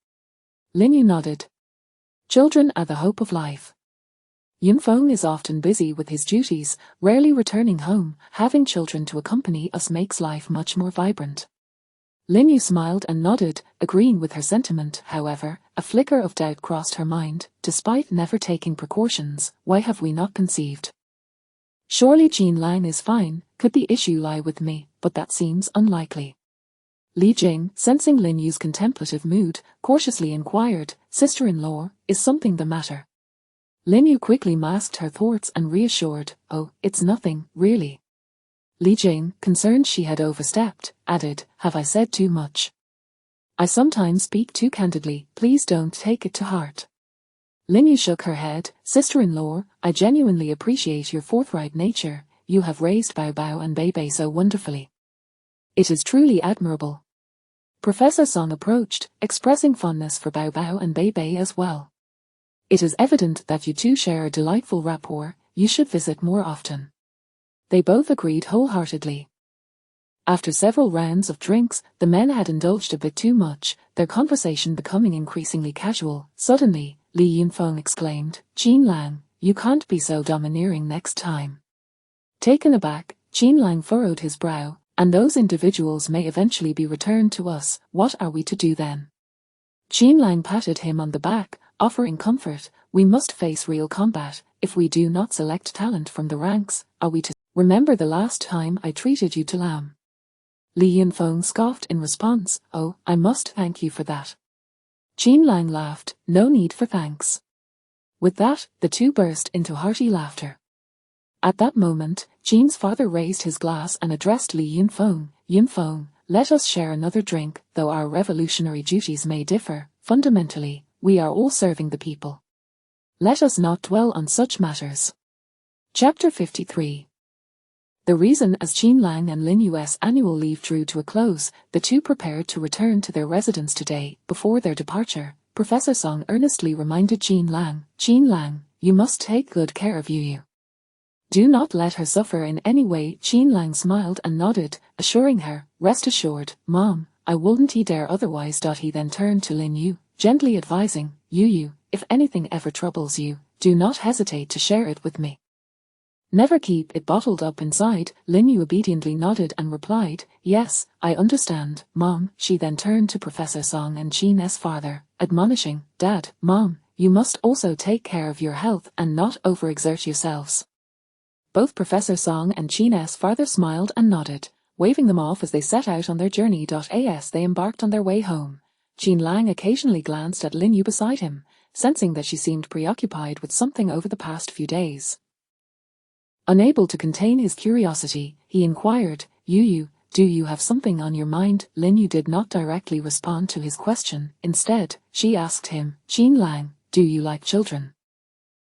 Lin Yu nodded. Children are the hope of life. Yunfeng is often busy with his duties, rarely returning home. Having children to accompany us makes life much more vibrant. Lin Yu smiled and nodded, agreeing with her sentiment. However, a flicker of doubt crossed her mind. Despite never taking precautions, why have we not conceived? Surely Qin Lang is fine, could the issue lie with me, but that seems unlikely. Li Jing, sensing Lin Yu's contemplative mood, cautiously inquired, sister-in-law, is something the matter? Lin Yu quickly masked her thoughts and reassured, oh, it's nothing, really. Li Jing, concerned she had overstepped, added, have I said too much? I sometimes speak too candidly, please don't take it to heart. Lin Yu shook her head, sister-in-law, I genuinely appreciate your forthright nature, you have raised Bao Bao and Bei Bei so wonderfully. It is truly admirable. Professor Song approached, expressing fondness for Bao Bao and Bei Bei as well. It is evident that you two share a delightful rapport, you should visit more often. They both agreed wholeheartedly. After several rounds of drinks, the men had indulged a bit too much, their conversation becoming increasingly casual. Suddenly, Li Yunfeng exclaimed, Qin Lang, you can't be so domineering next time. Taken aback, Qin Lang furrowed his brow, and those individuals may eventually be returned to us, what are we to do then? Qin Lang patted him on the back, offering comfort, we must face real combat, if we do not select talent from the ranks, are we to remember the last time I treated you to lamb? Li Yunfeng scoffed in response, oh, I must thank you for that. Qin Lang laughed, no need for thanks. With that, the two burst into hearty laughter. At that moment, Qin's father raised his glass and addressed Li Yunfeng, Yunfeng, let us share another drink, though our revolutionary duties may differ, fundamentally, we are all serving the people. Let us not dwell on such matters. Chapter 53. The reason as Qin Lang and Lin Yu's annual leave drew to a close, the two prepared to return to their residence today. Before their departure, Professor Song earnestly reminded Qin Lang, you must take good care of Yu. Do not let her suffer in any way. Qin Lang smiled and nodded, assuring her, rest assured, Mom, I wouldn't dare otherwise. He then turned to Lin Yu, gently advising, Yu, if anything ever troubles you, do not hesitate to share it with me. Never keep it bottled up inside. Lin Yu obediently nodded and replied, yes, I understand, Mom. She then turned to Professor Song and Qin's father, admonishing, Dad, Mom, you must also take care of your health and not overexert yourselves. Both Professor Song and Qin's father smiled and nodded, waving them off as they set out on their journey. As they embarked on their way home, Qin Lang occasionally glanced at Lin Yu beside him, sensing that she seemed preoccupied with something over the past few days. Unable to contain his curiosity, he inquired, do you have something on your mind? Lin Yu did not directly respond to his question. Instead, she asked him, Qin Lang, do you like children?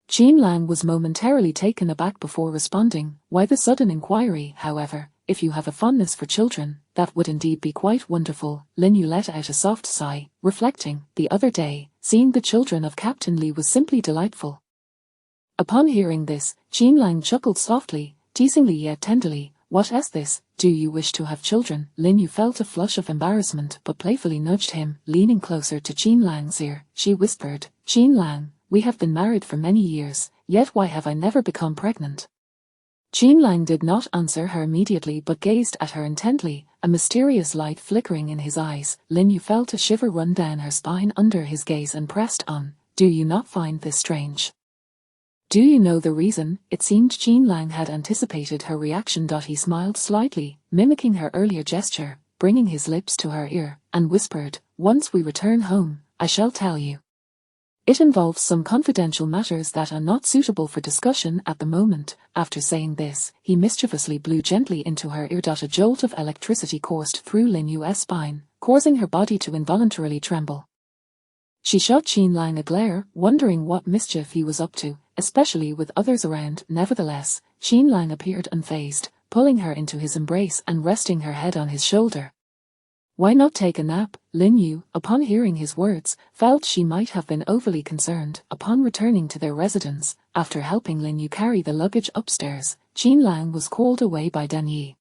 Qin Lang was momentarily taken aback before responding. Why the sudden inquiry, however? If you have a fondness for children, that would indeed be quite wonderful. Lin Yu let out a soft sigh, reflecting, the other day, seeing the children of Captain Li was simply delightful. Upon hearing this, Qin Lang chuckled softly, teasingly yet tenderly. What is this? Do you wish to have children? Lin Yu felt a flush of embarrassment but playfully nudged him. Leaning closer to Qin Lang's ear, she whispered, Qin Lang, we have been married for many years, yet why have I never become pregnant? Qin Lang did not answer her immediately but gazed at her intently, a mysterious light flickering in his eyes. Lin Yu felt a shiver run down her spine under his gaze and pressed on, do you not find this strange? Do you know the reason? It seemed Qin Lang had anticipated her reaction. He smiled slightly, mimicking her earlier gesture, bringing his lips to her ear, and whispered, once we return home, I shall tell you. It involves some confidential matters that are not suitable for discussion at the moment. After saying this, he mischievously blew gently into her ear. A jolt of electricity coursed through Lin Yu's spine, causing her body to involuntarily tremble. She shot Qin Lang a glare, wondering what mischief he was up to, especially with others around. Nevertheless, Qin Lang appeared unfazed, pulling her into his embrace and resting her head on his shoulder. Why not take a nap? Lin Yu, upon hearing his words, felt she might have been overly concerned. Upon returning to their residence, after helping Lin Yu carry the luggage upstairs, Qin Lang was called away by Dan Yi.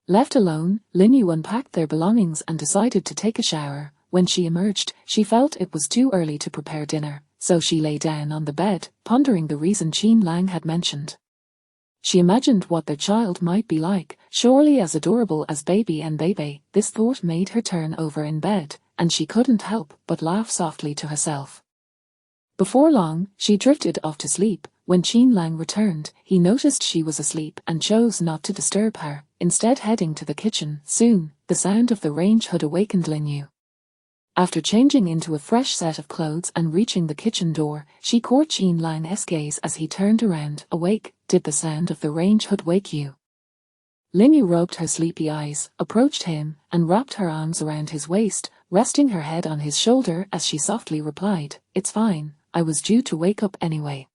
Left alone, Lin Yu unpacked their belongings and decided to take a shower. When she emerged, she felt it was too early to prepare dinner, so she lay down on the bed, pondering the reason Qin Lang had mentioned. She imagined what their child might be like, surely as adorable as Baby and Bebe. This thought made her turn over in bed, and she couldn't help but laugh softly to herself. Before long, she drifted off to sleep. When Qin Lang returned, he noticed she was asleep and chose not to disturb her, instead heading to the kitchen. Soon, the sound of the range hood awakened Lin Yu. After changing into a fresh set of clothes and reaching the kitchen door, she caught Qin Lang's gaze as he turned around. Awake, did the sound of the range hood wake you? Lin Yu rubbed her sleepy eyes, approached him, and wrapped her arms around his waist, resting her head on his shoulder as she softly replied, it's fine, I was due to wake up anyway.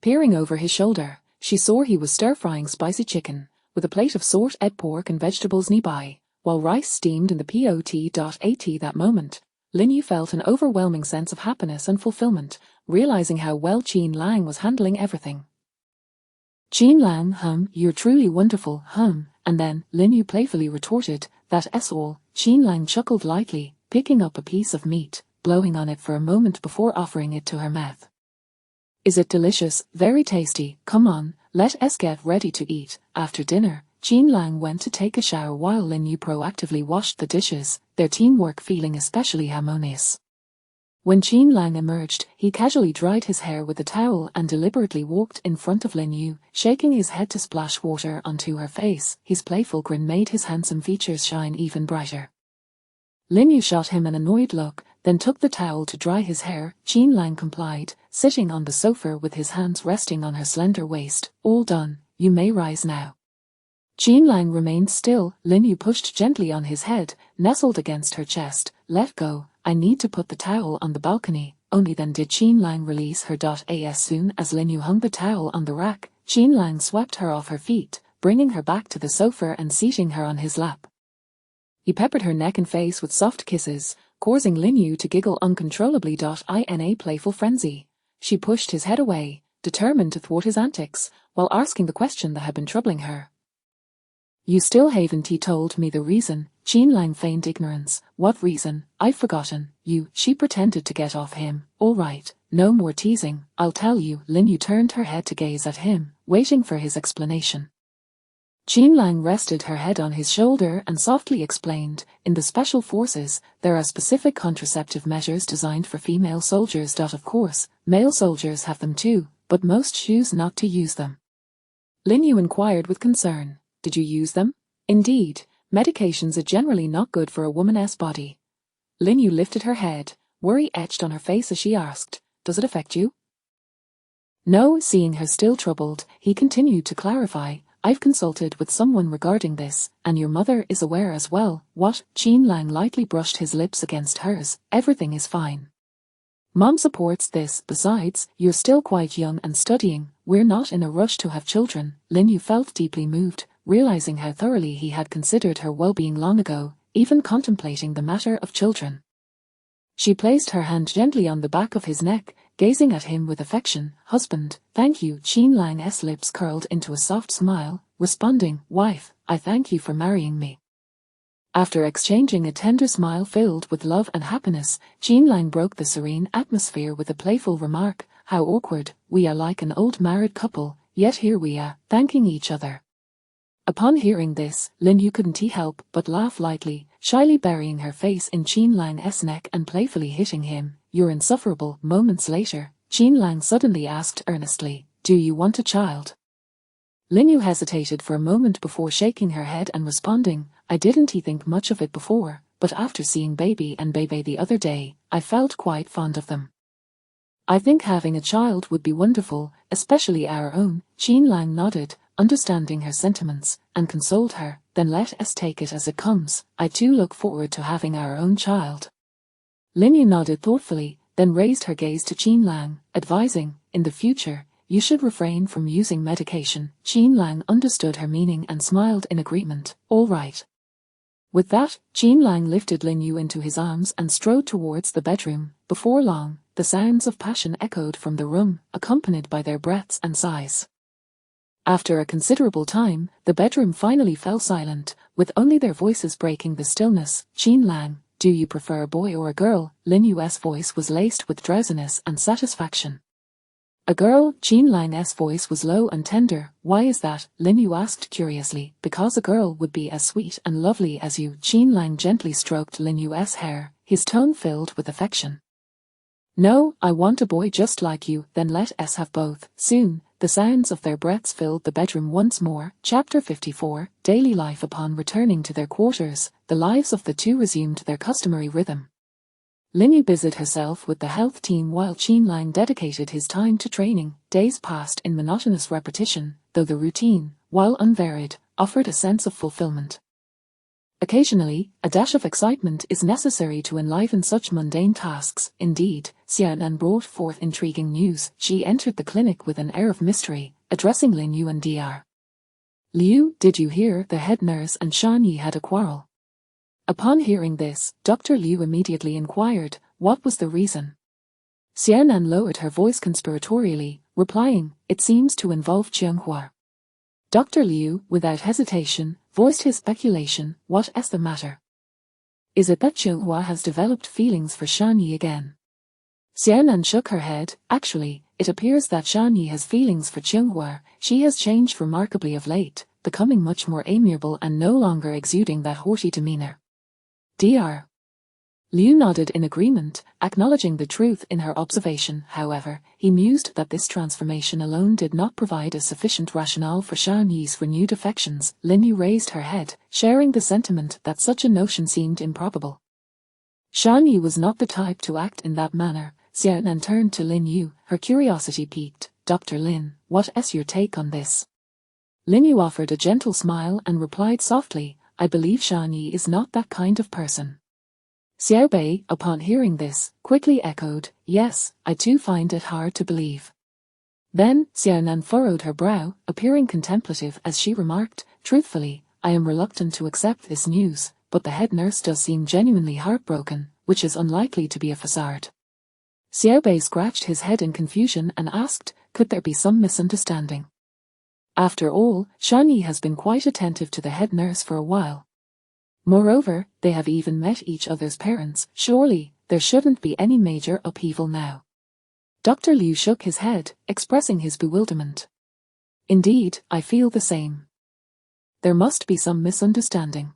Peering over his shoulder, she saw he was stir-frying spicy chicken, with a plate of sauteed pork and vegetables nearby, while rice steamed in the pot.at. That moment, Lin Yu felt an overwhelming sense of happiness and fulfillment, realizing how well Qin Lang was handling everything. Qin Lang, you're truly wonderful, and then, Lin Yu playfully retorted, that's all. Qin Lang chuckled lightly, picking up a piece of meat, blowing on it for a moment before offering it to her mouth. Is it delicious? Very tasty. Come on, let us get ready to eat. After dinner, Qin Lang went to take a shower while Lin Yu proactively washed the dishes, their teamwork feeling especially harmonious. When Qin Lang emerged, he casually dried his hair with a towel and deliberately walked in front of Lin Yu, shaking his head to splash water onto her face. His playful grin made his handsome features shine even brighter. Lin Yu shot him an annoyed look, then took the towel to dry his hair. Qin Lang complied, sitting on the sofa with his hands resting on her slender waist. All done, you may rise now. Qin Lang remained still. Lin Yu pushed gently on his head, nestled against her chest. Let go, I need to put the towel on the balcony. Only then did Qin Lang release her. As soon as Lin Yu hung the towel on the rack, Qin Lang swept her off her feet, bringing her back to the sofa and seating her on his lap. He peppered her neck and face with soft kisses, causing Lin Yu to giggle uncontrollably. In a playful frenzy, she pushed his head away, determined to thwart his antics, while asking the question that had been troubling her. You still haven't told me the reason. Qin Lang feigned ignorance. What reason? I've forgotten. She pretended to get off him. All right, no more teasing, I'll tell you. Lin Yu turned her head to gaze at him, waiting for his explanation. Qin Lang rested her head on his shoulder and softly explained, in the Special Forces, there are specific contraceptive measures designed for female soldiers. Of course, male soldiers have them too, but most choose not to use them. Lin Yu inquired with concern. Did you use them? Indeed, medications are generally not good for a woman's body. Lin Yu lifted her head, worry etched on her face as she asked, does it affect you? No, seeing her still troubled, he continued to clarify, I've consulted with someone regarding this, and your mother is aware as well. What? Qin Lang lightly brushed his lips against hers. Everything is fine. Mom supports this. Besides, you're still quite young and studying. We're not in a rush to have children. Lin Yu felt deeply moved, realizing how thoroughly he had considered her well-being long ago, even contemplating the matter of children. She placed her hand gently on the back of his neck, gazing at him with affection. Husband, thank you. Qin Lang's lips curled into a soft smile, responding, wife, I thank you for marrying me. After exchanging a tender smile filled with love and happiness, Qin Lang broke the serene atmosphere with a playful remark, how awkward, we are like an old married couple, yet here we are, thanking each other. Upon hearing this, Lin Yu couldn't help but laugh lightly, shyly burying her face in Qin Lang's neck and playfully hitting him. You're insufferable. Moments later, Qin Lang suddenly asked earnestly, do you want a child? Lin Yu hesitated for a moment before shaking her head and responding, I didn't think much of it before, but after seeing Baby and Bebe the other day, I felt quite fond of them. I think having a child would be wonderful, especially our own. Qin Lang nodded, understanding her sentiments, and consoled her, then let us take it as it comes. I too look forward to having our own child. Lin Yu nodded thoughtfully, then raised her gaze to Qin Lang, advising, in the future, you should refrain from using medication. Qin Lang understood her meaning and smiled in agreement. All right. With that, Qin Lang lifted Lin Yu into his arms and strode towards the bedroom. Before long, the sounds of passion echoed from the room, accompanied by their breaths and sighs. After a considerable time, the bedroom finally fell silent, with only their voices breaking the stillness. Qin Lang, do you prefer a boy or a girl? Lin Yu's voice was laced with drowsiness and satisfaction. A girl. Qin Lang's voice was low and tender. Why is that? Lin Yu asked curiously. Because a girl would be as sweet and lovely as you. Qin Lang gently stroked Lin Yu's hair, his tone filled with affection. No, I want a boy just like you. Then let us have both. Soon, the sounds of their breaths filled the bedroom once more. Chapter 54, Daily Life. Upon returning to their quarters, the lives of the two resumed their customary rhythm. Lin Yu busied herself with the health team while Qin Lang dedicated his time to training. Days passed in monotonous repetition, though the routine, while unvaried, offered a sense of fulfillment. Occasionally, a dash of excitement is necessary to enliven such mundane tasks. Indeed, Xiaonan brought forth intriguing news. She entered the clinic with an air of mystery, addressing Lin Yu and Dr. Liu, did you hear? The head nurse and Shan Yi had a quarrel. Upon hearing this, Dr. Liu immediately inquired, what was the reason? Xiaonan lowered her voice conspiratorially, replying, it seems to involve Qianghua. Dr. Liu, without hesitation, voiced his speculation, what is the matter? Is it that Qianghua has developed feelings for Shan Yi again? Xiaonan shook her head. Actually, it appears that Shan Yi has feelings for Qianghua. She has changed remarkably of late, becoming much more amiable and no longer exuding that haughty demeanor. Dr. Liu nodded in agreement, acknowledging the truth in her observation. However, he mused that this transformation alone did not provide a sufficient rationale for Shan Yi's renewed affections. Lin Yu raised her head, sharing the sentiment that such a notion seemed improbable. Shan Yi was not the type to act in that manner. Xiaonan turned to Lin Yu, her curiosity piqued. Dr. Lin, what is your take on this? Lin Yu offered a gentle smile and replied softly, I believe Shan Yi is not that kind of person. Xiao Bei, upon hearing this, quickly echoed, yes, I too find it hard to believe. Then, Xiaonan furrowed her brow, appearing contemplative as she remarked, truthfully, I am reluctant to accept this news, but the head nurse does seem genuinely heartbroken, which is unlikely to be a facade. Xiao Bei scratched his head in confusion and asked, could there be some misunderstanding? After all, Shan Yi has been quite attentive to the head nurse for a while. Moreover, they have even met each other's parents. Surely, there shouldn't be any major upheaval now. Dr. Liu shook his head, expressing his bewilderment. Indeed, I feel the same. There must be some misunderstanding.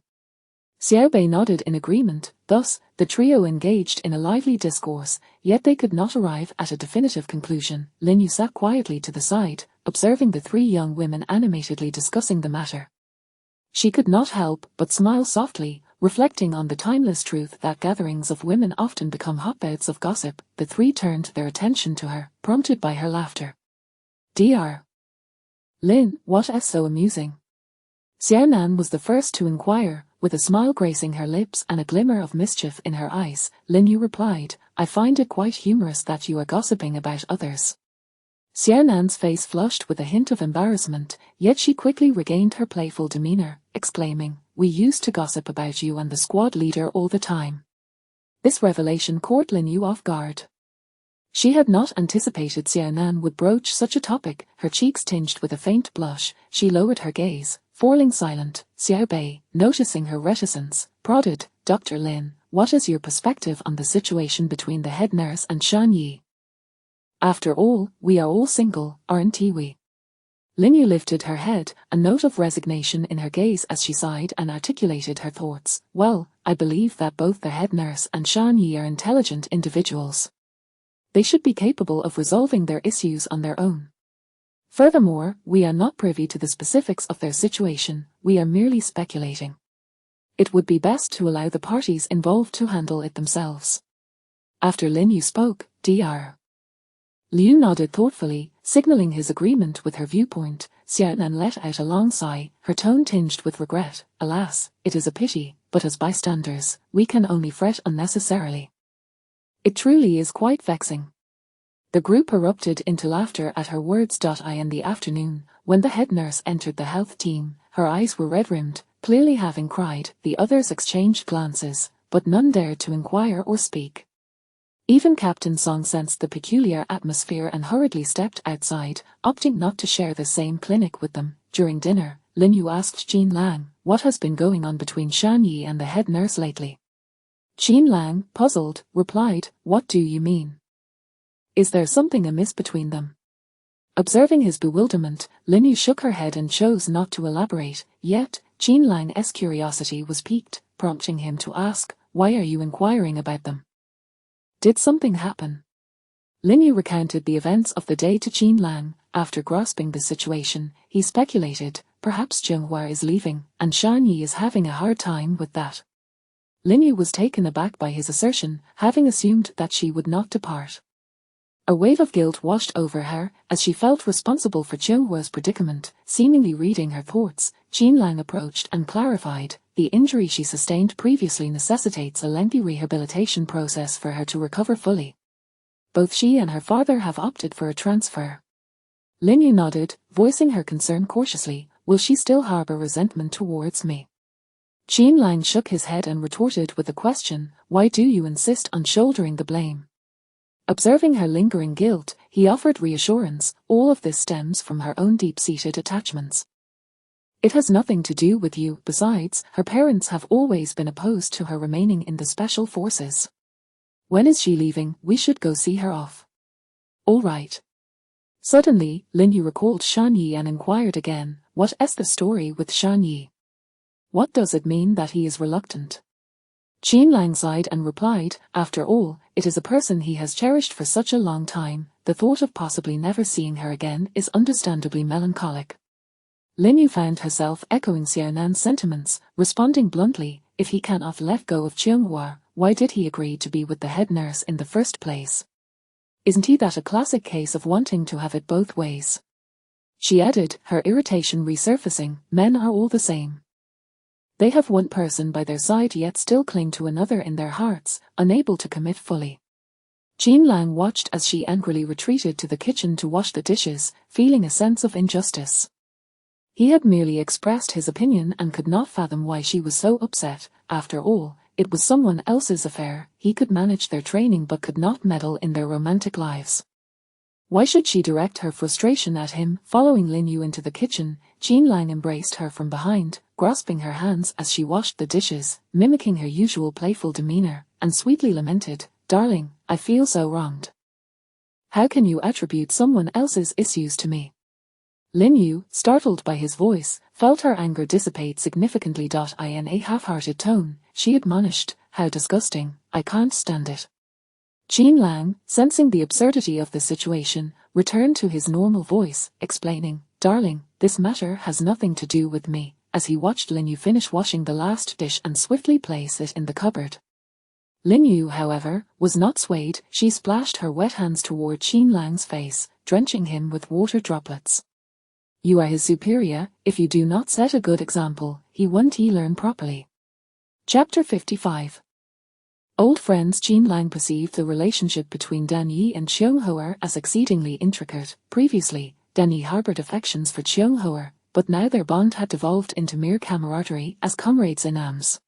Xiao Bei nodded in agreement. Thus, the trio engaged in a lively discourse, yet they could not arrive at a definitive conclusion. Lin Yu sat quietly to the side, observing the three young women animatedly discussing the matter. She could not help but smile softly, reflecting on the timeless truth that gatherings of women often become hotbeds of gossip. The three turned their attention to her, prompted by her laughter. Dr. Lin, what is so amusing? Xiaonan was the first to inquire, with a smile gracing her lips and a glimmer of mischief in her eyes. Lin Yu replied, I find it quite humorous that you are gossiping about others. Xiaonan's face flushed with a hint of embarrassment, yet she quickly regained her playful demeanor, exclaiming, we used to gossip about you and the squad leader all the time. This revelation caught Lin Yu off guard. She had not anticipated Xiaonan would broach such a topic. Her cheeks tinged with a faint blush, she lowered her gaze, falling silent. Xiao Bei, noticing her reticence, prodded, Dr. Lin, what is your perspective on the situation between the head nurse and Shan Yi? After all, we are all single, aren't we? Lin Yu lifted her head, a note of resignation in her gaze as she sighed and articulated her thoughts. Well, I believe that both the head nurse and Shan Yi are intelligent individuals. They should be capable of resolving their issues on their own. Furthermore, we are not privy to the specifics of their situation, we are merely speculating. It would be best to allow the parties involved to handle it themselves. After Lin Yu spoke, Dr. Liu nodded thoughtfully, signaling his agreement with her viewpoint. Xiaonan let out a long sigh, her tone tinged with regret. Alas, it is a pity, but as bystanders, we can only fret unnecessarily. It truly is quite vexing. The group erupted into laughter at her words. In the afternoon, when the head nurse entered the health team, her eyes were red-rimmed, clearly having cried. The others exchanged glances, but none dared to inquire or speak. Even Captain Song sensed the peculiar atmosphere and hurriedly stepped outside, opting not to share the same clinic with them. During dinner, Lin Yu asked Qin Lang, what has been going on between Shan Yi and the head nurse lately? Qin Lang, puzzled, replied, what do you mean? Is there something amiss between them? Observing his bewilderment, Lin Yu shook her head and chose not to elaborate, yet, Qin Lang's curiosity was piqued, prompting him to ask, why are you inquiring about them? Did something happen? Lin Yu recounted the events of the day to Qin Lang. After grasping the situation, he speculated, perhaps Zhenghua is leaving, and Shan Yi is having a hard time with that. Lin Yu was taken aback by his assertion, having assumed that she would not depart. A wave of guilt washed over her, as she felt responsible for Zhenghua's predicament. Seemingly reading her thoughts, Qin Lang approached and clarified, the injury she sustained previously necessitates a lengthy rehabilitation process for her to recover fully. Both she and her father have opted for a transfer. Lin Yu nodded, voicing her concern cautiously, will she still harbor resentment towards me? Qin Lang shook his head and retorted with a question, why do you insist on shouldering the blame? Observing her lingering guilt, he offered reassurance, all of this stems from her own deep-seated attachments. It has nothing to do with you. Besides, her parents have always been opposed to her remaining in the special forces. When is she leaving? We should go see her off. All right. Suddenly, Lin Yu recalled Shan Yi and inquired again, what is the story with Shan Yi? What does it mean that he is reluctant? Qin Lang sighed and replied, after all, it is a person he has cherished for such a long time, the thought of possibly never seeing her again is understandably melancholic. Lin Yu found herself echoing Xiaonan's sentiments, responding bluntly, if he cannot let go of Zhenghua, why did he agree to be with the head nurse in the first place? Isn't he that a classic case of wanting to have it both ways? She added, her irritation resurfacing, men are all the same. They have one person by their side yet still cling to another in their hearts, unable to commit fully. Qin Lang watched as she angrily retreated to the kitchen to wash the dishes, feeling a sense of injustice. He had merely expressed his opinion and could not fathom why she was so upset. After all, it was someone else's affair. He could manage their training but could not meddle in their romantic lives. Why should she direct her frustration at him? Following Lin Yu into the kitchen, Qin Lang embraced her from behind, grasping her hands as she washed the dishes, mimicking her usual playful demeanor, and sweetly lamented, darling, I feel so wronged. How can you attribute someone else's issues to me? Lin Yu, startled by his voice, felt her anger dissipate significantly. In a half-hearted tone, she admonished, how disgusting, I can't stand it. Qin Lang, sensing the absurdity of the situation, returned to his normal voice, explaining, darling, this matter has nothing to do with me, as he watched Lin Yu finish washing the last dish and swiftly place it in the cupboard. Lin Yu, however, was not swayed. She splashed her wet hands toward Qin Lang's face, drenching him with water droplets. You are his superior. If you do not set a good example, he won't learn properly. Chapter 55. Old friends Jean Lang perceived the relationship between Dan Yi and Cheung Hoa as exceedingly intricate. Previously, Dan Yi harbored affections for Cheung Hoa, but now their bond had devolved into mere camaraderie as comrades in arms.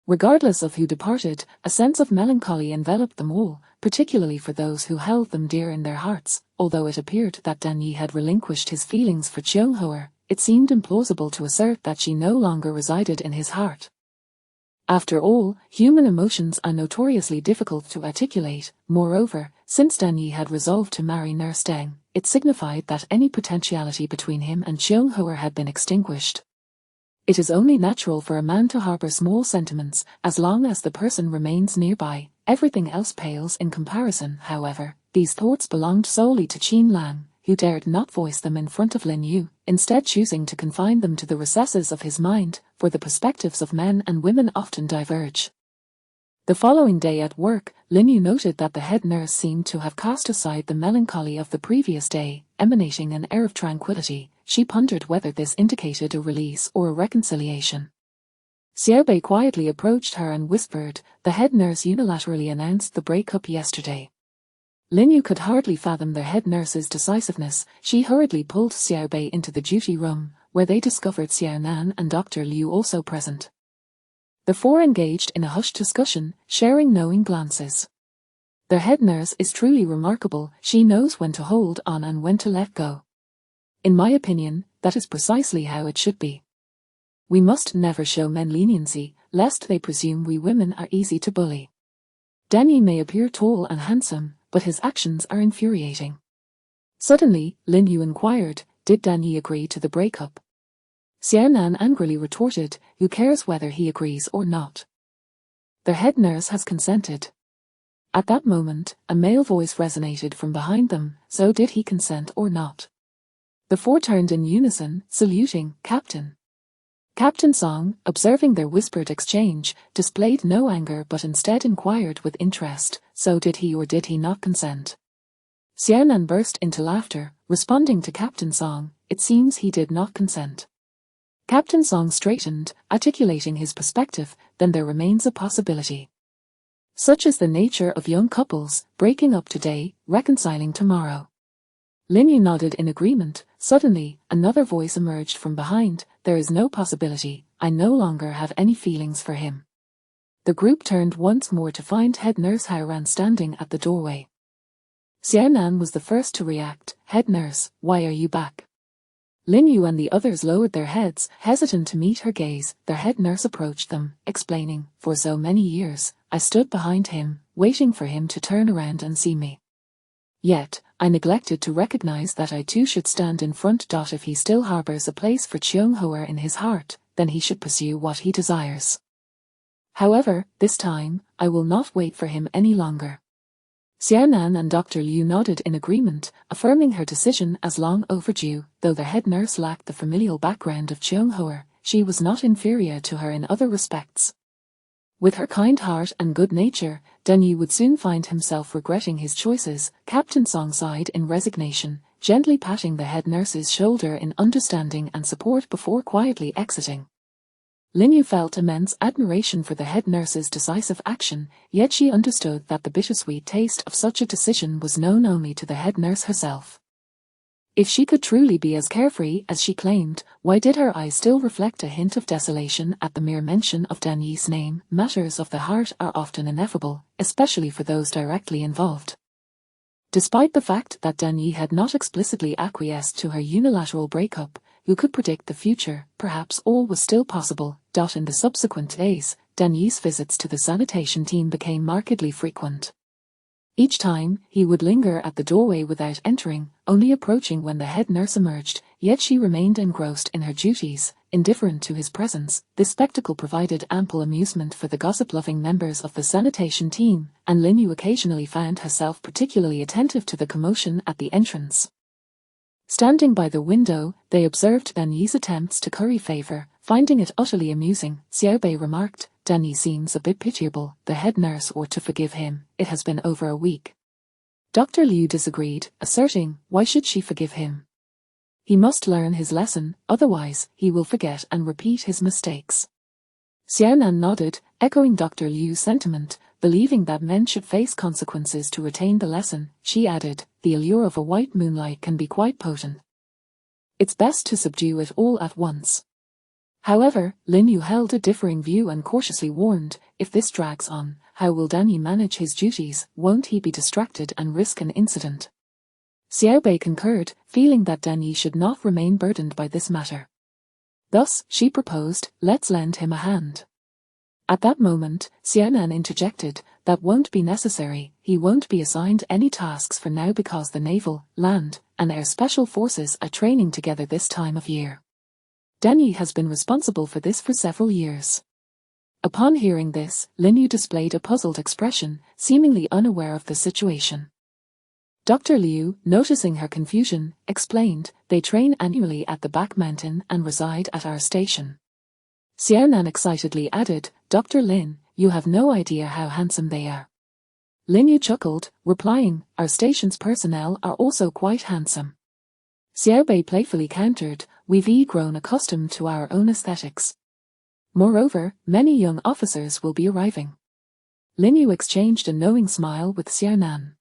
Regardless of who departed, a sense of melancholy enveloped them all, particularly for those who held them dear in their hearts. Although it appeared that Dan Yi had relinquished his feelings for Cheung Hoa, it seemed implausible to assert that she no longer resided in his heart. After all, human emotions are notoriously difficult to articulate. Moreover, since Dan Yi had resolved to marry Nurse Deng, it signified that any potentiality between him and Cheung Hoa had been extinguished. It is only natural for a man to harbor small sentiments, as long as the person remains nearby. Everything else pales in comparison. However, these thoughts belonged solely to Jean Lang, who dared not voice them in front of Lin Yu, instead choosing to confine them to the recesses of his mind, for the perspectives of men and women often diverge. The following day at work, Lin Yu noted that the head nurse seemed to have cast aside the melancholy of the previous day, emanating an air of tranquility. She pondered whether this indicated a release or a reconciliation. Xiaobei quietly approached her and whispered, "The head nurse unilaterally announced the breakup yesterday." Lin Yu could hardly fathom their head nurse's decisiveness. She hurriedly pulled Xiaobei into the duty room, where they discovered Xiao Nan and Dr. Liu also present. The four engaged in a hushed discussion, sharing knowing glances. Their head nurse is truly remarkable. She knows when to hold on and when to let go. In my opinion, that is precisely how it should be. We must never show men leniency, lest they presume we women are easy to bully. Dan Yi may appear tall and handsome, but his actions are infuriating. Suddenly, Lin Yu inquired, did Dan Yi agree to the breakup? Xiao Nan angrily retorted, who cares whether he agrees or not? Their head nurse has consented. At that moment, a male voice resonated from behind them, so did he consent or not? The four turned in unison, saluting, Captain. Captain Song, observing their whispered exchange, displayed no anger but instead inquired with interest, so did he or did he not consent? Xiao Nan burst into laughter, responding to Captain Song, it seems he did not consent. Captain Song straightened, articulating his perspective, then there remains a possibility. Such is the nature of young couples, breaking up today, reconciling tomorrow. Lin Yu nodded in agreement. Suddenly, another voice emerged from behind, there is no possibility, I no longer have any feelings for him. The group turned once more to find head nurse Hairan standing at the doorway. Xiao Nan was the first to react, head nurse, why are you back? Lin Yu and the others lowered their heads, hesitant to meet her gaze. Their head nurse approached them, explaining, for so many years, I stood behind him, waiting for him to turn around and see me. Yet, I neglected to recognize that I too should stand in front. If he still harbors a place for Cheung Hoa in his heart, then he should pursue what he desires. However, this time, I will not wait for him any longer. Xiao Nan and Dr. Liu nodded in agreement, affirming her decision as long overdue. Though the head nurse lacked the familial background of Cheung Hoa, she was not inferior to her in other respects. With her kind heart and good nature, Dan Yi would soon find himself regretting his choices. Captain Song sighed in resignation, gently patting the head nurse's shoulder in understanding and support before quietly exiting. Lin Yu felt immense admiration for the head nurse's decisive action, yet she understood that the bittersweet taste of such a decision was known only to the head nurse herself. If she could truly be as carefree as she claimed, why did her eyes still reflect a hint of desolation at the mere mention of Dan Yi's name? Matters of the heart are often ineffable, especially for those directly involved. Despite the fact that Dan Yi had not explicitly acquiesced to her unilateral breakup, who could predict the future? Perhaps all was still possible. In the subsequent days, Dan Yi's visits to the sanitation team became markedly frequent. Each time, he would linger at the doorway without entering, only approaching when the head nurse emerged, yet she remained engrossed in her duties, indifferent to his presence. This spectacle provided ample amusement for the gossip-loving members of the sanitation team, and Lin Yu occasionally found herself particularly attentive to the commotion at the entrance. Standing by the window, they observed Dan Yi's attempts to curry favor, finding it utterly amusing. Xiaobei remarked, Dan Yi seems a bit pitiable, the head nurse ought to forgive him, it has been over a week. Dr. Liu disagreed, asserting, why should she forgive him? He must learn his lesson, otherwise, he will forget and repeat his mistakes. Xiaonan nodded, echoing Dr. Liu's sentiment, believing that men should face consequences to retain the lesson. She added, the allure of a white moonlight can be quite potent. It's best to subdue it all at once. However, Lin Yu held a differing view and cautiously warned, if this drags on, how will Danny manage his duties? Won't he be distracted and risk an incident? Xiao Bei concurred, feeling that Danny should not remain burdened by this matter. Thus, she proposed, let's lend him a hand. At that moment, Xiaonan interjected, that won't be necessary, he won't be assigned any tasks for now because the naval, land, and air special forces are training together this time of year. Danny has been responsible for this for several years. Upon hearing this, Lin Yu displayed a puzzled expression, seemingly unaware of the situation. Dr. Liu, noticing her confusion, explained, they train annually at the back mountain and reside at our station. Xiaonan excitedly added, Dr. Lin, you have no idea how handsome they are. Lin Yu chuckled, replying, our station's personnel are also quite handsome. Xiao Bei playfully countered, we've grown accustomed to our own aesthetics. Moreover, many young officers will be arriving. Lin Yu exchanged a knowing smile with Xiaonan.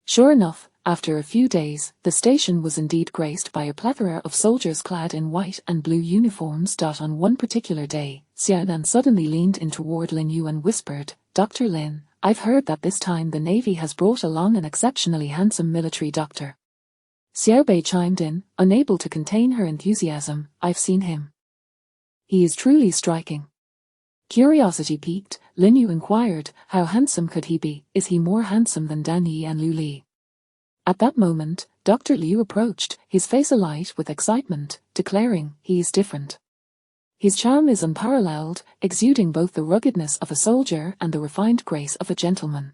Sure enough, after a few days, the station was indeed graced by a plethora of soldiers clad in white and blue uniforms. On one particular day, Xiaonan suddenly leaned in toward Lin Yu and whispered, Dr. Lin, I've heard that this time the Navy has brought along an exceptionally handsome military doctor. Xiao Bei chimed in, unable to contain her enthusiasm, I've seen him. He is truly striking. Curiosity piqued, Lin Yu inquired, how handsome could he be? Is he more handsome than Dan Yi and Lu Li? At that moment, Dr. Liu approached, his face alight with excitement, declaring, he is different. His charm is unparalleled, exuding both the ruggedness of a soldier and the refined grace of a gentleman.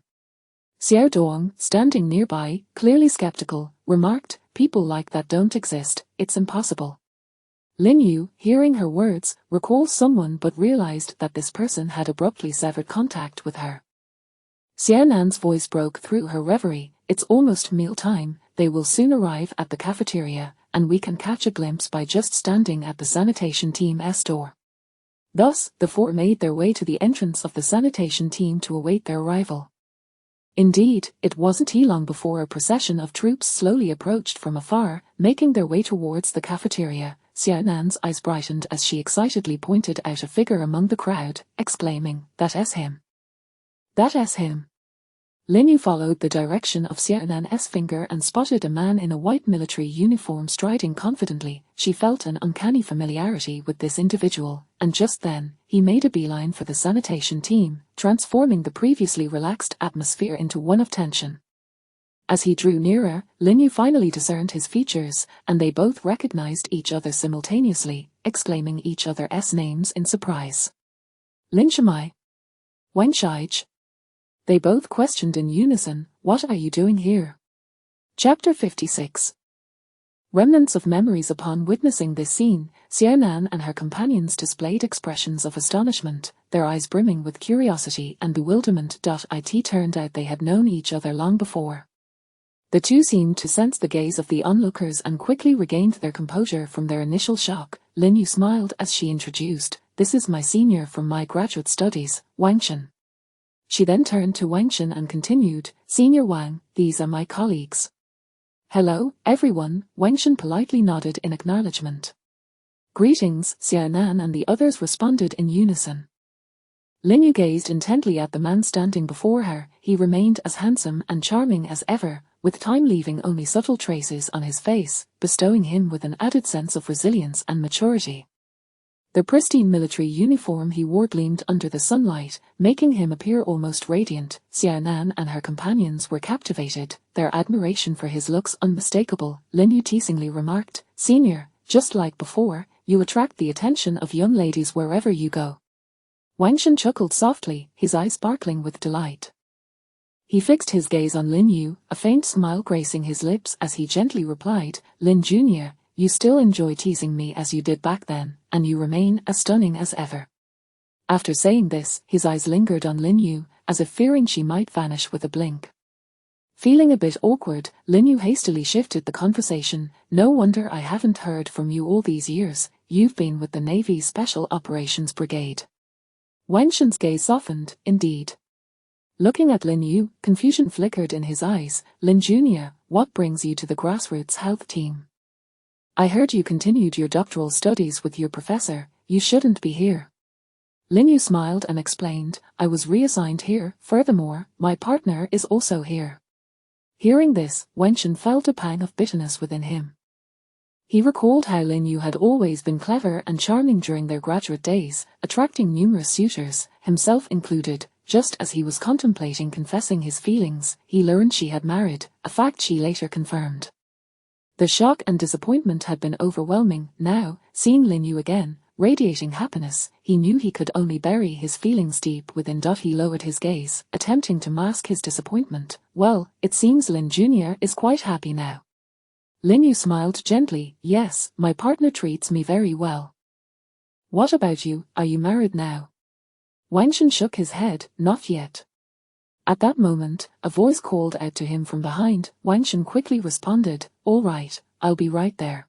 Xiao Dong, standing nearby, clearly skeptical, remarked, people like that don't exist, it's impossible. Lin Yu, hearing her words, recalled someone but realized that this person had abruptly severed contact with her. Xiaonan's voice broke through her reverie, it's almost mealtime, they will soon arrive at the cafeteria, and we can catch a glimpse by just standing at the sanitation team's door. Thus, the four made their way to the entrance of the sanitation team to await their arrival. Indeed, it wasn't long before a procession of troops slowly approached from afar, making their way towards the cafeteria. Xiaonan's eyes brightened as she excitedly pointed out a figure among the crowd, exclaiming, That's him. That's him. Lin Yu followed the direction of Xiaonan's finger and spotted a man in a white military uniform striding confidently. She felt an uncanny familiarity with this individual, and just then, he made a beeline for the sanitation team, transforming the previously relaxed atmosphere into one of tension. As he drew nearer, Lin Yu finally discerned his features, and they both recognized each other simultaneously, exclaiming each other's names in surprise. Lin Shimai. Wang Shaij. They both questioned in unison, what are you doing here? Chapter 56. Remnants of memories. Upon witnessing this scene, Xiaonan and her companions displayed expressions of astonishment, their eyes brimming with curiosity and bewilderment. It turned out they had known each other long before. The two seemed to sense the gaze of the onlookers and quickly regained their composure from their initial shock. Lin Yu smiled as she introduced, this is my senior from my graduate studies, Wang Shen. She then turned to Wang Shen and continued, Senior Wang, these are my colleagues. Hello, everyone, Wang Shen politely nodded in acknowledgement. Greetings, Xiaonan and the others responded in unison. Lin Yu gazed intently at the man standing before her. He remained as handsome and charming as ever, with time leaving only subtle traces on his face, bestowing him with an added sense of resilience and maturity. The pristine military uniform he wore gleamed under the sunlight, making him appear almost radiant. Xiaonan and her companions were captivated, their admiration for his looks unmistakable. Lin Yu teasingly remarked, Senior, just like before, you attract the attention of young ladies wherever you go. Wang Shen chuckled softly, his eyes sparkling with delight. He fixed his gaze on Lin Yu, a faint smile gracing his lips as he gently replied, Lin Jr., you still enjoy teasing me as you did back then, and you remain as stunning as ever. After saying this, his eyes lingered on Lin Yu, as if fearing she might vanish with a blink. Feeling a bit awkward, Lin Yu hastily shifted the conversation. No wonder I haven't heard from you all these years. You've been with the Navy's Special Operations Brigade. Wang Shen's gaze softened, indeed. Looking at Lin Yu, confusion flickered in his eyes. Lin Jr., what brings you to the grassroots health team? I heard you continued your doctoral studies with your professor. You shouldn't be here. Lin Yu smiled and explained, I was reassigned here. Furthermore, my partner is also here. Hearing this, Wang Shen felt a pang of bitterness within him. He recalled how Lin Yu had always been clever and charming during their graduate days, attracting numerous suitors, himself included. Just as he was contemplating confessing his feelings, he learned she had married, a fact she later confirmed. The shock and disappointment had been overwhelming. Now, seeing Lin Yu again, radiating happiness, he knew he could only bury his feelings deep within. He lowered his gaze, attempting to mask his disappointment. Well, it seems Lin Jr. is quite happy now. Lin Yu smiled gently. Yes, my partner treats me very well. What about you? Are you married now? Wang Shen shook his head. Not yet. At that moment, a voice called out to him from behind. Wang Shen quickly responded, all right, I'll be right there.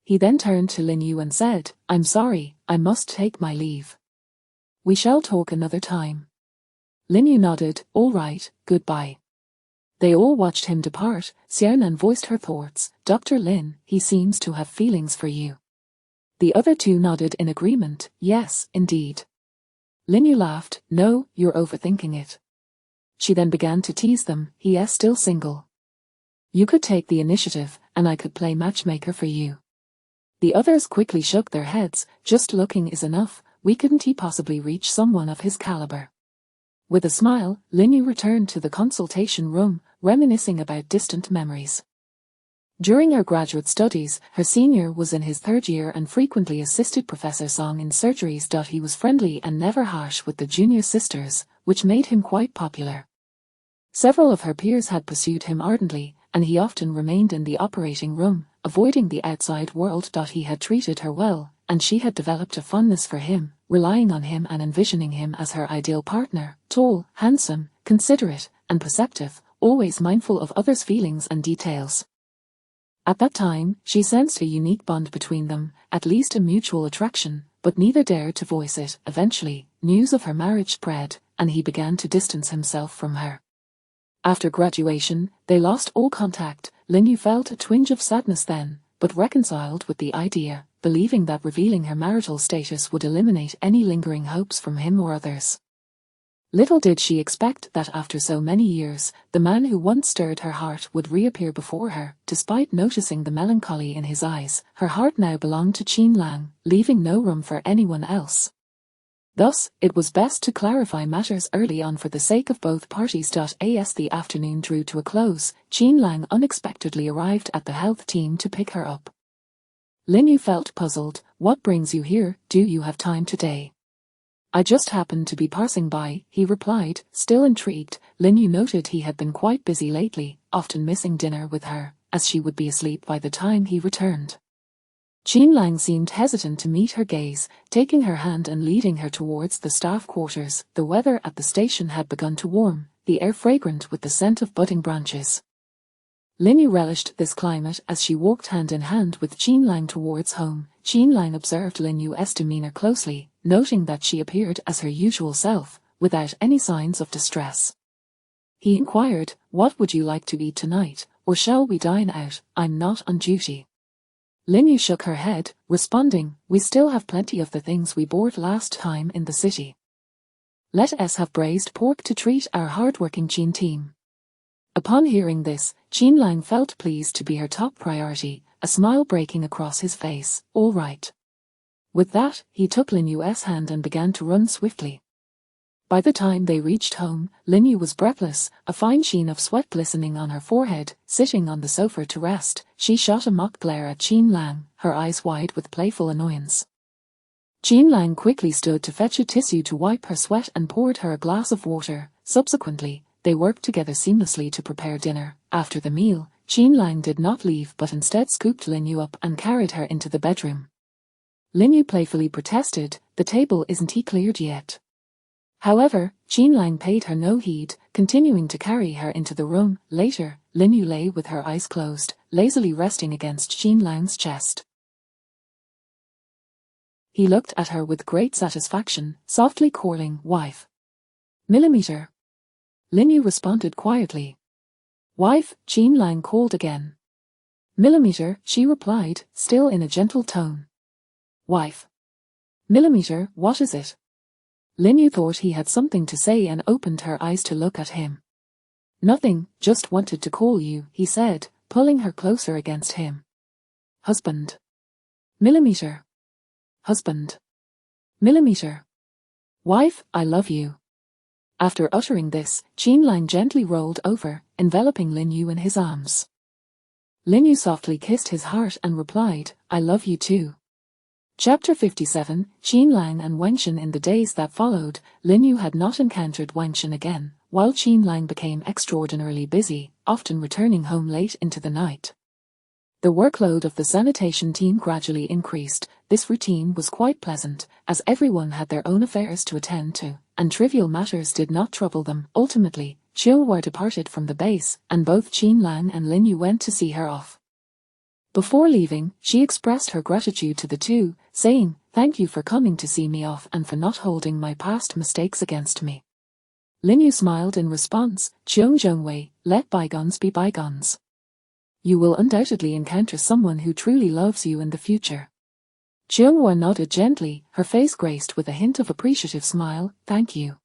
He then turned to Lin Yu and said, I'm sorry, I must take my leave. We shall talk another time. Lin Yu nodded, all right, goodbye. They all watched him depart. Xiaonan voiced her thoughts. Dr. Lin, he seems to have feelings for you. The other two nodded in agreement. Yes, indeed. Lin Yu laughed. No, you're overthinking it. She then began to tease them. He is still single. You could take the initiative, and I could play matchmaker for you. The others quickly shook their heads. Just looking is enough. We couldn't he possibly reach someone of his caliber? With a smile, Lin Yu returned to the consultation room, reminiscing about distant memories. During her graduate studies, her senior was in his third year and frequently assisted Professor Song in surgeries. He was friendly and never harsh with the junior sisters, which made him quite popular. Several of her peers had pursued him ardently, and he often remained in the operating room, avoiding the outside world. He had treated her well, and she had developed a fondness for him, relying on him and envisioning him as her ideal partner, tall, handsome, considerate, and perceptive, always mindful of others' feelings and details. At that time, she sensed a unique bond between them, at least a mutual attraction, but neither dared to voice it. Eventually, news of her marriage spread, and he began to distance himself from her. After graduation, they lost all contact. Lin Yu felt a twinge of sadness then, but reconciled with the idea, believing that revealing her marital status would eliminate any lingering hopes from him or others. Little did she expect that after so many years, the man who once stirred her heart would reappear before her. Despite noticing the melancholy in his eyes, her heart now belonged to Qin Lang, leaving no room for anyone else. Thus, it was best to clarify matters early on for the sake of both parties. As the afternoon drew to a close, Qin Lang unexpectedly arrived at the health team to pick her up. Lin Yu felt puzzled. What brings you here? Do you have time today? I just happened to be passing by, he replied. Still intrigued, Lin Yu noted he had been quite busy lately, often missing dinner with her, as she would be asleep by the time he returned. Qin Lang seemed hesitant to meet her gaze, taking her hand and leading her towards the staff quarters. The weather at the station had begun to warm, the air fragrant with the scent of budding branches. Lin Yu relished this climate as she walked hand in hand with Qin Lang towards home. Qin Lang observed Lin Yu's demeanor closely, noting that she appeared as her usual self, without any signs of distress. He inquired, what would you like to eat tonight, or shall we dine out? I'm not on duty. Lin Yu shook her head, responding, we still have plenty of the things we bought last time in the city. Let us have braised pork to treat our hard-working Qin team. Upon hearing this, Qin Lang felt pleased to be her top priority, a smile breaking across his face. All right. With that, he took Lin Yu's hand and began to run swiftly. By the time they reached home, Lin Yu was breathless, a fine sheen of sweat glistening on her forehead. Sitting on the sofa to rest, she shot a mock glare at Qin Lang, her eyes wide with playful annoyance. Qin Lang quickly stood to fetch a tissue to wipe her sweat and poured her a glass of water. Subsequently, they worked together seamlessly to prepare dinner. After the meal, Qin Lang did not leave but instead scooped Lin Yu up and carried her into the bedroom. Lin Yu playfully protested, the table isn't he cleared yet? However, Qin Lang paid her no heed. continuing to carry her into the room. Later, Lin Yu lay with her eyes closed, lazily resting against Qin Lang's chest. He looked at her with great satisfaction, softly calling, "Wife." "Millimeter." Lin Yu responded quietly. "Wife," Qin Lang called again. "Millimeter," she replied, still in a gentle tone. "Wife." "Millimeter, what is it?" Lin Yu thought he had something to say and opened her eyes to look at him. "Nothing, just wanted to call you," he said, pulling her closer against him. "Husband." "Millimeter." "Husband." "Millimeter." "Wife, I love you." After uttering this, Qin Lang gently rolled over, enveloping Lin Yu in his arms. Lin Yu softly kissed his heart and replied, "I love you too." Chapter 57, Qin Lang and Wangxin. In the days that followed, Lin Yu had not encountered Wangxin again, while Qin Lang became extraordinarily busy, often returning home late into the night. The workload of the sanitation team gradually increased. This routine was quite pleasant, as everyone had their own affairs to attend to, and trivial matters did not trouble them. Ultimately, Qiuhua departed from the base, and both Qin Lang and Lin Yu went to see her off. Before leaving, she expressed her gratitude to the two, saying, "Thank you for coming to see me off and for not holding my past mistakes against me." Lin Yu smiled in response, "Zhongzhongwei, let bygones be bygones. You will undoubtedly encounter someone who truly loves you in the future." Qiuhua nodded gently, her face graced with a hint of appreciative smile, "Thank you."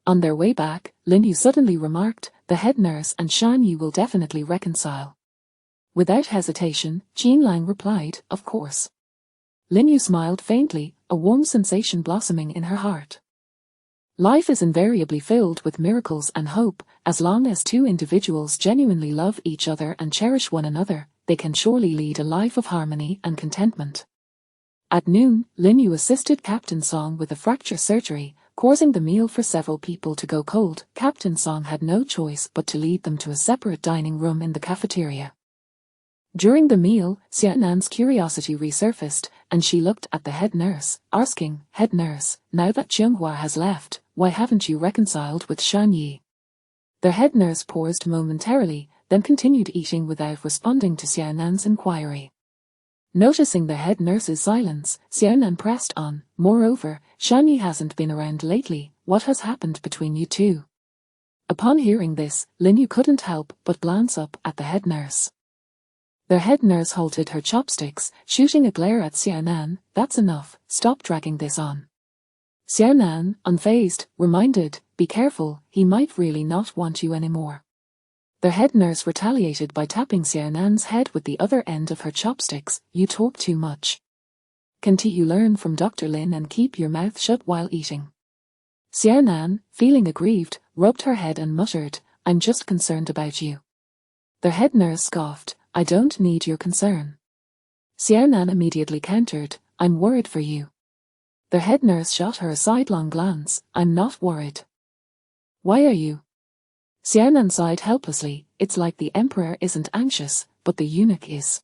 On their way back, Lin Yu suddenly remarked, "The head nurse and Shan Yi will definitely reconcile." Without hesitation, Qin Lang replied, "Of course." Lin Yu smiled faintly, a warm sensation blossoming in her heart. Life is invariably filled with miracles and hope. As long as two individuals genuinely love each other and cherish one another, they can surely lead a life of harmony and contentment. At noon, Lin Yu assisted Captain Song with a fracture surgery, causing the meal for several people to go cold. Captain Song had no choice but to lead them to a separate dining room in the cafeteria. During the meal, Xiaonan's curiosity resurfaced, and she looked at the head nurse, asking, "Head nurse, now that Qiuhua has left, why haven't you reconciled with Shan Yi?" The head nurse paused momentarily, then continued eating without responding to Xiaonan's inquiry. Noticing the head nurse's silence, Xiaonan pressed on, "Moreover, Shan Yi hasn't been around lately. What has happened between you two?" Upon hearing this, Lin Yu couldn't help but glance up at the head nurse. The head nurse halted her chopsticks, shooting a glare at Xiaonan, "That's enough, stop dragging this on." Xiaonan, unfazed, reminded, "Be careful, he might really not want you anymore." The head nurse retaliated by tapping Xiaonan's head with the other end of her chopsticks, "You talk too much. Can't you learn from Dr. Lin and keep your mouth shut while eating?" Xiaonan, feeling aggrieved, rubbed her head and muttered, "I'm just concerned about you." The head nurse scoffed, "I don't need your concern." Xiaonan immediately countered, "I'm worried for you." The head nurse shot her a sidelong glance, "I'm not worried." "Why are you?" Xiaonan sighed helplessly, "It's like the emperor isn't anxious, but the eunuch is."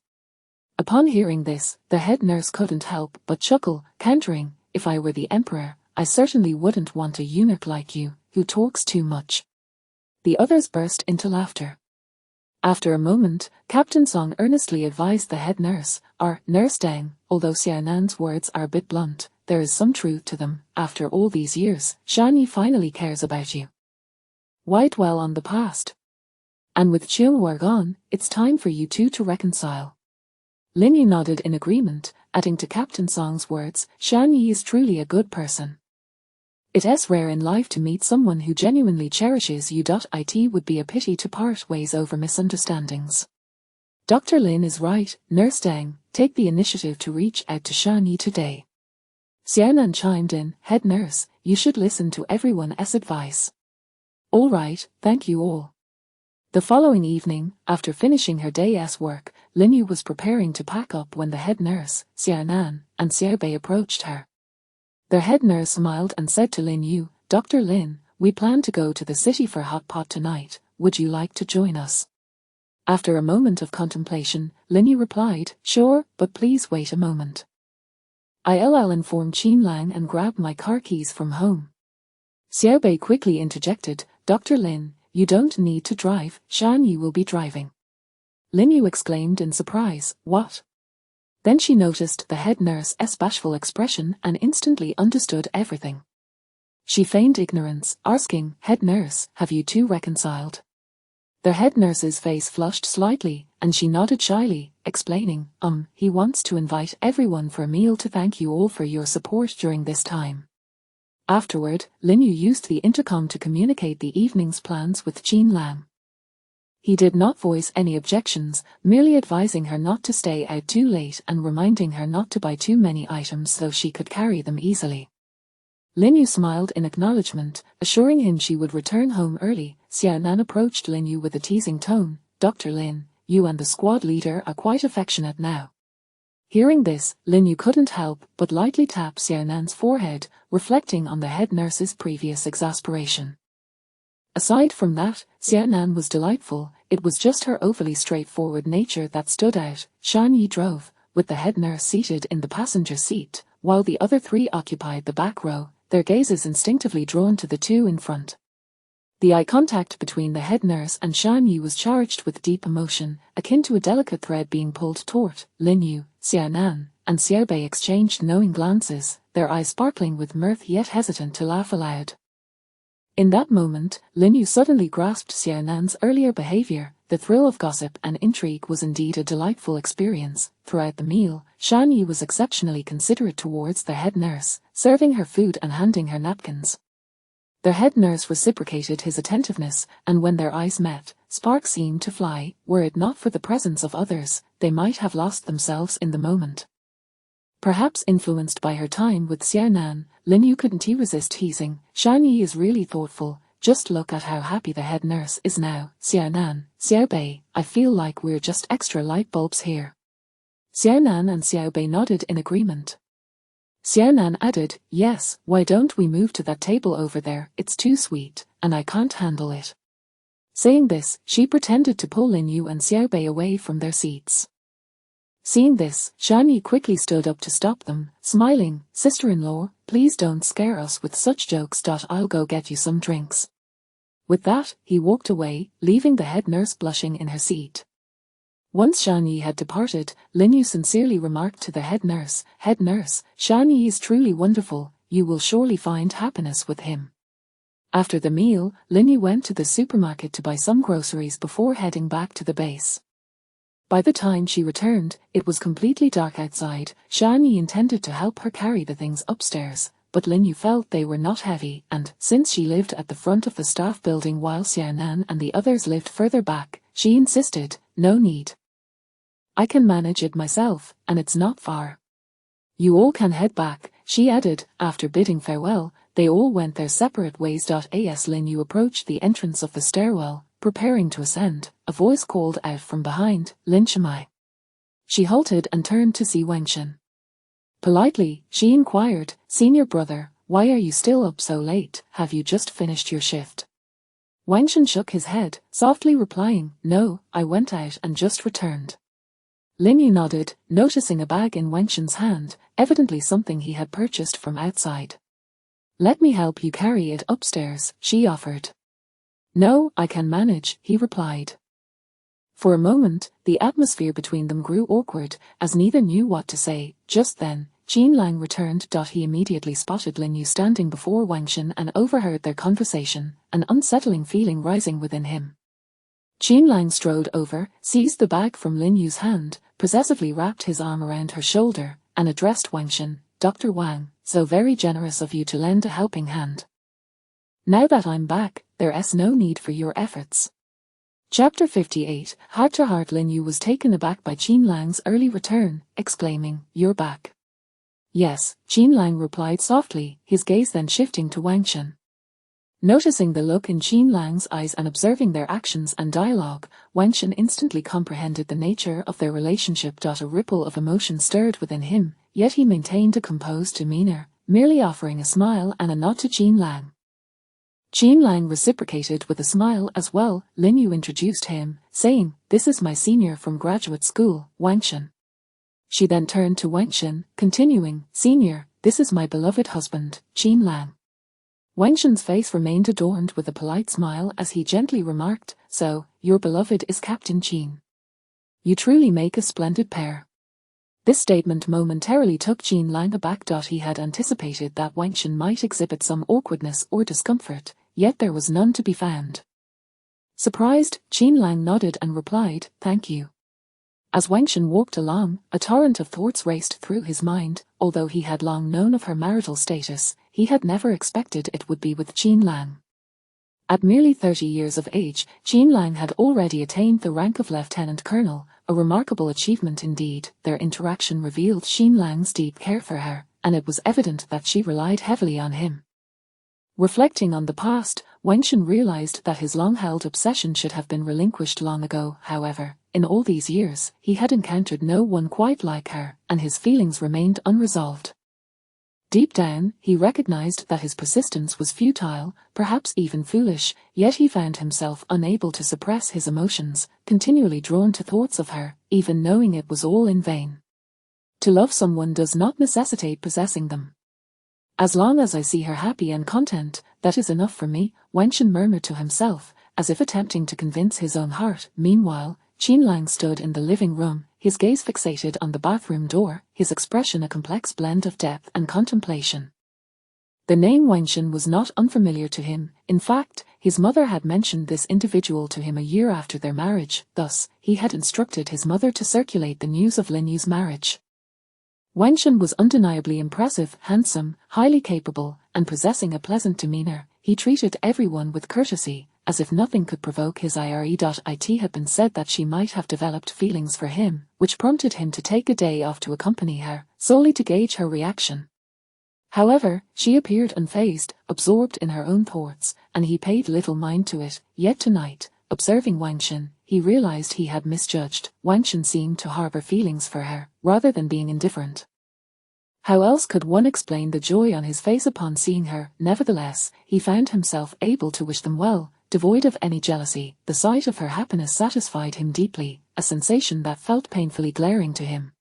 Upon hearing this, the head nurse couldn't help but chuckle, countering, "If I were the emperor, I certainly wouldn't want a eunuch like you, who talks too much." The others burst into laughter. After a moment, Captain Song earnestly advised the head nurse, "Nurse Deng, although Xiaonan's words are a bit blunt, there is some truth to them. After all these years, Shan Yi finally cares about you. Why dwell on the past? And with Qiuhua gone, it's time for you two to reconcile." Lin Yu nodded in agreement, adding to Captain Song's words, "Shan Yi is truly a good person. It is rare in life to meet someone who genuinely cherishes you. It would be a pity to part ways over misunderstandings." "Dr. Lin is right, Nurse Deng, take the initiative to reach out to Shan Yi today." Xiaonan chimed in, "Head nurse, you should listen to everyone else's advice." "All right, thank you all." The following evening, after finishing her day's work, Lin Yu was preparing to pack up when the head nurse, Xiaonan, and Xiaobei approached her. The head nurse smiled and said to Lin Yu, "Dr. Lin, we plan to go to the city for hot pot tonight. Would you like to join us?" After a moment of contemplation, Lin Yu replied, "Sure, but please wait a moment. I'll inform Qin Lang and grab my car keys from home." Xiaobei quickly interjected, Dr. Lin, you don't need to drive, Shan Yi will be driving. Lin Yu exclaimed in surprise, what? Then she noticed the head nurse's bashful expression and instantly understood everything. She feigned ignorance, asking, head nurse, have you two reconciled? The head nurse's face flushed slightly, and she nodded shyly, explaining, he wants to invite everyone for a meal to thank you all for your support during this time. Afterward, Lin Yu used the intercom to communicate the evening's plans with Qin Lang. He did not voice any objections, merely advising her not to stay out too late and reminding her not to buy too many items so she could carry them easily. Lin Yu smiled in acknowledgement, assuring him she would return home early. Xiao Nan approached Lin Yu with a teasing tone, Dr. Lin, you and the squad leader are quite affectionate now. Hearing this, Lin Yu couldn't help but lightly tap Xiao Nan's forehead, reflecting on the head nurse's previous exasperation. Aside from that, Xiao Nan was delightful. It was just her overly straightforward nature that stood out. Shan Yi drove, with the head nurse seated in the passenger seat, while the other three occupied the back row, their gazes instinctively drawn to the two in front. The eye contact between the head nurse and Shan Yi was charged with deep emotion, akin to a delicate thread being pulled taut. Lin Yu, Xiao Nan, and Xiao Bei exchanged knowing glances, their eyes sparkling with mirth yet hesitant to laugh aloud. In that moment, Lin Yu suddenly grasped Xiao Nan's earlier behavior. The thrill of gossip and intrigue was indeed a delightful experience. Throughout the meal, Shan Yi was exceptionally considerate towards the head nurse, serving her food and handing her napkins. The head nurse reciprocated his attentiveness, and when their eyes met, sparks seemed to fly. Were it not for the presence of others, they might have lost themselves in the moment. Perhaps influenced by her time with Xiao Nan, Lin Yu couldn't resist teasing, Shan Yi is really thoughtful, just look at how happy the head nurse is now. Xiao Nan, Xiao Bei, I feel like we're just extra light bulbs here. Xiao Nan and Xiao Bei nodded in agreement. Xiao Nan added, yes, why don't we move to that table over there, it's too sweet, and I can't handle it. Saying this, she pretended to pull Lin Yu and Xiao Bei away from their seats. Seeing this, Shan Yi quickly stood up to stop them, smiling, sister-in-law, please don't scare us with such jokes. I'll go get you some drinks. With that, he walked away, leaving the head nurse blushing in her seat. Once Shan Yi had departed, Lin Yu sincerely remarked to the head nurse, Shan Yi is truly wonderful, you will surely find happiness with him. After the meal, Lin Yu went to the supermarket to buy some groceries before heading back to the base. By the time she returned, it was completely dark outside. Shan Yi intended to help her carry the things upstairs, but Lin Yu felt they were not heavy, and, since she lived at the front of the staff building while Xiao Nan and the others lived further back, she insisted, no need. I can manage it myself, and it's not far. You all can head back, she added. After bidding farewell, they all went their separate ways. As Lin Yu approached the entrance of the stairwell, preparing to ascend, a voice called out from behind, Lin Shimai. She halted and turned to see Wengshen. Politely, she inquired, Senior brother, why are you still up so late, have you just finished your shift? Wengshen shook his head, softly replying, no, I went out and just returned. Lin Yu nodded, noticing a bag in Wengshen's hand, evidently something he had purchased from outside. Let me help you carry it upstairs, she offered. No, I can manage, he replied. For a moment, the atmosphere between them grew awkward, as neither knew what to say. Just then, Qin Lang returned. He immediately spotted Lin Yu standing before Wengshen and overheard their conversation, an unsettling feeling rising within him. Qin Lang strode over, seized the bag from Lin Yu's hand, possessively wrapped his arm around her shoulder, and addressed Wengshen, Dr. Wang, so very generous of you to lend a helping hand. Now that I'm back, there's no need for your efforts. Chapter 58. Heart to heart. Lin Yu was taken aback by Qin Lang's early return, exclaiming, you're back. Yes, Qin Lang replied softly, his gaze then shifting to Wengshen. Noticing the look in Qin Lang's eyes and observing their actions and dialogue, Wengshen instantly comprehended the nature of their relationship. A ripple of emotion stirred within him, yet he maintained a composed demeanor, merely offering a smile and a nod to Qin Lang. Qin Lang reciprocated with a smile as well. Lin Yu introduced him, saying, this is my senior from graduate school, Wengshen. She then turned to Wengshen, continuing, Senior, this is my beloved husband, Qin Lang. Wenshan's face remained adorned with a polite smile as he gently remarked, "So, your beloved is Captain Jean. You truly make a splendid pair." This statement momentarily took Jean Lang aback. He had anticipated that Wenshan might exhibit some awkwardness or discomfort, yet there was none to be found. Surprised, Jean Lang nodded and replied, "Thank you." As Wenshan walked along, a torrent of thoughts raced through his mind. Although he had long known of her marital status, he had never expected it would be with Jean Lang. At merely 30 years of age, Jean Lang had already attained the rank of lieutenant colonel, a remarkable achievement indeed. Their interaction revealed Jean Lang's deep care for her, and it was evident that she relied heavily on him. Reflecting on the past, Wenshan realized that his long-held obsession should have been relinquished long ago. However, in all these years, he had encountered no one quite like her, and his feelings remained unresolved. Deep down, he recognized that his persistence was futile, perhaps even foolish, yet he found himself unable to suppress his emotions, continually drawn to thoughts of her, even knowing it was all in vain. To love someone does not necessitate possessing them. "As long as I see her happy and content, that is enough for me," Wenshan murmured to himself, as if attempting to convince his own heart. Meanwhile, Jean Lang stood in the living room, his gaze fixated on the bathroom door, his expression a complex blend of depth and contemplation. The name Wenshan was not unfamiliar to him. In fact, his mother had mentioned this individual to him a year after their marriage. Thus, he had instructed his mother to circulate the news of Lin Yu's marriage. Wenshan was undeniably impressive, handsome, highly capable, and possessing a pleasant demeanor. He treated everyone with courtesy, as if nothing could provoke his ire. It had been said that she might have developed feelings for him, which prompted him to take a day off to accompany her, solely to gauge her reaction. However, she appeared unfazed, absorbed in her own thoughts, and he paid little mind to it. Yet tonight, observing Wenshan, he realized he had misjudged. Wenshan seemed to harbor feelings for her, rather than being indifferent. How else could one explain the joy on his face upon seeing her? Nevertheless, he found himself able to wish them well, devoid of any jealousy. The sight of her happiness satisfied him deeply, a sensation that felt painfully glaring to him.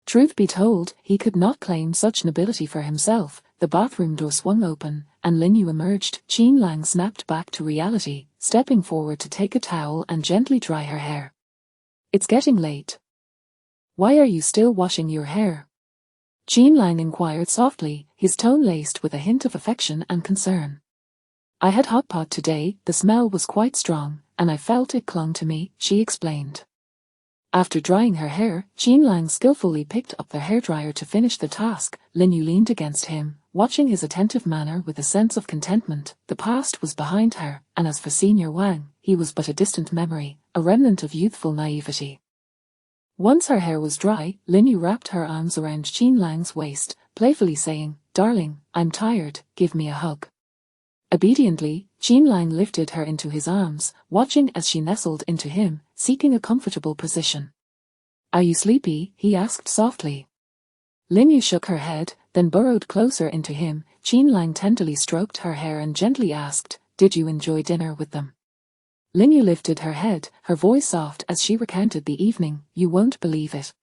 Truth be told, he could not claim such nobility for himself. The bathroom door swung open, and Lin Yu emerged. Jean Lang snapped back to reality, stepping forward to take a towel and gently dry her hair. "It's getting late. Why are you still washing your hair?" Jean Lang inquired softly, his tone laced with a hint of affection and concern. "I had hot pot today, the smell was quite strong, and I felt it clung to me," she explained. After drying her hair, Jean Lang skillfully picked up the hairdryer to finish the task. Lin Yu leaned against him, watching his attentive manner with a sense of contentment. The past was behind her, and as for Senior Wang, he was but a distant memory, a remnant of youthful naivety. Once her hair was dry, Lin Yu wrapped her arms around Jean Lang's waist, playfully saying, "Darling, I'm tired, give me a hug." Obediently, Jean Lang lifted her into his arms, watching as she nestled into him, seeking a comfortable position. "Are you sleepy?" he asked softly. Lin Yu shook her head, then burrowed closer into him. Jean Lang tenderly stroked her hair and gently asked, "Did you enjoy dinner with them?" Lin Yu lifted her head, her voice soft as she recounted the evening. "You won't believe it."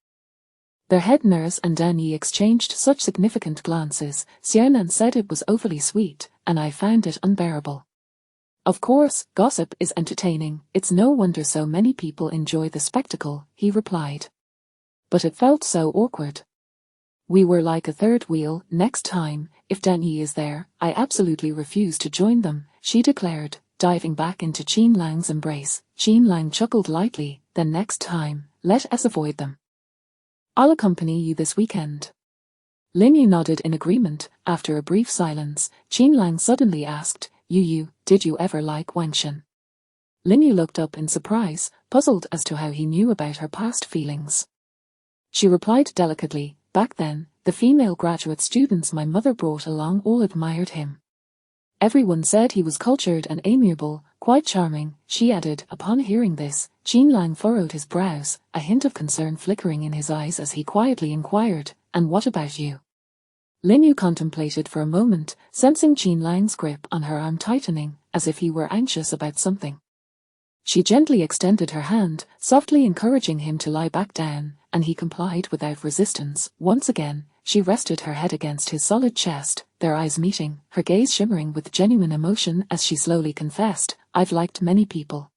Their head nurse and Dan Yi exchanged such significant glances. Xiaonan said it was overly sweet, and I found it unbearable. "Of course, gossip is entertaining. It's no wonder so many people enjoy the spectacle," he replied. "But it felt so awkward. We were like a third wheel. Next time, if Dan Yi is there, I absolutely refuse to join them," she declared, diving back into Jean Lang's embrace. Jean Lang chuckled lightly. "Then next time, let us avoid them. I'll accompany you this weekend." Lin Yu nodded in agreement. After a brief silence, Jean Lang suddenly asked, Yu, did you ever like Wenshan?" Lin Yu looked up in surprise, puzzled as to how he knew about her past feelings. She replied delicately, "Back then, the female graduate students my mother brought along all admired him. Everyone said he was cultured and amiable, quite charming," she added. Upon hearing this, Jean Lang furrowed his brows, a hint of concern flickering in his eyes as he quietly inquired, "And what about you?" Lin Yu contemplated for a moment, sensing Jean Lang's grip on her arm tightening, as if he were anxious about something. She gently extended her hand, softly encouraging him to lie back down, and he complied without resistance. Once again, she rested her head against his solid chest, their eyes meeting, her gaze shimmering with genuine emotion as she slowly confessed, "I've liked many people."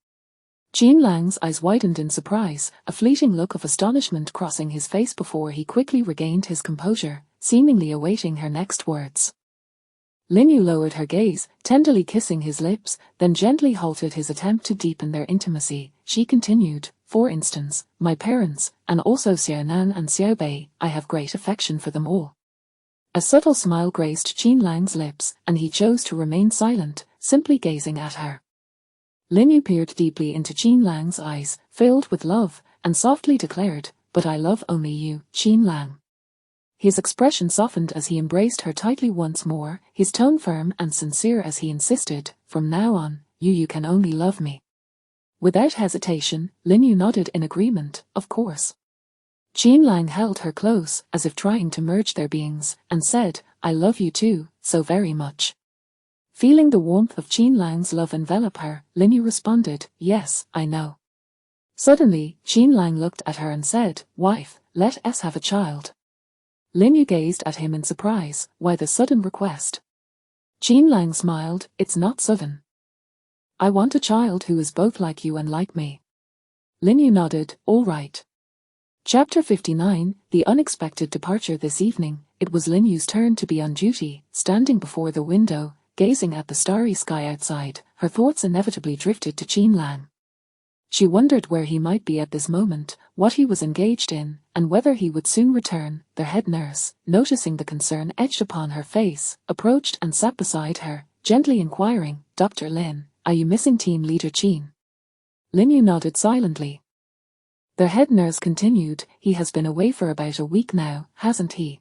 Jean Lang's eyes widened in surprise, a fleeting look of astonishment crossing his face before he quickly regained his composure, seemingly awaiting her next words. Lin Yu lowered her gaze, tenderly kissing his lips, then gently halted his attempt to deepen their intimacy. She continued, "For instance, my parents, and also Xiao Nan and Xiao Bei, I have great affection for them all." A subtle smile graced Jean Lang's lips, and he chose to remain silent, simply gazing at her. Lin Yu peered deeply into Jean Lang's eyes, filled with love, and softly declared, "But I love only you, Jean Lang." His expression softened as he embraced her tightly once more, his tone firm and sincere as he insisted, "From now on, you can only love me." Without hesitation, Lin Yu nodded in agreement, "Of course." Jean Lang held her close, as if trying to merge their beings, and said, "I love you too, so very much." Feeling the warmth of Jean Lang's love envelop her, Lin Yu responded, "Yes, I know." Suddenly, Jean Lang looked at her and said, "Wife, let us have a child." Lin Yu gazed at him in surprise, "Why the sudden request?" Jean Lang smiled, "It's not sudden. I want a child who is both like you and like me." Lin Yu nodded, "All right." Chapter 59, The Unexpected Departure. This evening, it was Lin Yu's turn to be on duty, standing before the window, gazing at the starry sky outside, her thoughts inevitably drifted to Jean Lang. She wondered where he might be at this moment, what he was engaged in, and whether he would soon return. Their head nurse, noticing the concern etched upon her face, approached and sat beside her, gently inquiring, "Dr. Lin, are you missing team leader Jean?" Lin Yu nodded silently. Their head nurse continued, "He has been away for about a week now, hasn't he?"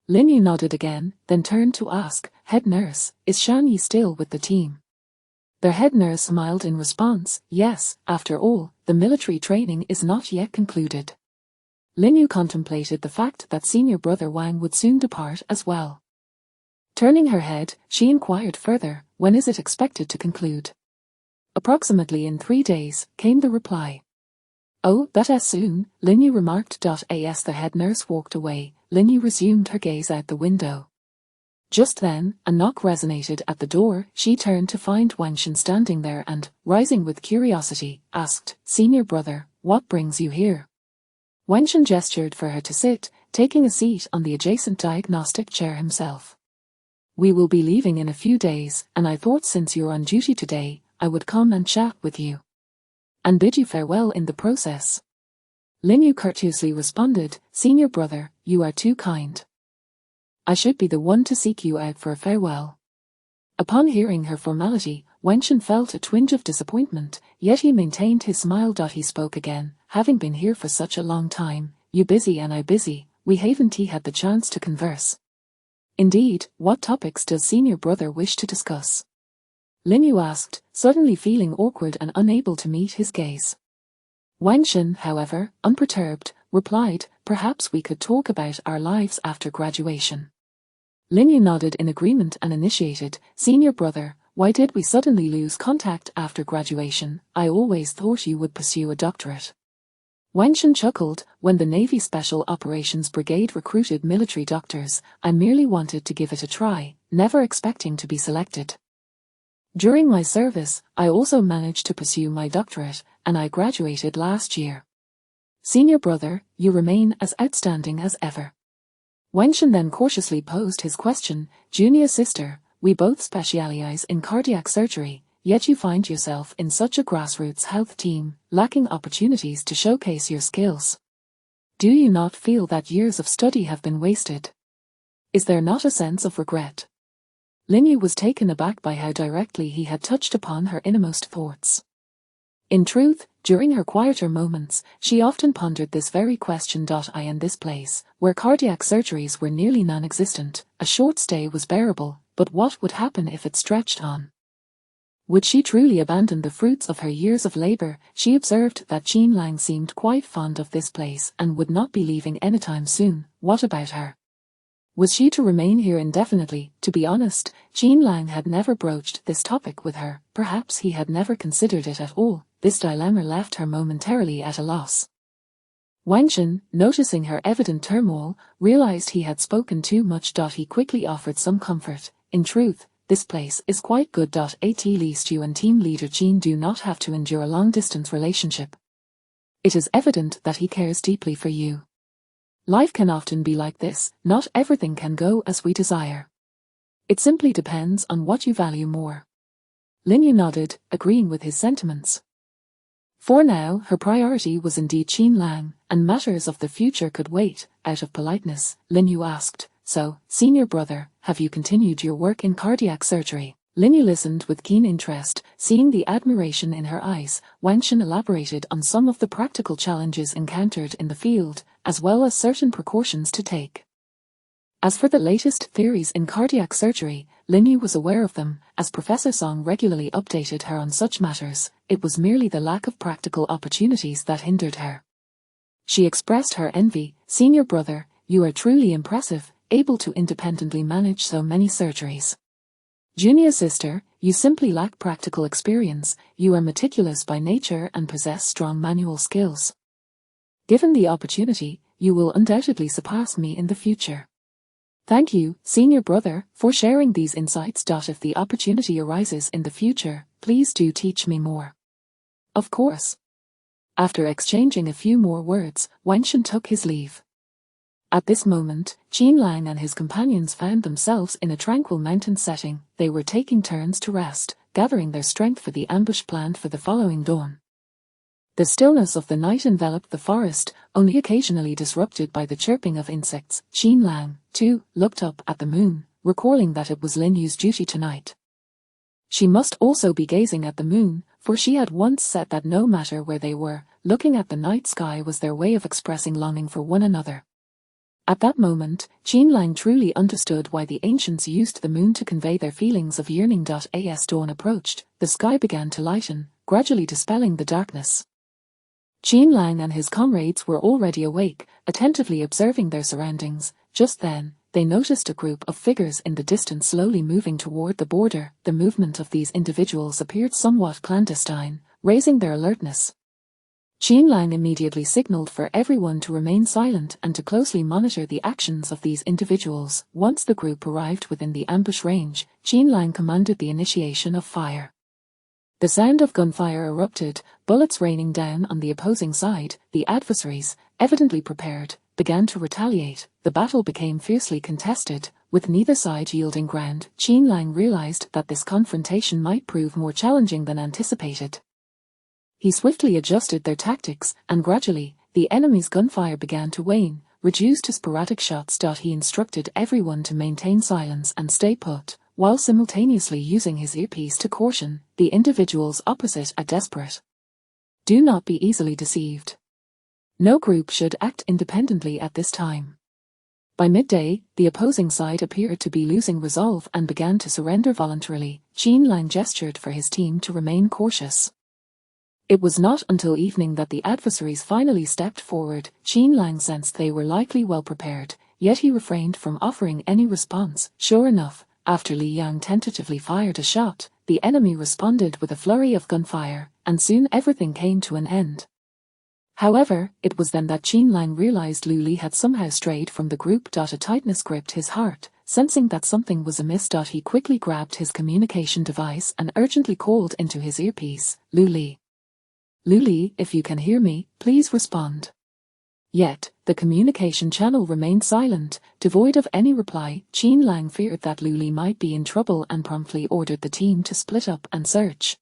Lin Yu nodded again, then turned to ask, "Head nurse, is Shan Yi still with the team?" Their head nurse smiled in response, "Yes, after all, the military training is not yet concluded." Lin Yu contemplated the fact that senior brother Wang would soon depart as well. Turning her head, she inquired further, "When is it expected to conclude?" "Approximately in 3 days," came the reply. "Oh, that as soon," Lin Yu remarked. As the head nurse walked away, Lin Yu resumed her gaze out the window. Just then, a knock resonated at the door. She turned to find Wang Shen standing there and, rising with curiosity, asked, "Senior brother, what brings you here?" Wang Shen gestured for her to sit, taking a seat on the adjacent diagnostic chair himself. "We will be leaving in a few days, and I thought since you're on duty today, I would come and chat with you. And bid you farewell in the process." Lin Yu courteously responded, "Senior brother, you are too kind. I should be the one to seek you out for a farewell." Upon hearing her formality, Wang Shen felt a twinge of disappointment, yet he maintained his smile. He spoke again, "Having been here for such a long time, you busy and I busy, we haven't had the chance to converse." "Indeed, what topics does senior brother wish to discuss?" Lin Yu asked, suddenly feeling awkward and unable to meet his gaze. Wang Shen, however, unperturbed, replied, "Perhaps we could talk about our lives after graduation." Lin Yu nodded in agreement and initiated, "Senior brother, why did we suddenly lose contact after graduation? I always thought you would pursue a doctorate." Wang Shen chuckled, "When the Navy Special Operations Brigade recruited military doctors, I merely wanted to give it a try, never expecting to be selected. During my service, I also managed to pursue my doctorate, and I graduated last year. Senior brother, you remain as outstanding as ever." Wang Shen then cautiously posed his question, "Junior sister, we both specialize in cardiac surgery, yet you find yourself in such a grassroots health team, lacking opportunities to showcase your skills. Do you not feel that years of study have been wasted? Is there not a sense of regret?" Lin Yu was taken aback by how directly he had touched upon her innermost thoughts. In truth, during her quieter moments, she often pondered this very question. In this place, where cardiac surgeries were nearly non-existent, a short stay was bearable, but what would happen if it stretched on? Would she truly abandon the fruits of her years of labor? She observed that Jean Lang seemed quite fond of this place and would not be leaving anytime soon. What about her? Was she to remain here indefinitely? To be honest, Jean Lang had never broached this topic with her. Perhaps he had never considered it at all. This dilemma left her momentarily at a loss. Wang Shen, noticing her evident turmoil, realized he had spoken too much. He quickly offered some comfort. In truth, this place is quite good. At least you and team leader Qin do not have to endure a long-distance relationship. It is evident that he cares deeply for you. Life can often be like this, not everything can go as we desire. It simply depends on what you value more. Lin Yu nodded, agreeing with his sentiments. For now, her priority was indeed Qin Lang, and matters of the future could wait. Out of politeness, Lin Yu asked, "So, senior brother, have you continued your work in cardiac surgery?" Lin Yu listened with keen interest, seeing the admiration in her eyes. Wang Shen elaborated on some of the practical challenges encountered in the field, as well as certain precautions to take. As for the latest theories in cardiac surgery, Lin Yu was aware of them, as Professor Song regularly updated her on such matters. It was merely the lack of practical opportunities that hindered her. She expressed her envy. "Senior brother, you are truly impressive, able to independently manage so many surgeries. Junior sister, you simply lack practical experience. You are meticulous by nature and possess strong manual skills. Given the opportunity, you will undoubtedly surpass me in the future." Thank you, senior brother, for sharing these insights. If the opportunity arises in the future, please do teach me more. Of course. After exchanging a few more words, Wang Shen took his leave. At this moment, Qin Lang and his companions found themselves in a tranquil mountain setting. They were taking turns to rest, gathering their strength for the ambush planned for the following dawn. The stillness of the night enveloped the forest, only occasionally disrupted by the chirping of insects. Qin Lang, too, looked up at the moon, recalling that it was Lin Yu's duty tonight. She must also be gazing at the moon, for she had once said that no matter where they were, looking at the night sky was their way of expressing longing for one another. At that moment, Qin Lang truly understood why the ancients used the moon to convey their feelings of yearning. As dawn approached, the sky began to lighten, gradually dispelling the darkness. Qin Lang and his comrades were already awake, attentively observing their surroundings. Just then, they noticed a group of figures in the distance slowly moving toward the border. The movement of these individuals appeared somewhat clandestine, raising their alertness. Qin Lang immediately signaled for everyone to remain silent and to closely monitor the actions of these individuals. Once the group arrived within the ambush range, Qin Lang commanded the initiation of fire. The sound of gunfire erupted, bullets raining down on the opposing side. The adversaries, evidently prepared, began to retaliate. The battle became fiercely contested, with neither side yielding ground. Qin Lang realized that this confrontation might prove more challenging than anticipated. He swiftly adjusted their tactics, and gradually, the enemy's gunfire began to wane, reduced to sporadic shots. He instructed everyone to maintain silence and stay put, while simultaneously using his earpiece to caution the individuals opposite a desperate. Do not be easily deceived. No group should act independently at this time. By midday, the opposing side appeared to be losing resolve and began to surrender voluntarily. Qin Lang gestured for his team to remain cautious. It was not until evening that the adversaries finally stepped forward. Qin Lang sensed they were likely well prepared, yet he refrained from offering any response. Sure enough, after Li Yang tentatively fired a shot, the enemy responded with a flurry of gunfire, and soon everything came to an end. However, it was then that Qin Lang realized Lu Li had somehow strayed from the group. A tightness gripped his heart, sensing that something was amiss. He quickly grabbed his communication device and urgently called into his earpiece, "Lu Li. Lu Li, if you can hear me, please respond." Yet, the communication channel remained silent, devoid of any reply. Qin Lang feared that Lu Li might be in trouble and promptly ordered the team to split up and search.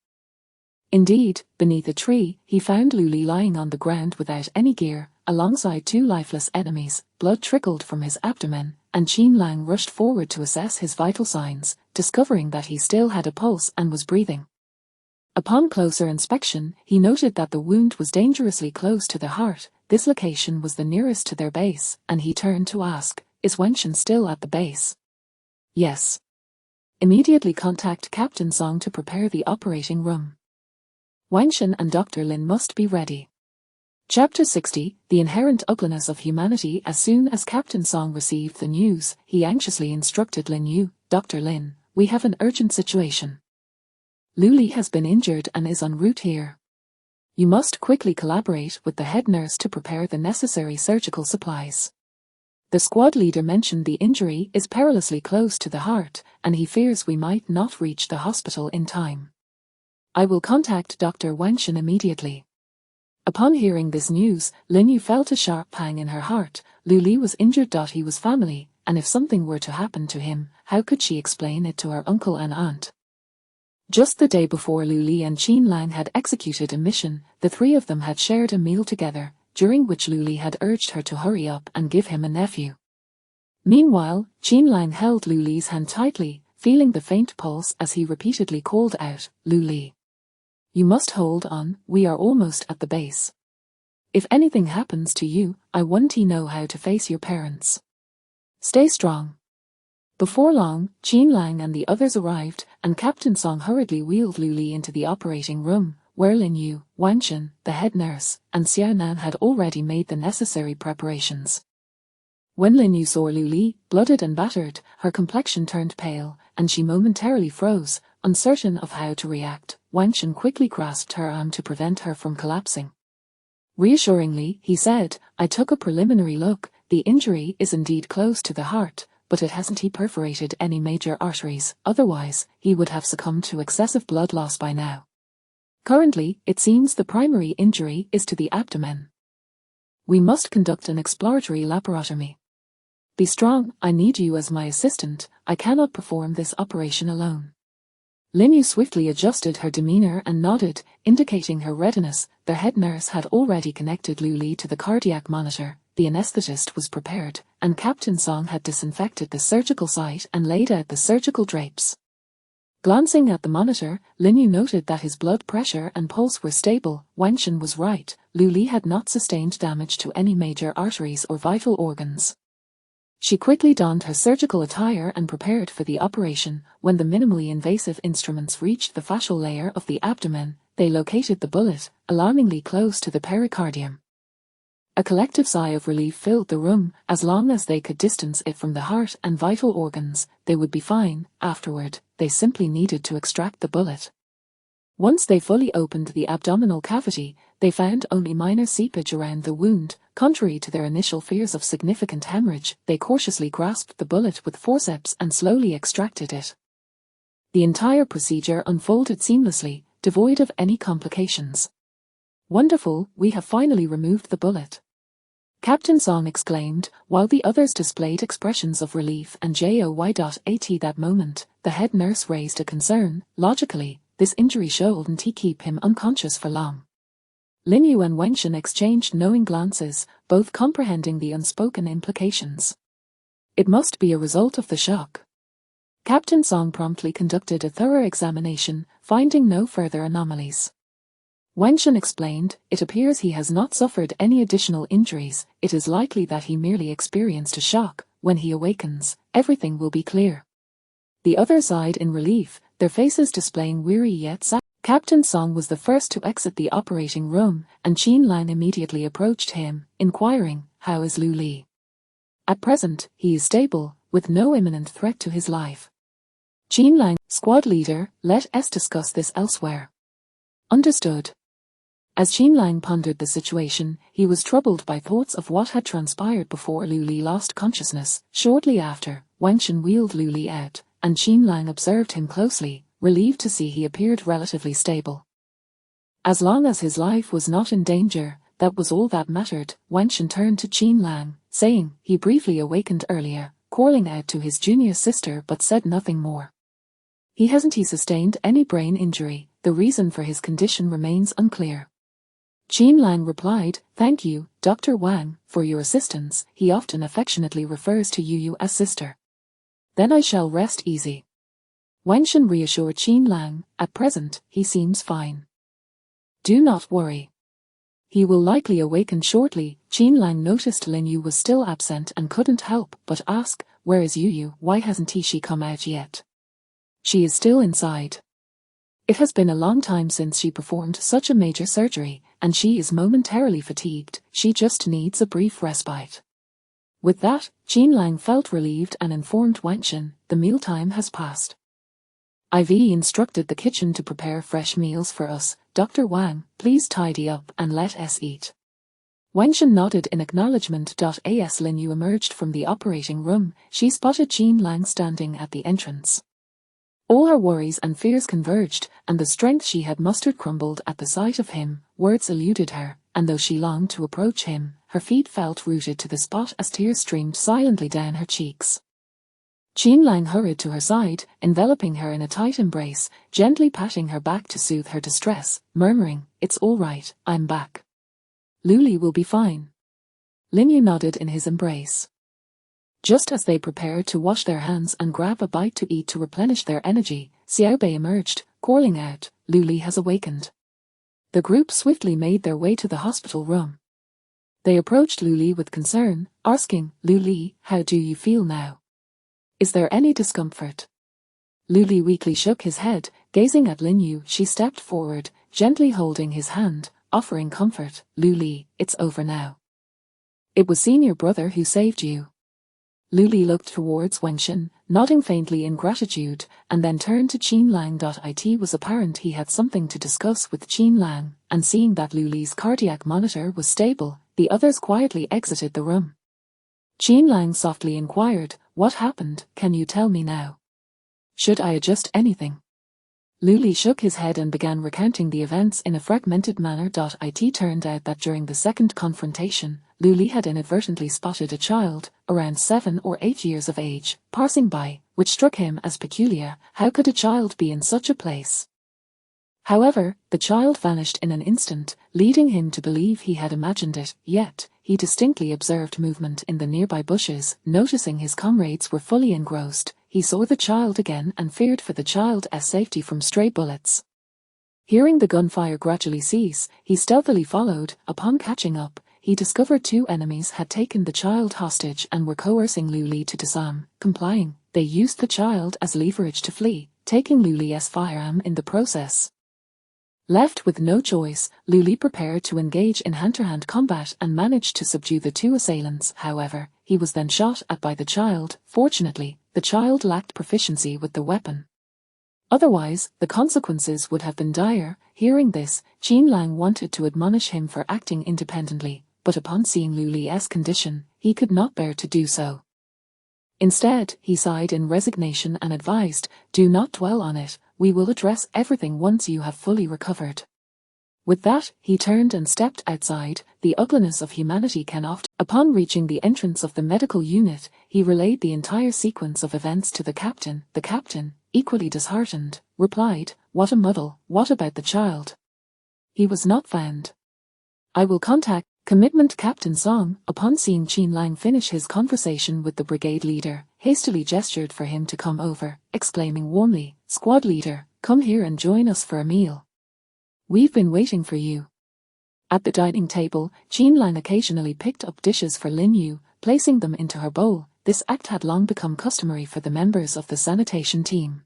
Indeed, beneath a tree, he found Lu Li lying on the ground without any gear, alongside two lifeless enemies. Blood trickled from his abdomen, and Qin Lang rushed forward to assess his vital signs, discovering that he still had a pulse and was breathing. Upon closer inspection, he noted that the wound was dangerously close to the heart. This location was the nearest to their base, and he turned to ask, "Is Wang Shen still at the base?" "Yes." "Immediately contact Captain Song to prepare the operating room. Wang Shen and Dr. Lin must be ready." Chapter 60, The Inherent Ugliness of Humanity. As soon as Captain Song received the news, he anxiously instructed Lin Yu, "Dr. Lin, we have an urgent situation. Lu Li has been injured and is en route here. You must quickly collaborate with the head nurse to prepare the necessary surgical supplies. The squad leader mentioned the injury is perilously close to the heart, and he fears we might not reach the hospital in time. I will contact Dr. Wenchen immediately. Upon hearing this news, Linyu felt a sharp pang in her heart. Lu Li was injured. He was family, and if something were to happen to him, how could she explain it to her uncle and aunt? Just the day before Lu Li and Qin Lang had executed a mission, the three of them had shared a meal together, during which Lu Li had urged her to hurry up and give him a nephew. Meanwhile, Qin Lang held Lu Li's hand tightly, feeling the faint pulse as he repeatedly called out, "Lu Li. You must hold on, we are almost at the base. If anything happens to you, I want you know how to face your parents. Stay strong." Before long, Qin Lang and the others arrived, and Captain Song hurriedly wheeled Lu Li into the operating room, where Lin Yu, Wang Shen, the head nurse, and Xiao Nan had already made the necessary preparations. When Lin Yu saw Lu Li, blooded and battered, her complexion turned pale, and she momentarily froze, uncertain of how to react. Wang Shen quickly grasped her arm to prevent her from collapsing. Reassuringly, he said, "I took a preliminary look, the injury is indeed close to the heart, but it hasn't perforated any major arteries, otherwise, he would have succumbed to excessive blood loss by now. Currently, it seems the primary injury is to the abdomen. We must conduct an exploratory laparotomy. Be strong, I need you as my assistant, I cannot perform this operation alone." Lin Yu swiftly adjusted her demeanor and nodded, indicating her readiness. The head nurse had already connected Lu Li to the cardiac monitor, the anesthetist was prepared, and Captain Song had disinfected the surgical site and laid out the surgical drapes. Glancing at the monitor, Lin Yu noted that his blood pressure and pulse were stable. Wang Shen was right, Lu Li had not sustained damage to any major arteries or vital organs. She quickly donned her surgical attire and prepared for the operation. When the minimally invasive instruments reached the fascial layer of the abdomen, they located the bullet, alarmingly close to the pericardium. A collective sigh of relief filled the room. As long as they could distance it from the heart and vital organs, they would be fine. Afterward, they simply needed to extract the bullet. Once they fully opened the abdominal cavity, they found only minor seepage around the wound. Contrary to their initial fears of significant hemorrhage, they cautiously grasped the bullet with forceps and slowly extracted it. The entire procedure unfolded seamlessly, devoid of any complications. "Wonderful, we have finally removed the bullet," Captain Song exclaimed, while the others displayed expressions of relief and joy. At that moment, the head nurse raised a concern. Logically, this injury shouldn't keep him unconscious for long. Lin Yu and Wang Shen exchanged knowing glances, both comprehending the unspoken implications. It must be a result of the shock. Captain Song promptly conducted a thorough examination, finding no further anomalies. Wang Shen explained, "It appears he has not suffered any additional injuries, it is likely that he merely experienced a shock. When he awakens, everything will be clear." The others sighed in relief, their faces displaying weary yet sad. Captain Song was the first to exit the operating room, and Qin Lang immediately approached him, inquiring, "How is Lu Li?" "At present, he is stable, with no imminent threat to his life." Qin Lang, squad leader, let us discuss this elsewhere. Understood. As Qin Lang pondered the situation, he was troubled by thoughts of what had transpired before Lu Li lost consciousness. Shortly after, Wang Shen wheeled Lu Li out, and Qin Lang observed him closely, relieved to see he appeared relatively stable. As long as his life was not in danger, that was all that mattered. Wang Shen turned to Qin Lang, saying, "He briefly awakened earlier, calling out to his junior sister but said nothing more. He hasn't sustained any brain injury, the reason for his condition remains unclear." Qin Lang replied, "Thank you, Dr. Wang, for your assistance. He often affectionately refers to you as sister." "Then I shall rest easy." Wang Shen reassured Qin Lang, "At present, he seems fine. Do not worry. He will likely awaken shortly." Qin Lang noticed Lin Yu was still absent and couldn't help but ask, "Where is Yu? Why hasn't she come out yet?" "She is still inside. It has been a long time since she performed such a major surgery, and she is momentarily fatigued. She just needs a brief respite." With that, Qin Lang felt relieved and informed Wang Shen, "The mealtime has passed. IV instructed the kitchen to prepare fresh meals for us. Dr. Wang, please tidy up and let us eat. Wenshan nodded in acknowledgement. As Lin Yu emerged from the operating room, she spotted Qin Lang standing at the entrance. All her worries and fears converged, and the strength she had mustered crumbled at the sight of him. Words eluded her, and though she longed to approach him, her feet felt rooted to the spot as tears streamed silently down her cheeks. Qin Lang hurried to her side, enveloping her in a tight embrace, gently patting her back to soothe her distress, murmuring, "It's all right, I'm back. Luli will be fine." Lin Yu nodded in his embrace. Just as they prepared to wash their hands and grab a bite to eat to replenish their energy, Xiaobei emerged, calling out, "Luli has awakened." The group swiftly made their way to the hospital room. They approached Luli with concern, asking, "Luli, how do you feel now? Is there any discomfort?" Luli weakly shook his head, gazing at Lin Yu. She stepped forward, gently holding his hand, offering comfort. "Luli, it's over now. It was senior brother who saved you." Luli looked towards Wenshan, nodding faintly in gratitude, and then turned to Qin Lang. It was apparent he had something to discuss with Qin Lang, and seeing that Luli's cardiac monitor was stable, the others quietly exited the room. Qin Lang softly inquired, "What happened? Can you tell me now? Should I adjust anything?" Luli shook his head and began recounting the events in a fragmented manner. It turned out that during the second confrontation, Luli had inadvertently spotted a child, around 7 or 8 years of age, passing by, which struck him as peculiar. How could a child be in such a place? However, the child vanished in an instant, leading him to believe he had imagined it, yet, he distinctly observed movement in the nearby bushes. Noticing his comrades were fully engrossed, he saw the child again and feared for the child's safety from stray bullets. Hearing the gunfire gradually cease, he stealthily followed. Upon catching up, he discovered 2 enemies had taken the child hostage and were coercing Luli to disarm. Complying, they used the child as leverage to flee, taking Luli's firearm in the process. Left with no choice, Luli prepared to engage in hand-to-hand combat and managed to subdue the 2 assailants. However, he was then shot at by the child. Fortunately, the child lacked proficiency with the weapon. Otherwise, the consequences would have been dire. Hearing this, Qin Lang wanted to admonish him for acting independently, but upon seeing Luli's condition, he could not bear to do so. Instead, he sighed in resignation and advised, "Do not dwell on it, we will address everything once you have fully recovered." With that, he turned and stepped outside. The ugliness of humanity can often. Upon reaching the entrance of the medical unit, he relayed the entire sequence of events to the captain. The captain, equally disheartened, replied, "What a muddle, what about the child? He was not found." "I will contact Commitment Captain Song." Upon seeing Qin Lang finish his conversation with the brigade leader, hastily gestured for him to come over, exclaiming warmly, "Squad leader, come here and join us for a meal. We've been waiting for you." At the dining table, Qin Lang occasionally picked up dishes for Lin Yu, placing them into her bowl. This act had long become customary for the members of the sanitation team.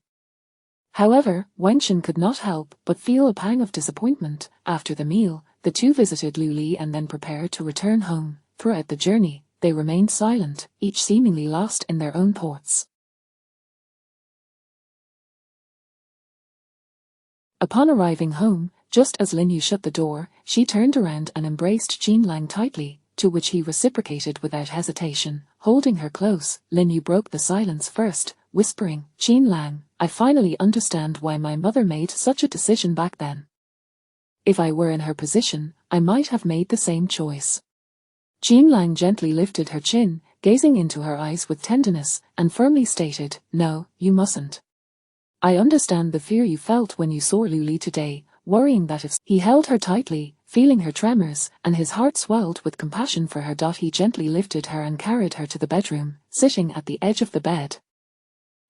However, Wenshan could not help but feel a pang of disappointment. After the meal, the 2 visited Luli and then prepared to return home. Throughout the journey, they remained silent, each seemingly lost in their own thoughts. Upon arriving home, just as Lin Yu shut the door, she turned around and embraced Qin Lang tightly, to which he reciprocated without hesitation. Holding her close, Lin Yu broke the silence first, whispering, "Qin Lang, I finally understand why my mother made such a decision back then. If I were in her position, I might have made the same choice." Qin Lang gently lifted her chin, gazing into her eyes with tenderness, and firmly stated, "No, you mustn't. I understand the fear you felt when you saw Luli today, worrying that if..." He held her tightly, feeling her tremors, and his heart swelled with compassion for her. He gently lifted her and carried her to the bedroom, sitting at the edge of the bed.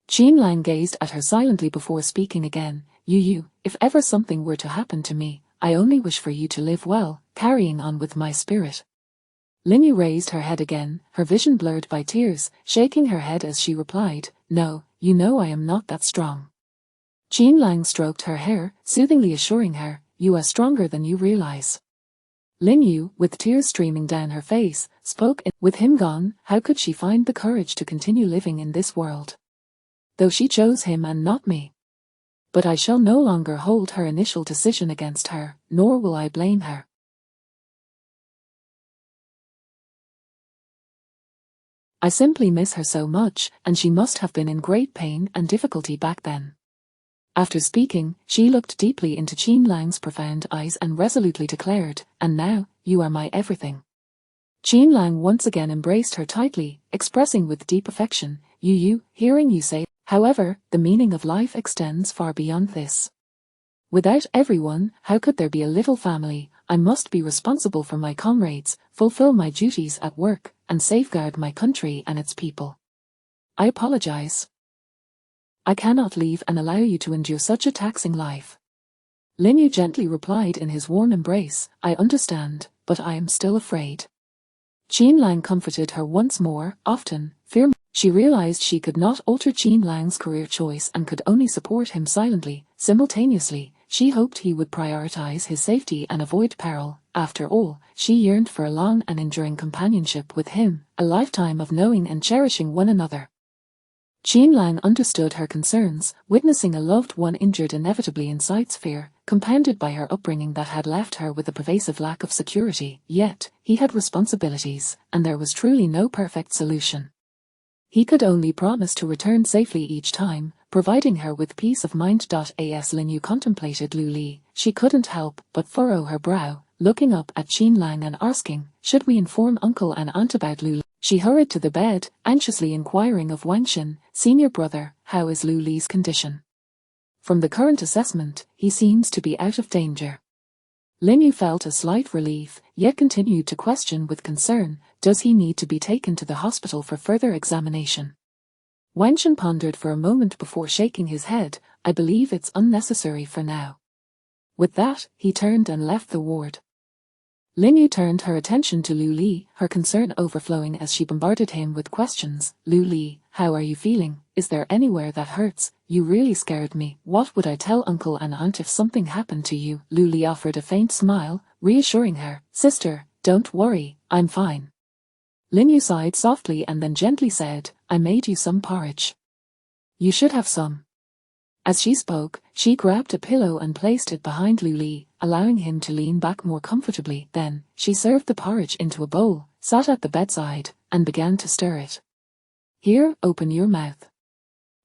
Qin Lang gazed at her silently before speaking again. You, if ever something were to happen to me, I only wish for you to live well, carrying on with my spirit." Lin Yu raised her head again, her vision blurred by tears, shaking her head as she replied, "No, you know I am not that strong." Qin Lang stroked her hair, soothingly assuring her, "You are stronger than you realize." Lin Yu, with tears streaming down her face, spoke with him gone, how could she find the courage to continue living in this world? Though she chose him and not me. But I shall no longer hold her initial decision against her, nor will I blame her. I simply miss her so much, and she must have been in great pain and difficulty back then. After speaking, she looked deeply into Qin Lang's profound eyes and resolutely declared, "And now, you are my everything." Qin Lang once again embraced her tightly, expressing with deep affection, hearing you say, however, the meaning of life extends far beyond this. Without everyone, how could there be a little family? I must be responsible for my comrades, fulfill my duties at work, and safeguard my country and its people. I apologize. I cannot leave and allow you to endure such a taxing life. Lin Yu gently replied in his warm embrace, I understand, but I am still afraid. Qin Lang comforted her once more, often, fear. She realized she could not alter Qin Lang's career choice and could only support him silently. Simultaneously, she hoped he would prioritize his safety and avoid peril. After all, she yearned for a long and enduring companionship with him, a lifetime of knowing and cherishing one another. Qin Lang understood her concerns, witnessing a loved one injured inevitably incites fear, compounded by her upbringing that had left her with a pervasive lack of security. Yet, he had responsibilities, and there was truly no perfect solution. He could only promise to return safely each time, providing her with peace of mind. As Lin Yu contemplated Lu Li, she couldn't help but furrow her brow, looking up at Qin Lang and asking, should we inform uncle and aunt about Lu Li? She hurried to the bed, anxiously inquiring of Wang Shen, senior brother, how is Lu Li's condition? From the current assessment, he seems to be out of danger. Lin Yu felt a slight relief, yet continued to question with concern, does he need to be taken to the hospital for further examination? Wang Shen pondered for a moment before shaking his head, I believe it's unnecessary for now. With that, he turned and left the ward. Lin Yu turned her attention to Lu Li, her concern overflowing as she bombarded him with questions. Lu Li, how are you feeling? Is there anywhere that hurts? You really scared me. What would I tell uncle and aunt if something happened to you? Lu Li offered a faint smile, reassuring her, sister, don't worry, I'm fine. Lin Yu sighed softly and then gently said, I made you some porridge. You should have some. As she spoke, she grabbed a pillow and placed it behind Lu Li, allowing him to lean back more comfortably. Then, she served the porridge into a bowl, sat at the bedside, and began to stir it. Here, open your mouth.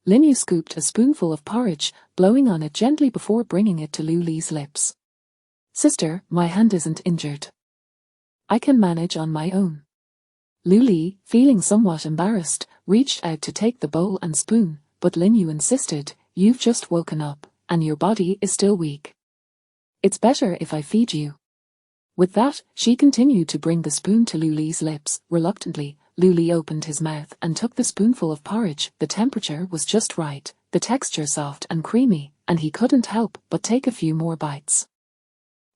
Lin Yu scooped a spoonful of porridge, blowing on it gently before bringing it to Lu Li's lips. Sister, my hand isn't injured. I can manage on my own. Lu Li, feeling somewhat embarrassed, reached out to take the bowl and spoon, but Lin Yu insisted, you've just woken up, and your body is still weak. It's better if I feed you. With that, she continued to bring the spoon to Lu Li's lips. Reluctantly, Lu Li opened his mouth and took the spoonful of porridge. The temperature was just right, the texture soft and creamy, and he couldn't help but take a few more bites.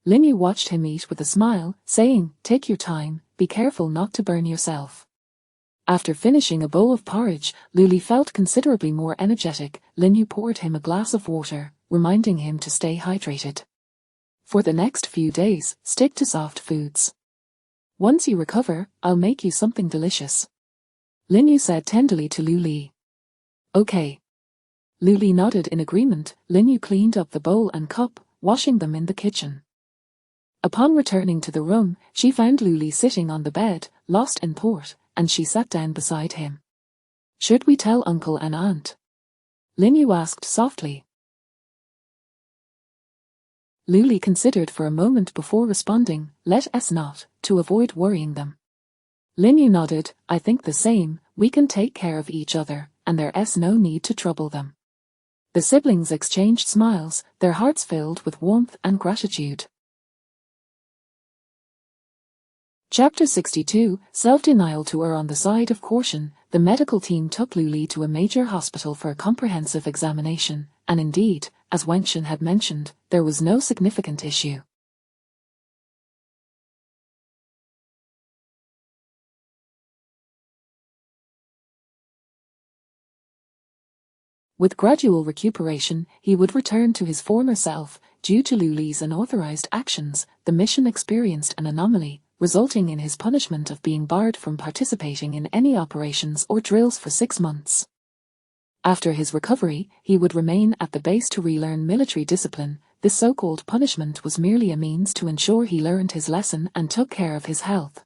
Lin Yu watched him eat with a smile, saying, take your time, be careful not to burn yourself. After finishing a bowl of porridge, Lu Li felt considerably more energetic. Lin Yu poured him a glass of water, reminding him to stay hydrated. For the next few days, stick to soft foods. Once you recover, I'll make you something delicious. Lin Yu said tenderly to Lu Li. Okay. Lu Li nodded in agreement. Lin Yu cleaned up the bowl and cup, washing them in the kitchen. Upon returning to the room, she found Lu Li sitting on the bed, lost in thought, and she sat down beside him. Should we tell uncle and aunt? Lin Yu asked softly. Lu Li considered for a moment before responding, let us not, to avoid worrying them. Lin Yu nodded, I think the same, we can take care of each other, and there's no need to trouble them. The siblings exchanged smiles, their hearts filled with warmth and gratitude. Chapter 62, Self-Denial. To err on the side of caution, the medical team took Lu Li to a major hospital for a comprehensive examination, and indeed, as Wang Shen had mentioned, there was no significant issue. With gradual recuperation, he would return to his former self. Due to Lu Li's unauthorized actions, the mission experienced an anomaly, resulting in his punishment of being barred from participating in any operations or drills for 6 months. After his recovery, he would remain at the base to relearn military discipline. This so-called punishment was merely a means to ensure he learned his lesson and took care of his health.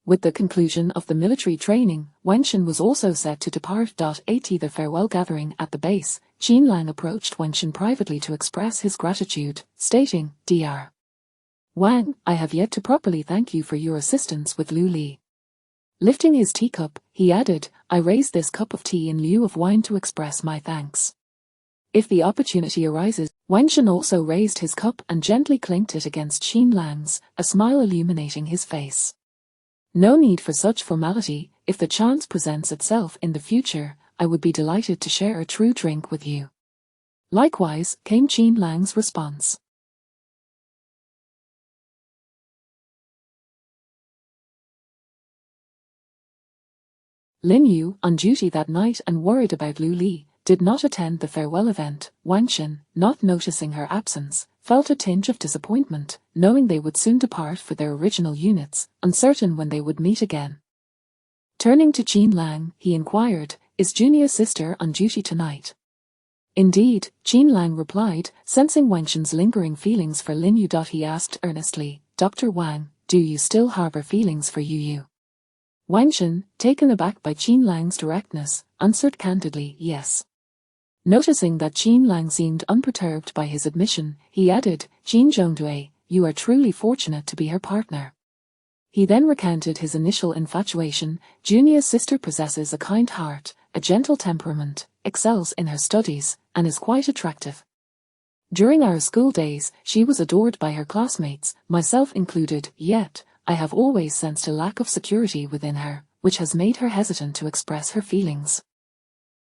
With the conclusion of the military training, Wenshin was also set to depart. At the farewell gathering at the base, Qin Lang approached Wenshin privately to express his gratitude, stating, Dr. Wang, I have yet to properly thank you for your assistance with Lu Li. Lifting his teacup, he added, I raise this cup of tea in lieu of wine to express my thanks. If the opportunity arises, Wenshin also raised his cup and gently clinked it against Qin Lang's, a smile illuminating his face. No need for such formality. If the chance presents itself in the future, I would be delighted to share a true drink with you. Likewise, came Qin Lang's response. Lin Yu, on duty that night and worried about Lu Li, did not attend the farewell event. Wenshin, not noticing her absence, felt a tinge of disappointment, knowing they would soon depart for their original units, uncertain when they would meet again. Turning to Qin Lang, he inquired, Is junior sister on duty tonight? Indeed, Qin Lang replied, sensing Wenshin's lingering feelings for Lin Yu. He asked earnestly, Dr. Wang, do you still harbor feelings for Yu? Wenshin, taken aback by Qin Lang's directness, answered candidly, yes. Noticing that Qin Lang seemed unperturbed by his admission, he added, Qin Zhongdui, you are truly fortunate to be her partner. He then recounted his initial infatuation. Junior's sister possesses a kind heart, a gentle temperament, excels in her studies, and is quite attractive. During our school days, she was adored by her classmates, myself included, yet, I have always sensed a lack of security within her, which has made her hesitant to express her feelings.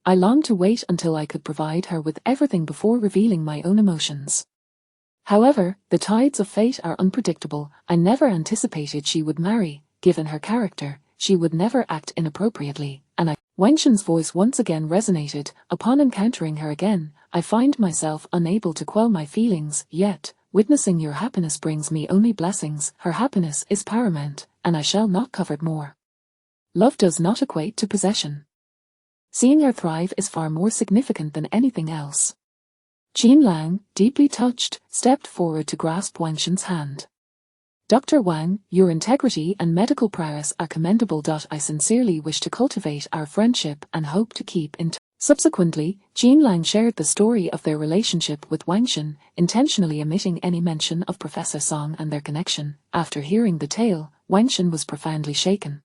I longed to wait until I could provide her with everything before revealing my own emotions. However, the tides of fate are unpredictable. I never anticipated she would marry. Given her character, she would never act inappropriately, and Wenshin's voice once again resonated. Upon encountering her again, I find myself unable to quell my feelings, yet, witnessing your happiness brings me only blessings. Her happiness is paramount, and I shall not covet more. Love does not equate to possession. Seeing her thrive is far more significant than anything else. Qin Lang, deeply touched, stepped forward to grasp Wenshin's hand. Dr. Wang, your integrity and medical prowess are commendable. I sincerely wish to cultivate our friendship and hope to keep in touch. Subsequently, Qin Lang shared the story of their relationship with Wenshin, intentionally omitting any mention of Professor Song and their connection. After hearing the tale, Wenshin was profoundly shaken.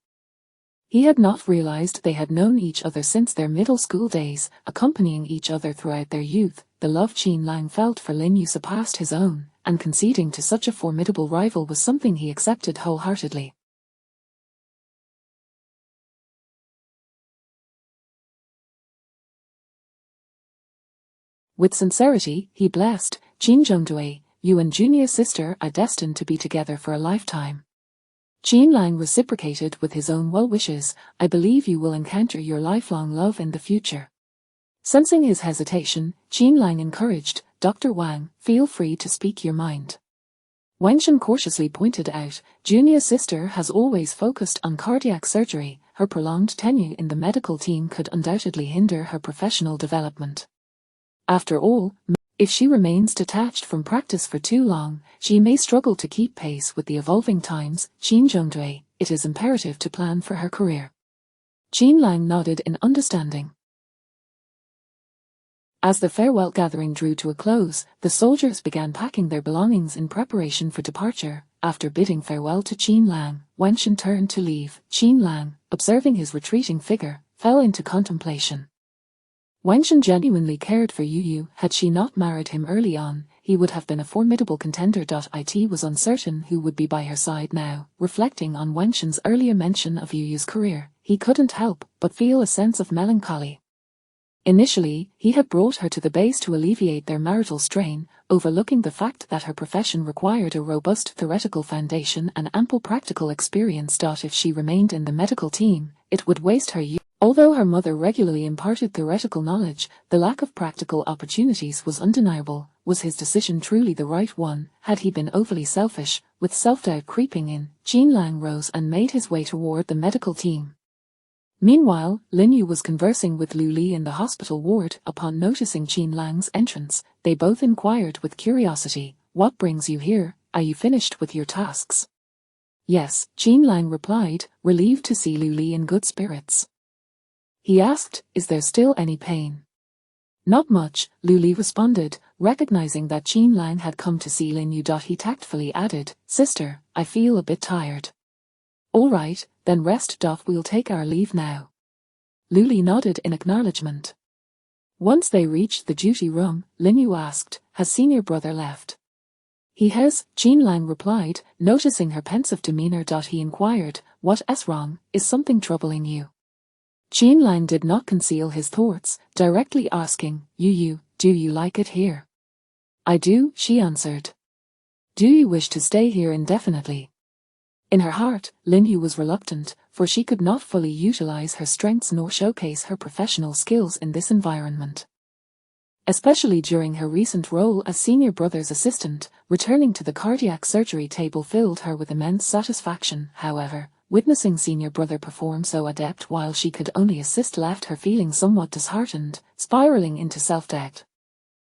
He had not realized they had known each other since their middle school days, accompanying each other throughout their youth. The love Qin Lang felt for Lin Yu surpassed his own, and conceding to such a formidable rival was something he accepted wholeheartedly. With sincerity, he blessed, Qin Zhongdui, you and junior sister are destined to be together for a lifetime. Qin Lang reciprocated with his own well wishes, I believe you will encounter your lifelong love in the future. Sensing his hesitation, Qin Lang encouraged, Dr. Wang, feel free to speak your mind. Wenshin cautiously pointed out, junior sister has always focused on cardiac surgery. Her prolonged tenure in the medical team could undoubtedly hinder her professional development. After all, if she remains detached from practice for too long, she may struggle to keep pace with the evolving times. Qin Zhongdui, it is imperative to plan for her career. Qin Lang nodded in understanding. As the farewell gathering drew to a close, the soldiers began packing their belongings in preparation for departure. After bidding farewell to Qin Lang, Wenshin turned to leave. Qin Lang, observing his retreating figure, fell into contemplation. Wenshin genuinely cared for Yu. Had she not married him early on, he would have been a formidable contender. It was uncertain who would be by her side now. Reflecting on Wenshin's earlier mention of Yu's career, he couldn't help but feel a sense of melancholy. Initially, he had brought her to the base to alleviate their marital strain, overlooking the fact that her profession required a robust theoretical foundation and ample practical experience. If she remained in the medical team, it would waste her youth. Although her mother regularly imparted theoretical knowledge, the lack of practical opportunities was undeniable. Was his decision truly the right one? Had he been overly selfish? With self-doubt creeping in, Qin Lang rose and made his way toward the medical team. Meanwhile, Lin Yu was conversing with Lu Li in the hospital ward. Upon noticing Qin Lang's entrance, they both inquired with curiosity, "What brings you here? Are you finished with your tasks?" "Yes," Qin Lang replied, relieved to see Lu Li in good spirits. He asked, "Is there still any pain?" "Not much," Lu Li responded, recognizing that Qin Lang had come to see Lin Yu. He tactfully added, "Sister, I feel a bit tired." "All right, then rest. We'll take our leave now." Lu Li nodded in acknowledgement. Once they reached the duty room, Lin Yu asked, "Has senior brother left?" "He has," Qin Lang replied, noticing her pensive demeanor. He inquired, "What's wrong? Is something troubling you?" Qin Lang did not conceal his thoughts, directly asking, "You, do you like it here?" "I do," she answered. "Do you wish to stay here indefinitely?" In her heart, Lin Yu was reluctant, for she could not fully utilize her strengths nor showcase her professional skills in this environment. Especially during her recent role as senior brother's assistant, returning to the cardiac surgery table filled her with immense satisfaction. However, witnessing senior brother perform so adept while she could only assist left her feeling somewhat disheartened, spiraling into self-doubt.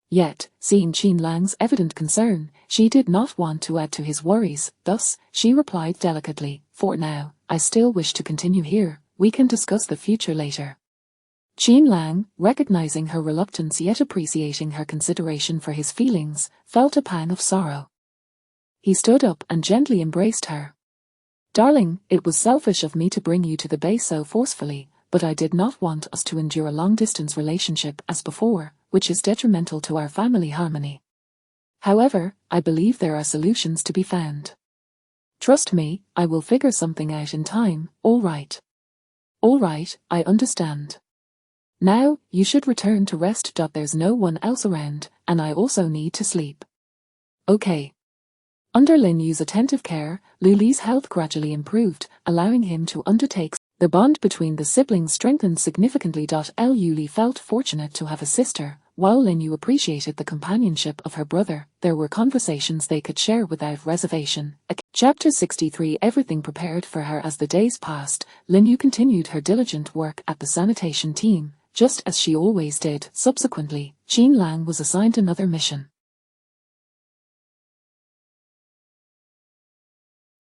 Yet, seeing Qin Lang's evident concern, she did not want to add to his worries. Thus, she replied delicately, "For now, I still wish to continue here. We can discuss the future later." Qin Lang, recognizing her reluctance yet appreciating her consideration for his feelings, felt a pang of sorrow. He stood up and gently embraced her. "Darling, it was selfish of me to bring you to the base so forcefully, but I did not want us to endure a long-distance relationship as before, which is detrimental to our family harmony. However, I believe there are solutions to be found. Trust me, I will figure something out in time." "All right. All right, I understand. Now, you should return to rest. There's no one else around, and I also need to sleep." "Okay." Under Lin Yu's attentive care, Lu Li's health gradually improved, allowing him to undertake. The bond between the siblings strengthened significantly. Lu Li felt fortunate to have a sister, while Lin Yu appreciated the companionship of her brother. There were conversations they could share without reservation. Chapter 63. Everything prepared for her. As the days passed, Lin Yu continued her diligent work at the sanitation team, just as she always did. Subsequently, Qin Lang was assigned another mission.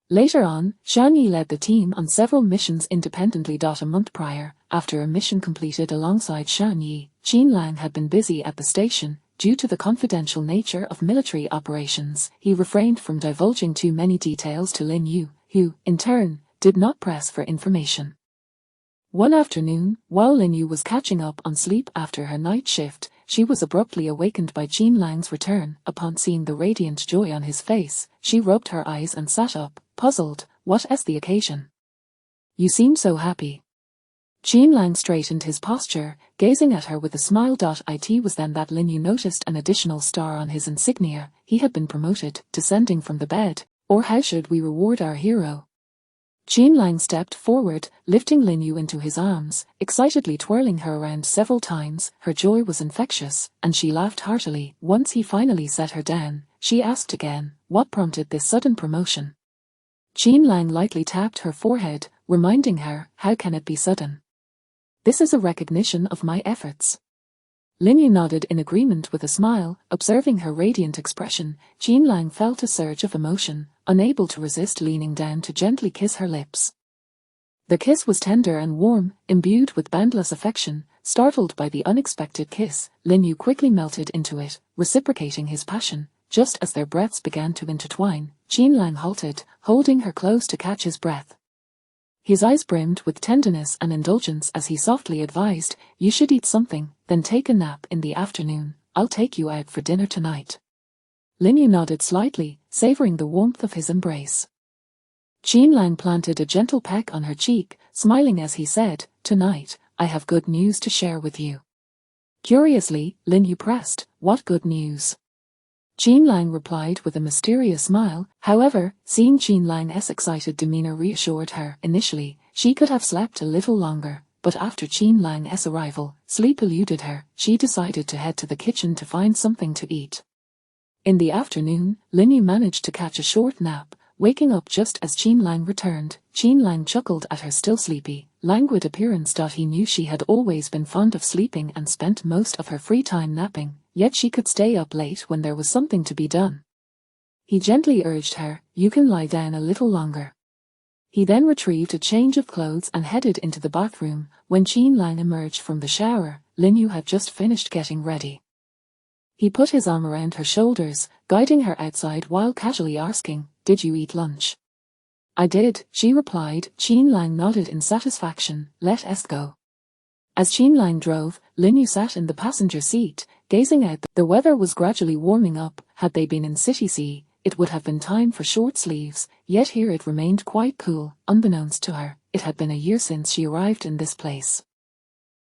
Later on, Shan Yi led the team on several missions independently. A month prior, after a mission completed alongside Shan Yi, Qin Lang had been busy at the station. Due to the confidential nature of military operations, he refrained from divulging too many details to Lin Yu, who, in turn, did not press for information. One afternoon, while Lin Yu was catching up on sleep after her night shift, she was abruptly awakened by Qin Lang's return. Upon seeing the radiant joy on his face, she rubbed her eyes and sat up, puzzled. "What's the occasion? You seem so happy." Qin Lang straightened his posture, gazing at her with a smile. It was then that Lin Yu noticed an additional star on his insignia. He had been promoted, descending from the bed. "Or how should we reward our hero?" Qin Lang stepped forward, lifting Lin Yu into his arms, excitedly twirling her around several times. Her joy was infectious, and she laughed heartily. Once he finally set her down, she asked again, "What prompted this sudden promotion?" Qin Lang lightly tapped her forehead, reminding her, "How can it be sudden? This is a recognition of my efforts." Lin Yu nodded in agreement with a smile. Observing her radiant expression, Qin Lang felt a surge of emotion, unable to resist leaning down to gently kiss her lips. The kiss was tender and warm, imbued with boundless affection. Startled by the unexpected kiss, Lin Yu quickly melted into it, reciprocating his passion. Just as their breaths began to intertwine, Qin Lang halted, holding her close to catch his breath. His eyes brimmed with tenderness and indulgence as he softly advised, "You should eat something, then take a nap in the afternoon. I'll take you out for dinner tonight." Lin Yu nodded slightly, savoring the warmth of his embrace. Qin Lang planted a gentle peck on her cheek, smiling as he said, "Tonight, I have good news to share with you." Curiously, Lin Yu pressed, "What good news?" Qin Lang replied with a mysterious smile. However, seeing Qin Lang's excited demeanor reassured her. Initially, she could have slept a little longer, but after Qin Lang's arrival, sleep eluded her. She decided to head to the kitchen to find something to eat. In the afternoon, Lin Yu managed to catch a short nap, waking up just as Qin Lang returned. Qin Lang chuckled at her still sleepy, languid appearance. He knew she had always been fond of sleeping and spent most of her free time napping, yet she could stay up late when there was something to be done. He gently urged her, "You can lie down a little longer." He then retrieved a change of clothes and headed into the bathroom. When Qin Lang emerged from the shower, Lin Yu had just finished getting ready. He put his arm around her shoulders, guiding her outside while casually asking, "Did you eat lunch?" "I did," she replied. Qin Lang nodded in satisfaction. "Let us go." As Qin Lang drove, Lin Yu sat in the passenger seat, gazing out. The weather was gradually warming up. Had they been in City C, it would have been time for short sleeves, yet here it remained quite cool. Unbeknownst to her, it had been a year since she arrived in this place.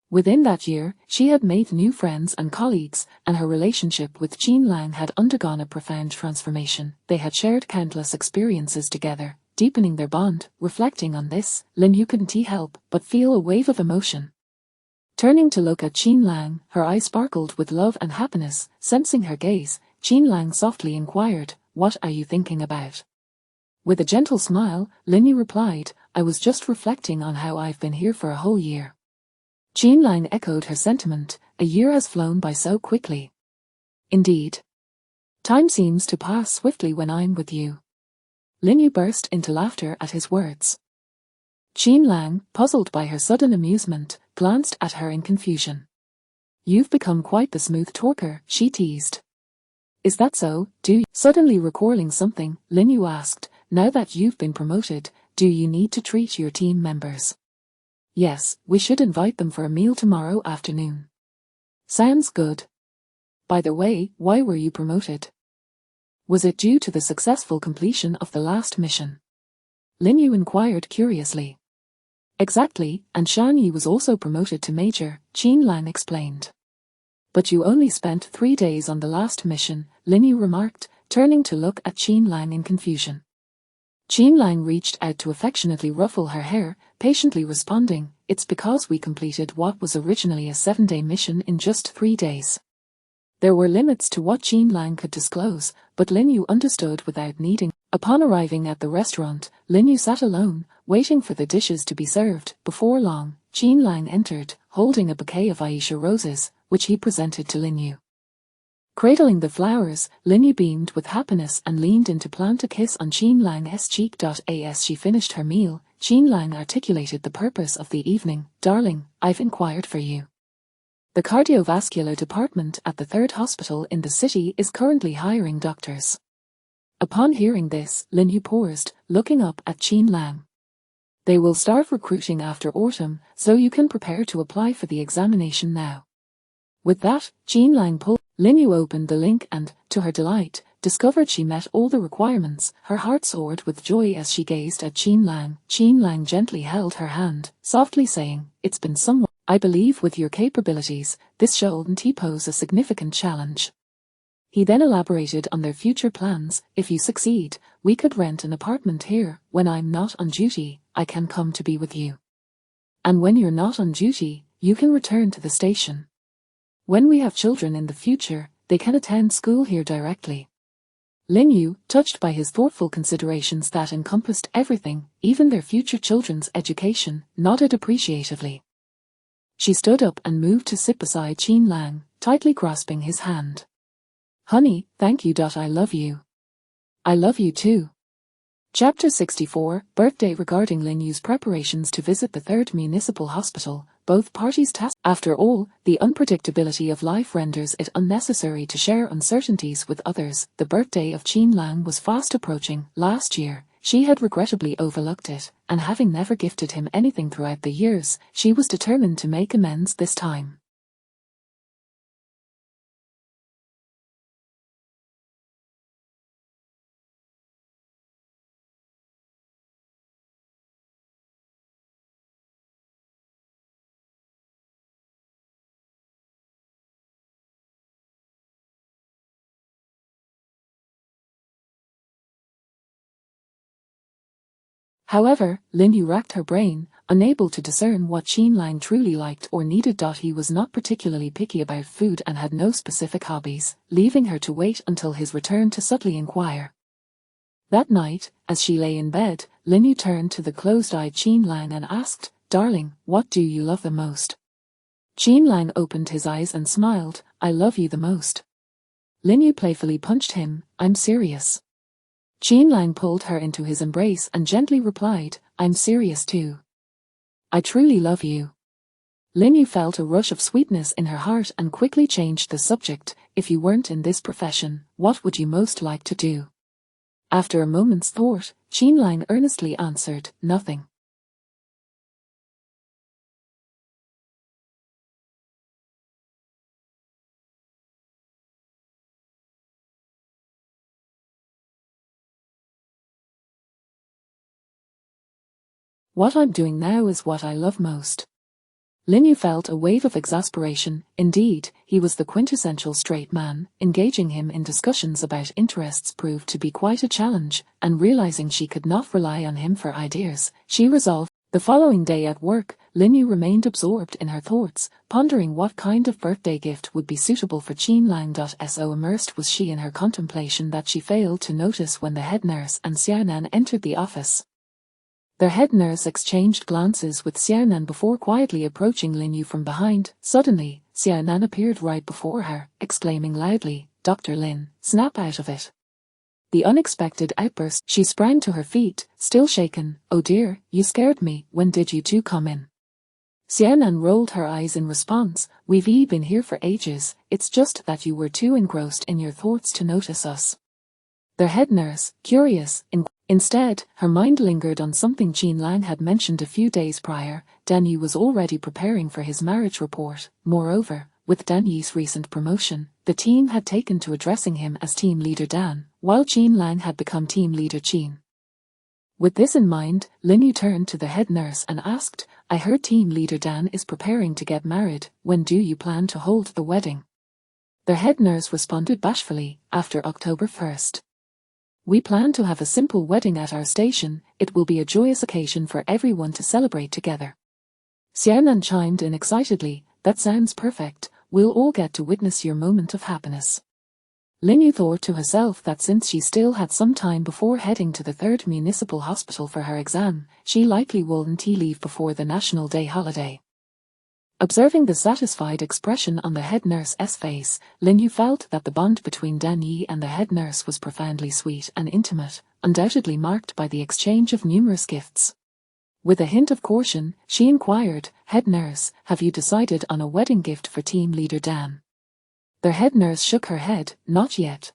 Within that year, she had made new friends and colleagues, and her relationship with Qin Lang had undergone a profound transformation. They had shared countless experiences together, deepening their bond. Reflecting on this, Lin Yu couldn't help but feel a wave of emotion. Turning to look at Qin Lang, her eyes sparkled with love and happiness. Sensing her gaze, Qin Lang softly inquired, "What are you thinking about?" With a gentle smile, Lin Yu replied, "I was just reflecting on how I've been here for a whole year." Qin Lang echoed her sentiment. "A year has flown by so quickly." "Indeed. Time seems to pass swiftly when I'm with you." Lin Yu burst into laughter at his words. Qin Lang, puzzled by her sudden amusement, glanced at her in confusion. "You've become quite the smooth talker," she teased. "Is that so, do you?" Suddenly recalling something, Lin Yu asked, "Now that you've been promoted, do you need to treat your team members?" "Yes, we should invite them for a meal tomorrow afternoon." "Sounds good. By the way, why were you promoted? Was it due to the successful completion of the last mission?" Lin Yu inquired curiously. "Exactly, and Shan Yi was also promoted to Major," Qin Lang explained. "But you only spent 3 days on the last mission," Lin Yu remarked, turning to look at Qin Lang in confusion. Qin Lang reached out to affectionately ruffle her hair, patiently responding, "It's because we completed what was originally a 7-day mission in just 3 days." There were limits to what Qin Lang could disclose, but Lin Yu understood without needing. Upon arriving at the restaurant, Lin Yu sat alone, waiting for the dishes to be served. Before long, Qin Lang entered, holding a bouquet of Aisha roses, which he presented to Lin Yu. Cradling the flowers, Lin Yu beamed with happiness and leaned in to plant a kiss on Qin Lang's cheek. As she finished her meal, Qin Lang articulated the purpose of the evening. "Darling, I've inquired for you. The cardiovascular department at the 3rd hospital in the city is currently hiring doctors." Upon hearing this, Lin Yu paused, looking up at Qin Lang. "They will start recruiting after autumn, so you can prepare to apply for the examination now." With that, Qin Lang pulled. Lin Yu opened the link and, to her delight, discovered she met all the requirements. Her heart soared with joy as she gazed at Qin Lang. Qin Lang gently held her hand, softly saying, "It's been somewhat. I believe with your capabilities, this shouldn't pose a significant challenge." He then elaborated on their future plans. "If you succeed, we could rent an apartment here. When I'm not on duty, I can come to be with you. And when you're not on duty, you can return to the station. When we have children in the future, they can attend school here directly." Lin Yu, touched by his thoughtful considerations that encompassed everything, even their future children's education, nodded appreciatively. She stood up and moved to sit beside Qin Lang, tightly grasping his hand. "Honey, thank you. I love you." "I love you too." Chapter 64, Birthday. Regarding Lin Yu's preparations to visit the 3rd Municipal Hospital, both parties tasked. After all, the unpredictability of life renders it unnecessary to share uncertainties with others. The birthday of Qin Lang was fast approaching. Last year, she had regrettably overlooked it, and having never gifted him anything throughout the years, she was determined to make amends this time. However, Lin Yu racked her brain, unable to discern what Qin Lang truly liked or needed. He was not particularly picky about food and had no specific hobbies, leaving her to wait until his return to subtly inquire. That night, as she lay in bed, Lin Yu turned to the closed-eyed Qin Lang and asked, "Darling, what do you love the most?" Qin Lang opened his eyes and smiled, "I love you the most." Lin Yu playfully punched him, "I'm serious." Qin Lang pulled her into his embrace and gently replied, "I'm serious too. I truly love you." Lin Yu felt a rush of sweetness in her heart and quickly changed the subject. "If you weren't in this profession, what would you most like to do?" After a moment's thought, Qin Lang earnestly answered, "Nothing." What I'm doing now is what I love most. Lin Yu felt a wave of exasperation. Indeed, he was the quintessential straight man. Engaging him in discussions about interests proved to be quite a challenge, and realizing she could not rely on him for ideas, she resolved. The following day at work, Lin Yu remained absorbed in her thoughts, pondering what kind of birthday gift would be suitable for Qin Lang. So immersed was she in her contemplation that she failed to notice when the head nurse and Xiaonan entered the office. Their head nurse exchanged glances with Xiaonan before quietly approaching Lin Yu from behind. Suddenly, Xiaonan appeared right before her, exclaiming loudly, "Dr. Lin, snap out of it." The unexpected outburst, she sprang to her feet, still shaken. "Oh dear, you scared me. When did you two come in?" Xiaonan rolled her eyes in response. "We've been here for ages, it's just that you were too engrossed in your thoughts to notice us." Their head nurse, curious, instead, her mind lingered on something Qin Lang had mentioned a few days prior. Dan Yi was already preparing for his marriage report. Moreover, with Dan Yi's recent promotion, the team had taken to addressing him as Team Leader Dan, while Qin Lang had become Team Leader Qin. With this in mind, Lin Yu turned to the head nurse and asked, "I heard Team Leader Dan is preparing to get married. When do you plan to hold the wedding?" Their head nurse responded bashfully, "After October 1st. We plan to have a simple wedding at our station. It will be a joyous occasion for everyone to celebrate together." Xiaonan chimed in excitedly, "That sounds perfect. We'll all get to witness your moment of happiness." Lin Yu thought to herself that since she still had some time before heading to the 3rd Municipal Hospital for her exam, she likely wouldn't leave before the National Day holiday. Observing the satisfied expression on the head nurse's face, Lin Yu felt that the bond between Dan Yi and the head nurse was profoundly sweet and intimate, undoubtedly marked by the exchange of numerous gifts. With a hint of caution, she inquired, "Head nurse, have you decided on a wedding gift for Team Leader Dan?" Their head nurse shook her head, "Not yet."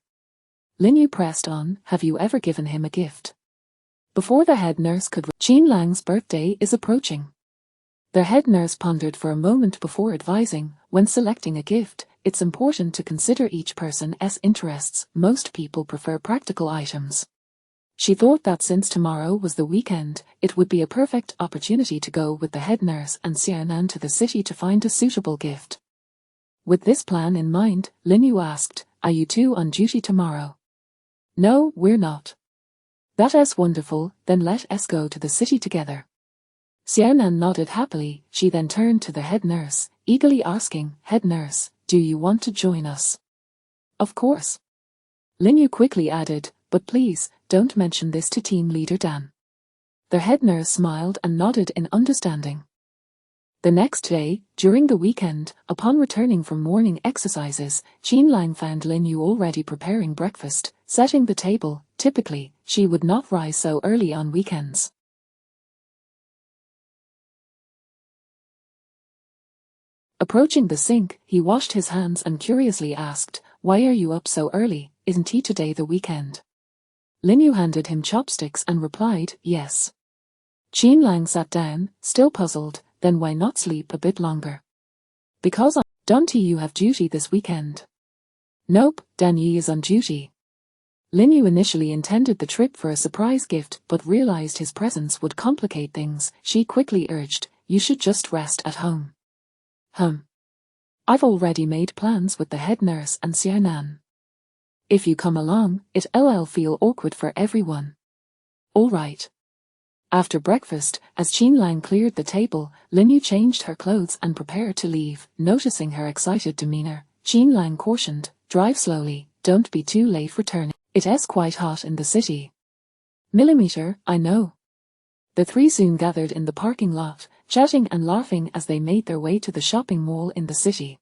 Lin Yu pressed on, "Have you ever given him a gift?" Before the head nurse could, Qin Lang's birthday is approaching. Their head nurse pondered for a moment before advising, "When selecting a gift, it's important to consider each person's interests. Most people prefer practical items." She thought that since tomorrow was the weekend, it would be a perfect opportunity to go with the head nurse and Xiaonan to the city to find a suitable gift. With this plan in mind, Lin Yu asked, "Are you two on duty tomorrow?" "No, we're not." "That's wonderful, then let us go to the city together." Xiaonan nodded happily. She then turned to the head nurse, eagerly asking, "Head nurse, do you want to join us?" "Of course." Lin Yu quickly added, "But please, don't mention this to Team Leader Dan." Their head nurse smiled and nodded in understanding. The next day, during the weekend, upon returning from morning exercises, Qin Lang found Lin Yu already preparing breakfast, setting the table. Typically, she would not rise so early on weekends. Approaching the sink, he washed his hands and curiously asked, "Why are you up so early? Isn't he today the weekend?" Lin Yu handed him chopsticks and replied, "Yes." Qin Lang sat down, still puzzled. "Then why not sleep a bit longer?" "Because don't you have duty this weekend?" "Nope, Dan Yi is on duty." Lin Yu initially intended the trip for a surprise gift but realized his presence would complicate things. She quickly urged, "You should just rest at home." "I've already made plans with the head nurse and Xiaonan. If you come along, it'll feel awkward for everyone." "All right." After breakfast, as Qin Lang cleared the table, Lin Yu changed her clothes and prepared to leave. Noticing her excited demeanor, Qin Lang cautioned, "Drive slowly, don't be too late returning. It's quite hot in the city." "I know." The three soon gathered in the parking lot, chatting and laughing as they made their way to the shopping mall in the city.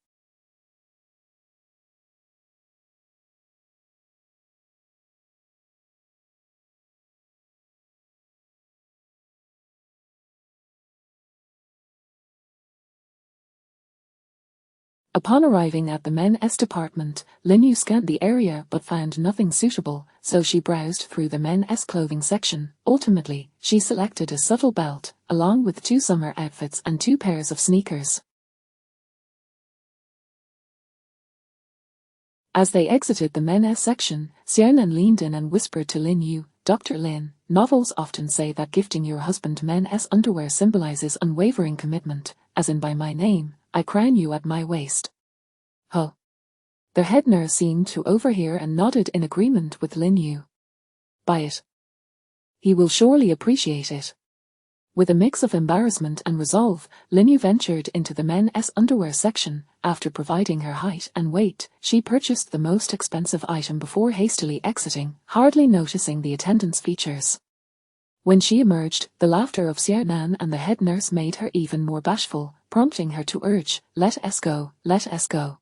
Upon arriving at the men's department, Linyu scanned the area but found nothing suitable, so she browsed through the men's clothing section. Ultimately, she selected a subtle belt, along with 2 summer outfits and 2 pairs of sneakers. As they exited the men's section, Xiaonan leaned in and whispered to Lin Yu, "Dr. Lin, novels often say that gifting your husband men's underwear symbolizes unwavering commitment, as in by my name, I crown you at my waist." Huh. The head nurse seemed to overhear and nodded in agreement with Lin Yu. "Buy it. He will surely appreciate it." With a mix of embarrassment and resolve, Lin Yu ventured into the men's underwear section. After providing her height and weight, she purchased the most expensive item before hastily exiting, hardly noticing the attendant's features. When she emerged, the laughter of Xiaonan and the head nurse made her even more bashful, prompting her to urge, "Let us go, let us go."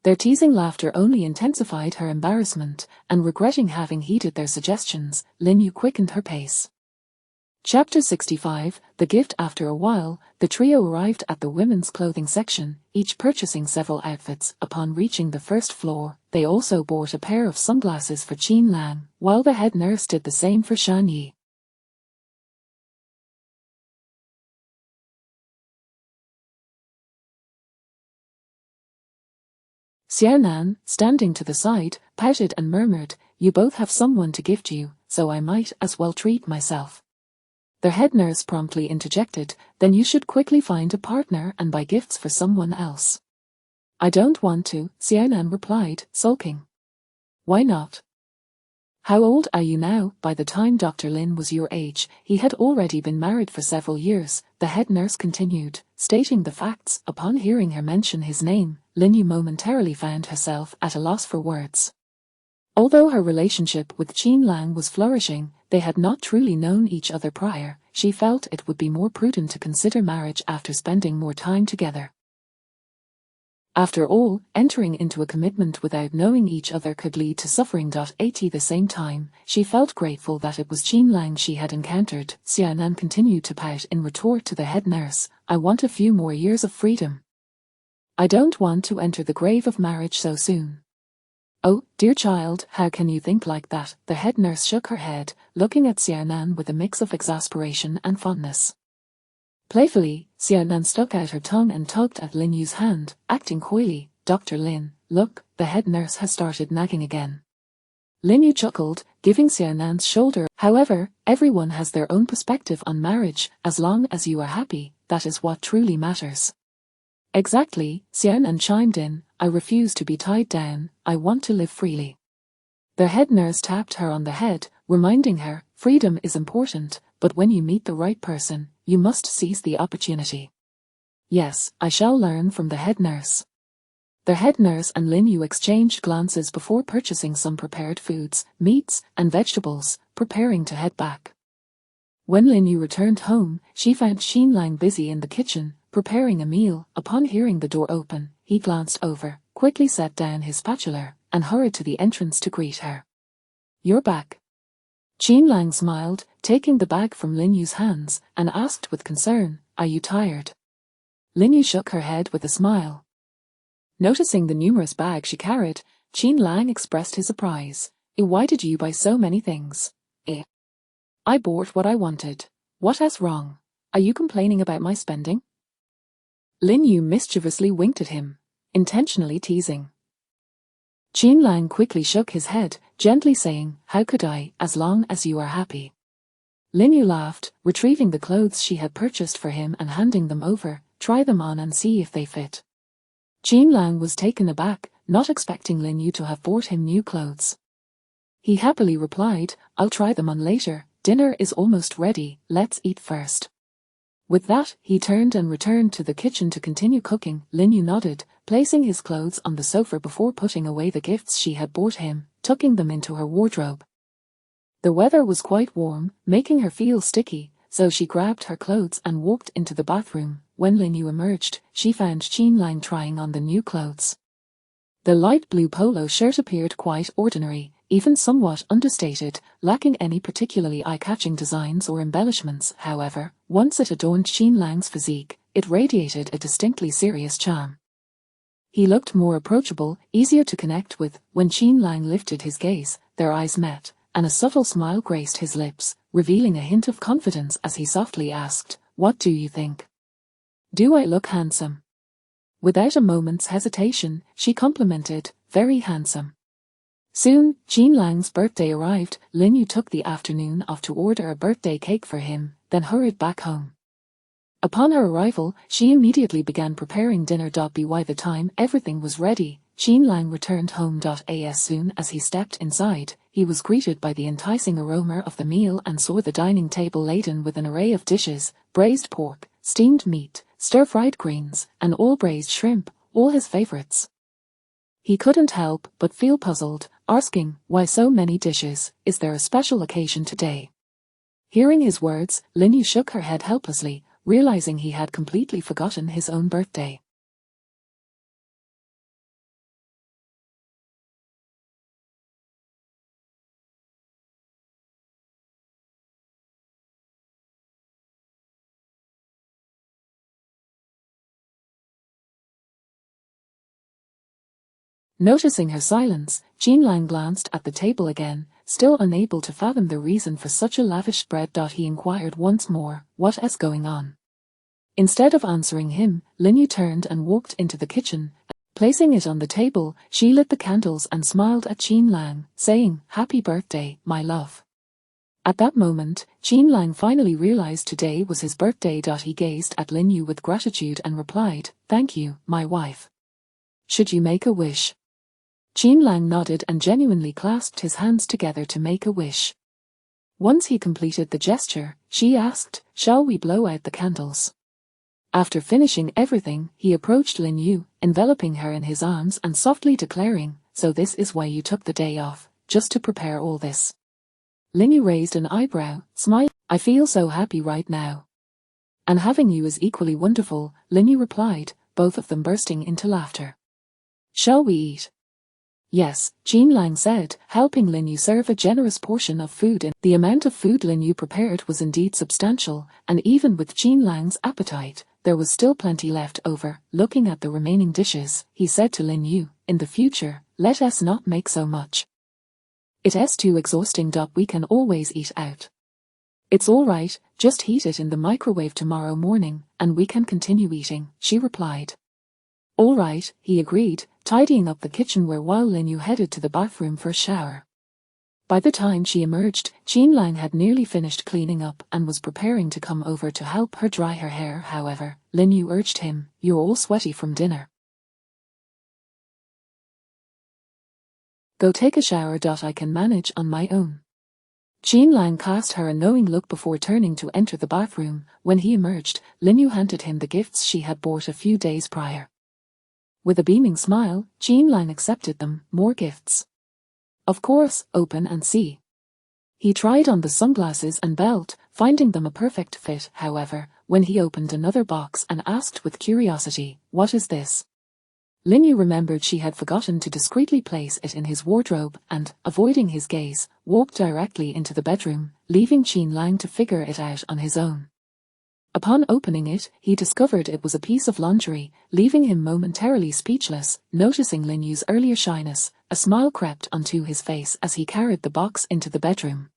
Their teasing laughter only intensified her embarrassment, and regretting having heeded their suggestions, Lin Yu quickened her pace. Chapter 65, The Gift. After a while, the trio arrived at the women's clothing section, each purchasing several outfits. Upon reaching the first floor, they also bought a pair of sunglasses for Qin Lang, while the head nurse did the same for Shan Yi. Xiaonan, standing to the side, pouted and murmured, "You both have someone to gift you, so I might as well treat myself." The head nurse promptly interjected, "Then you should quickly find a partner and buy gifts for someone else." "I don't want to," Xiaonan replied, sulking. "Why not? How old are you now?" By the time Dr. Lin was your age, he had already been married for several years, the head nurse continued, stating the facts. Upon hearing her mention his name, Lin Yu momentarily found herself at a loss for words. Although her relationship with Qin Lang was flourishing, they had not truly known each other prior. She felt it would be more prudent to consider marriage after spending more time together. After all, entering into a commitment without knowing each other could lead to suffering. At the same time, she felt grateful that it was Qin Lang she had encountered. Xiaonan continued to pout in retort to the head nurse, "I want a few more years of freedom. I don't want to enter the grave of marriage so soon." "Oh, dear child, how can you think like that?" The head nurse shook her head, looking at Xiaonan with a mix of exasperation and fondness. Playfully, Xiaonan stuck out her tongue and tugged at Lin Yu's hand, acting coyly. "Dr. Lin, look, the head nurse has started nagging again." Lin Yu chuckled, giving Xiaonan's shoulder. "However, everyone has their own perspective on marriage. As long as you are happy, that is what truly matters." "Exactly," Xiaonan chimed in, "I refuse to be tied down, I want to live freely." The head nurse tapped her on the head, reminding her, "Freedom is important, but when you meet the right person, you must seize the opportunity." "Yes, I shall learn from the head nurse." The head nurse and Lin Yu exchanged glances before purchasing some prepared foods, meats, and vegetables, preparing to head back. When Lin Yu returned home, she found Qin Lang busy in the kitchen, preparing a meal. Upon hearing the door open, he glanced over, quickly set down his spatula, and hurried to the entrance to greet her. "You're back." Qin Lang smiled, taking the bag from Lin Yu's hands, and asked with concern, "Are you tired?" Lin Yu shook her head with a smile. Noticing the numerous bags she carried, Qin Lang expressed his surprise. "Why did you buy so many things?" "I bought what I wanted. What is wrong? Are you complaining about my spending?" Lin Yu mischievously winked at him, intentionally teasing. Qin Lang quickly shook his head, gently saying, "How could I, as long as you are happy?" Lin Yu laughed, retrieving the clothes she had purchased for him and handing them over. "Try them on and see if they fit." Qin Lang was taken aback, not expecting Lin Yu to have bought him new clothes. He happily replied, "I'll try them on later, dinner is almost ready, let's eat first." With that, he turned and returned to the kitchen to continue cooking. Lin Yu nodded, placing his clothes on the sofa before putting away the gifts she had bought him, tucking them into her wardrobe. The weather was quite warm, making her feel sticky, so she grabbed her clothes and walked into the bathroom. When Lin Yu emerged, she found Qin Lang trying on the new clothes. The light blue polo shirt appeared quite ordinary, even somewhat understated, lacking any particularly eye-catching designs or embellishments. However, once it adorned Qin Lang's physique, it radiated a distinctly serious charm. He looked more approachable, easier to connect with. When Qin Lang lifted his gaze, their eyes met, and a subtle smile graced his lips, revealing a hint of confidence as he softly asked, "What do you think? Do I look handsome?" Without a moment's hesitation, she complimented, "Very handsome." Soon, Qin Lang's birthday arrived. Lin Yu took the afternoon off to order a birthday cake for him, then hurried back home. Upon her arrival, she immediately began preparing dinner. By the time everything was ready, Qin Lang returned home. As soon as he stepped inside, he was greeted by the enticing aroma of the meal and saw the dining table laden with an array of dishes: braised pork, steamed meat, stir-fried greens, and all braised shrimp, all his favorites. He couldn't help but feel puzzled, asking, "Why so many dishes? Is there a special occasion today?" Hearing his words, Lin Yu shook her head helplessly, realizing he had completely forgotten his own birthday. Noticing her silence, Qin Lang glanced at the table again, still unable to fathom the reason for such a lavish spread. He inquired once more, "What is going on?" Instead of answering him, Lin Yu turned and walked into the kitchen. Placing it on the table, she lit the candles and smiled at Qin Lang, saying, "Happy birthday, my love." At that moment, Qin Lang finally realized today was his birthday. He gazed at Lin Yu with gratitude and replied, "Thank you, my wife. Should you make a wish?" Qin Lang nodded and genuinely clasped his hands together to make a wish. Once he completed the gesture, she asked, "Shall we blow out the candles?" After finishing everything, he approached Lin Yu, enveloping her in his arms and softly declaring, "So this is why you took the day off, just to prepare all this." Lin Yu raised an eyebrow, smiling, "I feel so happy right now. And having you is equally wonderful," Lin Yu replied, both of them bursting into laughter. "Shall we eat?" "Yes," Qin Lang said, helping Lin Yu serve a generous portion of food. The amount of food Lin Yu prepared was indeed substantial, and even with Qin Lang's appetite, there was still plenty left over. Looking at the remaining dishes, he said to Lin Yu, "In the future, let us not make so much. It's too exhausting. We can always eat out." "It's all right, just heat it in the microwave tomorrow morning, and we can continue eating," she replied. "All right," he agreed, tidying up the kitchenware while Lin Yu headed to the bathroom for a shower. By the time she emerged, Qin Lang had nearly finished cleaning up and was preparing to come over to help her dry her hair. However, Lin Yu urged him, "You're all sweaty from dinner. Go take a shower. I can manage on my own." Qin Lang cast her a knowing look before turning to enter the bathroom. When he emerged, Lin Yu handed him the gifts she had bought a few days prior. With a beaming smile, Qin Lang accepted them. "More gifts?" "Of course, open and see." He tried on the sunglasses and belt, finding them a perfect fit. However, when he opened another box and asked with curiosity, "What is this?" Lin Yu remembered she had forgotten to discreetly place it in his wardrobe and, avoiding his gaze, walked directly into the bedroom, leaving Qin Lang to figure it out on his own. Upon opening it, he discovered it was a piece of lingerie, leaving him momentarily speechless. Noticing Lin Yu's earlier shyness, a smile crept onto his face as he carried the box into the bedroom.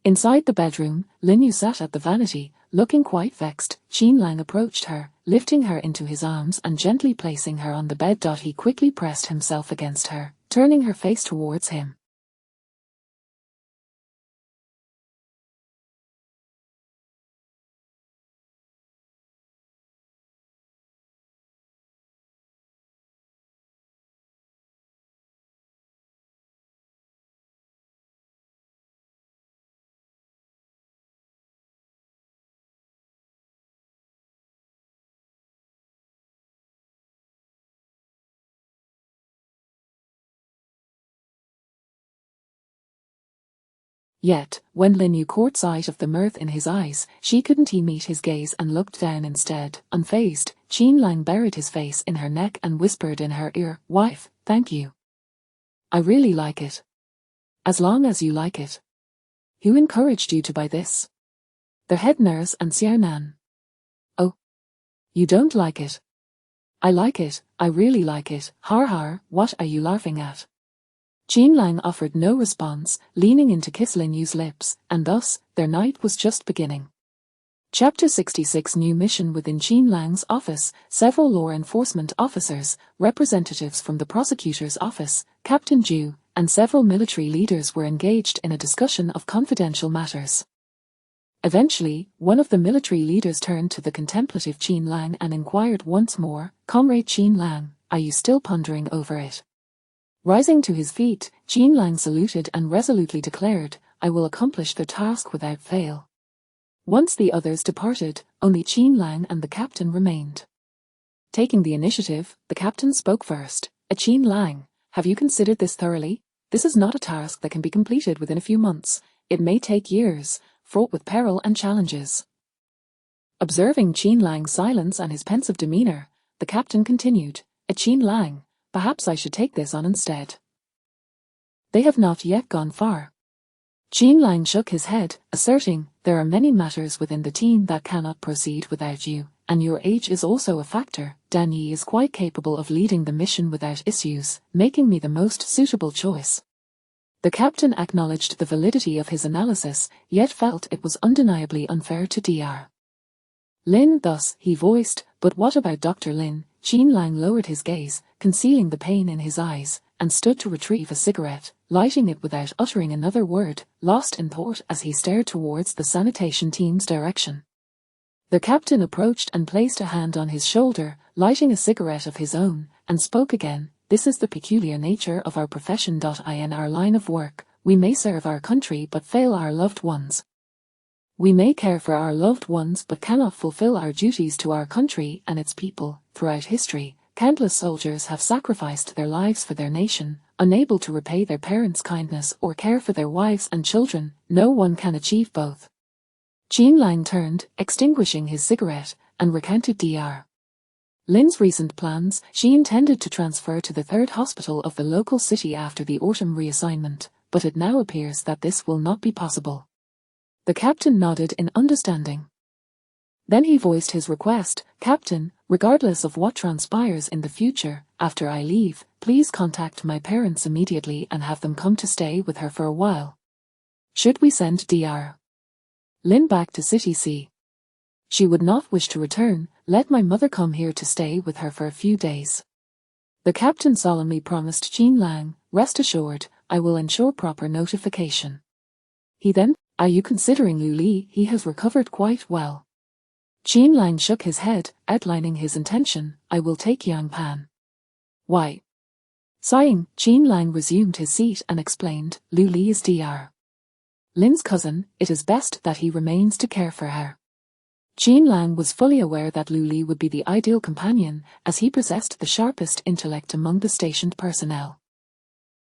Inside the bedroom, Lin Yu sat at the vanity, looking quite vexed. Qin Lang approached her, lifting her into his arms and gently placing her on the bed. He quickly pressed himself against her, turning her face towards him. Yet, when Lin Yu caught sight of the mirth in his eyes, she couldn't meet his gaze and looked down instead. Unfazed, Qin Lang buried his face in her neck and whispered in her ear, "Wife, thank you. I really like it. As long as you like it. Who encouraged you to buy this?" "The head nurse and Xiaonan." "Oh. You don't like it?" "I like it, I really like it." "Har har, what are you laughing at?" Qin Lang offered no response, leaning in to kiss Lin Yu's lips, and thus, their night was just beginning. Chapter 66 New mission within Qin Lang's office. Several law enforcement officers, representatives from the prosecutor's office, Captain Zhu, and several military leaders were engaged in a discussion of confidential matters. Eventually, one of the military leaders turned to the contemplative Qin Lang and inquired once more, "Comrade Qin Lang, are you still pondering over it?" Rising to his feet, Qin Lang saluted and resolutely declared, "I will accomplish the task without fail." Once the others departed, only Qin Lang and the captain remained. Taking the initiative, the captain spoke first. "Qin Lang, have you considered this thoroughly? This is not a task that can be completed within a few months. It may take years, fraught with peril and challenges." Observing Qin Lang's silence and his pensive demeanor, the captain continued, "Qin Lang, perhaps I should take this on instead. They have not yet gone far." Qin Lang shook his head, asserting, "There are many matters within the team that cannot proceed without you, and your age is also a factor. Dan Yi is quite capable of leading the mission without issues, making me the most suitable choice." The captain acknowledged the validity of his analysis, yet felt it was undeniably unfair to Dr. Lin. Thus, he voiced, "But what about Dr. Lin?" Qin Lang lowered his gaze, concealing the pain in his eyes, and stood to retrieve a cigarette, lighting it without uttering another word, lost in thought as he stared towards the sanitation team's direction. The captain approached and placed a hand on his shoulder, lighting a cigarette of his own, and spoke again, "This is the peculiar nature of our profession. In our line of work, we may serve our country but fail our loved ones. We may care for our loved ones but cannot fulfill our duties to our country and its people." Throughout history, countless soldiers have sacrificed their lives for their nation, unable to repay their parents' kindness or care for their wives and children. No one can achieve both. Qin Lang turned, extinguishing his cigarette, and recounted Dr. Lin's recent plans. She intended to transfer to the third hospital of the local city after the autumn reassignment, but it now appears that this will not be possible. The captain nodded in understanding. Then he voiced his request, "Captain, regardless of what transpires in the future, after I leave, please contact my parents immediately and have them come to stay with her for a while." "Should we send Dr. Lin back to City C? She would not wish to return. Let my mother come here to stay with her for a few days." The captain solemnly promised Qin Lang, "Rest assured, I will ensure proper notification." He then, "Are you considering Lu Li? He has recovered quite well." Qin Lang shook his head, outlining his intention, "I will take Yang Pan." "Why?" Sighing, Qin Lang resumed his seat and explained, "Lu Li is Dr. Lin's cousin. It is best that he remains to care for her." Qin Lang was fully aware that Lu Li would be the ideal companion, as he possessed the sharpest intellect among the stationed personnel.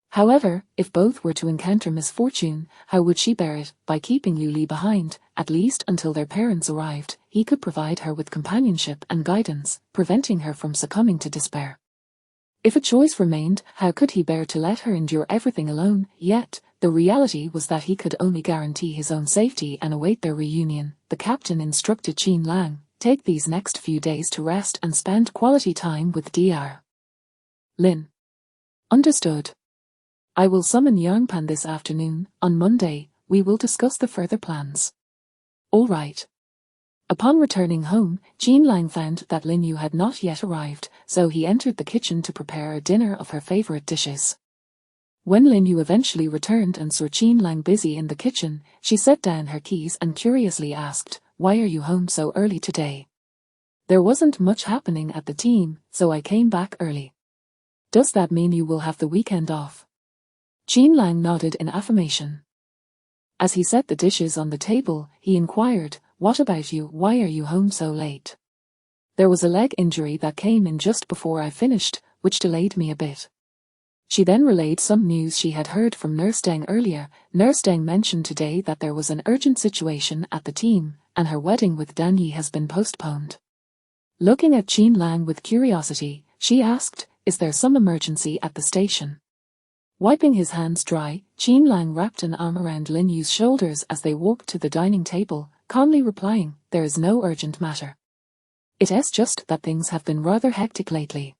However, if both were to encounter misfortune, how would she bear it? By keeping Lu Li behind, at least until their parents arrived, he could provide her with companionship and guidance, preventing her from succumbing to despair. If a choice remained, how could he bear to let her endure everything alone? Yet, the reality was that he could only guarantee his own safety and await their reunion. The captain instructed Qin Lang, "Take these next few days to rest and spend quality time with Dr. Lin." "Understood. I will summon Yang Pan this afternoon. On Monday, we will discuss the further plans." "All right." Upon returning home, Qin Lang found that Lin Yu had not yet arrived, so he entered the kitchen to prepare a dinner of her favorite dishes. When Lin Yu eventually returned and saw Qin Lang busy in the kitchen, she set down her keys and curiously asked, "Why are you home so early today?" "There wasn't much happening at the team, so I came back early." "Does that mean you will have the weekend off?" Qin Lang nodded in affirmation. As he set the dishes on the table, he inquired, "What about you? Why are you home so late?" "There was a leg injury that came in just before I finished, which delayed me a bit." She then relayed some news she had heard from Nurse Deng earlier. Nurse Deng mentioned today that there was an urgent situation at the team, and her wedding with Dan Yi has been postponed. Looking at Qin Lang with curiosity, she asked, "Is there some emergency at the station?" Wiping his hands dry, Qin Lang wrapped an arm around Lin Yu's shoulders as they walked to the dining table, calmly replying, "There is no urgent matter. It's just that things have been rather hectic lately."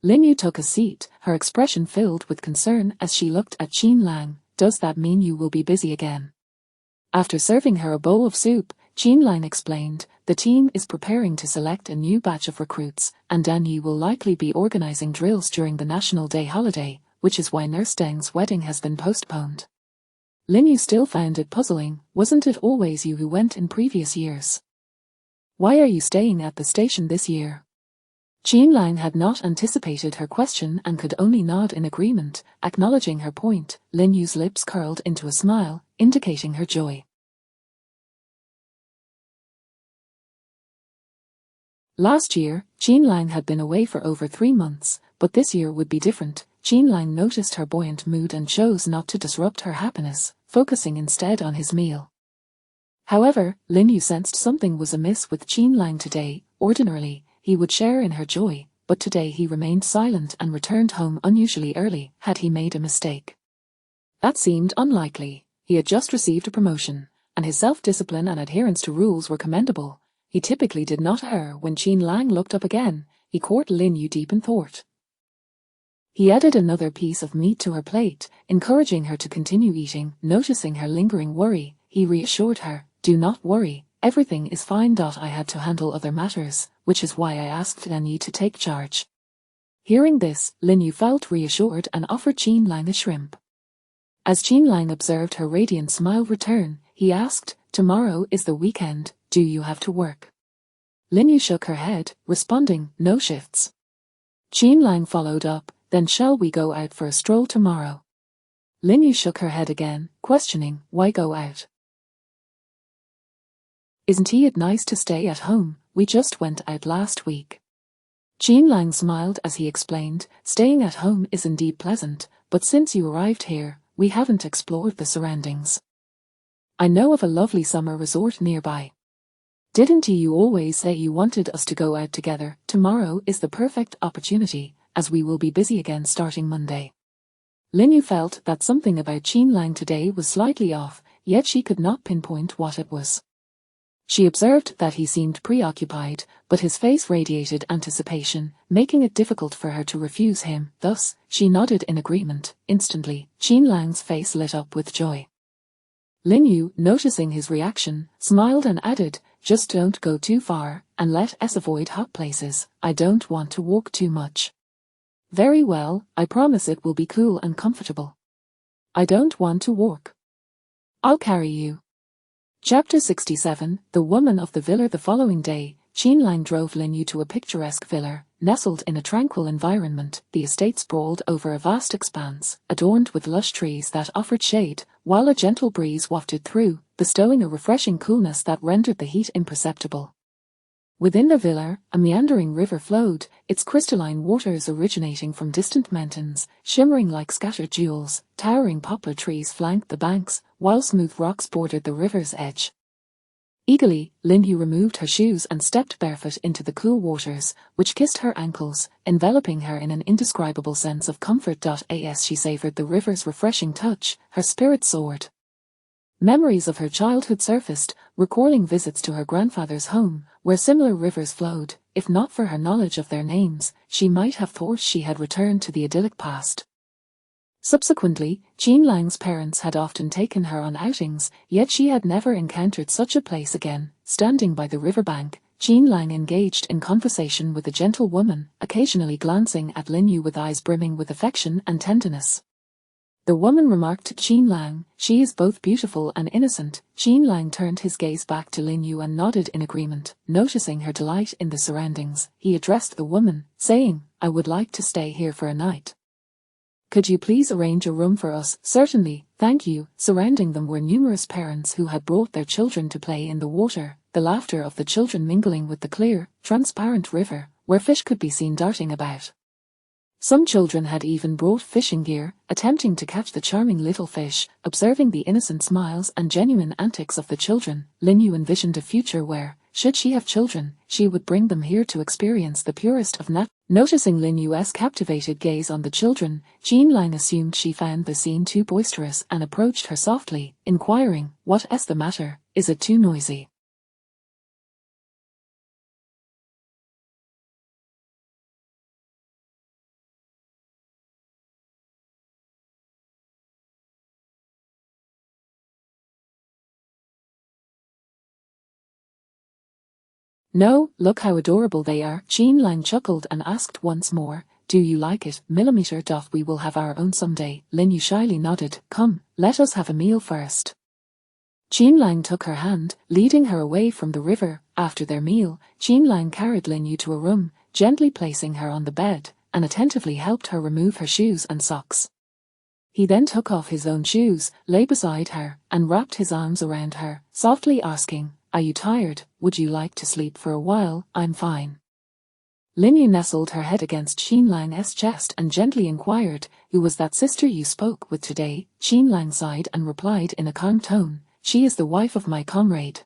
Lin Yu took a seat, her expression filled with concern as she looked at Qin Lang. "Does that mean you will be busy again?" After serving her a bowl of soup, Qin Lang explained, "The team is preparing to select a new batch of recruits, and Dan Yi will likely be organizing drills during the National Day holiday, which is why Nurse Deng's wedding has been postponed." Lin Yu still found it puzzling. Wasn't it always you who went in previous years? Why are you staying at the station this year? Qin Lang had not anticipated her question and could only nod in agreement, acknowledging her point. Lin Yu's lips curled into a smile, indicating her joy. Last year, Qin Lang had been away for over 3 months, but this year would be different. Qin Lang noticed her buoyant mood and chose not to disrupt her happiness, focusing instead on his meal. However, Lin Yu sensed something was amiss with Qin Lang today. Ordinarily, he would share in her joy, but today he remained silent and returned home unusually early. Had he made a mistake? That seemed unlikely. He had just received a promotion, and his self-discipline and adherence to rules were commendable. He typically did not err. When Qin Lang looked up again, he caught Lin Yu deep in thought. He added another piece of meat to her plate, encouraging her to continue eating. Noticing her lingering worry, he reassured her, "Do not worry, everything is fine. I had to handle other matters, which is why I asked Dan Yi to take charge." Hearing this, Lin Yu felt reassured and offered Qin Lang a shrimp. As Qin Lang observed her radiant smile return, he asked, "Tomorrow is the weekend, do you have to work?" Lin Yu shook her head, responding, "No shifts." Qin Lang followed up, "Then shall we go out for a stroll tomorrow?" Lin Yu shook her head again, questioning, "Why go out? Isn't it nice to stay at home? We just went out last week." Qin Lang smiled as he explained, "Staying at home is indeed pleasant, but since you arrived here, we haven't explored the surroundings. I know of a lovely summer resort nearby. Didn't you always say you wanted us to go out together? Tomorrow is the perfect opportunity, as we will be busy again starting Monday." Lin Yu felt that something about Qin Lang today was slightly off, yet she could not pinpoint what it was. She observed that he seemed preoccupied, but his face radiated anticipation, making it difficult for her to refuse him. Thus, she nodded in agreement. Instantly, Qin Lang's face lit up with joy. Lin Yu, noticing his reaction, smiled and added, "Just don't go too far, and let us avoid hot places. I don't want to walk too much." "Very well, I promise it will be cool and comfortable." "I don't want to walk. I'll carry you." Chapter 67, The Woman of the Villa. The following day, Qin Lang drove Lin Yu to a picturesque villa, nestled in a tranquil environment. The estate sprawled over a vast expanse, adorned with lush trees that offered shade, while a gentle breeze wafted through, bestowing a refreshing coolness that rendered the heat imperceptible. Within the villa, a meandering river flowed, its crystalline waters originating from distant mountains, shimmering like scattered jewels. Towering poplar trees flanked the banks, while smooth rocks bordered the river's edge. Eagerly, Lin Yu removed her shoes and stepped barefoot into the cool waters, which kissed her ankles, enveloping her in an indescribable sense of comfort. As she savored the river's refreshing touch, her spirit soared. Memories of her childhood surfaced, recalling visits to her grandfather's home, where similar rivers flowed. If not for her knowledge of their names, she might have thought she had returned to the idyllic past. Subsequently, Qin Lang's parents had often taken her on outings, yet she had never encountered such a place again. Standing by the riverbank, Qin Lang engaged in conversation with a gentle woman, occasionally glancing at Lin Yu with eyes brimming with affection and tenderness. The woman remarked to Qin Lang, "She is both beautiful and innocent." Qin Lang turned his gaze back to Lin Yu and nodded in agreement. Noticing her delight in the surroundings, he addressed the woman, saying, "I would like to stay here for a night. Could you please arrange a room for us?" "Certainly, thank you." Surrounding them were numerous parents who had brought their children to play in the water, the laughter of the children mingling with the clear, transparent river, where fish could be seen darting about. Some children had even brought fishing gear, attempting to catch the charming little fish. Observing the innocent smiles and genuine antics of the children, Lin Yu envisioned a future where, should she have children, she would bring them here to experience the purest of Noticing Lin Yu's captivated gaze on the children, Jean Lang assumed she found the scene too boisterous and approached her softly, inquiring, "What's the matter? Is it too noisy?" "No, look how adorable they are." Jean Lang chuckled and asked once more, "Do you like it, millimeter? We will have our own someday." Lin Yu shyly nodded. "Come, let us have a meal first." Jean Lang took her hand, leading her away from the river. After their meal, Jean Lang carried Lin Yu to a room, gently placing her on the bed, and attentively helped her remove her shoes and socks. He then took off his own shoes, lay beside her, and wrapped his arms around her, softly asking, "Are you tired? Would you like to sleep for a while?" "I'm fine." Lin Yu nestled her head against Jean Lang's chest and gently inquired, "Who was that sister you spoke with today?" Jean Lang sighed and replied in a calm tone, "She is the wife of my comrade."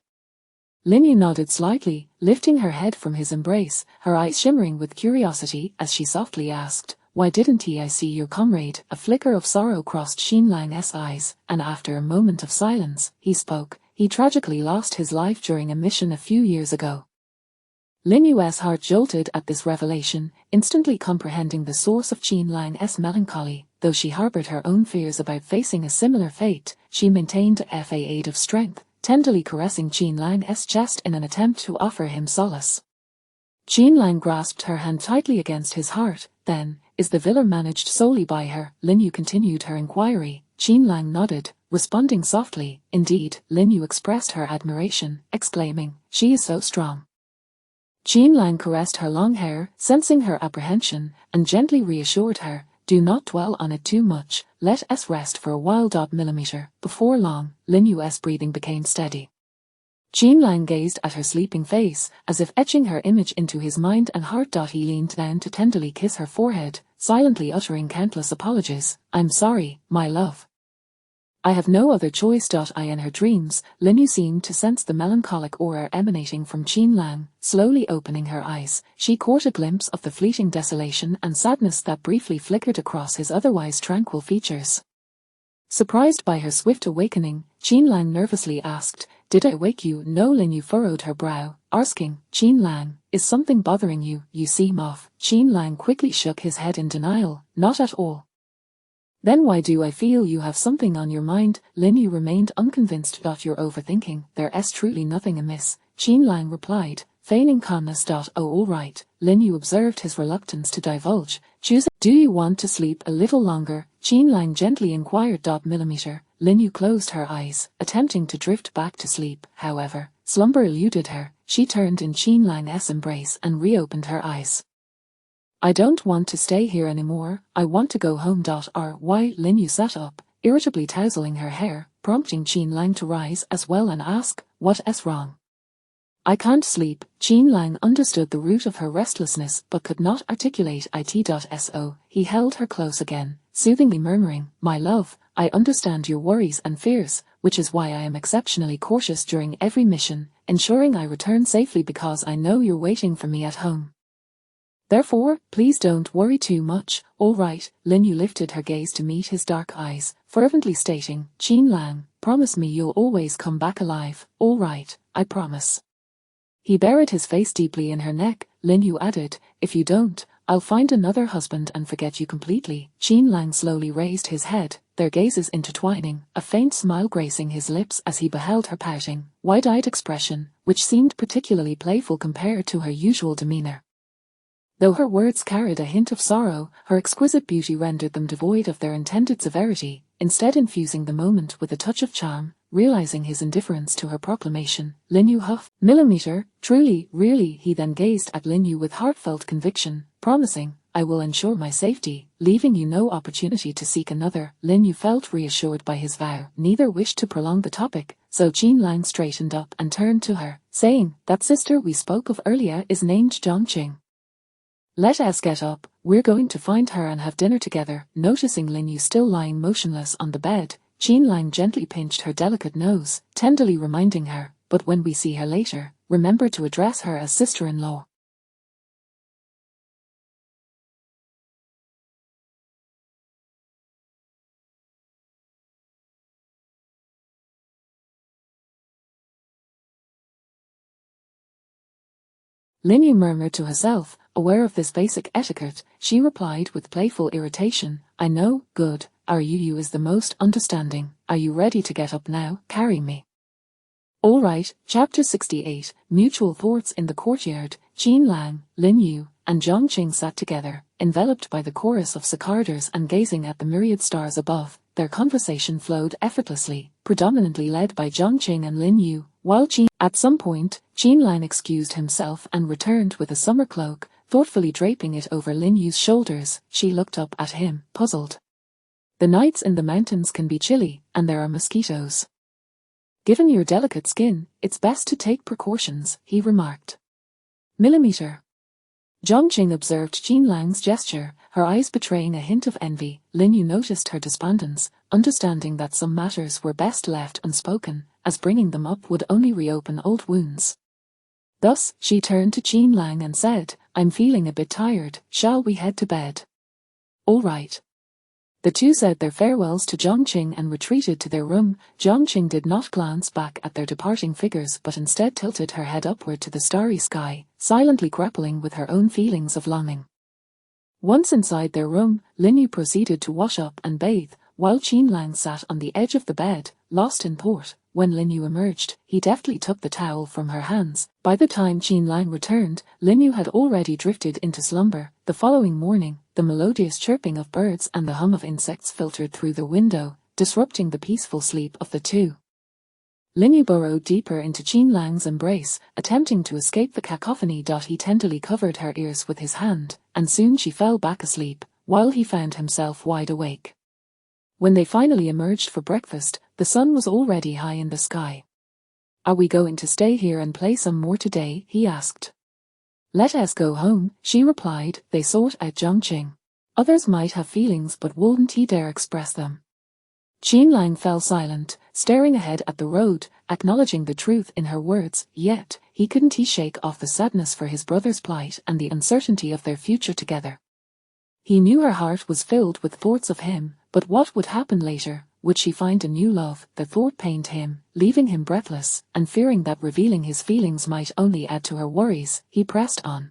Lin Yu nodded slightly, lifting her head from his embrace, her eyes shimmering with curiosity as she softly asked, "Why didn't I see your comrade?" A flicker of sorrow crossed Jean Lang's eyes, and after a moment of silence, he spoke. "He tragically lost his life during a mission a few years ago." Lin Yu's heart jolted at this revelation, instantly comprehending the source of Jean Lang's melancholy. Though she harbored her own fears about facing a similar fate, she maintained a facade of strength, tenderly caressing Jean Lang's chest in an attempt to offer him solace. Jean Lang grasped her hand tightly against his heart. "Then, is the villa managed solely by her?" Lin Yu continued her inquiry. Jean Lang nodded, responding softly, "Indeed." Lin Yu expressed her admiration, exclaiming, "She is so strong." Jean Lang caressed her long hair, sensing her apprehension, and gently reassured her, "Do not dwell on it too much, let us rest for a while. Millimeter." Before long, Lin Yu's breathing became steady. Jean Lang gazed at her sleeping face, as if etching her image into his mind and heart. He leaned down to tenderly kiss her forehead, silently uttering countless apologies. "I'm sorry, my love. I have no other choice." In her dreams, Lin Yu seemed to sense the melancholic aura emanating from Jean Lang. Slowly opening her eyes, she caught a glimpse of the fleeting desolation and sadness that briefly flickered across his otherwise tranquil features. Surprised by her swift awakening, Jean Lang nervously asked, "Did I wake you?" "No." Lin Yu furrowed her brow, asking, "Jean Lang, is something bothering you? You seem off." Jean Lang quickly shook his head in denial, "Not at all." "Then why do I feel you have something on your mind?" Lin Yu remained unconvinced. "You're overthinking. There's truly nothing amiss," Jean Lang replied, feigning calmness. "Oh, all right." Lin Yu observed his reluctance to divulge, choosing, "Do you want to sleep a little longer?" Jean Lang gently inquired. Millimeter. Lin Yu closed her eyes, attempting to drift back to sleep. However, slumber eluded her. She turned in Jean Lang's embrace and reopened her eyes. "I don't want to stay here anymore. I want to go home. Why?" Lin Yu sat up, irritably tousling her hair, prompting Jean Lang to rise as well and ask, "What's wrong?" "I can't sleep." Jean Lang understood the root of her restlessness but could not articulate it. He held her close again, soothingly murmuring, "My love, I understand your worries and fears, which is why I am exceptionally cautious during every mission, ensuring I return safely because I know you're waiting for me at home. Therefore, please don't worry too much." "All right." Lin Yu lifted her gaze to meet his dark eyes, fervently stating, "Jean Lang, promise me you'll always come back alive." "All right, I promise." He buried his face deeply in her neck. Lin Yu added, "If you don't, I'll find another husband and forget you completely." Jean Lang slowly raised his head, their gazes intertwining, a faint smile gracing his lips as he beheld her pouting, wide-eyed expression, which seemed particularly playful compared to her usual demeanor. Though her words carried a hint of sorrow, her exquisite beauty rendered them devoid of their intended severity, instead infusing the moment with a touch of charm. Realizing his indifference to her proclamation, Lin Yu huffed, "Millimeter, truly, really." He then gazed at Lin Yu with heartfelt conviction, promising, "I will ensure my safety, leaving you no opportunity to seek another." Lin Yu felt reassured by his vow. Neither wished to prolong the topic, so Jean Lang straightened up and turned to her, saying, "That sister we spoke of earlier is named Zhongqing." Let us get up, we're going to find her and have dinner together. Noticing Lin Yu still lying motionless on the bed, Qin Lang gently pinched her delicate nose, tenderly reminding her, but when we see her later, remember to address her as sister-in-law. Lin Yu murmured to herself, aware of this basic etiquette. She replied with playful irritation, I know, good, our Yu is the most understanding. Are you ready to get up now? Carry me. Alright, Chapter 68, Mutual Thoughts in the courtyard. Qin Lang, Lin Yu, and Zhongqing sat together, enveloped by the chorus of cicadas and gazing at the myriad stars above. Their conversation flowed effortlessly, predominantly led by Zhongqing and Lin Yu, while at some point, Qin Lang excused himself and returned with a summer cloak, thoughtfully draping it over Lin Yu's shoulders. She looked up at him, puzzled. The nights in the mountains can be chilly, and there are mosquitoes. Given your delicate skin, it's best to take precautions, he remarked. Millimeter. Zhongqing observed Qin Lang's gesture, her eyes betraying a hint of envy. Lin Yu noticed her despondence, understanding that some matters were best left unspoken, as bringing them up would only reopen old wounds. Thus, she turned to Qin Lang and said, I'm feeling a bit tired, shall we head to bed? All right. The two said their farewells to Zhongqing and retreated to their room. Zhongqing did not glance back at their departing figures but instead tilted her head upward to the starry sky, silently grappling with her own feelings of longing. Once inside their room, Lin Yu proceeded to wash up and bathe, while Qin Lang sat on the edge of the bed, lost in thought. When Lin Yu emerged, he deftly took the towel from her hands. By the time Qin Lang returned, Lin Yu had already drifted into slumber. The following morning, the melodious chirping of birds and the hum of insects filtered through the window, disrupting the peaceful sleep of the two. Lin Yu burrowed deeper into Qin Lang's embrace, attempting to escape the cacophony. He tenderly covered her ears with his hand, and soon she fell back asleep, while he found himself wide awake. When they finally emerged for breakfast, the sun was already high in the sky. Are we going to stay here and play some more today? He asked. Let us go home, she replied. They sought out Zhongqing. Others might have feelings but wouldn't he dare express them. Qin Lang fell silent, staring ahead at the road, acknowledging the truth in her words, yet, couldn't he shake off the sadness for his brother's plight and the uncertainty of their future together. He knew her heart was filled with thoughts of him, but what would happen later? Would she find a new love? The thought pained him, leaving him breathless, and fearing that revealing his feelings might only add to her worries, he pressed on.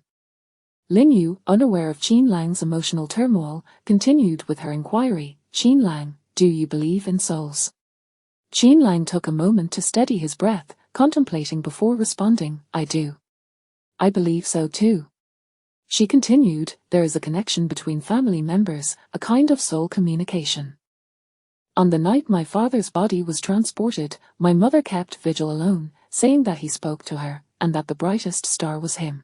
Lin Yu, unaware of Qin Lang's emotional turmoil, continued with her inquiry, Qin Lang, do you believe in souls? Qin Lang took a moment to steady his breath, contemplating before responding, I do. I believe so too. She continued, there is a connection between family members, a kind of soul communication. On the night my father's body was transported, my mother kept vigil alone, saying that he spoke to her, and that the brightest star was him.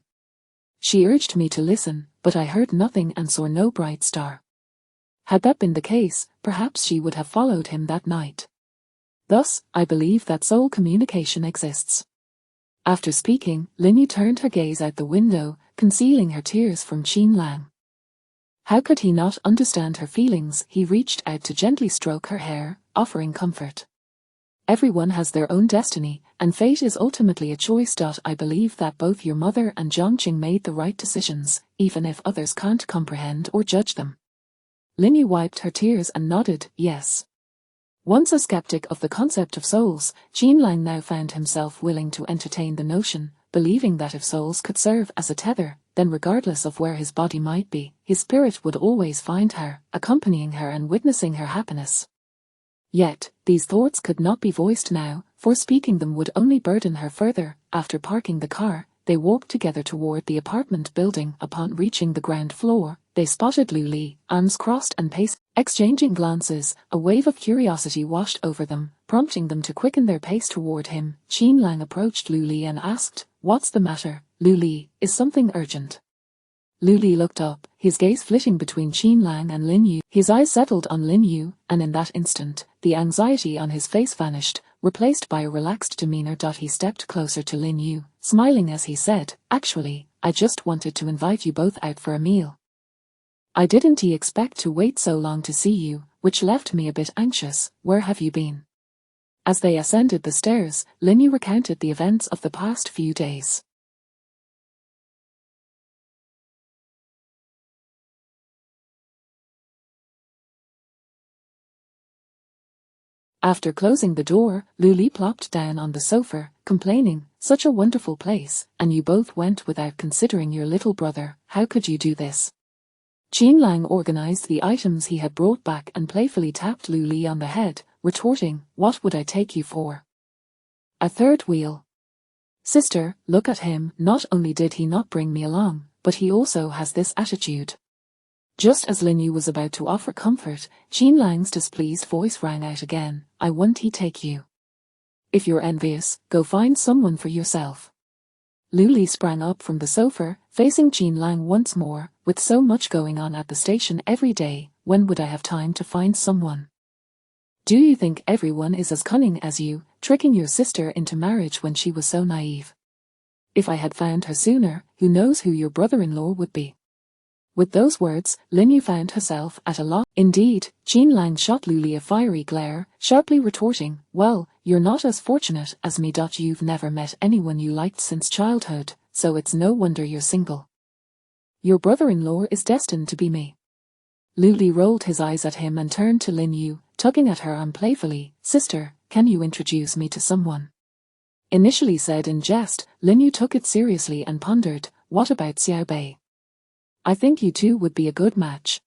She urged me to listen, but I heard nothing and saw no bright star. Had that been the case, perhaps she would have followed him that night. Thus, I believe that soul communication exists. After speaking, Lin Yu turned her gaze out the window, concealing her tears from Qin Lang. How could he not understand her feelings? He reached out to gently stroke her hair, offering comfort. Everyone has their own destiny, and fate is ultimately a choice. I believe that both your mother and Zhongqing made the right decisions, even if others can't comprehend or judge them. Lin Yu wiped her tears and nodded, yes. Once a skeptic of the concept of souls, Qin Lang now found himself willing to entertain the notion, believing that if souls could serve as a tether, then regardless of where his body might be, his spirit would always find her, accompanying her and witnessing her happiness. Yet, these thoughts could not be voiced now, for speaking them would only burden her further. After parking the car, they walked together toward the apartment building. Upon reaching the ground floor, they spotted Lu Li, arms crossed and pacing. Exchanging glances, a wave of curiosity washed over them, prompting them to quicken their pace toward him. Qin Lang approached Lu Li and asked, what's the matter, Lu Li, is something urgent? Lu Li looked up, his gaze flitting between Qin Lang and Lin Yu. His eyes settled on Lin Yu, and in that instant, the anxiety on his face vanished, replaced by a relaxed demeanor. He stepped closer to Lin Yu, smiling as he said, actually, I just wanted to invite you both out for a meal. I didn't expect to wait so long to see you, which left me a bit anxious. Where have you been? As they ascended the stairs, Linyu recounted the events of the past few days. After closing the door, Luli plopped down on the sofa, complaining, "Such a wonderful place, and you both went without considering your little brother. How could you do this?" Qin Lang organized the items he had brought back and playfully tapped Luli on the head, retorting, "What would I take you for? A third wheel? Sister, look at him. Not only did he not bring me along, but he also has this attitude." Just as Linyu was about to offer comfort, Qin Lang's displeased voice rang out again, "I won't take you. If you're envious, go find someone for yourself." Luli sprang up from the sofa, facing Qin Lang once more. "With so much going on at the station every day, when would I have time to find someone? Do you think everyone is as cunning as you, tricking your sister into marriage when she was so naive? If I had found her sooner, who knows who your brother-in-law would be?" With those words, Linyu found herself at a loss. Indeed, Qin Lang shot Luli a fiery glare, sharply retorting, "Well, you're not as fortunate as me. You've never met anyone you liked since childhood, so it's no wonder you're single. Your brother-in-law is destined to be me." Luli rolled his eyes at him and turned to Linyu, tugging at her arm playfully, "Sister, can you introduce me to someone?" Initially said in jest, Linyu took it seriously and pondered, "What about Xiao Bei? I think you two would be a good match."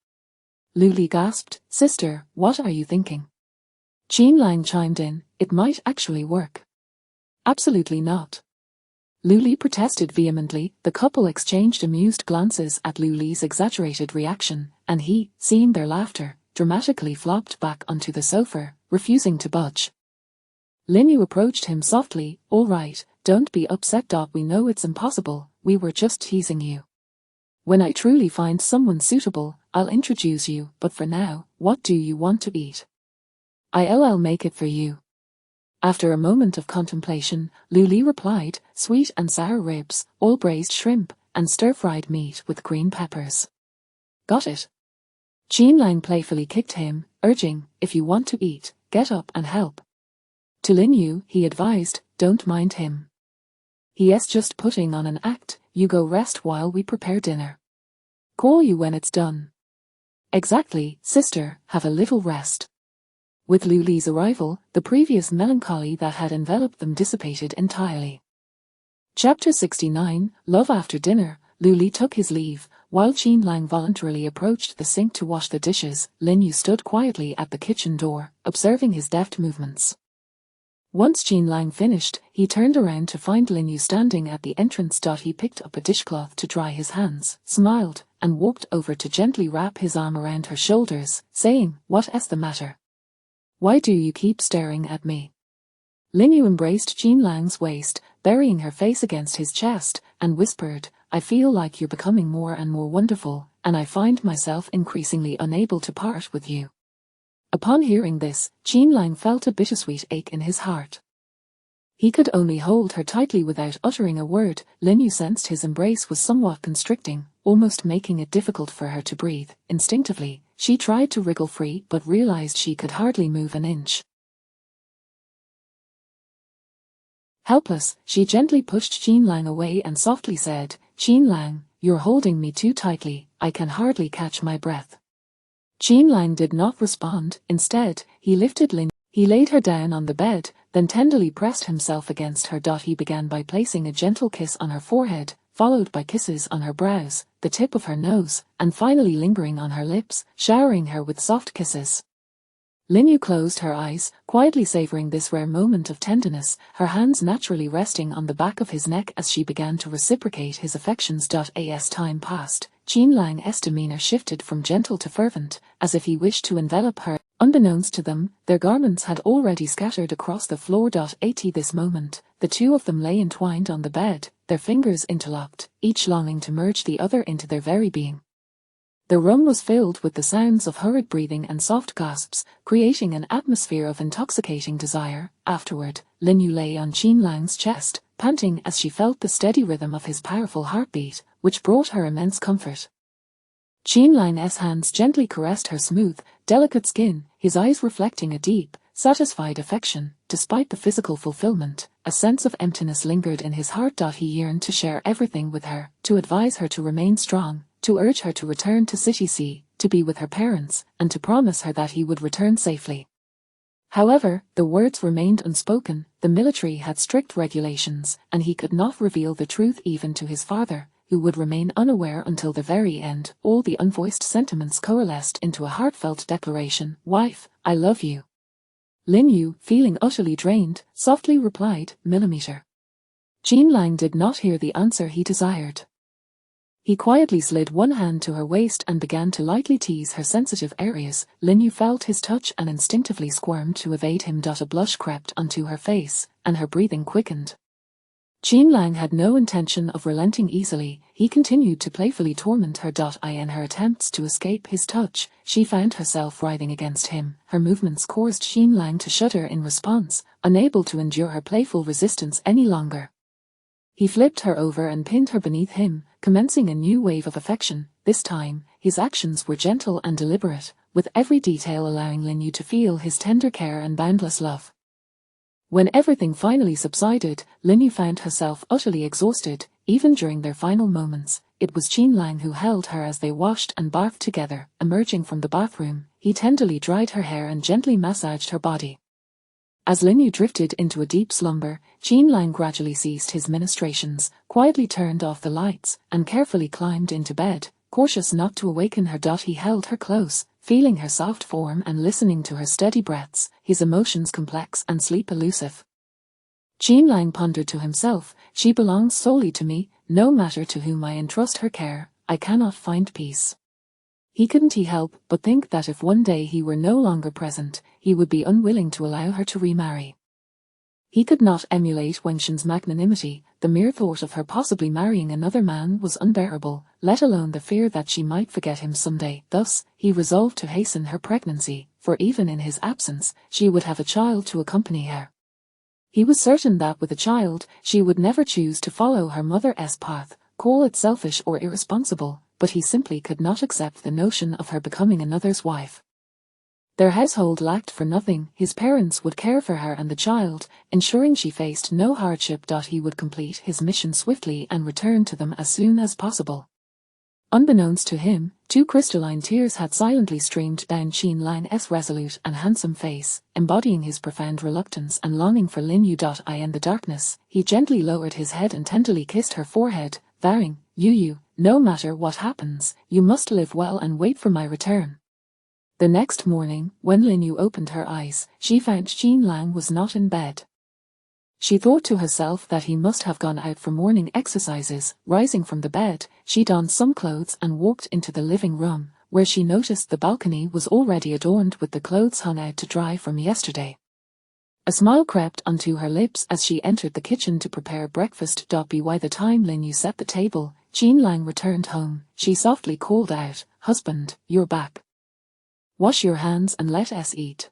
Luli gasped, "Sister, what are you thinking?" Qin Lang chimed in, "It might actually work." "Absolutely not." Luli protested vehemently. The couple exchanged amused glances at Luli's exaggerated reaction, and he, seeing their laughter, dramatically flopped back onto the sofa, refusing to budge. Linyu approached him softly, "All right, don't be upset. We know it's impossible, we were just teasing you. When I truly find someone suitable, I'll introduce you, but for now, what do you want to eat? I'll make it for you." After a moment of contemplation, Luli replied, "Sweet and sour ribs, all braised shrimp, and stir-fried meat with green peppers." "Got it." Qin Lang playfully kicked him, urging, "If you want to eat, get up and help." To Linyu, he advised, "Don't mind him. He's just putting on an act. You go rest while we prepare dinner. Call you when it's done." "Exactly, sister, have a little rest." With Luli's arrival, the previous melancholy that had enveloped them dissipated entirely. Chapter 69, Love After Dinner. Luli took his leave, while Qin Lang voluntarily approached the sink to wash the dishes. Linyu stood quietly at the kitchen door, observing his deft movements. Once Qin Lang finished, he turned around to find Linyu standing at the entrance. He picked up a dishcloth to dry his hands, smiled, and walked over to gently wrap his arm around her shoulders, saying, "What's the matter? Why do you keep staring at me?" Linyu embraced Qin Lang's waist, burying her face against his chest, and whispered, "I feel like you're becoming more and more wonderful, and I find myself increasingly unable to part with you." Upon hearing this, Qin Lang felt a bittersweet ache in his heart. He could only hold her tightly without uttering a word. Linyu sensed his embrace was somewhat constricting, almost making it difficult for her to breathe. Instinctively, she tried to wriggle free but realized she could hardly move an inch. Helpless, she gently pushed Qin Lang away and softly said, "Qin Lang, you're holding me too tightly, I can hardly catch my breath." Qin Lang did not respond. Instead, he lifted Linyu. He laid her down on the bed, then tenderly pressed himself against her. He began by placing a gentle kiss on her forehead, followed by kisses on her brows, the tip of her nose, and finally lingering on her lips, showering her with soft kisses. Linyu closed her eyes, quietly savoring this rare moment of tenderness, her hands naturally resting on the back of his neck as she began to reciprocate his affections. As time passed, Qin Lang's demeanor shifted from gentle to fervent, as if he wished to envelop her. Unbeknownst to them, their garments had already scattered across the floor. At this moment, the two of them lay entwined on the bed, their fingers interlocked, each longing to merge the other into their very being. The room was filled with the sounds of hurried breathing and soft gasps, creating an atmosphere of intoxicating desire. Afterward, Linyu lay on Qin Lang's chest, panting as she felt the steady rhythm of his powerful heartbeat, which brought her immense comfort. Qinlang's hands gently caressed her smooth, delicate skin, his eyes reflecting a deep, satisfied affection. Despite the physical fulfillment, a sense of emptiness lingered in his heart. He yearned to share everything with her, to advise her to remain strong, to urge her to return to City C, to be with her parents, and to promise her that he would return safely. However, the words remained unspoken. The military had strict regulations, and he could not reveal the truth even to his father, who would remain unaware until the very end. All the unvoiced sentiments coalesced into a heartfelt declaration. "Wife, I love you." Lin Yu, feeling utterly drained, softly replied, "Millimeter." Qinlang did not hear the answer he desired. He quietly slid one hand to her waist and began to lightly tease her sensitive areas. Lin Yu felt his touch and instinctively squirmed to evade him. A blush crept onto her face, and her breathing quickened. Qinlang had no intention of relenting easily. He continued to playfully torment her. In her attempts to escape his touch, she found herself writhing against him. Her movements caused Qinlang to shudder in response, unable to endure her playful resistance any longer. He flipped her over and pinned her beneath him, commencing a new wave of affection. This time, his actions were gentle and deliberate, with every detail allowing Lin Yu to feel his tender care and boundless love. When everything finally subsided, Lin Yu found herself utterly exhausted. Even during their final moments, it was Qinlang who held her as they washed and bathed together. Emerging from the bathroom, he tenderly dried her hair and gently massaged her body. As Lin Yu drifted into a deep slumber, Qinlang gradually ceased his ministrations, quietly turned off the lights, and carefully climbed into bed, cautious not to awaken her. He held her close, feeling her soft form and listening to her steady breaths, his emotions complex and sleep elusive. Qinlang pondered to himself, "She belongs solely to me, no matter to whom I entrust her care, I cannot find peace." He couldn't help but think that if one day he were no longer present, he would be unwilling to allow her to remarry. He could not emulate Wengshan's magnanimity. The mere thought of her possibly marrying another man was unbearable, let alone the fear that she might forget him someday. Thus, he resolved to hasten her pregnancy, for even in his absence, she would have a child to accompany her. He was certain that with a child, she would never choose to follow her mother's path, call it selfish or irresponsible, but he simply could not accept the notion of her becoming another's wife. Their household lacked for nothing. His parents would care for her and the child, ensuring she faced no hardship. He would complete his mission swiftly and return to them as soon as possible. Unbeknownst to him, 2 crystalline tears had silently streamed down Qinlang's resolute and handsome face, embodying his profound reluctance and longing for Lin Yu. In the darkness, he gently lowered his head and tenderly kissed her forehead, vowing, "Yu, no matter what happens, you must live well and wait for my return." The next morning, when Lin Yu opened her eyes, she found Qinlang was not in bed. She thought to herself that he must have gone out for morning exercises. Rising from the bed, she donned some clothes and walked into the living room, where she noticed the balcony was already adorned with the clothes hung out to dry from yesterday. A smile crept onto her lips as she entered the kitchen to prepare breakfast. By the time Lin Yu set the table, Qinlang returned home. She softly called out, "Husband, you're back. Wash your hands and let us eat."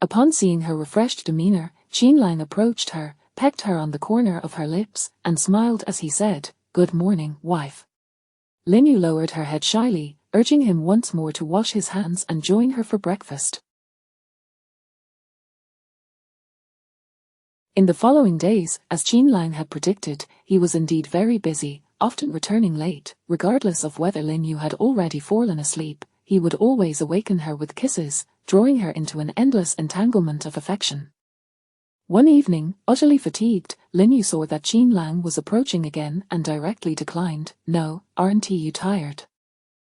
Upon seeing her refreshed demeanor, Qinlang approached her, pecked her on the corner of her lips, and smiled as he said, "Good morning, wife." Lin Yu lowered her head shyly, urging him once more to wash his hands and join her for breakfast. In the following days, as Qinlang had predicted, he was indeed very busy, often returning late. Regardless of whether Lin Yu had already fallen asleep, he would always awaken her with kisses, drawing her into an endless entanglement of affection. One evening, utterly fatigued, Lin Yu saw that Qinlang was approaching again and directly declined, "No, aren't you tired?"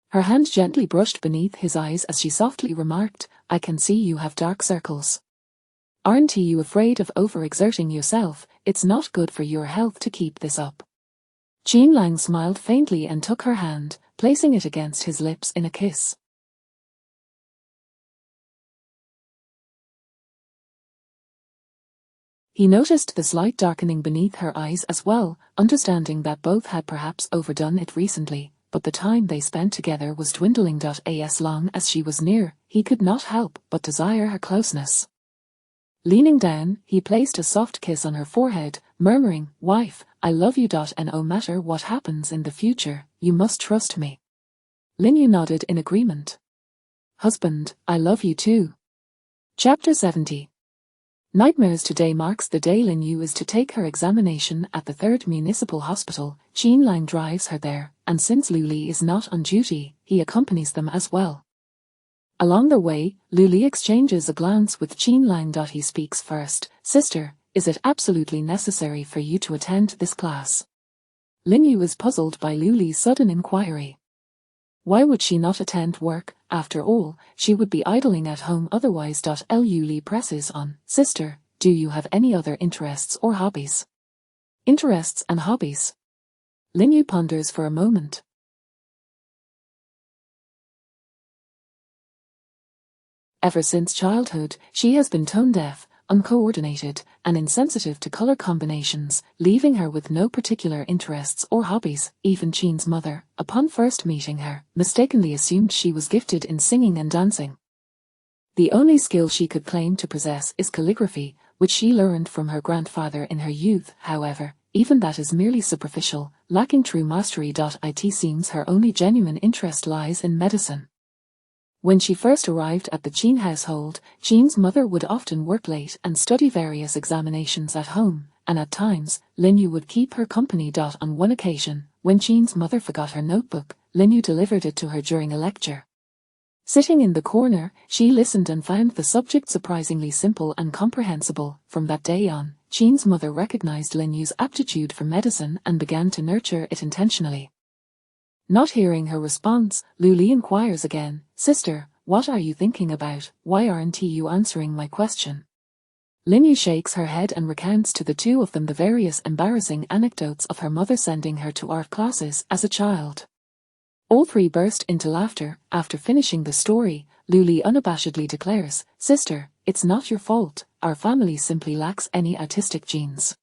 Her hand gently brushed beneath his eyes as she softly remarked, "I can see you have dark circles. Aren't you afraid of overexerting yourself? It's not good for your health to keep this up." Qinlang smiled faintly and took her hand, placing it against his lips in a kiss. He noticed the slight darkening beneath her eyes as well, understanding that both had perhaps overdone it recently, but the time they spent together was dwindling. As long as she was near, he could not help but desire her closeness. Leaning down, he placed a soft kiss on her forehead, murmuring, "Wife, I love you. No matter what happens in the future, you must trust me." Lin Yu nodded in agreement. "Husband, I love you too." Chapter 70. Nightmares. Today marks the day Lin Yu is to take her examination at the 3rd Municipal Hospital. Qin Lang drives her there, and since Lu Li is not on duty, he accompanies them as well. Along the way, Lu Li exchanges a glance with Qin Lang. He speaks first. "Sister, is it absolutely necessary for you to attend this class?" Lin Yu is puzzled by Lu Li's sudden inquiry. Why would she not attend work? After all, she would be idling at home otherwise. Lu Li presses on. "Sister, do you have any other interests or hobbies?" Interests and hobbies. Lin Yu ponders for a moment. Ever since childhood, she has been tone-deaf, uncoordinated, and insensitive to color combinations, leaving her with no particular interests or hobbies. Even Qin's mother, upon first meeting her, mistakenly assumed she was gifted in singing and dancing. The only skill she could claim to possess is calligraphy, which she learned from her grandfather in her youth. However, even that is merely superficial, lacking true mastery. It seems her only genuine interest lies in medicine. When she first arrived at the Qin household, Qin's mother would often work late and study various examinations at home, and at times, Lin Yu would keep her company. On one occasion, when Qin's mother forgot her notebook, Lin Yu delivered it to her during a lecture. Sitting in the corner, she listened and found the subject surprisingly simple and comprehensible. From that day on, Qin's mother recognized Lin Yu's aptitude for medicine and began to nurture it intentionally. Not hearing her response, Lu Li inquires again, "Sister, what are you thinking about? Why aren't you answering my question?" Lin Yu shakes her head and recounts to the two of them the various embarrassing anecdotes of her mother sending her to art classes as a child. All three burst into laughter. After finishing the story, Lu Li unabashedly declares, "Sister, it's not your fault, our family simply lacks any artistic genes."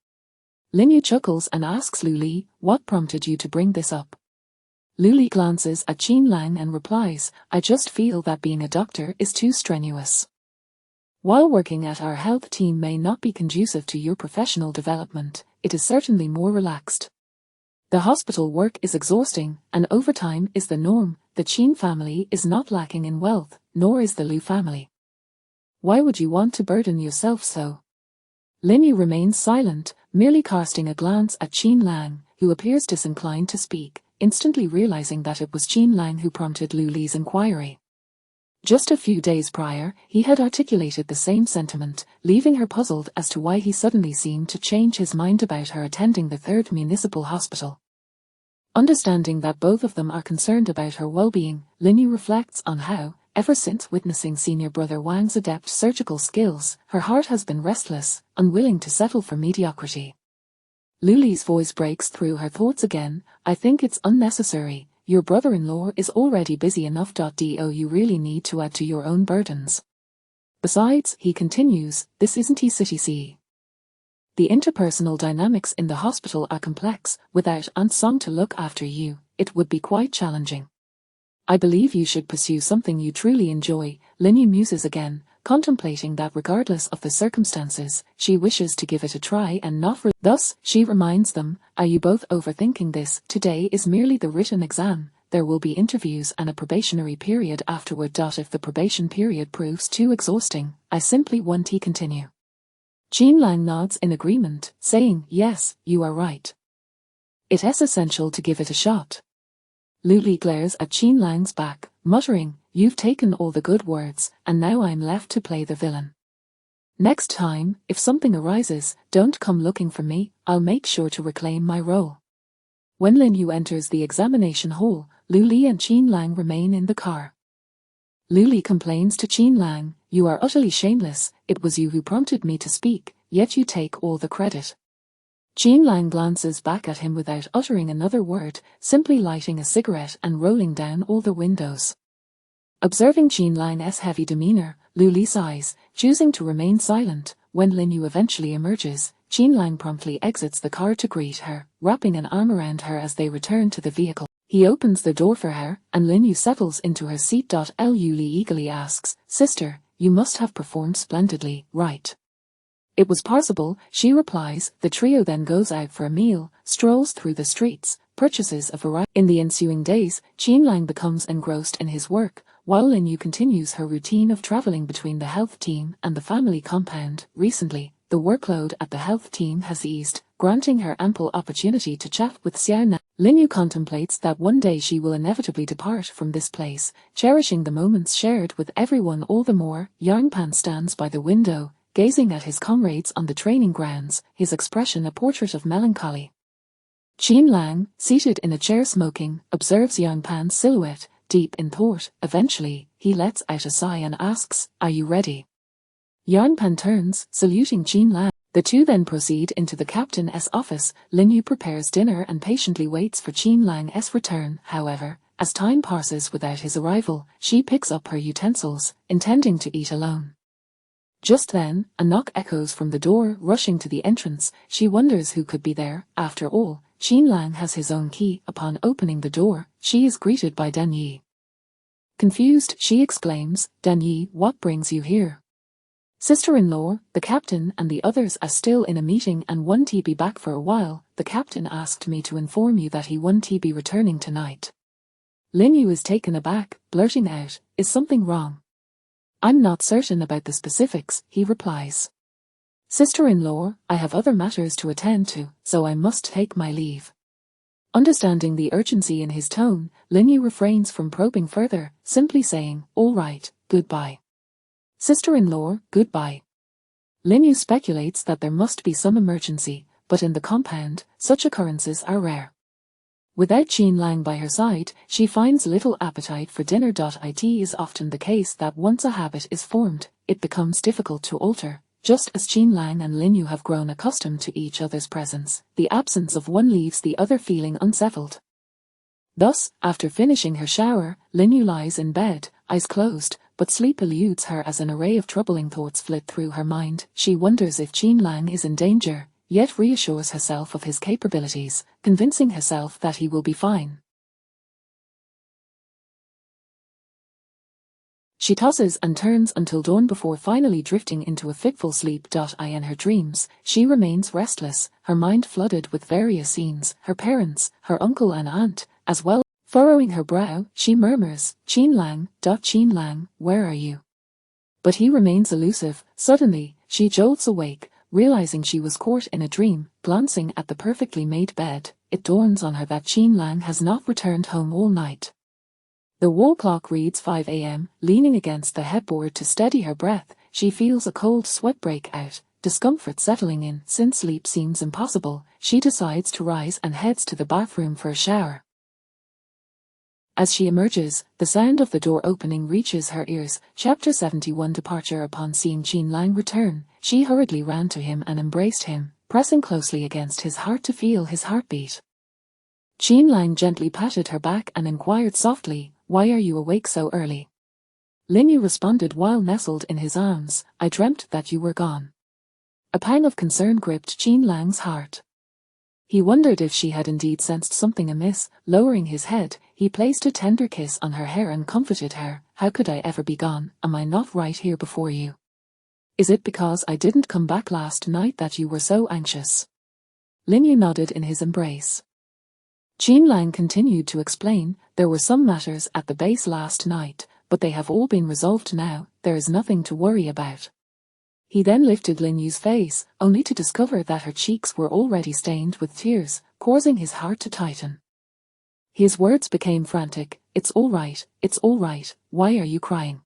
Lin Yu chuckles and asks Lu Li, "What prompted you to bring this up?" Lu Li glances at Qin Lang and replies, "I just feel that being a doctor is too strenuous. While working at our health team may not be conducive to your professional development, it is certainly more relaxed. The hospital work is exhausting, and overtime is the norm. The Qin family is not lacking in wealth, nor is the Lu family. Why would you want to burden yourself so?" Lin Yu remains silent, merely casting a glance at Qin Lang, who appears disinclined to speak, instantly realizing that it was Qin Lang who prompted Lu Li's inquiry. Just a few days prior, he had articulated the same sentiment, leaving her puzzled as to why he suddenly seemed to change his mind about her attending the 3rd Municipal Hospital. Understanding that both of them are concerned about her well-being, Lin Yu reflects on how, ever since witnessing senior brother Wang's adept surgical skills, her heart has been restless, unwilling to settle for mediocrity. Lu Li's voice breaks through her thoughts again, "I think it's unnecessary. Your brother-in-law is already busy enough. You really need to add to your own burdens. Besides," he continues, "this isn't city. The interpersonal dynamics in the hospital are complex. Without Aunt Song to look after you, it would be quite challenging. I believe you should pursue something you truly enjoy." Lin Yu muses again, contemplating that regardless of the circumstances, she wishes to give it a try and not thus, she reminds them, "Are you both overthinking this? Today is merely the written exam. There will be interviews and a probationary period afterward. If the probation period proves too exhausting, I simply won't continue." Qin Lang nods in agreement, saying, "Yes, you are right. It is essential to give it a shot." Lu Li glares at Qin Lang's back, muttering, "You've taken all the good words, and now I'm left to play the villain. Next time, if something arises, don't come looking for me, I'll make sure to reclaim my role." When Lin Yu enters the examination hall, Lu Li and Qin Lang remain in the car. Lu Li complains to Qin Lang, "You are utterly shameless, it was you who prompted me to speak, yet you take all the credit." Qin Lang glances back at him without uttering another word, simply lighting a cigarette and rolling down all the windows. Observing Qin Lang's heavy demeanor, Lu Li sighs, choosing to remain silent. When Lin Yu eventually emerges, Qin Lang promptly exits the car to greet her, wrapping an arm around her as they return to the vehicle. He opens the door for her, and Lin Yu settles into her seat. Lu Li eagerly asks, "Sister, you must have performed splendidly, right? It was possible, she replies. The trio then goes out for a meal, strolls through the streets, purchases a variety. In the ensuing days, Qin Lang becomes engrossed in his work, while Lin Yu continues her routine of traveling between the health team and the family compound. Recently, the workload at the health team has eased, granting her ample opportunity to chat with Xiao Nan. Lin Yu contemplates that one day she will inevitably depart from this place, cherishing the moments shared with everyone all the more. Yang Pan stands by the window, gazing at his comrades on the training grounds, his expression a portrait of melancholy. Qin Lang, seated in a chair smoking, observes Yang Pan's silhouette, deep in thought. Eventually, he lets out a sigh and asks, "Are you ready?" Yang Pan turns, saluting Qin Lang. The two then proceed into the captain's office. Lin Yu prepares dinner and patiently waits for Qin Lang's return. However, as time passes without his arrival, she picks up her utensils, intending to eat alone. Just then, a knock echoes from the door. Rushing to the entrance, she wonders who could be there. After all, Qin Lang has his own key. Upon opening the door, she is greeted by Dan Yi. Confused, she exclaims, "Dan Yi, what brings you here?" "Sister-in-law, the captain and the others are still in a meeting and won't be back for a while. The captain asked me to inform you that he won't be returning tonight." Lin Yu is taken aback, blurting out, "Is something wrong?" "I'm not certain about the specifics," he replies. "Sister-in-law, I have other matters to attend to, so I must take my leave." Understanding the urgency in his tone, Lin Yu refrains from probing further, simply saying, "All right, goodbye." "Sister-in-law, goodbye." Lin Yu speculates that there must be some emergency, but in the compound, such occurrences are rare. Without Qin Lang by her side, she finds little appetite for dinner. It is often the case that once a habit is formed, it becomes difficult to alter. Just as Qin Lang and Lin Yu have grown accustomed to each other's presence, the absence of one leaves the other feeling unsettled. Thus, after finishing her shower, Lin Yu lies in bed, eyes closed, but sleep eludes her as an array of troubling thoughts flit through her mind. She wonders if Qin Lang is in danger, yet reassures herself of his capabilities, convincing herself that he will be fine. She tosses and turns until dawn before finally drifting into a fitful sleep. In her dreams, she remains restless, her mind flooded with various scenes, her parents, her uncle and aunt, as well. Furrowing her brow, she murmurs, Qin Lang, where are you?" But he remains elusive. Suddenly, she jolts awake, realizing she was caught in a dream. Glancing at the perfectly made bed, it dawns on her that Qin Lang has not returned home all night. The wall clock reads 5 a.m. Leaning against the headboard to steady her breath, she feels a cold sweat break out, discomfort settling in. Since sleep seems impossible, she decides to rise and heads to the bathroom for a shower. As she emerges, the sound of the door opening reaches her ears. Chapter 71 Departure. Upon seeing Qin Lang return, she hurriedly ran to him and embraced him, pressing closely against his heart to feel his heartbeat. Qin Lang gently patted her back and inquired softly, "Why are you awake so early?" Lin Yu responded while nestled in his arms, "I dreamt that you were gone." A pang of concern gripped Qin Lang's heart. He wondered if she had indeed sensed something amiss. Lowering his head, he placed a tender kiss on her hair and comforted her. "How could I ever be gone? Am I not right here before you? Is it because I didn't come back last night that you were so anxious?" Lin Yu nodded in his embrace. Qin Lang continued to explain, "There were some matters at the base last night, but they have all been resolved now. There is nothing to worry about." He then lifted Lin Yu's face, only to discover that her cheeks were already stained with tears, causing his heart to tighten. His words became frantic, "It's all right, why are you crying?"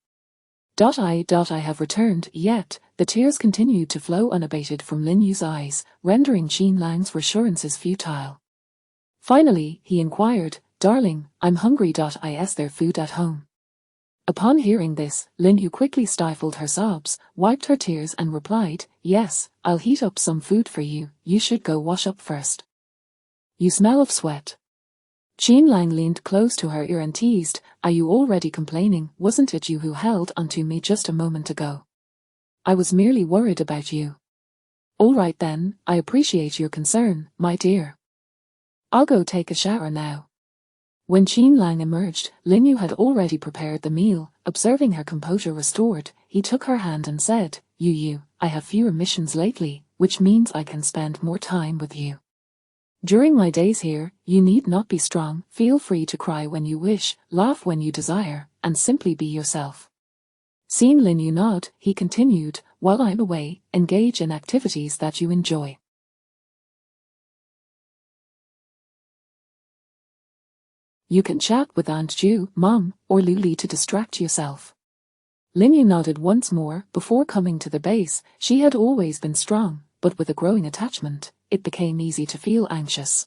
I have returned." Yet, the tears continued to flow unabated from Lin Yu's eyes, rendering Qin Lang's reassurances futile. Finally, he inquired, "Darling, I'm hungry. Is there food at home?" Upon hearing this, Lin Yu quickly stifled her sobs, wiped her tears and replied, "Yes, I'll heat up some food for you. You should go wash up first. You smell of sweat." Qin Lang leaned close to her ear and teased, "Are you already complaining? Wasn't it you who held onto me just a moment ago? I was merely worried about you." "All right then, I appreciate your concern, my dear. I'll go take a shower now." When Qin Lang emerged, Lin Yu had already prepared the meal. Observing her composure restored, he took her hand and said, Yu, I have fewer missions lately, which means I can spend more time with you. During my days here, you need not be strong, feel free to cry when you wish, laugh when you desire, and simply be yourself. Seeing Lin Yu nod, he continued, while I'm away, engage in activities that you enjoy. You can chat with Aunt Ju, Mom, or Luli to distract yourself. Lin Yu nodded once more. Before coming to the base, she had always been strong, but with a growing attachment, it became easy to feel anxious.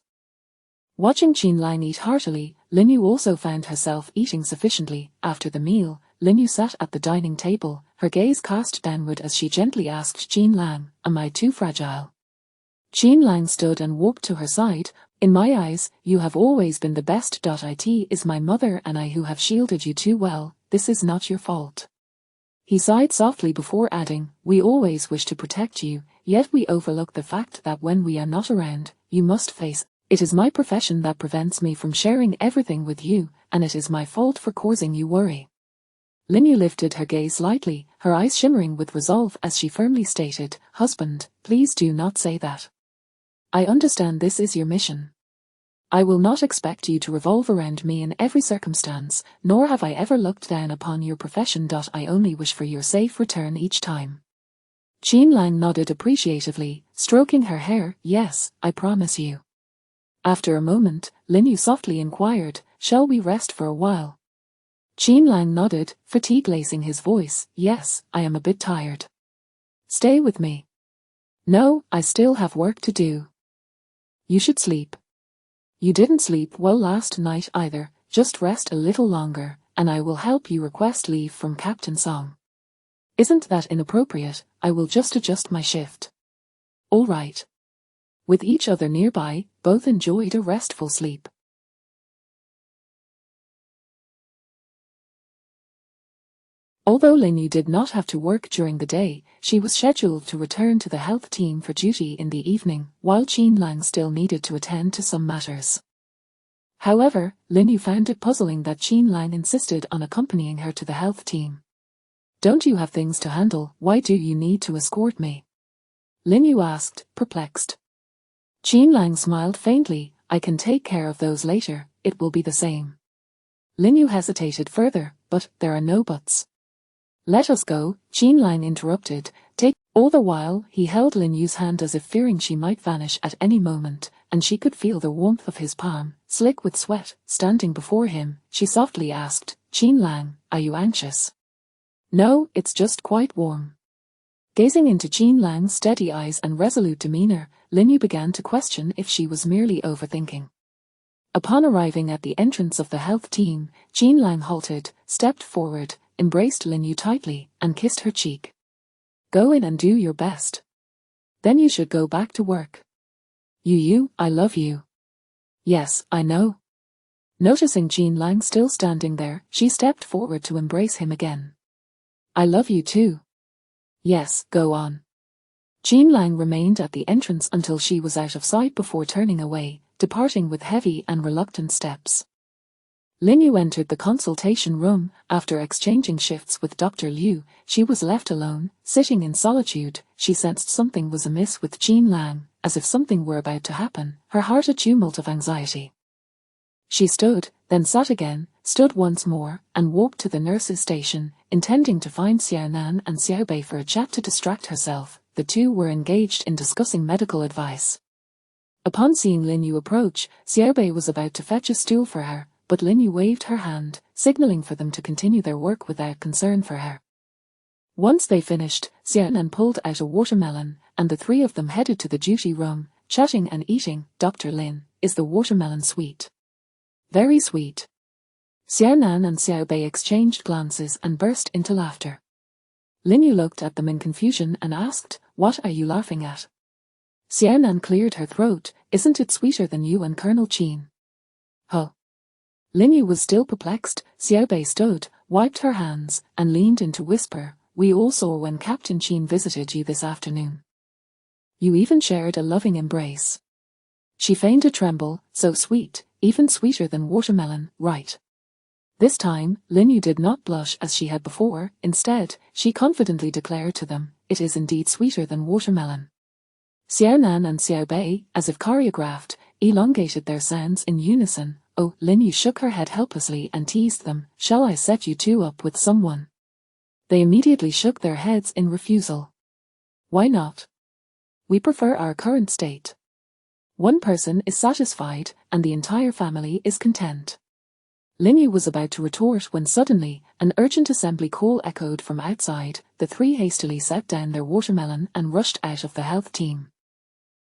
Watching Qin Lang eat heartily, Lin Yu also found herself eating sufficiently. After the meal, Lin Yu sat at the dining table, her gaze cast downward as she gently asked Qin Lang, "Am I too fragile?" Qin Lang stood and walked to her side. "In my eyes, you have always been the best. It is my mother and I who have shielded you too well. This is not your fault." He sighed softly before adding, "We always wish to protect you, yet we overlook the fact that when we are not around, you must face. It is my profession that prevents me from sharing everything with you, and it is my fault for causing you worry." Lin Yu lifted her gaze slightly, her eyes shimmering with resolve as she firmly stated, "Husband, please do not say that. I understand this is your mission. I will not expect you to revolve around me in every circumstance, nor have I ever looked down upon your profession. I only wish for your safe return each time." Qin Lang nodded appreciatively, stroking her hair. "Yes, I promise you." After a moment, Lin Yu softly inquired, "Shall we rest for a while?" Qin Lang nodded, fatigue lacing his voice. "Yes, I am a bit tired." "Stay with me." "No, I still have work to do." "You should sleep. You didn't sleep well last night either, just rest a little longer, and I will help you request leave from Captain Song." "Isn't that inappropriate? I will just adjust my shift." "All right." With each other nearby, both enjoyed a restful sleep. Although Lin Yu did not have to work during the day, she was scheduled to return to the health team for duty in the evening, while Qin Lang still needed to attend to some matters. However, Lin Yu found it puzzling that Qin Lang insisted on accompanying her to the health team. "Don't you have things to handle? Why do you need to escort me?" Lin Yu asked, perplexed. Qin Lang smiled faintly, "I can take care of those later, it will be the same." Lin Yu hesitated further, "But there are no buts." "Let us go," Qin Lang interrupted. All the while, he held Lin Yu's hand as if fearing she might vanish at any moment, and she could feel the warmth of his palm, slick with sweat. Standing before him, she softly asked, "Qin Lang, are you anxious?" "No, it's just quite warm." Gazing into Qin Lang's steady eyes and resolute demeanor, Lin Yu began to question if she was merely overthinking. Upon arriving at the entrance of the health team, Qin Lang halted, stepped forward, embraced Lin Yu tightly, and kissed her cheek. "Go in and do your best. Then you should go back to work. I love you." "Yes, I know." Noticing Qin Lang still standing there, she stepped forward to embrace him again. "I love you too." "Yes, go on." Qin Lang remained at the entrance until she was out of sight before turning away, departing with heavy and reluctant steps. Lin Yu entered the consultation room. After exchanging shifts with Dr. Liu, she was left alone, sitting in solitude. She sensed something was amiss with Qin Lang, as if something were about to happen, her heart a tumult of anxiety. She stood, then sat again, stood once more, and walked to the nurse's station, intending to find Xiao Nan and Xiao Bei for a chat to distract herself. The two were engaged in discussing medical advice. Upon seeing Lin Yu approach, Xiao Bei was about to fetch a stool for her, but Lin Yu waved her hand, signaling for them to continue their work without concern for her. Once they finished, Xiao Nan pulled out a watermelon, and the three of them headed to the duty room, chatting and eating. "Dr. Lin, is the watermelon sweet?" "Very sweet." Xiao Nan and Xiao Bei exchanged glances and burst into laughter. Lin Yu looked at them in confusion and asked, "What are you laughing at?" Xiao Nan cleared her throat, "Isn't it sweeter than you and Colonel Qin?" "Huh." Lin Yu was still perplexed. Xiao Bei stood, wiped her hands, and leaned in to whisper, "We all saw when Captain Qin visited you this afternoon. You even shared a loving embrace." She feigned a tremble, "So sweet, even sweeter than watermelon, right?" This time, Lin Yu did not blush as she had before. Instead, she confidently declared to them, "It is indeed sweeter than watermelon." Xiao Nan and Xiao Bei, as if choreographed, elongated their sounds in unison. Oh, Lin Yu shook her head helplessly and teased them, "Shall I set you two up with someone?" They immediately shook their heads in refusal. "Why not? We prefer our current state. One person is satisfied, and the entire family is content." Lin Yu was about to retort when suddenly, an urgent assembly call echoed from outside. The three hastily set down their watermelon and rushed out of the health team.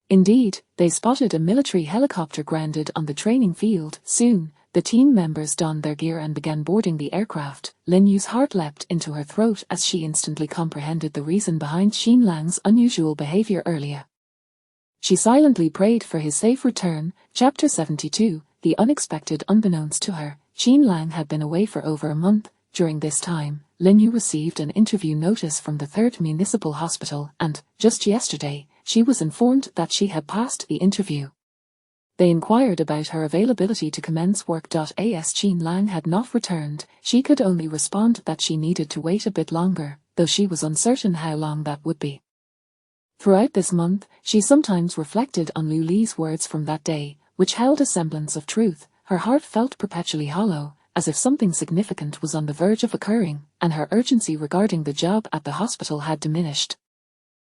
Indeed, they spotted a military helicopter grounded on the training field. Soon, the team members donned their gear and began boarding the aircraft. Lin Yu's heart leapt into her throat as she instantly comprehended the reason behind Xin Lang's unusual behavior earlier. She silently prayed for his safe return. Chapter 72, The Unexpected. Unbeknownst to her, Xin Lang had been away for over a month. During this time, Lin Yu received an interview notice from the 3rd Municipal Hospital and, just yesterday, she was informed that she had passed the interview. They inquired about her availability to commence work. As Xin Lang had not returned, she could only respond that she needed to wait a bit longer, though she was uncertain how long that would be. Throughout this month, she sometimes reflected on Lu Li's words from that day, which held a semblance of truth. Her heart felt perpetually hollow, as if something significant was on the verge of occurring, and her urgency regarding the job at the hospital had diminished.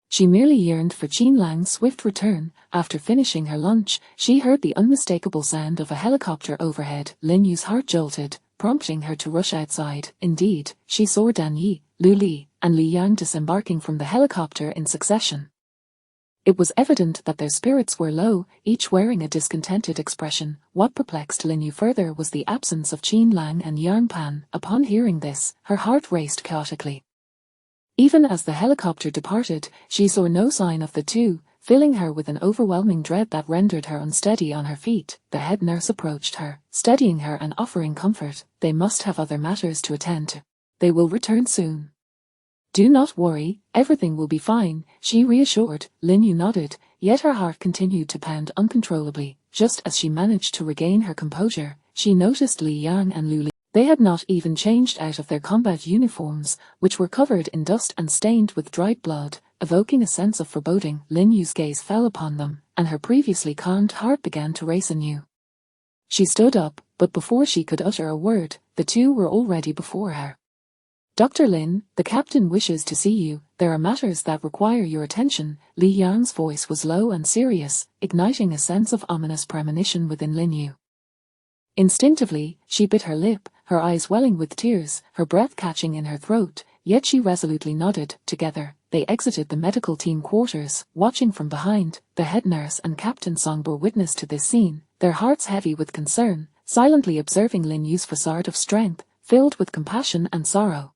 She merely yearned for Xin Lang's swift return. After finishing her lunch, she heard the unmistakable sound of a helicopter overhead. Lin Yu's heart jolted, prompting her to rush outside. Indeed, she saw Dan Yi, Lu Li, and Li Yang disembarking from the helicopter in succession. It was evident that their spirits were low, each wearing a discontented expression. What perplexed Lin Yu further was the absence of Xin Lang and Yang Pan. Upon hearing this, her heart raced chaotically. Even as the helicopter departed, she saw no sign of the two, filling her with an overwhelming dread that rendered her unsteady on her feet. The head nurse approached her, steadying her and offering comfort. "They must have other matters to attend to. They will return soon. Do not worry, everything will be fine," she reassured. Lin Yu nodded, yet her heart continued to pound uncontrollably. Just as she managed to regain her composure, she noticed Li Yang and Lu Li. They had not even changed out of their combat uniforms, which were covered in dust and stained with dried blood, evoking a sense of foreboding. Lin Yu's gaze fell upon them, and her previously calmed heart began to race anew. She stood up, but before she could utter a word, the two were already before her. "Dr. Lin, the captain wishes to see you. There are matters that require your attention." Li Yang's voice was low and serious, igniting a sense of ominous premonition within Lin Yu. Instinctively, she bit her lip, her eyes welling with tears, her breath catching in her throat, yet she resolutely nodded. Together, they exited the medical team quarters. Watching from behind, the head nurse and Captain Song bore witness to this scene, their hearts heavy with concern, silently observing Lin Yu's facade of strength, filled with compassion and sorrow.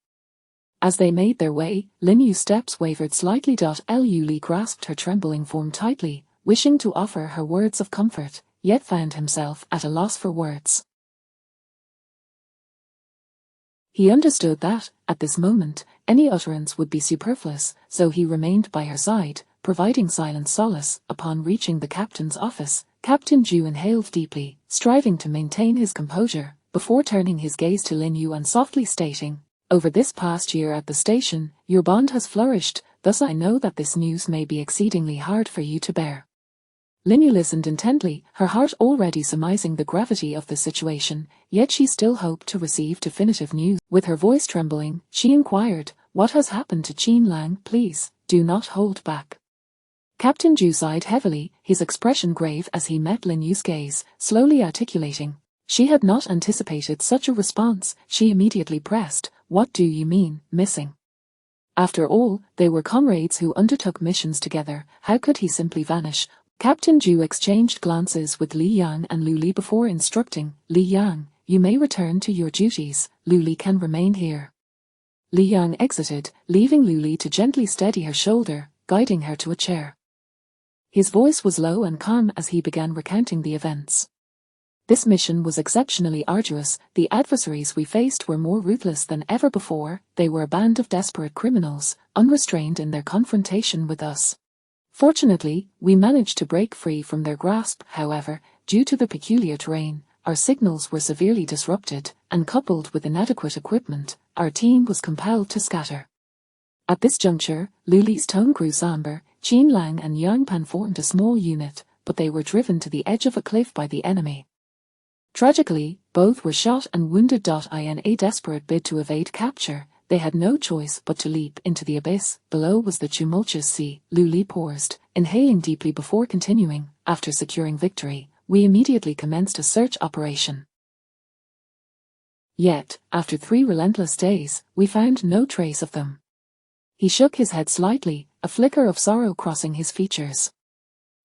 As they made their way, Lin Yu's steps wavered slightly. Lu Li grasped her trembling form tightly, wishing to offer her words of comfort, yet found himself at a loss for words. He understood that, at this moment, any utterance would be superfluous, so he remained by her side, providing silent solace. Upon reaching the captain's office, Captain Zhu inhaled deeply, striving to maintain his composure, before turning his gaze to Lin Yu and softly stating, "Over this past year at the station, your bond has flourished, thus I know that this news may be exceedingly hard for you to bear." Lin Yu listened intently, her heart already surmising the gravity of the situation, yet she still hoped to receive definitive news. With her voice trembling, she inquired, "What has happened to Xin Lang? Please, do not hold back." Captain Zhu sighed heavily, his expression grave as he met Lin Yu's gaze, slowly articulating. She had not anticipated such a response. She immediately pressed, "What do you mean, missing?" After all, they were comrades who undertook missions together. How could he simply vanish? Captain Zhu exchanged glances with Li Yang and Lu Li before instructing, "Li Yang, you may return to your duties. Lu Li can remain here." Li Yang exited, leaving Lu Li to gently steady her shoulder, guiding her to a chair. His voice was low and calm as he began recounting the events. "This mission was exceptionally arduous. The adversaries we faced were more ruthless than ever before. They were a band of desperate criminals, unrestrained in their confrontation with us. Fortunately, we managed to break free from their grasp. However, due to the peculiar terrain, our signals were severely disrupted, and coupled with inadequate equipment, our team was compelled to scatter. At this juncture, Luli's tone grew somber. Qin Lang and Yang Pan formed a small unit, but they were driven to the edge of a cliff by the enemy. Tragically, both were shot and wounded. In a desperate bid to evade capture, they had no choice but to leap into the abyss. Below was the tumultuous sea. Luli paused, inhaling deeply before continuing. After securing victory, we immediately commenced a search operation. Yet, after 3 relentless days, we found no trace of them. He shook his head slightly, a flicker of sorrow crossing his features.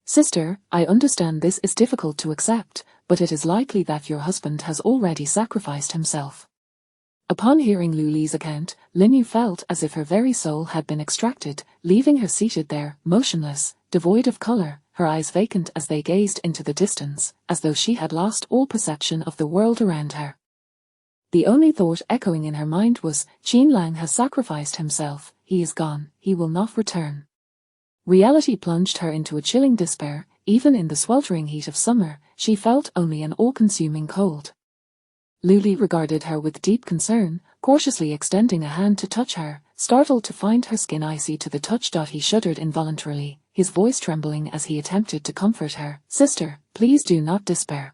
Sister, I understand this is difficult to accept, but it is likely that your husband has already sacrificed himself. Upon hearing Luli's account, Linyu felt as if her very soul had been extracted, leaving her seated there, motionless, devoid of color, her eyes vacant as they gazed into the distance, as though she had lost all perception of the world around her. The only thought echoing in her mind was, Qin Lang has sacrificed himself, he is gone, he will not return. Reality plunged her into a chilling despair. Even in the sweltering heat of summer, she felt only an all-consuming cold. Luli regarded her with deep concern, cautiously extending a hand to touch her, startled to find her skin icy to the touch. He shuddered involuntarily, his voice trembling as he attempted to comfort her. Sister, please do not despair.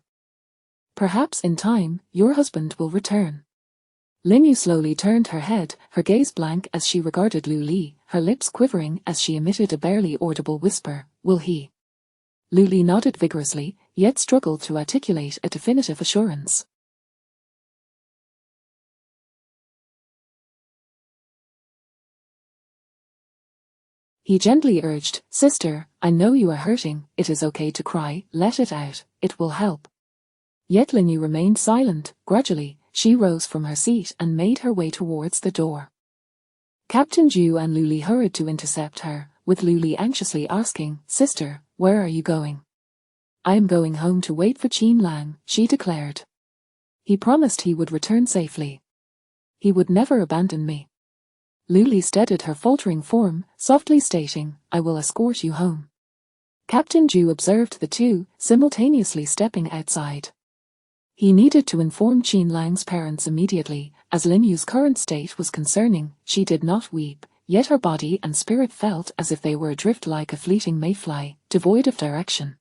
Perhaps in time, your husband will return. Linyu slowly turned her head, her gaze blank as she regarded Luli, her lips quivering as she emitted a barely audible whisper, will he? Luli nodded vigorously, yet struggled to articulate a definitive assurance. He gently urged, Sister, I know you are hurting, it is okay to cry, let it out, it will help. Yet Linyu remained silent. Gradually, she rose from her seat and made her way towards the door. Captain Ju and Luli hurried to intercept her, with Luli anxiously asking, Sister, where are you going? I am going home to wait for Qin Lang, she declared. He promised he would return safely. He would never abandon me. Luli steadied her faltering form, softly stating, I will escort you home. Captain Ju observed the two, simultaneously stepping outside. He needed to inform Qin Lang's parents immediately, as Linyu's current state was concerning. She did not weep, yet her body and spirit felt as if they were adrift like a fleeting mayfly, devoid of direction.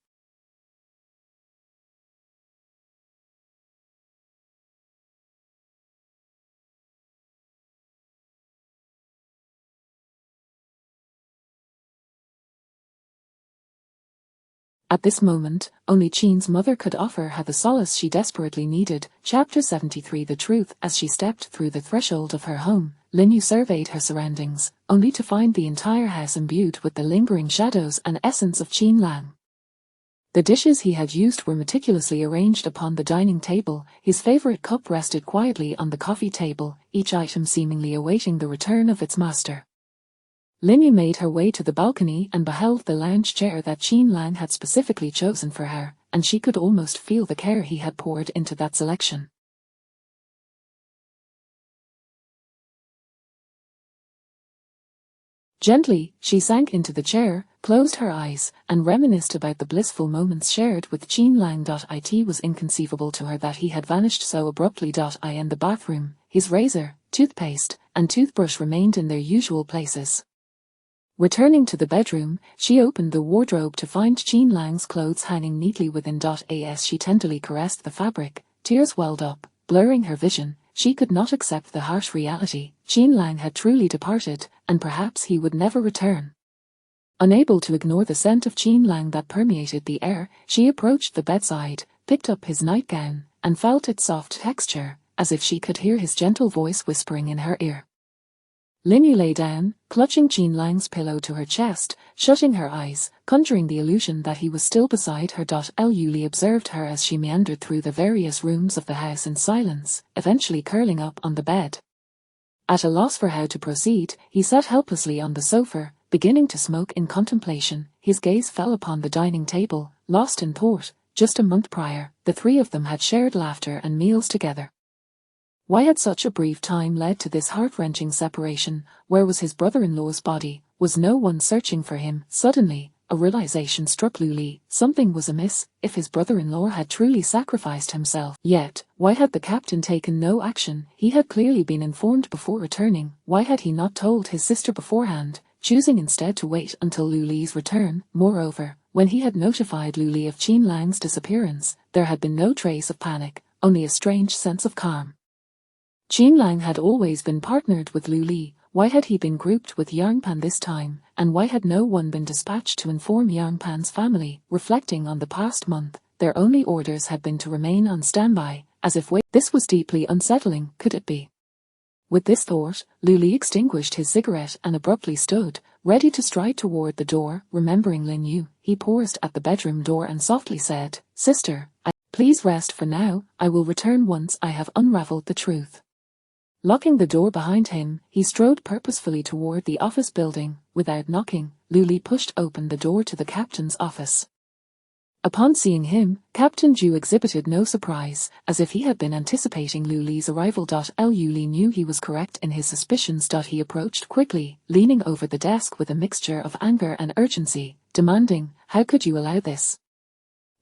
At this moment, only Qin's mother could offer her the solace she desperately needed. Chapter 73 The truth. As she stepped through the threshold of her home, Linyu surveyed her surroundings, only to find the entire house imbued with the lingering shadows and essence of Qin Lang. The dishes he had used were meticulously arranged upon the dining table, his favorite cup rested quietly on the coffee table, each item seemingly awaiting the return of its master. Linyu made her way to the balcony and beheld the lounge chair that Qin Lang had specifically chosen for her, and she could almost feel the care he had poured into that selection. Gently, she sank into the chair, closed her eyes, and reminisced about the blissful moments shared with Qin Lang. It was inconceivable to her that he had vanished so abruptly. In the bathroom, his razor, toothpaste, and toothbrush remained in their usual places. Returning to the bedroom, she opened the wardrobe to find Qin Lang's clothes hanging neatly within. As she tenderly caressed the fabric, tears welled up, blurring her vision. She could not accept the harsh reality. Qin Lang had truly departed, and perhaps he would never return. Unable to ignore the scent of Qin Lang that permeated the air, she approached the bedside, picked up his nightgown, and felt its soft texture, as if she could hear his gentle voice whispering in her ear. Linyu lay down, clutching Qin Lang's pillow to her chest, shutting her eyes, conjuring the illusion that he was still beside her. Luli observed her as she meandered through the various rooms of the house in silence, eventually curling up on the bed. At a loss for how to proceed, he sat helplessly on the sofa, beginning to smoke in contemplation. His gaze fell upon the dining table, lost in thought. Just a month prior, the three of them had shared laughter and meals together. Why had such a brief time led to this heart-wrenching separation? Where was his brother-in-law's body? Was no one searching for him? Suddenly, A realization struck Luli. Something was amiss, if his brother-in-law had truly sacrificed himself. Yet, why had the captain taken no action? He had clearly been informed before returning. Why had he not told his sister beforehand, choosing instead to wait until Luli's return? Moreover, when he had notified Luli of Qin Lang's disappearance, there had been no trace of panic, only a strange sense of calm. Qin Lang had always been partnered with Luli. Why had he been grouped with Yang Pan this time, and why had no one been dispatched to inform Yang Pan's family? Reflecting on the past month, their only orders had been to remain on standby, as if this was deeply unsettling. Could it be? With this thought, Luli extinguished his cigarette and abruptly stood, ready to stride toward the door. Remembering Lin Yu, he paused at the bedroom door and softly said, "Sister, please rest for now. I will return once I have unraveled the truth." Locking the door behind him, he strode purposefully toward the office building. Without knocking, Luli pushed open the door to the captain's office. Upon seeing him, Captain Zhu exhibited no surprise, as if he had been anticipating Luli's arrival. Luli knew he was correct in his suspicions. He approached quickly, leaning over the desk with a mixture of anger and urgency, demanding, "How could you allow this?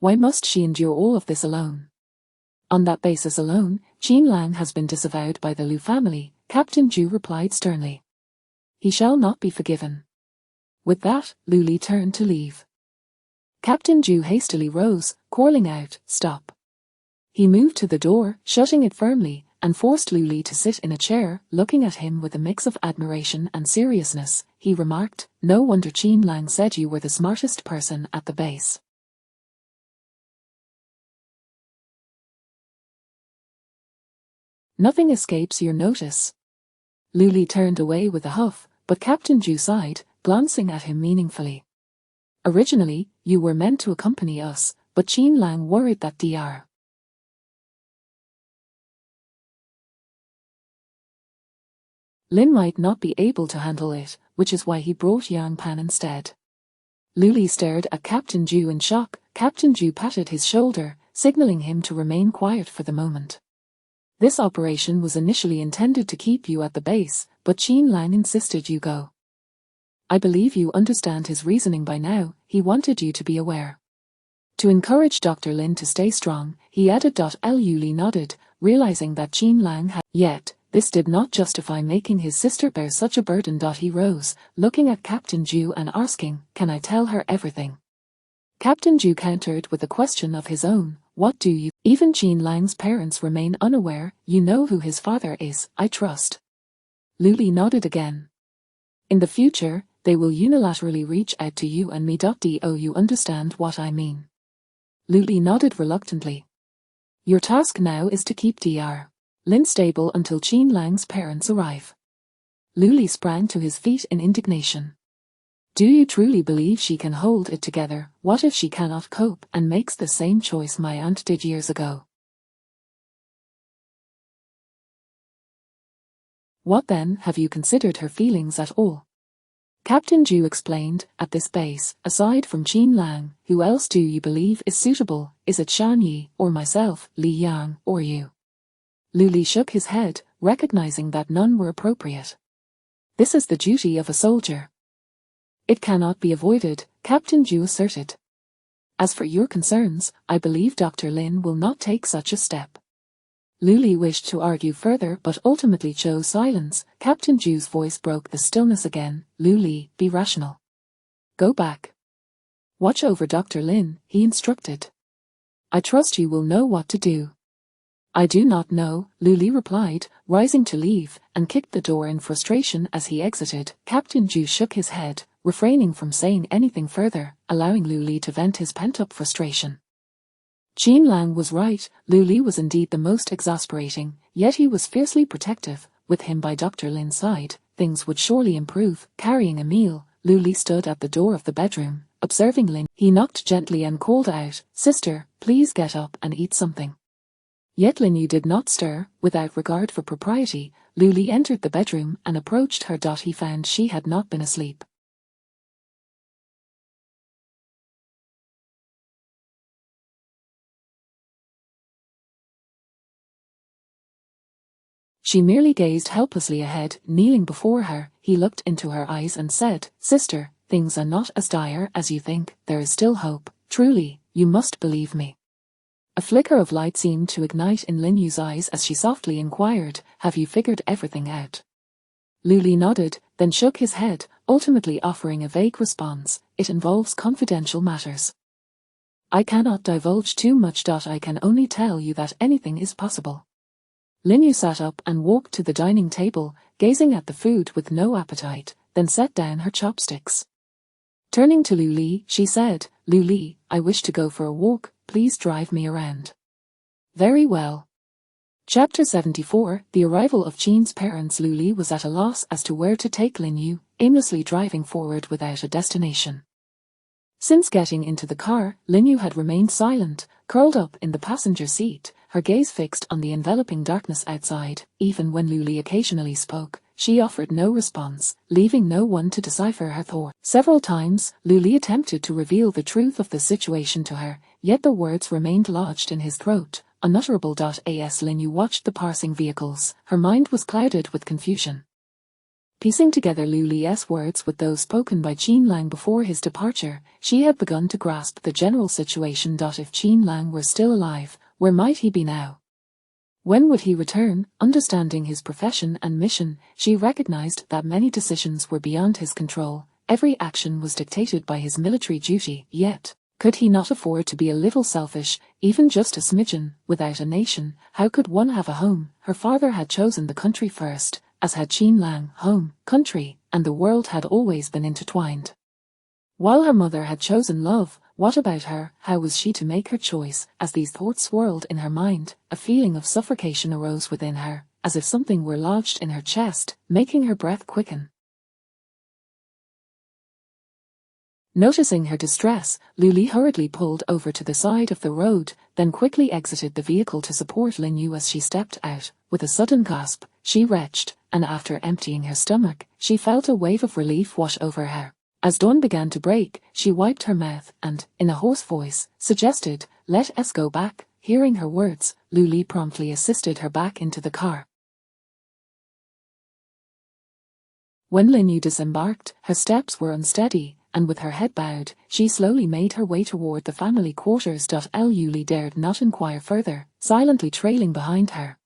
Why must she endure all of this alone?" "On that basis alone, Qin Lang has been disavowed by the Lu family," Captain Zhu replied sternly. "He shall not be forgiven." With that, Luli turned to leave. Captain Zhu hastily rose, calling out, "Stop." He moved to the door, shutting it firmly, and forced Luli to sit in a chair. Looking at him with a mix of admiration and seriousness, he remarked, "No wonder Qin Lang said you were the smartest person at the base." "Nothing escapes your notice." Luli turned away with a huff, but Captain Zhu sighed, glancing at him meaningfully. "Originally, you were meant to accompany us, but Qin Lang worried that Dr. Lin might not be able to handle it, which is why he brought Yang Pan instead." Luli stared at Captain Zhu in shock. Captain Zhu patted his shoulder, signaling him to remain quiet for the moment. "This operation was initially intended to keep you at the base, but Qin Lang insisted you go. I believe you understand his reasoning by now. He wanted you to be aware." To encourage Dr. Lin to stay strong, he added. Luli nodded, realizing that Qin Lang had. Yet, this did not justify making his sister bear such a burden. He rose, looking at Captain Zhu and asking, "Can I tell her everything?" Captain Zhu countered with a question of his own. "What do you? Even Qin Lang's parents remain unaware. You know who his father is, I trust." Luli nodded again. "In the future, they will unilaterally reach out to you and me. Do you understand what I mean?" Luli nodded reluctantly. "Your task now is to keep Dr. Lin stable until Qin Lang's parents arrive." Luli sprang to his feet in indignation. "Do you truly believe she can hold it together? What if she cannot cope and makes the same choice my aunt did years ago? What then? Have you considered her feelings at all?" Captain Zhu explained, "At this base, aside from Qin Lang, who else do you believe is suitable? Is it Shan Yi, or myself, Li Yang, or you?" Luli shook his head, recognizing that none were appropriate. "This is the duty of a soldier. It cannot be avoided," Captain Zhu asserted. "As for your concerns, I believe Dr. Lin will not take such a step." Luli wished to argue further but ultimately chose silence. Captain Zhu's voice broke the stillness again. "Luli, be rational. Go back. Watch over Dr. Lin," he instructed. "I trust you will know what to do." "I do not know," Luli replied, rising to leave, and kicked the door in frustration as he exited. Captain Zhu shook his head, refraining from saying anything further, allowing Luli to vent his pent-up frustration. Qin Lang was right. Luli was indeed the most exasperating, yet he was fiercely protective. With him by Dr. Lin's side, things would surely improve. Carrying a meal, Luli stood at the door of the bedroom, observing Lin. He knocked gently and called out, "Sister, please get up and eat something." Yet Lin Yu did not stir. Without regard for propriety, Luli entered the bedroom and approached her. He found she had not been asleep. She merely gazed helplessly ahead. Kneeling before her, he looked into her eyes and said, "Sister, things are not as dire as you think, there is still hope, truly, you must believe me. A flicker of light seemed to ignite in Lin Yu's eyes as she softly inquired, have you figured everything out? Lu Li nodded, then shook his head, ultimately offering a vague response, it involves confidential matters. I cannot divulge too much. I can only tell you that anything is possible. Lin Yu sat up and walked to the dining table, gazing at the food with no appetite, then set down her chopsticks. Turning to Lu Li, she said, Lu Li, I wish to go for a walk, please drive me around. Very well. Chapter 74, The arrival of Qin's parents. Lu Li was at a loss as to where to take Lin Yu, aimlessly driving forward without a destination. Since getting into the car, Lin Yu had remained silent, curled up in the passenger seat, her gaze fixed on the enveloping darkness outside. Even when Lu Li occasionally spoke, she offered no response, leaving no one to decipher her thoughts. Several times, Lu Li attempted to reveal the truth of the situation to her, yet the words remained lodged in his throat, unutterable. As Lin Yu watched the passing vehicles, her mind was clouded with confusion. Piecing together Lu Li's words with those spoken by Qin Lang before his departure, she had begun to grasp the general situation. If Qin Lang were still alive, where might he be now? When would he return? Understanding his profession and mission, she recognized that many decisions were beyond his control. Every action was dictated by his military duty, yet, could he not afford to be a little selfish, even just a smidgen? Without a nation, how could one have a home? Her father had chosen the country first, as had Qin Lang. Home, country, and the world had always been intertwined. While her mother had chosen love, what about her? How was she to make her choice? As these thoughts swirled in her mind, a feeling of suffocation arose within her, as if something were lodged in her chest, making her breath quicken. Noticing her distress, Lu Li hurriedly pulled over to the side of the road, then quickly exited the vehicle to support Lin Yu as she stepped out. With a sudden gasp, she retched, and after emptying her stomach, she felt a wave of relief wash over her. As dawn began to break, she wiped her mouth and, in a hoarse voice, suggested, let us go back. Hearing her words, Lu Li promptly assisted her back into the car. When Lin Yu disembarked, her steps were unsteady, and with her head bowed, she slowly made her way toward the family quarters. Lu Li dared not inquire further, silently trailing behind her.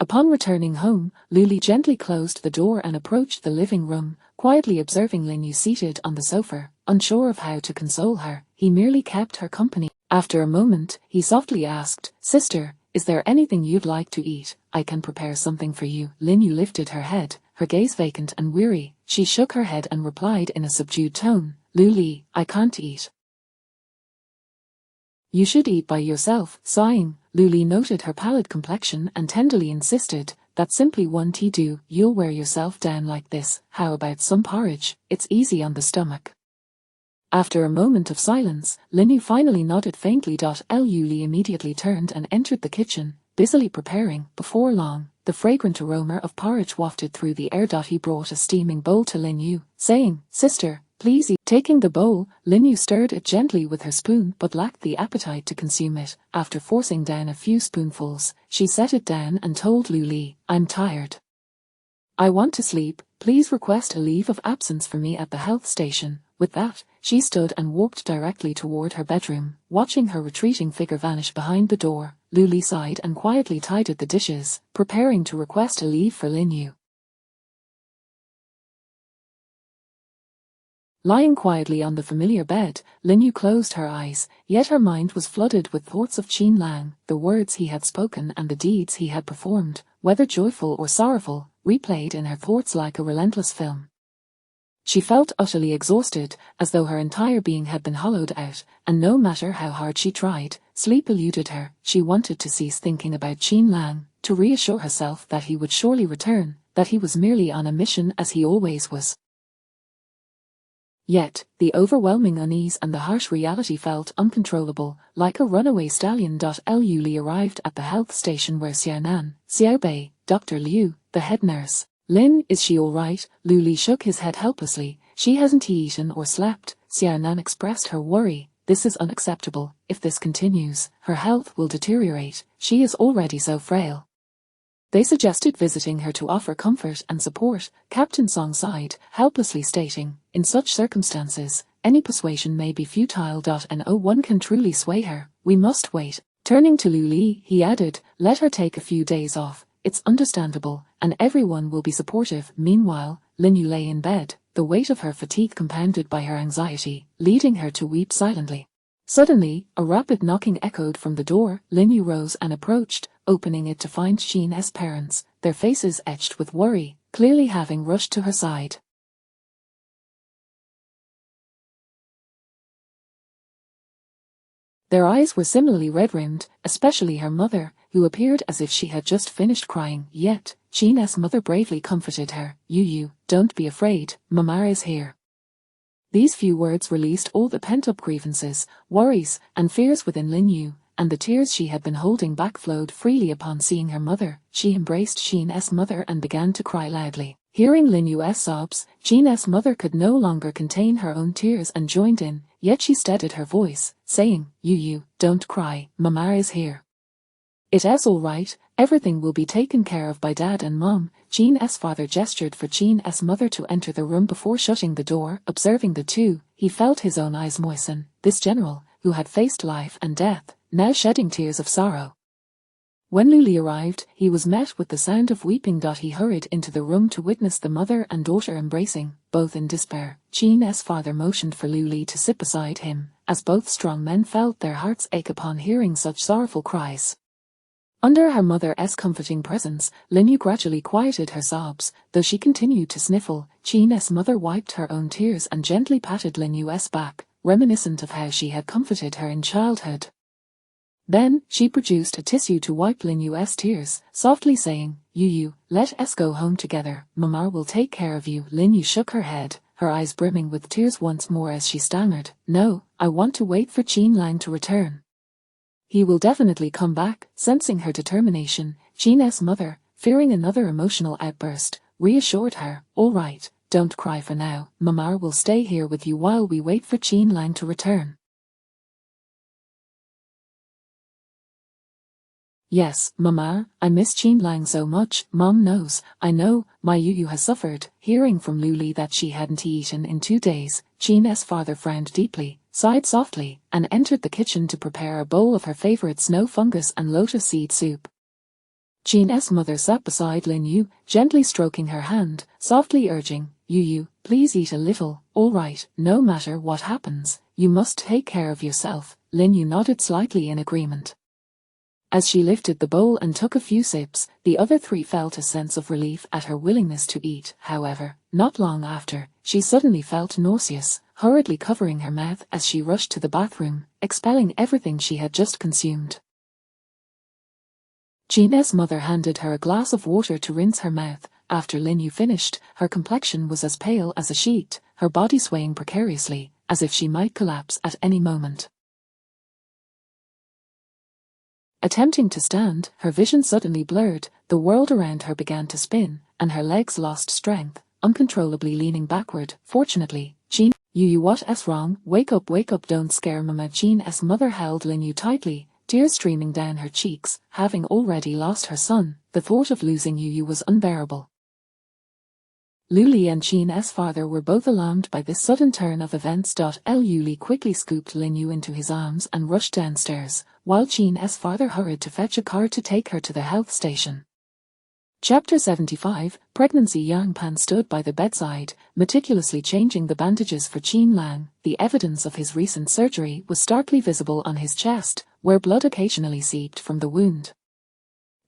Upon returning home, Lu Li gently closed the door and approached the living room, quietly observing Lin Yu seated on the sofa. Unsure of how to console her, he merely kept her company. After a moment, he softly asked, Sister, is there anything you'd like to eat? I can prepare something for you. Lin Yu lifted her head, her gaze vacant and weary. She shook her head and replied in a subdued tone, Lu Li, I can't eat. You should eat by yourself. Sighing, Lu Li noted her pallid complexion and tenderly insisted, that simply won't do. You'll wear yourself down like this. How about some porridge? It's easy on the stomach. After a moment of silence, Lin Yu finally nodded faintly. Lu Li immediately turned and entered the kitchen, busily preparing. Before long, the fragrant aroma of porridge wafted through the air. He brought a steaming bowl to Lin Yu, saying, Sister, please eat. Taking the bowl, Lin Yu stirred it gently with her spoon but lacked the appetite to consume it. After forcing down a few spoonfuls, she set it down and told Lu Li, I'm tired. I want to sleep, please request a leave of absence for me at the health station. With that, she stood and walked directly toward her bedroom. Watching her retreating figure vanish behind the door, Lu Li sighed and quietly tidied the dishes, preparing to request a leave for Lin Yu. Lying quietly on the familiar bed, Lin Yu closed her eyes, yet her mind was flooded with thoughts of Qin Lang. The words he had spoken and the deeds he had performed, whether joyful or sorrowful, replayed in her thoughts like a relentless film. She felt utterly exhausted, as though her entire being had been hollowed out, and no matter how hard she tried, sleep eluded her. She wanted to cease thinking about Qin Lang, to reassure herself that he would surely return, that he was merely on a mission as he always was. Yet, the overwhelming unease and the harsh reality felt uncontrollable, like a runaway stallion. Lu Li arrived at the health station where Xiaonan, Xiaobei, Dr. Liu, the head nurse. Lin, is she all right? Lu Li shook his head helplessly. She hasn't eaten or slept. Xiaonan expressed her worry. This is unacceptable. If this continues, her health will deteriorate. She is already so frail. They suggested visiting her to offer comfort and support. Captain Song sighed, helplessly stating, "In such circumstances, any persuasion may be futile. No one can truly sway her. We must wait." Turning to Lu Li, he added, "Let her take a few days off. It's understandable, and everyone will be supportive." Meanwhile, Lin Yu lay in bed, the weight of her fatigue compounded by her anxiety, leading her to weep silently. Suddenly, a rapid knocking echoed from the door. Lin Yu rose and approached, opening it to find Sheen's parents, their faces etched with worry, clearly having rushed to her side. Their eyes were similarly red-rimmed, especially her mother, who appeared as if she had just finished crying. Yet, Sheen's mother bravely comforted her. "Yu, don't be afraid, Mama is here." These few words released all the pent-up grievances, worries, and fears within Lin Yu, and the tears she had been holding back flowed freely upon seeing her mother. She embraced Sheen's mother and began to cry loudly. Hearing Lin Yu's sobs, Sheen's mother could no longer contain her own tears and joined in, yet she steadied her voice, saying, "Yu, don't cry, Mama is here. It is all right, everything will be taken care of by Dad and Mom." Sheen's father gestured for Sheen's mother to enter the room before shutting the door. Observing the two, he felt his own eyes moisten. This general, who had faced life and death, now shedding tears of sorrow. When Lu Li arrived, he was met with the sound of weeping. He hurried into the room to witness the mother and daughter embracing, both in despair. Sheen's father motioned for Lu Li to sit beside him, as both strong men felt their hearts ache upon hearing such sorrowful cries. Under her mother's comforting presence, Lin Yu gradually quieted her sobs, though she continued to sniffle. Sheen's mother wiped her own tears and gently patted Lin Yu's back, reminiscent of how she had comforted her in childhood. Then, she produced a tissue to wipe Lin Yu's tears, softly saying, "Yu, let us go home together, Mama will take care of you." Lin Yu shook her head, her eyes brimming with tears once more as she stammered, "No, I want to wait for Qin Lang to return. He will definitely come back." Sensing her determination, Sheen's mother, fearing another emotional outburst, reassured her, "All right, don't cry for now, Mama will stay here with you while we wait for Qin Lang to return." "Yes, Mama, I miss Qin Lang so much." "Mom knows, I know, my Yu has suffered." Hearing from Lu Li that she hadn't eaten in 2 days, Qin's father frowned deeply, sighed softly, and entered the kitchen to prepare a bowl of her favorite snow fungus and lotus seed soup. Qin's mother sat beside Lin Yu, gently stroking her hand, softly urging, "Yu, please eat a little." "All right, no matter what happens, you must take care of yourself." Lin Yu nodded slightly in agreement. As she lifted the bowl and took a few sips, the other three felt a sense of relief at her willingness to eat. However, not long after, she suddenly felt nauseous, hurriedly covering her mouth as she rushed to the bathroom, expelling everything she had just consumed. Qin's mother handed her a glass of water to rinse her mouth. After Lin Yu finished, her complexion was as pale as a sheet, her body swaying precariously, as if she might collapse at any moment. Attempting to stand, her vision suddenly blurred, the world around her began to spin, and her legs lost strength, uncontrollably leaning backward. Fortunately, Yu, what's wrong? Wake up, don't scare Mama. Qin's mother held Lin Yu tightly, tears streaming down her cheeks. Having already lost her son, the thought of losing Yu was unbearable. Lu Li and Qin's father were both alarmed by this sudden turn of events. Lu Li quickly scooped Lin Yu into his arms and rushed downstairs, while Qin's father hurried to fetch a car to take her to the health station. Chapter 75, Pregnancy. Yang Pan stood by the bedside, meticulously changing the bandages for Qin Lang. The evidence of his recent surgery was starkly visible on his chest, where blood occasionally seeped from the wound.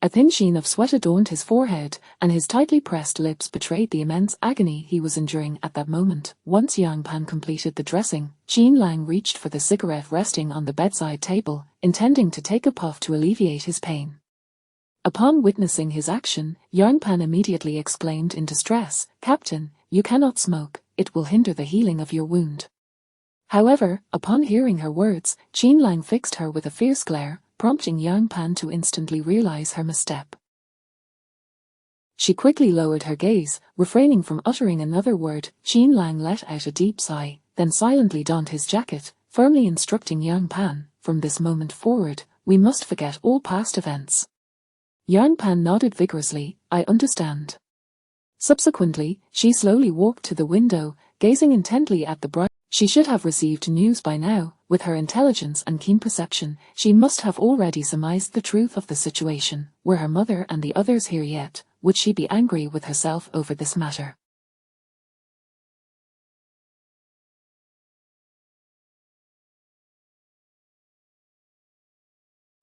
A thin sheen of sweat adorned his forehead, and his tightly pressed lips betrayed the immense agony he was enduring at that moment. Once Yang Pan completed the dressing, Qin Lang reached for the cigarette resting on the bedside table, intending to take a puff to alleviate his pain. Upon witnessing his action, Yang Pan immediately exclaimed in distress, "Captain, you cannot smoke, it will hinder the healing of your wound." However, upon hearing her words, Qin Lang fixed her with a fierce glare, prompting Yang Pan to instantly realize her misstep. She quickly lowered her gaze, refraining from uttering another word. Qin Lang let out a deep sigh, then silently donned his jacket, firmly instructing Yang Pan, "From this moment forward, we must forget all past events. Yang Pan nodded vigorously. I understand. Subsequently, she slowly walked to the window, gazing intently at the bright. She should have received news by now. With her intelligence and keen perception, she must have already surmised the truth of the situation. Were her mother and the others here yet? Would she be angry with herself over this matter?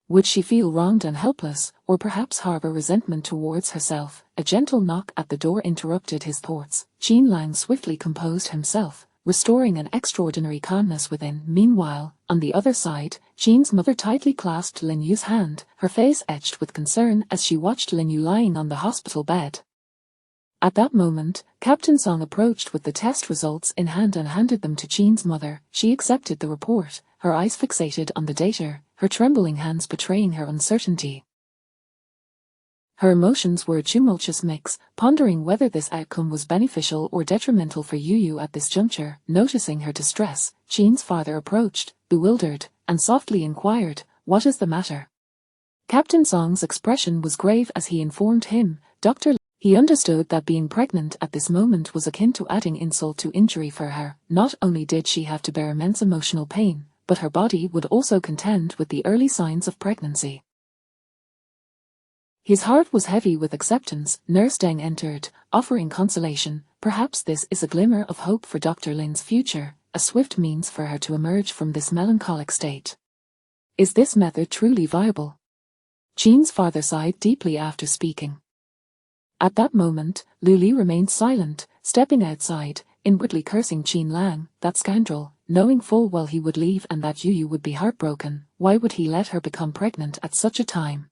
Would she feel wronged and helpless, or perhaps harbor resentment towards herself? A gentle knock at the door interrupted his thoughts. Qin Lang swiftly composed himself, restoring an extraordinary calmness within. Meanwhile, on the other side, Qin's mother tightly clasped Lin Yu's hand, her face etched with concern as she watched Lin Yu lying on the hospital bed. At that moment, Captain Song approached with the test results in hand and handed them to Qin's mother. She accepted the report, her eyes fixated on the data, her trembling hands betraying her uncertainty. Her emotions were a tumultuous mix, pondering whether this outcome was beneficial or detrimental for Yu at this juncture. Noticing her distress, Qin's father approached, bewildered, and softly inquired, "What is the matter?" Captain Song's expression was grave as he informed him, Dr. He understood that being pregnant at this moment was akin to adding insult to injury for her. Not only did she have to bear immense emotional pain, but her body would also contend with the early signs of pregnancy. His heart was heavy with acceptance. Nurse Deng entered, offering consolation. Perhaps this is a glimmer of hope for Dr. Lin's future, a swift means for her to emerge from this melancholic state. Is this method truly viable? Qin's father sighed deeply after speaking. At that moment, Lu Li remained silent, stepping outside, inwardly cursing Qin Lang, that scoundrel, knowing full well he would leave and that Yu would be heartbroken. Why would he let her become pregnant at such a time?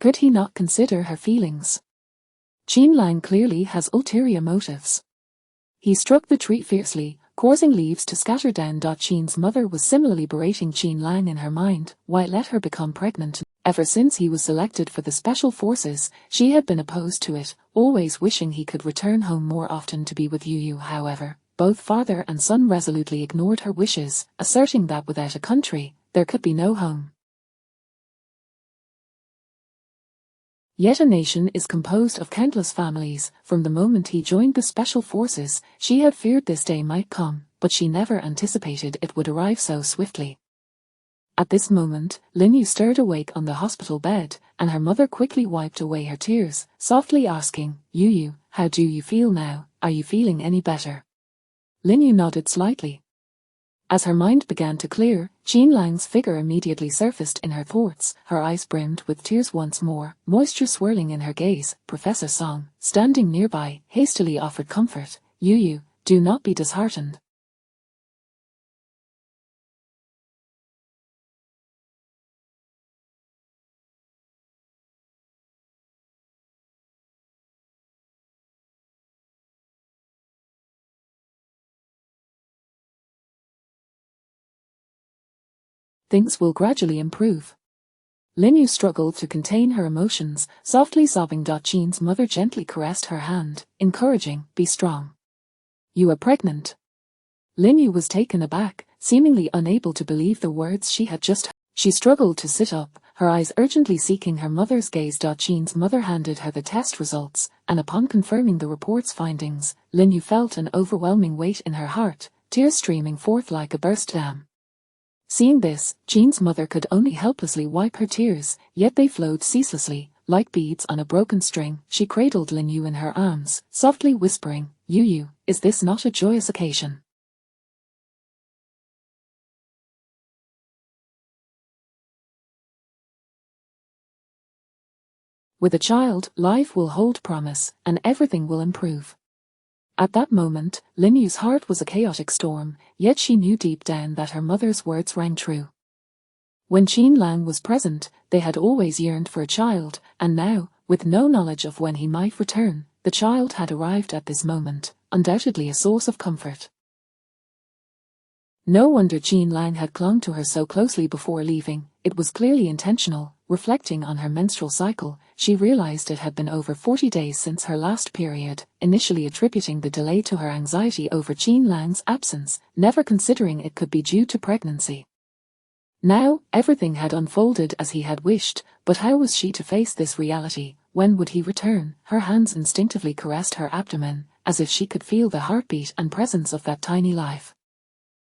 Could he not consider her feelings? Qin Lang clearly has ulterior motives. He struck the tree fiercely, causing leaves to scatter down. Qin's mother was similarly berating Qin Lang in her mind. Why let her become pregnant? Ever since he was selected for the special forces, she had been opposed to it, always wishing he could return home more often to be with Yu. However, both father and son resolutely ignored her wishes, asserting that without a country, there could be no home. Yet a nation is composed of countless families. From the moment he joined the special forces, she had feared this day might come, but she never anticipated it would arrive so swiftly. At this moment, Lin Yu stirred awake on the hospital bed, and her mother quickly wiped away her tears, softly asking, Yu, how do you feel now? Are you feeling any better? Lin Yu nodded slightly. As her mind began to clear, Qin Lang's figure immediately surfaced in her thoughts, her eyes brimmed with tears once more, moisture swirling in her gaze. Professor Song, standing nearby, hastily offered comfort. Yu, do not be disheartened. Things will gradually improve. Lin Yu struggled to contain her emotions, softly sobbing. Qin's mother gently caressed her hand, encouraging, be strong. You are pregnant. Lin Yu was taken aback, seemingly unable to believe the words she had just heard. She struggled to sit up, her eyes urgently seeking her mother's gaze. Qin's mother handed her the test results, and upon confirming the report's findings, Lin Yu felt an overwhelming weight in her heart, tears streaming forth like a burst dam. Seeing this, Qin's mother could only helplessly wipe her tears, yet they flowed ceaselessly, like beads on a broken string. She cradled Lin Yu in her arms, softly whispering, Yu, is this not a joyous occasion? With a child, life will hold promise, and everything will improve. At that moment, Lin Yu's heart was a chaotic storm, yet she knew deep down that her mother's words rang true. When Qin Lang was present, they had always yearned for a child, and now, with no knowledge of when he might return, the child had arrived at this moment, undoubtedly a source of comfort. No wonder Qin Lang had clung to her so closely before leaving. It was clearly intentional. Reflecting on her menstrual cycle, she realized it had been over 40 days since her last period, initially attributing the delay to her anxiety over Qin Lang's absence, never considering it could be due to pregnancy. Now, everything had unfolded as he had wished, but how was she to face this reality? When would he return? Her hands instinctively caressed her abdomen, as if she could feel the heartbeat and presence of that tiny life.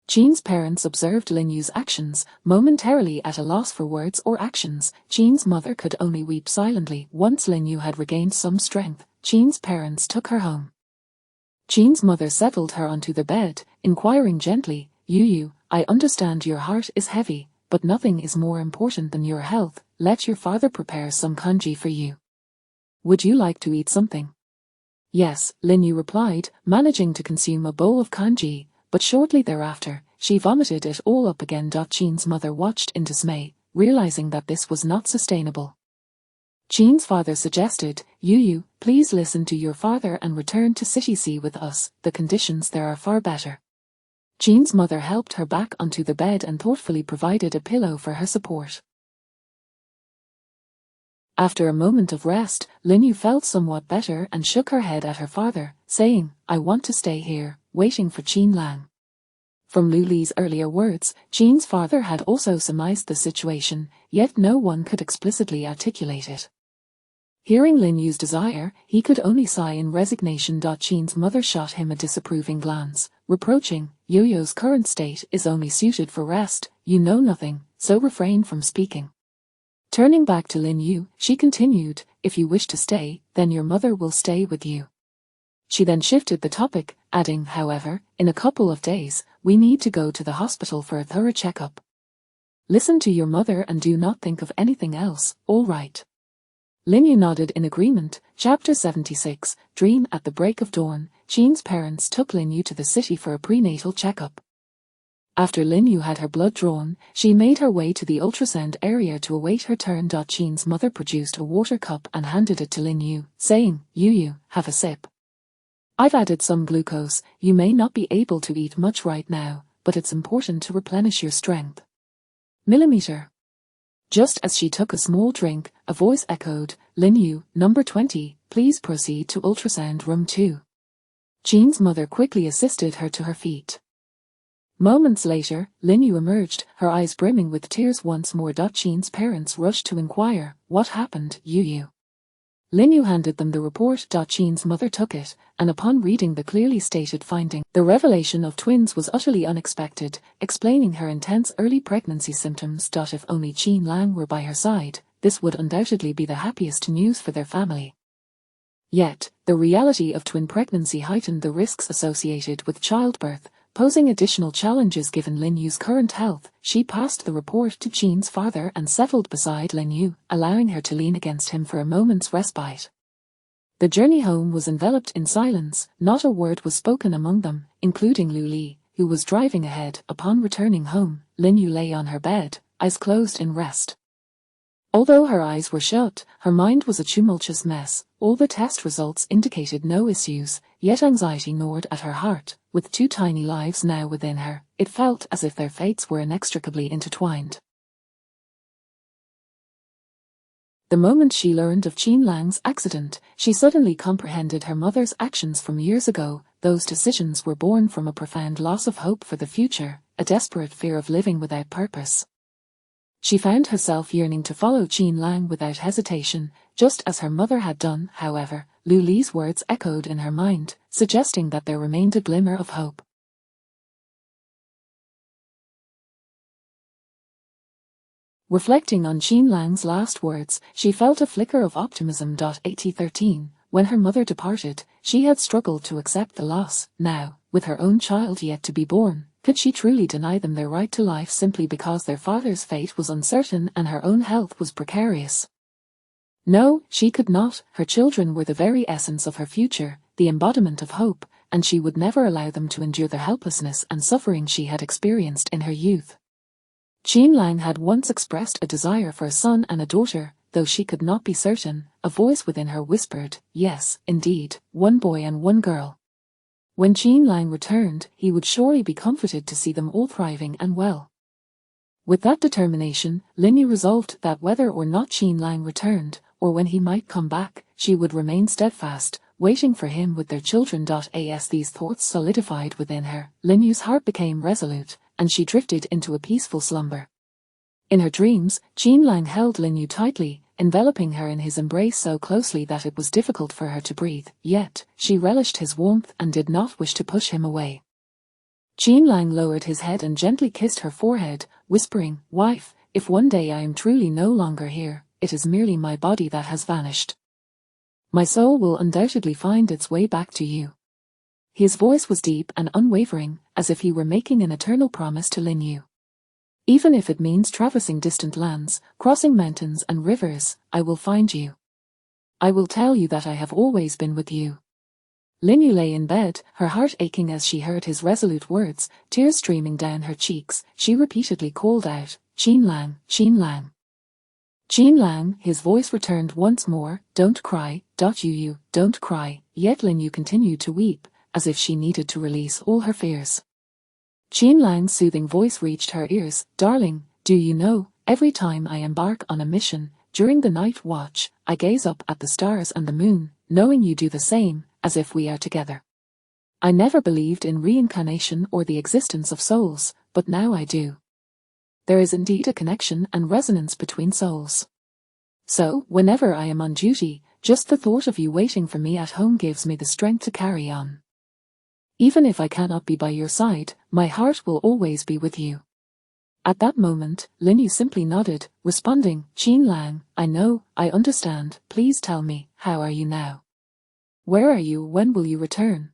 Jean's parents observed Lin Yu's actions, momentarily at a loss for words or actions. Jean's mother could only weep silently. Once Lin Yu had regained some strength, Jean's parents took her home. Jean's mother settled her onto the bed, inquiring gently, Yu, I understand your heart is heavy, but nothing is more important than your health. Let your father prepare some kanji for you. Would you like to eat something? Yes, Lin Yu replied, managing to consume a bowl of kanji, but shortly thereafter, she vomited it all up again. Jean's mother watched in dismay, realizing that this was not sustainable. Jean's father suggested, Yu, please listen to your father and return to City C with us. The conditions there are far better. Jean's mother helped her back onto the bed and thoughtfully provided a pillow for her support. After a moment of rest, Lin Yu felt somewhat better and shook her head at her father, saying, I want to stay here, waiting for Qin Lang. From Lu Li's earlier words, Jean's father had also surmised the situation, yet no one could explicitly articulate it. Hearing Lin Yu's desire, he could only sigh in resignation. Jean's mother shot him a disapproving glance, reproaching, Yo-Yo's current state is only suited for rest, you know nothing, so refrain from speaking. Turning back to Lin Yu, she continued, if you wish to stay, then your mother will stay with you. She then shifted the topic, adding, however, in a couple of days, we need to go to the hospital for a thorough checkup. Listen to your mother and do not think of anything else, all right. Lin Yu nodded in agreement. Chapter 76, Dream. At the break of dawn, Jean's parents took Lin Yu to the city for a prenatal checkup. After Lin Yu had her blood drawn, she made her way to the ultrasound area to await her turn. Jean's mother produced a water cup and handed it to Lin Yu, saying, Yu, have a sip. I've added some glucose. You may not be able to eat much right now, but it's important to replenish your strength. Millimeter. Just as she took a small drink, a voice echoed, Lin Yu, number 20, please proceed to ultrasound room 2. Jean's mother quickly assisted her to her feet. Moments later, Lin Yu emerged, her eyes brimming with tears once more. Jean's parents rushed to inquire, what happened, Yu? Lin Yu handed them the report. Jean's mother took it, and upon reading the clearly stated finding, the revelation of twins was utterly unexpected, explaining her intense early pregnancy symptoms. If only Qin Lang were by her side, this would undoubtedly be the happiest news for their family. Yet, the reality of twin pregnancy heightened the risks associated with childbirth, posing additional challenges given Lin Yu's current health. She passed the report to Jean's father and settled beside Lin Yu, allowing her to lean against him for a moment's respite. The journey home was enveloped in silence. Not a word was spoken among them, including Lu Li, who was driving ahead. Upon returning home, Lin Yu lay on her bed, eyes closed in rest. Although her eyes were shut, her mind was a tumultuous mess. All the test results indicated no issues, yet anxiety gnawed at her heart. With 2 tiny lives now within her, it felt as if their fates were inextricably intertwined. The moment she learned of Qin Lang's accident, she suddenly comprehended her mother's actions from years ago. Those decisions were born from a profound loss of hope for the future, a desperate fear of living without purpose. She found herself yearning to follow Qin Lang without hesitation, just as her mother had done. However, Lu Li's words echoed in her mind, suggesting that there remained a glimmer of hope. Reflecting on Qin Lang's last words, she felt a flicker of optimism. 1813, when her mother departed, she had struggled to accept the loss. Now, with her own child yet to be born, could she truly deny them their right to life simply because their father's fate was uncertain and her own health was precarious? No, she could not. Her children were the very essence of her future, the embodiment of hope, and she would never allow them to endure the helplessness and suffering she had experienced in her youth. Qin Lang had once expressed a desire for a son and a daughter, though she could not be certain. A voice within her whispered, yes, indeed, 1 boy and 1 girl. When Qin Lang returned, he would surely be comforted to see them all thriving and well. With that determination, Lin Yu resolved that whether or not Qin Lang returned, or when he might come back, she would remain steadfast, waiting for him with their children. As these thoughts solidified within her, Lin Yu's heart became resolute, and she drifted into a peaceful slumber. In her dreams, Jean Lang held Lin Yu tightly, enveloping her in his embrace so closely that it was difficult for her to breathe, yet she relished his warmth and did not wish to push him away. Jean Lang lowered his head and gently kissed her forehead, whispering, "Wife, if one day I am truly no longer here, it is merely my body that has vanished. My soul will undoubtedly find its way back to you." His voice was deep and unwavering, as if he were making an eternal promise to Lin Yu. "Even if it means traversing distant lands, crossing mountains and rivers, I will find you. I will tell you that I have always been with you." Lin Yu lay in bed, her heart aching as she heard his resolute words, tears streaming down her cheeks. She repeatedly called out, "Jean Lang, Jean Lang." "Jean Lang," his voice returned once more, "don't cry, Yu, don't cry." Yet Lin Yu continued to weep, as if she needed to release all her fears. Jean Lang's soothing voice reached her ears, "Darling, do you know, every time I embark on a mission, during the night watch, I gaze up at the stars and the moon, knowing you do the same, as if we are together. I never believed in reincarnation or the existence of souls, but now I do. There is indeed a connection and resonance between souls. So, whenever I am on duty, just the thought of you waiting for me at home gives me the strength to carry on. Even if I cannot be by your side, my heart will always be with you." At that moment, Lin Yu simply nodded, responding, "Jean Lang, I know, I understand, please tell me, how are you now? Where are you, when will you return?"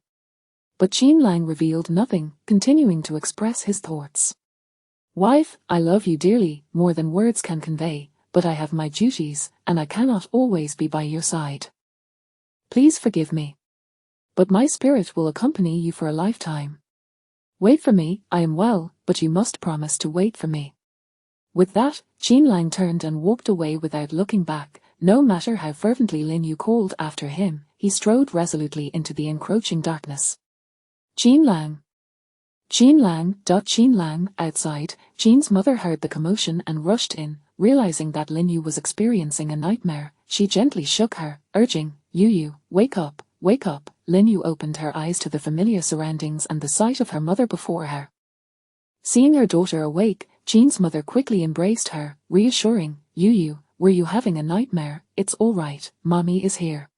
But Jean Lang revealed nothing, continuing to express his thoughts. "Wife, I love you dearly, more than words can convey, but I have my duties, and I cannot always be by your side. Please forgive me. But my spirit will accompany you for a lifetime. Wait for me, I am well, but you must promise to wait for me." With that, Jean Lang turned and walked away without looking back. No matter how fervently Lin Yu called after him, he strode resolutely into the encroaching darkness. "Jean Lang. Jean Lang. Jean Lang." Outside, Jean's mother heard the commotion and rushed in. Realizing that Lin Yu was experiencing a nightmare, she gently shook her, urging, Yu, wake up, wake up." Lin Yu opened her eyes to the familiar surroundings and the sight of her mother before her. Seeing her daughter awake, Jean's mother quickly embraced her, reassuring, Yu, were you having a nightmare? It's all right, Mommy is here."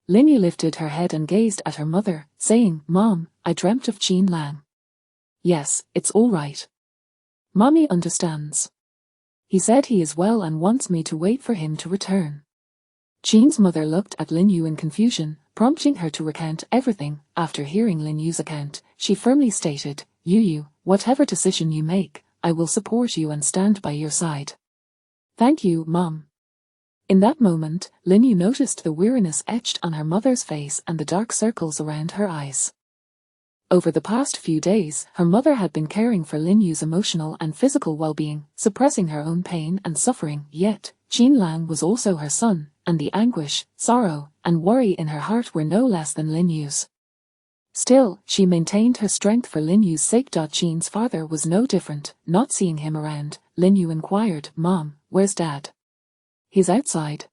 Lin Yu lifted her head and gazed at her mother, saying, "Mom, I dreamt of Jean Lang." "Yes, it's all right. Mommy understands. He said he is well and wants me to wait for him to return." Jean's mother looked at Lin Yu in confusion, prompting her to recount everything. After hearing Lin Yu's account, she firmly stated, Yu, whatever decision you make, I will support you and stand by your side. "Thank you, Mom." In that moment, Lin Yu noticed the weariness etched on her mother's face and the dark circles around her eyes. Over the past few days, her mother had been caring for Lin Yu's emotional and physical well-being, suppressing her own pain and suffering. Yet, Jean Lang was also her son, and the anguish, sorrow, and worry in her heart were no less than Lin Yu's. Still, she maintained her strength for Lin Yu's sake. Jean's father was no different. Not seeing him around, Lin Yu inquired, "Mom, where's Dad?" "He's outside.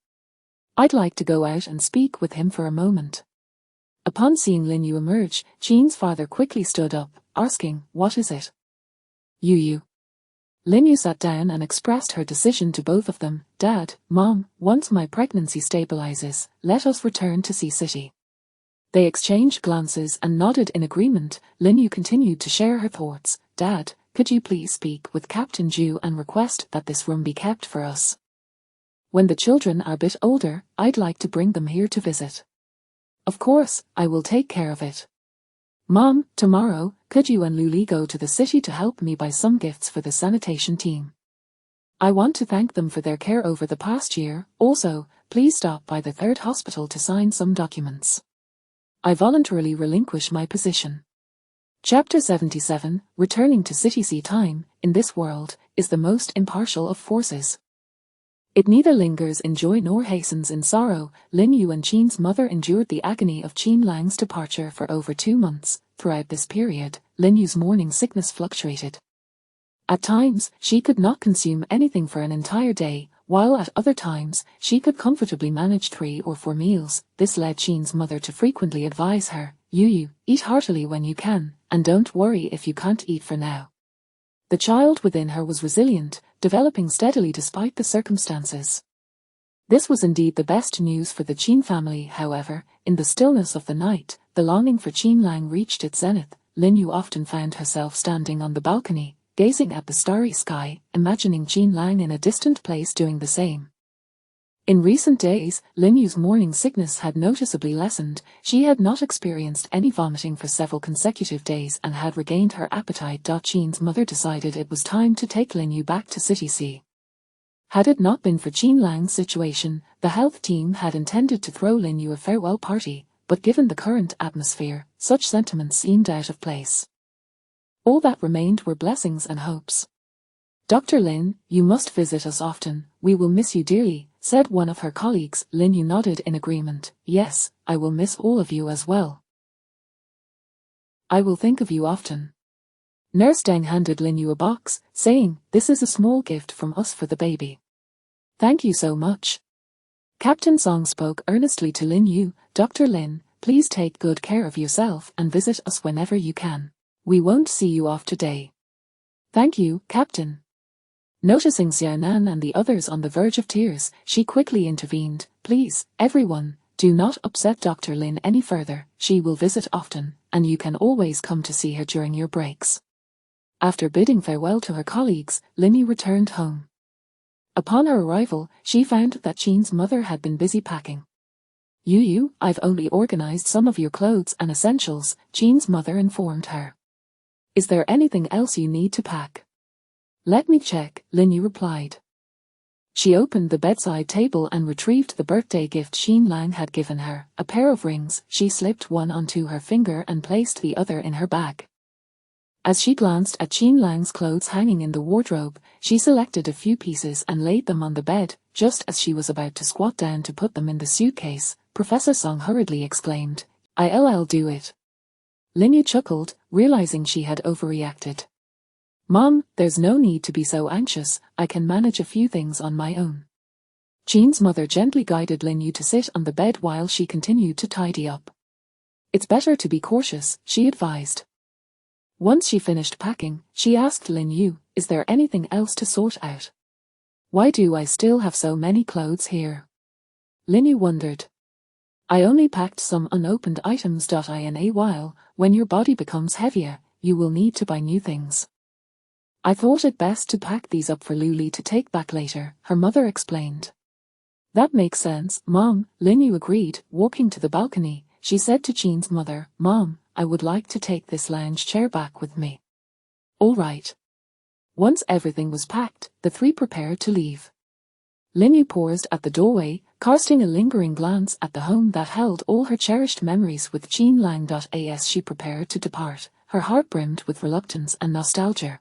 I'd like to go out and speak with him for a moment." Upon seeing Lin Yu emerge, Jean's father quickly stood up, asking, "What is it?" Yu. Lin Yu sat down and expressed her decision to both of them. "Dad, Mom, once my pregnancy stabilizes, let us return to Sea City." They exchanged glances and nodded in agreement. Lin Yu continued to share her thoughts. "Dad, could you please speak with Captain Ju and request that this room be kept for us? When the children are a bit older, I'd like to bring them here to visit." "Of course, I will take care of it." "Mom, tomorrow, could you and Luli go to the city to help me buy some gifts for the sanitation team? I want to thank them for their care over the past year. Also, please stop by the 3rd hospital to sign some documents. I voluntarily relinquish my position." Chapter 77, Returning to City. Sea time, in this world, is the most impartial of forces. It neither lingers in joy nor hastens in sorrow. Lin Yu and Jean's mother endured the agony of Jean Lang's departure for over 2 months. Throughout this period, Lin Yu's morning sickness fluctuated. At times, she could not consume anything for an entire day, while at other times, she could comfortably manage 3 or 4 meals. This led Jean's mother to frequently advise her, Yu, eat heartily when you can, and don't worry if you can't eat for now. The child within her was resilient, developing steadily despite the circumstances. This was indeed the best news for the Qin family. However, in the stillness of the night, the longing for Qin Lang reached its zenith. Lin Yu often found herself standing on the balcony, gazing at the starry sky, imagining Qin Lang in a distant place doing the same. In recent days, Lin Yu's morning sickness had noticeably lessened. She had not experienced any vomiting for several consecutive days and had regained her appetite. Qin's mother decided it was time to take Lin Yu back to City C. Had it not been for Qin Lang's situation, the health team had intended to throw Lin Yu a farewell party, but given the current atmosphere, such sentiments seemed out of place. All that remained were blessings and hopes. "Dr. Lin, you must visit us often, we will miss you dearly," said one of her colleagues. Lin Yu nodded in agreement. "Yes, I will miss all of you as well. I will think of you often." Nurse Deng handed Lin Yu a box, saying, "This is a small gift from us for the baby." "Thank you so much." Captain Song spoke earnestly to Lin Yu. "Dr. Lin, please take good care of yourself and visit us whenever you can. We won't see you off today." "Thank you, Captain." Noticing Xiaonan and the others on the verge of tears, she quickly intervened. "Please, everyone, do not upset Dr. Lin any further. She will visit often, and you can always come to see her during your breaks." After bidding farewell to her colleagues, Lin Yu returned home. Upon her arrival, she found that Qin's mother had been busy packing. "Yu, I've only organized some of your clothes and essentials," Qin's mother informed her. "Is there anything else you need to pack?" "Let me check," Lin Yu replied. She opened the bedside table and retrieved the birthday gift Qin Lang had given her, a pair of rings. She slipped one onto her finger and placed the other in her bag. As she glanced at Qin Lang's clothes hanging in the wardrobe, she selected a few pieces and laid them on the bed. Just as she was about to squat down to put them in the suitcase, Professor Song hurriedly exclaimed, "I'll do it." Lin Yu chuckled, realizing she had overreacted. "Mom, there's no need to be so anxious, I can manage a few things on my own." Qin's mother gently guided Lin Yu to sit on the bed while she continued to tidy up. "It's better to be cautious," she advised. Once she finished packing, she asked Lin Yu, "Is there anything else to sort out? Why do I still have so many clothes here?" Lin Yu wondered. "I only packed some unopened items. In a while, when your body becomes heavier, you will need to buy new things. I thought it best to pack these up for Lu Li to take back later," her mother explained. "That makes sense, Mom," Lin Yu agreed. Walking to the balcony, she said to Qin's mother, "Mom, I would like to take this lounge chair back with me." "All right." Once everything was packed, the three prepared to leave. Lin Yu paused at the doorway, casting a lingering glance at the home that held all her cherished memories with Qin Lang. As she prepared to depart, her heart brimmed with reluctance and nostalgia.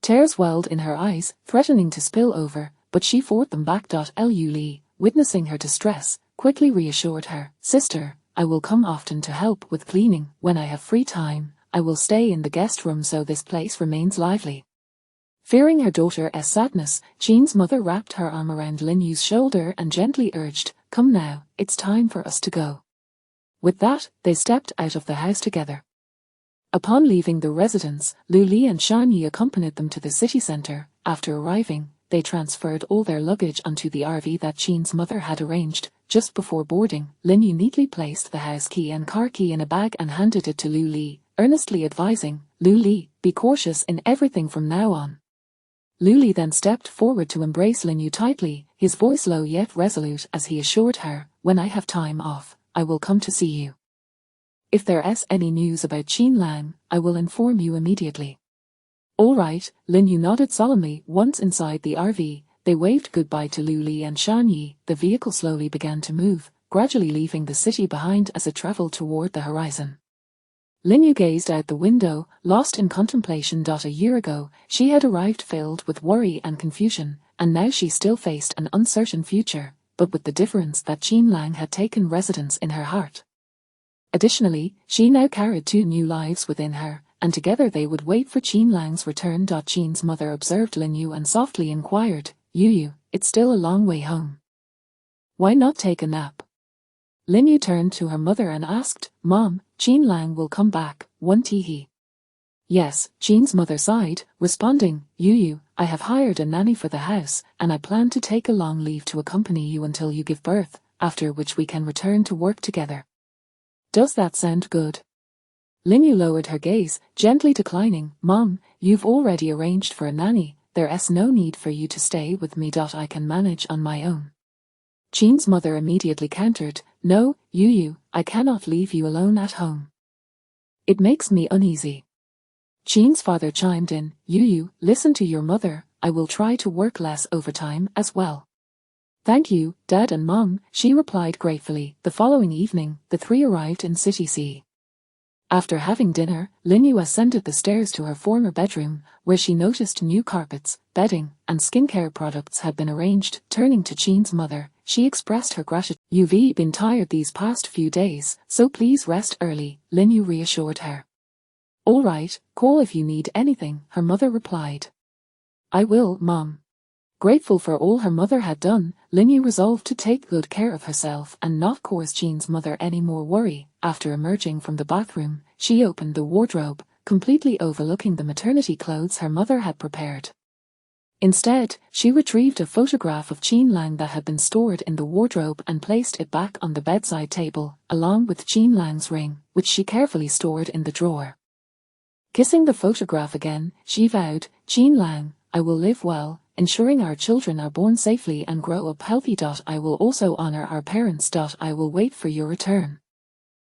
Tears welled in her eyes, threatening to spill over, but she fought them back. Lu Li, witnessing her distress, quickly reassured her, "Sister, I will come often to help with cleaning. When I have free time, I will stay in the guest room so this place remains lively." Fearing her daughter's sadness, Qin's mother wrapped her arm around Lin Yu's shoulder and gently urged, "Come now, it's time for us to go." With that, they stepped out of the house together. Upon leaving the residence, Lu Li and Shan Yi accompanied them to the city center. After arriving, they transferred all their luggage onto the RV that Qin's mother had arranged. Just before boarding, Lin Yu neatly placed the house key and car key in a bag and handed it to Lu Li, earnestly advising, "Lu Li, be cautious in everything from now on." Lu Li then stepped forward to embrace Lin Yu tightly, his voice low yet resolute as he assured her, "When I have time off, I will come to see you. If there is any news about Qin Lang, I will inform you immediately." "All right," Lin Yu nodded solemnly. Once inside the RV, they waved goodbye to Lu Li and Shan Yi. The vehicle slowly began to move, gradually leaving the city behind as it traveled toward the horizon. Lin Yu gazed out the window, lost in contemplation. A year ago, she had arrived filled with worry and confusion, and now she still faced an uncertain future, but with the difference that Qin Lang had taken residence in her heart. Additionally, she now carried two new lives within her, and together they would wait for Qin Lang's return. Qin's mother observed Lin Yu and softly inquired, Yu, it's still a long way home. Why not take a nap?" Lin Yu turned to her mother and asked, "Mom, Qin Lang will come back, won't he?" Yes, Jean's mother sighed, responding, Yu, I have hired a nanny for the house, and I plan to take a long leave to accompany you until you give birth, after which we can return to work together. Does that sound good? Linyu lowered her gaze, gently declining. Mom, you've already arranged for a nanny, there's no need for you to stay with me. I can manage on my own. Jean's mother immediately countered, No, Yu, I cannot leave you alone at home. It makes me uneasy. Jean's father chimed in, Yu, listen to your mother, I will try to work less overtime as well. Thank you, Dad and Mom, she replied gratefully. The following evening, the three arrived in City C. After having dinner, Linyu ascended the stairs to her former bedroom, where she noticed new carpets, bedding, and skincare products had been arranged. Turning to Jean's mother, she expressed her gratitude. You've been tired these past few days, so please rest early, Linyu reassured her. All right, call if you need anything, her mother replied. I will, Mom. Grateful for all her mother had done, Linyu resolved to take good care of herself and not cause Jean's mother any more worry. After emerging from the bathroom, she opened the wardrobe, completely overlooking the maternity clothes her mother had prepared. Instead, she retrieved a photograph of Jean Lang that had been stored in the wardrobe and placed it back on the bedside table, along with Jean Lang's ring, which she carefully stored in the drawer. Kissing the photograph again, she vowed, Jean Lang, I will live well, ensuring our children are born safely and grow up healthy. I will also honor our parents. I will wait for your return.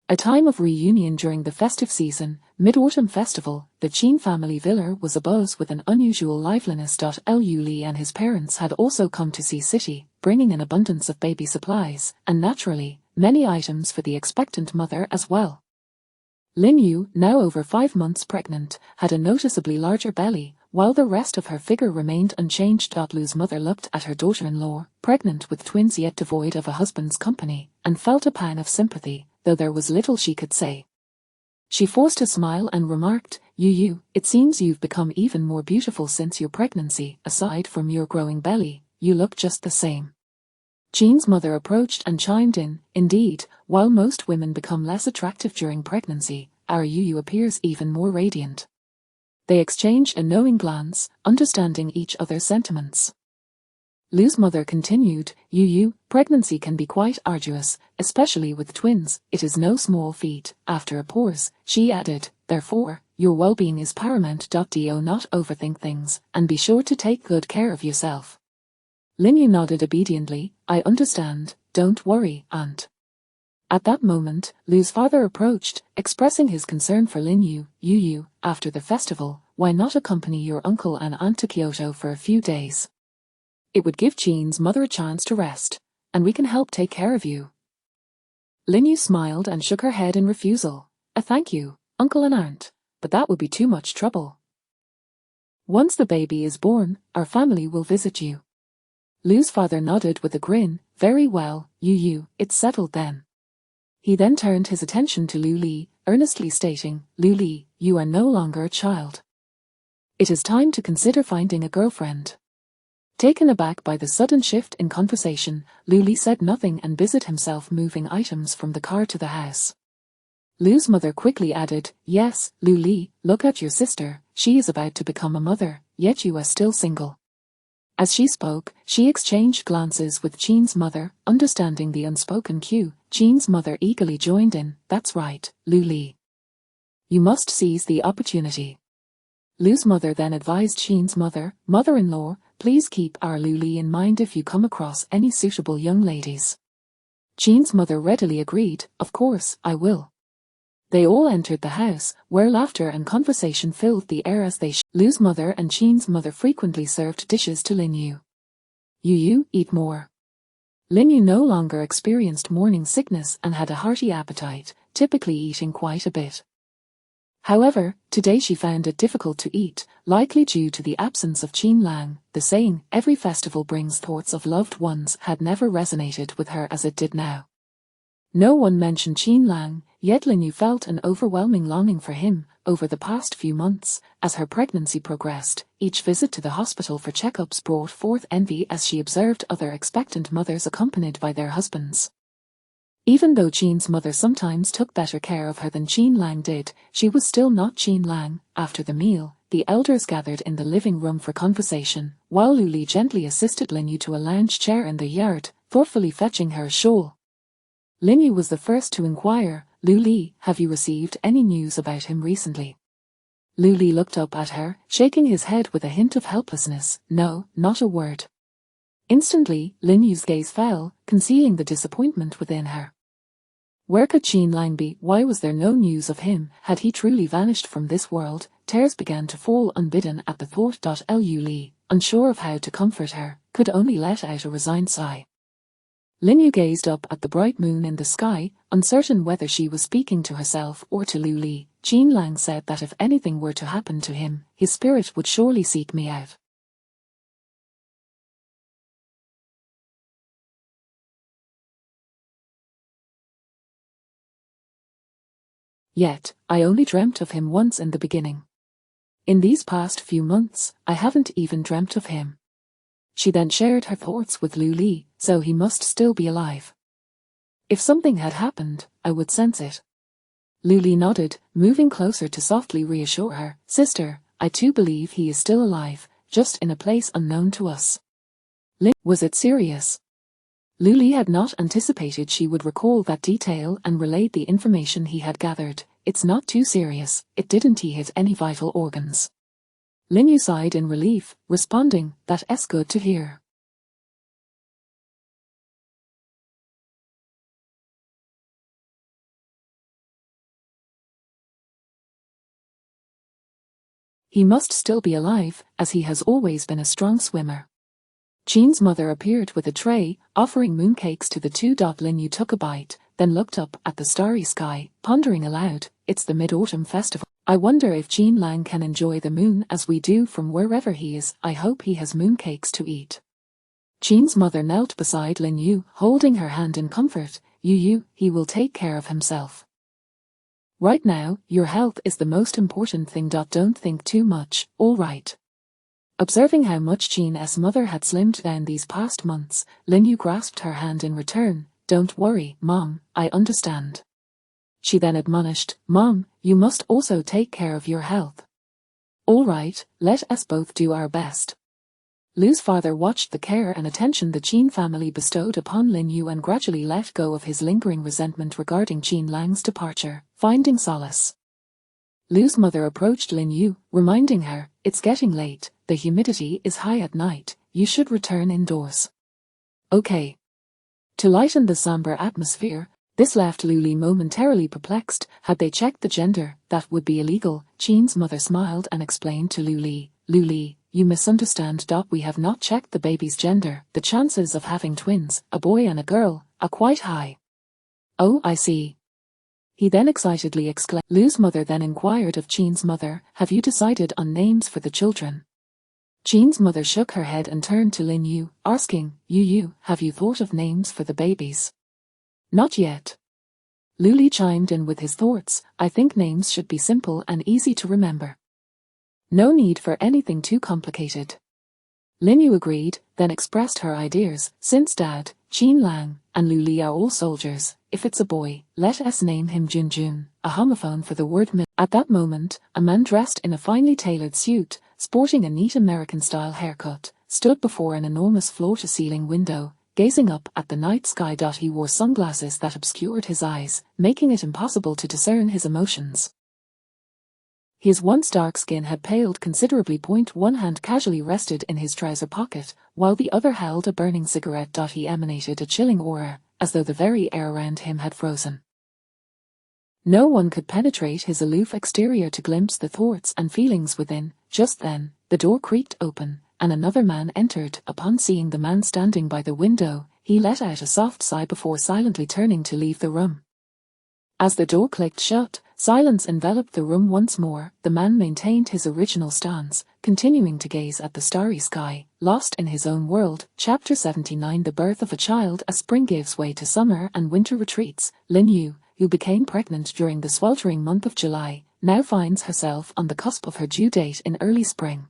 A time of reunion during the festive season, Mid-Autumn Festival, the Jean family villa was abuzz with an unusual liveliness. Liu Li and his parents had also come to see City, bringing an abundance of baby supplies, and naturally, many items for the expectant mother as well. Lin Yu, now over 5 months pregnant, had a noticeably larger belly, while the rest of her figure remained unchanged. Lu's mother looked at her daughter-in-law, pregnant with twins yet devoid of a husband's company, and felt a pang of sympathy, though there was little she could say. She forced a smile and remarked, Yu, it seems you've become even more beautiful since your pregnancy. Aside from your growing belly, you look just the same. Jean's mother approached and chimed in, indeed, while most women become less attractive during pregnancy, our Yu appears even more radiant. They exchanged a knowing glance, understanding each other's sentiments. Lu's mother continued, Yu, pregnancy can be quite arduous, especially with twins. It is no small feat. After a pause, she added, therefore, your well-being is paramount. Do not overthink things, and be sure to take good care of yourself. Lin Yu nodded obediently, I understand, don't worry, aunt. At that moment, Lu's father approached, expressing his concern for Lin Yu. Yu, after the festival, why not accompany your uncle and aunt to Kyoto for a few days? It would give Jean's mother a chance to rest, and we can help take care of you. Lin Yu smiled and shook her head in refusal. Thank you, uncle and aunt, but that would be too much trouble. Once the baby is born, our family will visit you. Lu's father nodded with a grin, very well, Yu, it's settled then. He then turned his attention to Liu Li, earnestly stating, Liu Li, you are no longer a child. It is time to consider finding a girlfriend. Taken aback by the sudden shift in conversation, Liu Li said nothing and busied himself moving items from the car to the house. Lu's mother quickly added, yes, Liu Li, look at your sister, she is about to become a mother, yet you are still single. As she spoke, she exchanged glances with Jean's mother, understanding the unspoken cue. Jean's mother eagerly joined in, that's right, Liu Li. You must seize the opportunity. Lu's mother then advised Jean's mother-in-law, please keep our Liu Li in mind if you come across any suitable young ladies. Jean's mother readily agreed, of course, I will. They all entered the house, where laughter and conversation filled the air as Lu's mother and Jean's mother frequently served dishes to Lin Yu. Yu, eat more. Lin Yu no longer experienced morning sickness and had a hearty appetite, typically eating quite a bit. However, today she found it difficult to eat, likely due to the absence of Jean Lang. The saying, every festival brings thoughts of loved ones, had never resonated with her as it did now. No one mentioned Jean Lang, yet Lin Yu felt an overwhelming longing for him. Over the past few months, as her pregnancy progressed, each visit to the hospital for checkups brought forth envy as she observed other expectant mothers accompanied by their husbands. Even though Jean's mother sometimes took better care of her than Jean Lang did, she was still not Jean Lang. After the meal, the elders gathered in the living room for conversation, while Lu Li gently assisted Lin Yu to a lounge chair in the yard, thoughtfully fetching her a shawl. Lin Yu was the first to inquire, "Lu Li, have you received any news about him recently?" Lu Li looked up at her, shaking his head with a hint of helplessness. "No, not a word." Instantly, Lin Yu's gaze fell, concealing the disappointment within her. Where could Jean Lang be? Why was there no news of him? Had he truly vanished from this world? Tears began to fall unbidden at the thought. Lu Li, unsure of how to comfort her, could only let out a resigned sigh. Lin Yu gazed up at the bright moon in the sky, uncertain whether she was speaking to herself or to Lu Li. Jean Lang said that if anything were to happen to him, his spirit would surely seek me out. Yet, I only dreamt of him once in the beginning. In these past few months, I haven't even dreamt of him. She then shared her thoughts with Lu Li, so he must still be alive. If something had happened, I would sense it. Lu Li nodded, moving closer to softly reassure her. "Sister, I too believe he is still alive, just in a place unknown to us." Was it serious? Lu Li had not anticipated she would recall that detail and relayed the information he had gathered. "It's not too serious, it didn't hit any vital organs." Lin Yu sighed in relief, responding, "That's good to hear." He must still be alive, as he has always been a strong swimmer. Jean's mother appeared with a tray, offering mooncakes to the two. Lin Yu took a bite, then looked up at the starry sky, pondering aloud, "It's the Mid-Autumn Festival. I wonder if Jean Lang can enjoy the moon as we do from wherever he is. I hope he has mooncakes to eat." Jean's mother knelt beside Lin Yu, holding her hand in comfort. "Yu, he will take care of himself. Right now, your health is the most important thing. Don't think too much, all right?" Observing how much Jean's mother had slimmed down these past months, Lin Yu grasped her hand in return. "Don't worry, Mom, I understand." She then admonished, "Mom, you must also take care of your health. All right, let us both do our best." Lu's father watched the care and attention the Jean family bestowed upon Lin Yu and gradually let go of his lingering resentment regarding Jean Lang's departure, finding solace. Lu's mother approached Lin Yu, reminding her, "It's getting late, the humidity is high at night, you should return indoors." "Okay." To lighten the somber atmosphere, this left Lu Li momentarily perplexed. Had they checked the gender, that would be illegal. Jean's mother smiled and explained to Lu Li, "Lu Li, you misunderstand. We have not checked the baby's gender. The chances of having twins, a boy and a girl, are quite high." "Oh, I see." He then excitedly exclaimed. Lu's mother then inquired of Jean's mother, "Have you decided on names for the children?" Jean's mother shook her head and turned to Lin Yu, asking, Yu, have you thought of names for the babies?" "Not yet." Lu Li chimed in with his thoughts, "I think names should be simple and easy to remember. No need for anything too complicated." Lin Yu agreed, then expressed her ideas. "Since Dad, Jean Lang, and Lu Li are all soldiers, if it's a boy, let us name him Jun, a homophone for the word mil." At that moment, a man dressed in a finely tailored suit, sporting a neat American-style haircut, stood before an enormous floor-to-ceiling window, gazing up at the night sky. He wore sunglasses that obscured his eyes, making it impossible to discern his emotions. His once dark skin had paled considerably. One hand casually rested in his trouser pocket, while the other held a burning cigarette. He emanated a chilling aura, as though the very air around him had frozen. No one could penetrate his aloof exterior to glimpse the thoughts and feelings within. Just then, the door creaked open, and another man entered. Upon seeing the man standing by the window, he let out a soft sigh before silently turning to leave the room. As the door clicked shut, silence enveloped the room once more. The man maintained his original stance, continuing to gaze at the starry sky, lost in his own world. Chapter 79. The birth of a child. As spring gives way to summer and winter retreats, Lin Yu, who became pregnant during the sweltering month of July, now finds herself on the cusp of her due date in early spring.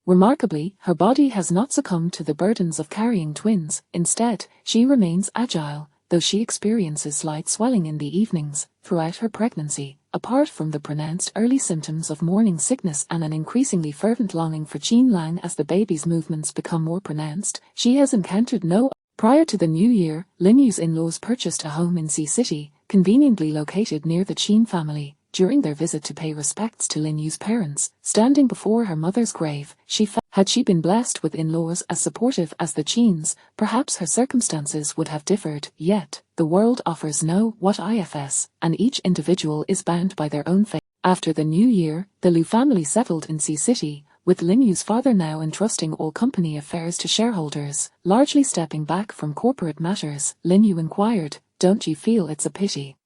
Remarkably, her body has not succumbed to the burdens of carrying twins. Instead, she remains agile, though she experiences slight swelling in the evenings. Throughout her pregnancy, apart from the pronounced early symptoms of morning sickness and an increasingly fervent longing for Jean Lang as the baby's movements become more pronounced, she has encountered no. Prior to the new year, Lin Yu's in-laws purchased a home in Sea City, conveniently located near the Chin family. During their visit to pay respects to Lin Yu's parents, standing before her mother's grave, she felt had she been blessed with in-laws as supportive as the Chins, perhaps her circumstances would have differed. Yet, the world offers no what ifs, and each individual is bound by their own fate. After the new year, the Liu family settled in Sea City, with Lin Yu's father now entrusting all company affairs to shareholders, largely stepping back from corporate matters. Lin Yu inquired, "Don't you feel it's a pity?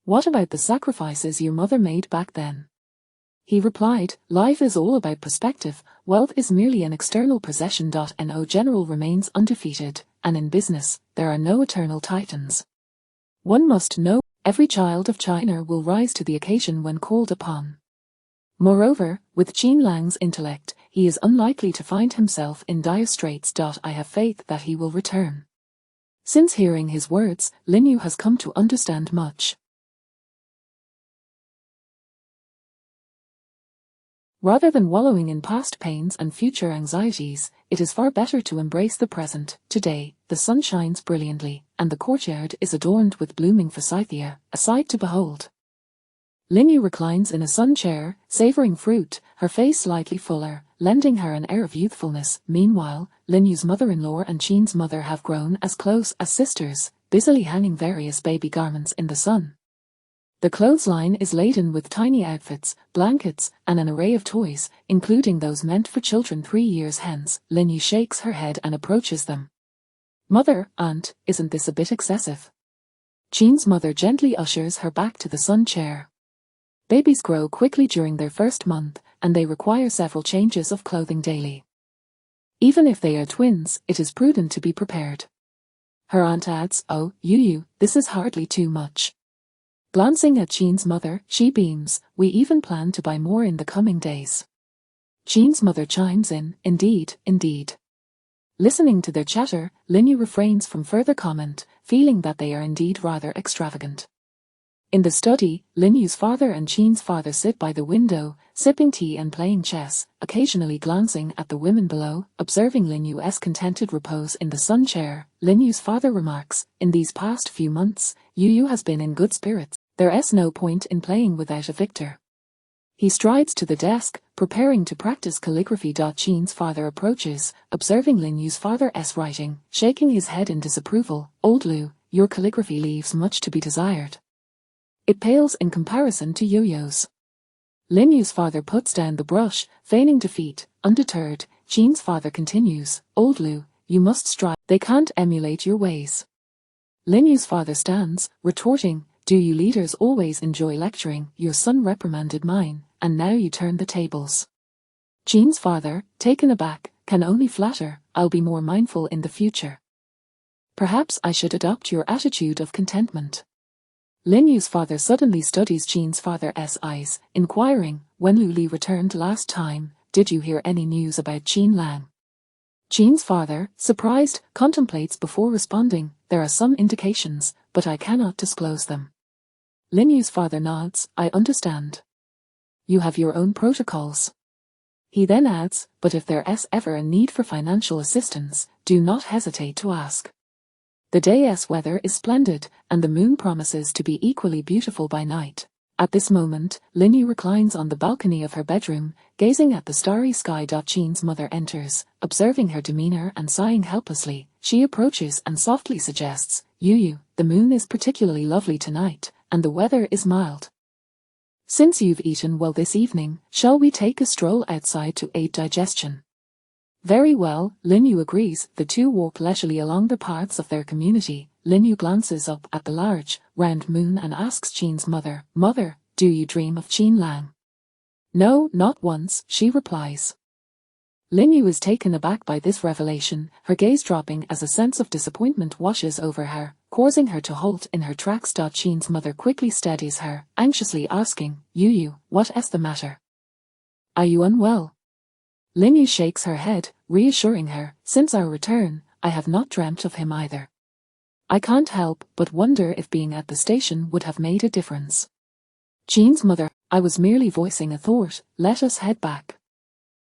What about the sacrifices your mother made back then?" He replied, "Life is all about perspective. Wealth is merely an external possession. No general remains undefeated, and in business, there are no eternal titans. One must know, every child of China will rise to the occasion when called upon." Moreover, with Jean Lang's intellect, he is unlikely to find himself in dire straits. "I have faith that he will return." Since hearing his words, Lin Yu has come to understand much. Rather than wallowing in past pains and future anxieties, it is far better to embrace the present. Today, the sun shines brilliantly, and the courtyard is adorned with blooming forsythia, a sight to behold. Lin Yu reclines in a sun chair, savoring fruit, her face slightly fuller, lending her an air of youthfulness. Meanwhile, Lin Yu's mother-in-law and Jean's mother have grown as close as sisters, busily hanging various baby garments in the sun. The clothesline is laden with tiny outfits, blankets, and an array of toys, including those meant for children 3 years hence. Lin Yu shakes her head and approaches them. "Mother, aunt, isn't this a bit excessive?" Jean's mother gently ushers her back to the sun chair. Babies grow quickly during their first month, and they require several changes of clothing daily. Even if they are twins, it is prudent to be prepared. Her aunt adds, "Oh, Yu, this is hardly too much." Glancing at Jean's mother, she beams, "We even plan to buy more in the coming days." Jean's mother chimes in, "Indeed, indeed." Listening to their chatter, Lin Yu refrains from further comment, feeling that they are indeed rather extravagant. In the study, Lin Yu's father and Jean's father sit by the window, sipping tea and playing chess, occasionally glancing at the women below. Observing Lin Yu's contented repose in the sun chair, Lin Yu's father remarks, "In these past few months, Yu has been in good spirits. There's no point in playing without a victor." He strides to the desk, preparing to practice calligraphy. Jean's father approaches, observing Lin Yu's father's writing, shaking his head in disapproval. "Old Liu, your calligraphy leaves much to be desired. It pales in comparison to Yo-Yo's." Lin Yu's father puts down the brush, feigning defeat. Undeterred, Jean's father continues, "Old Liu, you must strive. They can't emulate your ways." Lin Yu's father stands, retorting, "Do you leaders always enjoy lecturing? Your son reprimanded mine, and now you turn the tables." Jean's father, taken aback, can only flatter, "I'll be more mindful in the future. Perhaps I should adopt your attitude of contentment." Lin Yu's father suddenly studies Jean's father's eyes, inquiring, "When Lu Li returned last time, did you hear any news about Jean Lang?" Jean's father, surprised, contemplates before responding, "There are some indications, but I cannot disclose them." Lin Yu's father nods, "I understand. You have your own protocols." He then adds, "But if there's ever a need for financial assistance, do not hesitate to ask." The day's weather is splendid, and the moon promises to be equally beautiful by night. At this moment, Lin Yu reclines on the balcony of her bedroom, gazing at the starry sky. Jean's mother enters, observing her demeanor and sighing helplessly. She approaches and softly suggests, "Yu, the moon is particularly lovely tonight, and the weather is mild. Since you've eaten well this evening, shall we take a stroll outside to aid digestion?" "Very well," Lin Yu agrees. The two walk leisurely along the paths of their community. Lin Yu glances up at the large, round moon and asks Jean's mother, "Mother, do you dream of Jean Lang?" "No, not once," she replies. Lin Yu is taken aback by this revelation, her gaze dropping as a sense of disappointment washes over her, causing her to halt in her tracks. Jean's mother quickly steadies her, anxiously asking, "Yu, what's the matter? Are you unwell?" Lin Yu shakes her head, reassuring her, since our return, I have not dreamt of him either. I can't help but wonder if being at the station would have made a difference. Jean's mother, I was merely voicing a thought, let us head back.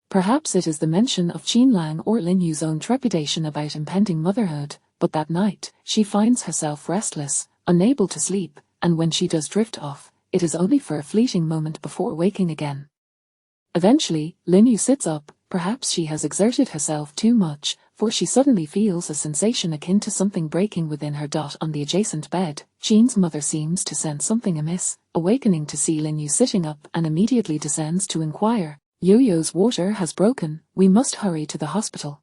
Perhaps it is the mention of Jean Lang or Lin Yu's own trepidation about impending motherhood, but that night, she finds herself restless, unable to sleep, and when she does drift off, it is only for a fleeting moment before waking again. Eventually, Lin Yu sits up, perhaps she has exerted herself too much, for she suddenly feels a sensation akin to something breaking within her. On the adjacent bed, Jean's mother seems to sense something amiss, awakening to see Lin Yu sitting up and immediately descends to inquire, Yo-Yo's water has broken, we must hurry to the hospital.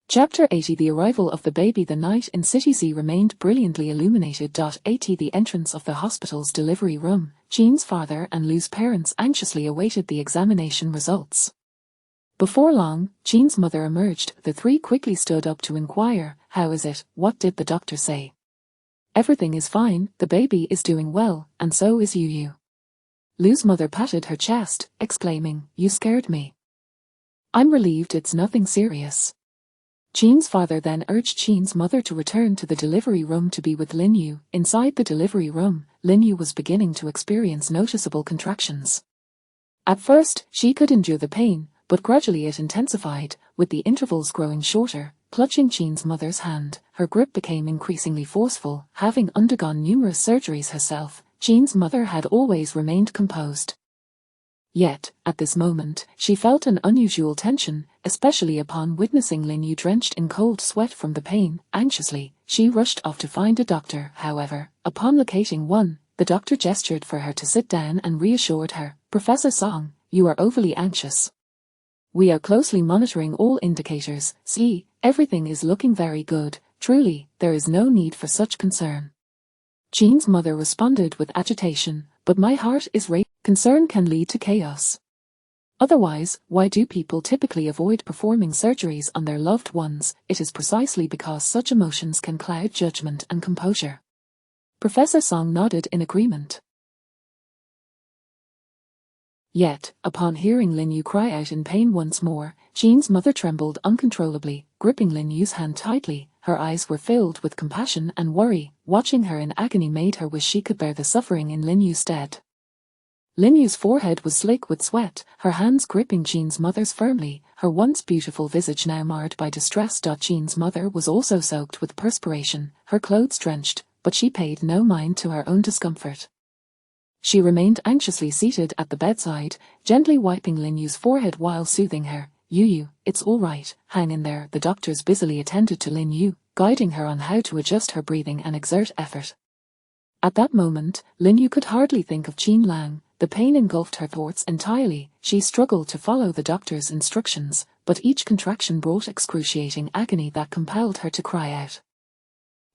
Chapter 80 The arrival of the baby. The night in City C remained brilliantly illuminated. 80 The entrance of the hospital's delivery room, Jean's father and Lu's parents anxiously awaited the examination results. Before long, Jean's mother emerged. The three quickly stood up to inquire, how is it, what did the doctor say? Everything is fine, the baby is doing well, and so is Yu. Lu's mother patted her chest, exclaiming, you scared me. I'm relieved it's nothing serious. Jean's father then urged Jean's mother to return to the delivery room to be with Lin Yu. Inside the delivery room, Lin Yu was beginning to experience noticeable contractions. At first, she could endure the pain, but gradually it intensified, with the intervals growing shorter. Clutching Jean's mother's hand, her grip became increasingly forceful. Having undergone numerous surgeries herself, Jean's mother had always remained composed. Yet, at this moment, she felt an unusual tension, especially upon witnessing Lin Yu drenched in cold sweat from the pain. Anxiously, she rushed off to find a doctor. However, upon locating one, the doctor gestured for her to sit down and reassured her, Professor Song, you are overly anxious. We are closely monitoring all indicators. See, everything is looking very good. Truly, there is no need for such concern. Jean's mother responded with agitation, but my heart is racing. Concern can lead to chaos. Otherwise, why do people typically avoid performing surgeries on their loved ones? It is precisely because such emotions can cloud judgment and composure. Professor Song nodded in agreement. Yet, upon hearing Lin Yu cry out in pain once more, Jean's mother trembled uncontrollably, gripping Lin Yu's hand tightly. Her eyes were filled with compassion and worry. Watching her in agony made her wish she could bear the suffering in Lin Yu's stead. Lin Yu's forehead was slick with sweat, her hands gripping Jean's mother's firmly, her once beautiful visage now marred by distress. Jean's mother was also soaked with perspiration, her clothes drenched, but she paid no mind to her own discomfort. She remained anxiously seated at the bedside, gently wiping Lin Yu's forehead while soothing her. Yu, it's all right, hang in there. The doctors busily attended to Lin Yu, guiding her on how to adjust her breathing and exert effort. At that moment, Lin Yu could hardly think of Jean Lang. The pain engulfed her thoughts entirely. She struggled to follow the doctor's instructions, but each contraction brought excruciating agony that compelled her to cry out.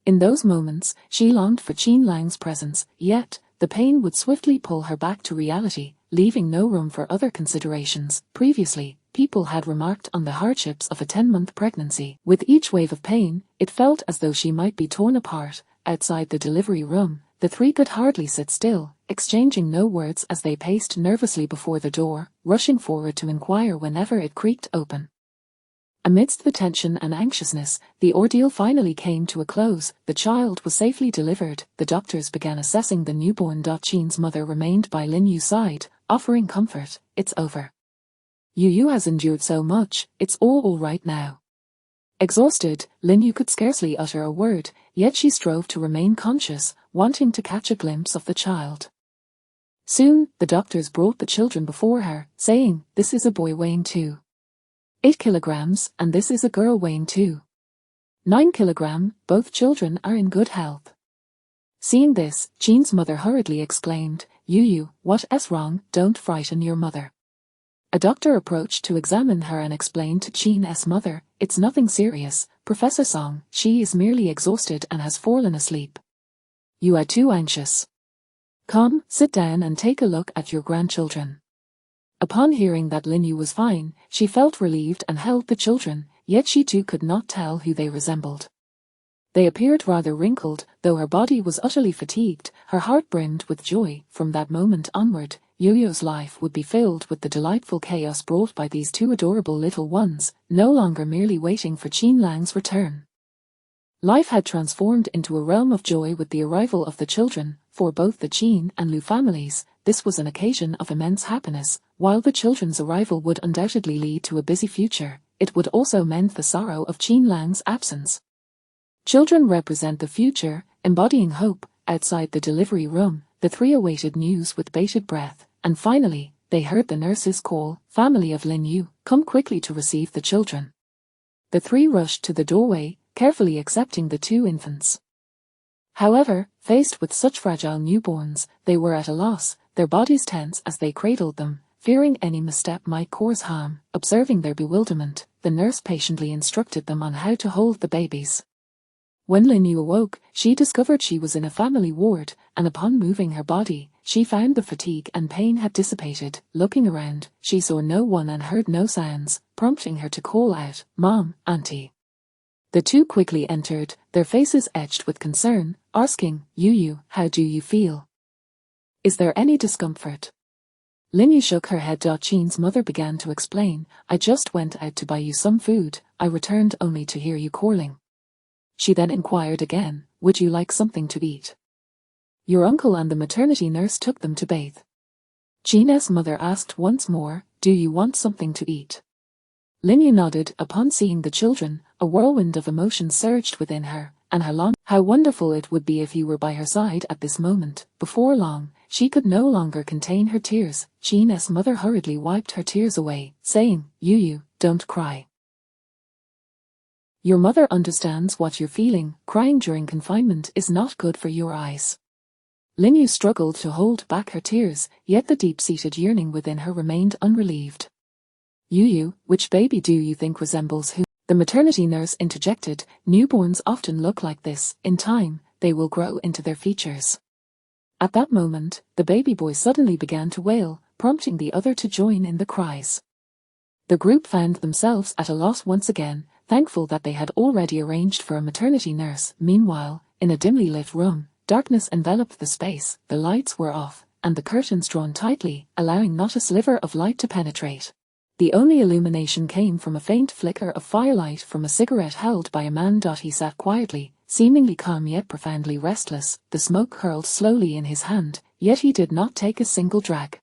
In those moments, she longed for Jean Lang's presence, yet, the pain would swiftly pull her back to reality, leaving no room for other considerations. Previously, people had remarked on the hardships of a 10-month pregnancy. With each wave of pain, it felt as though she might be torn apart. Outside the delivery room, the three could hardly sit still, exchanging no words as they paced nervously before the door, rushing forward to inquire whenever it creaked open. Amidst the tension and anxiousness, the ordeal finally came to a close. The child was safely delivered. The doctors began assessing the newborn. Jean's mother remained by Lin Yu's side, offering comfort. It's over. Yu has endured so much, it's all right now. Exhausted, Lin Yu could scarcely utter a word, yet she strove to remain conscious, wanting to catch a glimpse of the child. Soon, the doctors brought the children before her, saying, this is a boy weighing 2.8 kilograms, and this is a girl weighing 2.9 kilograms, both children are in good health. Seeing this, Jean's mother hurriedly exclaimed, Yu, what's wrong? Don't frighten your mother. A doctor approached to examine her and explained to Jean's mother, it's nothing serious, Professor Song, she is merely exhausted and has fallen asleep. You are too anxious. Come, sit down and take a look at your grandchildren. Upon hearing that Lin Yu was fine, she felt relieved and held the children, yet she too could not tell who they resembled. They appeared rather wrinkled, though her body was utterly fatigued. Her heart brimmed with joy. From that moment onward, Yo-Yo's life would be filled with the delightful chaos brought by these two adorable little ones, no longer merely waiting for Qin Lang's return. Life had transformed into a realm of joy with the arrival of the children. For both the Qin and Lu families, this was an occasion of immense happiness. While the children's arrival would undoubtedly lead to a busy future, it would also mend the sorrow of Qin Lang's absence. Children represent the future, embodying hope. Outside the delivery room, the three awaited news with bated breath, and finally, they heard the nurse's call, "Family of Lin Yu, come quickly to receive the children." The three rushed to the doorway, carefully accepting the two infants. However, faced with such fragile newborns, they were at a loss, their bodies tense as they cradled them, fearing any misstep might cause harm. Observing their bewilderment, the nurse patiently instructed them on how to hold the babies. When Lin Yu awoke, she discovered she was in a family ward, and upon moving her body, she found the fatigue and pain had dissipated. Looking around, she saw no one and heard no sounds, prompting her to call out, "Mom, Auntie." The two quickly entered, their faces etched with concern, asking, "Yu, how do you feel? Is there any discomfort?" Lin Yu shook her head. Qin's mother began to explain, "I just went out to buy you some food, I returned only to hear you calling." She then inquired again, "Would you like something to eat?" "Your uncle and the maternity nurse took them to bathe." Qin's mother asked once more, "Do you want something to eat?" Lin Yu nodded. Upon seeing the children, a whirlwind of emotion surged within her, and how wonderful it would be if you were by her side at this moment. Before long, she could no longer contain her tears. Qin's mother hurriedly wiped her tears away, saying, "Yu, don't cry. Your mother understands what you're feeling. Crying during confinement is not good for your eyes." Lin Yu struggled to hold back her tears, yet the deep-seated yearning within her remained unrelieved. "Yu, which baby do you think resembles who?" The maternity nurse interjected, "Newborns often look like this. In time, they will grow into their features." At that moment, the baby boy suddenly began to wail, prompting the other to join in the cries. The group found themselves at a loss once again, thankful that they had already arranged for a maternity nurse. Meanwhile, in a dimly lit room, darkness enveloped the space, the lights were off, and the curtains drawn tightly, allowing not a sliver of light to penetrate. The only illumination came from a faint flicker of firelight from a cigarette held by a man. He sat quietly, seemingly calm yet profoundly restless, the smoke curled slowly in his hand, yet he did not take a single drag.